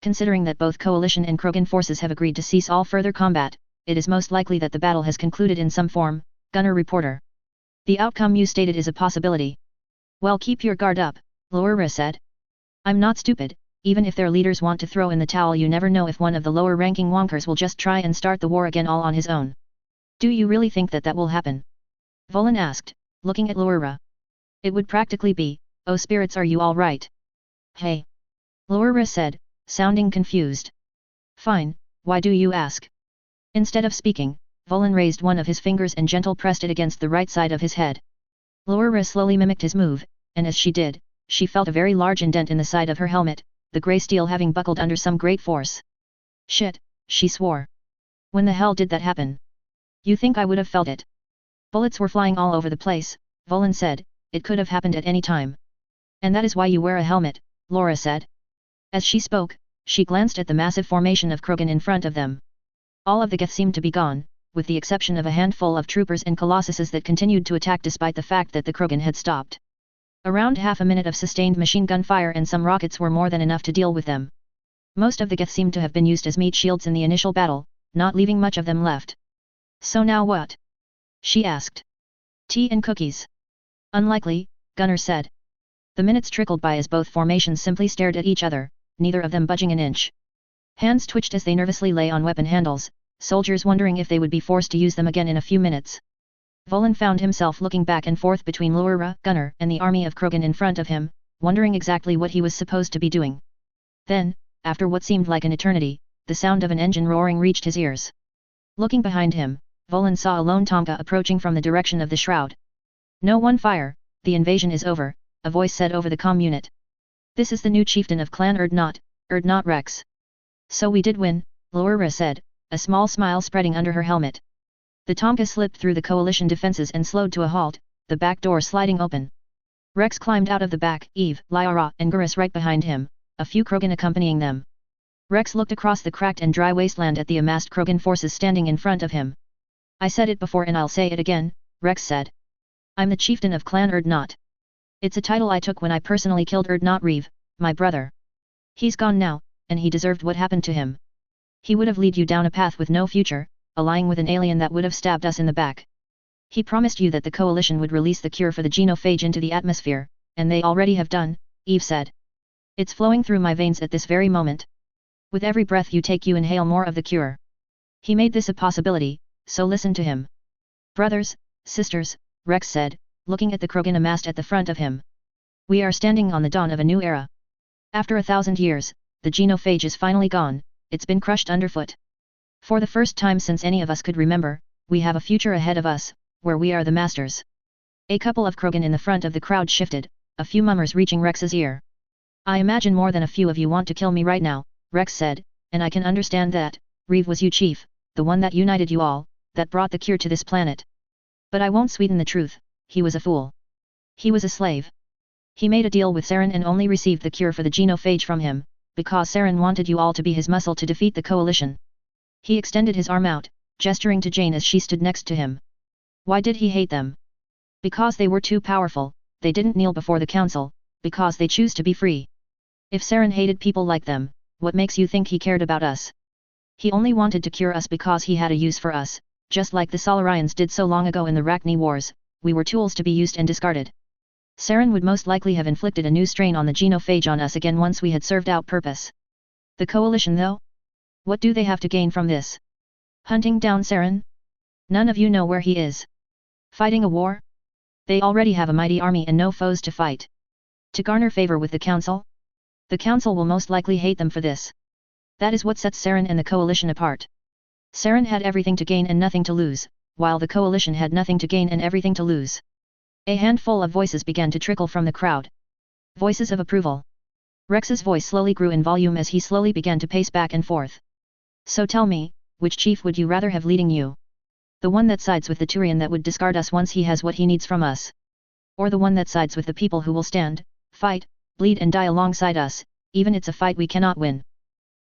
Considering that both coalition and Krogan forces have agreed to cease all further combat, it is most likely that the battle has concluded in some form, Gunnar reporter. The outcome you stated is a possibility. Well, keep your guard up, Laura said. I'm not stupid, even if their leaders want to throw in the towel, you never know if one of the lower-ranking wonkers will just try and start the war again all on his own. Do you really think that will happen? Volan asked, looking at Laura. It would practically be, oh spirits, are you all right? Hey. Laura said, sounding confused. Fine, why do you ask? Instead of speaking, Volan raised one of his fingers and gently pressed it against the right side of his head. Laura slowly mimicked his move, and as she did, she felt a very large indent in the side of her helmet, the grey steel having buckled under some great force. Shit, she swore. When the hell did that happen? You think I would have felt it? Bullets were flying all over the place, Volan said, it could have happened at any time. And that is why you wear a helmet, Laura said. As she spoke, she glanced at the massive formation of Krogan in front of them. All of the Geth seemed to be gone, with the exception of a handful of troopers and colossuses that continued to attack despite the fact that the Krogan had stopped. Around half a minute of sustained machine gun fire and some rockets were more than enough to deal with them. Most of the Geth seemed to have been used as meat shields in the initial battle, not leaving much of them left. So now what? She asked. Tea and cookies. Unlikely, Gunnar said. The minutes trickled by as both formations simply stared at each other, neither of them budging an inch. Hands twitched as they nervously lay on weapon handles, soldiers wondering if they would be forced to use them again in a few minutes. Volan found himself looking back and forth between Laura, Gunnar, and the army of Krogan in front of him, wondering exactly what he was supposed to be doing. Then, after what seemed like an eternity, the sound of an engine roaring reached his ears. Looking behind him, Volan saw a lone Tomka approaching from the direction of the shroud. No one fire, the invasion is over, a voice said over the comm unit. This is the new chieftain of Clan Erdnot Rex. So we did win, Laura said, a small smile spreading under her helmet. The Tomka slipped through the coalition defenses and slowed to a halt, the back door sliding open. Rex climbed out of the back, Eve, Lyra, and Gurus right behind him, a few Krogan accompanying them. Rex looked across the cracked and dry wasteland at the amassed Krogan forces standing in front of him. I said it before and I'll say it again, Rex said. I'm the chieftain of Clan Erdnot. It's a title I took when I personally killed Erdnot Reeve, my brother. He's gone now, and he deserved what happened to him. He would have led you down a path with no future, allying with an alien that would have stabbed us in the back. He promised you that the coalition would release the cure for the genophage into the atmosphere, and they already have done, Eve said. It's flowing through my veins at this very moment. With every breath you take you inhale more of the cure. He made this a possibility, so listen to him. Brothers, sisters, Rex said, looking at the Krogan amassed at the front of him. We are standing on the dawn of a new era. After 1,000 years, the genophage is finally gone, it's been crushed underfoot. For the first time since any of us could remember, we have a future ahead of us, where we are the masters. A couple of Krogan in the front of the crowd shifted, a few murmurs reaching Rex's ear. I imagine more than a few of you want to kill me right now, Rex said, and I can understand that. Reeve was you chief, the one that united you all, that brought the cure to this planet. But I won't sweeten the truth, he was a fool. He was a slave. He made a deal with Saren and only received the cure for the genophage from him, because Saren wanted you all to be his muscle to defeat the coalition. He extended his arm out, gesturing to Jane as she stood next to him. Why did he hate them? Because they were too powerful, they didn't kneel before the council, because they choose to be free. If Saren hated people like them, what makes you think he cared about us? He only wanted to cure us because he had a use for us, just like the Solarians did so long ago in the Rachni Wars, we were tools to be used and discarded. Saren would most likely have inflicted a new strain on the genophage on us again once we had served out purpose. The coalition though? What do they have to gain from this? Hunting down Saren? None of you know where he is. Fighting a war? They already have a mighty army and no foes to fight. To garner favor with the council? The council will most likely hate them for this. That is what sets Saren and the coalition apart. Saren had everything to gain and nothing to lose, while the coalition had nothing to gain and everything to lose. A handful of voices began to trickle from the crowd. Voices of approval. Rex's voice slowly grew in volume as he slowly began to pace back and forth. So tell me, which chief would you rather have leading you? The one that sides with the Turian that would discard us once he has what he needs from us? Or the one that sides with the people who will stand, fight, bleed and die alongside us, even it's a fight we cannot win?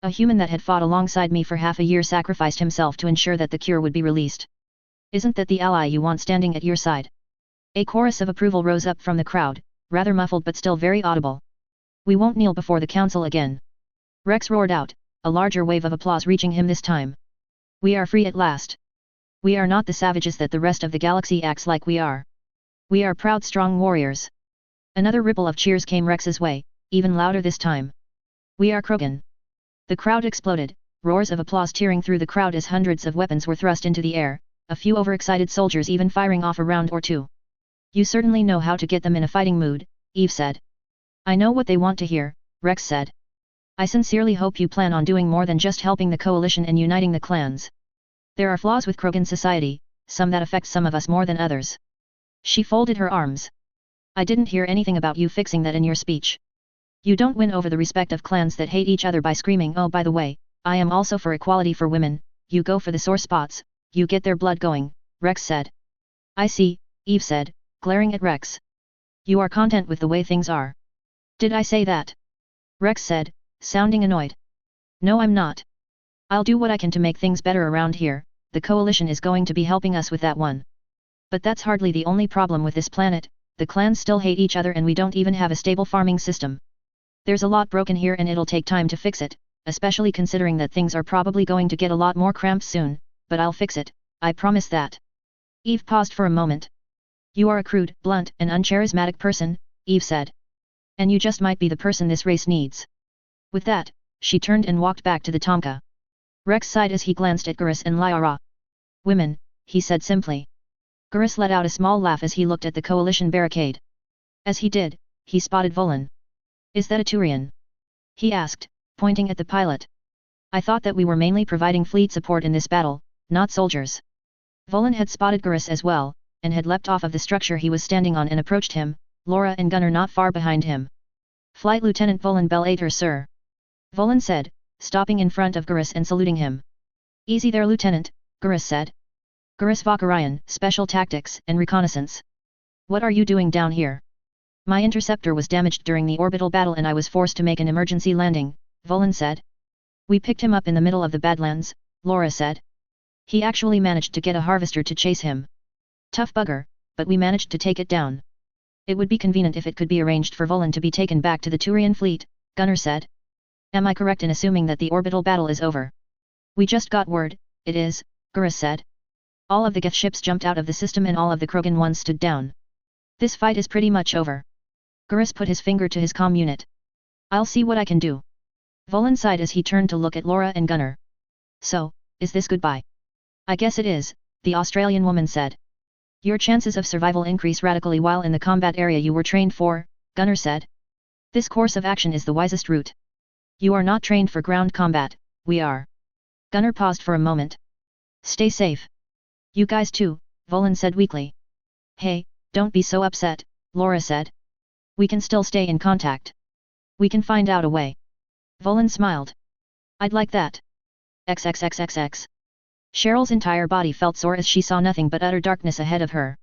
A human that had fought alongside me for half a year sacrificed himself to ensure that the cure would be released. Isn't that the ally you want standing at your side? A chorus of approval rose up from the crowd, rather muffled but still very audible. We won't kneel before the council again. Rex roared out, a larger wave of applause reaching him this time. We are free at last. We are not the savages that the rest of the galaxy acts like we are. We are proud strong warriors. Another ripple of cheers came Rex's way, even louder this time. We are Krogan. The crowd exploded, roars of applause tearing through the crowd as hundreds of weapons were thrust into the air, a few overexcited soldiers even firing off a round or two. You certainly know how to get them in a fighting mood, Eve said. I know what they want to hear, Rex said. I sincerely hope you plan on doing more than just helping the coalition and uniting the clans. There are flaws with Krogan society, some that affect some of us more than others. She folded her arms. I didn't hear anything about you fixing that in your speech. You don't win over the respect of clans that hate each other by screaming, oh by the way, I am also for equality for women, you go for the sore spots, you get their blood going, Rex said. I see, Eve said, glaring at Rex. You are content with the way things are. Did I say that? Rex said, sounding annoyed. No I'm not. I'll do what I can to make things better around here, the coalition is going to be helping us with that one. But that's hardly the only problem with this planet, the clans still hate each other and we don't even have a stable farming system. There's a lot broken here and it'll take time to fix it, especially considering that things are probably going to get a lot more cramped soon, but I'll fix it, I promise that. Eve paused for a moment. You are a crude, blunt and uncharismatic person, Eve said. And you just might be the person this race needs. With that, she turned and walked back to the Tomka. Rex sighed as he glanced at Gurus and Lyra. Women, he said simply. Gurus let out a small laugh as he looked at the coalition barricade. As he did, he spotted Volan. Is that a Turian? He asked, pointing at the pilot. I thought that we were mainly providing fleet support in this battle, not soldiers. Volan had spotted Gurus as well, and had leapt off of the structure he was standing on and approached him, Laura and Gunnar not far behind him. Flight Lieutenant Volan Bellator, sir. Volan said, stopping in front of Gurus and saluting him. Easy there Lieutenant, Gurus said. Gurus Vakarian, Special Tactics and Reconnaissance. What are you doing down here? My interceptor was damaged during the orbital battle and I was forced to make an emergency landing, Volan said. We picked him up in the middle of the Badlands, Laura said. He actually managed to get a harvester to chase him. Tough bugger, but we managed to take it down. It would be convenient if it could be arranged for Volan to be taken back to the Turian fleet, Gunnar said. Am I correct in assuming that the orbital battle is over? We just got word, it is, Gurus said. All of the Geth ships jumped out of the system and all of the Krogan ones stood down. This fight is pretty much over. Gurus put his finger to his comm unit. I'll see what I can do. Volan sighed as he turned to look at Laura and Gunnar. So, is this goodbye? I guess it is, the Australian woman said. Your chances of survival increase radically while in the combat area you were trained for, Gunnar said. This course of action is the wisest route. You are not trained for ground combat, we are. Gunnar paused for a moment. Stay safe. You guys too, Volan said weakly. Hey, don't be so upset, Laura said. We can still stay in contact. We can find out a way. Volan smiled. I'd like that. XXXXX. Cheryl's entire body felt sore as she saw nothing but utter darkness ahead of her.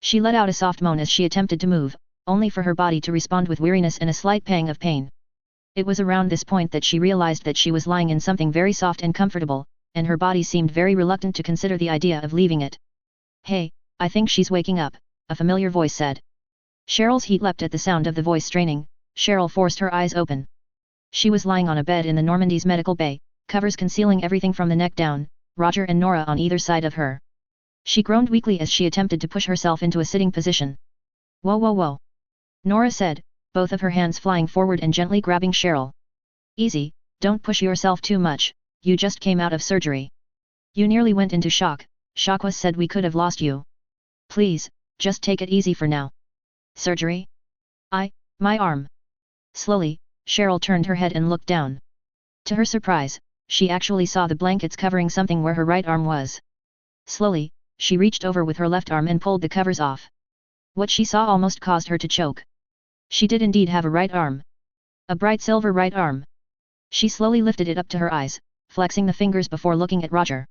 She let out a soft moan as she attempted to move, only for her body to respond with weariness and a slight pang of pain. It was around this point that she realized that she was lying in something very soft and comfortable, and her body seemed very reluctant to consider the idea of leaving it. "Hey, I think she's waking up," a familiar voice said. Cheryl's heat leapt at the sound of the voice straining. Cheryl forced her eyes open. She was lying on a bed in the Normandy's medical bay, covers concealing everything from the neck down, Roger and Nora on either side of her. She groaned weakly as she attempted to push herself into a sitting position. "Whoa whoa whoa," Nora said, both of her hands flying forward and gently grabbing Cheryl. "Easy, don't push yourself too much, you just came out of surgery. You nearly went into shock, Shakwa said we could have lost you. Please, just take it easy for now." "Surgery? My arm." Slowly, Cheryl turned her head and looked down. To her surprise, she actually saw the blankets covering something where her right arm was. Slowly, she reached over with her left arm and pulled the covers off. What she saw almost caused her to choke. She did indeed have a right arm. A bright silver right arm. She slowly lifted it up to her eyes, flexing the fingers before looking at Roger.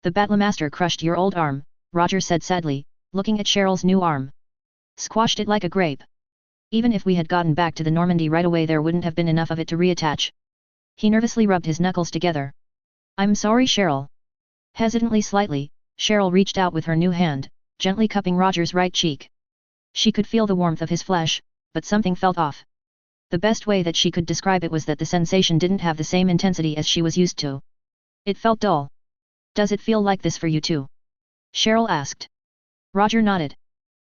"The Battlemaster crushed your old arm," Roger said sadly, looking at Cheryl's new arm. "Squashed it like a grape. Even if we had gotten back to the Normandy right away there wouldn't have been enough of it to reattach." He nervously rubbed his knuckles together. "I'm sorry Cheryl." Hesitantly slightly, Cheryl reached out with her new hand, gently cupping Roger's right cheek. She could feel the warmth of his flesh, but something felt off. The best way that she could describe it was that the sensation didn't have the same intensity as she was used to. It felt dull. "Does it feel like this for you too?" Cheryl asked. Roger nodded.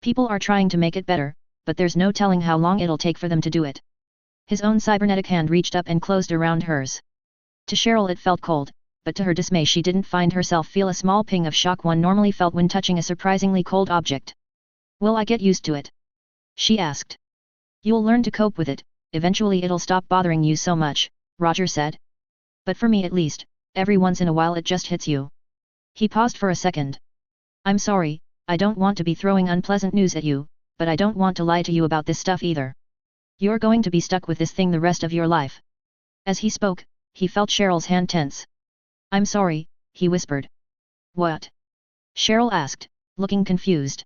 "People are trying to make it better, but there's no telling how long it'll take for them to do it." His own cybernetic hand reached up and closed around hers. To Cheryl it felt cold, but to her dismay she didn't find herself feel a small ping of shock one normally felt when touching a surprisingly cold object. "Will I get used to it?" she asked. "You'll learn to cope with it, eventually it'll stop bothering you so much," Roger said. "But for me at least, every once in a while it just hits you." He paused for a second. "I'm sorry, I don't want to be throwing unpleasant news at you, but I don't want to lie to you about this stuff either. You're going to be stuck with this thing the rest of your life." As he spoke, he felt Cheryl's hand tense. "I'm sorry," he whispered. "What?" Cheryl asked, looking confused.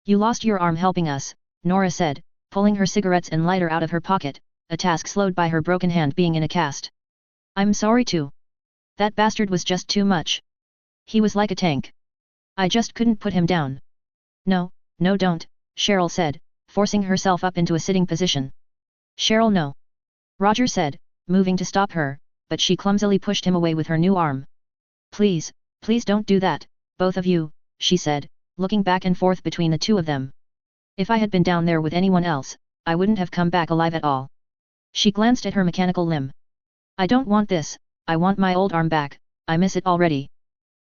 "You lost your arm helping us," Nora said, pulling her cigarettes and lighter out of her pocket, a task slowed by her broken hand being in a cast. "I'm sorry too. That bastard was just too much. He was like a tank. I just couldn't put him down." No, don't," Cheryl said, forcing herself up into a sitting position. "Cheryl no," Roger said, moving to stop her, but she clumsily pushed him away with her new arm. Please don't do that, both of you," she said, looking back and forth between the two of them. "If I had been down there with anyone else, I wouldn't have come back alive at all." She glanced at her mechanical limb. "I don't want this, I want my old arm back, I miss it already.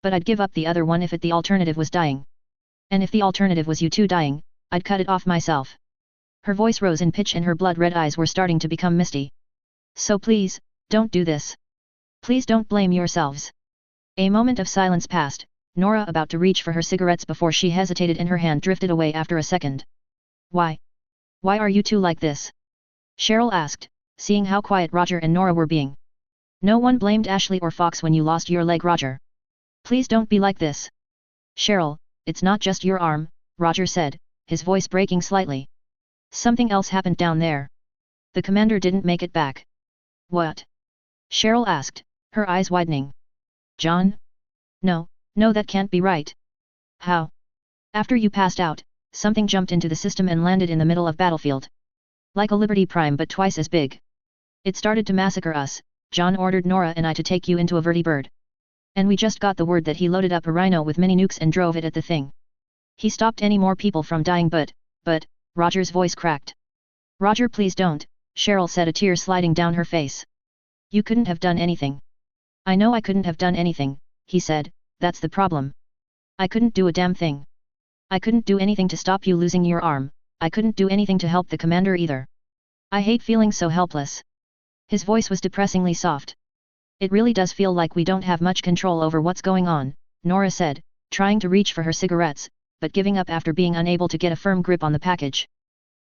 But I'd give up the other one if the alternative was dying. And if the alternative was you two dying, I'd cut it off myself." Her voice rose in pitch and her blood-red eyes were starting to become misty. "So please, don't do this. Please don't blame yourselves." A moment of silence passed, Nora about to reach for her cigarettes before she hesitated and her hand drifted away after a second. Why are you two like this?" Cheryl asked, seeing how quiet Roger and Nora were being. "No one blamed Ashley or Fox when you lost your leg, Roger. Please don't be like this." "Cheryl, it's not just your arm," Roger said, his voice breaking slightly. "Something else happened down there. The commander didn't make it back." "What?" Cheryl asked, her eyes widening. "John? No, that can't be right. How? After you passed out, something jumped into the system and landed in the middle of battlefield. Like a Liberty Prime but twice as big. It started to massacre us. John ordered Nora and I to take you into a vertibird. And we just got the word that he loaded up a rhino with mini nukes and drove it at the thing. He stopped any more people from dying but, Roger's voice cracked. "Roger, please don't," Cheryl said, a tear sliding down her face. "You couldn't have done anything." "I know I couldn't have done anything," he said, "that's the problem. I couldn't do a damn thing. I couldn't do anything to stop you losing your arm, I couldn't do anything to help the commander either. I hate feeling so helpless." His voice was depressingly soft. "It really does feel like we don't have much control over what's going on," Nora said, trying to reach for her cigarettes, but giving up after being unable to get a firm grip on the package.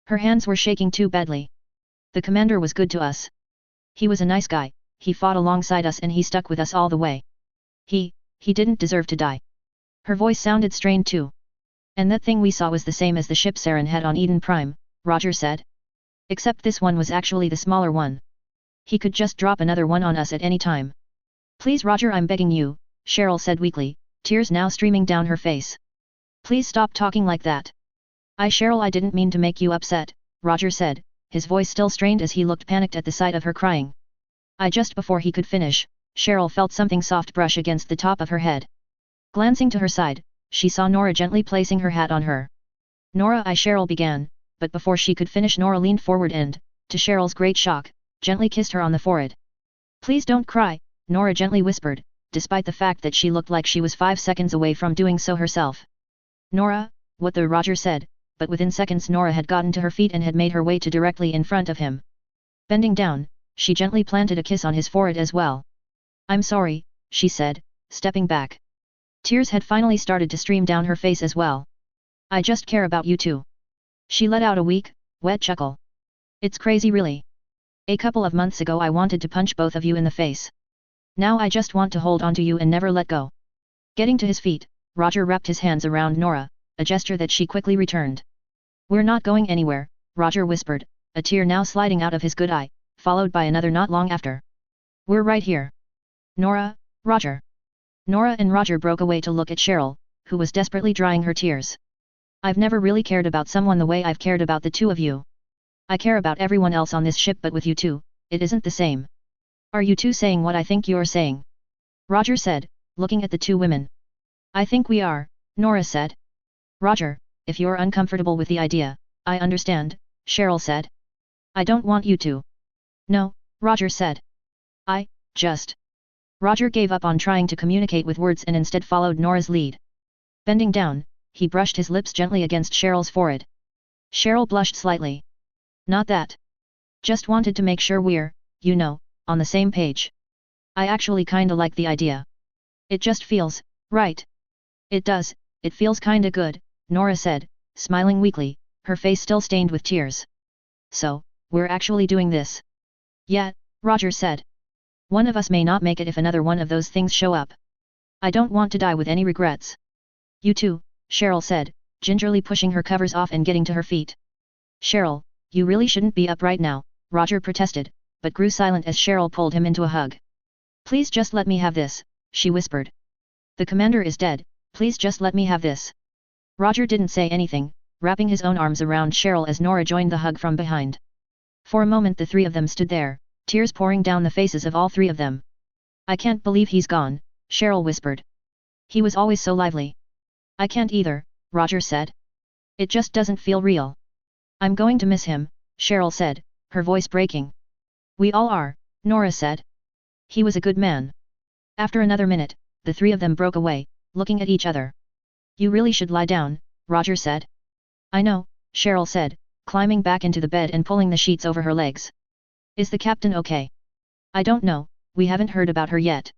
Her hands were shaking too badly. "The commander was good to us. He was a nice guy, he fought alongside us and he stuck with us all the way. he didn't deserve to die. Her voice sounded strained too. And that thing we saw was the same as the ship Saren had on Eden Prime, Roger said. Except this one was actually the smaller one. He could just drop another one on us at any time. Please Roger, I'm begging you, Cheryl said weakly, tears now streaming down her face. Please stop talking like that. Cheryl, I didn't mean to make you upset, Roger said, his voice still strained as he looked panicked at the sight of her crying. Just before he could finish, Cheryl felt something soft brush against the top of her head. Glancing to her side, she saw Nora gently placing her hat on her. Nora, Cheryl began, but before she could finish Nora leaned forward and, to Cheryl's great shock, gently kissed her on the forehead. Please don't cry, Nora gently whispered, despite the fact that she looked like she was 5 seconds away from doing so herself. Nora, what the Roger said, but within seconds Nora had gotten to her feet and had made her way to directly in front of him. Bending down, she gently planted a kiss on his forehead as well. I'm sorry, she said, stepping back. Tears had finally started to stream down her face as well. I just care about you too. She let out a weak, wet chuckle. It's crazy really. A couple of months ago I wanted to punch both of you in the face. Now I just want to hold on to you and never let go. Getting to his feet, Roger wrapped his hands around Nora, a gesture that she quickly returned. We're not going anywhere, Roger whispered, a tear now sliding out of his good eye, followed by another not long after. We're right here. Nora, Roger. Nora and Roger broke away to look at Cheryl, who was desperately drying her tears. I've never really cared about someone the way I've cared about the two of you. I care about everyone else on this ship, but with you two, it isn't the same. Are you two saying what I think you're saying? Roger said, looking at the two women. I think we are, Nora said. Roger, if you're uncomfortable with the idea, I understand, Cheryl said. I don't want you to. No, Roger said. Roger gave up on trying to communicate with words and instead followed Nora's lead. Bending down, he brushed his lips gently against Cheryl's forehead. Cheryl blushed slightly. Not that. Just wanted to make sure we're, you know, on the same page. I actually kinda like the idea. It just feels right. It does, it feels kinda good, Nora said, smiling weakly, her face still stained with tears. So, we're actually doing this. Yeah, Roger said. One of us may not make it if another one of those things show up. I don't want to die with any regrets. You too, Cheryl said, gingerly pushing her covers off and getting to her feet. Cheryl, you really shouldn't be up right now, Roger protested, but grew silent as Cheryl pulled him into a hug. Please just let me have this, she whispered. The commander is dead, please just let me have this. Roger didn't say anything, wrapping his own arms around Cheryl as Nora joined the hug from behind. For a moment the three of them stood there, tears pouring down the faces of all three of them. I can't believe he's gone, Cheryl whispered. He was always so lively. I can't either, Roger said. It just doesn't feel real. I'm going to miss him, Cheryl said, her voice breaking. We all are, Nora said. He was a good man. After another minute, the three of them broke away, looking at each other. You really should lie down, Roger said. I know, Cheryl said, climbing back into the bed and pulling the sheets over her legs. Is the captain okay? I don't know, we haven't heard about her yet.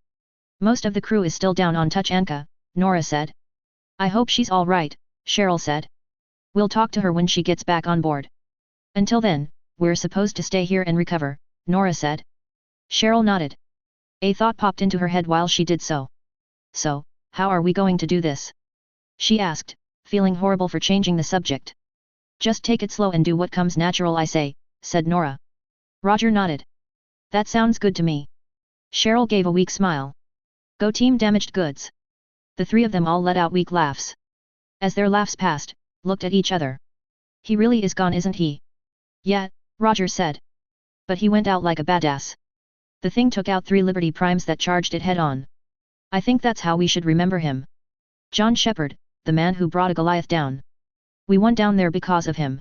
Most of the crew is still down on Tuchanka, Nora said. I hope she's all right, Cheryl said. We'll talk to her when she gets back on board. Until then, we're supposed to stay here and recover, Nora said. Cheryl nodded. A thought popped into her head while she did so. So, how are we going to do this? She asked, feeling horrible for changing the subject. Just take it slow and do what comes natural, I say, said Nora. Roger nodded. That sounds good to me. Cheryl gave a weak smile. Go team damaged goods. The three of them all let out weak laughs. As their laughs passed, looked at each other. He really is gone, isn't he? Yeah, Roger said. But he went out like a badass. The thing took out 3 Liberty Primes that charged it head on. I think that's how we should remember him. John Shepard, the man who brought a Goliath down. We went down there because of him.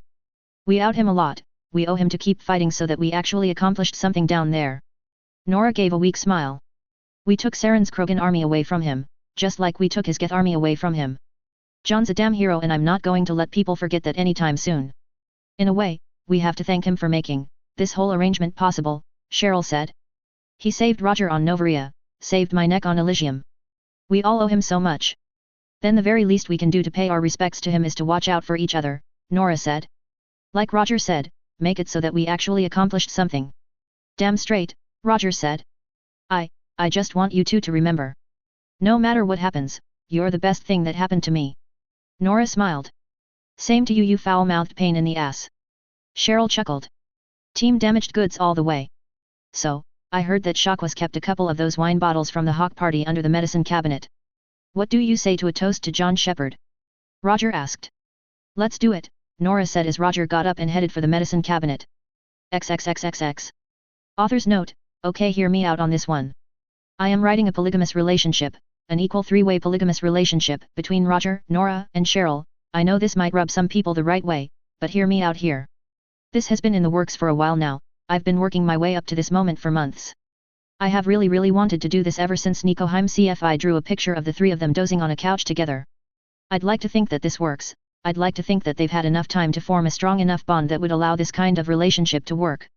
We out him a lot, we owe him to keep fighting so that we actually accomplished something down there. Nora gave a weak smile. We took Saren's Krogan army away from him, just like we took his Geth army away from him. John's a damn hero and I'm not going to let people forget that anytime soon. In a way, we have to thank him for making this whole arrangement possible, Cheryl said. He saved Roger on Novaria, saved my neck on Elysium. We all owe him so much. Then the very least we can do to pay our respects to him is to watch out for each other, Nora said. Like Roger said, make it so that we actually accomplished something. Damn straight, Roger said. I just want you two to remember. No matter what happens, you're the best thing that happened to me. Nora smiled. Same to you, you foul-mouthed pain in the ass. Cheryl chuckled. Team damaged goods all the way. So, I heard that Shakwas kept a couple of those wine bottles from the hawk party under the medicine cabinet. What do you say to a toast to John Shepherd? Roger asked. Let's do it, Nora said as Roger got up and headed for the medicine cabinet. XXXXX. Author's note, okay, hear me out on this one. I am writing a polygamous relationship, an equal three-way polygamous relationship between Roger, Nora, and Cheryl. I know this might rub some people the right way, but hear me out here. This has been in the works for a while now. I've been working my way up to this moment for months. I have really wanted to do this ever since Nico Heim CFI drew a picture of the three of them dozing on a couch together. I'd like to think that this works. I'd like to think that they've had enough time to form a strong enough bond that would allow this kind of relationship to work.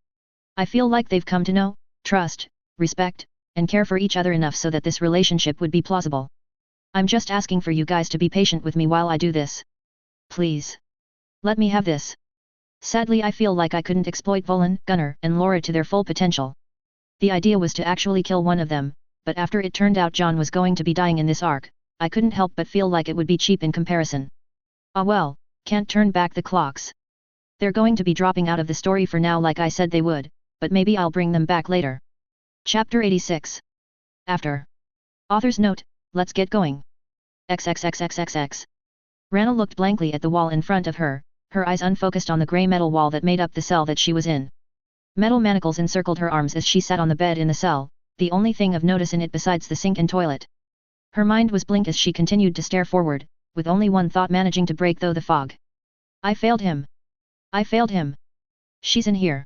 I feel like they've come to know, trust, respect, and care for each other enough so that this relationship would be plausible. I'm just asking for you guys to be patient with me while I do this. Please. Let me have this. Sadly, I feel like I couldn't exploit Volan, Gunnar, and Laura to their full potential. The idea was to actually kill one of them, but after it turned out John was going to be dying in this arc, I couldn't help but feel like it would be cheap in comparison. Ah well, can't turn back the clocks. They're going to be dropping out of the story for now like I said they would, but maybe I'll bring them back later. Chapter 86. After. Author's note, let's get going. XXXXXX. Rana looked blankly at the wall in front of her, her eyes unfocused on the grey metal wall that made up the cell that she was in. Metal manacles encircled her arms as she sat on the bed in the cell, the only thing of notice in it besides the sink and toilet. Her mind was blank as she continued to stare forward, with only one thought managing to break through the fog. I failed him. I failed him. She's in here.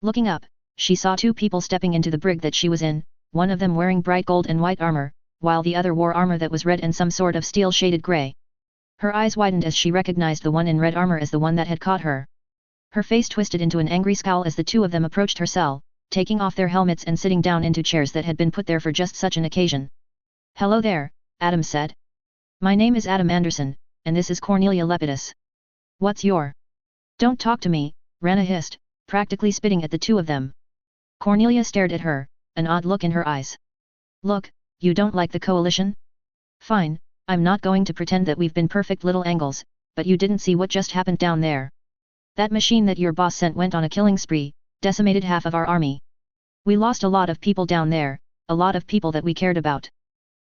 Looking up, she saw two people stepping into the brig that she was in, one of them wearing bright gold and white armor, while the other wore armor that was red and some sort of steel-shaded grey. Her eyes widened as she recognized the one in red armor as the one that had caught her. Her face twisted into an angry scowl as the two of them approached her cell, taking off their helmets and sitting down into chairs that had been put there for just such an occasion. Hello there, Adam said. My name is Adam Anderson, and this is Cornelia Lepidus. What's your... Don't talk to me, Rana hissed, practically spitting at the two of them. Cornelia stared at her, an odd look in her eyes. Look, you don't like the coalition? Fine, I'm not going to pretend that we've been perfect little angles, but you didn't see what just happened down there. That machine that your boss sent went on a killing spree, decimated half of our army. We lost a lot of people down there, a lot of people that we cared about.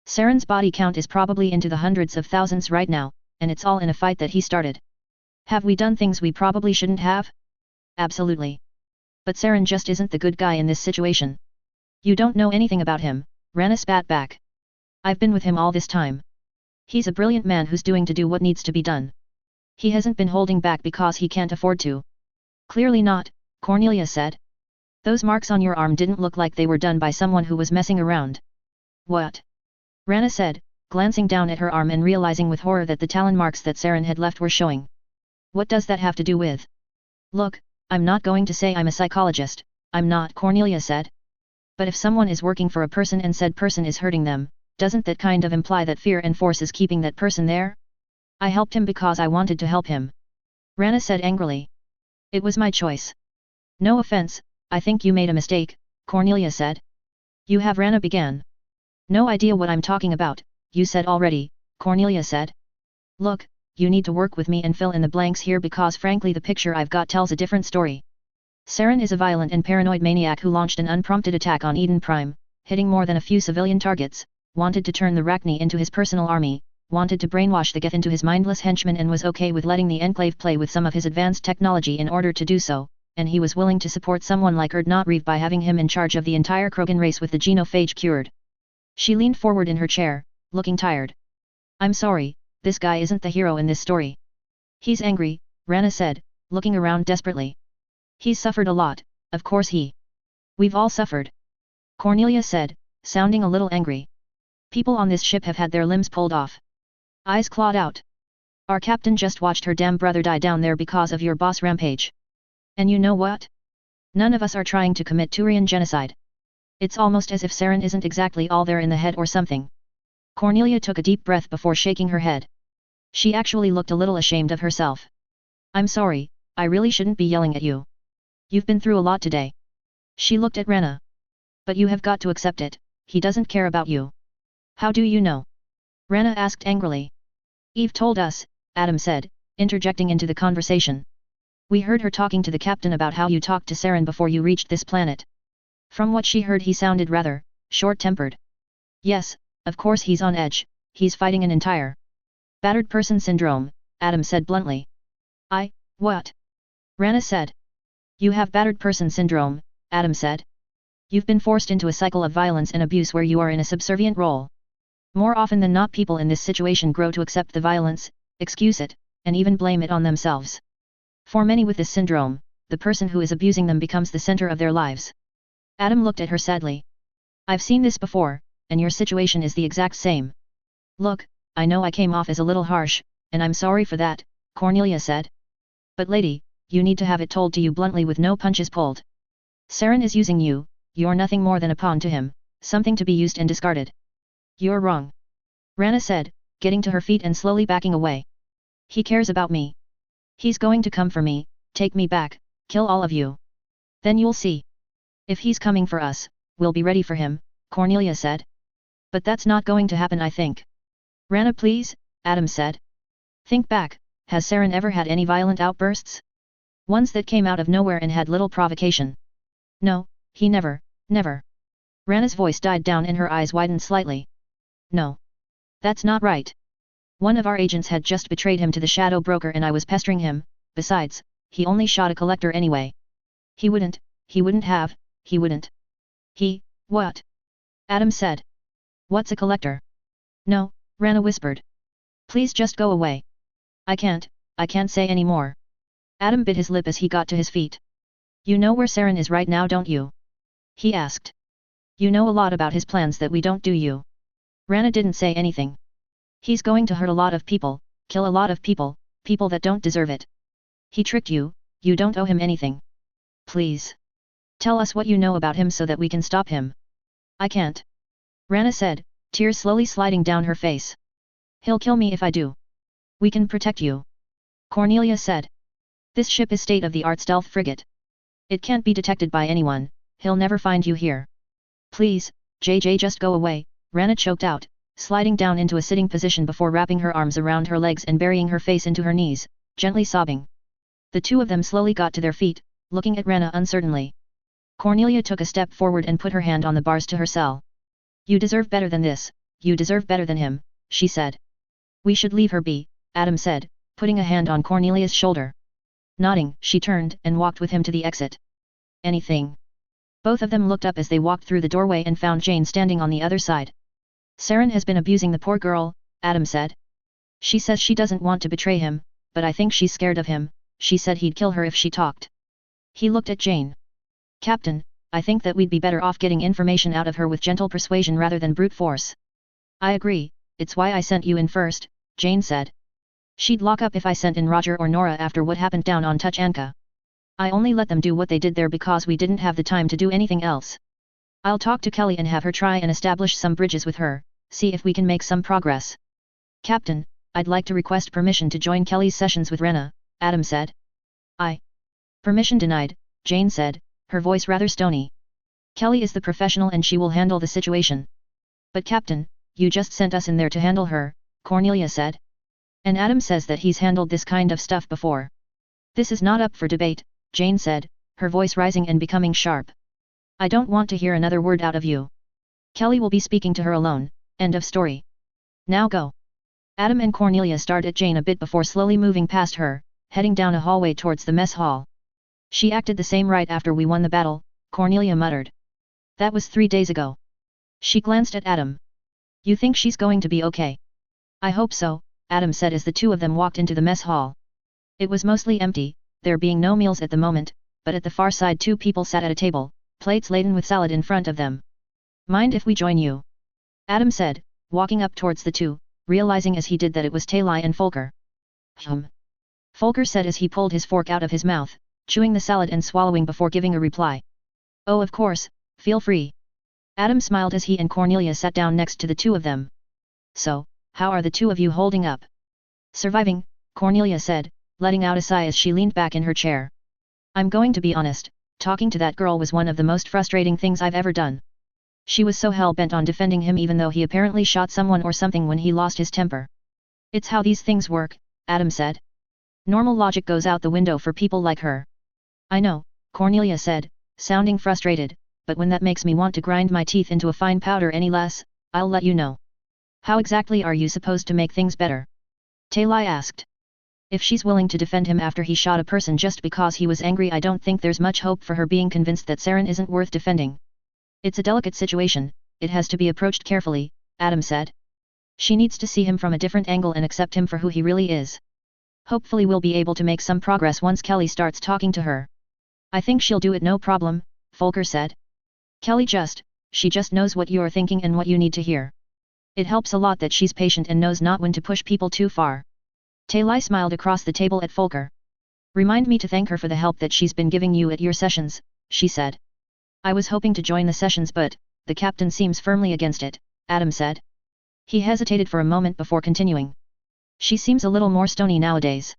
Saren's body count is probably into the hundreds of thousands right now, and it's all in a fight that he started. Have we done things we probably shouldn't have? Absolutely. But Saren just isn't the good guy in this situation. You don't know anything about him, Rana spat back. I've been with him all this time. He's a brilliant man who's doing to do what needs to be done. He hasn't been holding back because he can't afford to. Clearly not, Cornelia said. Those marks on your arm didn't look like they were done by someone who was messing around. What? Rana said, glancing down at her arm and realizing with horror that the talon marks that Saren had left were showing. What does that have to do with? Look, I'm not going to say I'm a psychologist, I'm not, Cornelia said. But if someone is working for a person and said person is hurting them, doesn't that kind of imply that fear and force is keeping that person there? I helped him because I wanted to help him. Rana said angrily. It was my choice. No offense, I think you made a mistake, Cornelia said. You have, Rana began. No idea what I'm talking about, you said already, Cornelia said. Look, you need to work with me and fill in the blanks here because frankly the picture I've got tells a different story. Saren is a violent and paranoid maniac who launched an unprompted attack on Eden Prime, hitting more than a few civilian targets, wanted to turn the Rachni into his personal army, wanted to brainwash the Geth into his mindless henchmen and was okay with letting the Enclave play with some of his advanced technology in order to do so, and he was willing to support someone like Erdnot by having him in charge of the entire Krogan race with the genophage cured. She leaned forward in her chair, looking tired. I'm sorry, this guy isn't the hero in this story. He's angry, Rana said, looking around desperately. He's suffered a lot, of course We've all suffered. Cornelia said, sounding a little angry. People on this ship have had their limbs pulled off. Eyes clawed out. Our captain just watched her damn brother die down there because of your boss rampage. And you know what? None of us are trying to commit Turian genocide. It's almost as if Saren isn't exactly all there in the head or something. Cornelia took a deep breath before shaking her head. She actually looked a little ashamed of herself. I'm sorry, I really shouldn't be yelling at you. You've been through a lot today. She looked at Rana. But you have got to accept it, he doesn't care about you. How do you know? Rana asked angrily. Eve told us, Adam said, interjecting into the conversation. We heard her talking to the captain about how you talked to Saren before you reached this planet. From what she heard he sounded rather short-tempered. Yes, of course he's on edge, he's fighting an entire battered person syndrome, Adam said bluntly. What? Rana said. You have battered person syndrome, Adam said. You've been forced into a cycle of violence and abuse where you are in a subservient role. More often than not people in this situation grow to accept the violence, excuse it, and even blame it on themselves. For many with this syndrome, the person who is abusing them becomes the center of their lives. Adam looked at her sadly. I've seen this before, and your situation is the exact same. Look, I know I came off as a little harsh, and I'm sorry for that, Cornelia said. But lady, you need to have it told to you bluntly with no punches pulled. Saren is using you, you're nothing more than a pawn to him, something to be used and discarded. You're wrong. Rana said, getting to her feet and slowly backing away. He cares about me. He's going to come for me, take me back, kill all of you. Then you'll see. If he's coming for us, we'll be ready for him, Cornelia said. But that's not going to happen I think. Rana please, Adam said. Think back, has Saren ever had any violent outbursts? Ones that came out of nowhere and had little provocation. No, he never. Rana's voice died down and her eyes widened slightly. No. That's not right. One of our agents had just betrayed him to the shadow broker and I was pestering him, besides, he only shot a collector anyway. He wouldn't. What? Adam said. What's a collector? No, Rana whispered. Please just go away. I can't say any more. Adam bit his lip as he got to his feet. You know where Saren is right now don't you? He asked. You know a lot about his plans that we don't do you. Rana didn't say anything. He's going to hurt a lot of people, kill a lot of people, people that don't deserve it. He tricked you, you don't owe him anything. Please. Tell us what you know about him so that we can stop him. I can't. Rana said, tears slowly sliding down her face. He'll kill me if I do. We can protect you. Cornelia said. This ship is state-of-the-art stealth frigate. It can't be detected by anyone, he'll never find you here. Please, JJ just go away, Rana choked out, sliding down into a sitting position before wrapping her arms around her legs and burying her face into her knees, gently sobbing. The two of them slowly got to their feet, looking at Rana uncertainly. Cornelia took a step forward and put her hand on the bars to her cell. You deserve better than this, you deserve better than him, she said. We should leave her be, Adam said, putting a hand on Cornelia's shoulder. Nodding, she turned and walked with him to the exit. Anything? Both of them looked up as they walked through the doorway and found Jane standing on the other side. Saren has been abusing the poor girl, Adam said. She says she doesn't want to betray him, but I think she's scared of him, she said he'd kill her if she talked. He looked at Jane. Captain, I think that we'd be better off getting information out of her with gentle persuasion rather than brute force. I agree, it's why I sent you in first, Jane said. She'd lock up if I sent in Roger or Nora after what happened down on Tuchanka. I only let them do what they did there because we didn't have the time to do anything else. I'll talk to Kelly and have her try and establish some bridges with her, see if we can make some progress. Captain, I'd like to request permission to join Kelly's sessions with Rena, Adam said. Permission denied, Jane said, her voice rather stony. Kelly is the professional and she will handle the situation. But Captain, you just sent us in there to handle her, Cornelia said. And Adam says that he's handled this kind of stuff before. This is not up for debate, Jane said, her voice rising and becoming sharp. I don't want to hear another word out of you. Kelly will be speaking to her alone, end of story. Now go. Adam and Cornelia stared at Jane a bit before slowly moving past her, heading down a hallway towards the mess hall. She acted the same right after we won the battle, Cornelia muttered. That was 3 days ago. She glanced at Adam. You think she's going to be okay? I hope so, Adam said as the two of them walked into the mess hall. It was mostly empty, there being no meals at the moment, but at the far side 2 people sat at a table, plates laden with salad in front of them. Mind if we join you? Adam said, walking up towards the two, realizing as he did that it was Talai and Folker. Folker said as he pulled his fork out of his mouth, chewing the salad and swallowing before giving a reply. Oh of course, feel free. Adam smiled as he and Cornelia sat down next to the two of them. So, how are the two of you holding up? Surviving, Cornelia said, letting out a sigh as she leaned back in her chair. I'm going to be honest, talking to that girl was one of the most frustrating things I've ever done. She was so hell-bent on defending him even though he apparently shot someone or something when he lost his temper. It's how these things work, Adam said. Normal logic goes out the window for people like her. I know, Cornelia said, sounding frustrated, but when that makes me want to grind my teeth into a fine powder any less, I'll let you know. How exactly are you supposed to make things better? Tailai asked. If she's willing to defend him after he shot a person just because he was angry, I don't think there's much hope for her being convinced that Saren isn't worth defending. It's a delicate situation, it has to be approached carefully, Adam said. She needs to see him from a different angle and accept him for who he really is. Hopefully we'll be able to make some progress once Kelly starts talking to her. I think she'll do it no problem, Volker said. Kelly she just knows what you're thinking and what you need to hear. It helps a lot that she's patient and knows not when to push people too far. Tailai smiled across the table at Volker. Remind me to thank her for the help that she's been giving you at your sessions, she said. I was hoping to join the sessions but, the captain seems firmly against it, Adam said. He hesitated for a moment before continuing. She seems a little more stony nowadays.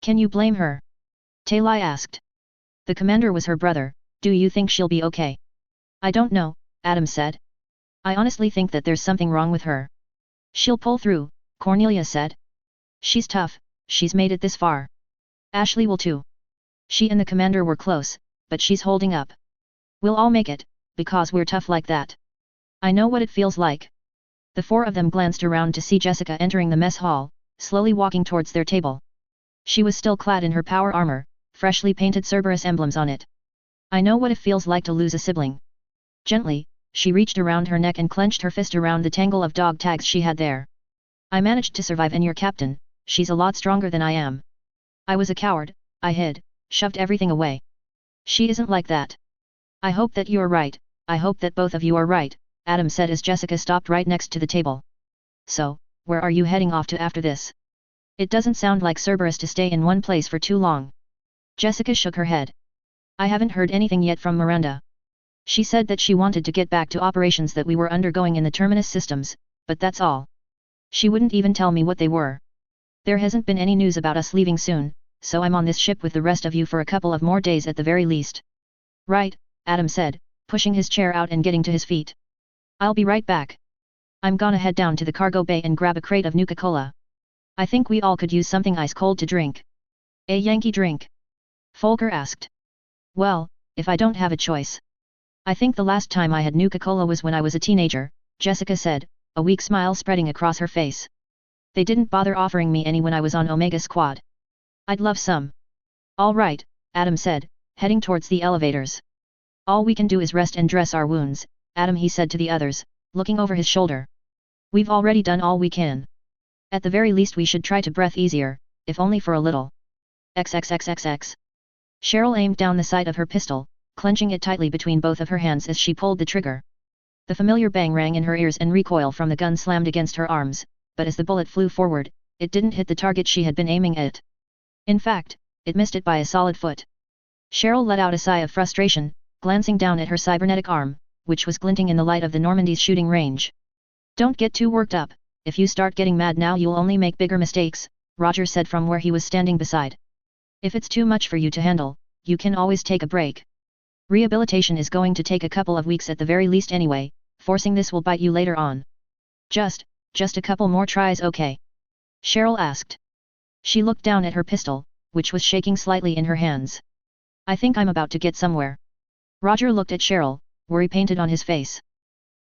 Can you blame her? Tailai asked. The commander was her brother, do you think she'll be okay? I don't know, Adam said. I honestly think that there's something wrong with her. She'll pull through, Cornelia said. She's tough, she's made it this far. Ashley will too. She and the commander were close, but she's holding up. We'll all make it, because we're tough like that. I know what it feels like. The four of them glanced around to see Jessica entering the mess hall, slowly walking towards their table. She was still clad in her power armor, freshly painted Cerberus emblems on it. I know what it feels like to lose a sibling. Gently, she reached around her neck and clenched her fist around the tangle of dog tags she had there. I managed to survive and your captain, she's a lot stronger than I am. I was a coward, I hid, shoved everything away. She isn't like that. I hope that you're right, I hope that both of you are right, Adam said as Jessica stopped right next to the table. So, where are you heading off to after this? It doesn't sound like Cerberus to stay in one place for too long. Jessica shook her head. I haven't heard anything yet from Miranda. She said that she wanted to get back to operations that we were undergoing in the Terminus systems, but that's all. She wouldn't even tell me what they were. There hasn't been any news about us leaving soon, so I'm on this ship with the rest of you for a couple of more days at the very least. Right, Adam said, pushing his chair out and getting to his feet. I'll be right back. I'm gonna head down to the cargo bay and grab a crate of Nuka-Cola. I think we all could use something ice cold to drink. A Yankee drink? Volker asked. Well, if I don't have a choice. I think the last time I had Nuka-Cola was when I was a teenager, Jessica said, a weak smile spreading across her face. They didn't bother offering me any when I was on Omega Squad. I'd love some. All right, Adam said, heading towards the elevators. All we can do is rest and dress our wounds, Adam, he said to the others, looking over his shoulder. We've already done all we can. At the very least we should try to breathe easier, if only for a little. XXXXX. Cheryl aimed down the sight of her pistol, clenching it tightly between both of her hands as she pulled the trigger. The familiar bang rang in her ears and recoil from the gun slammed against her arms, but as the bullet flew forward, it didn't hit the target she had been aiming at. In fact, it missed it by a solid foot. Cheryl let out a sigh of frustration, glancing down at her cybernetic arm, which was glinting in the light of the Normandy's shooting range. Don't get too worked up, if you start getting mad now you'll only make bigger mistakes, Roger said from where he was standing beside. If it's too much for you to handle, you can always take a break. Rehabilitation is going to take a couple of weeks at the very least anyway, forcing this will bite you later on. Just a couple more tries, okay? Cheryl asked. She looked down at her pistol, which was shaking slightly in her hands. I think I'm about to get somewhere. Roger looked at Cheryl, worry painted on his face.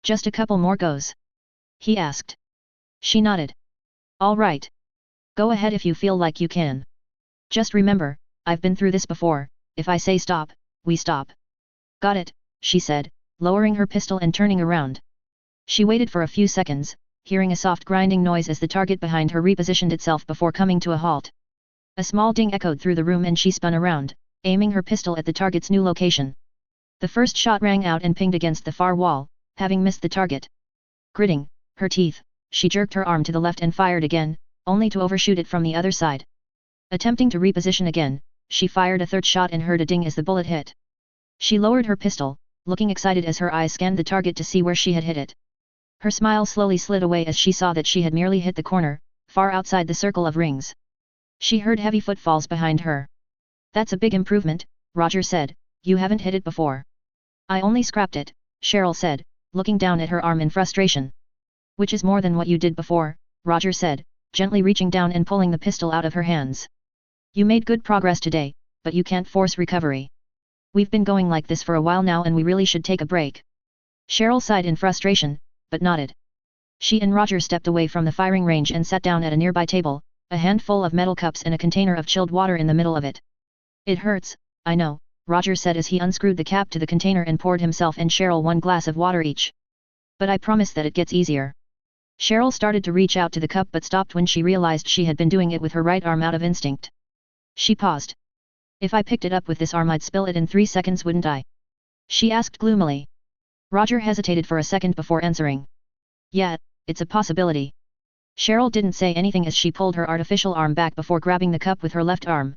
Just a couple more goes? He asked. She nodded. All right. Go ahead if you feel like you can. Just remember, I've been through this before, if I say stop, we stop. Got it, she said, lowering her pistol and turning around. She waited for a few seconds, hearing a soft grinding noise as the target behind her repositioned itself before coming to a halt. A small ding echoed through the room and she spun around, aiming her pistol at the target's new location. The first shot rang out and pinged against the far wall, having missed the target. Gritting her teeth, she jerked her arm to the left and fired again, only to overshoot it from the other side. Attempting to reposition again, she fired a third shot and heard a ding as the bullet hit. She lowered her pistol, looking excited as her eyes scanned the target to see where she had hit it. Her smile slowly slid away as she saw that she had merely hit the corner, far outside the circle of rings. She heard heavy footfalls behind her. That's a big improvement, Roger said, you haven't hit it before. I only scrapped it, Cheryl said, looking down at her arm in frustration. Which is more than what you did before, Roger said, gently reaching down and pulling the pistol out of her hands. You made good progress today, but you can't force recovery. We've been going like this for a while now and we really should take a break. Cheryl sighed in frustration, but nodded. She and Roger stepped away from the firing range and sat down at a nearby table, a handful of metal cups and a container of chilled water in the middle of it. It hurts, I know, Roger said as he unscrewed the cap to the container and poured himself and Cheryl one glass of water each. But I promise that it gets easier. Cheryl started to reach out to the cup but stopped when she realized she had been doing it with her right arm out of instinct. She paused. If I picked it up with this arm I'd spill it in 3 seconds, wouldn't I? She asked gloomily. Roger hesitated for a second before answering. Yeah, it's a possibility. Cheryl didn't say anything as she pulled her artificial arm back before grabbing the cup with her left arm.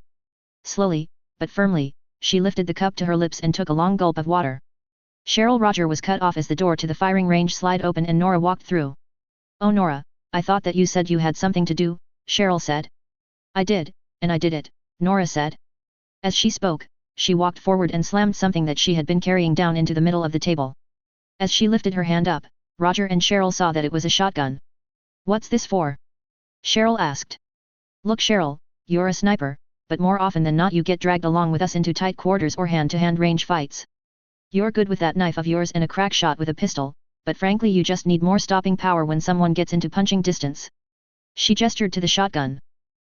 Slowly, but firmly, she lifted the cup to her lips and took a long gulp of water. Roger was cut off as the door to the firing range slid open and Nora walked through. Oh Nora, I thought that you said you had something to do, Cheryl said. I did, and I did it, Nora said. As she spoke, she walked forward and slammed something that she had been carrying down into the middle of the table. As she lifted her hand up, Roger and Cheryl saw that it was a shotgun. What's this for? Cheryl asked. Look Cheryl, you're a sniper, but more often than not you get dragged along with us into tight quarters or hand-to-hand range fights. You're good with that knife of yours and a crack shot with a pistol, but frankly you just need more stopping power when someone gets into punching distance. She gestured to the shotgun.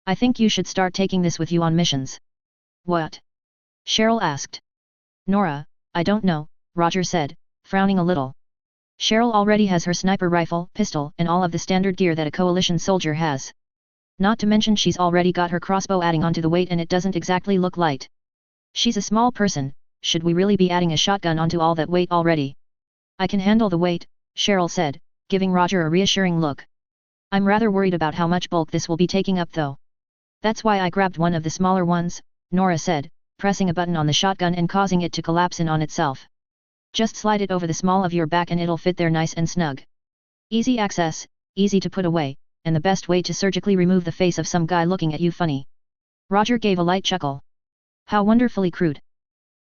I think you should start taking this with you on missions. What? Cheryl asked. Nora, I don't know, Roger said, frowning a little. Cheryl already has her sniper rifle, pistol, and all of the standard gear that a coalition soldier has. Not to mention she's already got her crossbow adding onto the weight and it doesn't exactly look light. She's a small person, should we really be adding a shotgun onto all that weight already? I can handle the weight, Cheryl said, giving Roger a reassuring look. I'm rather worried about how much bulk this will be taking up though. That's why I grabbed one of the smaller ones, Nora said, pressing a button on the shotgun and causing it to collapse in on itself. Just slide it over the small of your back and it'll fit there nice and snug. Easy access, easy to put away, and the best way to surgically remove the face of some guy looking at you funny. Roger gave a light chuckle. How wonderfully crude.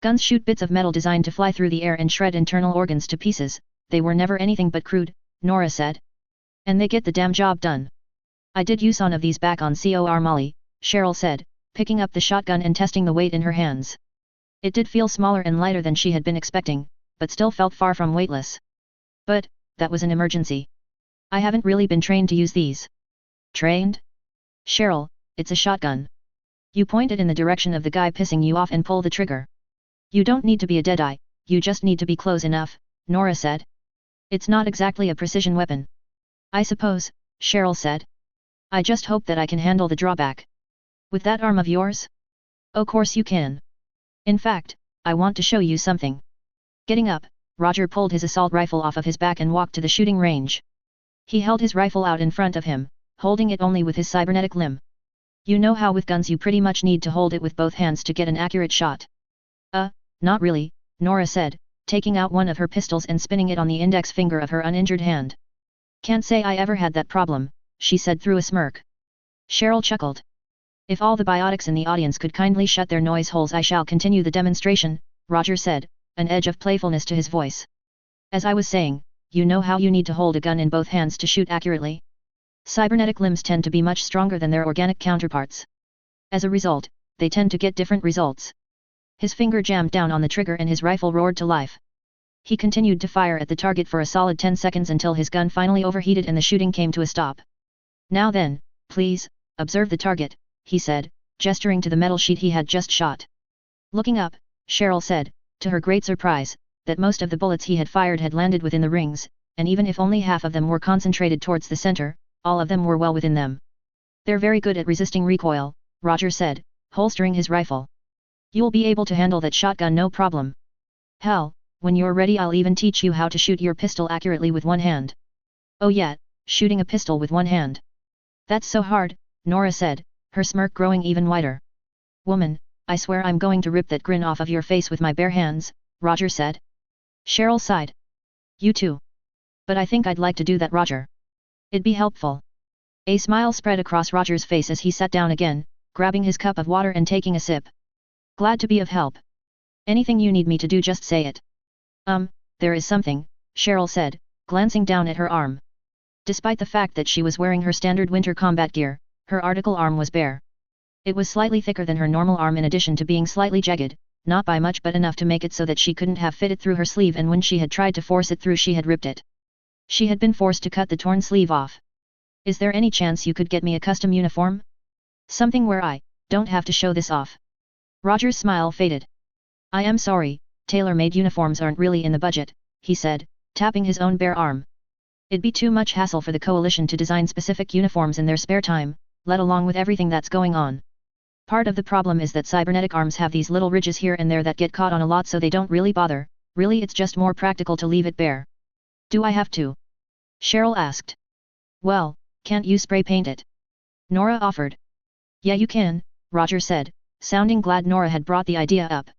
Guns shoot bits of metal designed to fly through the air and shred internal organs to pieces, they were never anything but crude, Nora said. And they get the damn job done. I did use one of these back on Cor Molly, Cheryl said, picking up the shotgun and testing the weight in her hands. It did feel smaller and lighter than she had been expecting, but still felt far from weightless. But, that was an emergency. I haven't really been trained to use these. Trained? Cheryl, it's a shotgun. You point it in the direction of the guy pissing you off and pull the trigger. You don't need to be a deadeye, you just need to be close enough, Nora said. It's not exactly a precision weapon. I suppose, Cheryl said. I just hope that I can handle the drawback. With that arm of yours? Of course you can. In fact, I want to show you something. Getting up, Roger pulled his assault rifle off of his back and walked to the shooting range. He held his rifle out in front of him, holding it only with his cybernetic limb. You know how with guns you pretty much need to hold it with both hands to get an accurate shot. Not really, Nora said, taking out one of her pistols and spinning it on the index finger of her uninjured hand. Can't say I ever had that problem, she said through a smirk. Cheryl chuckled. If all the biotics in the audience could kindly shut their noise holes I shall continue the demonstration, Roger said, an edge of playfulness to his voice. As I was saying, you know how you need to hold a gun in both hands to shoot accurately? Cybernetic limbs tend to be much stronger than their organic counterparts. As a result, they tend to get different results. His finger jammed down on the trigger and his rifle roared to life. He continued to fire at the target for a solid 10 seconds until his gun finally overheated and the shooting came to a stop. Now then, please, observe the target, he said, gesturing to the metal sheet he had just shot. Looking up, Cheryl said, to her great surprise, that most of the bullets he had fired had landed within the rings, and even if only half of them were concentrated towards the center, all of them were well within them. They're very good at resisting recoil, Roger said, holstering his rifle. You'll be able to handle that shotgun no problem. Hell, when you're ready I'll even teach you how to shoot your pistol accurately with one hand. Oh yeah, shooting a pistol with one hand. That's so hard, Nora said, her smirk growing even wider. Woman, I swear I'm going to rip that grin off of your face with my bare hands, Roger said. Cheryl sighed. You too. But I think I'd like to do that, Roger. It'd be helpful. A smile spread across Roger's face as he sat down again, grabbing his cup of water and taking a sip. Glad to be of help. Anything you need me to do just say it. There is something, Cheryl said, glancing down at her arm. Despite the fact that she was wearing her standard winter combat gear, her article arm was bare. It was slightly thicker than her normal arm in addition to being slightly jagged, not by much but enough to make it so that she couldn't have fit it through her sleeve, and when she had tried to force it through she had ripped it. She had been forced to cut the torn sleeve off. Is there any chance you could get me a custom uniform? Something where I don't have to show this off. Roger's smile faded. I am sorry, tailor-made uniforms aren't really in the budget, he said, tapping his own bare arm. It'd be too much hassle for the coalition to design specific uniforms in their spare time, let alone with everything that's going on. Part of the problem is that cybernetic arms have these little ridges here and there that get caught on a lot, so they don't really bother. Really, it's just more practical to leave it bare. Do I have to? Cheryl asked. Well, can't you spray paint it? Nora offered. Yeah, you can, Roger said, sounding glad Nora had brought the idea up.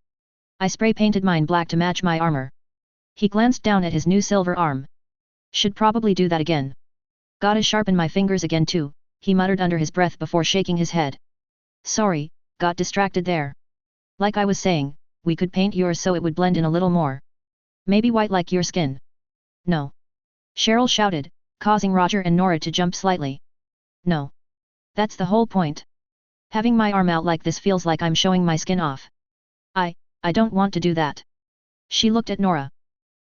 I spray painted mine black to match my armor. He glanced down at his new silver arm. Should probably do that again. Gotta sharpen my fingers again too, he muttered under his breath before shaking his head. Sorry, got distracted there. Like I was saying, we could paint yours so it would blend in a little more. Maybe white like your skin. No. Cheryl shouted, causing Roger and Nora to jump slightly. No. That's the whole point. Having my arm out like this feels like I'm showing my skin off. I don't want to do that. She looked at Nora.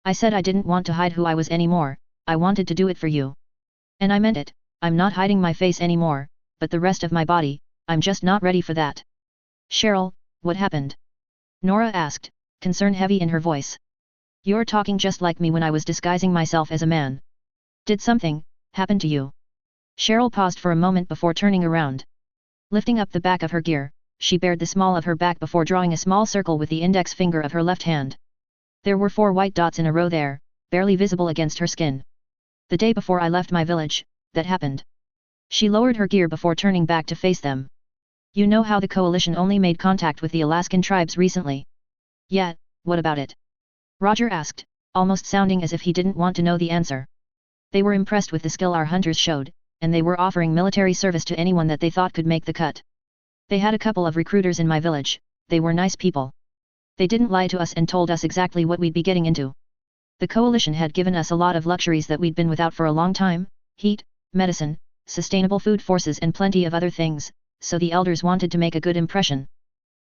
I said I didn't want to hide who I was anymore, I wanted to do it for you. And I meant it, I'm not hiding my face anymore, but the rest of my body, I'm just not ready for that. Cheryl, what happened? Nora asked, concern heavy in her voice. You're talking just like me when I was disguising myself as a man. Did something happen to you? Cheryl paused for a moment before turning around. Lifting up the back of her gear, she bared the small of her back before drawing a small circle with the index finger of her left hand. There were 4 white dots in a row there, barely visible against her skin. The day before I left my village, that happened. She lowered her gear before turning back to face them. You know how the coalition only made contact with the Alaskan tribes recently? Yeah, what about it? Roger asked, almost sounding as if he didn't want to know the answer. They were impressed with the skill our hunters showed, and they were offering military service to anyone that they thought could make the cut. They had a couple of recruiters in my village, they were nice people. They didn't lie to us and told us exactly what we'd be getting into. The coalition had given us a lot of luxuries that we'd been without for a long time, heat, medicine, sustainable food forces and plenty of other things, so the elders wanted to make a good impression.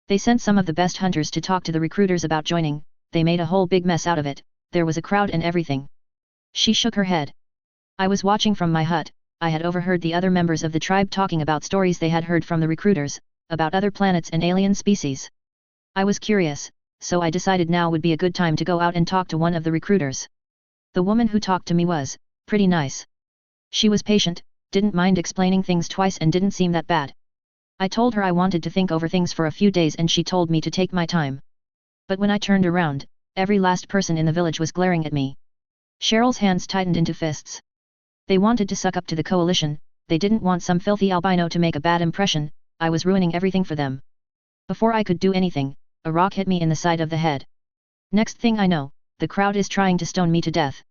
They sent some of the best hunters to talk to the recruiters about joining, they made a whole big mess out of it, there was a crowd and everything. She shook her head. I was watching from my hut, I had overheard the other members of the tribe talking about stories they had heard from the recruiters, about other planets and alien species. I was curious, so I decided now would be a good time to go out and talk to one of the recruiters. The woman who talked to me was pretty nice. She was patient, didn't mind explaining things twice and didn't seem that bad. I told her I wanted to think over things for a few days and she told me to take my time. But when I turned around, every last person in the village was glaring at me. Cheryl's hands tightened into fists. They wanted to suck up to the coalition, they didn't want some filthy albino to make a bad impression, I was ruining everything for them. Before I could do anything, a rock hit me in the side of the head. Next thing I know, the crowd is trying to stone me to death.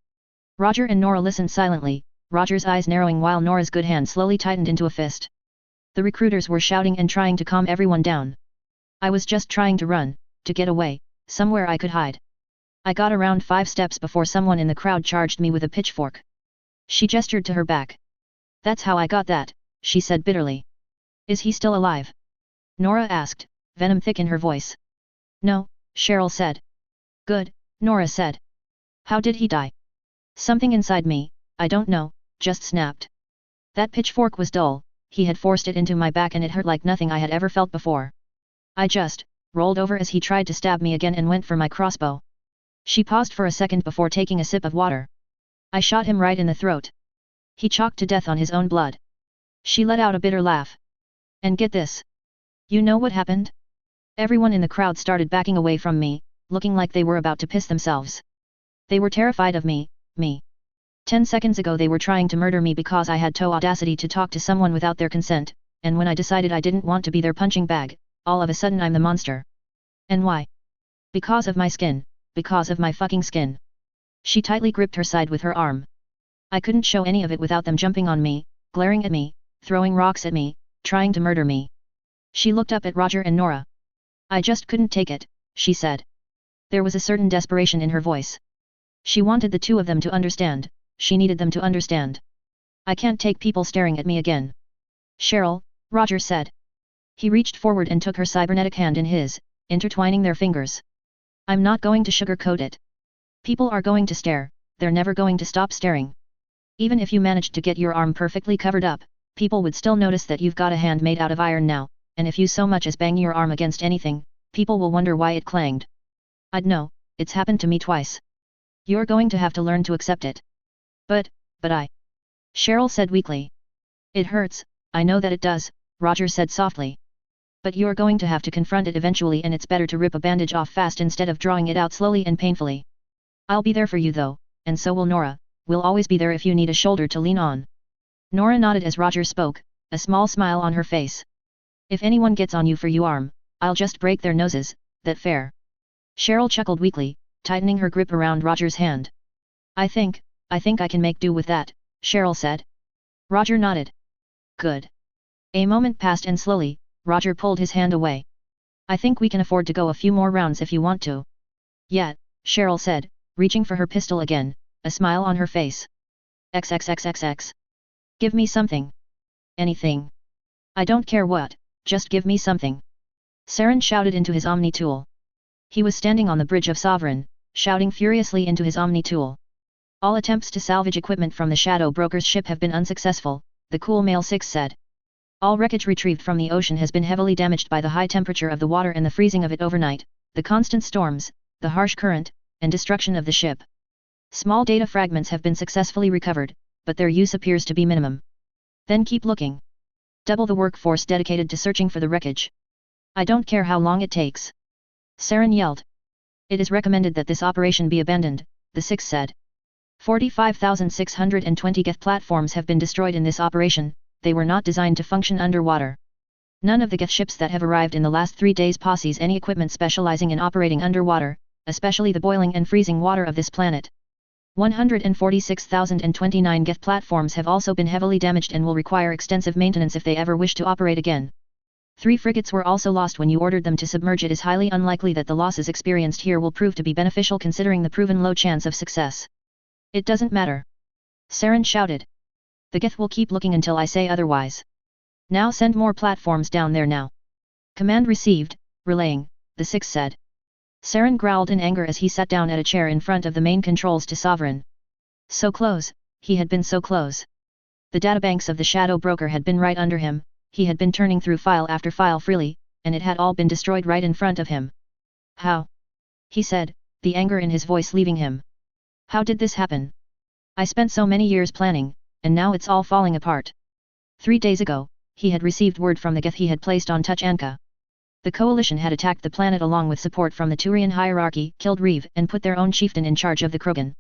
Roger and Nora listened silently, Roger's eyes narrowing while Nora's good hand slowly tightened into a fist. The recruiters were shouting and trying to calm everyone down. I was just trying to run, to get away, somewhere I could hide. I got around 5 steps before someone in the crowd charged me with a pitchfork. She gestured to her back. That's how I got that, she said bitterly. Is he still alive? Nora asked, venom thick in her voice. No, Cheryl said. Good, Nora said. How did he die? Something inside me, I don't know, just snapped. That pitchfork was dull, he had forced it into my back and it hurt like nothing I had ever felt before. I just rolled over as he tried to stab me again and went for my crossbow. She paused for a second before taking a sip of water. I shot him right in the throat. He choked to death on his own blood. She let out a bitter laugh. And get this. You know what happened? Everyone in the crowd started backing away from me, looking like they were about to piss themselves. They were terrified of me. 10 seconds ago they were trying to murder me because I had the audacity to talk to someone without their consent, and when I decided I didn't want to be their punching bag, all of a sudden I'm the monster. And why? Because of my skin, because of my fucking skin. She tightly gripped her side with her arm. I couldn't show any of it without them jumping on me, glaring at me, throwing rocks at me, trying to murder me. She looked up at Roger and Nora. I just couldn't take it, she said. There was a certain desperation in her voice. She wanted the two of them to understand, she needed them to understand. I can't take people staring at me again. Cheryl, Roger said. He reached forward and took her cybernetic hand in his, intertwining their fingers. I'm not going to sugarcoat it. People are going to stare, they're never going to stop staring. Even if you managed to get your arm perfectly covered up, people would still notice that you've got a hand made out of iron now, and if you so much as bang your arm against anything, people will wonder why it clanged. I'd know, it's happened to me twice. You're going to have to learn to accept it. But I... Cheryl said weakly. It hurts, I know that it does, Roger said softly. But you're going to have to confront it eventually, and it's better to rip a bandage off fast instead of drawing it out slowly and painfully. I'll be there for you though, and so will Nora, we'll always be there if you need a shoulder to lean on. Nora nodded as Roger spoke, a small smile on her face. If anyone gets on you for your arm, I'll just break their noses, that fair. Cheryl chuckled weakly, tightening her grip around Roger's hand. I think I can make do with that, Cheryl said. Roger nodded. Good. A moment passed and slowly, Roger pulled his hand away. I think we can afford to go a few more rounds if you want to. Yet, Cheryl said, reaching for her pistol again, a smile on her face. XXXXX. Give me something. Anything. I don't care what, just give me something. Saren shouted into his Omni tool. He was standing on the bridge of Sovereign, shouting furiously into his Omni tool. All attempts to salvage equipment from the Shadow Broker's ship have been unsuccessful, the Cool Male 6 said. All wreckage retrieved from the ocean has been heavily damaged by the high temperature of the water and the freezing of it overnight, the constant storms, the harsh current, and destruction of the ship. Small data fragments have been successfully recovered, but their use appears to be minimum. Then keep looking. Double the workforce dedicated to searching for the wreckage. I don't care how long it takes. Saren yelled. It is recommended that this operation be abandoned, the 6 said. 45,620 Geth platforms have been destroyed in this operation, they were not designed to function underwater. None of the Geth ships that have arrived in the last 3 days possess any equipment specializing in operating underwater, especially the boiling and freezing water of this planet. 146,029 Geth platforms have also been heavily damaged and will require extensive maintenance if they ever wish to operate again. 3 frigates were also lost when you ordered them to submerge. It is highly unlikely that the losses experienced here will prove to be beneficial considering the proven low chance of success. It doesn't matter. Saren shouted. The Geth will keep looking until I say otherwise. Now send more platforms down there now. Command received, relaying, the 6 said. Saren growled in anger as he sat down at a chair in front of the main controls to Sovereign. So close, he had been so close. The databanks of the Shadow Broker had been right under him, he had been turning through file after file freely, and it had all been destroyed right in front of him. How? He said, the anger in his voice leaving him. How did this happen? I spent so many years planning, and now it's all falling apart. 3 days ago, he had received word from the Geth he had placed on Tuchanka. The coalition had attacked the planet along with support from the Turian hierarchy, killed Reeve and put their own chieftain in charge of the Krogan.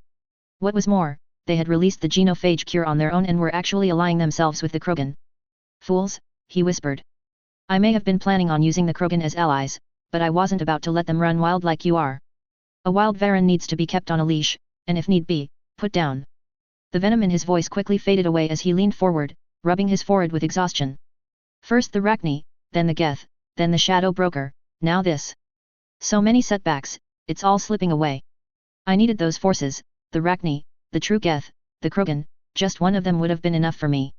What was more, they had released the genophage cure on their own and were actually allying themselves with the Krogan. Fools, he whispered. I may have been planning on using the Krogan as allies, but I wasn't about to let them run wild like you are. A wild Varan needs to be kept on a leash, and if need be, put down. The venom in his voice quickly faded away as he leaned forward, rubbing his forehead with exhaustion. First the Rachni, then the Geth, then the Shadow Broker, now this. So many setbacks, it's all slipping away. I needed those forces, the Rachni, the true Geth, the Krogan, just one of them would have been enough for me.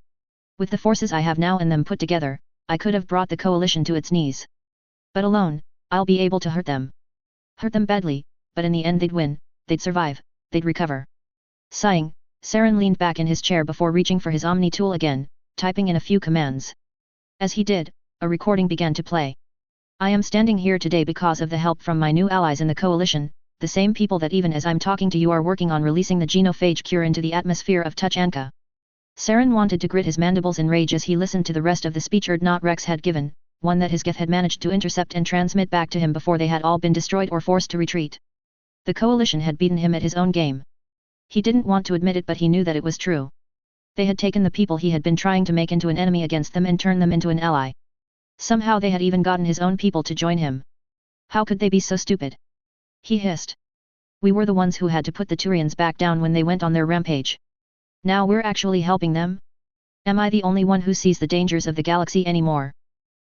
With the forces I have now and them put together, I could have brought the coalition to its knees. But alone, I'll be able to hurt them. Hurt them badly, but in the end they'd win, they'd survive, they'd recover. Sighing, Saren leaned back in his chair before reaching for his Omni tool again, typing in a few commands. As he did, a recording began to play. I am standing here today because of the help from my new allies in the coalition, the same people that even as I'm talking to you are working on releasing the genophage cure into the atmosphere of Tuchanka. Saren wanted to grit his mandibles in rage as he listened to the rest of the speech Erdnot Rex had given, one that his Geth had managed to intercept and transmit back to him before they had all been destroyed or forced to retreat. The coalition had beaten him at his own game. He didn't want to admit it, but he knew that it was true. They had taken the people he had been trying to make into an enemy against them and turned them into an ally. Somehow they had even gotten his own people to join him. How could they be so stupid? He hissed. We were the ones who had to put the Turians back down when they went on their rampage. Now we're actually helping them? Am I the only one who sees the dangers of the galaxy anymore?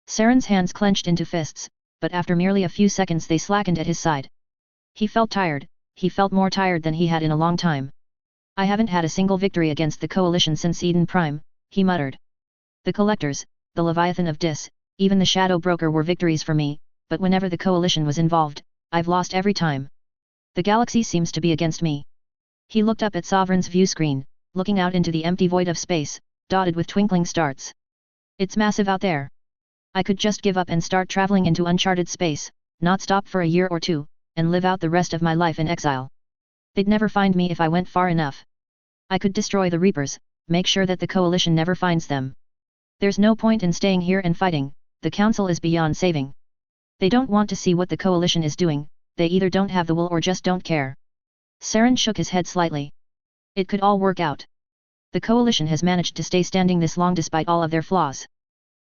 Saren's hands clenched into fists, but after merely a few seconds they slackened at his side. He felt tired, he felt more tired than he had in a long time. I haven't had a single victory against the coalition since Eden Prime, he muttered. The collectors, the Leviathan of Dis, even the Shadow Broker were victories for me, but whenever the coalition was involved, I've lost every time. The galaxy seems to be against me. He looked up at Sovereign's view screen, looking out into the empty void of space, dotted with twinkling stars. It's massive out there. I could just give up and start traveling into uncharted space, not stop for a year or two, and live out the rest of my life in exile. They'd never find me if I went far enough. I could destroy the Reapers, make sure that the coalition never finds them. There's no point in staying here and fighting, the council is beyond saving. They don't want to see what the coalition is doing, they either don't have the will or just don't care. Saren shook his head slightly. It could all work out. The coalition has managed to stay standing this long despite all of their flaws.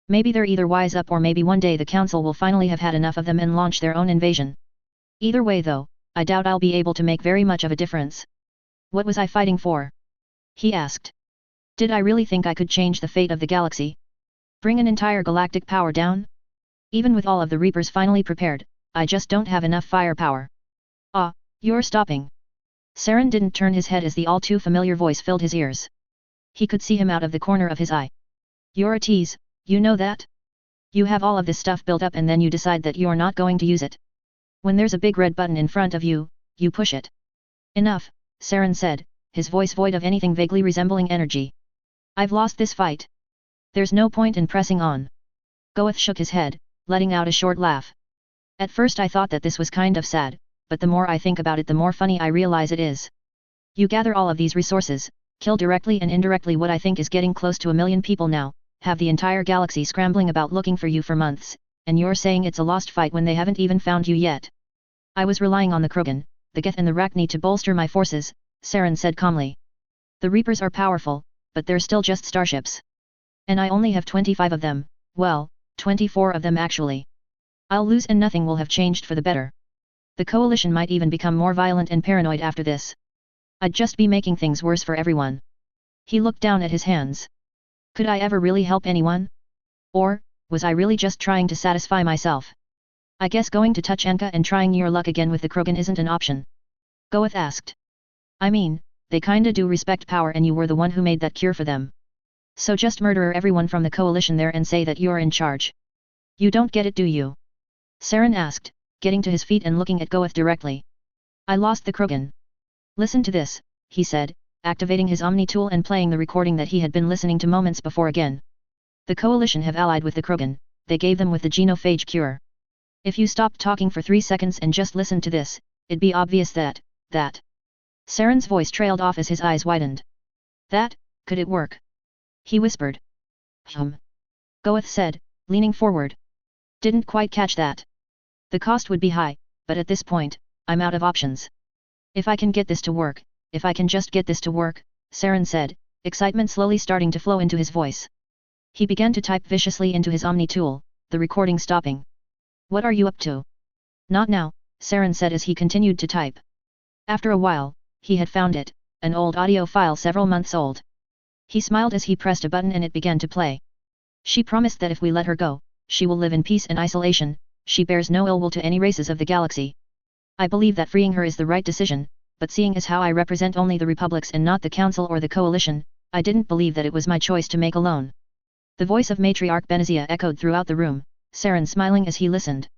Maybe they're either wise up or maybe one day the council will finally have had enough of them and launch their own invasion. Either way though, I doubt I'll be able to make very much of a difference. What was I fighting for? He asked. Did I really think I could change the fate of the galaxy? Bring an entire galactic power down? Even with all of the Reapers finally prepared, I just don't have enough firepower. Ah, you're stopping. Saren didn't turn his head as the all-too-familiar voice filled his ears. He could see him out of the corner of his eye. You're a tease, you know that? You have all of this stuff built up and then you decide that you're not going to use it. When there's a big red button in front of you, you push it. Enough, Saren said, his voice void of anything vaguely resembling energy. I've lost this fight. There's no point in pressing on. Goeth shook his head, letting out a short laugh. At first I thought that this was kind of sad, but the more I think about it the more funny I realize it is. You gather all of these resources, kill directly and indirectly what I think is getting close to 1 million people now, have the entire galaxy scrambling about looking for you for months, and you're saying it's a lost fight when they haven't even found you yet. I was relying on the Krogan, the Geth and the Rachni to bolster my forces, Saren said calmly. The Reapers are powerful, but they're still just starships. And I only have 25 of them, well, 24 of them actually. I'll lose and nothing will have changed for the better. The coalition might even become more violent and paranoid after this. I'd just be making things worse for everyone. He looked down at his hands. Could I ever really help anyone? Or, was I really just trying to satisfy myself? I guess going to Tuchanka and trying your luck again with the Krogan isn't an option. Goeth asked. I mean, they kinda do respect power and you were the one who made that cure for them. So just murder everyone from the coalition there and say that you're in charge. You don't get it, do you? Saren asked, getting to his feet and looking at Goeth directly. I lost the Krogan. Listen to this, he said, activating his Omni tool and playing the recording that he had been listening to moments before again. The coalition have allied with the Krogan, they gave them with the genophage cure. If you stopped talking for 3 seconds and just listened to this, it'd be obvious that. Saren's voice trailed off as his eyes widened. Could it work? He whispered. Goeth said, leaning forward. Didn't quite catch that. The cost would be high, but at this point, I'm out of options. If I can get this to work, if I can just get this to work, Saren said, excitement slowly starting to flow into his voice. He began to type viciously into his Omni tool, the recording stopping. What are you up to? Not now, Saren said as he continued to type. After a while, he had found it, an old audio file several months old. He smiled as he pressed a button and it began to play. She promised that if we let her go, she will live in peace and isolation, she bears no ill will to any races of the galaxy. I believe that freeing her is the right decision, but seeing as how I represent only the republics and not the council or the coalition, I didn't believe that it was my choice to make alone. The voice of Matriarch Benazia echoed throughout the room, Saren smiling as he listened.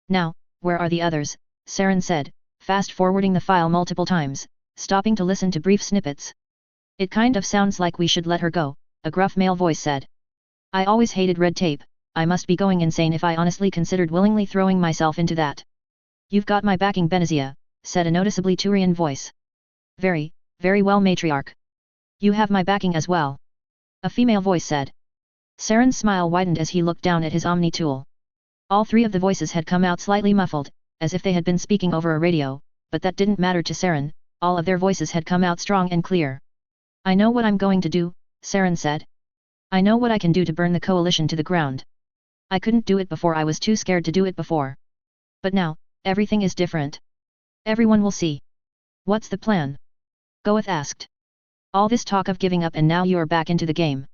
Now, where are the others? Saren said, fast-forwarding the file multiple times, stopping to listen to brief snippets. It kind of sounds like we should let her go, a gruff male voice said. I always hated red tape, I must be going insane if I honestly considered willingly throwing myself into that. You've got my backing, Benazia, said a noticeably Turian voice. Very well, Matriarch. You have my backing as well. A female voice said. Saren's smile widened as he looked down at his Omni tool. All 3 of the voices had come out slightly muffled, as if they had been speaking over a radio, but that didn't matter to Saren, all of their voices had come out strong and clear. I know what I'm going to do, Saren said. I know what I can do to burn the coalition to the ground. I couldn't do it before, I was too scared to do it before. But now, everything is different. Everyone will see. What's the plan? Goeth asked. All this talk of giving up and now you're back into the game.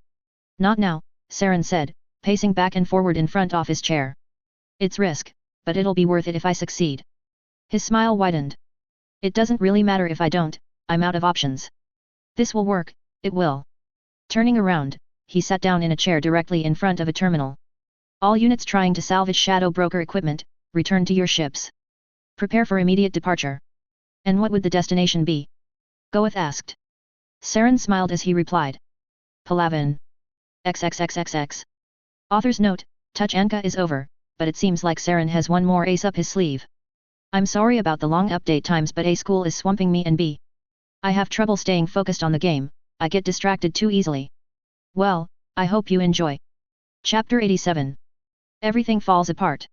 Not now, Saren said, pacing back and forward in front of his chair. It's risk, but it'll be worth it if I succeed. His smile widened. It doesn't really matter if I don't, I'm out of options. This will work, it will. Turning around, he sat down in a chair directly in front of a terminal. All units trying to salvage Shadow Broker equipment, return to your ships. Prepare for immediate departure. And what would the destination be? Goeth asked. Saren smiled as he replied. Palavan. XXXXX. Author's note, Touch Anka is over, but it seems like Saren has one more ace up his sleeve. I'm sorry about the long update times, but A school is swamping me and B. I have trouble staying focused on the game, I get distracted too easily. Well, I hope you enjoy. Chapter 87. Everything falls apart.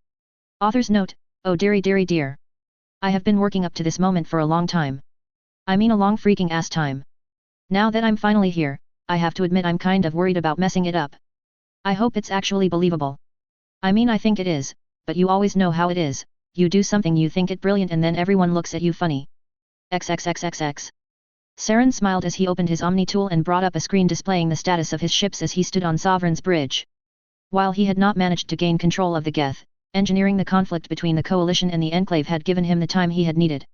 Author's note, oh dearie dearie dear. I have been working up to this moment for a long time. I mean a long freaking ass time. Now that I'm finally here, I have to admit I'm kind of worried about messing it up. I hope it's actually believable. I mean I think it is, but you always know how it is, you do something you think it brilliant and then everyone looks at you funny. XXXXX. Saren smiled as he opened his Omni tool and brought up a screen displaying the status of his ships as he stood on Sovereign's Bridge. While he had not managed to gain control of the Geth, engineering the conflict between the Coalition and the Enclave had given him the time he had needed.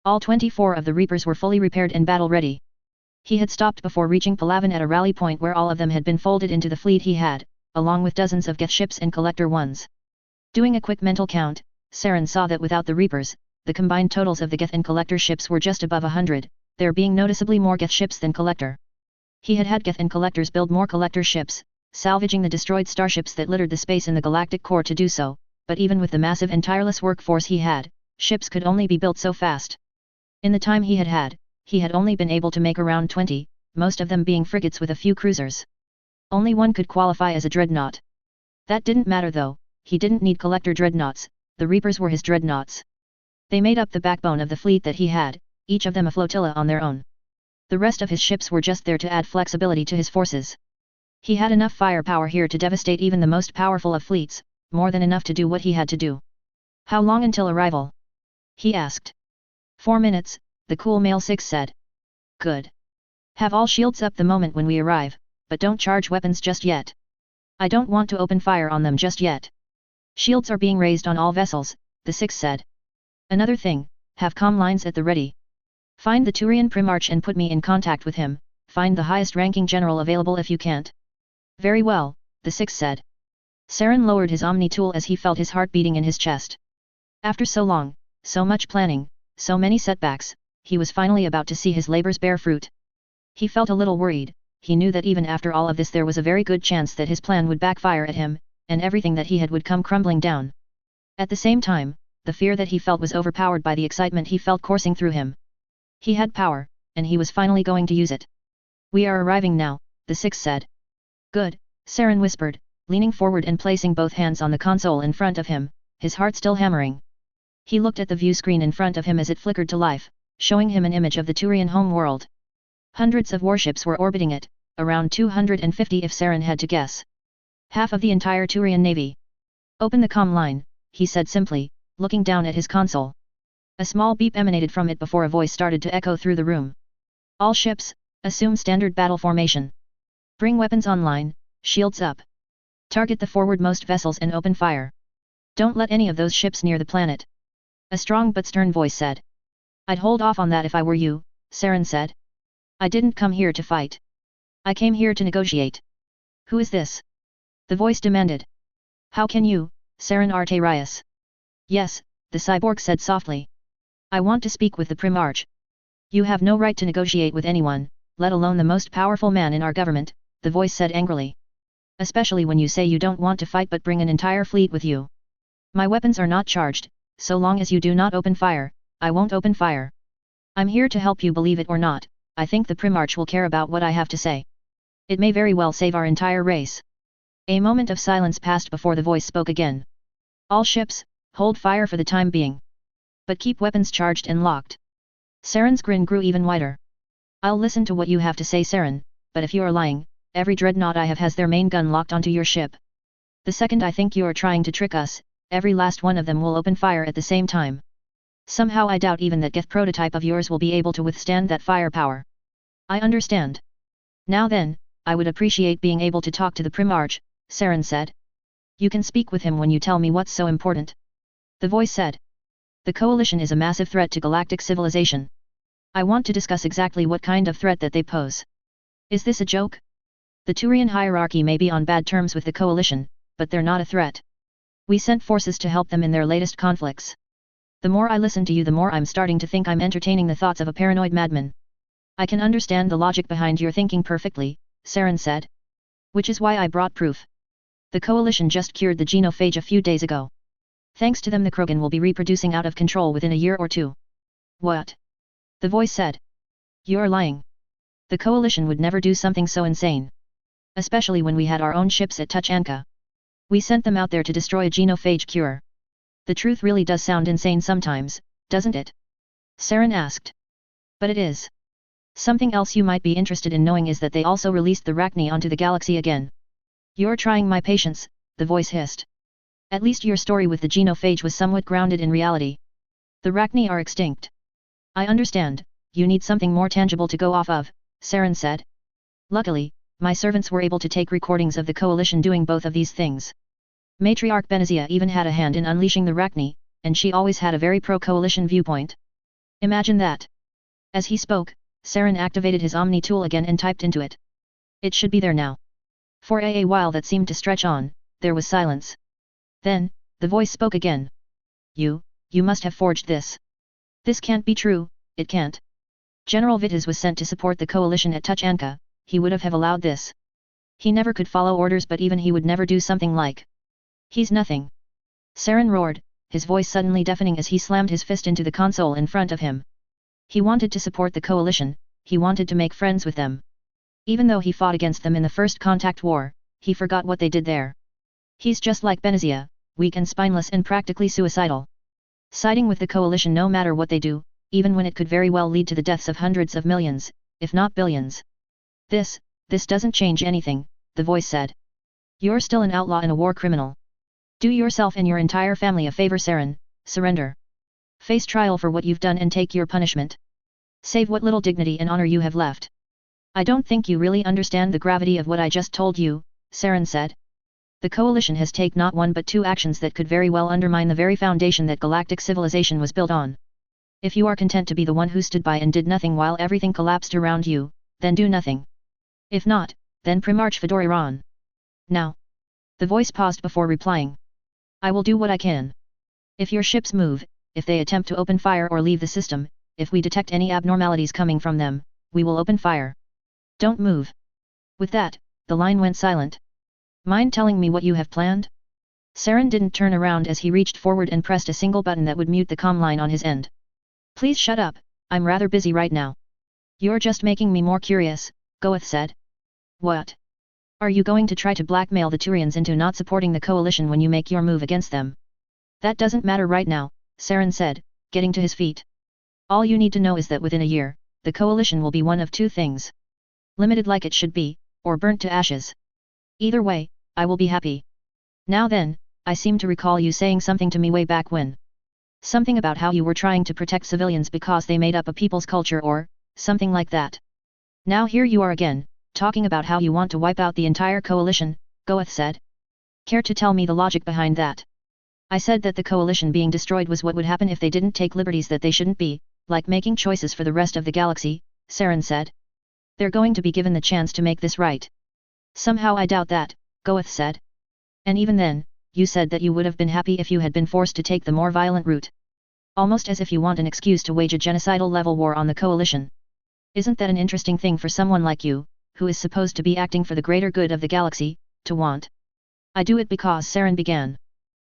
All 24 of the Reapers were fully repaired and battle-ready. He had stopped before reaching Palavan at a rally point where all of them had been folded into the fleet he had, along with dozens of Geth ships and Collector ones. Doing a quick mental count, Saren saw that without the Reapers, the combined totals of the Geth and Collector ships were just above 100, there being noticeably more Geth ships than Collector. He had had Geth and Collectors build more Collector ships, salvaging the destroyed starships that littered the space in the galactic core to do so, but even with the massive and tireless workforce he had, ships could only be built so fast. In the time he had only been able to make around 20, most of them being frigates with a few cruisers. Only one could qualify as a dreadnought. That didn't matter though, he didn't need Collector dreadnoughts, the Reapers were his dreadnoughts. They made up the backbone of the fleet that he had, each of them a flotilla on their own. The rest of his ships were just there to add flexibility to his forces. He had enough firepower here to devastate even the most powerful of fleets, more than enough to do what he had to do. How long until arrival? He asked. 4 minutes, the cool male 6 said. Good. Have all shields up the moment when we arrive, but don't charge weapons just yet. I don't want to open fire on them just yet. Shields are being raised on all vessels, the 6 said. Another thing, have comm lines at the ready. Find the Turian Primarch and put me in contact with him, find the highest ranking general available if you can't. Very well, the 6 said. Saren lowered his Omni tool as he felt his heart beating in his chest. After so long, so much planning, so many setbacks, he was finally about to see his labors bear fruit. He felt a little worried, he knew that even after all of this there was a very good chance that his plan would backfire at him, and everything that he had would come crumbling down. At the same time, the fear that he felt was overpowered by the excitement he felt coursing through him. He had power, and he was finally going to use it. We are arriving now, the 6 said. Good, Saren whispered, leaning forward and placing both hands on the console in front of him, his heart still hammering. He looked at the view screen in front of him as it flickered to life, showing him an image of the Turian home world. Hundreds of warships were orbiting it, around 250 if Saren had to guess. Half of the entire Turian navy. Open the comm line, he said simply, looking down at his console. A small beep emanated from it before a voice started to echo through the room. All ships, assume standard battle formation. Bring weapons online, shields up. Target the forwardmost vessels and open fire. Don't let any of those ships near the planet. A strong but stern voice said. I'd hold off on that if I were you, Saren said. I didn't come here to fight. I came here to negotiate. Who is this? The voice demanded. How can you, Saren Arterias? Yes, the cyborg said softly. I want to speak with the Primarch. You have no right to negotiate with anyone, let alone the most powerful man in our government, the voice said angrily. Especially when you say you don't want to fight but bring an entire fleet with you. My weapons are not charged, so long as you do not open fire, I won't open fire. I'm here to help you, believe it or not, I think the Primarch will care about what I have to say. It may very well save our entire race. A moment of silence passed before the voice spoke again. All ships, hold fire for the time being. But keep weapons charged and locked. Saren's grin grew even wider. I'll listen to what you have to say, Saren, but if you are lying, every dreadnought I have has their main gun locked onto your ship. The second I think you are trying to trick us, every last one of them will open fire at the same time. Somehow I doubt even that Geth prototype of yours will be able to withstand that firepower. I understand. Now then, I would appreciate being able to talk to the Primarch, Saren said. You can speak with him when you tell me what's so important. The voice said. The coalition is a massive threat to galactic civilization. I want to discuss exactly what kind of threat that they pose. Is this a joke? The Turian hierarchy may be on bad terms with the coalition, but they're not a threat. We sent forces to help them in their latest conflicts. The more I listen to you, the more I'm starting to think I'm entertaining the thoughts of a paranoid madman. I can understand the logic behind your thinking perfectly, Saren said. Which is why I brought proof. The coalition just cured the genophage a few days ago. Thanks to them, the Krogan will be reproducing out of control within a year or two. What? The voice said. You're lying. The coalition would never do something so insane. Especially when we had our own ships at Tuchanka. We sent them out there to destroy a genophage cure. The truth really does sound insane sometimes, doesn't it? Saren asked. But it is. Something else you might be interested in knowing is that they also released the Rachni onto the galaxy again. You're trying my patience, the voice hissed. At least your story with the genophage was somewhat grounded in reality. The Rachni are extinct. I understand, you need something more tangible to go off of, Saren said. Luckily, my servants were able to take recordings of the coalition doing both of these things. Matriarch Benazia even had a hand in unleashing the Rachni, and she always had a very pro-coalition viewpoint. Imagine that. As he spoke, Saren activated his Omni tool again and typed into it. It should be there now. For a while that seemed to stretch on, there was silence. Then, the voice spoke again. You must have forged this. This can't be true, it can't. General Vitas was sent to support the coalition at Tuchanka, he would have allowed this. He never could follow orders, but even he would never do something like. He's nothing. Saren roared, his voice suddenly deafening as he slammed his fist into the console in front of him. He wanted to support the coalition, he wanted to make friends with them. Even though he fought against them in the First Contact War, he forgot what they did there. He's just like Benazia, weak and spineless and practically suicidal. Siding with the coalition no matter what they do, even when it could very well lead to the deaths of hundreds of millions, if not billions. This doesn't change anything, the voice said. You're still an outlaw and a war criminal. Do yourself and your entire family a favor, Saren, surrender. Face trial for what you've done and take your punishment. Save what little dignity and honor you have left. I don't think you really understand the gravity of what I just told you, Saren said. The coalition has taken not one but two actions that could very well undermine the very foundation that galactic civilization was built on. If you are content to be the one who stood by and did nothing while everything collapsed around you, then do nothing. If not, then primarch Fedoriran. Now. The voice paused before replying. I will do what I can. If your ships move, if they attempt to open fire or leave the system, if we detect any abnormalities coming from them, we will open fire. Don't move. With that, the line went silent. Mind telling me what you have planned? Saren didn't turn around as he reached forward and pressed a single button that would mute the comm line on his end. Please shut up, I'm rather busy right now. You're just making me more curious, Goeth said. What? Are you going to try to blackmail the Turians into not supporting the coalition when you make your move against them? That doesn't matter right now, Saren said, getting to his feet. All you need to know is that within a year, the coalition will be one of two things. Limited like it should be, or burnt to ashes. Either way, I will be happy. Now then, I seem to recall you saying something to me way back when. Something about how you were trying to protect civilians because they made up a people's culture or, something like that. Now here you are again, talking about how you want to wipe out the entire coalition, Goeth said. Care to tell me the logic behind that? I said that the coalition being destroyed was what would happen if they didn't take liberties that they shouldn't be, like making choices for the rest of the galaxy, Saren said. They're going to be given the chance to make this right. Somehow I doubt that, Goeth said. And even then, you said that you would have been happy if you had been forced to take the more violent route. Almost as if you want an excuse to wage a genocidal level war on the coalition. Isn't that an interesting thing for someone like you, who is supposed to be acting for the greater good of the galaxy, to want? I do it because Saren began.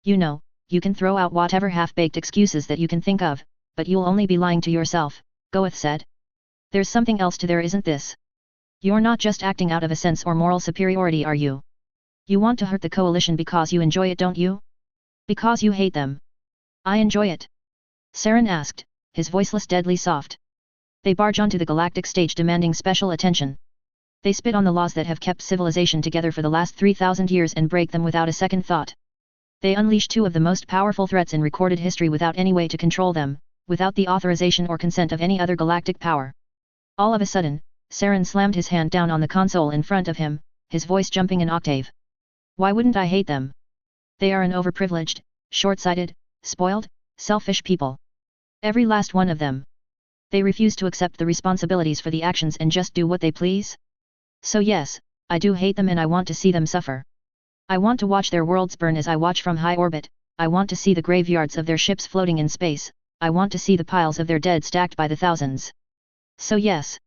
You know, you can throw out whatever half-baked excuses that you can think of, but you'll only be lying to yourself, Goeth said. There's something else to there, isn't this? You're not just acting out of a sense or moral superiority, are you? You want to hurt the coalition because you enjoy it, don't you? Because you hate them. I enjoy it. Saren asked, his voiceless deadly soft. They barge onto the galactic stage demanding special attention. They spit on the laws that have kept civilization together for the last 3,000 years and break them without a second thought. They unleash two of the most powerful threats in recorded history without any way to control them, without the authorization or consent of any other galactic power. All of a sudden, Saren slammed his hand down on the console in front of him, his voice jumping an octave. Why wouldn't I hate them? They are an overprivileged, short-sighted, spoiled, Selfish people. Every last one of them. They refuse to accept the responsibilities for the actions and just do what they please? So yes, I do hate them and I want to see them suffer. I want to watch their worlds burn as I watch from high orbit, I want to see the graveyards of their ships floating in space, I want to see the piles of their dead stacked by the thousands. So yes.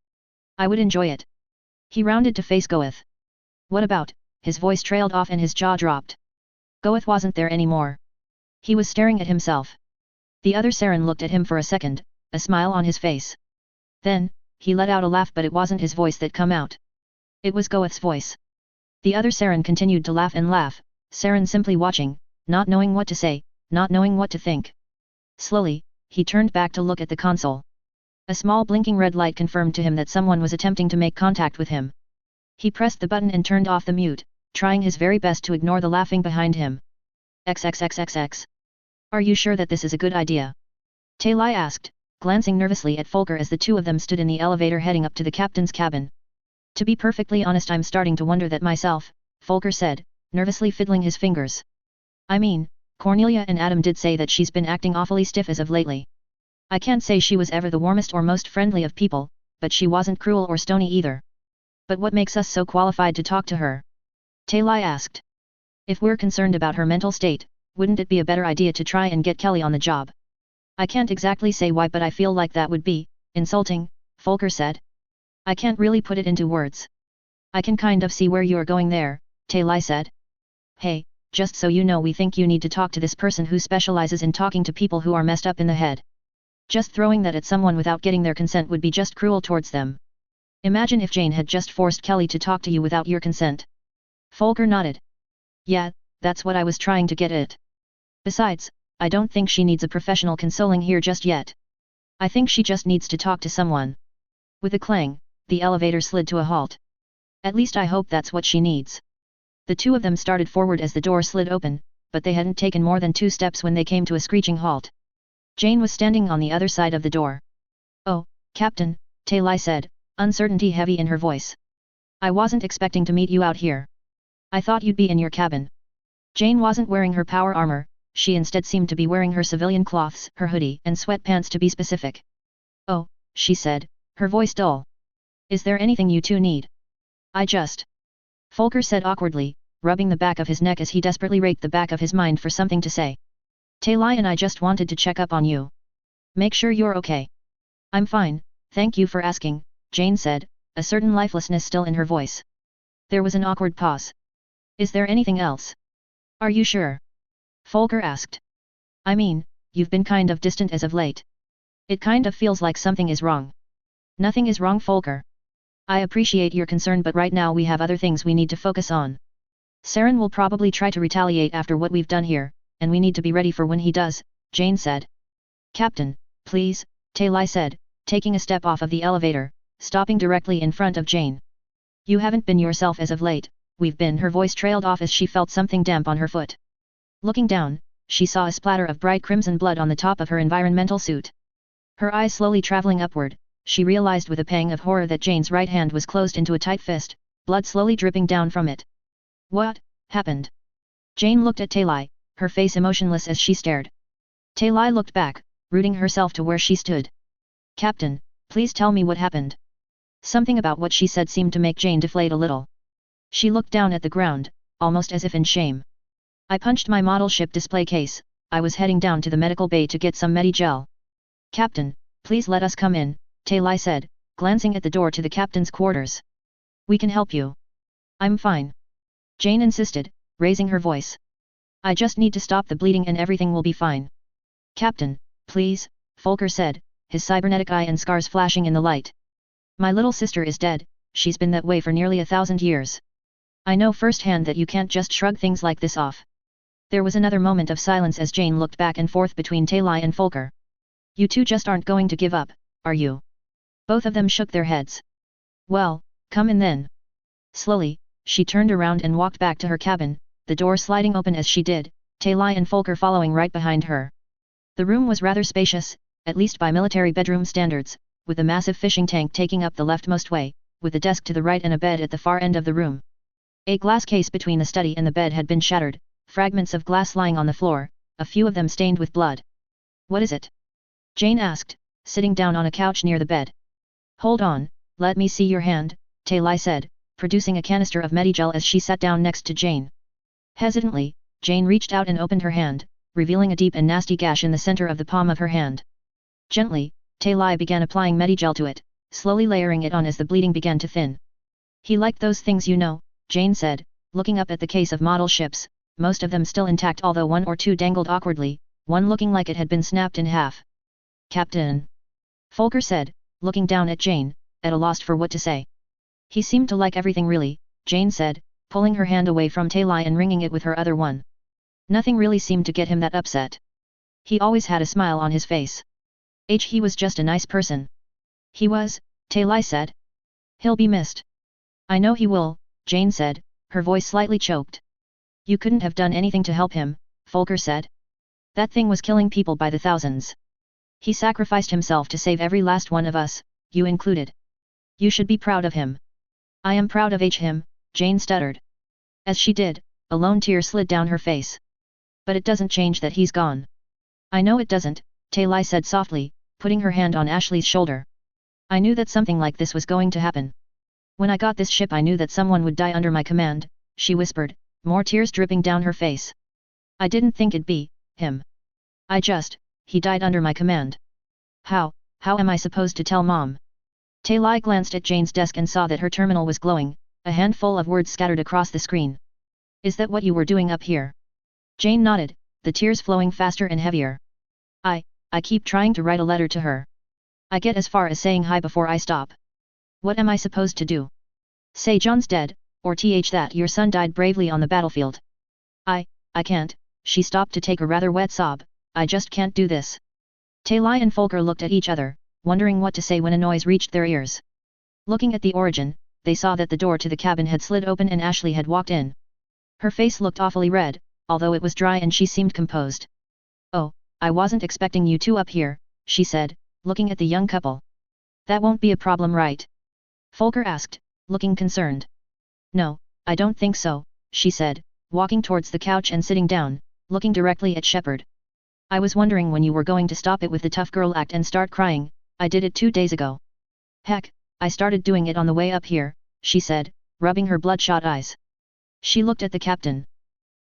I would enjoy it. He rounded to face Goeth. What about? His voice trailed off and his jaw dropped. Goeth wasn't there anymore. He was staring at himself. The other Saren looked at him for a second, a smile on his face. Then, he let out a laugh, but it wasn't his voice that come out. It was Goeth's voice. The other Saren continued to laugh and laugh, Saren simply watching, not knowing what to say, not knowing what to think. Slowly, he turned back to look at the console. A small blinking red light confirmed to him that someone was attempting to make contact with him. He pressed the button and turned off the mute, trying his very best to ignore the laughing behind him. XXXXX. Are you sure that this is a good idea? Talai asked, glancing nervously at Folker as the two of them stood in the elevator heading up to the captain's cabin. To be perfectly honest, I'm starting to wonder that myself, Folker said, nervously fiddling his fingers. I mean, Cornelia and Adam did say that she's been acting awfully stiff as of lately. I can't say she was ever the warmest or most friendly of people, but she wasn't cruel or stony either. But what makes us so qualified to talk to her? Talai asked. If we're concerned about her mental state, wouldn't it be a better idea to try and get Kelly on the job? I can't exactly say why, but I feel like that would be insulting, Folker said. I can't really put it into words. I can kind of see where you're going there, Talai said. Hey, just so you know, we think you need to talk to this person who specializes in talking to people who are messed up in the head. Just throwing that at someone without getting their consent would be just cruel towards them. Imagine if Jane had just forced Kelly to talk to you without your consent. Folker nodded. Yeah, that's what I was trying to get at. Besides, I don't think she needs a professional consoling here just yet. I think she just needs to talk to someone. With a clang, the elevator slid to a halt. At least I hope that's what she needs. The two of them started forward as the door slid open, but they hadn't taken more than 2 steps when they came to a screeching halt. Jane was standing on the other side of the door. Oh, Captain, Talai said, uncertainty heavy in her voice. I wasn't expecting to meet you out here. I thought you'd be in your cabin. Jane wasn't wearing her power armor, she instead seemed to be wearing her civilian cloths, her hoodie and sweatpants to be specific. Oh, she said, her voice dull. Is there anything you two need? I just... Folker said awkwardly, rubbing the back of his neck as he desperately raked the back of his mind for something to say. Talai and I just wanted to check up on you. Make sure you're okay. I'm fine, thank you for asking, Jane said, a certain lifelessness still in her voice. There was an awkward pause. Is there anything else? Are you sure? Folker asked. I mean, you've been kind of distant as of late. It kind of feels like something is wrong. Nothing is wrong, Folker. I appreciate your concern, but right now we have other things we need to focus on. Saren will probably try to retaliate after what we've done here, and we need to be ready for when he does, Jane said. Captain, please, Talai said, taking a step off of the elevator, stopping directly in front of Jane. You haven't been yourself as of late, we've been. Her voice trailed off as she felt something damp on her foot. Looking down, she saw a splatter of bright crimson blood on the top of her environmental suit. Her eyes slowly traveling upward, she realized with a pang of horror that Jane's right hand was closed into a tight fist, blood slowly dripping down from it. What happened? Jane looked at Talai, her face emotionless as she stared. Talai looked back, rooting herself to where she stood. Captain, please tell me what happened. Something about what she said seemed to make Jane deflate a little. She looked down at the ground, almost as if in shame. I punched my model ship display case, I was heading down to the medical bay to get some Medi-gel. Captain, please let us come in, Talai said, glancing at the door to the captain's quarters. We can help you. I'm fine. Jane insisted, raising her voice. I just need to stop the bleeding and everything will be fine. Captain, please, Folker said, his cybernetic eye and scars flashing in the light. My little sister is dead, she's been that way for nearly 1,000 years. I know firsthand that you can't just shrug things like this off. There was another moment of silence as Jane looked back and forth between Talai and Folker. You two just aren't going to give up, are you? Both of them shook their heads. Well, come in then. Slowly, she turned around and walked back to her cabin, the door sliding open as she did, Talai and Folker following right behind her. The room was rather spacious, at least by military bedroom standards, with a massive fishing tank taking up the leftmost way, with a desk to the right and a bed at the far end of the room. A glass case between the study and the bed had been shattered, fragments of glass lying on the floor, a few of them stained with blood. What is it? Jane asked, sitting down on a couch near the bed. Hold on, let me see your hand, Tailai said, producing a canister of Medigel as she sat down next to Jane. Hesitantly, Jane reached out and opened her hand, revealing a deep and nasty gash in the center of the palm of her hand. Gently, Tailai began applying Medigel to it, slowly layering it on as the bleeding began to thin. He liked those things, you know, Jane said, looking up at the case of model ships, most of them still intact although one or two dangled awkwardly, one looking like it had been snapped in half. Captain. Folker said, looking down at Jane, at a loss for what to say. He seemed to like everything really, Jane said, pulling her hand away from Tailai and wringing it with her other one. Nothing really seemed to get him that upset. He always had a smile on his face. He was just a nice person. He was, Tailai said. He'll be missed. I know he will, Jane said, her voice slightly choked. You couldn't have done anything to help him, Folker said. That thing was killing people by the thousands. He sacrificed himself to save every last one of us, you included. You should be proud of him. I am proud of him, Jane stuttered. As she did, a lone tear slid down her face. But it doesn't change that he's gone. I know it doesn't, Tailai said softly, putting her hand on Ashley's shoulder. I knew that something like this was going to happen. When I got this ship I knew that someone would die under my command, she whispered, more tears dripping down her face. I didn't think it'd be him. He died under my command. How am I supposed to tell Mom? Tailai glanced at Jane's desk and saw that her terminal was glowing, a handful of words scattered across the screen. Is that what you were doing up here? Jane nodded, the tears flowing faster and heavier. I keep trying to write a letter to her. I get as far as saying hi before I stop. What am I supposed to do? Say John's dead, or that your son died bravely on the battlefield. I can't, she stopped to take a rather wet sob, I just can't do this. Tailai and Folker looked at each other, wondering what to say when a noise reached their ears. Looking at the origin, they saw that the door to the cabin had slid open and Ashley had walked in. Her face looked awfully red, although it was dry and she seemed composed. Oh, I wasn't expecting you two up here, she said, looking at the young couple. That won't be a problem, right? Folker asked, looking concerned. No, I don't think so, she said, walking towards the couch and sitting down, looking directly at Shepard. I was wondering when you were going to stop it with the tough girl act and start crying. I did it 2 days ago. Heck, I started doing it on the way up here, she said, rubbing her bloodshot eyes. She looked at the captain.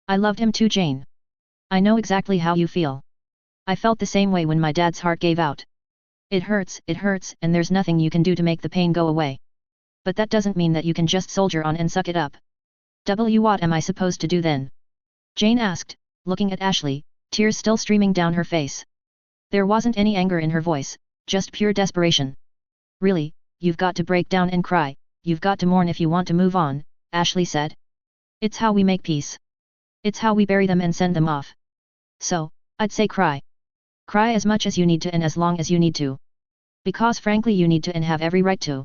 I loved him too, Jane. I know exactly how you feel. I felt the same way when my dad's heart gave out. It hurts, and there's nothing you can do to make the pain go away. But that doesn't mean that you can just soldier on and suck it up. What am I supposed to do then? Jane asked, looking at Ashley, tears still streaming down her face. There wasn't any anger in her voice, just pure desperation. Really, you've got to break down and cry, you've got to mourn if you want to move on, Ashley said. It's how we make peace. It's how we bury them and send them off. So, I'd say cry. Cry as much as you need to and as long as you need to. Because frankly you need to and have every right to.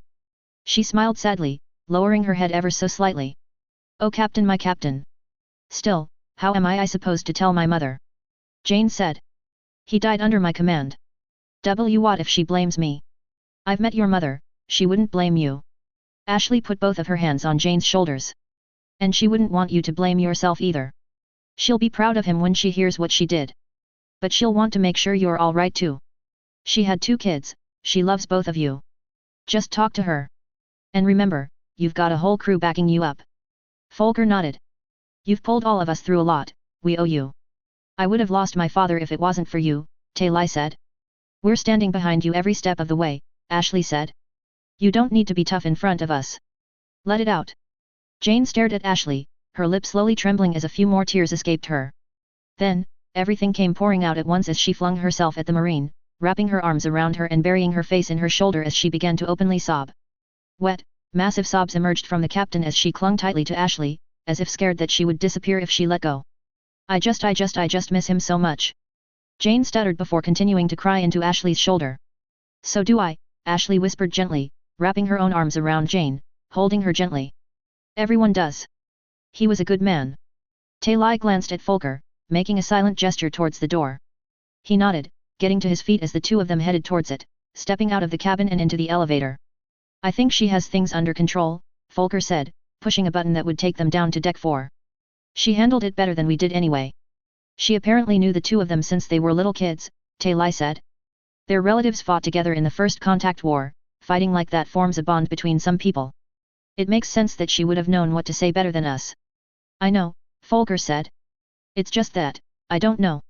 She smiled sadly, lowering her head ever so slightly. Oh Captain, my Captain. Still, how am I supposed to tell my mother? Jane said. He died under my command. What if she blames me? I've met your mother, she wouldn't blame you. Ashley put both of her hands on Jane's shoulders. And she wouldn't want you to blame yourself either. She'll be proud of him when she hears what she did. But she'll want to make sure you're all right too. She had 2 kids, she loves both of you. Just talk to her. And remember, you've got a whole crew backing you up. Folker nodded. You've pulled all of us through a lot, we owe you. I would have lost my father if it wasn't for you, Tailai said. We're standing behind you every step of the way, Ashley said. You don't need to be tough in front of us. Let it out. Jane stared at Ashley, her lips slowly trembling as a few more tears escaped her. Then, everything came pouring out at once as she flung herself at the Marine, wrapping her arms around her and burying her face in her shoulder as she began to openly sob. Wet, massive sobs emerged from the captain as she clung tightly to Ashley, as if scared that she would disappear if she let go. I just miss him so much. Jane stuttered before continuing to cry into Ashley's shoulder. So do I, Ashley whispered gently, wrapping her own arms around Jane, holding her gently. Everyone does. He was a good man. Tailai glanced at Folker, making a silent gesture towards the door. He nodded, getting to his feet as the two of them headed towards it, stepping out of the cabin and into the elevator. I think she has things under control, Folker said, pushing a button that would take them down to deck 4. She handled it better than we did anyway. She apparently knew the two of them since they were little kids, Taylai said. Their relatives fought together in the first contact war, fighting like that forms a bond between some people. It makes sense that she would have known what to say better than us. I know, Folker said. It's just that, I don't know.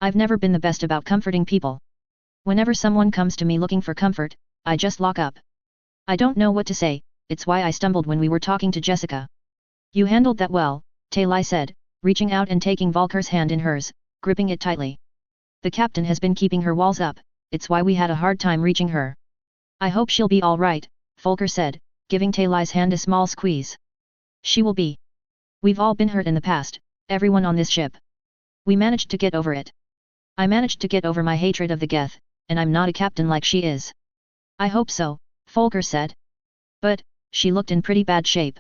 I've never been the best about comforting people. Whenever someone comes to me looking for comfort, I just lock up. I don't know what to say, it's why I stumbled when we were talking to Jessica. You handled that well, Taylai said, reaching out and taking Volker's hand in hers, gripping it tightly. The captain has been keeping her walls up, it's why we had a hard time reaching her. I hope she'll be all right, Folker said, giving Taylai's hand a small squeeze. She will be. We've all been hurt in the past, everyone on this ship. We managed to get over it. I managed to get over my hatred of the Geth, and I'm not a captain like she is. I hope so, Folker said. But, she looked in pretty bad shape.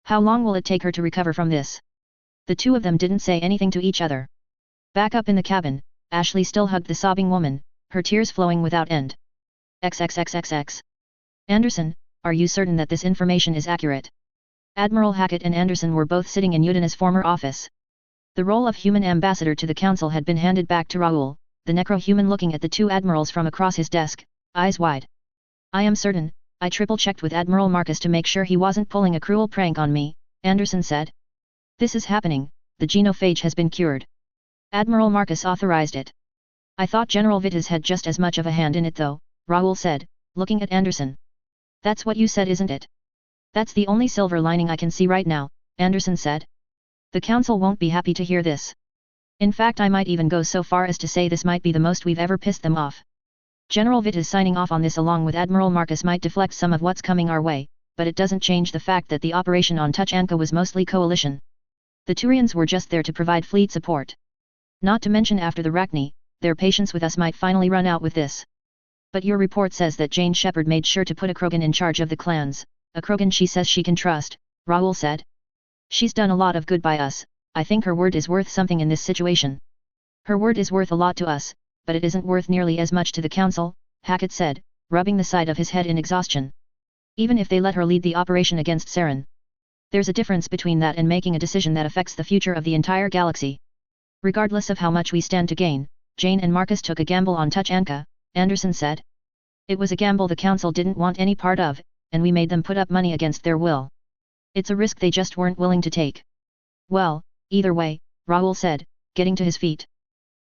How long will it take her to recover from this? The two of them didn't say anything to each other. Back up in the cabin, Ashley still hugged the sobbing woman, her tears flowing without end. XXXXX. Anderson, are you certain that this information is accurate? Admiral Hackett and Anderson were both sitting in Udina's former office. The role of human ambassador to the council had been handed back to Raoul, the necro-human looking at the two admirals from across his desk, eyes wide. I am certain, I triple-checked with Admiral Marcus to make sure he wasn't pulling a cruel prank on me, Anderson said. This is happening, the genophage has been cured. Admiral Marcus authorized it. I thought General Vitas had just as much of a hand in it though, Raoul said, looking at Anderson. That's what you said, isn't it? That's the only silver lining I can see right now, Anderson said. The council won't be happy to hear this. In fact, I might even go so far as to say this might be the most we've ever pissed them off. General Vitas signing off on this along with Admiral Marcus might deflect some of what's coming our way, but it doesn't change the fact that the operation on Tuchanka was mostly coalition. The Turians were just there to provide fleet support. Not to mention after the Rachni, their patience with us might finally run out with this. But your report says that Jane Shepherd made sure to put a Krogan in charge of the clans, a Krogan she says she can trust, Raoul said. She's done a lot of good by us, I think her word is worth something in this situation. Her word is worth a lot to us, but it isn't worth nearly as much to the council, Hackett said, rubbing the side of his head in exhaustion. Even if they let her lead the operation against Saren. There's a difference between that and making a decision that affects the future of the entire galaxy. Regardless of how much we stand to gain, Jane and Marcus took a gamble on Tuchanka, Anderson said. It was a gamble the council didn't want any part of, and we made them put up money against their will. It's a risk they just weren't willing to take. Well, either way, Raoul said, getting to his feet.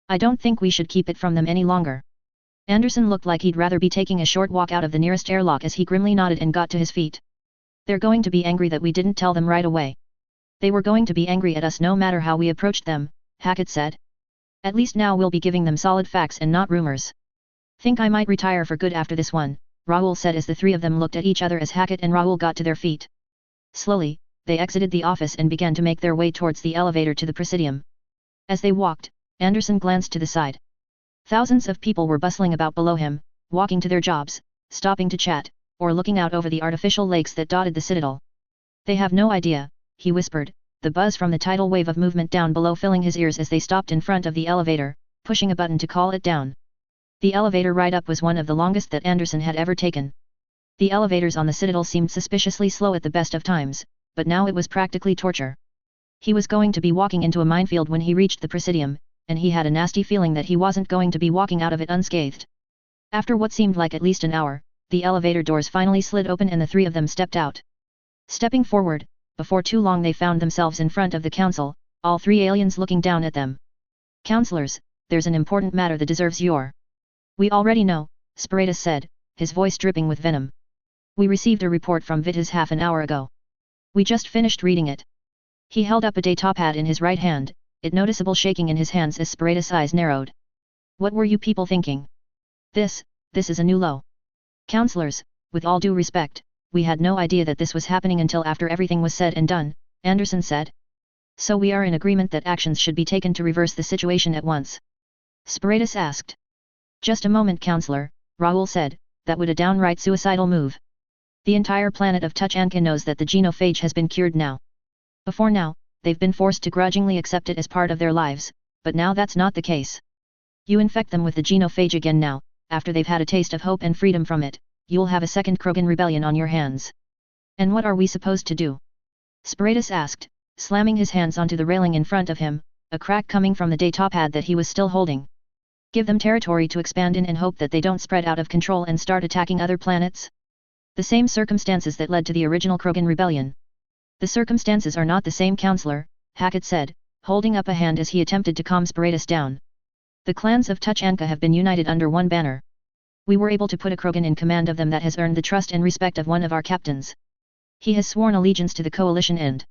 I don't think we should keep it from them any longer. Anderson looked like he'd rather be taking a short walk out of the nearest airlock as he grimly nodded and got to his feet. They're going to be angry that we didn't tell them right away. They were going to be angry at us no matter how we approached them, Hackett said. At least now we'll be giving them solid facts and not rumors. Think I might retire for good after this one, Raoul said as the three of them looked at each other as Hackett and Raoul got to their feet. Slowly, they exited the office and began to make their way towards the elevator to the Presidium. As they walked, Anderson glanced to the side. Thousands of people were bustling about below him, walking to their jobs, stopping to chat, or looking out over the artificial lakes that dotted the citadel. They have no idea, he whispered, the buzz from the tidal wave of movement down below filling his ears as they stopped in front of the elevator, pushing a button to call it down. The elevator ride up was one of the longest that Anderson had ever taken. The elevators on the citadel seemed suspiciously slow at the best of times, but now it was practically torture. He was going to be walking into a minefield when he reached the Presidium, and he had a nasty feeling that he wasn't going to be walking out of it unscathed. After what seemed like at least an hour, the elevator doors finally slid open and the three of them stepped out. Stepping forward, before too long they found themselves in front of the council, all three aliens looking down at them. Counselors, there's an important matter that deserves your. We already know, Sparatus said, his voice dripping with venom. We received a report from Vitas half an hour ago. We just finished reading it. He held up a datapad in his right hand, it noticeable shaking in his hands as Sparatus' eyes narrowed. What were you people thinking? This is a new low. Counselors, with all due respect, we had no idea that this was happening until after everything was said and done, Anderson said. So we are in agreement that actions should be taken to reverse the situation at once. Sparatus asked. Just a moment, Counselor, Raoul said, that would a downright suicidal move. The entire planet of Tuchanka knows that the genophage has been cured now. Before now, they've been forced to grudgingly accept it as part of their lives, but now that's not the case. You infect them with the genophage again now, after they've had a taste of hope and freedom from it, you'll have a second Krogan rebellion on your hands. And what are we supposed to do? Sparatus asked, slamming his hands onto the railing in front of him, a crack coming from the datapad that he was still holding. Give them territory to expand in and hope that they don't spread out of control and start attacking other planets? The same circumstances that led to the original Krogan rebellion. The circumstances are not the same, Counselor, Hackett said, holding up a hand as he attempted to calm Spiritus down. The clans of Tuchanka have been united under one banner. We were able to put a Krogan in command of them that has earned the trust and respect of one of our captains. He has sworn allegiance to the coalition and...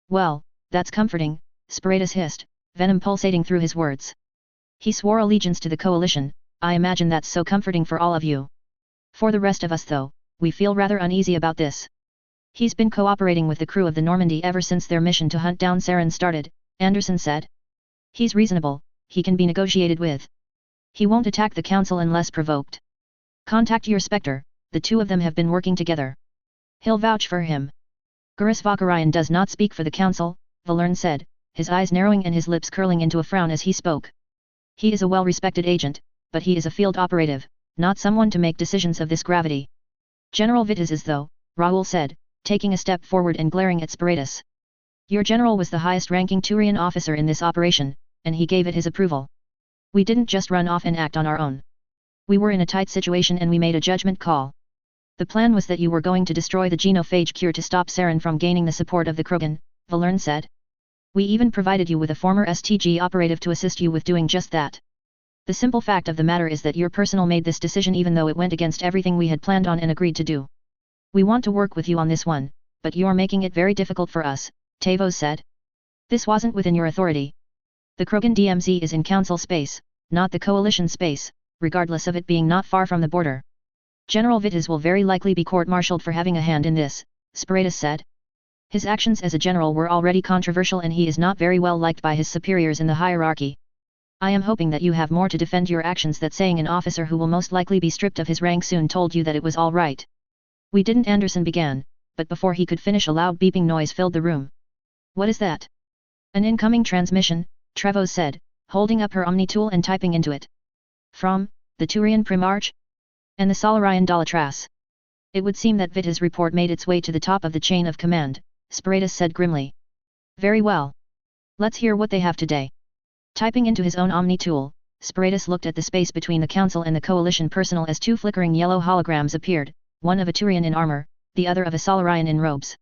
Well, that's comforting, Spiritus hissed, venom pulsating through his words. He swore allegiance to the coalition. I imagine that's so comforting for all of you. For the rest of us though, we feel rather uneasy about this. He's been cooperating with the crew of the Normandy ever since their mission to hunt down Saren started, Anderson said. He's reasonable, he can be negotiated with. He won't attack the council unless provoked. Contact your Spectre, the two of them have been working together. He'll vouch for him. Gurus Vakarian does not speak for the council, Valern said, his eyes narrowing and his lips curling into a frown as he spoke. He is a well-respected agent, but he is a field operative, not someone to make decisions of this gravity. General Vitas is though, Raoul said, taking a step forward and glaring at Spiritus. Your general was the highest-ranking Turian officer in this operation, and he gave it his approval. We didn't just run off and act on our own. We were in a tight situation and we made a judgment call. The plan was that you were going to destroy the genophage cure to stop Saren from gaining the support of the Krogan, Valern said. We even provided you with a former STG operative to assist you with doing just that. The simple fact of the matter is that your personnel made this decision even though it went against everything we had planned on and agreed to do. We want to work with you on this one, but you're making it very difficult for us, Tavos said. This wasn't within your authority. The Krogan DMZ is in council space, not the coalition space, regardless of it being not far from the border. General Vitas will very likely be court-martialed for having a hand in this, Spiritus said. His actions as a general were already controversial and he is not very well liked by his superiors in the hierarchy. I am hoping that you have more to defend your actions than saying an officer who will most likely be stripped of his rank soon told you that it was all right. We didn't, Anderson began, but before he could finish a loud beeping noise filled the room. What is that? An incoming transmission, Trevos said, holding up her Omni-tool and typing into it. From, the Turian Primarch? And the Solarian Dolatras. It would seem that Vitas' report made its way to the top of the chain of command, Spiritus said grimly. Very well. Let's hear what they have today. Typing into his own Omni-tool, Spiritus looked at the space between the council and the coalition personnel as two flickering yellow holograms appeared, one of a Turian in armor, the other of a Solarian in robes.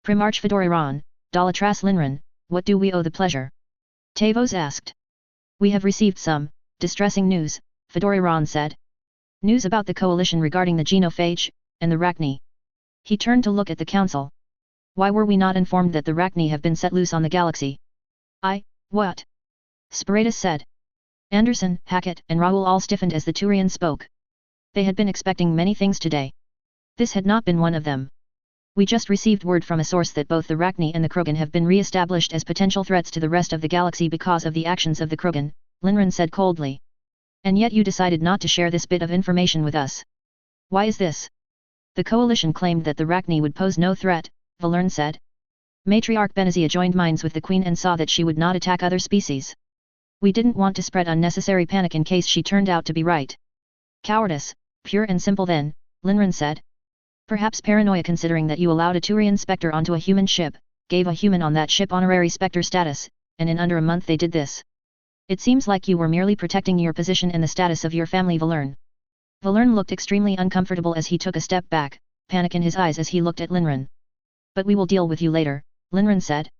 Primarch Fedoriran, Dolatras Linran, what do we owe the pleasure? Tavos asked. We have received some distressing news, Fedoriran said. News about the coalition regarding the genophage, and the Rachni. He turned to look at the council. Why were we not informed that the Rachni have been set loose on the galaxy? What? Spiritus said. Anderson, Hackett, and Raoul all stiffened as the Turian spoke. They had been expecting many things today. This had not been one of them. We just received word from a source that both the Rachni and the Krogan have been re-established as potential threats to the rest of the galaxy because of the actions of the Krogan, Linran said coldly. And yet you decided not to share this bit of information with us. Why is this? The coalition claimed that the Rachni would pose no threat, Valern said. Matriarch Benazia joined minds with the Queen and saw that she would not attack other species. We didn't want to spread unnecessary panic in case she turned out to be right. Cowardice, pure and simple then, Linran said. Perhaps paranoia considering that you allowed a Turian Spectre onto a human ship, gave a human on that ship honorary Spectre status, and in under a month they did this. It seems like you were merely protecting your position and the status of your family, Valern. Valern looked extremely uncomfortable as he took a step back, panic in his eyes as he looked at Linran. But we will deal with you later, Linran said.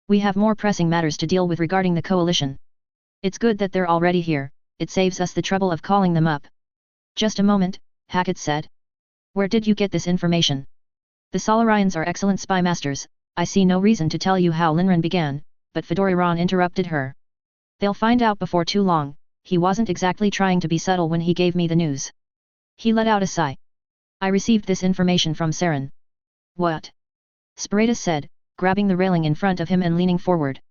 We have more pressing matters to deal with regarding the coalition. It's good that they're already here, it saves us the trouble of calling them up. Just a moment, Hackett said. Where did you get this information? The Solarians are excellent spy masters, I see no reason to tell you how, Linran began, but Fedoriran interrupted her. They'll find out before too long, he wasn't exactly trying to be subtle when he gave me the news. He let out a sigh. I received this information from Saren. What? Spiritus said, grabbing the railing in front of him and leaning forward.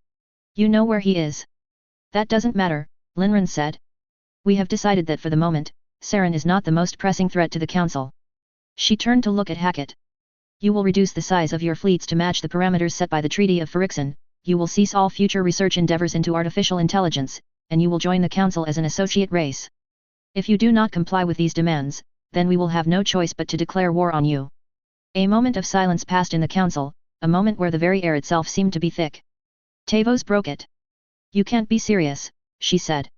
You know where he is? That doesn't matter, Linran said. We have decided that for the moment, Saren is not the most pressing threat to the Council. She turned to look at Hackett. You will reduce the size of your fleets to match the parameters set by the Treaty of Ferrixon, you will cease all future research endeavors into artificial intelligence, and you will join the Council as an associate race. If you do not comply with these demands, then we will have no choice but to declare war on you. A moment of silence passed in the Council, a moment where the very air itself seemed to be thick. Tavos broke it. You can't be serious, she said.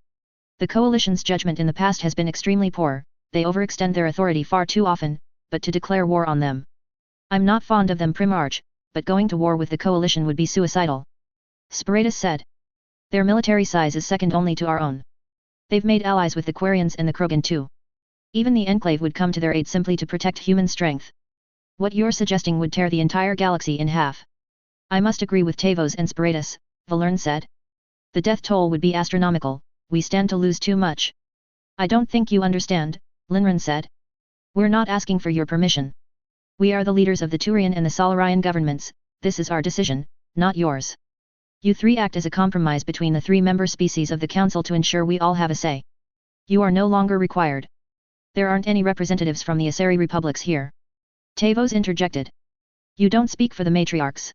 The coalition's judgment in the past has been extremely poor, they overextend their authority far too often, but to declare war on them. I'm not fond of them Primarch, but going to war with the coalition would be suicidal. Sparatus said. Their military size is second only to our own. They've made allies with the Quarians and the Krogan too. Even the Enclave would come to their aid simply to protect human strength. What you're suggesting would tear the entire galaxy in half. I must agree with Tavos and Sparatus, Valern said. The death toll would be astronomical, we stand to lose too much. I don't think you understand, Linren said. We're not asking for your permission. We are the leaders of the Turian and the Solarian governments, this is our decision, not yours. You three act as a compromise between the three member species of the Council to ensure we all have a say. You are no longer required. There aren't any representatives from the Asari republics here. Tavos interjected. You don't speak for the matriarchs.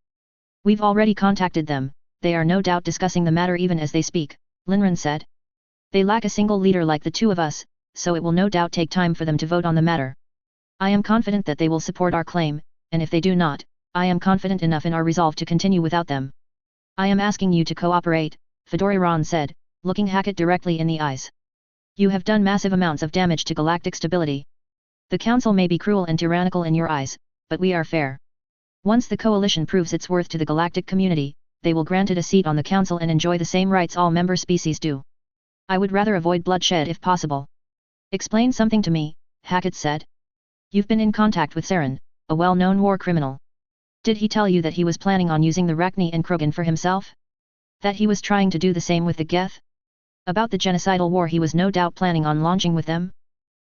We've already contacted them, they are no doubt discussing the matter even as they speak, Linren said. They lack a single leader like the two of us, so it will no doubt take time for them to vote on the matter. I am confident that they will support our claim, and if they do not, I am confident enough in our resolve to continue without them. I am asking you to cooperate, Fedoriran said, looking Hackett directly in the eyes. You have done massive amounts of damage to galactic stability. The Council may be cruel and tyrannical in your eyes, but we are fair. Once the coalition proves its worth to the galactic community, they will grant it a seat on the Council and enjoy the same rights all member species do. I would rather avoid bloodshed if possible. Explain something to me, Hackett said. You've been in contact with Saren, a well-known war criminal. Did he tell you that he was planning on using the Rachni and Krogan for himself? That he was trying to do the same with the Geth? About the genocidal war he was no doubt planning on launching with them?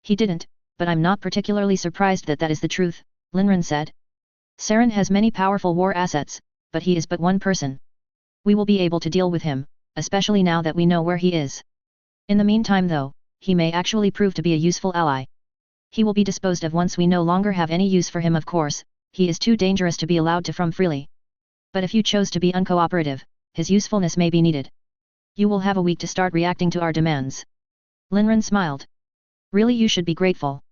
He didn't, but I'm not particularly surprised that that is the truth, Linren said. Saren has many powerful war assets, but he is but one person. We will be able to deal with him, especially now that we know where he is. In the meantime though, he may actually prove to be a useful ally. He will be disposed of once we no longer have any use for him of course, he is too dangerous to be allowed to from freely. But if you chose to be uncooperative, his usefulness may be needed. You will have a week to start reacting to our demands. Linren smiled. Really you should be grateful.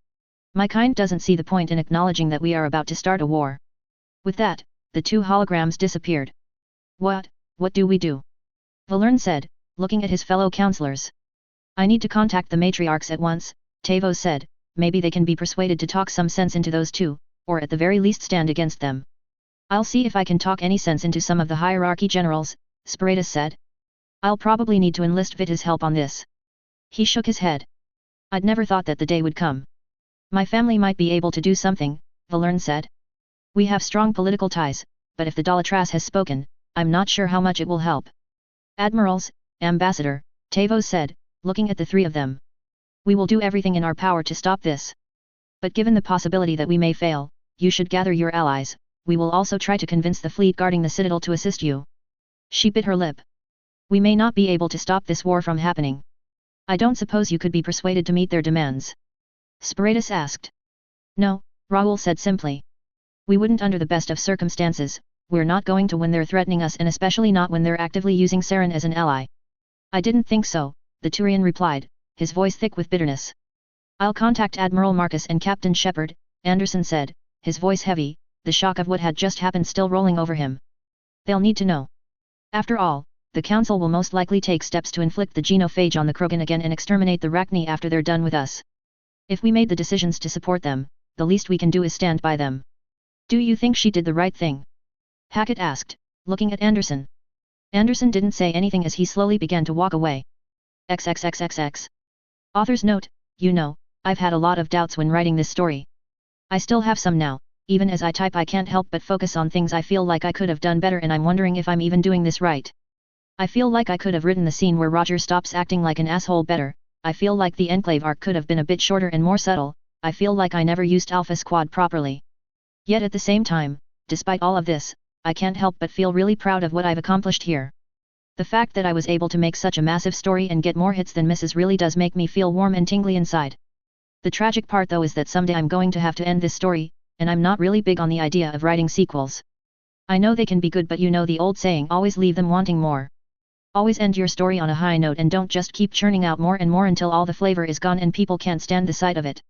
My kind doesn't see the point in acknowledging that we are about to start a war. With that, the two holograms disappeared. What do we do? Valern said, looking at his fellow counselors. I need to contact the matriarchs at once, Tavos said, maybe they can be persuaded to talk some sense into those two, or at the very least stand against them. I'll see if I can talk any sense into some of the hierarchy generals, Sparatus said. I'll probably need to enlist Vita's help on this. He shook his head. I'd never thought that the day would come. My family might be able to do something, Valern said. We have strong political ties, but if the Dalatras has spoken, I'm not sure how much it will help. Admirals, Ambassador, Tavos said, looking at the three of them. We will do everything in our power to stop this. But given the possibility that we may fail, you should gather your allies, we will also try to convince the fleet guarding the citadel to assist you. She bit her lip. We may not be able to stop this war from happening. I don't suppose you could be persuaded to meet their demands? Sparatus asked. No, Raoul said simply. We wouldn't under the best of circumstances, we're not going to when they're threatening us and especially not when they're actively using Saren as an ally. I didn't think so, the Turian replied, his voice thick with bitterness. I'll contact Admiral Marcus and Captain Shepard, Anderson said, his voice heavy, the shock of what had just happened still rolling over him. They'll need to know. After all, the Council will most likely take steps to inflict the genophage on the Krogan again and exterminate the Rachni after they're done with us. If we made the decisions to support them, the least we can do is stand by them. Do you think she did the right thing? Hackett asked, looking at Anderson. Anderson didn't say anything as he slowly began to walk away. XXXXX. Author's note, you know, I've had a lot of doubts when writing this story. I still have some now, even as I type I can't help but focus on things I feel like I could have done better and I'm wondering if I'm even doing this right. I feel like I could have written the scene where Roger stops acting like an asshole better, I feel like the Enclave arc could have been a bit shorter and more subtle, I feel like I never used Alpha Squad properly. Yet at the same time, despite all of this, I can't help but feel really proud of what I've accomplished here. The fact that I was able to make such a massive story and get more hits than Mrs. really does make me feel warm and tingly inside. The tragic part though is that someday I'm going to have to end this story, and I'm not really big on the idea of writing sequels. I know they can be good but you know the old saying always leave them wanting more. Always end your story on a high note and don't just keep churning out more and more until all the flavor is gone and people can't stand the sight of it.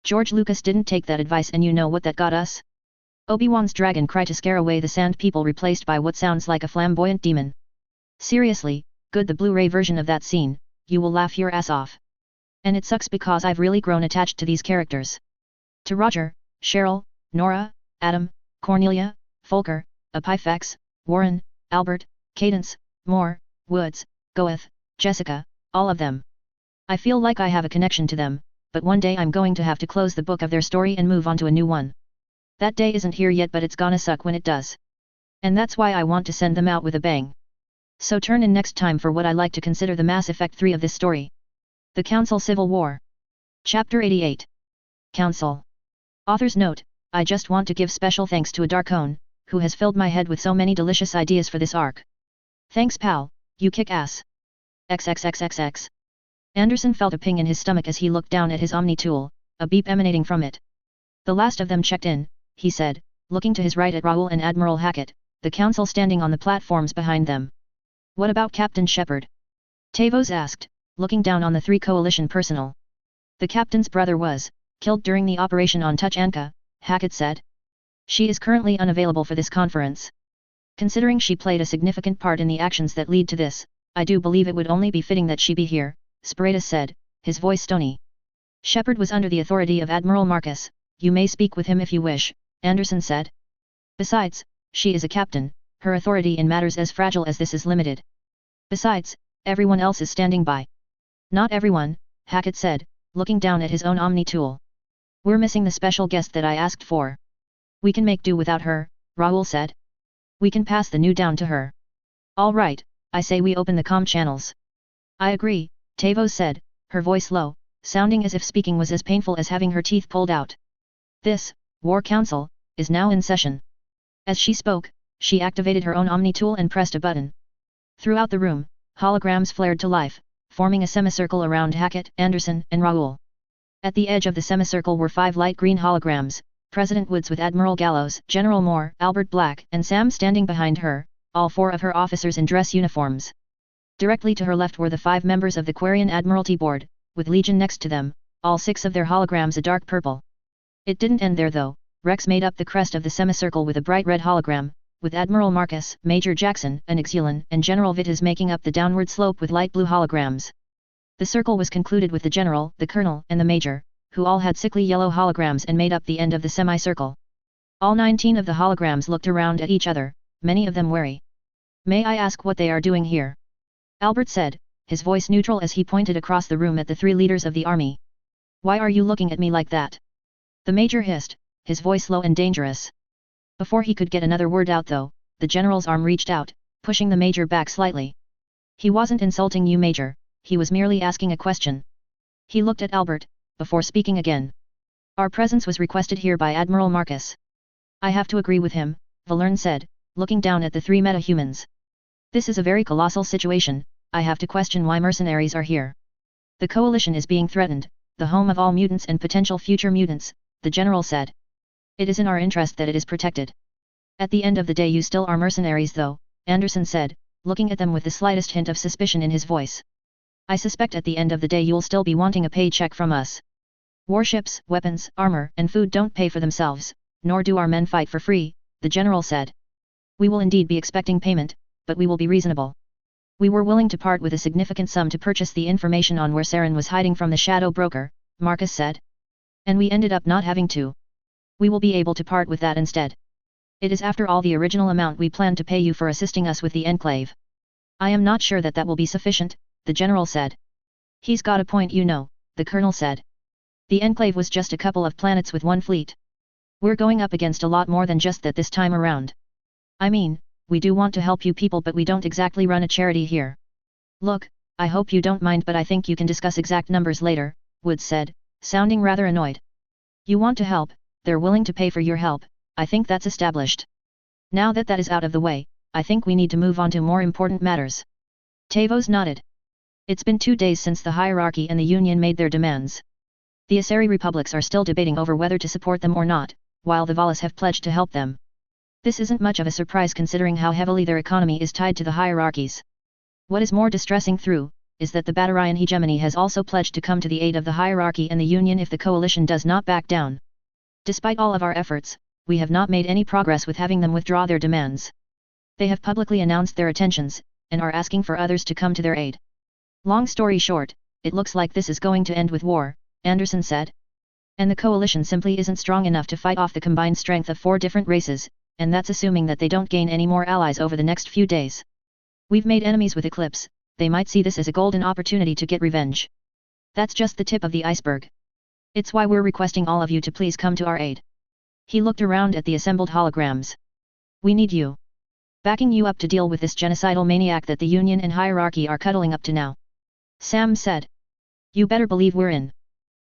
George Lucas didn't take that advice and you know what that got us? Obi-Wan's dragon cry to scare away the sand people replaced by what sounds like a flamboyant demon. Seriously, good the Blu-ray version of that scene, you will laugh your ass off. And it sucks because I've really grown attached to these characters. To Roger, Cheryl, Nora, Adam, Cornelia, Folker, Epiphax, Warren, Albert, Cadence, Moore, Woods, Goeth, Jessica, all of them. I feel like I have a connection to them, but one day I'm going to have to close the book of their story and move on to a new one. That day isn't here yet, but it's gonna suck when it does. And that's why I want to send them out with a bang. So turn in next time for what I like to consider the Mass Effect 3 of this story. The Council Civil War. Chapter 88. Council. Author's note, I just want to give special thanks to a Darkone, who has filled my head with so many delicious ideas for this arc. Thanks pal, you kick ass. XXXXX. Anderson felt a ping in his stomach as he looked down at his Omni tool, a beep emanating from it. The last of them checked in, he said, looking to his right at Raoul and Admiral Hackett, the council standing on the platforms behind them. What about Captain Shepard? Tavos asked, looking down on the 3 coalition personnel. The captain's brother was killed during the operation on Tuchanka, Hackett said. She is currently unavailable for this conference. Considering she played a significant part in the actions that lead to this, I do believe it would only be fitting that she be here, Sparatus said, his voice stony. Shepard was under the authority of Admiral Marcus, you may speak with him if you wish, Anderson said. Besides, she is a captain, her authority in matters as fragile as this is limited. Besides, everyone else is standing by. Not everyone, Hackett said, looking down at his own Omni tool. We're missing the special guest that I asked for. We can make do without her, Raoul said. We can pass the new down to her. All right, I say we open the comm channels. I agree, Tavos said, her voice low, sounding as if speaking was as painful as having her teeth pulled out. This, War Council, is now in session. As she spoke, she activated her own Omni tool and pressed a button. Throughout the room, holograms flared to life, forming a semicircle around Hackett, Anderson, and Raoul. At the edge of the semicircle were 5 light green holograms, President Woods with Admiral Gallows, General Moore, Albert Black, and Sam standing behind her, all 4 of her officers in dress uniforms. Directly to her left were the 5 members of the Quarian Admiralty Board, with Legion next to them, all 6 of their holograms a dark purple. It didn't end there though. Rex made up the crest of the semicircle with a bright red hologram, with Admiral Marcus, Major Jackson, an Exulan, and General Vitas making up the downward slope with light blue holograms. The circle was concluded with the General, the Colonel, and the Major, who all had sickly yellow holograms and made up the end of the semicircle. All 19 of the holograms looked around at each other, many of them wary. May I ask what they are doing here? Albert said, his voice neutral as he pointed across the room at the 3 leaders of the army. Why are you looking at me like that? The Major hissed, his voice low and dangerous. Before he could get another word out though, the General's arm reached out, pushing the Major back slightly. He wasn't insulting you Major, he was merely asking a question. He looked at Albert, before speaking again. Our presence was requested here by Admiral Marcus. I have to agree with him, Valerne said, looking down at the 3 metahumans. This is a very colossal situation, I have to question why mercenaries are here. The coalition is being threatened, the home of all mutants and potential future mutants, the General said. It is in our interest that it is protected. At the end of the day you still are mercenaries though, Anderson said, looking at them with the slightest hint of suspicion in his voice. I suspect at the end of the day you'll still be wanting a paycheck from us. Warships, weapons, armor, and food don't pay for themselves, nor do our men fight for free, the General said. We will indeed be expecting payment, but we will be reasonable. We were willing to part with a significant sum to purchase the information on where Saren was hiding from the Shadow Broker, Marcus said. And we ended up not having to. We will be able to part with that instead. It is after all the original amount we planned to pay you for assisting us with the Enclave. I am not sure that that will be sufficient, the General said. He's got a point you know, the Colonel said. The Enclave was just a couple of planets with 1 fleet. We're going up against a lot more than just that this time around. I mean, we do want to help you people but we don't exactly run a charity here. Look, I hope you don't mind but I think you can discuss exact numbers later, Woods said, sounding rather annoyed. You want to help, they're willing to pay for your help, I think that's established. Now that that is out of the way, I think we need to move on to more important matters. Tavos nodded. It's been 2 days since the Hierarchy and the Union made their demands. The Asari Republics are still debating over whether to support them or not, while the Valas have pledged to help them. This isn't much of a surprise considering how heavily their economy is tied to the hierarchies. What is more distressing is that the Batarian hegemony has also pledged to come to the aid of the Hierarchy and the Union if the coalition does not back down. Despite all of our efforts, we have not made any progress with having them withdraw their demands. They have publicly announced their intentions, and are asking for others to come to their aid. Long story short, it looks like this is going to end with war, Anderson said. And the coalition simply isn't strong enough to fight off the combined strength of 4 different races, and that's assuming that they don't gain any more allies over the next few days. We've made enemies with Eclipse, they might see this as a golden opportunity to get revenge. That's just the tip of the iceberg. It's why we're requesting all of you to please come to our aid. He looked around at the assembled holograms. We need you. Backing you up to deal with this genocidal maniac that the Union and hierarchy are cuddling up to now. Sam said. You better believe we're in.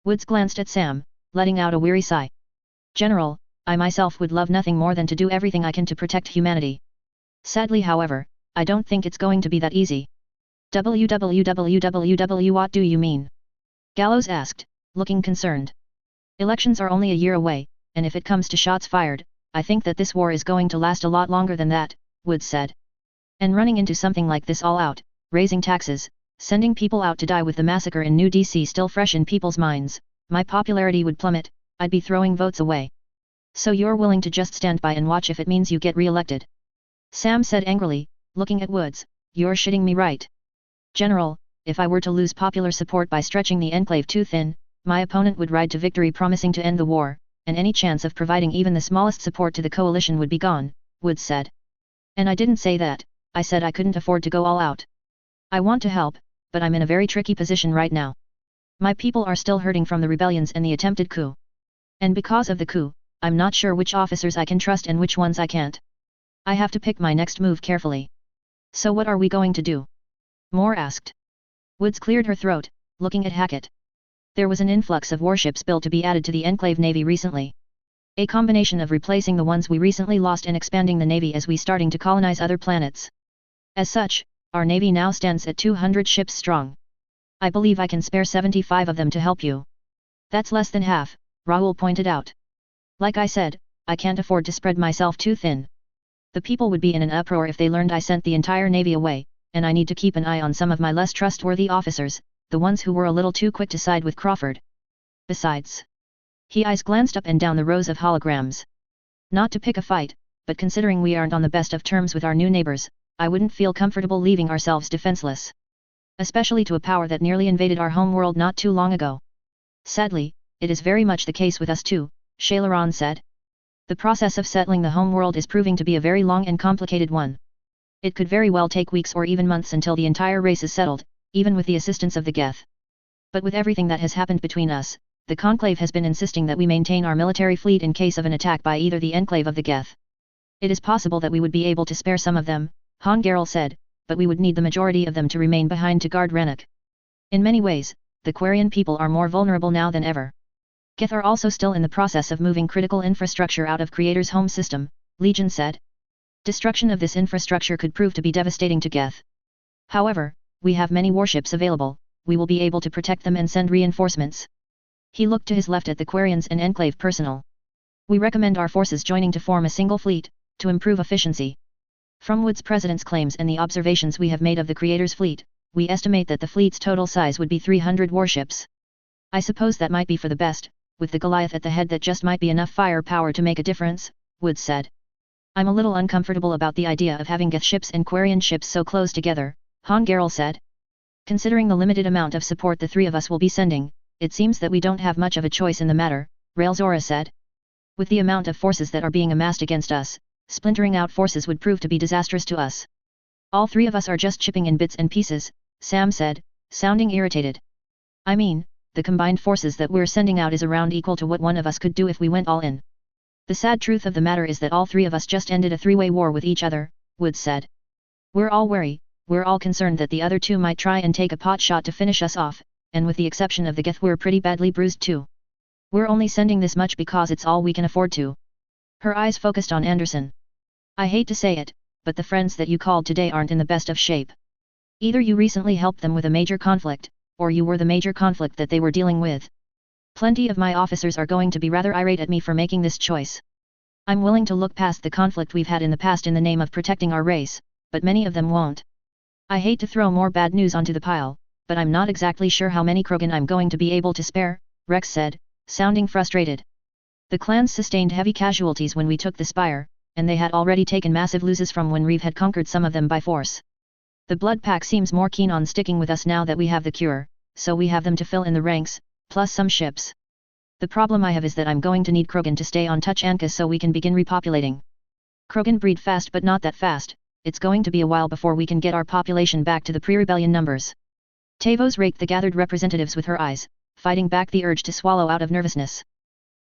Woods glanced at Sam, letting out a weary sigh. General, I myself would love nothing more than to do everything I can to protect humanity. Sadly, however, I don't think it's going to be that easy. What do you mean? Gallows asked, looking concerned. Elections are only a year away, and if it comes to shots fired, I think that this war is going to last a lot longer than that, Woods said. And running into something like this all out, raising taxes, sending people out to die with the massacre in New DC still fresh in people's minds, my popularity would plummet, I'd be throwing votes away. So you're willing to just stand by and watch if it means you get re-elected? Sam said angrily, looking at Woods, you're shitting me, right? General, if I were to lose popular support by stretching the enclave too thin, my opponent would ride to victory promising to end the war, and any chance of providing even the smallest support to the coalition would be gone, Woods said. And I didn't say that, I said I couldn't afford to go all out. I want to help, but I'm in a very tricky position right now. My people are still hurting from the rebellions and the attempted coup. And because of the coup, I'm not sure which officers I can trust and which ones I can't. I have to pick my next move carefully. So what are we going to do? Moore asked. Woods cleared her throat, looking at Hackett. There was an influx of warships built to be added to the Enclave Navy recently. A combination of replacing the ones we recently lost and expanding the Navy as we starting to colonize other planets. As such, our Navy now stands at 200 ships strong. I believe I can spare 75 of them to help you. That's less than half, Raoul pointed out. Like I said, I can't afford to spread myself too thin. The people would be in an uproar if they learned I sent the entire Navy away, and I need to keep an eye on some of my less trustworthy officers, the ones who were a little too quick to side with Crawford. Besides, his eyes glanced up and down the rows of holograms. Not to pick a fight, but considering we aren't on the best of terms with our new neighbors, I wouldn't feel comfortable leaving ourselves defenseless. Especially to a power that nearly invaded our home world not too long ago. Sadly, it is very much the case with us too, Shailaron said. The process of settling the home world is proving to be a very long and complicated one. It could very well take weeks or even months until the entire race is settled, even with the assistance of the Geth. But with everything that has happened between us, the Conclave has been insisting that we maintain our military fleet in case of an attack by either the Enclave of the Geth. It is possible that we would be able to spare some of them, Han Gerel said, but we would need the majority of them to remain behind to guard Renok. In many ways, the Quarian people are more vulnerable now than ever. Geth are also still in the process of moving critical infrastructure out of Creator's home system, Legion said. Destruction of this infrastructure could prove to be devastating to Geth. However, we have many warships available, we will be able to protect them and send reinforcements. He looked to his left at the Quarians and Enclave personnel. We recommend our forces joining to form a single fleet, to improve efficiency. From Wood's President's claims and the observations we have made of the Creator's fleet, we estimate that the fleet's total size would be 300 warships. I suppose that might be for the best, with the Goliath at the head that just might be enough firepower to make a difference, Woods said. I'm a little uncomfortable about the idea of having Geth ships and Quarian ships so close together, Han Gerel said. Considering the limited amount of support the three of us will be sending, it seems that we don't have much of a choice in the matter, Raelzora said. With the amount of forces that are being amassed against us, splintering out forces would prove to be disastrous to us. All three of us are just chipping in bits and pieces, Sam said, sounding irritated. I mean, the combined forces that we're sending out is around equal to what one of us could do if we went all in. The sad truth of the matter is that all three of us just ended a three-way war with each other, Woods said. We're all wary, we're all concerned that the other two might try and take a pot shot to finish us off, and with the exception of the Geth we're pretty badly bruised too. We're only sending this much because it's all we can afford to. Her eyes focused on Anderson. I hate to say it, but the friends that you called today aren't in the best of shape. Either you recently helped them with a major conflict, or you were the major conflict that they were dealing with. Plenty of my officers are going to be rather irate at me for making this choice. I'm willing to look past the conflict we've had in the past in the name of protecting our race, but many of them won't. I hate to throw more bad news onto the pile, but I'm not exactly sure how many Krogan I'm going to be able to spare, Rex said, sounding frustrated. The clans sustained heavy casualties when we took the Spire, and they had already taken massive losses from when Reeve had conquered some of them by force. The blood pack seems more keen on sticking with us now that we have the cure, so we have them to fill in the ranks, plus some ships. The problem I have is that I'm going to need Krogan to stay on Tuchanka so we can begin repopulating. Krogan breed fast but not that fast, it's going to be a while before we can get our population back to the pre-rebellion numbers. Tavos raked the gathered representatives with her eyes, fighting back the urge to swallow out of nervousness.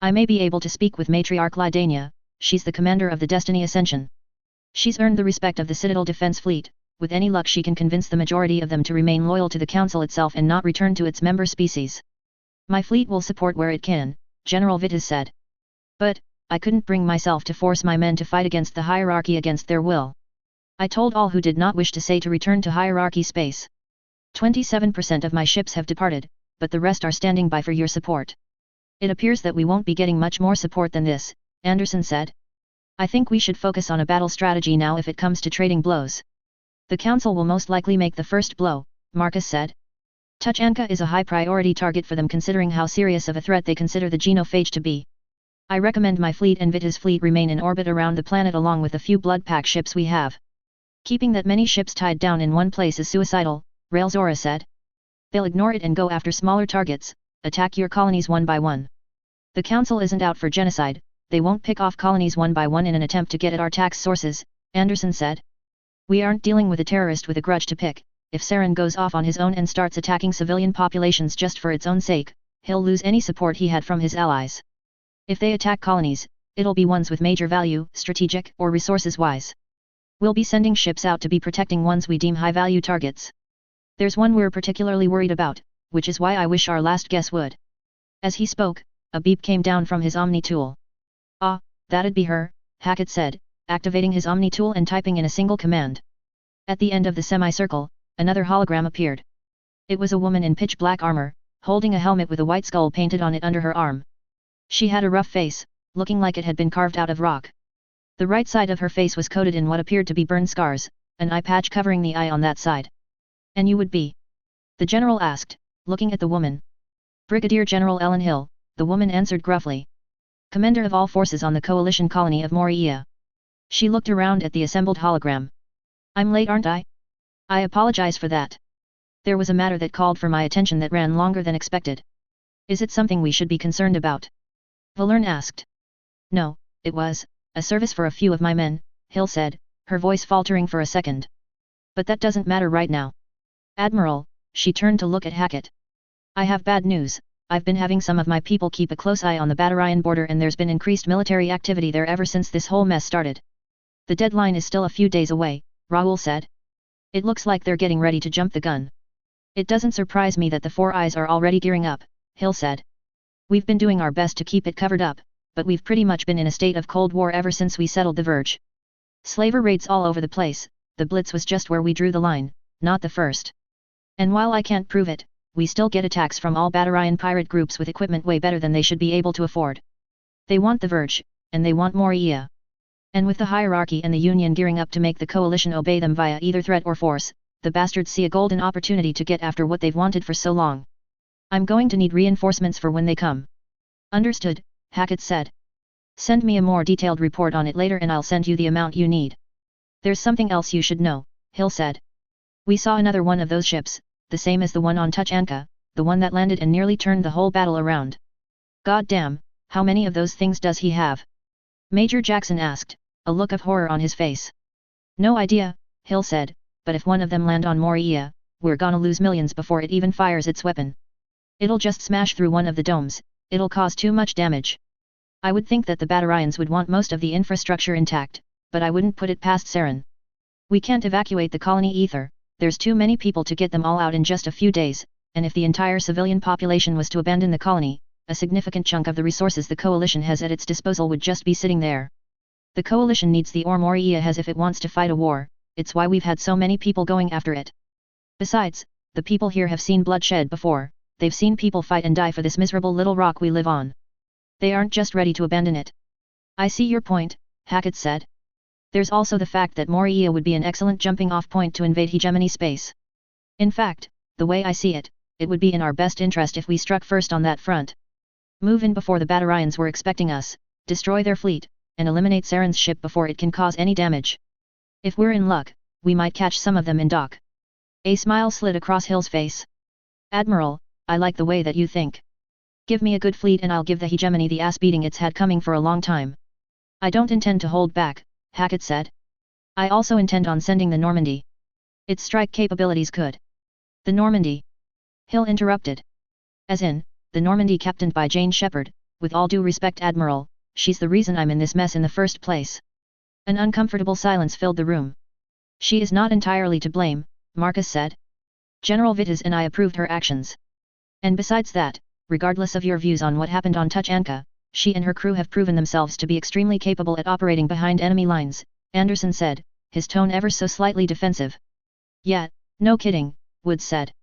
I may be able to speak with Matriarch Lydania, she's the commander of the Destiny Ascension. She's earned the respect of the Citadel Defense Fleet, with any luck she can convince the majority of them to remain loyal to the Council itself and not return to its member species. My fleet will support where it can, General Vitas said. But, I couldn't bring myself to force my men to fight against the hierarchy against their will. I told all who did not wish to say to return to hierarchy space. 27% of my ships have departed, but the rest are standing by for your support. It appears that we won't be getting much more support than this, Anderson said. I think we should focus on a battle strategy now if it comes to trading blows. The Council will most likely make the first blow, Marcus said. Tuchanka is a high priority target for them considering how serious of a threat they consider the genophage to be. I recommend my fleet and Vita's fleet remain in orbit around the planet along with the few blood pack ships we have. Keeping that many ships tied down in one place is suicidal, Raelzora said. They'll ignore it and go after smaller targets, attack your colonies one by one. The Council isn't out for genocide, they won't pick off colonies one by one in an attempt to get at our tax sources, Anderson said. We aren't dealing with a terrorist with a grudge to pick. If Saren goes off on his own and starts attacking civilian populations just for its own sake, he'll lose any support he had from his allies. If they attack colonies, it'll be ones with major value, strategic or resources-wise. We'll be sending ships out to be protecting ones we deem high-value targets. There's one we're particularly worried about, which is why I wish our last guess would. As he spoke, a beep came down from his Omni tool. Ah, that'd be her, Hackett said, activating his Omni tool and typing in a single command. At the end of the semicircle, another hologram appeared. It was a woman in pitch-black armor, holding a helmet with a white skull painted on it under her arm. She had a rough face, looking like it had been carved out of rock. The right side of her face was coated in what appeared to be burn scars, an eye patch covering the eye on that side. And you would be? The general asked, looking at the woman. Brigadier General Ellen Hill, the woman answered gruffly. Commander of all forces on the coalition colony of Moria. She looked around at the assembled hologram. I'm late, aren't I? I apologize for that. There was a matter that called for my attention that ran longer than expected. Is it something we should be concerned about? Valerne asked. No, it was a service for a few of my men, Hill said, her voice faltering for a second. But that doesn't matter right now. Admiral, she turned to look at Hackett. I have bad news. I've been having some of my people keep a close eye on the Batarian border and there's been increased military activity there ever since this whole mess started. The deadline is still a few days away, Raoul said. It looks like they're getting ready to jump the gun. It doesn't surprise me that the Four Eyes are already gearing up, Hill said. We've been doing our best to keep it covered up, but we've pretty much been in a state of Cold War ever since we settled the Verge. Slaver raids all over the place, the Blitz was just where we drew the line, not the first. And while I can't prove it, we still get attacks from all Batarian pirate groups with equipment way better than they should be able to afford. They want the Verge, and they want Moria. And with the hierarchy and the Union gearing up to make the coalition obey them via either threat or force, the bastards see a golden opportunity to get after what they've wanted for so long. I'm going to need reinforcements for when they come. Understood, Hackett said. Send me a more detailed report on it later and I'll send you the amount you need. There's something else you should know, Hill said. We saw another one of those ships, the same as the one on Tuchanka, the one that landed and nearly turned the whole battle around. God damn, how many of those things does he have? Major Jackson asked, a look of horror on his face. No idea, Hill said, but if one of them land on Moria, we're gonna lose millions before it even fires its weapon. It'll just smash through one of the domes, it'll cause too much damage. I would think that the Batarians would want most of the infrastructure intact, but I wouldn't put it past Saren. We can't evacuate the colony either, there's too many people to get them all out in just a few days, and if the entire civilian population was to abandon the colony, a significant chunk of the resources the coalition has at its disposal would just be sitting there. The coalition needs the ore Moria has if it wants to fight a war, it's why we've had so many people going after it. Besides, the people here have seen bloodshed before, they've seen people fight and die for this miserable little rock we live on. They aren't just ready to abandon it. I see your point, Hackett said. There's also the fact that Moria would be an excellent jumping-off point to invade hegemony space. In fact, the way I see it, it would be in our best interest if we struck first on that front. Move in before the Batarians were expecting us, destroy their fleet, and eliminate Saren's ship before it can cause any damage. If we're in luck, we might catch some of them in dock, A smile slid across Hill's face. Admiral, I like the way that you think. Give me a good fleet and I'll give the hegemony the ass beating it's had coming for a long time. I don't intend to hold back, Hackett said. I also intend on sending the Normandy. Its strike capabilities could. The Normandy? Hill interrupted. As in, the Normandy captained by Jane Shepherd, with all due respect Admiral, she's the reason I'm in this mess in the first place. An uncomfortable silence filled the room. She is not entirely to blame, Marcus said. General Vitas and I approved her actions. And besides that, regardless of your views on what happened on Tuchanka, she and her crew have proven themselves to be extremely capable at operating behind enemy lines, Anderson said, his tone ever so slightly defensive. Yeah, no kidding, Woods said.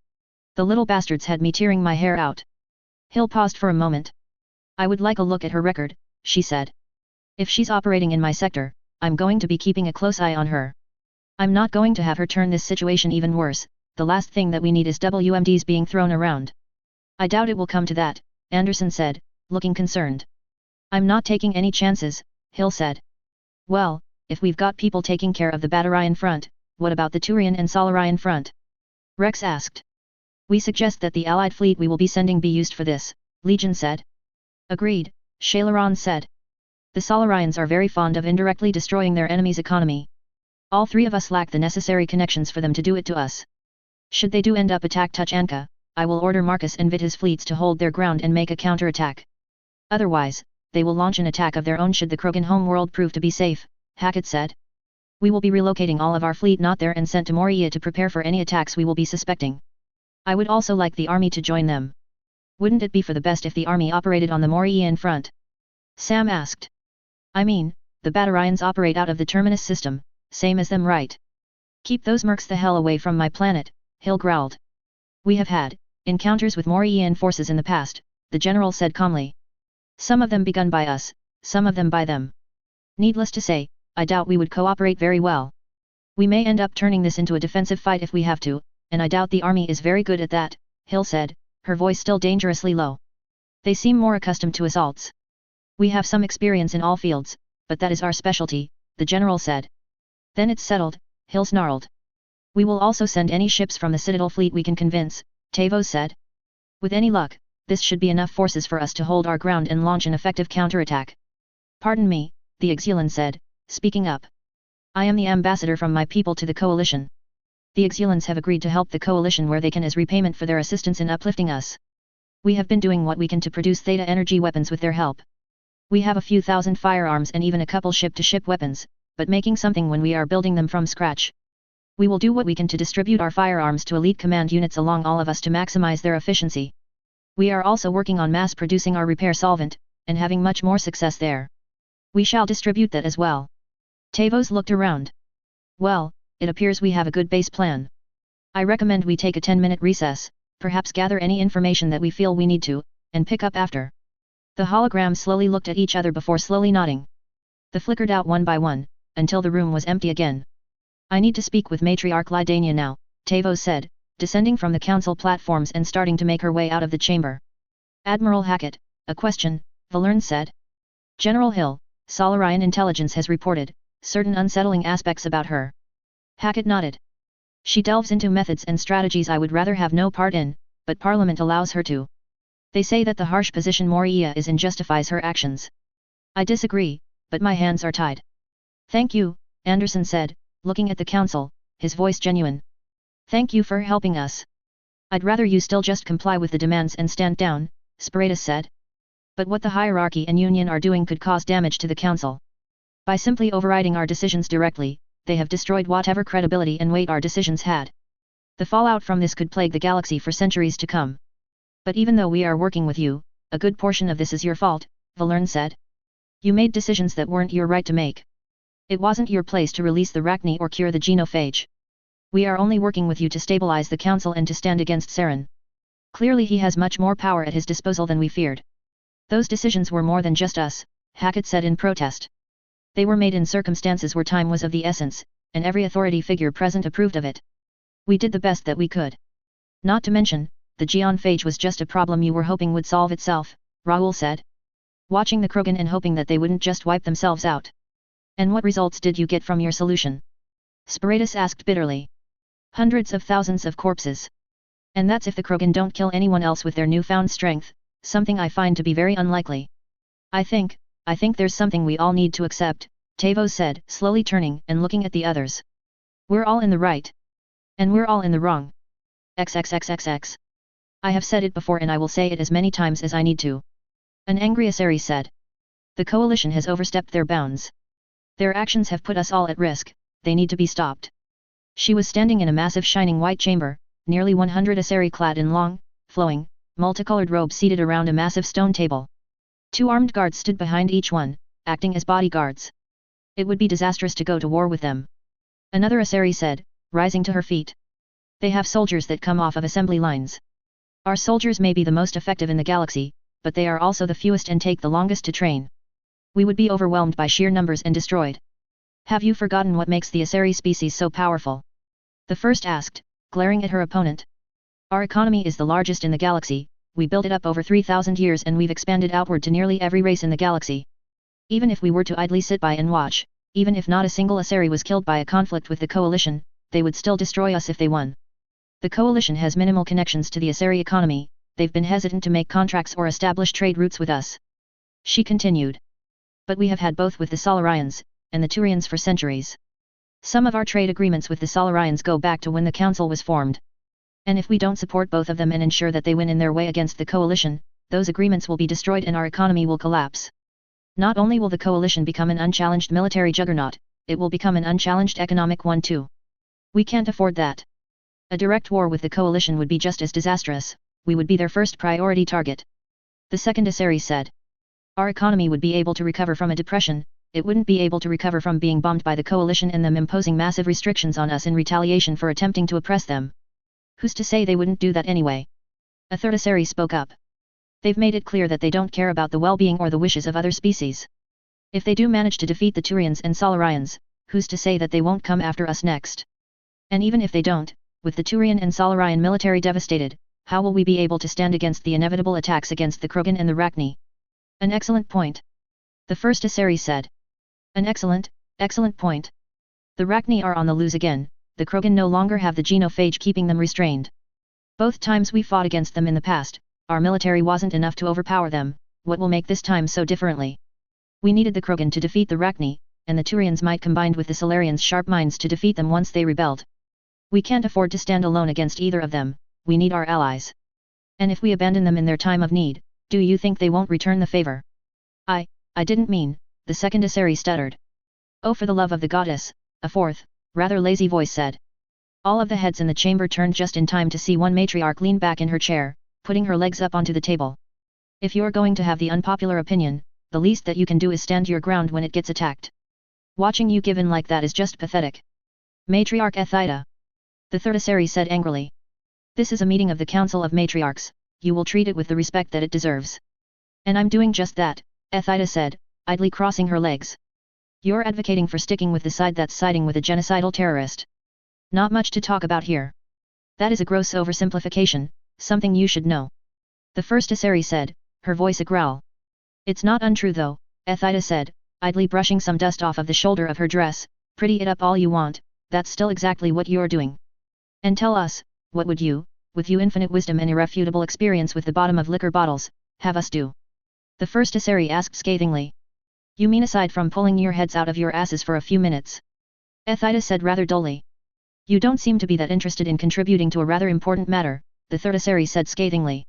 The little bastards had me tearing my hair out. Hill paused for a moment. I would like a look at her record, she said. If she's operating in my sector, I'm going to be keeping a close eye on her. I'm not going to have her turn this situation even worse. The last thing that we need is WMDs being thrown around. I doubt it will come to that, Anderson said, looking concerned. I'm not taking any chances, Hill said. Well, if we've got people taking care of the Batarian front, what about the Turian and Solarian front? Rex asked. We suggest that the Allied fleet we will be sending be used for this, Legion said. Agreed, Shaileron said. The Solarians are very fond of indirectly destroying their enemy's economy. All three of us lack the necessary connections for them to do it to us. Should they do end up attack Tuchanka, I will order Marcus and Vitas fleets to hold their ground and make a counterattack. Otherwise, they will launch an attack of their own should the Krogan homeworld prove to be safe, Hackett said. We will be relocating all of our fleet not there and sent to Moria to prepare for any attacks we will be suspecting. I would also like the army to join them. Wouldn't it be for the best if the army operated on the Morian front? Sam asked. I mean, the Batarians operate out of the Terminus system, same as them right? Keep those mercs the hell away from my planet, Hill growled. We have had encounters with Morian forces in the past, the general said calmly. Some of them begun by us, some of them by them. Needless to say, I doubt we would cooperate very well. We may end up turning this into a defensive fight if we have to, and I doubt the army is very good at that, Hill said, her voice still dangerously low. They seem more accustomed to assaults. We have some experience in all fields, but that is our specialty, the general said. Then it's settled, Hill snarled. We will also send any ships from the Citadel fleet we can convince, Tavos said. With any luck, this should be enough forces for us to hold our ground and launch an effective counterattack. Pardon me, the Exulan said, speaking up. I am the ambassador from my people to the coalition. The Exulans have agreed to help the coalition where they can as repayment for their assistance in uplifting us. We have been doing what we can to produce theta energy weapons with their help. We have a few thousand firearms and even a couple ship-to-ship weapons, but making something when we are building them from scratch. We will do what we can to distribute our firearms to elite command units along all of us to maximize their efficiency. We are also working on mass-producing our repair solvent, and having much more success there. We shall distribute that as well. Tavos looked around. Well, it appears we have a good base plan. I recommend we take a 10-minute recess, perhaps gather any information that we feel we need to, and pick up after. The holograms slowly looked at each other before slowly nodding. They flickered out one by one, until the room was empty again. I need to speak with Matriarch Lydania now, Tavos said, descending from the council platforms and starting to make her way out of the chamber. Admiral Hackett, a question, Valerne said. General Hill, Solarian intelligence has reported certain unsettling aspects about her. Hackett nodded. She delves into methods and strategies I would rather have no part in, but Parliament allows her to. They say that the harsh position Moria is in justifies her actions. I disagree, but my hands are tied. Thank you, Anderson said, looking at the council, his voice genuine. Thank you for helping us. I'd rather you still just comply with the demands and stand down, Sparatus said. But what the hierarchy and union are doing could cause damage to the council. By simply overriding our decisions directly, they have destroyed whatever credibility and weight our decisions had. The fallout from this could plague the galaxy for centuries to come. But even though we are working with you, a good portion of this is your fault, Valerne said. You made decisions that weren't your right to make. It wasn't your place to release the Rachni or cure the genophage. We are only working with you to stabilize the council and to stand against Saren. Clearly he has much more power at his disposal than we feared. Those decisions were more than just us, Hackett said in protest. They were made in circumstances where time was of the essence, and every authority figure present approved of it. We did the best that we could. Not to mention, the genophage was just a problem you were hoping would solve itself, Raoul said. Watching the Krogan and hoping that they wouldn't just wipe themselves out. And what results did you get from your solution? Sparatus asked bitterly. Hundreds of thousands of corpses. And that's if the Krogan don't kill anyone else with their newfound strength, something I find to be very unlikely. I think there's something we all need to accept, Tavo said, slowly turning and looking at the others. We're all in the right. And we're all in the wrong. XXXXX. I have said it before and I will say it as many times as I need to. An angry Asari said. The coalition has overstepped their bounds. Their actions have put us all at risk, they need to be stopped. She was standing in a massive shining white chamber, nearly 100 Asari clad in long, flowing, multicolored robes seated around a massive stone table. 2 armed guards stood behind each one, acting as bodyguards. It would be disastrous to go to war with them. Another Asari said, rising to her feet. They have soldiers that come off of assembly lines. Our soldiers may be the most effective in the galaxy, but they are also the fewest and take the longest to train. We would be overwhelmed by sheer numbers and destroyed. Have you forgotten what makes the Asari species so powerful? The first asked, glaring at her opponent. Our economy is the largest in the galaxy, we built it up over 3,000 years and we've expanded outward to nearly every race in the galaxy. Even if we were to idly sit by and watch, even if not a single Asari was killed by a conflict with the coalition, they would still destroy us if they won. The coalition has minimal connections to the Asari economy, they've been hesitant to make contracts or establish trade routes with us. She continued. But we have had both with the Solarians, and the Turians for centuries. Some of our trade agreements with the Solarians go back to when the Council was formed. And if we don't support both of them and ensure that they win in their way against the coalition, those agreements will be destroyed and our economy will collapse. Not only will the coalition become an unchallenged military juggernaut, it will become an unchallenged economic one too. We can't afford that. A direct war with the coalition would be just as disastrous, we would be their first priority target. The second Asari said. Our economy would be able to recover from a depression, it wouldn't be able to recover from being bombed by the coalition and them imposing massive restrictions on us in retaliation for attempting to oppress them. Who's to say they wouldn't do that anyway? A third Asari spoke up. They've made it clear that they don't care about the well-being or the wishes of other species. If they do manage to defeat the Turians and Solarians, who's to say that they won't come after us next? And even if they don't, with the Turian and Solarian military devastated, how will we be able to stand against the inevitable attacks against the Krogan and the Rachni? An excellent point. The first Asari said. An excellent point. The Rachni are on the loose again, the Krogan no longer have the genophage keeping them restrained. Both times we fought against them in the past, our military wasn't enough to overpower them, what will make this time so differently? We needed the Krogan to defeat the Rachni, and the Turians might combined with the Solarians' sharp minds to defeat them once they rebelled. We can't afford to stand alone against either of them, we need our allies. And if we abandon them in their time of need, do you think they won't return the favor? I didn't mean, the second Asari stuttered. Oh, for the love of the goddess, a fourth, rather lazy voice said. All of the heads in the chamber turned just in time to see one matriarch lean back in her chair, putting her legs up onto the table. If you're going to have the unpopular opinion, the least that you can do is stand your ground when it gets attacked. Watching you give in like that is just pathetic. Matriarch Ethida. The third Asari said angrily. This is a meeting of the Council of Matriarchs, you will treat it with the respect that it deserves. And I'm doing just that, Ethida said, idly crossing her legs. You're advocating for sticking with the side that's siding with a genocidal terrorist. Not much to talk about here. That is a gross oversimplification, something you should know. The first Asari said, her voice a growl. It's not untrue though, Ethida said, idly brushing some dust off of the shoulder of her dress, pretty it up all you want, that's still exactly what you're doing. And tell us, what would you, with you infinite wisdom and irrefutable experience with the bottom of liquor bottles, have us do? The first Asari asked scathingly. You mean aside from pulling your heads out of your asses for a few minutes? Ethida said rather dully. You don't seem to be that interested in contributing to a rather important matter, the third Asari said scathingly.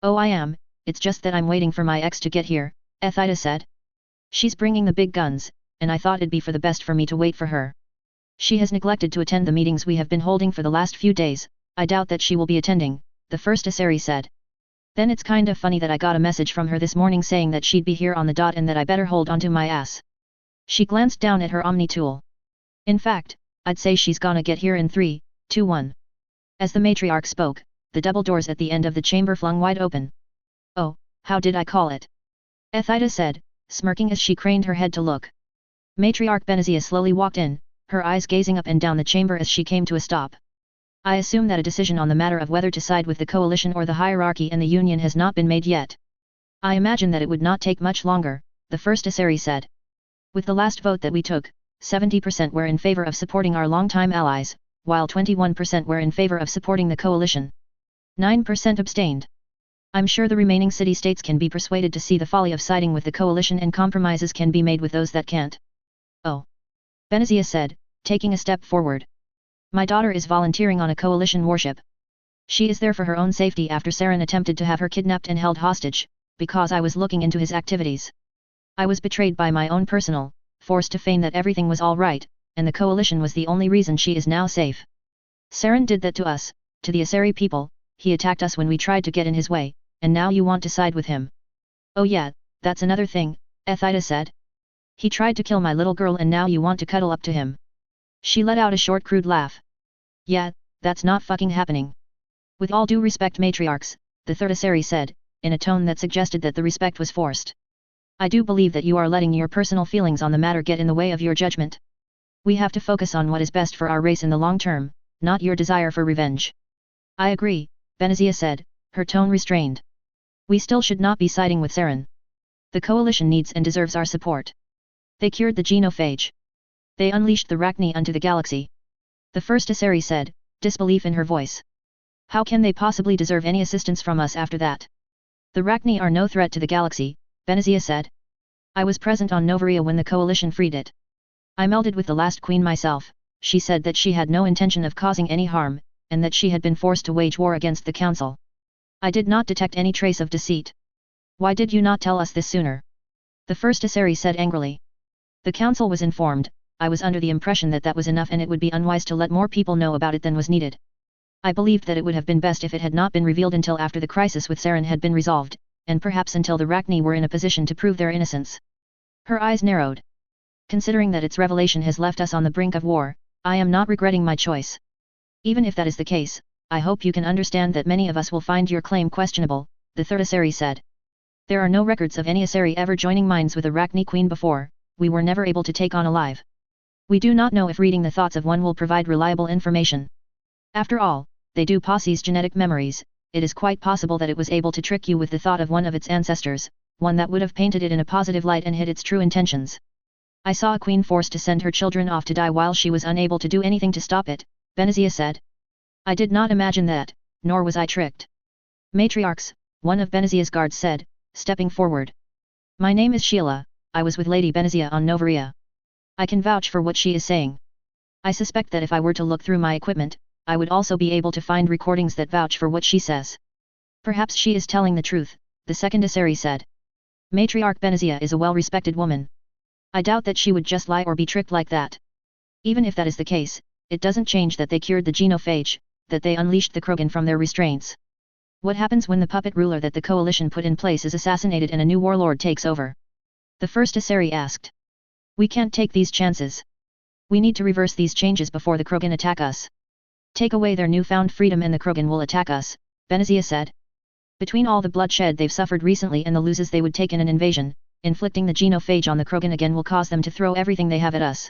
Oh, I am, it's just that I'm waiting for my ex to get here, Ethida said. She's bringing the big guns, and I thought it'd be for the best for me to wait for her. She has neglected to attend the meetings we have been holding for the last few days, I doubt that she will be attending, the first Asari said. Then it's kinda funny that I got a message from her this morning saying that she'd be here on the dot and that I better hold onto my ass. She glanced down at her Omni tool. In fact, I'd say she's gonna get here in 3, 2, 1. As the matriarch spoke, the double doors at the end of the chamber flung wide open. Oh, how did I call it? Ethida said, smirking as she craned her head to look. Matriarch Benazia slowly walked in, her eyes gazing up and down the chamber as she came to a stop. I assume that a decision on the matter of whether to side with the coalition or the hierarchy and the union has not been made yet. I imagine that it would not take much longer, the first Asari said. With the last vote that we took, 70% were in favor of supporting our longtime allies, while 21% were in favor of supporting the coalition. 9% abstained. I'm sure the remaining city-states can be persuaded to see the folly of siding with the coalition and compromises can be made with those that can't. Oh. Benazia said, taking a step forward. My daughter is volunteering on a coalition warship. She is there for her own safety after Saren attempted to have her kidnapped and held hostage, because I was looking into his activities. I was betrayed by my own personal, forced to feign that everything was all right, and the coalition was the only reason she is now safe. Saren did that to us, to the Asari people, he attacked us when we tried to get in his way, and now you want to side with him. Oh yeah, that's another thing, Ethida said. He tried to kill my little girl and now you want to cuddle up to him. She let out a short crude laugh. Yeah, that's not fucking happening. With all due respect matriarchs, the third Asari said, in a tone that suggested that the respect was forced. I do believe that you are letting your personal feelings on the matter get in the way of your judgment. We have to focus on what is best for our race in the long term, not your desire for revenge. I agree, Benazia said, her tone restrained. We still should not be siding with Saren. The coalition needs and deserves our support. They cured the genophage. They unleashed the Rachni unto the galaxy. The first Asari said, disbelief in her voice. How can they possibly deserve any assistance from us after that? The Rachni are no threat to the galaxy, Benazia said. I was present on Novaria when the coalition freed it. I melded with the last queen myself. She said that she had no intention of causing any harm, and that she had been forced to wage war against the council. I did not detect any trace of deceit. Why did you not tell us this sooner? The first Asari said angrily. The council was informed. I was under the impression that that was enough and it would be unwise to let more people know about it than was needed. I believed that it would have been best if it had not been revealed until after the crisis with Saren had been resolved, and perhaps until the Rachni were in a position to prove their innocence. Her eyes narrowed. Considering that its revelation has left us on the brink of war, I am not regretting my choice. Even if that is the case, I hope you can understand that many of us will find your claim questionable, the third Asari said. There are no records of any Asari ever joining minds with a Rachni queen before. We were never able to take on alive. We do not know if reading the thoughts of one will provide reliable information. After all, they do possess genetic memories. It is quite possible that it was able to trick you with the thought of one of its ancestors, one that would have painted it in a positive light and hid its true intentions. I saw a queen forced to send her children off to die while she was unable to do anything to stop it, Benazia said. I did not imagine that, nor was I tricked. Matriarchs, one of Benazia's guards said, stepping forward. My name is Sheila. I was with Lady Benazia on Novaria. I can vouch for what she is saying. I suspect that if I were to look through my equipment, I would also be able to find recordings that vouch for what she says. Perhaps she is telling the truth, the second Asari said. Matriarch Benazia is a well-respected woman. I doubt that she would just lie or be tricked like that. Even if that is the case, it doesn't change that they cured the genophage, that they unleashed the Krogan from their restraints. What happens when the puppet ruler that the coalition put in place is assassinated and a new warlord takes over? The first Asari asked. We can't take these chances. We need to reverse these changes before the Krogan attack us. Take away their newfound freedom and the Krogan will attack us, Benazia said. Between all the bloodshed they've suffered recently and the losses they would take in an invasion, inflicting the genophage on the Krogan again will cause them to throw everything they have at us.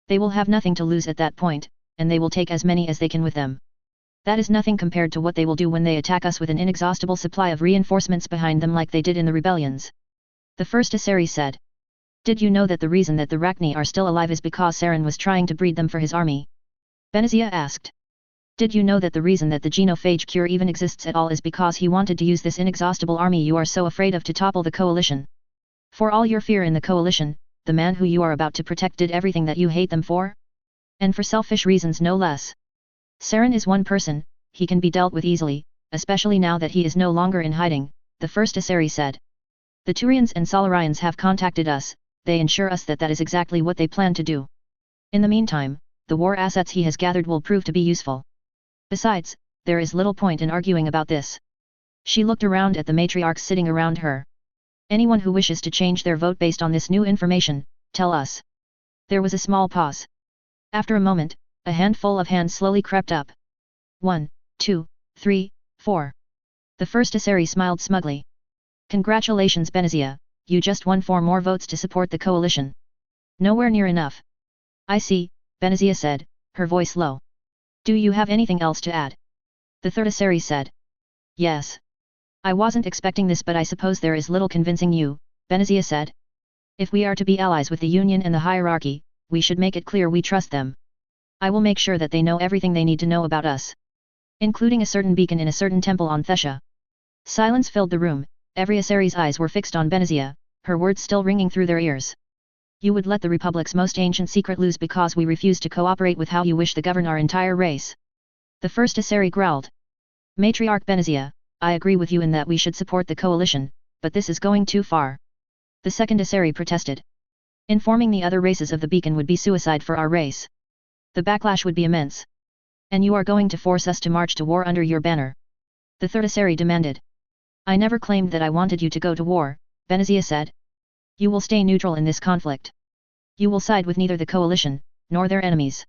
They will have nothing to lose at that point, and they will take as many as they can with them. That is nothing compared to what they will do when they attack us with an inexhaustible supply of reinforcements behind them like they did in the rebellions. The first Asari said. Did you know that the reason that the Rachni are still alive is because Saren was trying to breed them for his army? Benazia asked. Did you know that the reason that the genophage cure even exists at all is because he wanted to use this inexhaustible army you are so afraid of to topple the coalition? For all your fear in the coalition, the man who you are about to protect did everything that you hate them for? And for selfish reasons no less. Saren is one person, he can be dealt with easily, especially now that he is no longer in hiding, the first Asari said. The Turians and Solarians have contacted us, they ensure us that that is exactly what they plan to do. In the meantime, the war assets he has gathered will prove to be useful. Besides, there is little point in arguing about this. She looked around at the matriarchs sitting around her. Anyone who wishes to change their vote based on this new information, tell us. There was a small pause. After a moment, a handful of hands slowly crept up. 1, 2, 3, 4. The first Asari smiled smugly. Congratulations Benazia, you just won 4 more votes to support the coalition. Nowhere near enough. I see, Benazia said, her voice low. Do you have anything else to add? The third Asari said. Yes. I wasn't expecting this but I suppose there is little convincing you, Benazia said. If we are to be allies with the Union and the hierarchy, we should make it clear we trust them. I will make sure that they know everything they need to know about us. Including a certain beacon in a certain temple on Thessia. Silence filled the room, every Asari's eyes were fixed on Benazia, her words still ringing through their ears. You would let the Republic's most ancient secret lose because we refuse to cooperate with how you wish to govern our entire race. The first Asari growled. Matriarch Benazia, I agree with you in that we should support the coalition, but this is going too far. The second Asari protested. Informing the other races of the beacon would be suicide for our race. The backlash would be immense. And you are going to force us to march to war under your banner. The third Asari demanded. I never claimed that I wanted you to go to war, Benazia said. You will stay neutral in this conflict. You will side with neither the coalition, nor their enemies.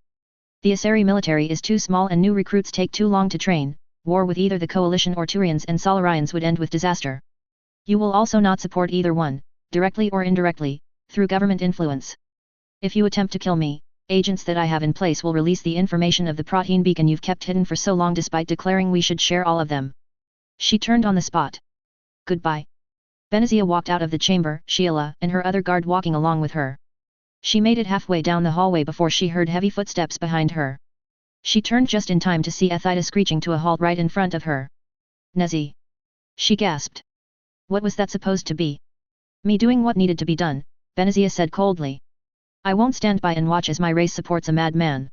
The Asari military is too small and new recruits take too long to train, war with either the coalition or Turians and Solarians would end with disaster. You will also not support either one, directly or indirectly, through government influence. If you attempt to kill me, agents that I have in place will release the information of the protein beacon you've kept hidden for so long despite declaring we should share all of them. She turned on the spot. Goodbye. Benazia walked out of the chamber, Sheila and her other guard walking along with her. She made it halfway down the hallway before she heard heavy footsteps behind her. She turned just in time to see Ethida screeching to a halt right in front of her. Nezi. She gasped. What was that supposed to be? Me doing what needed to be done, Benazia said coldly. I won't stand by and watch as my race supports a madman.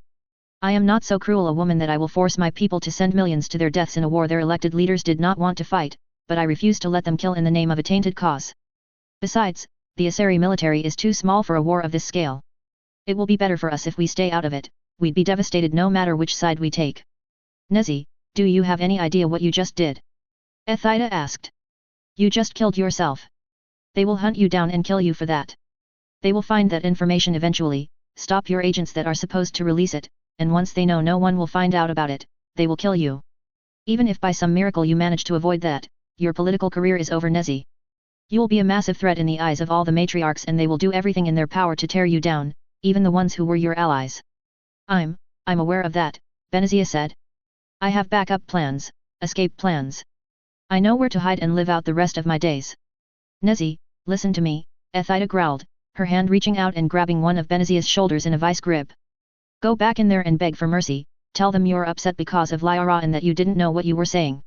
I am not so cruel a woman that I will force my people to send millions to their deaths in a war their elected leaders did not want to fight, but I refuse to let them kill in the name of a tainted cause. Besides, the Asari military is too small for a war of this scale. It will be better for us if we stay out of it, we'd be devastated no matter which side we take. Nezi, do you have any idea what you just did? Ethida asked. You just killed yourself. They will hunt you down and kill you for that. They will find that information eventually, stop your agents that are supposed to release it, and once they know no one will find out about it, they will kill you. Even if by some miracle you manage to avoid that, your political career is over, Nezi. You will be a massive threat in the eyes of all the matriarchs and they will do everything in their power to tear you down, even the ones who were your allies. I'm aware of that, Benazia said. I have backup plans, escape plans. I know where to hide and live out the rest of my days. Nezi, listen to me, Ethida growled, her hand reaching out and grabbing one of Benazia's shoulders in a vice grip. Go back in there and beg for mercy, tell them you're upset because of Lyra and that you didn't know what you were saying.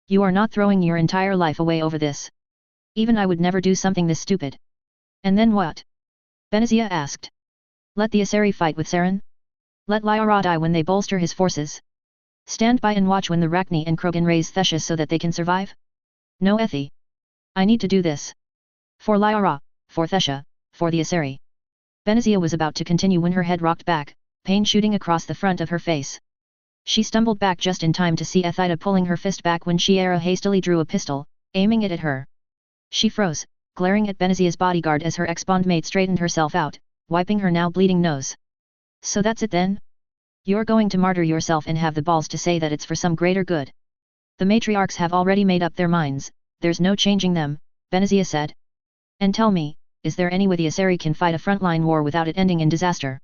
You are not throwing your entire life away over this. Even I would never do something this stupid. And then what? Benazia asked. Let the Asari fight with Saren? Let Lyra die when they bolster his forces? Stand by and watch when the Rachni and Krogan raise Thessia so that they can survive? No, Ethi. I need to do this. For Lyra, for Thessia, for the Asari. Benazia was about to continue when her head rocked back, pain shooting across the front of her face. She stumbled back just in time to see Ethida pulling her fist back when Shiera hastily drew a pistol, aiming it at her. She froze, glaring at Benazia's bodyguard as her ex-bondmate straightened herself out, wiping her now bleeding nose. So that's it then? You're going to martyr yourself and have the balls to say that it's for some greater good. The matriarchs have already made up their minds, there's no changing them, Benazia said. And tell me, is there any way the Asari can fight a frontline war without it ending in disaster?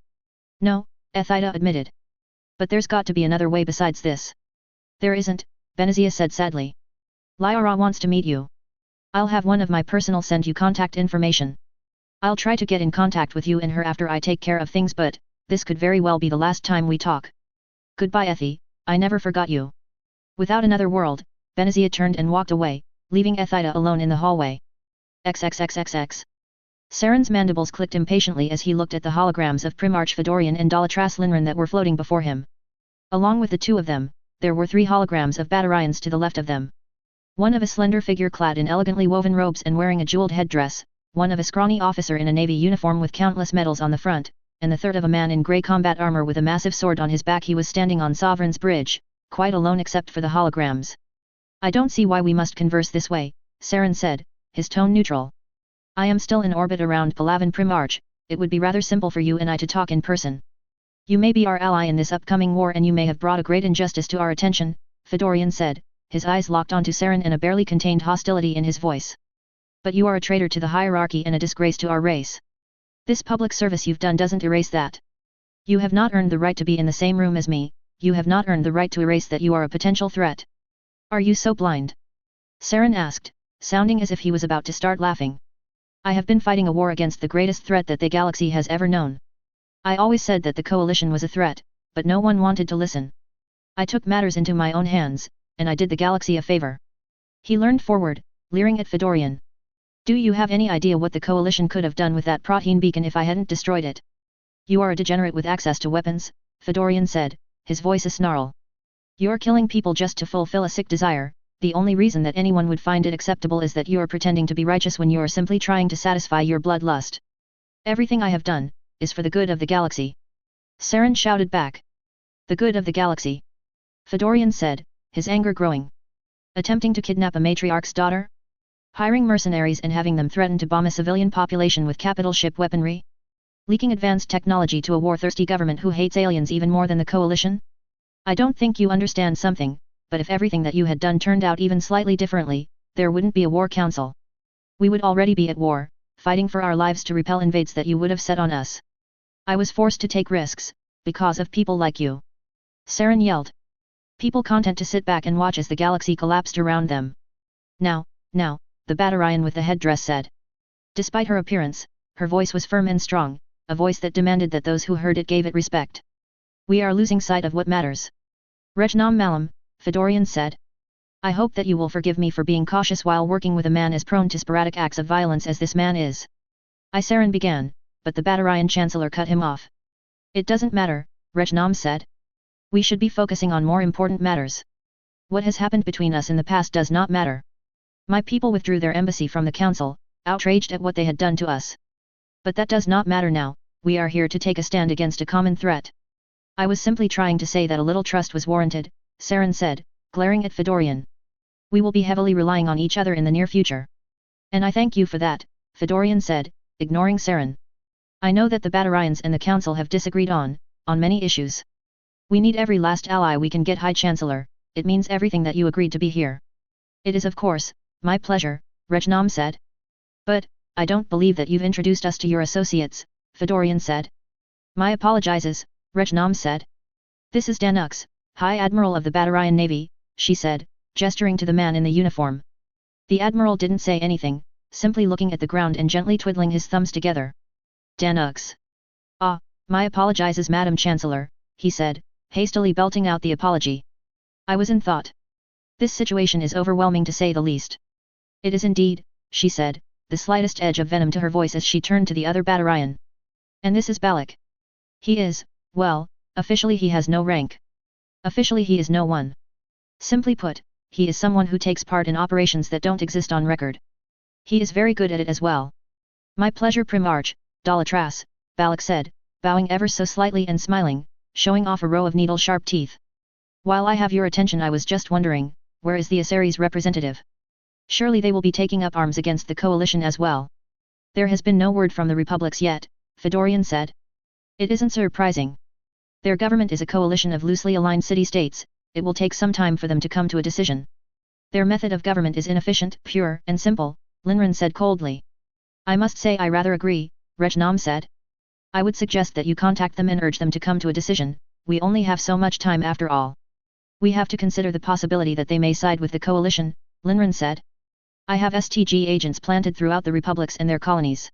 No, Ethida admitted. But there's got to be another way besides this. There isn't, Benazia said sadly. Lyra wants to meet you. I'll have one of my personnel send you contact information. I'll try to get in contact with you and her after I take care of things, but this could very well be the last time we talk. Goodbye, Ethi, I never forgot you. Without another word, Benazia turned and walked away, leaving Ethida alone in the hallway. XXXXX. Saren's mandibles clicked impatiently as he looked at the holograms of Primarch Fedorian and Dalatras Linran that were floating before him. Along with the two of them, there were 3 holograms of Batarians to the left of them. One of a slender figure clad in elegantly woven robes and wearing a jeweled headdress, one of a scrawny officer in a navy uniform with countless medals on the front, and the third of a man in grey combat armor with a massive sword on his back. He was standing on Sovereign's Bridge, quite alone except for the holograms. I don't see why we must converse this way, Saren said, his tone neutral. I am still in orbit around Palavan Primarch, it would be rather simple for you and I to talk in person. You may be our ally in this upcoming war and you may have brought a great injustice to our attention, Fedorian said, his eyes locked onto Saren and a barely contained hostility in his voice. But you are a traitor to the hierarchy and a disgrace to our race. This public service you've done doesn't erase that. You have not earned the right to be in the same room as me, you have not earned the right to erase that you are a potential threat. Are you so blind? Saren asked, sounding as if he was about to start laughing. I have been fighting a war against the greatest threat that the galaxy has ever known. I always said that the coalition was a threat, but no one wanted to listen. I took matters into my own hands, and I did the galaxy a favor. He leaned forward, leering at Fedorian. Do you have any idea what the coalition could have done with that protein beacon if I hadn't destroyed it? You are a degenerate with access to weapons, Fedorian said, his voice a snarl. You're killing people just to fulfill a sick desire. The only reason that anyone would find it acceptable is that you are pretending to be righteous when you are simply trying to satisfy your bloodlust. Everything I have done is for the good of the galaxy. Saren shouted back. The good of the galaxy? Fedorian said, his anger growing. Attempting to kidnap a matriarch's daughter? Hiring mercenaries and having them threaten to bomb a civilian population with capital ship weaponry? Leaking advanced technology to a war-thirsty government who hates aliens even more than the coalition? I don't think you understand something, but if everything that you had done turned out even slightly differently, there wouldn't be a war council. We would already be at war, fighting for our lives to repel invades that you would have set on us. I was forced to take risks, because of people like you. Saren yelled. People content to sit back and watch as the galaxy collapsed around them. Now, the Batarian with the headdress said. Despite her appearance, her voice was firm and strong, a voice that demanded that those who heard it gave it respect. We are losing sight of what matters. Regnam Malam, Fedorian said. I hope that you will forgive me for being cautious while working with a man as prone to sporadic acts of violence as this man is. Saren began, but the Batarian Chancellor cut him off. It doesn't matter, Regnam said. We should be focusing on more important matters. What has happened between us in the past does not matter. My people withdrew their embassy from the council, outraged at what they had done to us. But that does not matter now. We are here to take a stand against a common threat. I was simply trying to say that a little trust was warranted, Saren said, glaring at Fedorian. We will be heavily relying on each other in the near future. And I thank you for that, Fedorian said, ignoring Saren. I know that the Batarians and the council have disagreed on many issues. We need every last ally we can get, High Chancellor. It means everything that you agreed to be here. It is of course my pleasure, Regnam said. But I don't believe that you've introduced us to your associates, Fedorian said. My apologizes, Regnam said. This is Danux, High Admiral of the Batarian Navy, she said, gesturing to the man in the uniform. The Admiral didn't say anything, simply looking at the ground and gently twiddling his thumbs together. Danux. Ah, my apologizes, Madam Chancellor, he said, hastily belting out the apology. I was in thought. This situation is overwhelming to say the least. It is indeed, she said, the slightest edge of venom to her voice as she turned to the other Batarian. And this is Balak. He is, well, officially he has no rank. Officially he is no one. Simply put, he is someone who takes part in operations that don't exist on record. He is very good at it as well. My pleasure, Primarch, Dalatras, Balak said, bowing ever so slightly and smiling, showing off a row of needle-sharp teeth. While I have your attention, I was just wondering, where is the Aseries representative? Surely they will be taking up arms against the coalition as well. There has been no word from the republics yet, Fedorian said. It isn't surprising. Their government is a coalition of loosely aligned city-states. It will take some time for them to come to a decision. Their method of government is inefficient, pure, and simple, Linren said coldly. I must say I rather agree, Regnam said. I would suggest that you contact them and urge them to come to a decision. We only have so much time after all. We have to consider the possibility that they may side with the coalition, Linren said. I have STG agents planted throughout the republics and their colonies.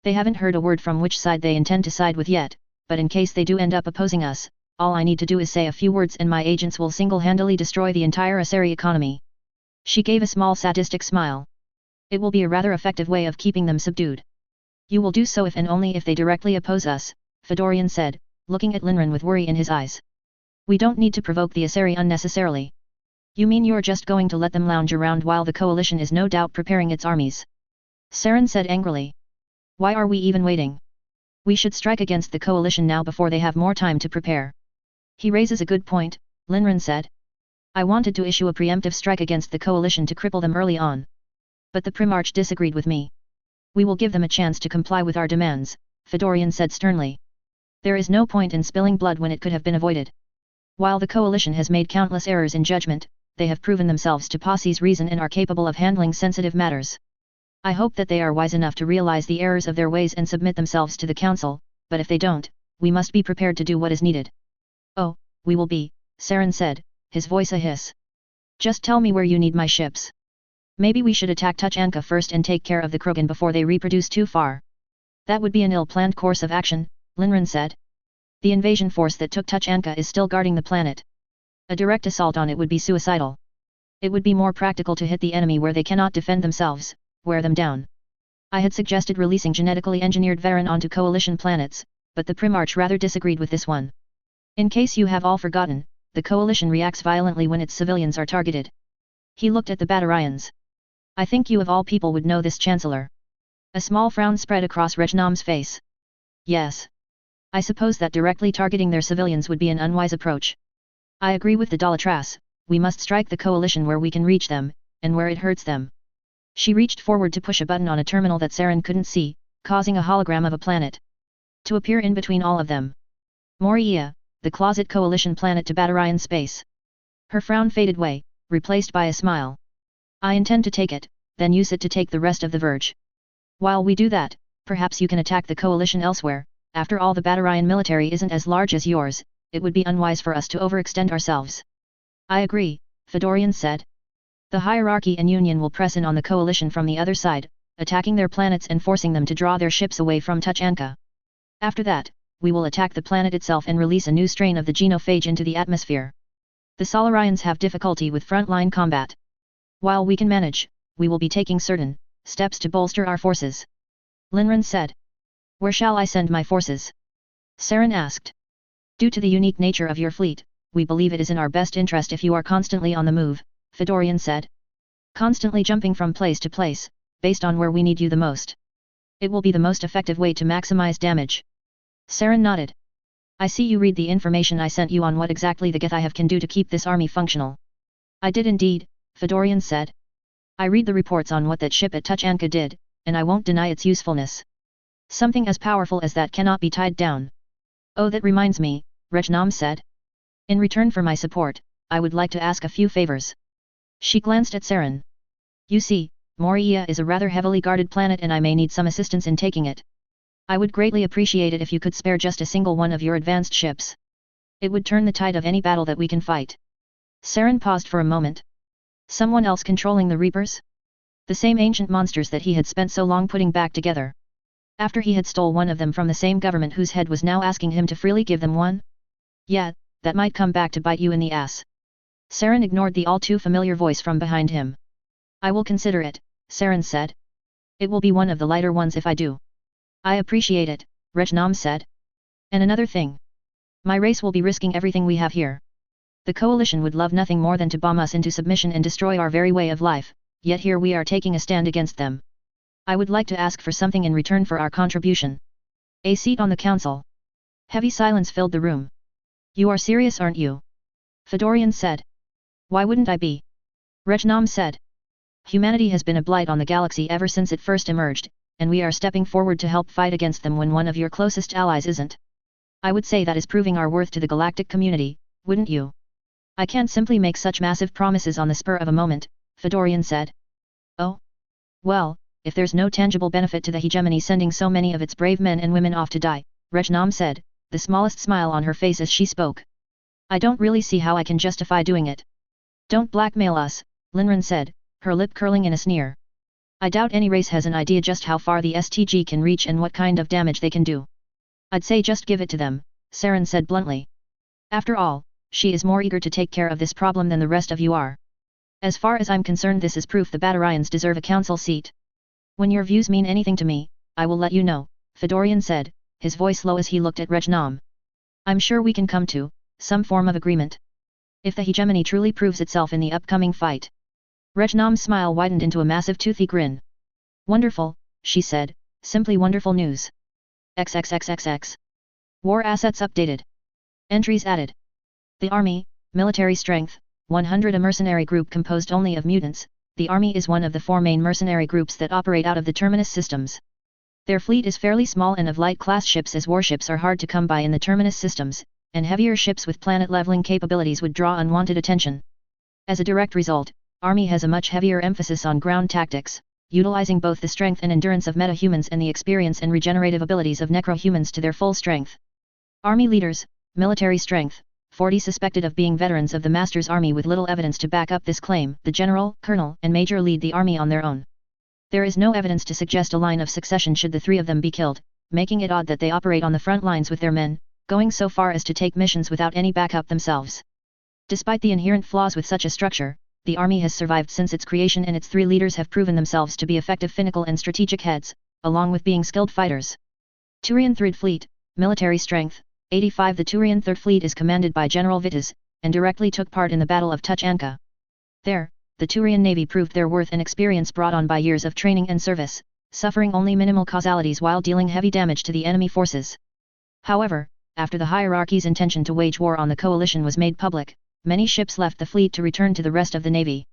They haven't heard a word from which side they intend to side with yet, but in case they do end up opposing us, all I need to do is say a few words and my agents will single-handedly destroy the entire Aseri economy. She gave a small sadistic smile. It will be a rather effective way of keeping them subdued. You will do so if and only if they directly oppose us, Fedorian said, looking at Linren with worry in his eyes. We don't need to provoke the Aseri unnecessarily. You mean you're just going to let them lounge around while the coalition is no doubt preparing its armies? Saren said angrily. Why are we even waiting? We should strike against the coalition now before they have more time to prepare. He raises a good point, Linren said. I wanted to issue a preemptive strike against the coalition to cripple them early on. But the Primarch disagreed with me. We will give them a chance to comply with our demands, Fedorian said sternly. There is no point in spilling blood when it could have been avoided. While the coalition has made countless errors in judgment, they have proven themselves to possess reason and are capable of handling sensitive matters. I hope that they are wise enough to realize the errors of their ways and submit themselves to the council, but if they don't, we must be prepared to do what is needed. Oh, we will be, Saren said, his voice a hiss. Just tell me where you need my ships. Maybe we should attack Tuchanka first and take care of the Krogan before they reproduce too far. That would be an ill-planned course of action, Linren said. The invasion force that took Tuchanka is still guarding the planet. A direct assault on it would be suicidal. It would be more practical to hit the enemy where they cannot defend themselves, wear them down. I had suggested releasing genetically engineered Varen onto coalition planets, but the Primarch rather disagreed with this one. In case you have all forgotten, the coalition reacts violently when its civilians are targeted. He looked at the Batarians. I think you of all people would know this, Chancellor. A small frown spread across Regnam's face. Yes. I suppose that directly targeting their civilians would be an unwise approach. I agree with the Dalatras, we must strike the coalition where we can reach them, and where it hurts them. She reached forward to push a button on a terminal that Saren couldn't see, causing a hologram of a planet to appear in between all of them. Moria, the closet coalition planet to Batarian space. Her frown faded away, replaced by a smile. I intend to take it, then use it to take the rest of the Verge. While we do that, perhaps you can attack the coalition elsewhere. After all, the Batarian military isn't as large as yours, it would be unwise for us to overextend ourselves. I agree, Fedorian said. The hierarchy and Union will press in on the coalition from the other side, attacking their planets and forcing them to draw their ships away from Tuchanka. After that, we will attack the planet itself and release a new strain of the genophage into the atmosphere. The Solarians have difficulty with frontline combat. While we can manage, we will be taking certain steps to bolster our forces. Linren said. Where shall I send my forces? Saren asked. Due to the unique nature of your fleet, we believe it is in our best interest if you are constantly on the move, Fedorian said. Constantly jumping from place to place, based on where we need you the most. It will be the most effective way to maximize damage. Saren nodded. I see you read the information I sent you on what exactly the Githaiv can do to keep this army functional. I did indeed, Fedorian said. I read the reports on what that ship at Tuchanka did, and I won't deny its usefulness. Something as powerful as that cannot be tied down. Oh, that reminds me, Regnam said. In return for my support, I would like to ask a few favors. She glanced at Saren. You see, Moria is a rather heavily guarded planet and I may need some assistance in taking it. I would greatly appreciate it if you could spare just a single one of your advanced ships. It would turn the tide of any battle that we can fight. Saren paused for a moment. Someone else controlling the Reapers? The same ancient monsters that he had spent so long putting back together. After he had stole one of them from the same government whose head was now asking him to freely give them one? Yeah, that might come back to bite you in the ass. Saren ignored the all-too-familiar voice from behind him. I will consider it, Saren said. It will be one of the lighter ones if I do. I appreciate it, Regnam said. And another thing. My race will be risking everything we have here. The coalition would love nothing more than to bomb us into submission and destroy our very way of life, yet here we are taking a stand against them. I would like to ask for something in return for our contribution. A seat on the council. Heavy silence filled the room. You are serious, aren't you? Fedorian said. Why wouldn't I be? Regnam said. Humanity has been a blight on the galaxy ever since it first emerged, and we are stepping forward to help fight against them when one of your closest allies isn't. I would say that is proving our worth to the galactic community, wouldn't you? I can't simply make such massive promises on the spur of a moment, Fedorian said. Oh? Well, if there's no tangible benefit to the hegemony sending so many of its brave men and women off to die, Regnam said, the smallest smile on her face as she spoke. I don't really see how I can justify doing it. Don't blackmail us, Linren said, her lip curling in a sneer. I doubt any race has an idea just how far the STG can reach and what kind of damage they can do. I'd say just give it to them, Saren said bluntly. After all, she is more eager to take care of this problem than the rest of you are. As far as I'm concerned, this is proof the Batarians deserve a council seat. When your views mean anything to me, I will let you know, Fedorian said, his voice low as he looked at Regnam. I'm sure we can come to some form of agreement. If the hegemony truly proves itself in the upcoming fight. Regnam's smile widened into a massive toothy grin. Wonderful, she said, simply wonderful news. XXXXX. War assets updated. Entries added. The Army, military strength, 100. A mercenary group composed only of mutants. The Army is one of the four main mercenary groups that operate out of the Terminus systems. Their fleet is fairly small and of light class ships, as warships are hard to come by in the Terminus systems, and heavier ships with planet-leveling capabilities would draw unwanted attention. As a direct result, Army has a much heavier emphasis on ground tactics, utilizing both the strength and endurance of meta-humans and the experience and regenerative abilities of necro-humans to their full strength. Army leaders, military strength, 40 suspected of being veterans of the Master's Army with little evidence to back up this claim. The General, Colonel, and Major lead the Army on their own. There is no evidence to suggest a line of succession should the three of them be killed, making it odd that they operate on the front lines with their men, going so far as to take missions without any backup themselves. Despite the inherent flaws with such a structure, the army has survived since its creation and its 3 leaders have proven themselves to be effective finical and strategic heads, along with being skilled fighters. Turian Third Fleet, Military Strength, 85. The Turian Third Fleet is commanded by General Vitas, and directly took part in the Battle of Tuchanka. There, the Turian Navy proved their worth and experience brought on by years of training and service, suffering only minimal casualties while dealing heavy damage to the enemy forces. However, after the hierarchy's intention to wage war on the coalition was made public, many ships left the fleet to return to the rest of the navy.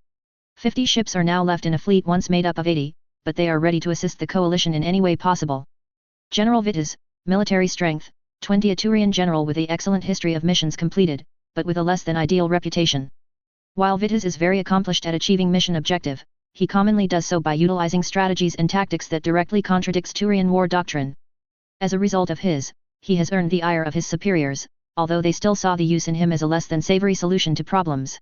50 ships are now left in a fleet once made up of 80, but they are ready to assist the coalition in any way possible. General Vitas, Military Strength, 20. A Turian general with the excellent history of missions completed, but with a less than ideal reputation. While Vitas is very accomplished at achieving mission objective, he commonly does so by utilizing strategies and tactics that directly contradicts Turian war doctrine. As a result of he has earned the ire of his superiors, although they still saw the use in him as a less than savory solution to problems.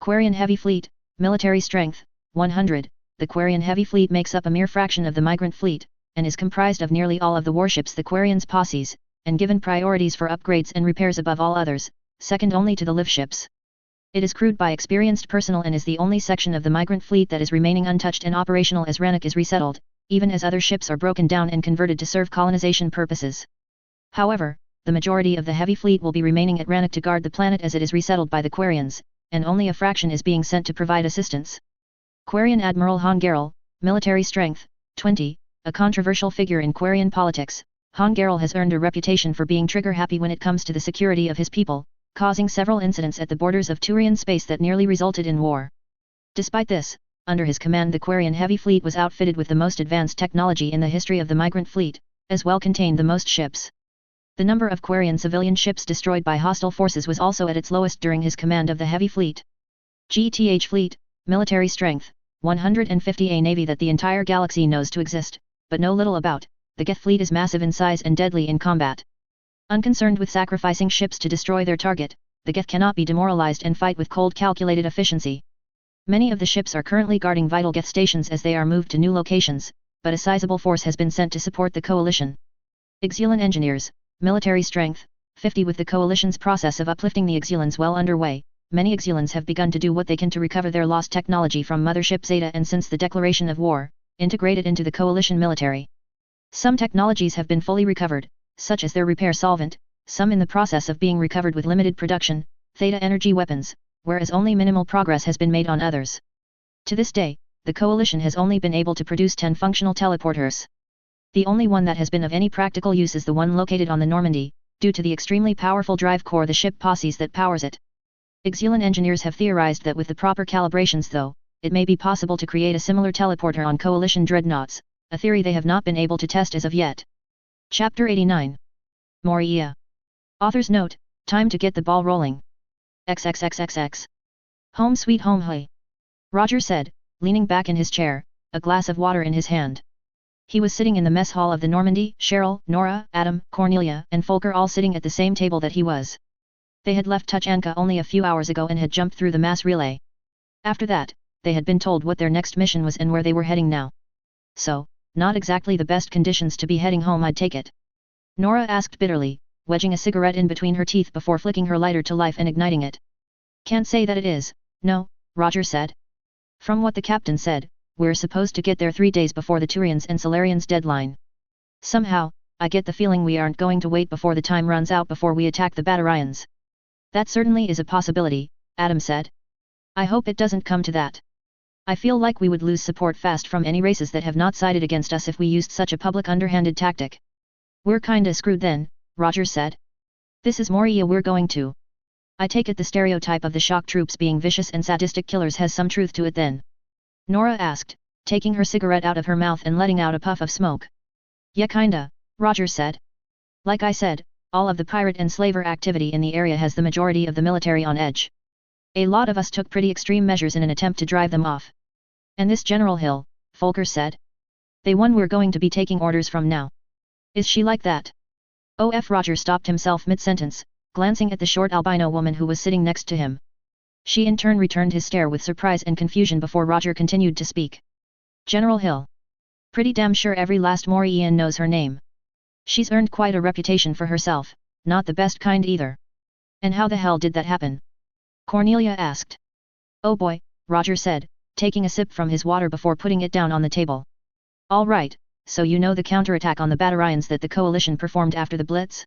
Quarian Heavy Fleet, Military Strength, 100. The Quarian Heavy Fleet makes up a mere fraction of the migrant fleet, and is comprised of nearly all of the warships the Quarians posses, and given priorities for upgrades and repairs above all others, second only to the live ships. It is crewed by experienced personnel and is the only section of the migrant fleet that is remaining untouched and operational as Rannoch is resettled, even as other ships are broken down and converted to serve colonization purposes. However, the majority of the heavy fleet will be remaining at Rannoch to guard the planet as it is resettled by the Quarians, and only a fraction is being sent to provide assistance. Quarian Admiral Han Garel, Military Strength, 20. A controversial figure in Quarian politics, Han Garel has earned a reputation for being trigger-happy when it comes to the security of his people, causing several incidents at the borders of Turian space that nearly resulted in war. Despite this, under his command the Quarian Heavy Fleet was outfitted with the most advanced technology in the history of the migrant fleet, as well contained the most ships. The number of Quarian civilian ships destroyed by hostile forces was also at its lowest during his command of the Heavy Fleet. GTH Fleet, Military Strength, 150. A navy that the entire galaxy knows to exist, but know little about. The Geth fleet is massive in size and deadly in combat. Unconcerned with sacrificing ships to destroy their target, the Geth cannot be demoralized and fight with cold calculated efficiency. Many of the ships are currently guarding vital Geth stations as they are moved to new locations, but a sizable force has been sent to support the coalition. Exulan Engineers, Military Strength, 50. With the coalition's process of uplifting the Exulans well underway, many Exulans have begun to do what they can to recover their lost technology from Mothership Zeta and since the declaration of war, integrate it into the coalition military. Some technologies have been fully recovered, such as their repair solvent, some in the process of being recovered with limited production, Theta energy weapons, whereas only minimal progress has been made on others. To this day, the coalition has only been able to produce 10 functional teleporters. The only one that has been of any practical use is the one located on the Normandy, due to the extremely powerful drive core the ship posses that powers it. Exulan engineers have theorized that with the proper calibrations though, it may be possible to create a similar teleporter on coalition dreadnoughts, a theory they have not been able to test as of yet. Chapter 89. Moria. Author's note, time to get the ball rolling. XXXXX. Home sweet home hey. Roger said, leaning back in his chair, a glass of water in his hand. He was sitting in the mess hall of the Normandy, Cheryl, Nora, Adam, Cornelia, and Folker all sitting at the same table that he was. They had left Tuchanka only a few hours ago and had jumped through the mass relay. After that, they had been told what their next mission was and where they were heading now. So, not exactly the best conditions to be heading home, I'd take it. Nora asked bitterly, wedging a cigarette in between her teeth before flicking her lighter to life and igniting it. Can't say that it is, no, Roger said. From what the captain said, we're supposed to get there 3 days before the Turians and Solarians' deadline. Somehow, I get the feeling we aren't going to wait before the time runs out before we attack the Batarians. That certainly is a possibility, Adam said. I hope it doesn't come to that. I feel like we would lose support fast from any races that have not sided against us if we used such a public underhanded tactic. We're kinda screwed then, Roger said. This is Moria we're going to. I take it the stereotype of the shock troops being vicious and sadistic killers has some truth to it then. Nora asked, taking her cigarette out of her mouth and letting out a puff of smoke. Yeah kinda, Roger said. Like I said, all of the pirate and slaver activity in the area has the majority of the military on edge. A lot of us took pretty extreme measures in an attempt to drive them off. And this General Hill, Folker said. The one we're going to be taking orders from now. Is she like that? OF Roger stopped himself mid-sentence, glancing at the short albino woman who was sitting next to him. She in turn returned his stare with surprise and confusion before Roger continued to speak. General Hill. Pretty damn sure every last Morian knows her name. She's earned quite a reputation for herself, not the best kind either. And how the hell did that happen? Cornelia asked. Oh boy, Roger said, taking a sip from his water before putting it down on the table. All right, so you know the counterattack on the Batarians that the coalition performed after the Blitz?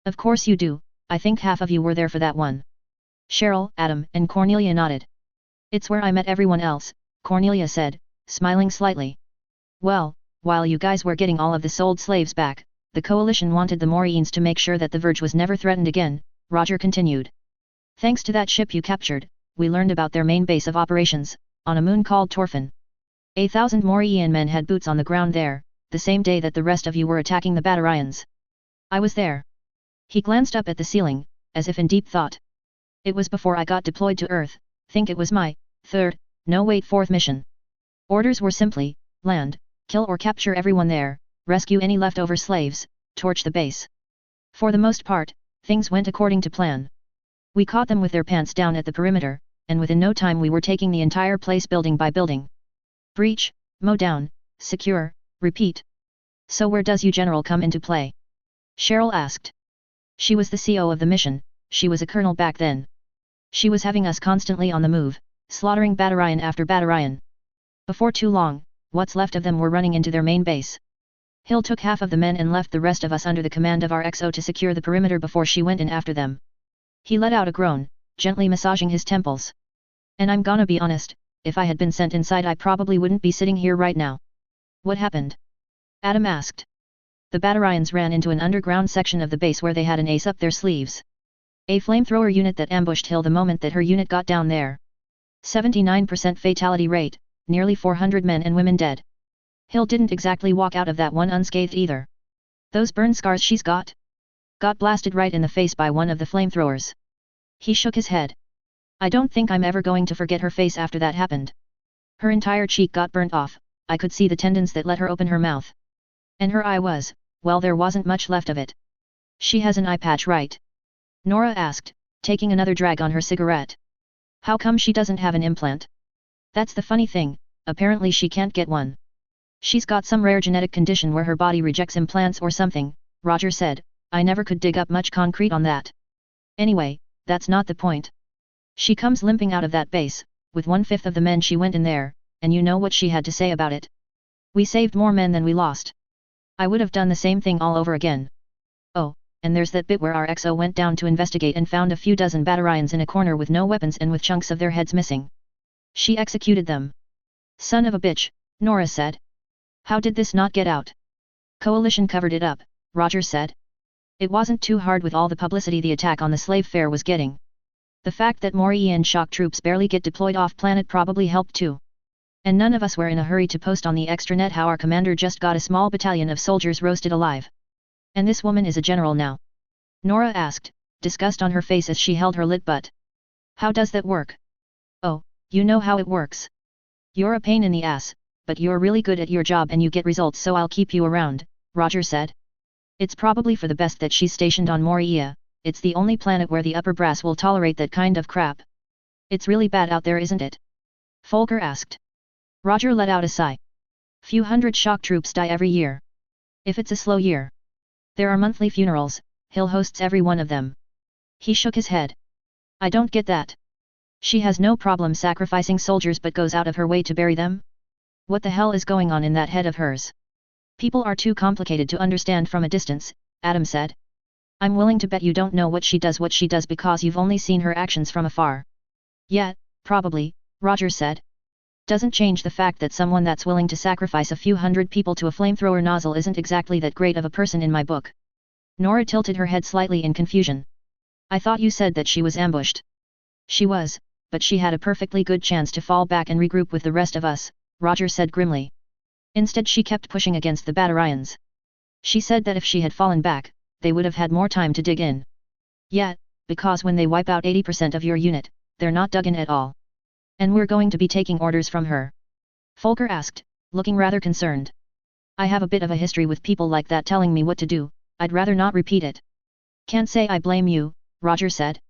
Of course you do, I think half of you were there for that one. Cheryl, Adam, and Cornelia nodded. It's where I met everyone else, Cornelia said, smiling slightly. Well, while you guys were getting all of the sold slaves back, the coalition wanted the Moraines to make sure that the Verge was never threatened again, Roger continued. Thanks to that ship you captured, we learned about their main base of operations, on a moon called Torfin. 1,000 Moraine men had boots on the ground there, the same day that the rest of you were attacking the Batarians. I was there. He glanced up at the ceiling, as if in deep thought. It was before I got deployed to Earth, think it was my, fourth mission. Orders were simply, land, kill or capture everyone there, rescue any leftover slaves, torch the base. For the most part, things went according to plan. We caught them with their pants down at the perimeter, and within no time we were taking the entire place building by building. Breach, mow down, secure, repeat. So where does you General come into play? Cheryl asked. She was the CO of the mission, she was a colonel back then. She was having us constantly on the move, slaughtering Batarian after Batarian. Before too long, what's left of them were running into their main base. Hill took half of the men and left the rest of us under the command of our XO to secure the perimeter before she went in after them. He let out a groan, gently massaging his temples. And I'm gonna be honest, if I had been sent inside I probably wouldn't be sitting here right now. What happened? Adam asked. The Batarians ran into an underground section of the base where they had an ace up their sleeves. A flamethrower unit that ambushed Hill the moment that her unit got down there. 79% fatality rate, nearly 400 men and women dead. Hill didn't exactly walk out of that one unscathed either. Those burn scars she's got blasted right in the face by one of the flamethrowers. He shook his head. I don't think I'm ever going to forget her face after that happened. Her entire cheek got burnt off, I could see the tendons that let her open her mouth. And her eye was, well, there wasn't much left of it. She has an eye patch, right? Nora asked, taking another drag on her cigarette. How come she doesn't have an implant? That's the funny thing, apparently she can't get one. She's got some rare genetic condition where her body rejects implants or something, Roger said, I never could dig up much concrete on that. Anyway, that's not the point. She comes limping out of that base, with 1/5 of the men she went in there, and you know what she had to say about it. We saved more men than we lost. I would have done the same thing all over again. Oh, and there's that bit where our XO went down to investigate and found a few dozen Batarians in a corner with no weapons and with chunks of their heads missing. She executed them. Son of a bitch, Nora said. How did this not get out? Coalition covered it up, Roger said. It wasn't too hard with all the publicity the attack on the slave fair was getting. The fact that Moraine shock troops barely get deployed off-planet probably helped too. And none of us were in a hurry to post on the extranet how our commander just got a small battalion of soldiers roasted alive. And this woman is a general now? Nora asked, disgust on her face as she held her lit butt. How does that work? Oh, you know how it works. You're a pain in the ass, but you're really good at your job and you get results, so I'll keep you around, Roger said. It's probably for the best that she's stationed on Moria, it's the only planet where the upper brass will tolerate that kind of crap. It's really bad out there, isn't it? Folker asked. Roger let out a sigh. Few hundred shock troops die every year. If it's a slow year. There are monthly funerals, Hill hosts every one of them. He shook his head. I don't get that. She has no problem sacrificing soldiers but goes out of her way to bury them? What the hell is going on in that head of hers? People are too complicated to understand from a distance, Adam said. I'm willing to bet you don't know what she does because you've only seen her actions from afar. Yeah, probably, Roger said. Doesn't change the fact that someone that's willing to sacrifice a few hundred people to a flamethrower nozzle isn't exactly that great of a person in my book. Nora tilted her head slightly in confusion. I thought you said that she was ambushed. She was, but she had a perfectly good chance to fall back and regroup with the rest of us, Roger said grimly. Instead she kept pushing against the Batarians. She said that if she had fallen back, they would have had more time to dig in. Yeah, because when they wipe out 80% of your unit, they're not dug in at all. And we're going to be taking orders from her? Folker asked, looking rather concerned. I have a bit of a history with people like that telling me what to do, I'd rather not repeat it. Can't say I blame you, Roger said.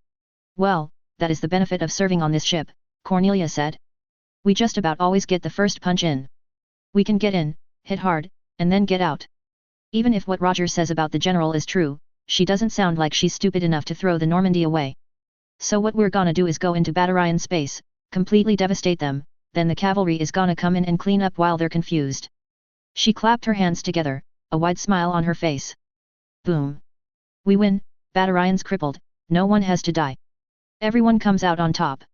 Well, that is the benefit of serving on this ship, Cornelia said. We just about always get the first punch in. We can get in, hit hard, and then get out. Even if what Roger says about the general is true, she doesn't sound like she's stupid enough to throw the Normandy away. So what we're gonna do is go into Batarian space, completely devastate them, then the cavalry is gonna come in and clean up while they're confused. She clapped her hands together, a wide smile on her face. Boom. We win, Batarians crippled, no one has to die. Everyone comes out on top.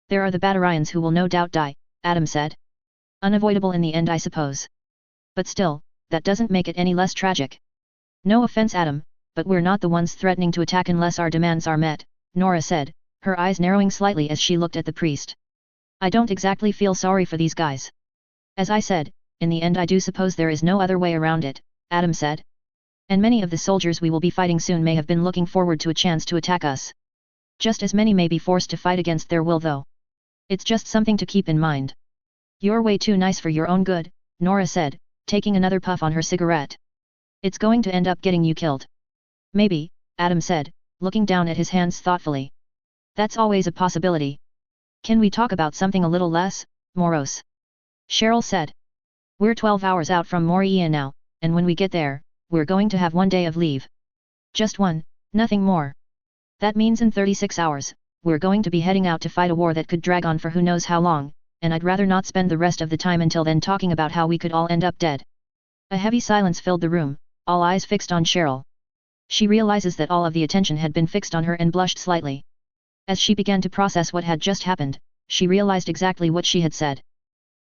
There are the Batarians who will no doubt die, Adam said. Unavoidable in the end I suppose. But still, that doesn't make it any less tragic. No offense Adam, but we're not the ones threatening to attack unless our demands are met, Nora said, her eyes narrowing slightly as she looked at the priest. I don't exactly feel sorry for these guys. As I said, in the end I do suppose there is no other way around it, Adam said. And many of the soldiers we will be fighting soon may have been looking forward to a chance to attack us. Just as many may be forced to fight against their will though. It's just something to keep in mind. You're way too nice for your own good, Nora said, taking another puff on her cigarette. It's going to end up getting you killed. Maybe, Adam said, looking down at his hands thoughtfully. That's always a possibility. Can we talk about something a little less morose? Cheryl said. We're 12 hours out from Moria now, and when we get there, we're going to have 1 day of leave. Just one, nothing more. That means in 36 hours, we're going to be heading out to fight a war that could drag on for who knows how long, and I'd rather not spend the rest of the time until then talking about how we could all end up dead. A heavy silence filled the room, all eyes fixed on Cheryl. She realizes that all of the attention had been fixed on her and blushed slightly. As she began to process what had just happened, she realized exactly what she had said.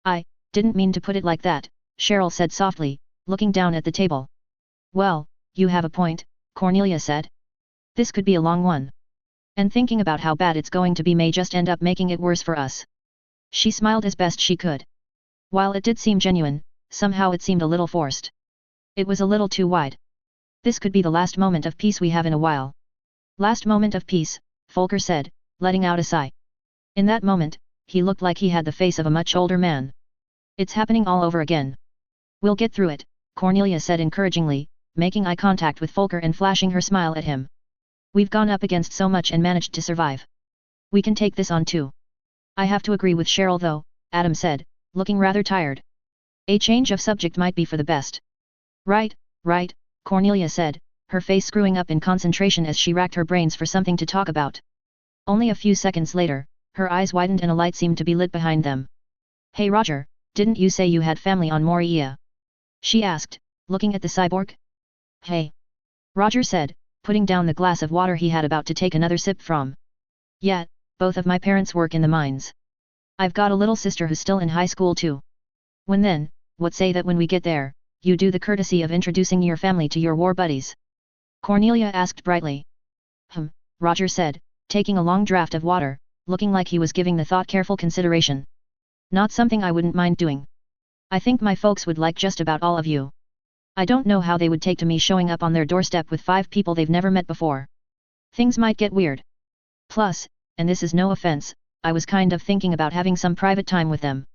I didn't mean to put it like that, Cheryl said softly, looking down at the table. Well, you have a point, Cornelia said. This could be a long one. And thinking about how bad it's going to be may just end up making it worse for us. She smiled as best she could. While it did seem genuine, somehow it seemed a little forced. It was a little too wide. This could be the last moment of peace we have in a while. Last moment of peace, Volker said, letting out a sigh. In that moment, he looked like he had the face of a much older man. It's happening all over again. We'll get through it, Cornelia said encouragingly, making eye contact with Volker and flashing her smile at him. We've gone up against so much and managed to survive. We can take this on too. I have to agree with Cheryl though, Adam said, looking rather tired. A change of subject might be for the best. Right, Cornelia said, her face screwing up in concentration as she racked her brains for something to talk about. Only a few seconds later, her eyes widened and a light seemed to be lit behind them. Hey Roger, didn't you say you had family on Moria? She asked, looking at the cyborg. Hey. Roger said, putting down the glass of water he had about to take another sip from. Yeah, both of my parents work in the mines. I've got a little sister who's still in high school too. What say that when we get there, you do the courtesy of introducing your family to your war buddies? Cornelia asked brightly. Roger said, taking a long draught of water, looking like he was giving the thought careful consideration. Not something I wouldn't mind doing. I think my folks would like just about all of you. I don't know how they would take to me showing up on their doorstep with 5 people they've never met before. Things might get weird. Plus, and this is no offense, I was kind of thinking about having some private time with them.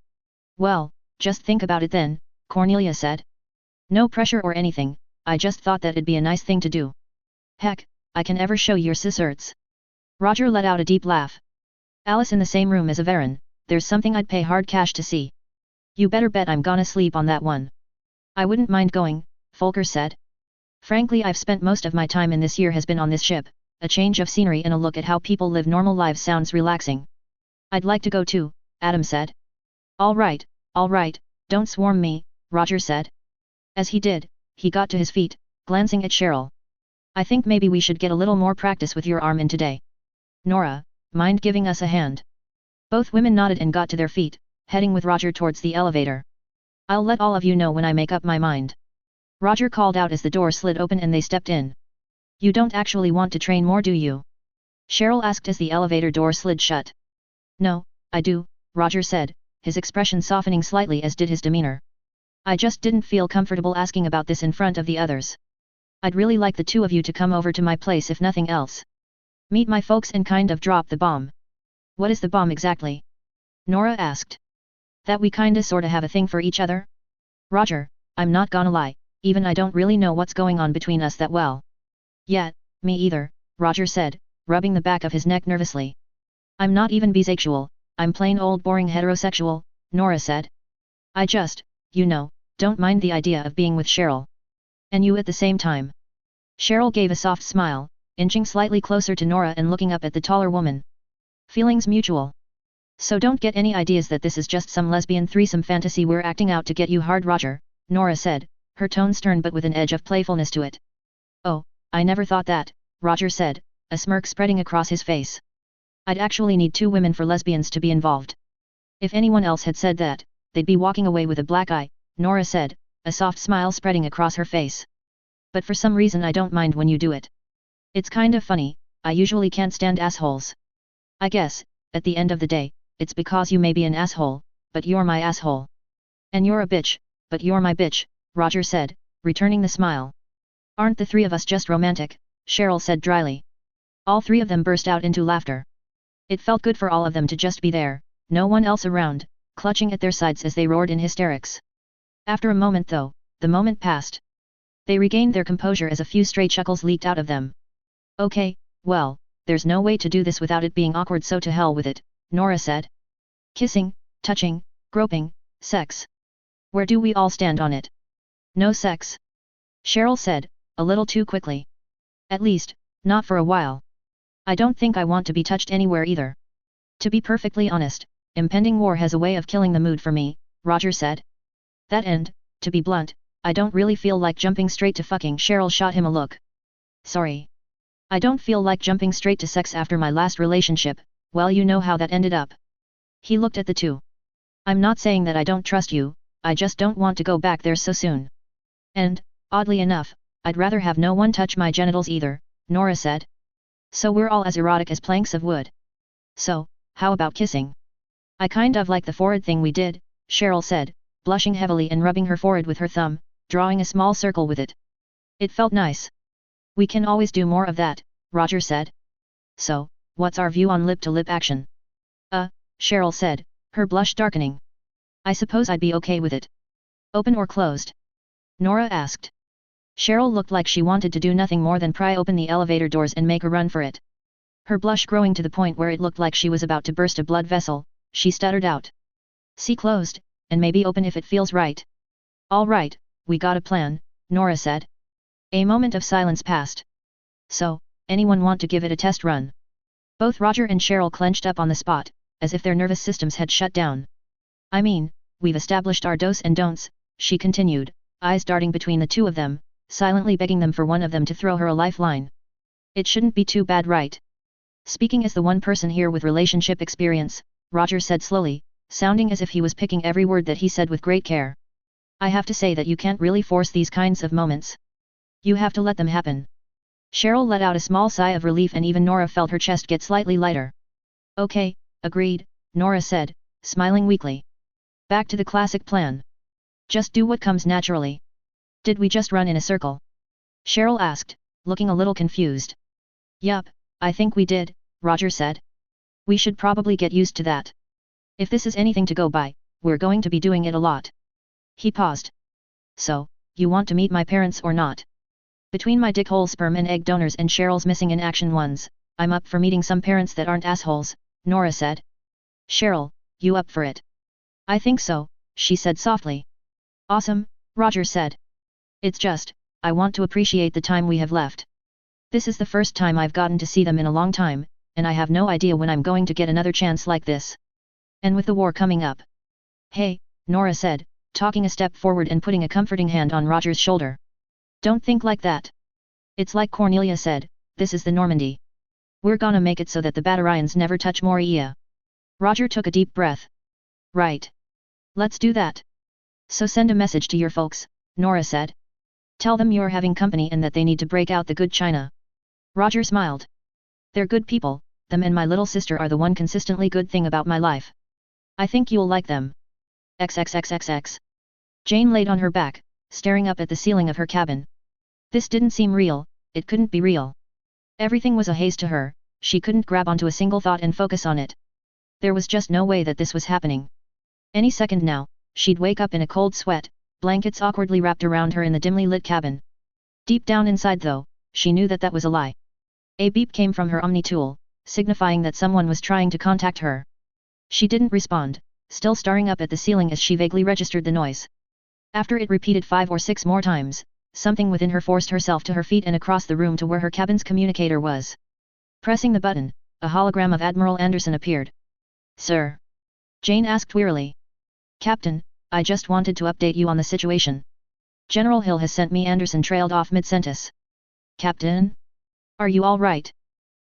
Well, just think about it then, Cornelia said. No pressure or anything, I just thought that it'd be a nice thing to do. Heck, I can ever show your sisterts. Roger let out a deep laugh. Alice in the same room as Averin, there's something I'd pay hard cash to see. You better bet I'm gonna sleep on that one. I wouldn't mind going, Volker said. Frankly, I've spent most of my time in this year has been on this ship. A change of scenery and a look at how people live normal lives sounds relaxing. I'd like to go too, Adam said. All right, don't swarm me, Roger said. As he did, he got to his feet, glancing at Cheryl. I think maybe we should get a little more practice with your arm in today. Nora, mind giving us a hand? Both women nodded and got to their feet, heading with Roger towards the elevator. I'll let all of you know when I make up my mind. Roger called out as the door slid open and they stepped in. You don't actually want to train more, do you? Cheryl asked as the elevator door slid shut. No, I do, Roger said, his expression softening slightly as did his demeanor. I just didn't feel comfortable asking about this in front of the others. I'd really like the two of you to come over to my place if nothing else. Meet my folks and kind of drop the bomb. What is the bomb exactly? Nora asked. That we kinda sorta have a thing for each other? Roger, I'm not gonna lie, even I don't really know what's going on between us that well. Yeah, me either, Roger said, rubbing the back of his neck nervously. I'm not even bisexual, I'm plain old boring heterosexual, Nora said. I just, don't mind the idea of being with Cheryl. And you at the same time. Cheryl gave a soft smile, inching slightly closer to Nora and looking up at the taller woman. Feelings mutual. So don't get any ideas that this is just some lesbian threesome fantasy we're acting out to get you hard, Roger, Nora said, her tone stern but with an edge of playfulness to it. Oh, I never thought that, Roger said, a smirk spreading across his face. I'd actually need 2 women for lesbians to be involved. If anyone else had said that, they'd be walking away with a black eye, Nora said, a soft smile spreading across her face. But for some reason I don't mind when you do it. It's kind of funny, I usually can't stand assholes. I guess, at the end of the day, it's because you may be an asshole, but you're my asshole. And you're a bitch, but you're my bitch, Roger said, returning the smile. Aren't the 3 of us just romantic, Cheryl said dryly. All 3 of them burst out into laughter. It felt good for all of them to just be there, no one else around, clutching at their sides as they roared in hysterics. After a moment though, the moment passed. They regained their composure as a few stray chuckles leaked out of them. Okay, well, there's no way to do this without it being awkward, so to hell with it, Nora said. Kissing, touching, groping, sex. Where do we all stand on it? No sex. Cheryl said, a little too quickly. At least, not for a while. I don't think I want to be touched anywhere either. To be perfectly honest, impending war has a way of killing the mood for me, Roger said. That and, to be blunt, I don't really feel like jumping straight to fucking. Cheryl shot him a look. Sorry. I don't feel like jumping straight to sex after my last relationship, well you know how that ended up. He looked at the 2. I'm not saying that I don't trust you, I just don't want to go back there so soon. And, oddly enough, I'd rather have no one touch my genitals either, Nora said. So we're all as erotic as planks of wood. So, how about kissing? I kind of like the forehead thing we did, Cheryl said, blushing heavily and rubbing her forehead with her thumb, drawing a small circle with it. It felt nice. We can always do more of that, Roger said. So, what's our view on lip-to-lip action? Cheryl said, her blush darkening. I suppose I'd be okay with it. Open or closed? Nora asked. Cheryl looked like she wanted to do nothing more than pry open the elevator doors and make a run for it. Her blush growing to the point where it looked like she was about to burst a blood vessel, she stuttered out. See closed, and maybe open if it feels right. All right, we got a plan, Nora said. A moment of silence passed. So, anyone want to give it a test run? Both Roger and Cheryl clenched up on the spot, as if their nervous systems had shut down. I mean, we've established our do's and don'ts, she continued, eyes darting between the 2 of them, silently begging them for one of them to throw her a lifeline. It shouldn't be too bad, right? Speaking as the one person here with relationship experience, Roger said slowly, sounding as if he was picking every word that he said with great care. I have to say that you can't really force these kinds of moments. You have to let them happen. Cheryl let out a small sigh of relief and even Nora felt her chest get slightly lighter. Okay, agreed, Nora said, smiling weakly. Back to the classic plan. Just do what comes naturally. Did we just run in a circle? Cheryl asked, looking a little confused. Yup, I think we did, Roger said. We should probably get used to that. If this is anything to go by, we're going to be doing it a lot. He paused. So, you want to meet my parents or not? Between my dickhole sperm and egg donors and Cheryl's missing in action ones, I'm up for meeting some parents that aren't assholes, Nora said. Cheryl, you up for it? I think so, she said softly. Awesome, Roger said. It's just, I want to appreciate the time we have left. This is the first time I've gotten to see them in a long time, and I have no idea when I'm going to get another chance like this. And with the war coming up. Hey, Nora said, talking a step forward and putting a comforting hand on Roger's shoulder. Don't think like that. It's like Cornelia said, this is the Normandy. We're gonna make it so that the Batarians never touch Moria. Roger took a deep breath. Right. Let's do that. So send a message to your folks, Nora said. Tell them you're having company and that they need to break out the good china. Roger smiled. They're good people, them and my little sister are the one consistently good thing about my life. I think you'll like them. XXXXX. Jane laid on her back, staring up at the ceiling of her cabin. This didn't seem real, it couldn't be real. Everything was a haze to her, she couldn't grab onto a single thought and focus on it. There was just no way that this was happening. Any second now, she'd wake up in a cold sweat, blankets awkwardly wrapped around her in the dimly lit cabin. Deep down inside though, she knew that that was a lie. A beep came from her Omni tool, signifying that someone was trying to contact her. She didn't respond, still staring up at the ceiling as she vaguely registered the noise. After it repeated 5 or 6 more times, something within her forced herself to her feet and across the room to where her cabin's communicator was. Pressing the button, a hologram of Admiral Anderson appeared. "Sir?" Jane asked wearily. "Captain, I just wanted to update you on the situation. General Hill has sent me." Anderson trailed off mid-sentence. "Captain? Are you all right?"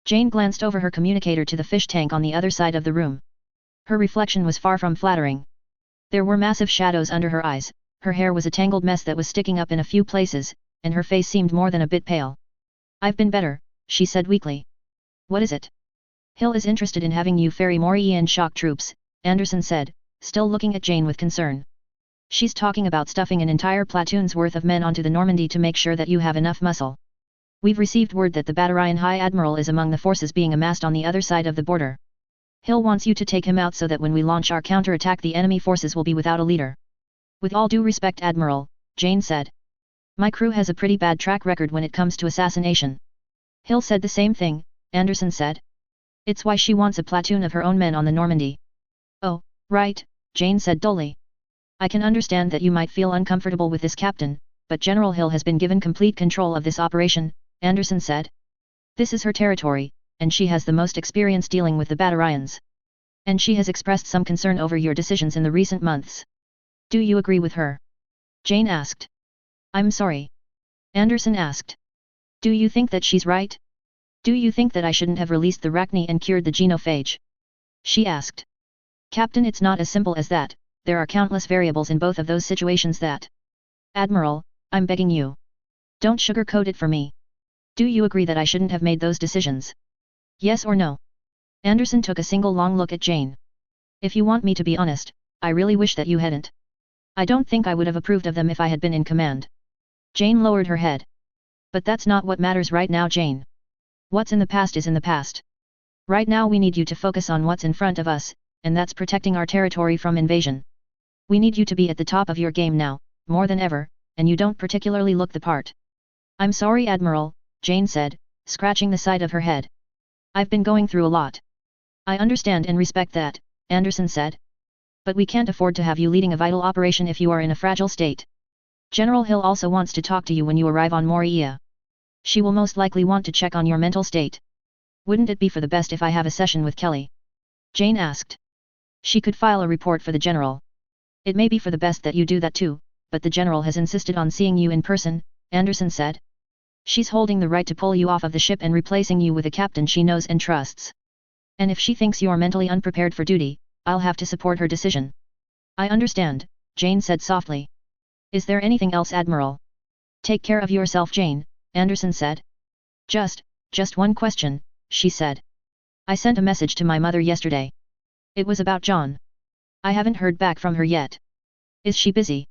Jane glanced over her communicator to the fish tank on the other side of the room. Her reflection was far from flattering. There were massive shadows under her eyes, her hair was a tangled mess that was sticking up in a few places, and her face seemed more than a bit pale. "I've been better," she said weakly. "What is it?" "Hill is interested in having you ferry more EN shock troops," Anderson said, still looking at Jane with concern. "She's talking about stuffing an entire platoon's worth of men onto the Normandy to make sure that you have enough muscle. We've received word that the Batarian High Admiral is among the forces being amassed on the other side of the border. Hill wants you to take him out so that when we launch our counterattack the enemy forces will be without a leader." "With all due respect, Admiral," Jane said. "My crew has a pretty bad track record when it comes to assassination." Hill said the same thing, Anderson said. "It's why she wants a platoon of her own men on the Normandy." "Oh, right," Jane said dully. "I can understand that you might feel uncomfortable with this, Captain, but General Hill has been given complete control of this operation," Anderson said. "This is her territory, and she has the most experience dealing with the Batarians. And she has expressed some concern over your decisions in the recent months. Do you agree with her?" Jane asked. "I'm sorry?" Anderson asked. "Do you think that she's right? Do you think that I shouldn't have released the Rachni and cured the genophage?" she asked. "Captain, it's not as simple as that, there are countless variables in both of those situations that—" "Admiral, I'm begging you. Don't sugarcoat it for me. Do you agree that I shouldn't have made those decisions? Yes or no?" Anderson took a single long look at Jane. "If you want me to be honest, I really wish that you hadn't. I don't think I would have approved of them if I had been in command." Jane lowered her head. "But that's not what matters right now, Jane. What's in the past is in the past. Right now we need you to focus on what's in front of us, and that's protecting our territory from invasion. We need you to be at the top of your game now, more than ever, and you don't particularly look the part." "I'm sorry, Admiral," Jane said, scratching the side of her head. "I've been going through a lot." "I understand and respect that," Anderson said. "But we can't afford to have you leading a vital operation if you are in a fragile state. General Hill also wants to talk to you when you arrive on Moria. She will most likely want to check on your mental state. Wouldn't it be for the best if I have a session with Kelly?" Jane asked. "She could file a report for the General." "It may be for the best that you do that too, but the General has insisted on seeing you in person," Anderson said. "She's holding the right to pull you off of the ship and replacing you with a captain she knows and trusts. And if she thinks you're mentally unprepared for duty, I'll have to support her decision." "I understand," Jane said softly. "Is there anything else, Admiral?" "Take care of yourself, Jane," Anderson said. Just one question," she said. "I sent a message to my mother yesterday. It was about John. I haven't heard back from her yet. Is she busy?"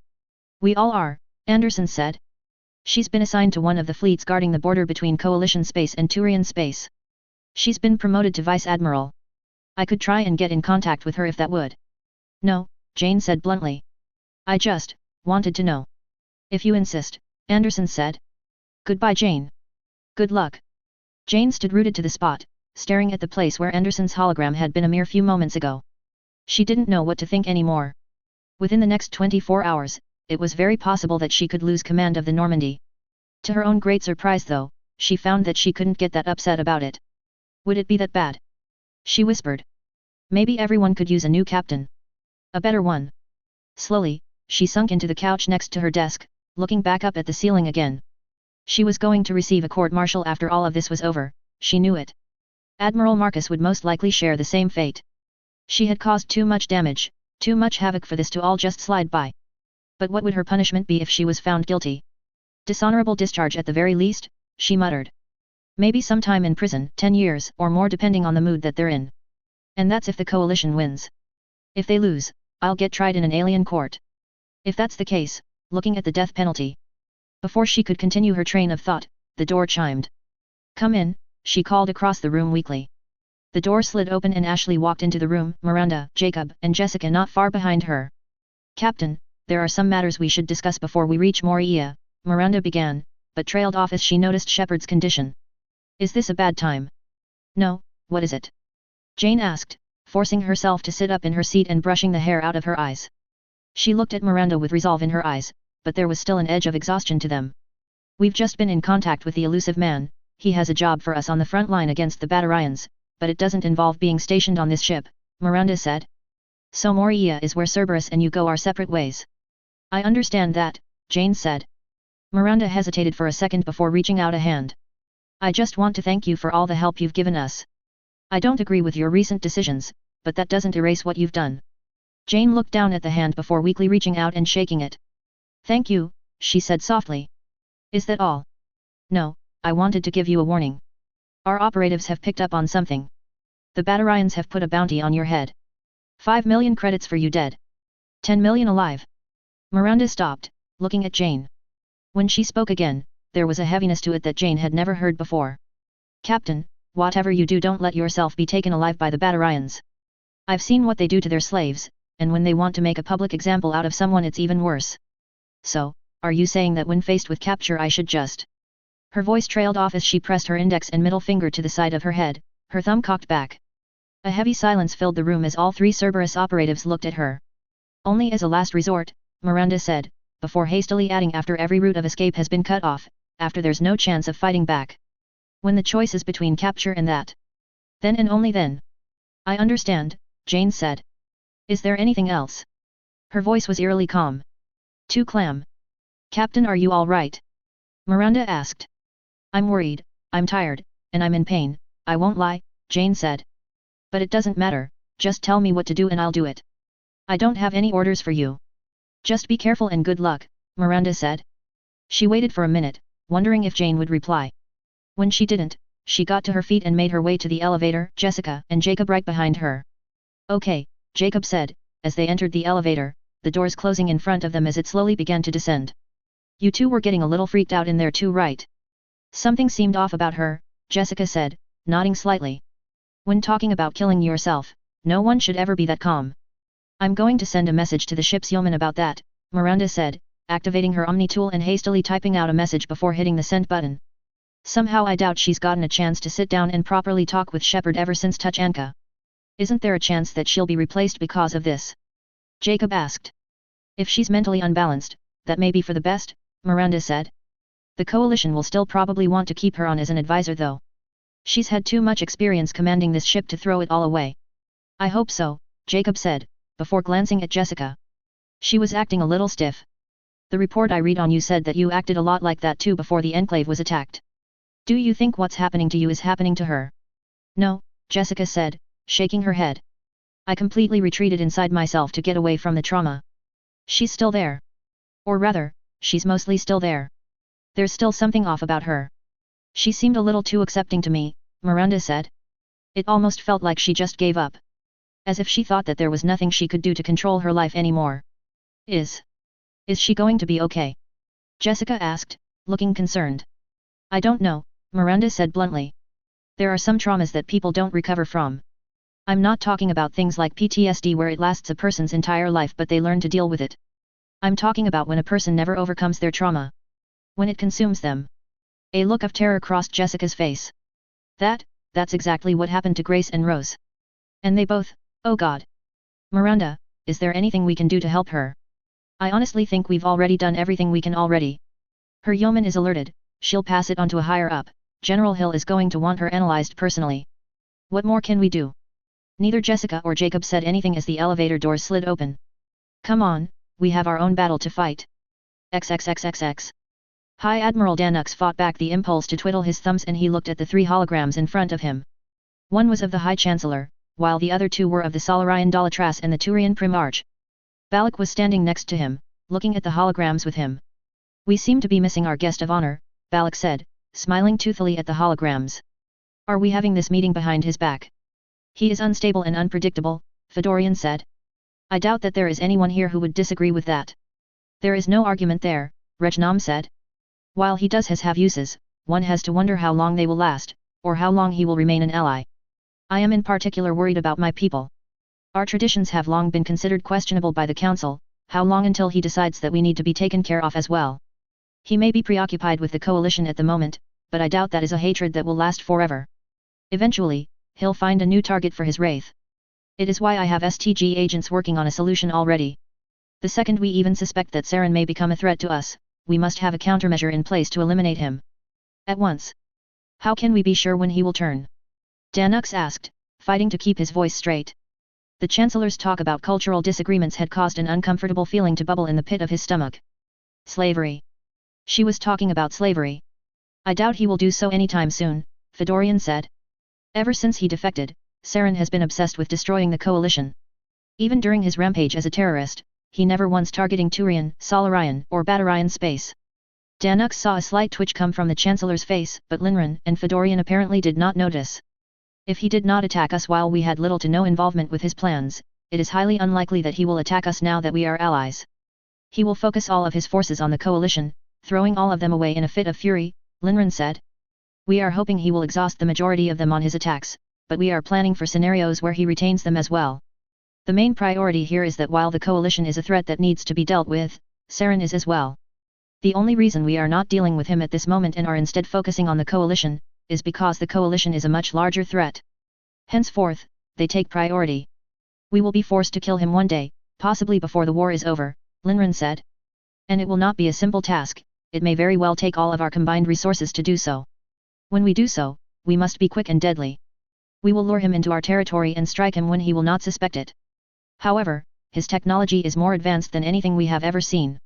"We all are," Anderson said. "She's been assigned to one of the fleets guarding the border between Coalition space and Turian space. She's been promoted to Vice Admiral. I could try and get in contact with her if that would." "No," Jane said bluntly. "I just wanted to know." "If you insist," Anderson said. "Goodbye, Jane. Good luck." Jane stood rooted to the spot, staring at the place where Anderson's hologram had been a mere few moments ago. She didn't know what to think anymore. Within the next 24 hours, it was very possible that she could lose command of the Normandy. To her own great surprise though, she found that she couldn't get that upset about it. "Would it be that bad?" she whispered. "Maybe everyone could use a new captain. A better one." Slowly, she sunk into the couch next to her desk, looking back up at the ceiling again. She was going to receive a court-martial after all of this was over, she knew it. Admiral Marcus would most likely share the same fate. She had caused too much damage, too much havoc for this to all just slide by. But what would her punishment be if she was found guilty? Dishonorable discharge at the very least, she muttered. Maybe some time in prison, 10 years or more depending on the mood that they're in. And that's if the coalition wins. If they lose, I'll get tried in an alien court. If that's the case, looking at the death penalty. Before she could continue her train of thought, the door chimed. "Come in," she called across the room weakly. The door slid open and Ashley walked into the room, Miranda, Jacob, and Jessica not far behind her. "Captain, there are some matters we should discuss before we reach Moria," Miranda began, but trailed off as she noticed Shepard's condition. "Is this a bad time?" "No, what is it?" Jane asked, forcing herself to sit up in her seat and brushing the hair out of her eyes. She looked at Miranda with resolve in her eyes, but there was still an edge of exhaustion to them. We've just been in contact with the elusive man, he has a job for us on the front line against the Batarians, but it doesn't involve being stationed on this ship, Miranda said. So Moria is where Cerberus and you go our separate ways. I understand that, Jane said. Miranda hesitated for a second before reaching out a hand. I just want to thank you for all the help you've given us. I don't agree with your recent decisions, but that doesn't erase what you've done. Jane looked down at the hand before weakly reaching out and shaking it. Thank you, she said softly. Is that all? No, I wanted to give you a warning. Our operatives have picked up on something. The Batarians have put a bounty on your head. 5 million credits for you dead. 10 million alive. Miranda stopped, looking at Jane. When she spoke again, there was a heaviness to it that Jane had never heard before. Captain, whatever you do, don't let yourself be taken alive by the Batarians. I've seen what they do to their slaves, and when they want to make a public example out of someone it's even worse. So, are you saying that when faced with capture I should just... Her voice trailed off as she pressed her index and middle finger to the side of her head, her thumb cocked back. A heavy silence filled the room as all three Cerberus operatives looked at her. Only as a last resort, Miranda said, before hastily adding after every route of escape has been cut off, after there's no chance of fighting back. When the choice is between capture and that. Then and only then. I understand, Jane said. Is there anything else? Her voice was eerily calm. Too clam. Captain, are you all right? Miranda asked. I'm worried, I'm tired, and I'm in pain, I won't lie, Jane said. But it doesn't matter, just tell me what to do and I'll do it. I don't have any orders for you. Just be careful and good luck, Miranda said. She waited for a minute, wondering if Jane would reply. When she didn't, she got to her feet and made her way to the elevator, Jessica and Jacob right behind her. Okay, Jacob said, as they entered the elevator, the doors closing in front of them as it slowly began to descend. You two were getting a little freaked out in there too, right? Something seemed off about her, Jessica said, nodding slightly. When talking about killing yourself, no one should ever be that calm. I'm going to send a message to the ship's yeoman about that, Miranda said, activating her Omni tool and hastily typing out a message before hitting the send button. Somehow I doubt she's gotten a chance to sit down and properly talk with Shepard ever since Touch Anka. Isn't there a chance that she'll be replaced because of this? Jacob asked. If she's mentally unbalanced, that may be for the best, Miranda said. The coalition will still probably want to keep her on as an advisor though. She's had too much experience commanding this ship to throw it all away. I hope so, Jacob said, before glancing at Jessica. She was acting a little stiff. The report I read on you said that you acted a lot like that too before the Enclave was attacked. Do you think what's happening to you is happening to her? No, Jessica said, shaking her head. I completely retreated inside myself to get away from the trauma. She's still there. Or rather, she's mostly still there. There's still something off about her. She seemed a little too accepting to me, Miranda said. It almost felt like she just gave up. As if she thought that there was nothing she could do to control her life anymore. Is she going to be okay? Jessica asked, looking concerned. I don't know, Miranda said bluntly. There are some traumas that people don't recover from. I'm not talking about things like PTSD where it lasts a person's entire life but they learn to deal with it. I'm talking about when a person never overcomes their trauma. When it consumes them. A look of terror crossed Jessica's face. That's exactly what happened to Grace and Rose. And they both, oh God. Miranda, is there anything we can do to help her? I honestly think we've already done everything we can already. Her yeoman is alerted, she'll pass it on to a higher up, General Hill is going to want her analyzed personally. What more can we do? Neither Jessica or Jacob said anything as the elevator doors slid open. Come on, we have our own battle to fight. XXXXX. High Admiral Danux fought back the impulse to twiddle his thumbs and he looked at the three holograms in front of him. One was of the High Chancellor, while the other two were of the Solarian Dolatras and the Turian Primarch. Balak was standing next to him, looking at the holograms with him. We seem to be missing our guest of honor, Balak said, smiling toothily at the holograms. Are we having this meeting behind his back? He is unstable and unpredictable, Fedorian said. I doubt that there is anyone here who would disagree with that. There is no argument there, Regnam said. While he does have uses, one has to wonder how long they will last, or how long he will remain an ally. I am in particular worried about my people. Our traditions have long been considered questionable by the Council, how long until he decides that we need to be taken care of as well? He may be preoccupied with the coalition at the moment, but I doubt that is a hatred that will last forever. Eventually, he'll find a new target for his wraith. It is why I have STG agents working on a solution already. The second we even suspect that Saren may become a threat to us, we must have a countermeasure in place to eliminate him. At once. How can we be sure when he will turn? Danux asked, fighting to keep his voice straight. The Chancellor's talk about cultural disagreements had caused an uncomfortable feeling to bubble in the pit of his stomach. Slavery. She was talking about slavery. I doubt he will do so anytime soon, Fedorian said. Ever since he defected, Saren has been obsessed with destroying the coalition. Even during his rampage as a terrorist, he never once targeting Turian, Solarian, or Batarian space. Danux saw a slight twitch come from the Chancellor's face, but Linren and Fedorian apparently did not notice. If he did not attack us while we had little to no involvement with his plans, it is highly unlikely that he will attack us now that we are allies. He will focus all of his forces on the coalition, throwing all of them away in a fit of fury, Linren said. We are hoping he will exhaust the majority of them on his attacks, but we are planning for scenarios where he retains them as well. The main priority here is that while the coalition is a threat that needs to be dealt with, Saren is as well. The only reason we are not dealing with him at this moment and are instead focusing on the coalition, is because the coalition is a much larger threat. Henceforth, they take priority. We will be forced to kill him one day, possibly before the war is over, Linren said. And it will not be a simple task, it may very well take all of our combined resources to do so. When we do so, we must be quick and deadly. We will lure him into our territory and strike him when he will not suspect it. However, his technology is more advanced than anything we have ever seen.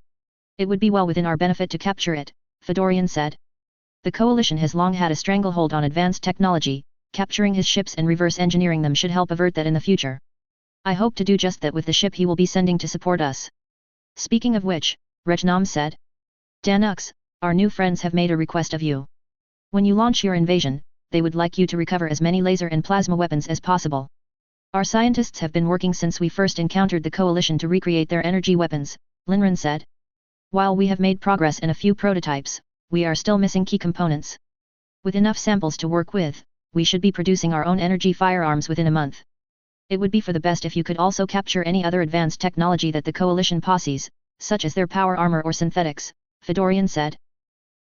It would be well within our benefit to capture it, Fedorian said. The coalition has long had a stranglehold on advanced technology, capturing his ships and reverse engineering them should help avert that in the future. I hope to do just that with the ship he will be sending to support us. Speaking of which, Regnam said. Danux, our new friends have made a request of you. When you launch your invasion, they would like you to recover as many laser and plasma weapons as possible. Our scientists have been working since we first encountered the coalition to recreate their energy weapons, Linren said. While we have made progress in a few prototypes, we are still missing key components. With enough samples to work with, we should be producing our own energy firearms within a month. It would be for the best if you could also capture any other advanced technology that the coalition possesses, such as their power armor or synthetics, Fedorian said.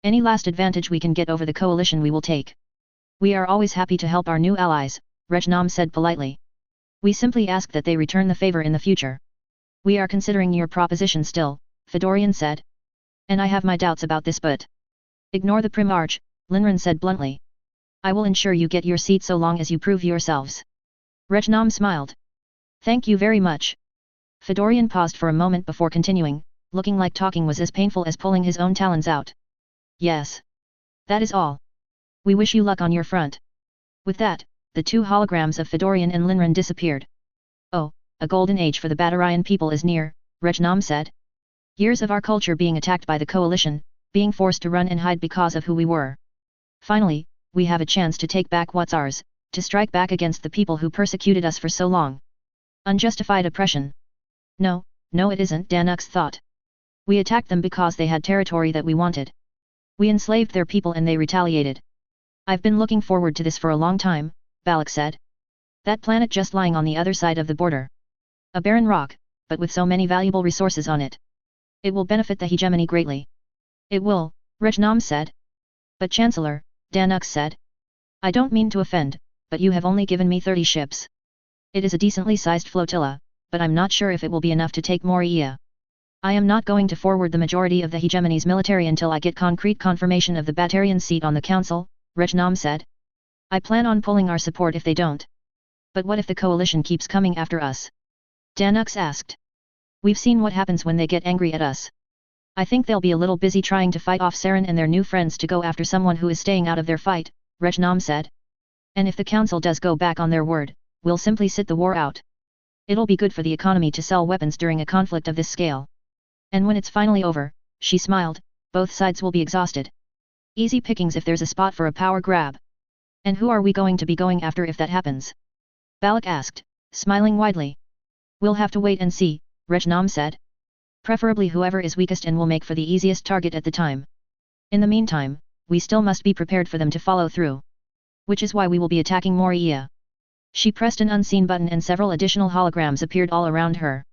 Any last advantage we can get over the coalition we will take. We are always happy to help our new allies, Regnam said politely. We simply ask that they return the favor in the future. We are considering your proposition still, Fedorian said. And I have my doubts about this but... Ignore the Primarch, Linren said bluntly. I will ensure you get your seat so long as you prove yourselves. Regnam smiled. Thank you very much. Fedorian paused for a moment before continuing, looking like talking was as painful as pulling his own talons out. Yes. That is all. We wish you luck on your front. With that, the two holograms of Fedorian and Linren disappeared. Oh, a golden age for the Batarian people is near, Regnam said. Years of our culture being attacked by the coalition, being forced to run and hide because of who we were. Finally, we have a chance to take back what's ours, to strike back against the people who persecuted us for so long. Unjustified oppression. No, it isn't, Danux thought. We attacked them because they had territory that we wanted. We enslaved their people and they retaliated. I've been looking forward to this for a long time, Balak said. That planet just lying on the other side of the border. A barren rock, but with so many valuable resources on it. It will benefit the hegemony greatly. It will, Regnam said. But Chancellor, Danux said. I don't mean to offend, but you have only given me 30 ships. It is a decently sized flotilla, but I'm not sure if it will be enough to take Moria. I am not going to forward the majority of the hegemony's military until I get concrete confirmation of the Batarian seat on the council, Regnam said. I plan on pulling our support if they don't. But what if the coalition keeps coming after us? Danux asked. We've seen what happens when they get angry at us. I think they'll be a little busy trying to fight off Saren and their new friends to go after someone who is staying out of their fight, Regnam said. And if the council does go back on their word, we'll simply sit the war out. It'll be good for the economy to sell weapons during a conflict of this scale. And when it's finally over, she smiled, both sides will be exhausted. Easy pickings if there's a spot for a power grab. And who are we going to be going after if that happens? Balak asked, smiling widely. We'll have to wait and see, Regnam said. Preferably whoever is weakest and will make for the easiest target at the time. In the meantime, we still must be prepared for them to follow through. Which is why we will be attacking Moria. She pressed an unseen button and several additional holograms appeared all around her.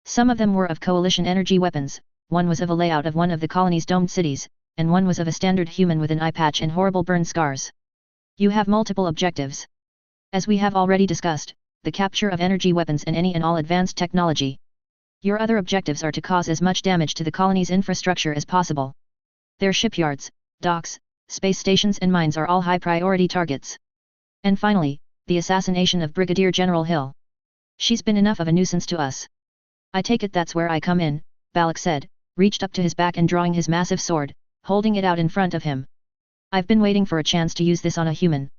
Some of them were of coalition energy weapons, one was of a layout of one of the colony's domed cities, and one was of a standard human with an eye patch and horrible burn scars. You have multiple objectives. As we have already discussed, the capture of energy weapons and any and all advanced technology. Your other objectives are to cause as much damage to the colony's infrastructure as possible. Their shipyards, docks, space stations and mines are all high-priority targets. And finally, the assassination of Brigadier General Hill. She's been enough of a nuisance to us. I take it that's where I come in, Balak said, reached up to his back and drawing his massive sword, holding it out in front of him. I've been waiting for a chance to use this on a human.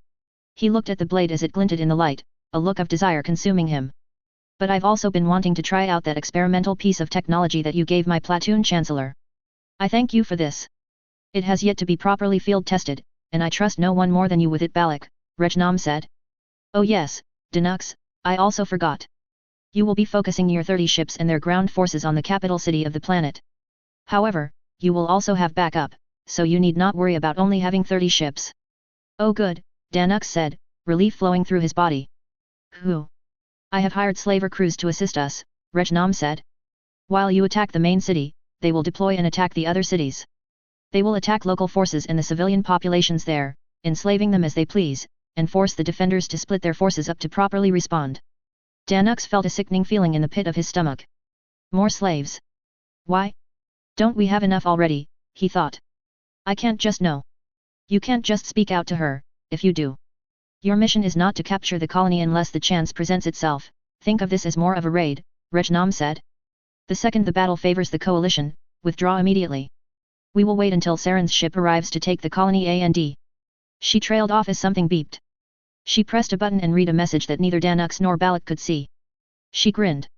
He looked at the blade as it glinted in the light, a look of desire consuming him. But I've also been wanting to try out that experimental piece of technology that you gave my platoon chancellor. I thank you for this. It has yet to be properly field tested, and I trust no one more than you with it, Balak, Rejnam said. Oh yes, Danux, I also forgot. You will be focusing your 30 ships and their ground forces on the capital city of the planet. However, you will also have backup, so you need not worry about only having 30 ships. Oh good, Danux said, relief flowing through his body. Who? I have hired slaver crews to assist us, Rejnam said. While you attack the main city, they will deploy and attack the other cities. They will attack local forces and the civilian populations there, enslaving them as they please, and force the defenders to split their forces up to properly respond. Danux felt a sickening feeling in the pit of his stomach. More slaves. Why? Don't we have enough already, he thought. I can't just know. You can't just speak out to her, if you do. Your mission is not to capture the colony unless the chance presents itself, think of this as more of a raid, Rejnam said. The second the battle favors the coalition, withdraw immediately. We will wait until Saren's ship arrives to take the colony A&D. She trailed off as something beeped. She pressed a button and read a message that neither Danux nor Balak could see. She grinned.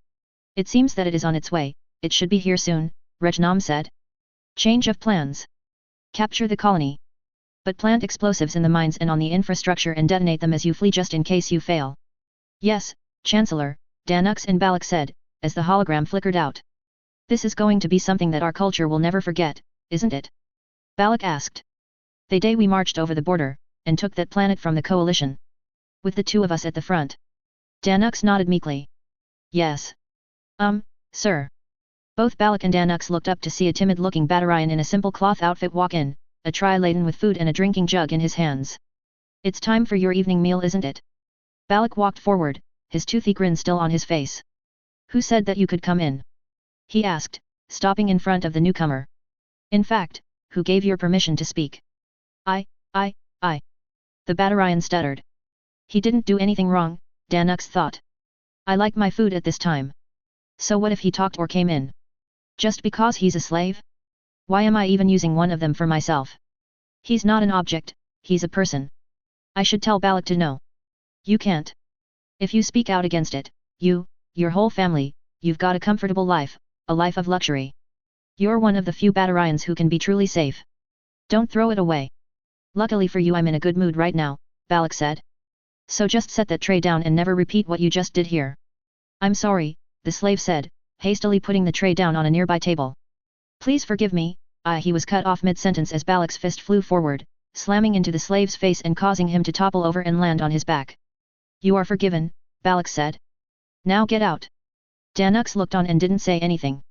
It seems that it is on its way, it should be here soon, Rejnam said. Change of plans. Capture the colony. But plant explosives in the mines and on the infrastructure and detonate them as you flee just in case you fail. Yes, Chancellor, Danux and Balak said, as the hologram flickered out. This is going to be something that our culture will never forget, isn't it? Balak asked. The day we marched over the border, and took that planet from the coalition. With the two of us at the front. Danux nodded meekly. Yes. Sir. Both Balak and Danux looked up to see a timid-looking Batarian in a simple cloth outfit walk in, a tray laden with food and a drinking jug in his hands. It's time for your evening meal, isn't it? Balak walked forward, his toothy grin still on his face. Who said that you could come in? He asked, stopping in front of the newcomer. In fact, who gave your permission to speak? I. The Batarian stuttered. He didn't do anything wrong, Danux thought. I like my food at this time. So what if he talked or came in? Just because he's a slave? Why am I even using one of them for myself? He's not an object, he's a person. I should tell Balak to know. You can't. If you speak out against it, your whole family, you've got a comfortable life, a life of luxury. You're one of the few Batarians who can be truly safe. Don't throw it away. Luckily for you I'm in a good mood right now, Balak said. So just set that tray down and never repeat what you just did here. I'm sorry, the slave said, hastily putting the tray down on a nearby table. Please forgive me, he was cut off mid-sentence as Balak's fist flew forward, slamming into the slave's face and causing him to topple over and land on his back. You are forgiven, Balak said. Now get out. Danux looked on and didn't say anything.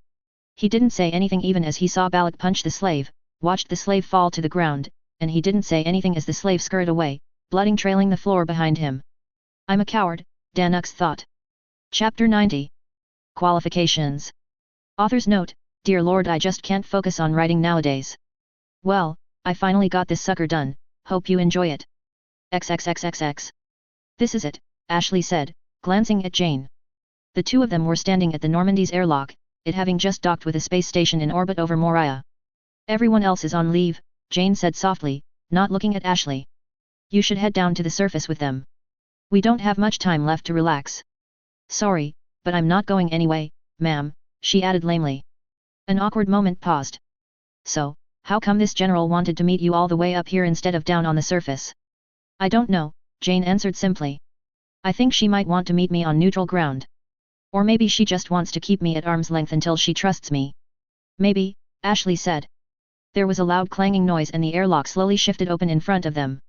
He didn't say anything even as he saw Balak punch the slave, watched the slave fall to the ground, and he didn't say anything as the slave scurried away, blooding trailing the floor behind him. I'm a coward, Danux thought. Chapter 90. Qualifications. Author's note, Dear Lord, I just can't focus on writing nowadays. Well, I finally got this sucker done, hope you enjoy it. XXXXX. This is it, Ashley said, glancing at Jane. The two of them were standing at the Normandy's airlock, it having just docked with a space station in orbit over Moria. Everyone else is on leave, Jane said softly, not looking at Ashley. You should head down to the surface with them. We don't have much time left to relax. Sorry, but I'm not going anyway, ma'am, she added lamely. An awkward moment paused. So, how come this general wanted to meet you all the way up here instead of down on the surface? I don't know, Jane answered simply. I think she might want to meet me on neutral ground. Or maybe she just wants to keep me at arm's length until she trusts me. Maybe, Ashley said. There was a loud clanging noise and the airlock slowly shifted open in front of them.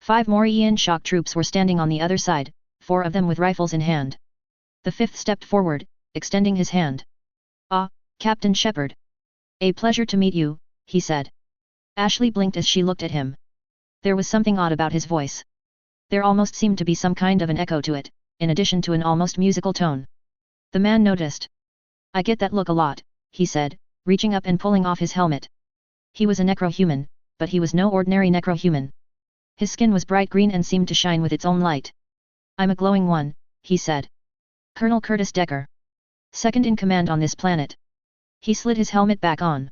5 more EN shock troops were standing on the other side, 4 of them with rifles in hand. The 5th stepped forward, extending his hand. Ah, Captain Shepard. A pleasure to meet you, he said. Ashley blinked as she looked at him. There was something odd about his voice. There almost seemed to be some kind of an echo to it, in addition to an almost musical tone. The man noticed. I get that look a lot, he said, reaching up and pulling off his helmet. He was a necro-human, but he was no ordinary necro-human. His skin was bright green and seemed to shine with its own light. I'm a glowing one, he said. Colonel Curtis Decker. Second in command on this planet. He slid his helmet back on.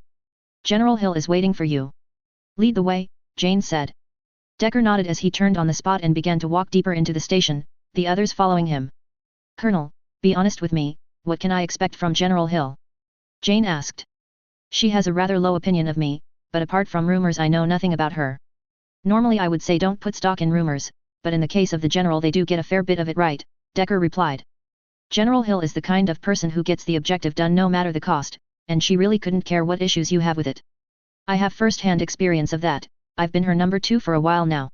General Hill is waiting for you. Lead the way, Jane said. Decker nodded as he turned on the spot and began to walk deeper into the station, the others following him. Colonel, be honest with me, what can I expect from General Hill? Jane asked. She has a rather low opinion of me, but apart from rumors I know nothing about her. Normally I would say don't put stock in rumors, but in the case of the general they do get a fair bit of it right, Decker replied. General Hill is the kind of person who gets the objective done no matter the cost, and she really couldn't care what issues you have with it. I have first-hand experience of that, I've been her number 2 for a while now.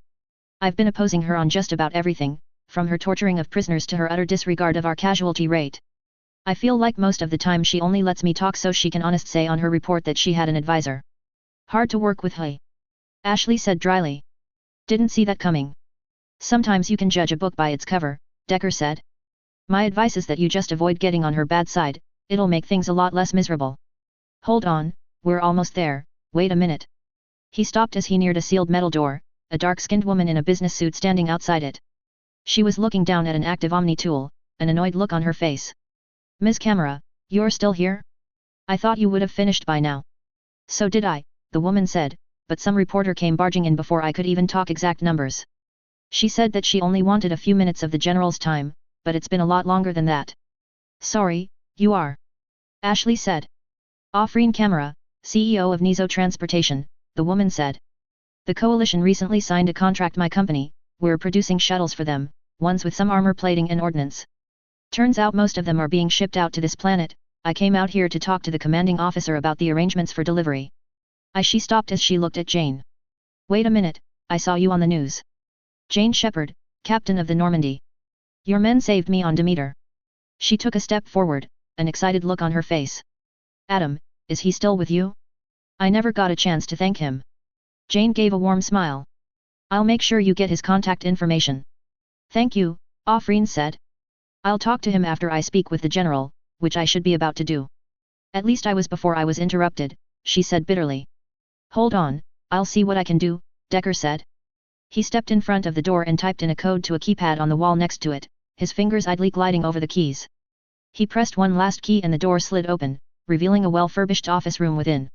I've been opposing her on just about everything, from her torturing of prisoners to her utter disregard of our casualty rate. I feel like most of the time she only lets me talk so she can honest say on her report that she had an advisor. Hard to work with, hey? Ashley said dryly. Didn't see that coming. Sometimes you can judge a book by its cover, Decker said. My advice is that you just avoid getting on her bad side, it'll make things a lot less miserable. Hold on, we're almost there, wait a minute. He stopped as he neared a sealed metal door, a dark-skinned woman in a business suit standing outside it. She was looking down at an active Omni tool, an annoyed look on her face. Ms. Camera, you're still here? I thought you would have finished by now. So did I, the woman said, but some reporter came barging in before I could even talk exact numbers. She said that she only wanted a few minutes of the general's time, but it's been a lot longer than that. Sorry, you are. Ashley said. Afreen Camera, CEO of Nizo Transportation, the woman said. The coalition recently signed a contract my company, we're producing shuttles for them, ones with some armor plating and ordnance. Turns out most of them are being shipped out to this planet, I came out here to talk to the commanding officer about the arrangements for delivery. She stopped as she looked at Jane. Wait a minute, I saw you on the news. Jane Shepherd, captain of the Normandy. Your men saved me on Demeter. She took a step forward, an excited look on her face. Adam, is he still with you? I never got a chance to thank him. Jane gave a warm smile. I'll make sure you get his contact information. Thank you, Afreen said. I'll talk to him after I speak with the general, which I should be about to do. At least I was before I was interrupted, she said bitterly. Hold on, I'll see what I can do, Decker said. He stepped in front of the door and typed in a code to a keypad on the wall next to it, his fingers idly gliding over the keys. He pressed one last key and the door slid open, revealing a well-furbished office room within.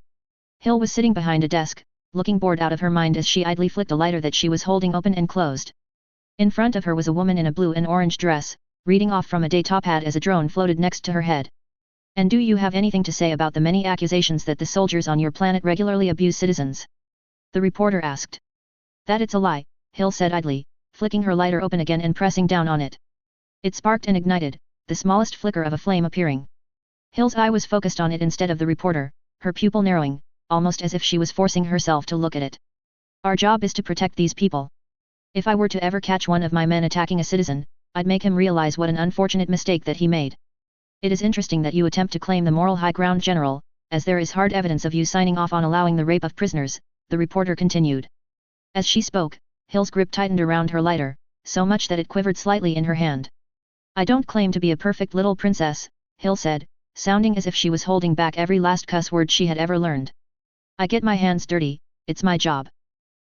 Hill was sitting behind a desk, looking bored out of her mind as she idly flicked a lighter that she was holding open and closed. In front of her was a woman in a blue and orange dress, reading off from a data pad as a drone floated next to her head. And do you have anything to say about the many accusations that the soldiers on your planet regularly abuse citizens? The reporter asked. That it's a lie, Hill said idly, flicking her lighter open again and pressing down on it. It sparked and ignited, the smallest flicker of a flame appearing. Hill's eye was focused on it instead of the reporter, her pupil narrowing, almost as if she was forcing herself to look at it. Our job is to protect these people. If I were to ever catch one of my men attacking a citizen, I'd make him realize what an unfortunate mistake that he made. It is interesting that you attempt to claim the moral high ground, General, as there is hard evidence of you signing off on allowing the rape of prisoners, the reporter continued. As she spoke, Hill's grip tightened around her lighter, so much that it quivered slightly in her hand. I don't claim to be a perfect little princess, Hill said, sounding as if she was holding back every last cuss word she had ever learned. I get my hands dirty, it's my job.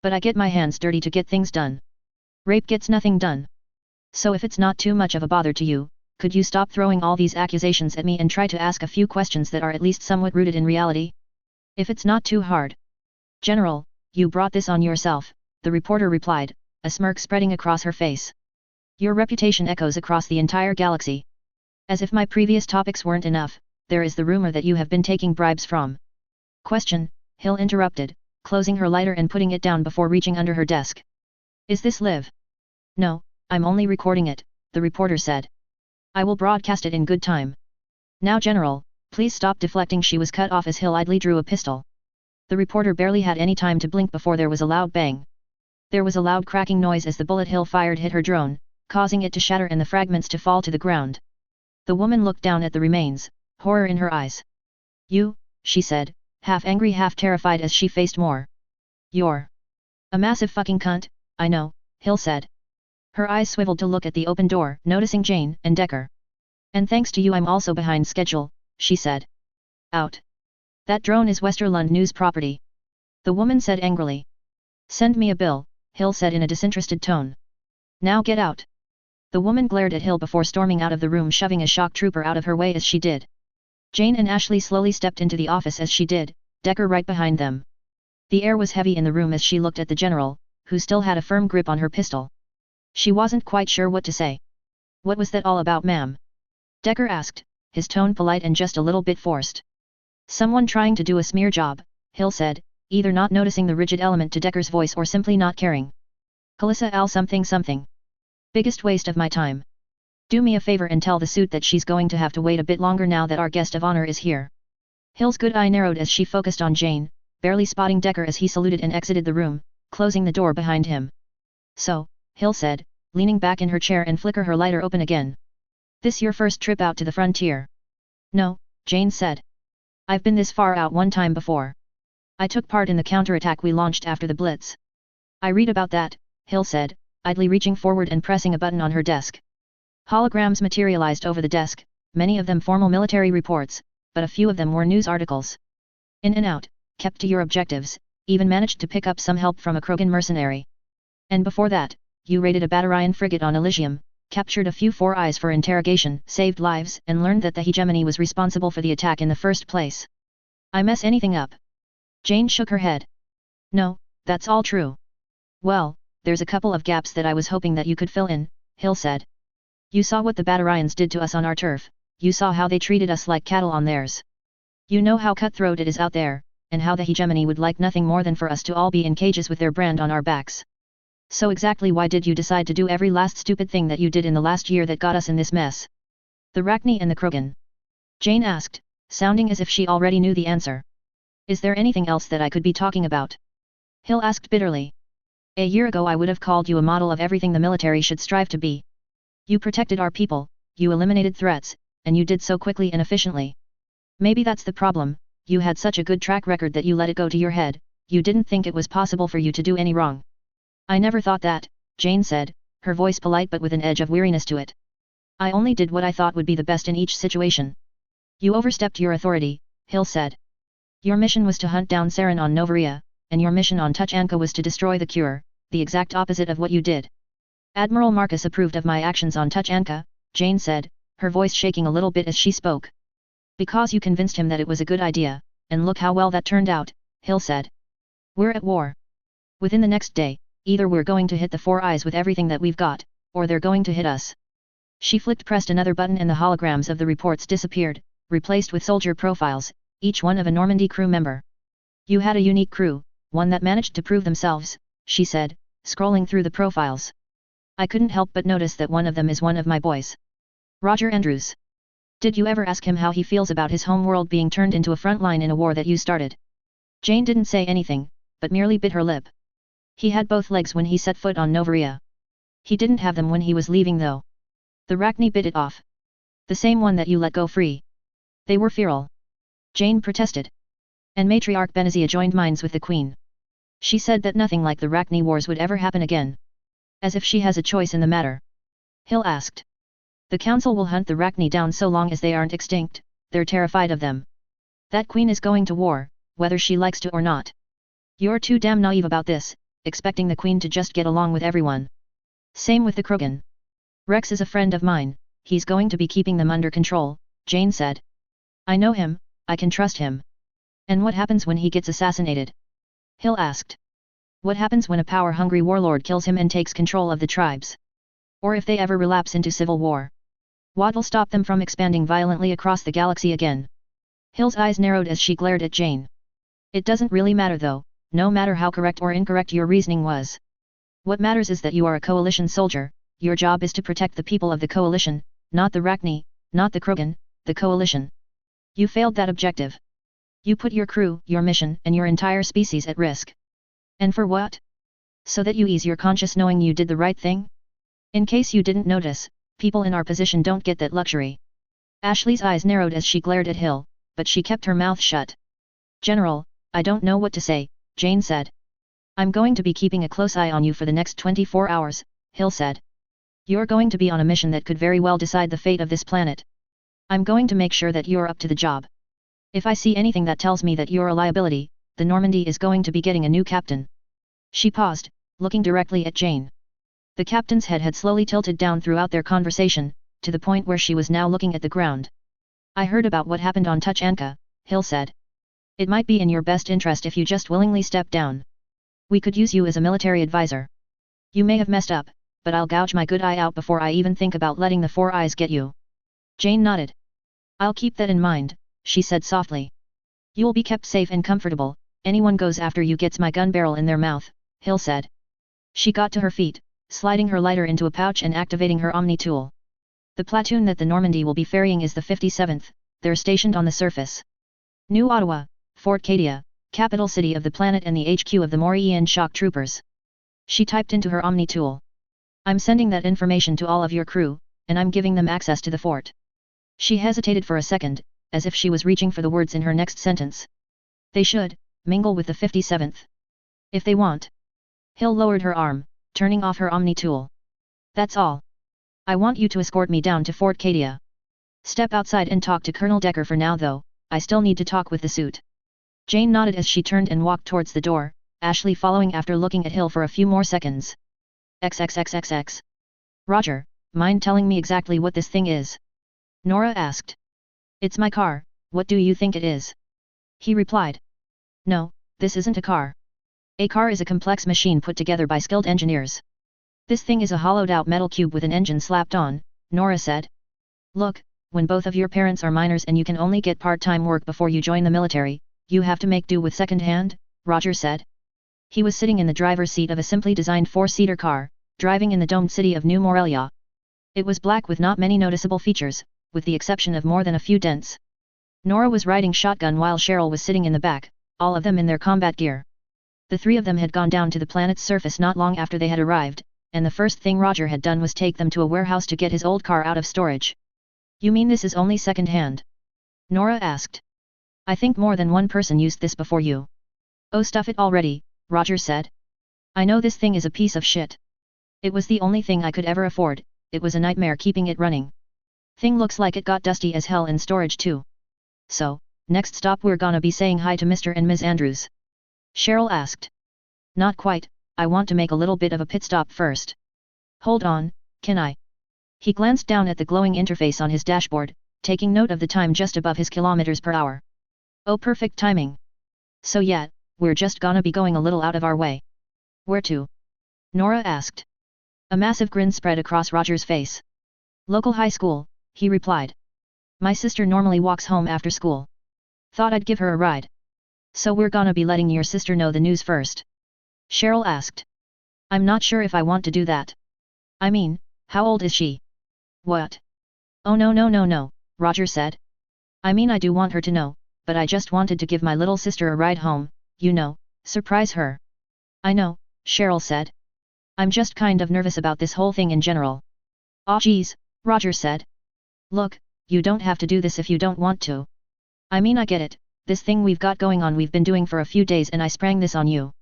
But I get my hands dirty to get things done. Rape gets nothing done. So if it's not too much of a bother to you, could you stop throwing all these accusations at me and try to ask a few questions that are at least somewhat rooted in reality? If it's not too hard. General, you brought this on yourself, the reporter replied, a smirk spreading across her face. Your reputation echoes across the entire galaxy. As if my previous topics weren't enough, there is the rumor that you have been taking bribes from. Question, Hill interrupted, closing her lighter and putting it down before reaching under her desk. Is this live? No, I'm only recording it, the reporter said. I will broadcast it in good time. Now General, please stop deflecting. She was cut off as Hill idly drew a pistol. The reporter barely had any time to blink before there was a loud bang. There was a loud cracking noise as the bullet Hill fired hit her drone, causing it to shatter and the fragments to fall to the ground. The woman looked down at the remains, horror in her eyes. You, she said, half angry half terrified as she faced more. You're a massive fucking cunt, I know, Hill said. Her eyes swiveled to look at the open door, noticing Jane and Decker. And thanks to you I'm also behind schedule, she said. Out. That drone is Westerlund News property. The woman said angrily. Send me a bill, Hill said in a disinterested tone. Now get out. The woman glared at Hill before storming out of the room, shoving a shock trooper out of her way as she did. Jane and Ashley slowly stepped into the office as she did, Decker right behind them. The air was heavy in the room as she looked at the general, who still had a firm grip on her pistol. She wasn't quite sure what to say. What was that all about, ma'am? Decker asked, his tone polite and just a little bit forced. Someone trying to do a smear job, Hill said, either not noticing the rigid element to Decker's voice or simply not caring. Calissa Al something something. Biggest waste of my time. Do me a favor and tell the suit that she's going to have to wait a bit longer now that our guest of honor is here. Hill's good eye narrowed as she focused on Jane, barely spotting Decker as he saluted and exited the room, closing the door behind him. So, Hill said, leaning back in her chair and flicker her lighter open again. This your first trip out to the frontier? No, Jane said. I've been this far out one time before. I took part in the counterattack we launched after the Blitz. I read about that, Hill said, idly reaching forward and pressing a button on her desk. Holograms materialized over the desk, many of them formal military reports, but a few of them were news articles. In and out, kept to your objectives, even managed to pick up some help from a Krogan mercenary. And before that, you raided a Batarian frigate on Elysium, captured a few Four Eyes for interrogation, saved lives, and learned that the hegemony was responsible for the attack in the first place. I mess anything up? Jane shook her head. No, that's all true. Well, there's a couple of gaps that I was hoping that you could fill in, Hill said. You saw what the Batarians did to us on our turf, you saw how they treated us like cattle on theirs. You know how cutthroat it is out there, and how the hegemony would like nothing more than for us to all be in cages with their brand on our backs. So exactly why did you decide to do every last stupid thing that you did in the last year that got us in this mess? The Rachni and the Krogan? Jane asked, sounding as if she already knew the answer. Is there anything else that I could be talking about? Hill asked bitterly. A year ago I would have called you a model of everything the military should strive to be. You protected our people, you eliminated threats, and you did so quickly and efficiently. Maybe that's the problem, you had such a good track record that you let it go to your head, you didn't think it was possible for you to do any wrong. I never thought that, Jane said, her voice polite but with an edge of weariness to it. I only did what I thought would be the best in each situation. You overstepped your authority, Hill said. Your mission was to hunt down Saren on Novaria, and your mission on Tuchanka was to destroy the Cure, the exact opposite of what you did. Admiral Marcus approved of my actions on Tuchanka, Jane said, her voice shaking a little bit as she spoke. Because you convinced him that it was a good idea, and look how well that turned out, Hill said. We're at war. Within the next day, either we're going to hit the Four Eyes with everything that we've got, or they're going to hit us. She pressed another button and the holograms of the reports disappeared, replaced with soldier profiles, each one of a Normandy crew member. You had a unique crew, one that managed to prove themselves, she said, scrolling through the profiles. I couldn't help but notice that one of them is one of my boys. Roger Andrews. Did you ever ask him how he feels about his homeworld being turned into a front line in a war that you started? Jane didn't say anything, but merely bit her lip. He had both legs when he set foot on Novaria. He didn't have them when he was leaving though. The Rachni bit it off. The same one that you let go free. They were feral. Jane protested. And Matriarch Benazia joined minds with the Queen. She said that nothing like the Rachni Wars would ever happen again. As if she has a choice in the matter. Hill asked. The Council will hunt the Rachni down so long as they aren't extinct, they're terrified of them. That Queen is going to war, whether she likes to or not. You're too damn naive about this, expecting the Queen to just get along with everyone. Same with the Krogan. Rex is a friend of mine, he's going to be keeping them under control, Jane said. I know him, I can trust him. And what happens when he gets assassinated? Hill asked. What happens when a power-hungry warlord kills him and takes control of the tribes? Or if they ever relapse into civil war? What'll stop them from expanding violently across the galaxy again? Hill's eyes narrowed as she glared at Jane. It doesn't really matter though, no matter how correct or incorrect your reasoning was. What matters is that you are a coalition soldier, your job is to protect the people of the coalition, not the Rachni, not the Krogan, the coalition. You failed that objective. You put your crew, your mission, and your entire species at risk. And for what? So that you ease your conscience knowing you did the right thing? In case you didn't notice, people in our position don't get that luxury. Ashley's eyes narrowed as she glared at Hill, but she kept her mouth shut. General, I don't know what to say, Jane said. I'm going to be keeping a close eye on you for the next 24 hours, Hill said. You're going to be on a mission that could very well decide the fate of this planet. I'm going to make sure that you're up to the job. If I see anything that tells me that you're a liability, the Normandy is going to be getting a new captain. She paused, looking directly at Jane. The captain's head had slowly tilted down throughout their conversation, to the point where she was now looking at the ground. I heard about what happened on Tuchanka, Hill said. It might be in your best interest if you just willingly step down. We could use you as a military advisor. You may have messed up, but I'll gouge my good eye out before I even think about letting the Four Eyes get you. Jane nodded. I'll keep that in mind, she said softly. You'll be kept safe and comfortable, anyone goes after you gets my gun barrel in their mouth, Hill said. She got to her feet, sliding her lighter into a pouch and activating her Omni tool. The platoon that the Normandy will be ferrying is the 57th, they're stationed on the surface. New Ottawa, Fort Cadia, capital city of the planet and the HQ of the Morian shock troopers. She typed into her Omni tool. I'm sending that information to all of your crew, and I'm giving them access to the fort. She hesitated for a second, as if she was reaching for the words in her next sentence. They should mingle with the 57th. If they want. Hill lowered her arm, turning off her Omni tool. That's all. I want you to escort me down to Fort Cadia. Step outside and talk to Colonel Decker for now though, I still need to talk with the suit. Jane nodded as she turned and walked towards the door, Ashley following after looking at Hill for a few more seconds. XXXXX. Roger, mind telling me exactly what this thing is? Nora asked. It's my car, what do you think it is? He replied. No, this isn't a car. A car is a complex machine put together by skilled engineers. This thing is a hollowed-out metal cube with an engine slapped on, Nora said. Look, when both of your parents are minors and you can only get part-time work before you join the military, you have to make do with second-hand, Roger said. He was sitting in the driver's seat of a simply designed four-seater car, driving in the domed city of New Morelia. It was black with not many noticeable features, with the exception of more than a few dents. Nora was riding shotgun while Cheryl was sitting in the back, all of them in their combat gear. The three of them had gone down to the planet's surface not long after they had arrived, and the first thing Roger had done was take them to a warehouse to get his old car out of storage. You mean this is only second-hand? Nora asked. I think more than one person used this before you. Oh, stuff it already, Roger said. I know this thing is a piece of shit. It was the only thing I could ever afford, it was a nightmare keeping it running. Thing looks like it got dusty as hell in storage too. So, next stop we're gonna be saying hi to Mr. and Ms. Andrews. Cheryl asked. Not quite, I want to make a little bit of a pit stop first. Hold on, can I? He glanced down at the glowing interface on his dashboard, taking note of the time just above his kilometers per hour. Oh, perfect timing. So yeah, we're just gonna be going a little out of our way. Where to? Nora asked. A massive grin spread across Roger's face. Local high school, he replied. My sister normally walks home after school. Thought I'd give her a ride. So we're gonna be letting your sister know the news first. Cheryl asked. I'm not sure if I want to do that. I mean, how old is she? What? Oh no, Roger said. I mean I do want her to know, but I just wanted to give my little sister a ride home, you know, surprise her. I know, Cheryl said. I'm just kind of nervous about this whole thing in general. Aw geez, Roger said. Look, you don't have to do this if you don't want to. I mean I get it, this thing we've got going on we've been doing for a few days and I sprang this on you.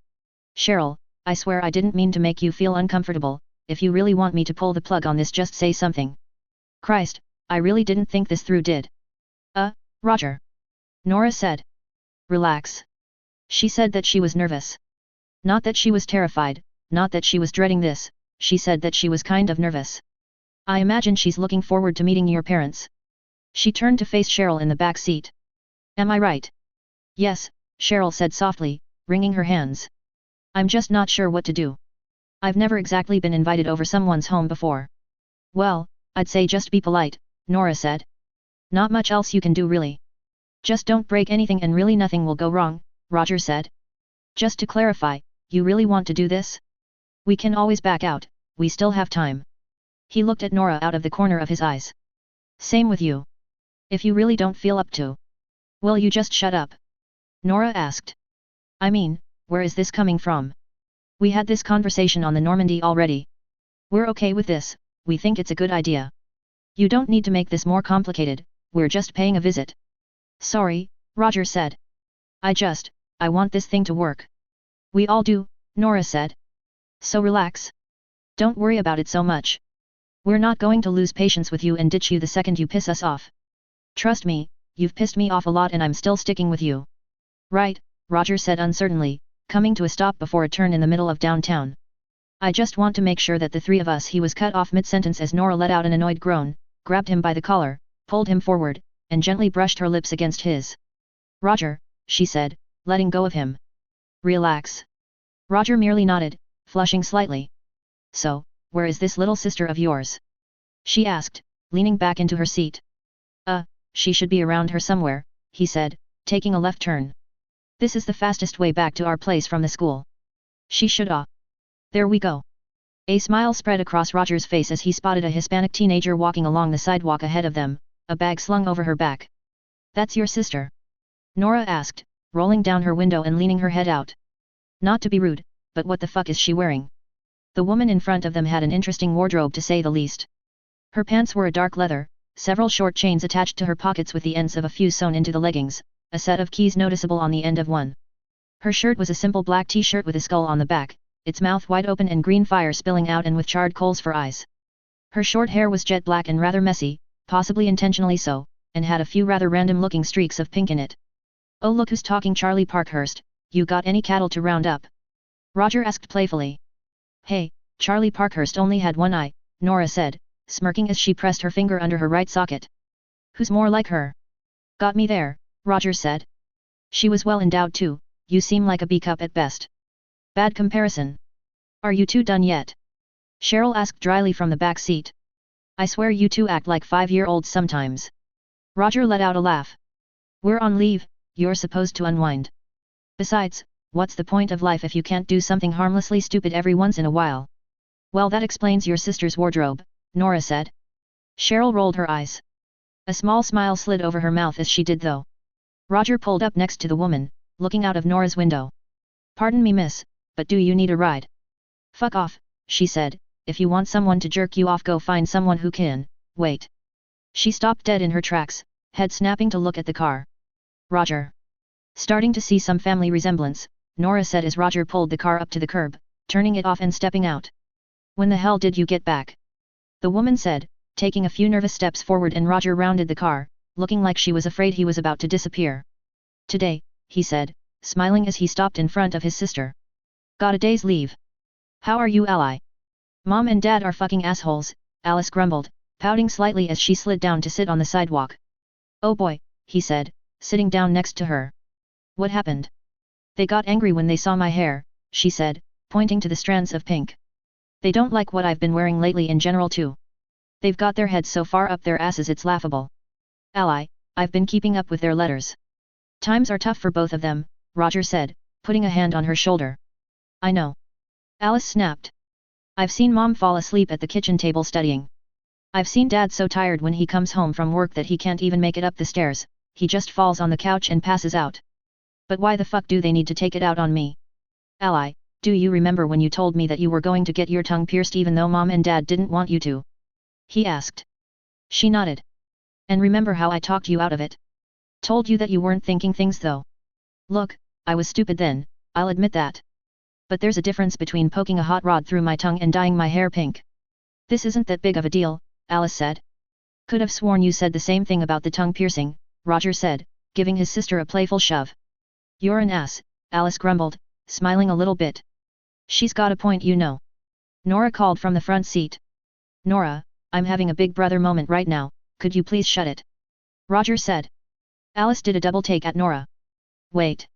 Cheryl, I swear I didn't mean to make you feel uncomfortable, if you really want me to pull the plug on this just say something. Christ, I really didn't think this through did. Roger. Nora said. Relax. She said that she was nervous. Not that she was terrified, not that she was dreading this, she said that she was kind of nervous. I imagine she's looking forward to meeting your parents. She turned to face Cheryl in the back seat. Am I right? Yes, Cheryl said softly, wringing her hands. I'm just not sure what to do. I've never exactly been invited over someone's home before. Well, I'd say just be polite, Nora said. Not much else you can do really. Just don't break anything and really nothing will go wrong, Roger said. Just to clarify, you really want to do this? We can always back out, we still have time. He looked at Nora out of the corner of his eyes. Same with you. If you really don't feel up to. Will you just shut up? Nora asked. I mean, where is this coming from? We had this conversation on the Normandy already. We're okay with this, we think it's a good idea. You don't need to make this more complicated, we're just paying a visit. Sorry, Roger said. I want this thing to work. We all do, Nora said. So relax. Don't worry about it so much. We're not going to lose patience with you and ditch you the second you piss us off. Trust me, you've pissed me off a lot and I'm still sticking with you. Right, Roger said uncertainly, coming to a stop before a turn in the middle of downtown. I just want to make sure that the three of us. He was cut off mid-sentence as Nora let out an annoyed groan, grabbed him by the collar, pulled him forward, and gently brushed her lips against his. Roger, she said, letting go of him. Relax. Roger merely nodded, flushing slightly. So, where is this little sister of yours? She asked, leaning back into her seat. She should be around her somewhere, he said, taking a left turn. This is the fastest way back to our place from the school. She should. There we go. A smile spread across Roger's face as he spotted a Hispanic teenager walking along the sidewalk ahead of them, a bag slung over her back. That's your sister? Nora asked, rolling down her window and leaning her head out. Not to be rude, but what the fuck is she wearing? The woman in front of them had an interesting wardrobe to say the least. Her pants were a dark leather, several short chains attached to her pockets with the ends of a few sewn into the leggings, a set of keys noticeable on the end of one. Her shirt was a simple black t-shirt with a skull on the back, its mouth wide open and green fire spilling out and with charred coals for eyes. Her short hair was jet black and rather messy, possibly intentionally so, and had a few rather random-looking streaks of pink in it. Oh look who's talking, Charlie Parkhurst, you got any cattle to round up? Roger asked playfully. Hey, Charlie Parkhurst only had one eye, Nora said, smirking as she pressed her finger under her right socket. Who's more like her? Got me there, Roger said. She was well endowed too, you seem like a B-cup at best. Bad comparison. Are you two done yet? Cheryl asked dryly from the back seat. I swear you two act like 5-year-olds sometimes. Roger let out a laugh. We're on leave, you're supposed to unwind. Besides, what's the point of life if you can't do something harmlessly stupid every once in a while? Well, that explains your sister's wardrobe, Nora said. Cheryl rolled her eyes. A small smile slid over her mouth as she did though. Roger pulled up next to the woman, looking out of Nora's window. Pardon me miss, but do you need a ride? Fuck off, she said, if you want someone to jerk you off go find someone who can, wait. She stopped dead in her tracks, head snapping to look at the car. Roger. Starting to see some family resemblance, Nora said as Roger pulled the car up to the curb, turning it off and stepping out. When the hell did you get back? The woman said, taking a few nervous steps forward, and Roger rounded the car, looking like she was afraid he was about to disappear. Today, he said, smiling as he stopped in front of his sister. Got a day's leave. How are you, Ally? Mom and Dad are fucking assholes, Alice grumbled, pouting slightly as she slid down to sit on the sidewalk. Oh boy, he said, sitting down next to her. What happened? They got angry when they saw my hair, she said, pointing to the strands of pink. They don't like what I've been wearing lately in general too. They've got their heads so far up their asses it's laughable. Ally, I've been keeping up with their letters. Times are tough for both of them, Roger said, putting a hand on her shoulder. I know. Alice snapped. I've seen Mom fall asleep at the kitchen table studying. I've seen Dad so tired when he comes home from work that he can't even make it up the stairs, he just falls on the couch and passes out. But why the fuck do they need to take it out on me? Ally, do you remember when you told me that you were going to get your tongue pierced even though Mom and Dad didn't want you to? He asked. She nodded. And remember how I talked you out of it? Told you that you weren't thinking things though. Look, I was stupid then, I'll admit that. But there's a difference between poking a hot rod through my tongue and dyeing my hair pink. This isn't that big of a deal, Alice said. Could have sworn you said the same thing about the tongue piercing, Roger said, giving his sister a playful shove. You're an ass, Alice grumbled, smiling a little bit. She's got a point, you know. Nora called from the front seat. Nora, I'm having a big brother moment right now, could you please shut it? Roger said. Alice did a double take at Nora. Wait.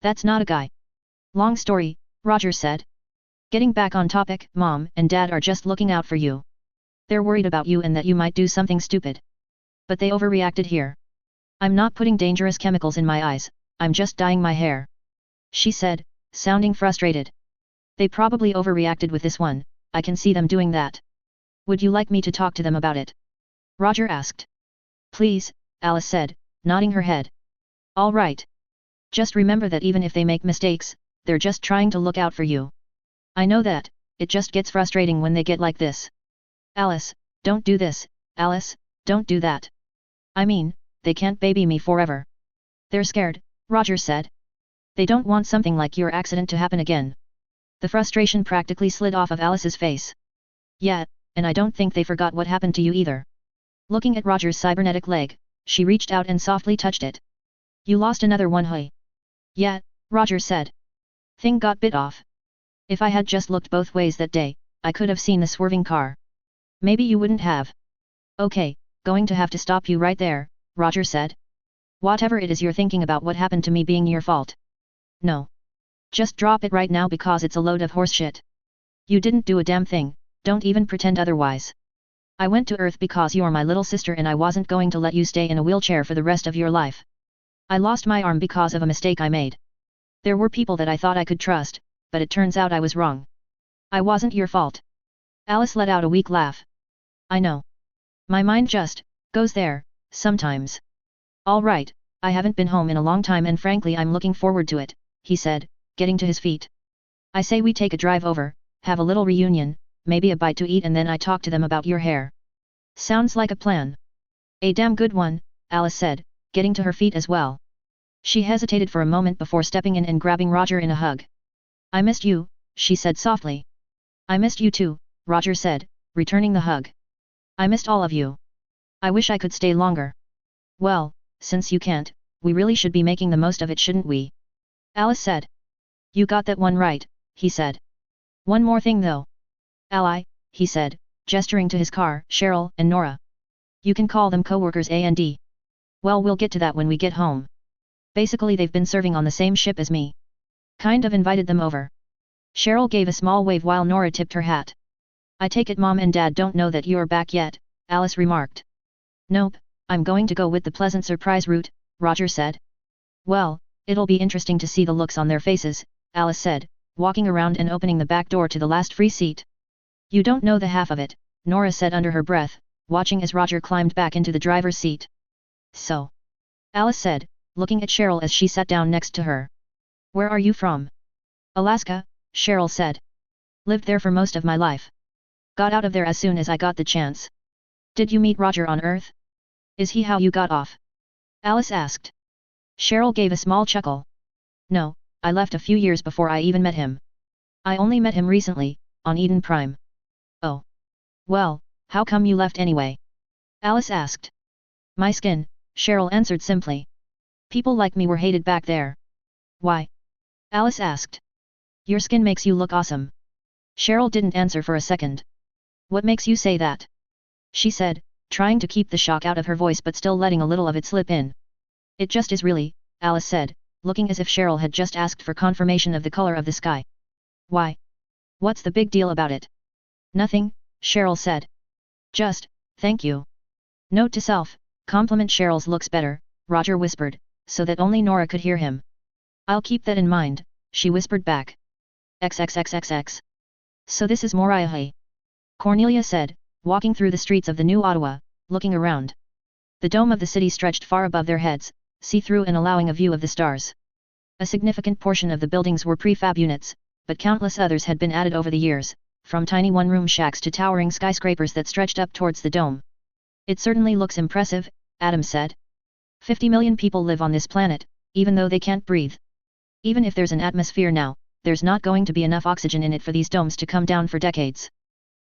That's not a guy. Long story, Roger said. Getting back on topic, Mom and Dad are just looking out for you. They're worried about you and that you might do something stupid. But they overreacted here. I'm not putting dangerous chemicals in my eyes, I'm just dyeing my hair. She said, sounding frustrated. They probably overreacted with this one, I can see them doing that. Would you like me to talk to them about it? Roger asked. Please, Alice said, nodding her head. All right. Just remember that even if they make mistakes, they're just trying to look out for you. I know that, it just gets frustrating when they get like this. Alice, don't do this, Alice, don't do that. I mean, they can't baby me forever. They're scared, Roger said. They don't want something like your accident to happen again. The frustration practically slid off of Alice's face. Yeah, and I don't think they forgot what happened to you either. Looking at Roger's cybernetic leg, she reached out and softly touched it. You lost another one, hey? Yeah, Roger said. Thing got bit off. If I had just looked both ways that day, I could have seen the swerving car. Maybe you wouldn't have. Okay, going to have to stop you right there, Roger said. Whatever it is you're thinking about what happened to me being your fault. No. Just drop it right now because it's a load of horseshit. You didn't do a damn thing, don't even pretend otherwise. I went to Earth because you're my little sister and I wasn't going to let you stay in a wheelchair for the rest of your life. I lost my arm because of a mistake I made. There were people that I thought I could trust, but it turns out I was wrong. I wasn't your fault. Alice let out a weak laugh. I know. My mind just goes there, sometimes. All right, I haven't been home in a long time and frankly I'm looking forward to it, he said, getting to his feet. I say we take a drive over, have a little reunion, maybe a bite to eat and then I talk to them about your hair. Sounds like a plan. A damn good one, Alice said, getting to her feet as well. She hesitated for a moment before stepping in and grabbing Roger in a hug. I missed you, she said softly. I missed you too, Roger said, returning the hug. I missed all of you. I wish I could stay longer. Well, since you can't, we really should be making the most of it, shouldn't we? Alice said. You got that one right, he said. One more thing though. Ally, he said, gesturing to his car, Cheryl and Nora. You can call them co-workers A&D. Well, we'll get to that when we get home. Basically they've been serving on the same ship as me. Kind of invited them over. Cheryl gave a small wave while Nora tipped her hat. I take it Mom and Dad don't know that you're back yet, Alice remarked. Nope, I'm going to go with the pleasant surprise route, Roger said. Well, it'll be interesting to see the looks on their faces, Alice said, walking around and opening the back door to the last free seat. You don't know the half of it, Nora said under her breath, watching as Roger climbed back into the driver's seat. So? Alice said, looking at Cheryl as she sat down next to her. Where are you from? Alaska, Cheryl said. Lived there for most of my life. Got out of there as soon as I got the chance. Did you meet Roger on Earth? Is he how you got off? Alice asked. Cheryl gave a small chuckle. No, I left a few years before I even met him. I only met him recently, on Eden Prime. Oh. Well, how come you left anyway? Alice asked. My skin, Cheryl answered simply. People like me were hated back there. Why? Alice asked. Your skin makes you look awesome. Cheryl didn't answer for a second. What makes you say that? She said, trying to keep the shock out of her voice but still letting a little of it slip in. It just is really, Alice said, looking as if Cheryl had just asked for confirmation of the color of the sky. Why? What's the big deal about it? Nothing, Cheryl said. Just, thank you. Note to self, compliment Cheryl's looks better, Roger whispered, so that only Nora could hear him. I'll keep that in mind, she whispered back. XXXXX. So this is Moriahe. Cornelia said, walking through the streets of the new Ottawa, looking around. The dome of the city stretched far above their heads, see-through and allowing a view of the stars. A significant portion of the buildings were prefab units, but countless others had been added over the years, from tiny one-room shacks to towering skyscrapers that stretched up towards the dome. It certainly looks impressive, Adam said. 50 million people live on this planet, even though they can't breathe. Even if there's an atmosphere now, there's not going to be enough oxygen in it for these domes to come down for decades.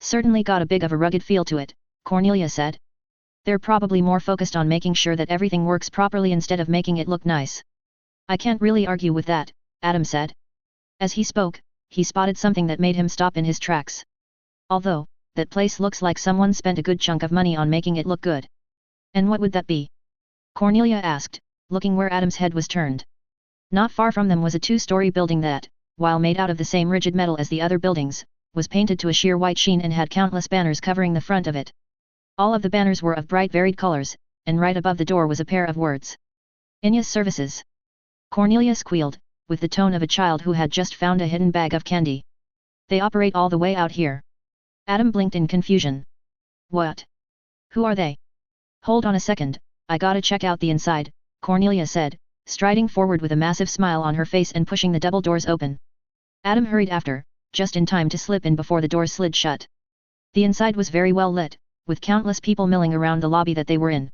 Certainly got a bit of a rugged feel to it, Cornelia said. They're probably more focused on making sure that everything works properly instead of making it look nice. I can't really argue with that, Adam said. As he spoke, he spotted something that made him stop in his tracks. Although, that place looks like someone spent a good chunk of money on making it look good. And what would that be? Cornelia asked, looking where Adam's head was turned. Not far from them was a two-story building that, while made out of the same rigid metal as the other buildings, was painted to a sheer white sheen and had countless banners covering the front of it. All of the banners were of bright varied colors, and right above the door was a pair of words. Inya's Services. Cornelia squealed, with the tone of a child who had just found a hidden bag of candy. They operate all the way out here. Adam blinked in confusion. What? Who are they? Hold on a second, I gotta check out the inside, Cornelia said, striding forward with a massive smile on her face and pushing the double doors open. Adam hurried after, just in time to slip in before the doors slid shut. The inside was very well lit, with countless people milling around the lobby that they were in.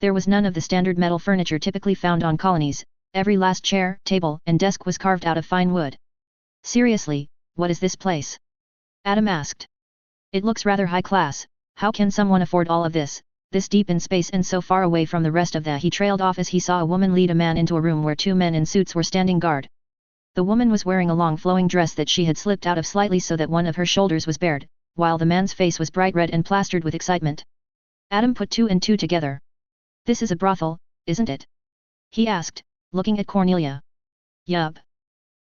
There was none of the standard metal furniture typically found on colonies, every last chair, table, and desk was carved out of fine wood. Seriously, what is this place? Adam asked. It looks rather high class, how can someone afford all of this deep in space and so far away from the rest of the. He trailed off as he saw a woman lead a man into a room where two men in suits were standing guard. The woman was wearing a long flowing dress that she had slipped out of slightly so that one of her shoulders was bared, while the man's face was bright red and plastered with excitement. Adam put two and two together. This is a brothel, isn't it? He asked, looking at Cornelia. Yup.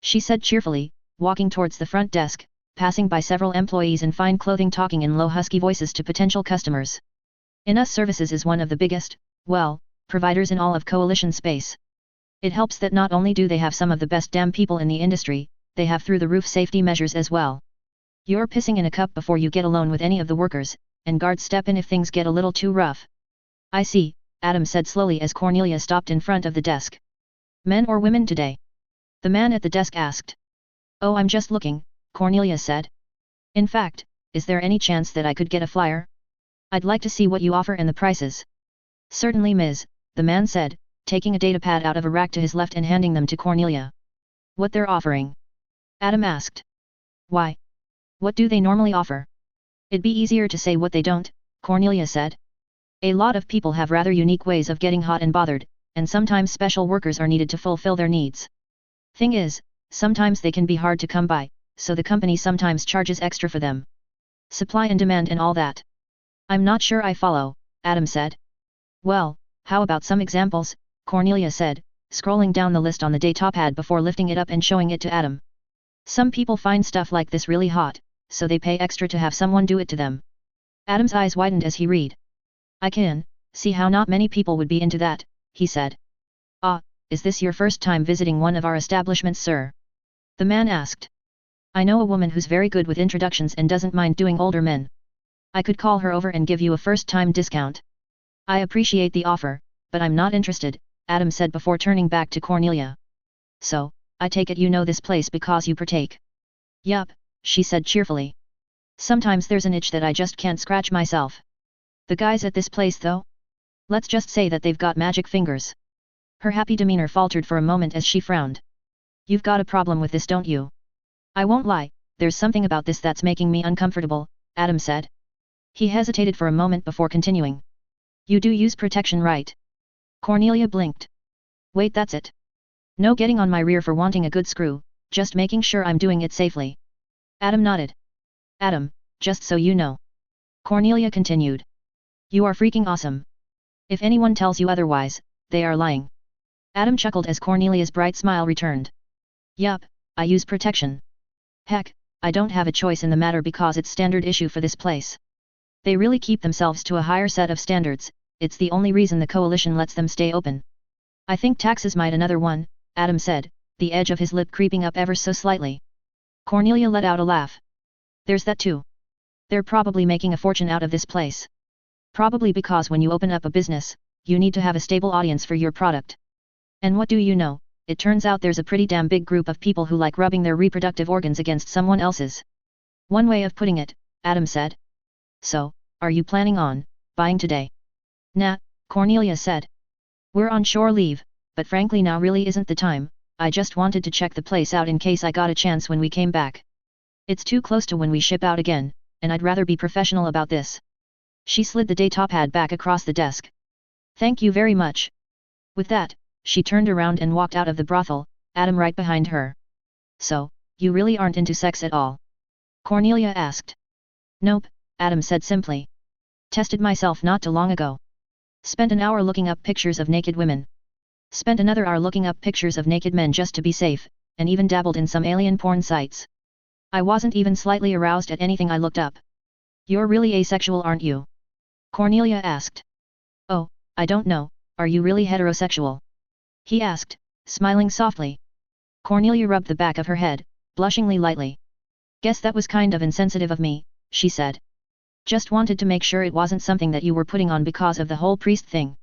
She said cheerfully, walking towards the front desk, passing by several employees in fine clothing talking in low husky voices to potential customers. Inus Services is one of the biggest, well, providers in all of coalition space. It helps that not only do they have some of the best damn people in the industry, they have through the roof safety measures as well. You're pissing in a cup before you get alone with any of the workers, and guards step in if things get a little too rough. I see, Adam said slowly as Cornelia stopped in front of the desk. Men or women today? The man at the desk asked. Oh, I'm just looking, Cornelia said. In fact, is there any chance that I could get a flyer? I'd like to see what you offer and the prices. Certainly, Ms., the man said, taking a datapad out of a rack to his left and handing them to Cornelia. What they're offering? Adam asked. Why? What do they normally offer? It'd be easier to say what they don't, Cornelia said. A lot of people have rather unique ways of getting hot and bothered, and sometimes special workers are needed to fulfill their needs. Thing is, sometimes they can be hard to come by, so the company sometimes charges extra for them. Supply and demand and all that. I'm not sure I follow, Adam said. Well, how about some examples, Cornelia said, scrolling down the list on the datapad before lifting it up and showing it to Adam. Some people find stuff like this really hot, so they pay extra to have someone do it to them. Adam's eyes widened as he read. I can see how not many people would be into that, he said. Ah, is this your first time visiting one of our establishments, sir? The man asked. I know a woman who's very good with introductions and doesn't mind doing older men. I could call her over and give you a first-time discount. I appreciate the offer, but I'm not interested, Adam said before turning back to Cornelia. So, I take it you know this place because you partake. Yup, she said cheerfully. Sometimes there's an itch that I just can't scratch myself. The guys at this place though? Let's just say that they've got magic fingers. Her happy demeanor faltered for a moment as she frowned. You've got a problem with this, don't you? I won't lie, there's something about this that's making me uncomfortable, Adam said. He hesitated for a moment before continuing. You do use protection, right? Cornelia blinked. Wait, that's it. No getting on my rear for wanting a good screw, just making sure I'm doing it safely. Adam nodded. Adam, just so you know. Cornelia continued. You are freaking awesome. If anyone tells you otherwise, they are lying. Adam chuckled as Cornelia's bright smile returned. Yup, I use protection. Heck, I don't have a choice in the matter because it's standard issue for this place. They really keep themselves to a higher set of standards, it's the only reason the coalition lets them stay open. I think taxes might another one, Adam said, the edge of his lip creeping up ever so slightly. Cornelia let out a laugh. There's that too. They're probably making a fortune out of this place. Probably because when you open up a business, you need to have a stable audience for your product. And what do you know, it turns out there's a pretty damn big group of people who like rubbing their reproductive organs against someone else's. One way of putting it, Adam said. So, are you planning on buying today? Nah, Cornelia said. We're on shore leave, but frankly now really isn't the time, I just wanted to check the place out in case I got a chance when we came back. It's too close to when we ship out again, and I'd rather be professional about this. She slid the datapad back across the desk. Thank you very much. With that, she turned around and walked out of the brothel, Adam right behind her. So, you really aren't into sex at all? Cornelia asked. Nope, Adam said simply. Tested myself not too long ago. Spent an hour looking up pictures of naked women. Spent another hour looking up pictures of naked men just to be safe, and even dabbled in some alien porn sites. I wasn't even slightly aroused at anything I looked up. You're really asexual, aren't you? Cornelia asked. Oh, I don't know, are you really heterosexual? He asked, smiling softly. Cornelia rubbed the back of her head, blushingly lightly. Guess that was kind of insensitive of me, she said. Just wanted to make sure it wasn't something that you were putting on because of the whole priest thing.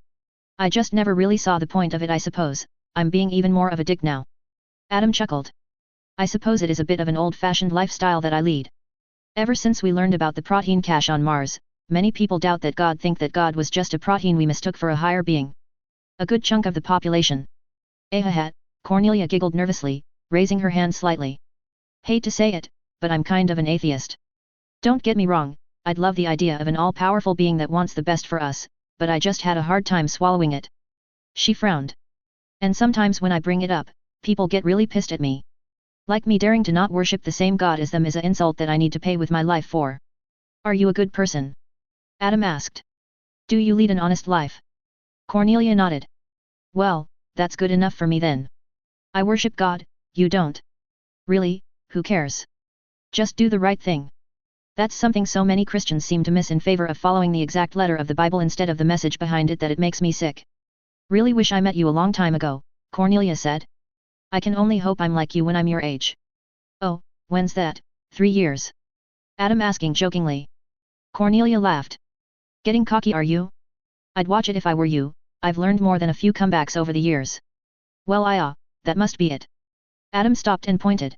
I just never really saw the point of it, I suppose. I'm being even more of a dick now. Adam chuckled. I suppose it is a bit of an old-fashioned lifestyle that I lead. Ever since we learned about the protein cache on Mars, many people doubt that God, think that God was just a protein we mistook for a higher being. A good chunk of the population. Ahaha, Cornelia giggled nervously, raising her hand slightly. Hate to say it, but I'm kind of an atheist. Don't get me wrong, I'd love the idea of an all-powerful being that wants the best for us, but I just had a hard time swallowing it. She frowned. And sometimes when I bring it up, people get really pissed at me. Like me daring to not worship the same god as them is an insult that I need to pay with my life for. Are you a good person? Adam asked. Do you lead an honest life? Cornelia nodded. Well, that's good enough for me then. I worship God, you don't. Really, who cares? Just do the right thing. That's something so many Christians seem to miss in favor of following the exact letter of the Bible instead of the message behind it that it makes me sick. Really wish I met you a long time ago, Cornelia said. I can only hope I'm like you when I'm your age. Oh, when's that? 3 years? Adam asking jokingly. Cornelia laughed. Getting cocky are you? I'd watch it if I were you, I've learned more than a few comebacks over the years. Well that must be it. Adam stopped and pointed.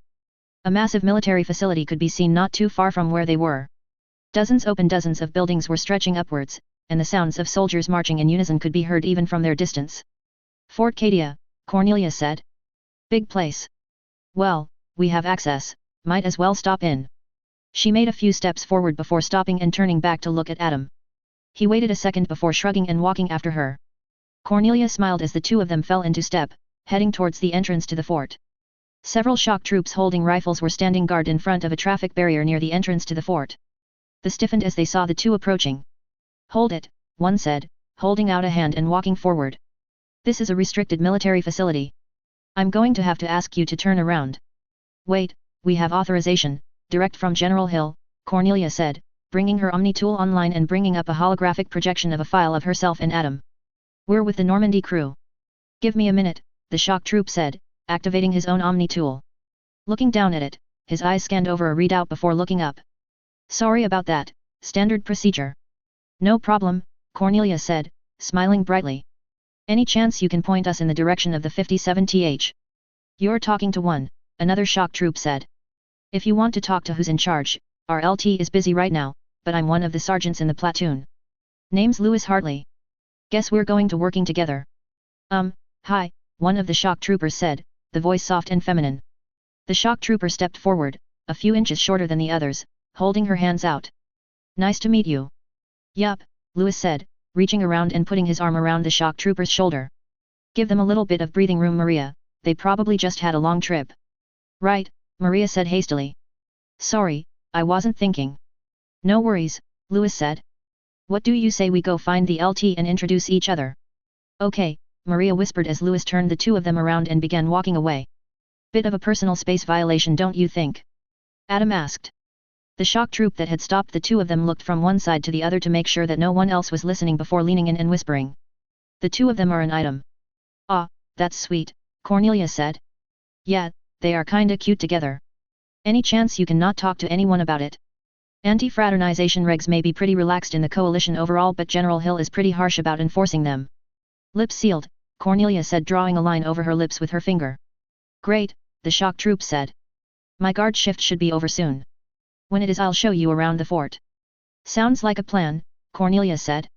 A massive military facility could be seen not too far from where they were. Dozens of buildings were stretching upwards, and the sounds of soldiers marching in unison could be heard even from their distance. Fort Cadia, Cornelia said. Big place. Well, we have access, might as well stop in. She made a few steps forward before stopping and turning back to look at Adam. He waited a second before shrugging and walking after her. Cornelia smiled as the two of them fell into step, heading towards the entrance to the fort. Several shock troops holding rifles were standing guard in front of a traffic barrier near the entrance to the fort. They stiffened as they saw the two approaching. Hold it, one said, holding out a hand and walking forward. This is a restricted military facility. I'm going to have to ask you to turn around. Wait, we have authorization, direct from General Hill, Cornelia said, bringing her Omni tool online and bringing up a holographic projection of a file of herself and Adam. We're with the Normandy crew. Give me a minute, the shock troop said, activating his own Omni tool. Looking down at it, his eyes scanned over a readout before looking up. Sorry about that, standard procedure. No problem, Cornelia said, smiling brightly. Any chance you can point us in the direction of the 57th? You're talking to one, another shock troop said. If you want to talk to who's in charge, our LT is busy right now, but I'm one of the sergeants in the platoon. Name's Lewis Hartley. Guess we're going to working together. Hi, one of the shock troopers said, the voice soft and feminine. The shock trooper stepped forward, a few inches shorter than the others, holding her hands out. Nice to meet you. Yup, Lewis said, reaching around and putting his arm around the shock trooper's shoulder. Give them a little bit of breathing room, Maria, they probably just had a long trip. Right, Maria said hastily. Sorry, I wasn't thinking. No worries, Lewis said. What do you say we go find the LT and introduce each other? Okay, Maria whispered as Lewis turned the two of them around and began walking away. Bit of a personal space violation, don't you think? Adam asked. The shock troop that had stopped the two of them looked from one side to the other to make sure that no one else was listening before leaning in and whispering. The two of them are an item. Ah, that's sweet, Cornelia said. Yeah, they are kinda cute together. Any chance you can not talk to anyone about it? Anti-fraternization regs may be pretty relaxed in the coalition overall, but General Hill is pretty harsh about enforcing them. Lips sealed, Cornelia said, drawing a line over her lips with her finger. Great, the shock troop said. My guard shift should be over soon. When it is, I'll show you around the fort. Sounds like a plan, Cornelia said.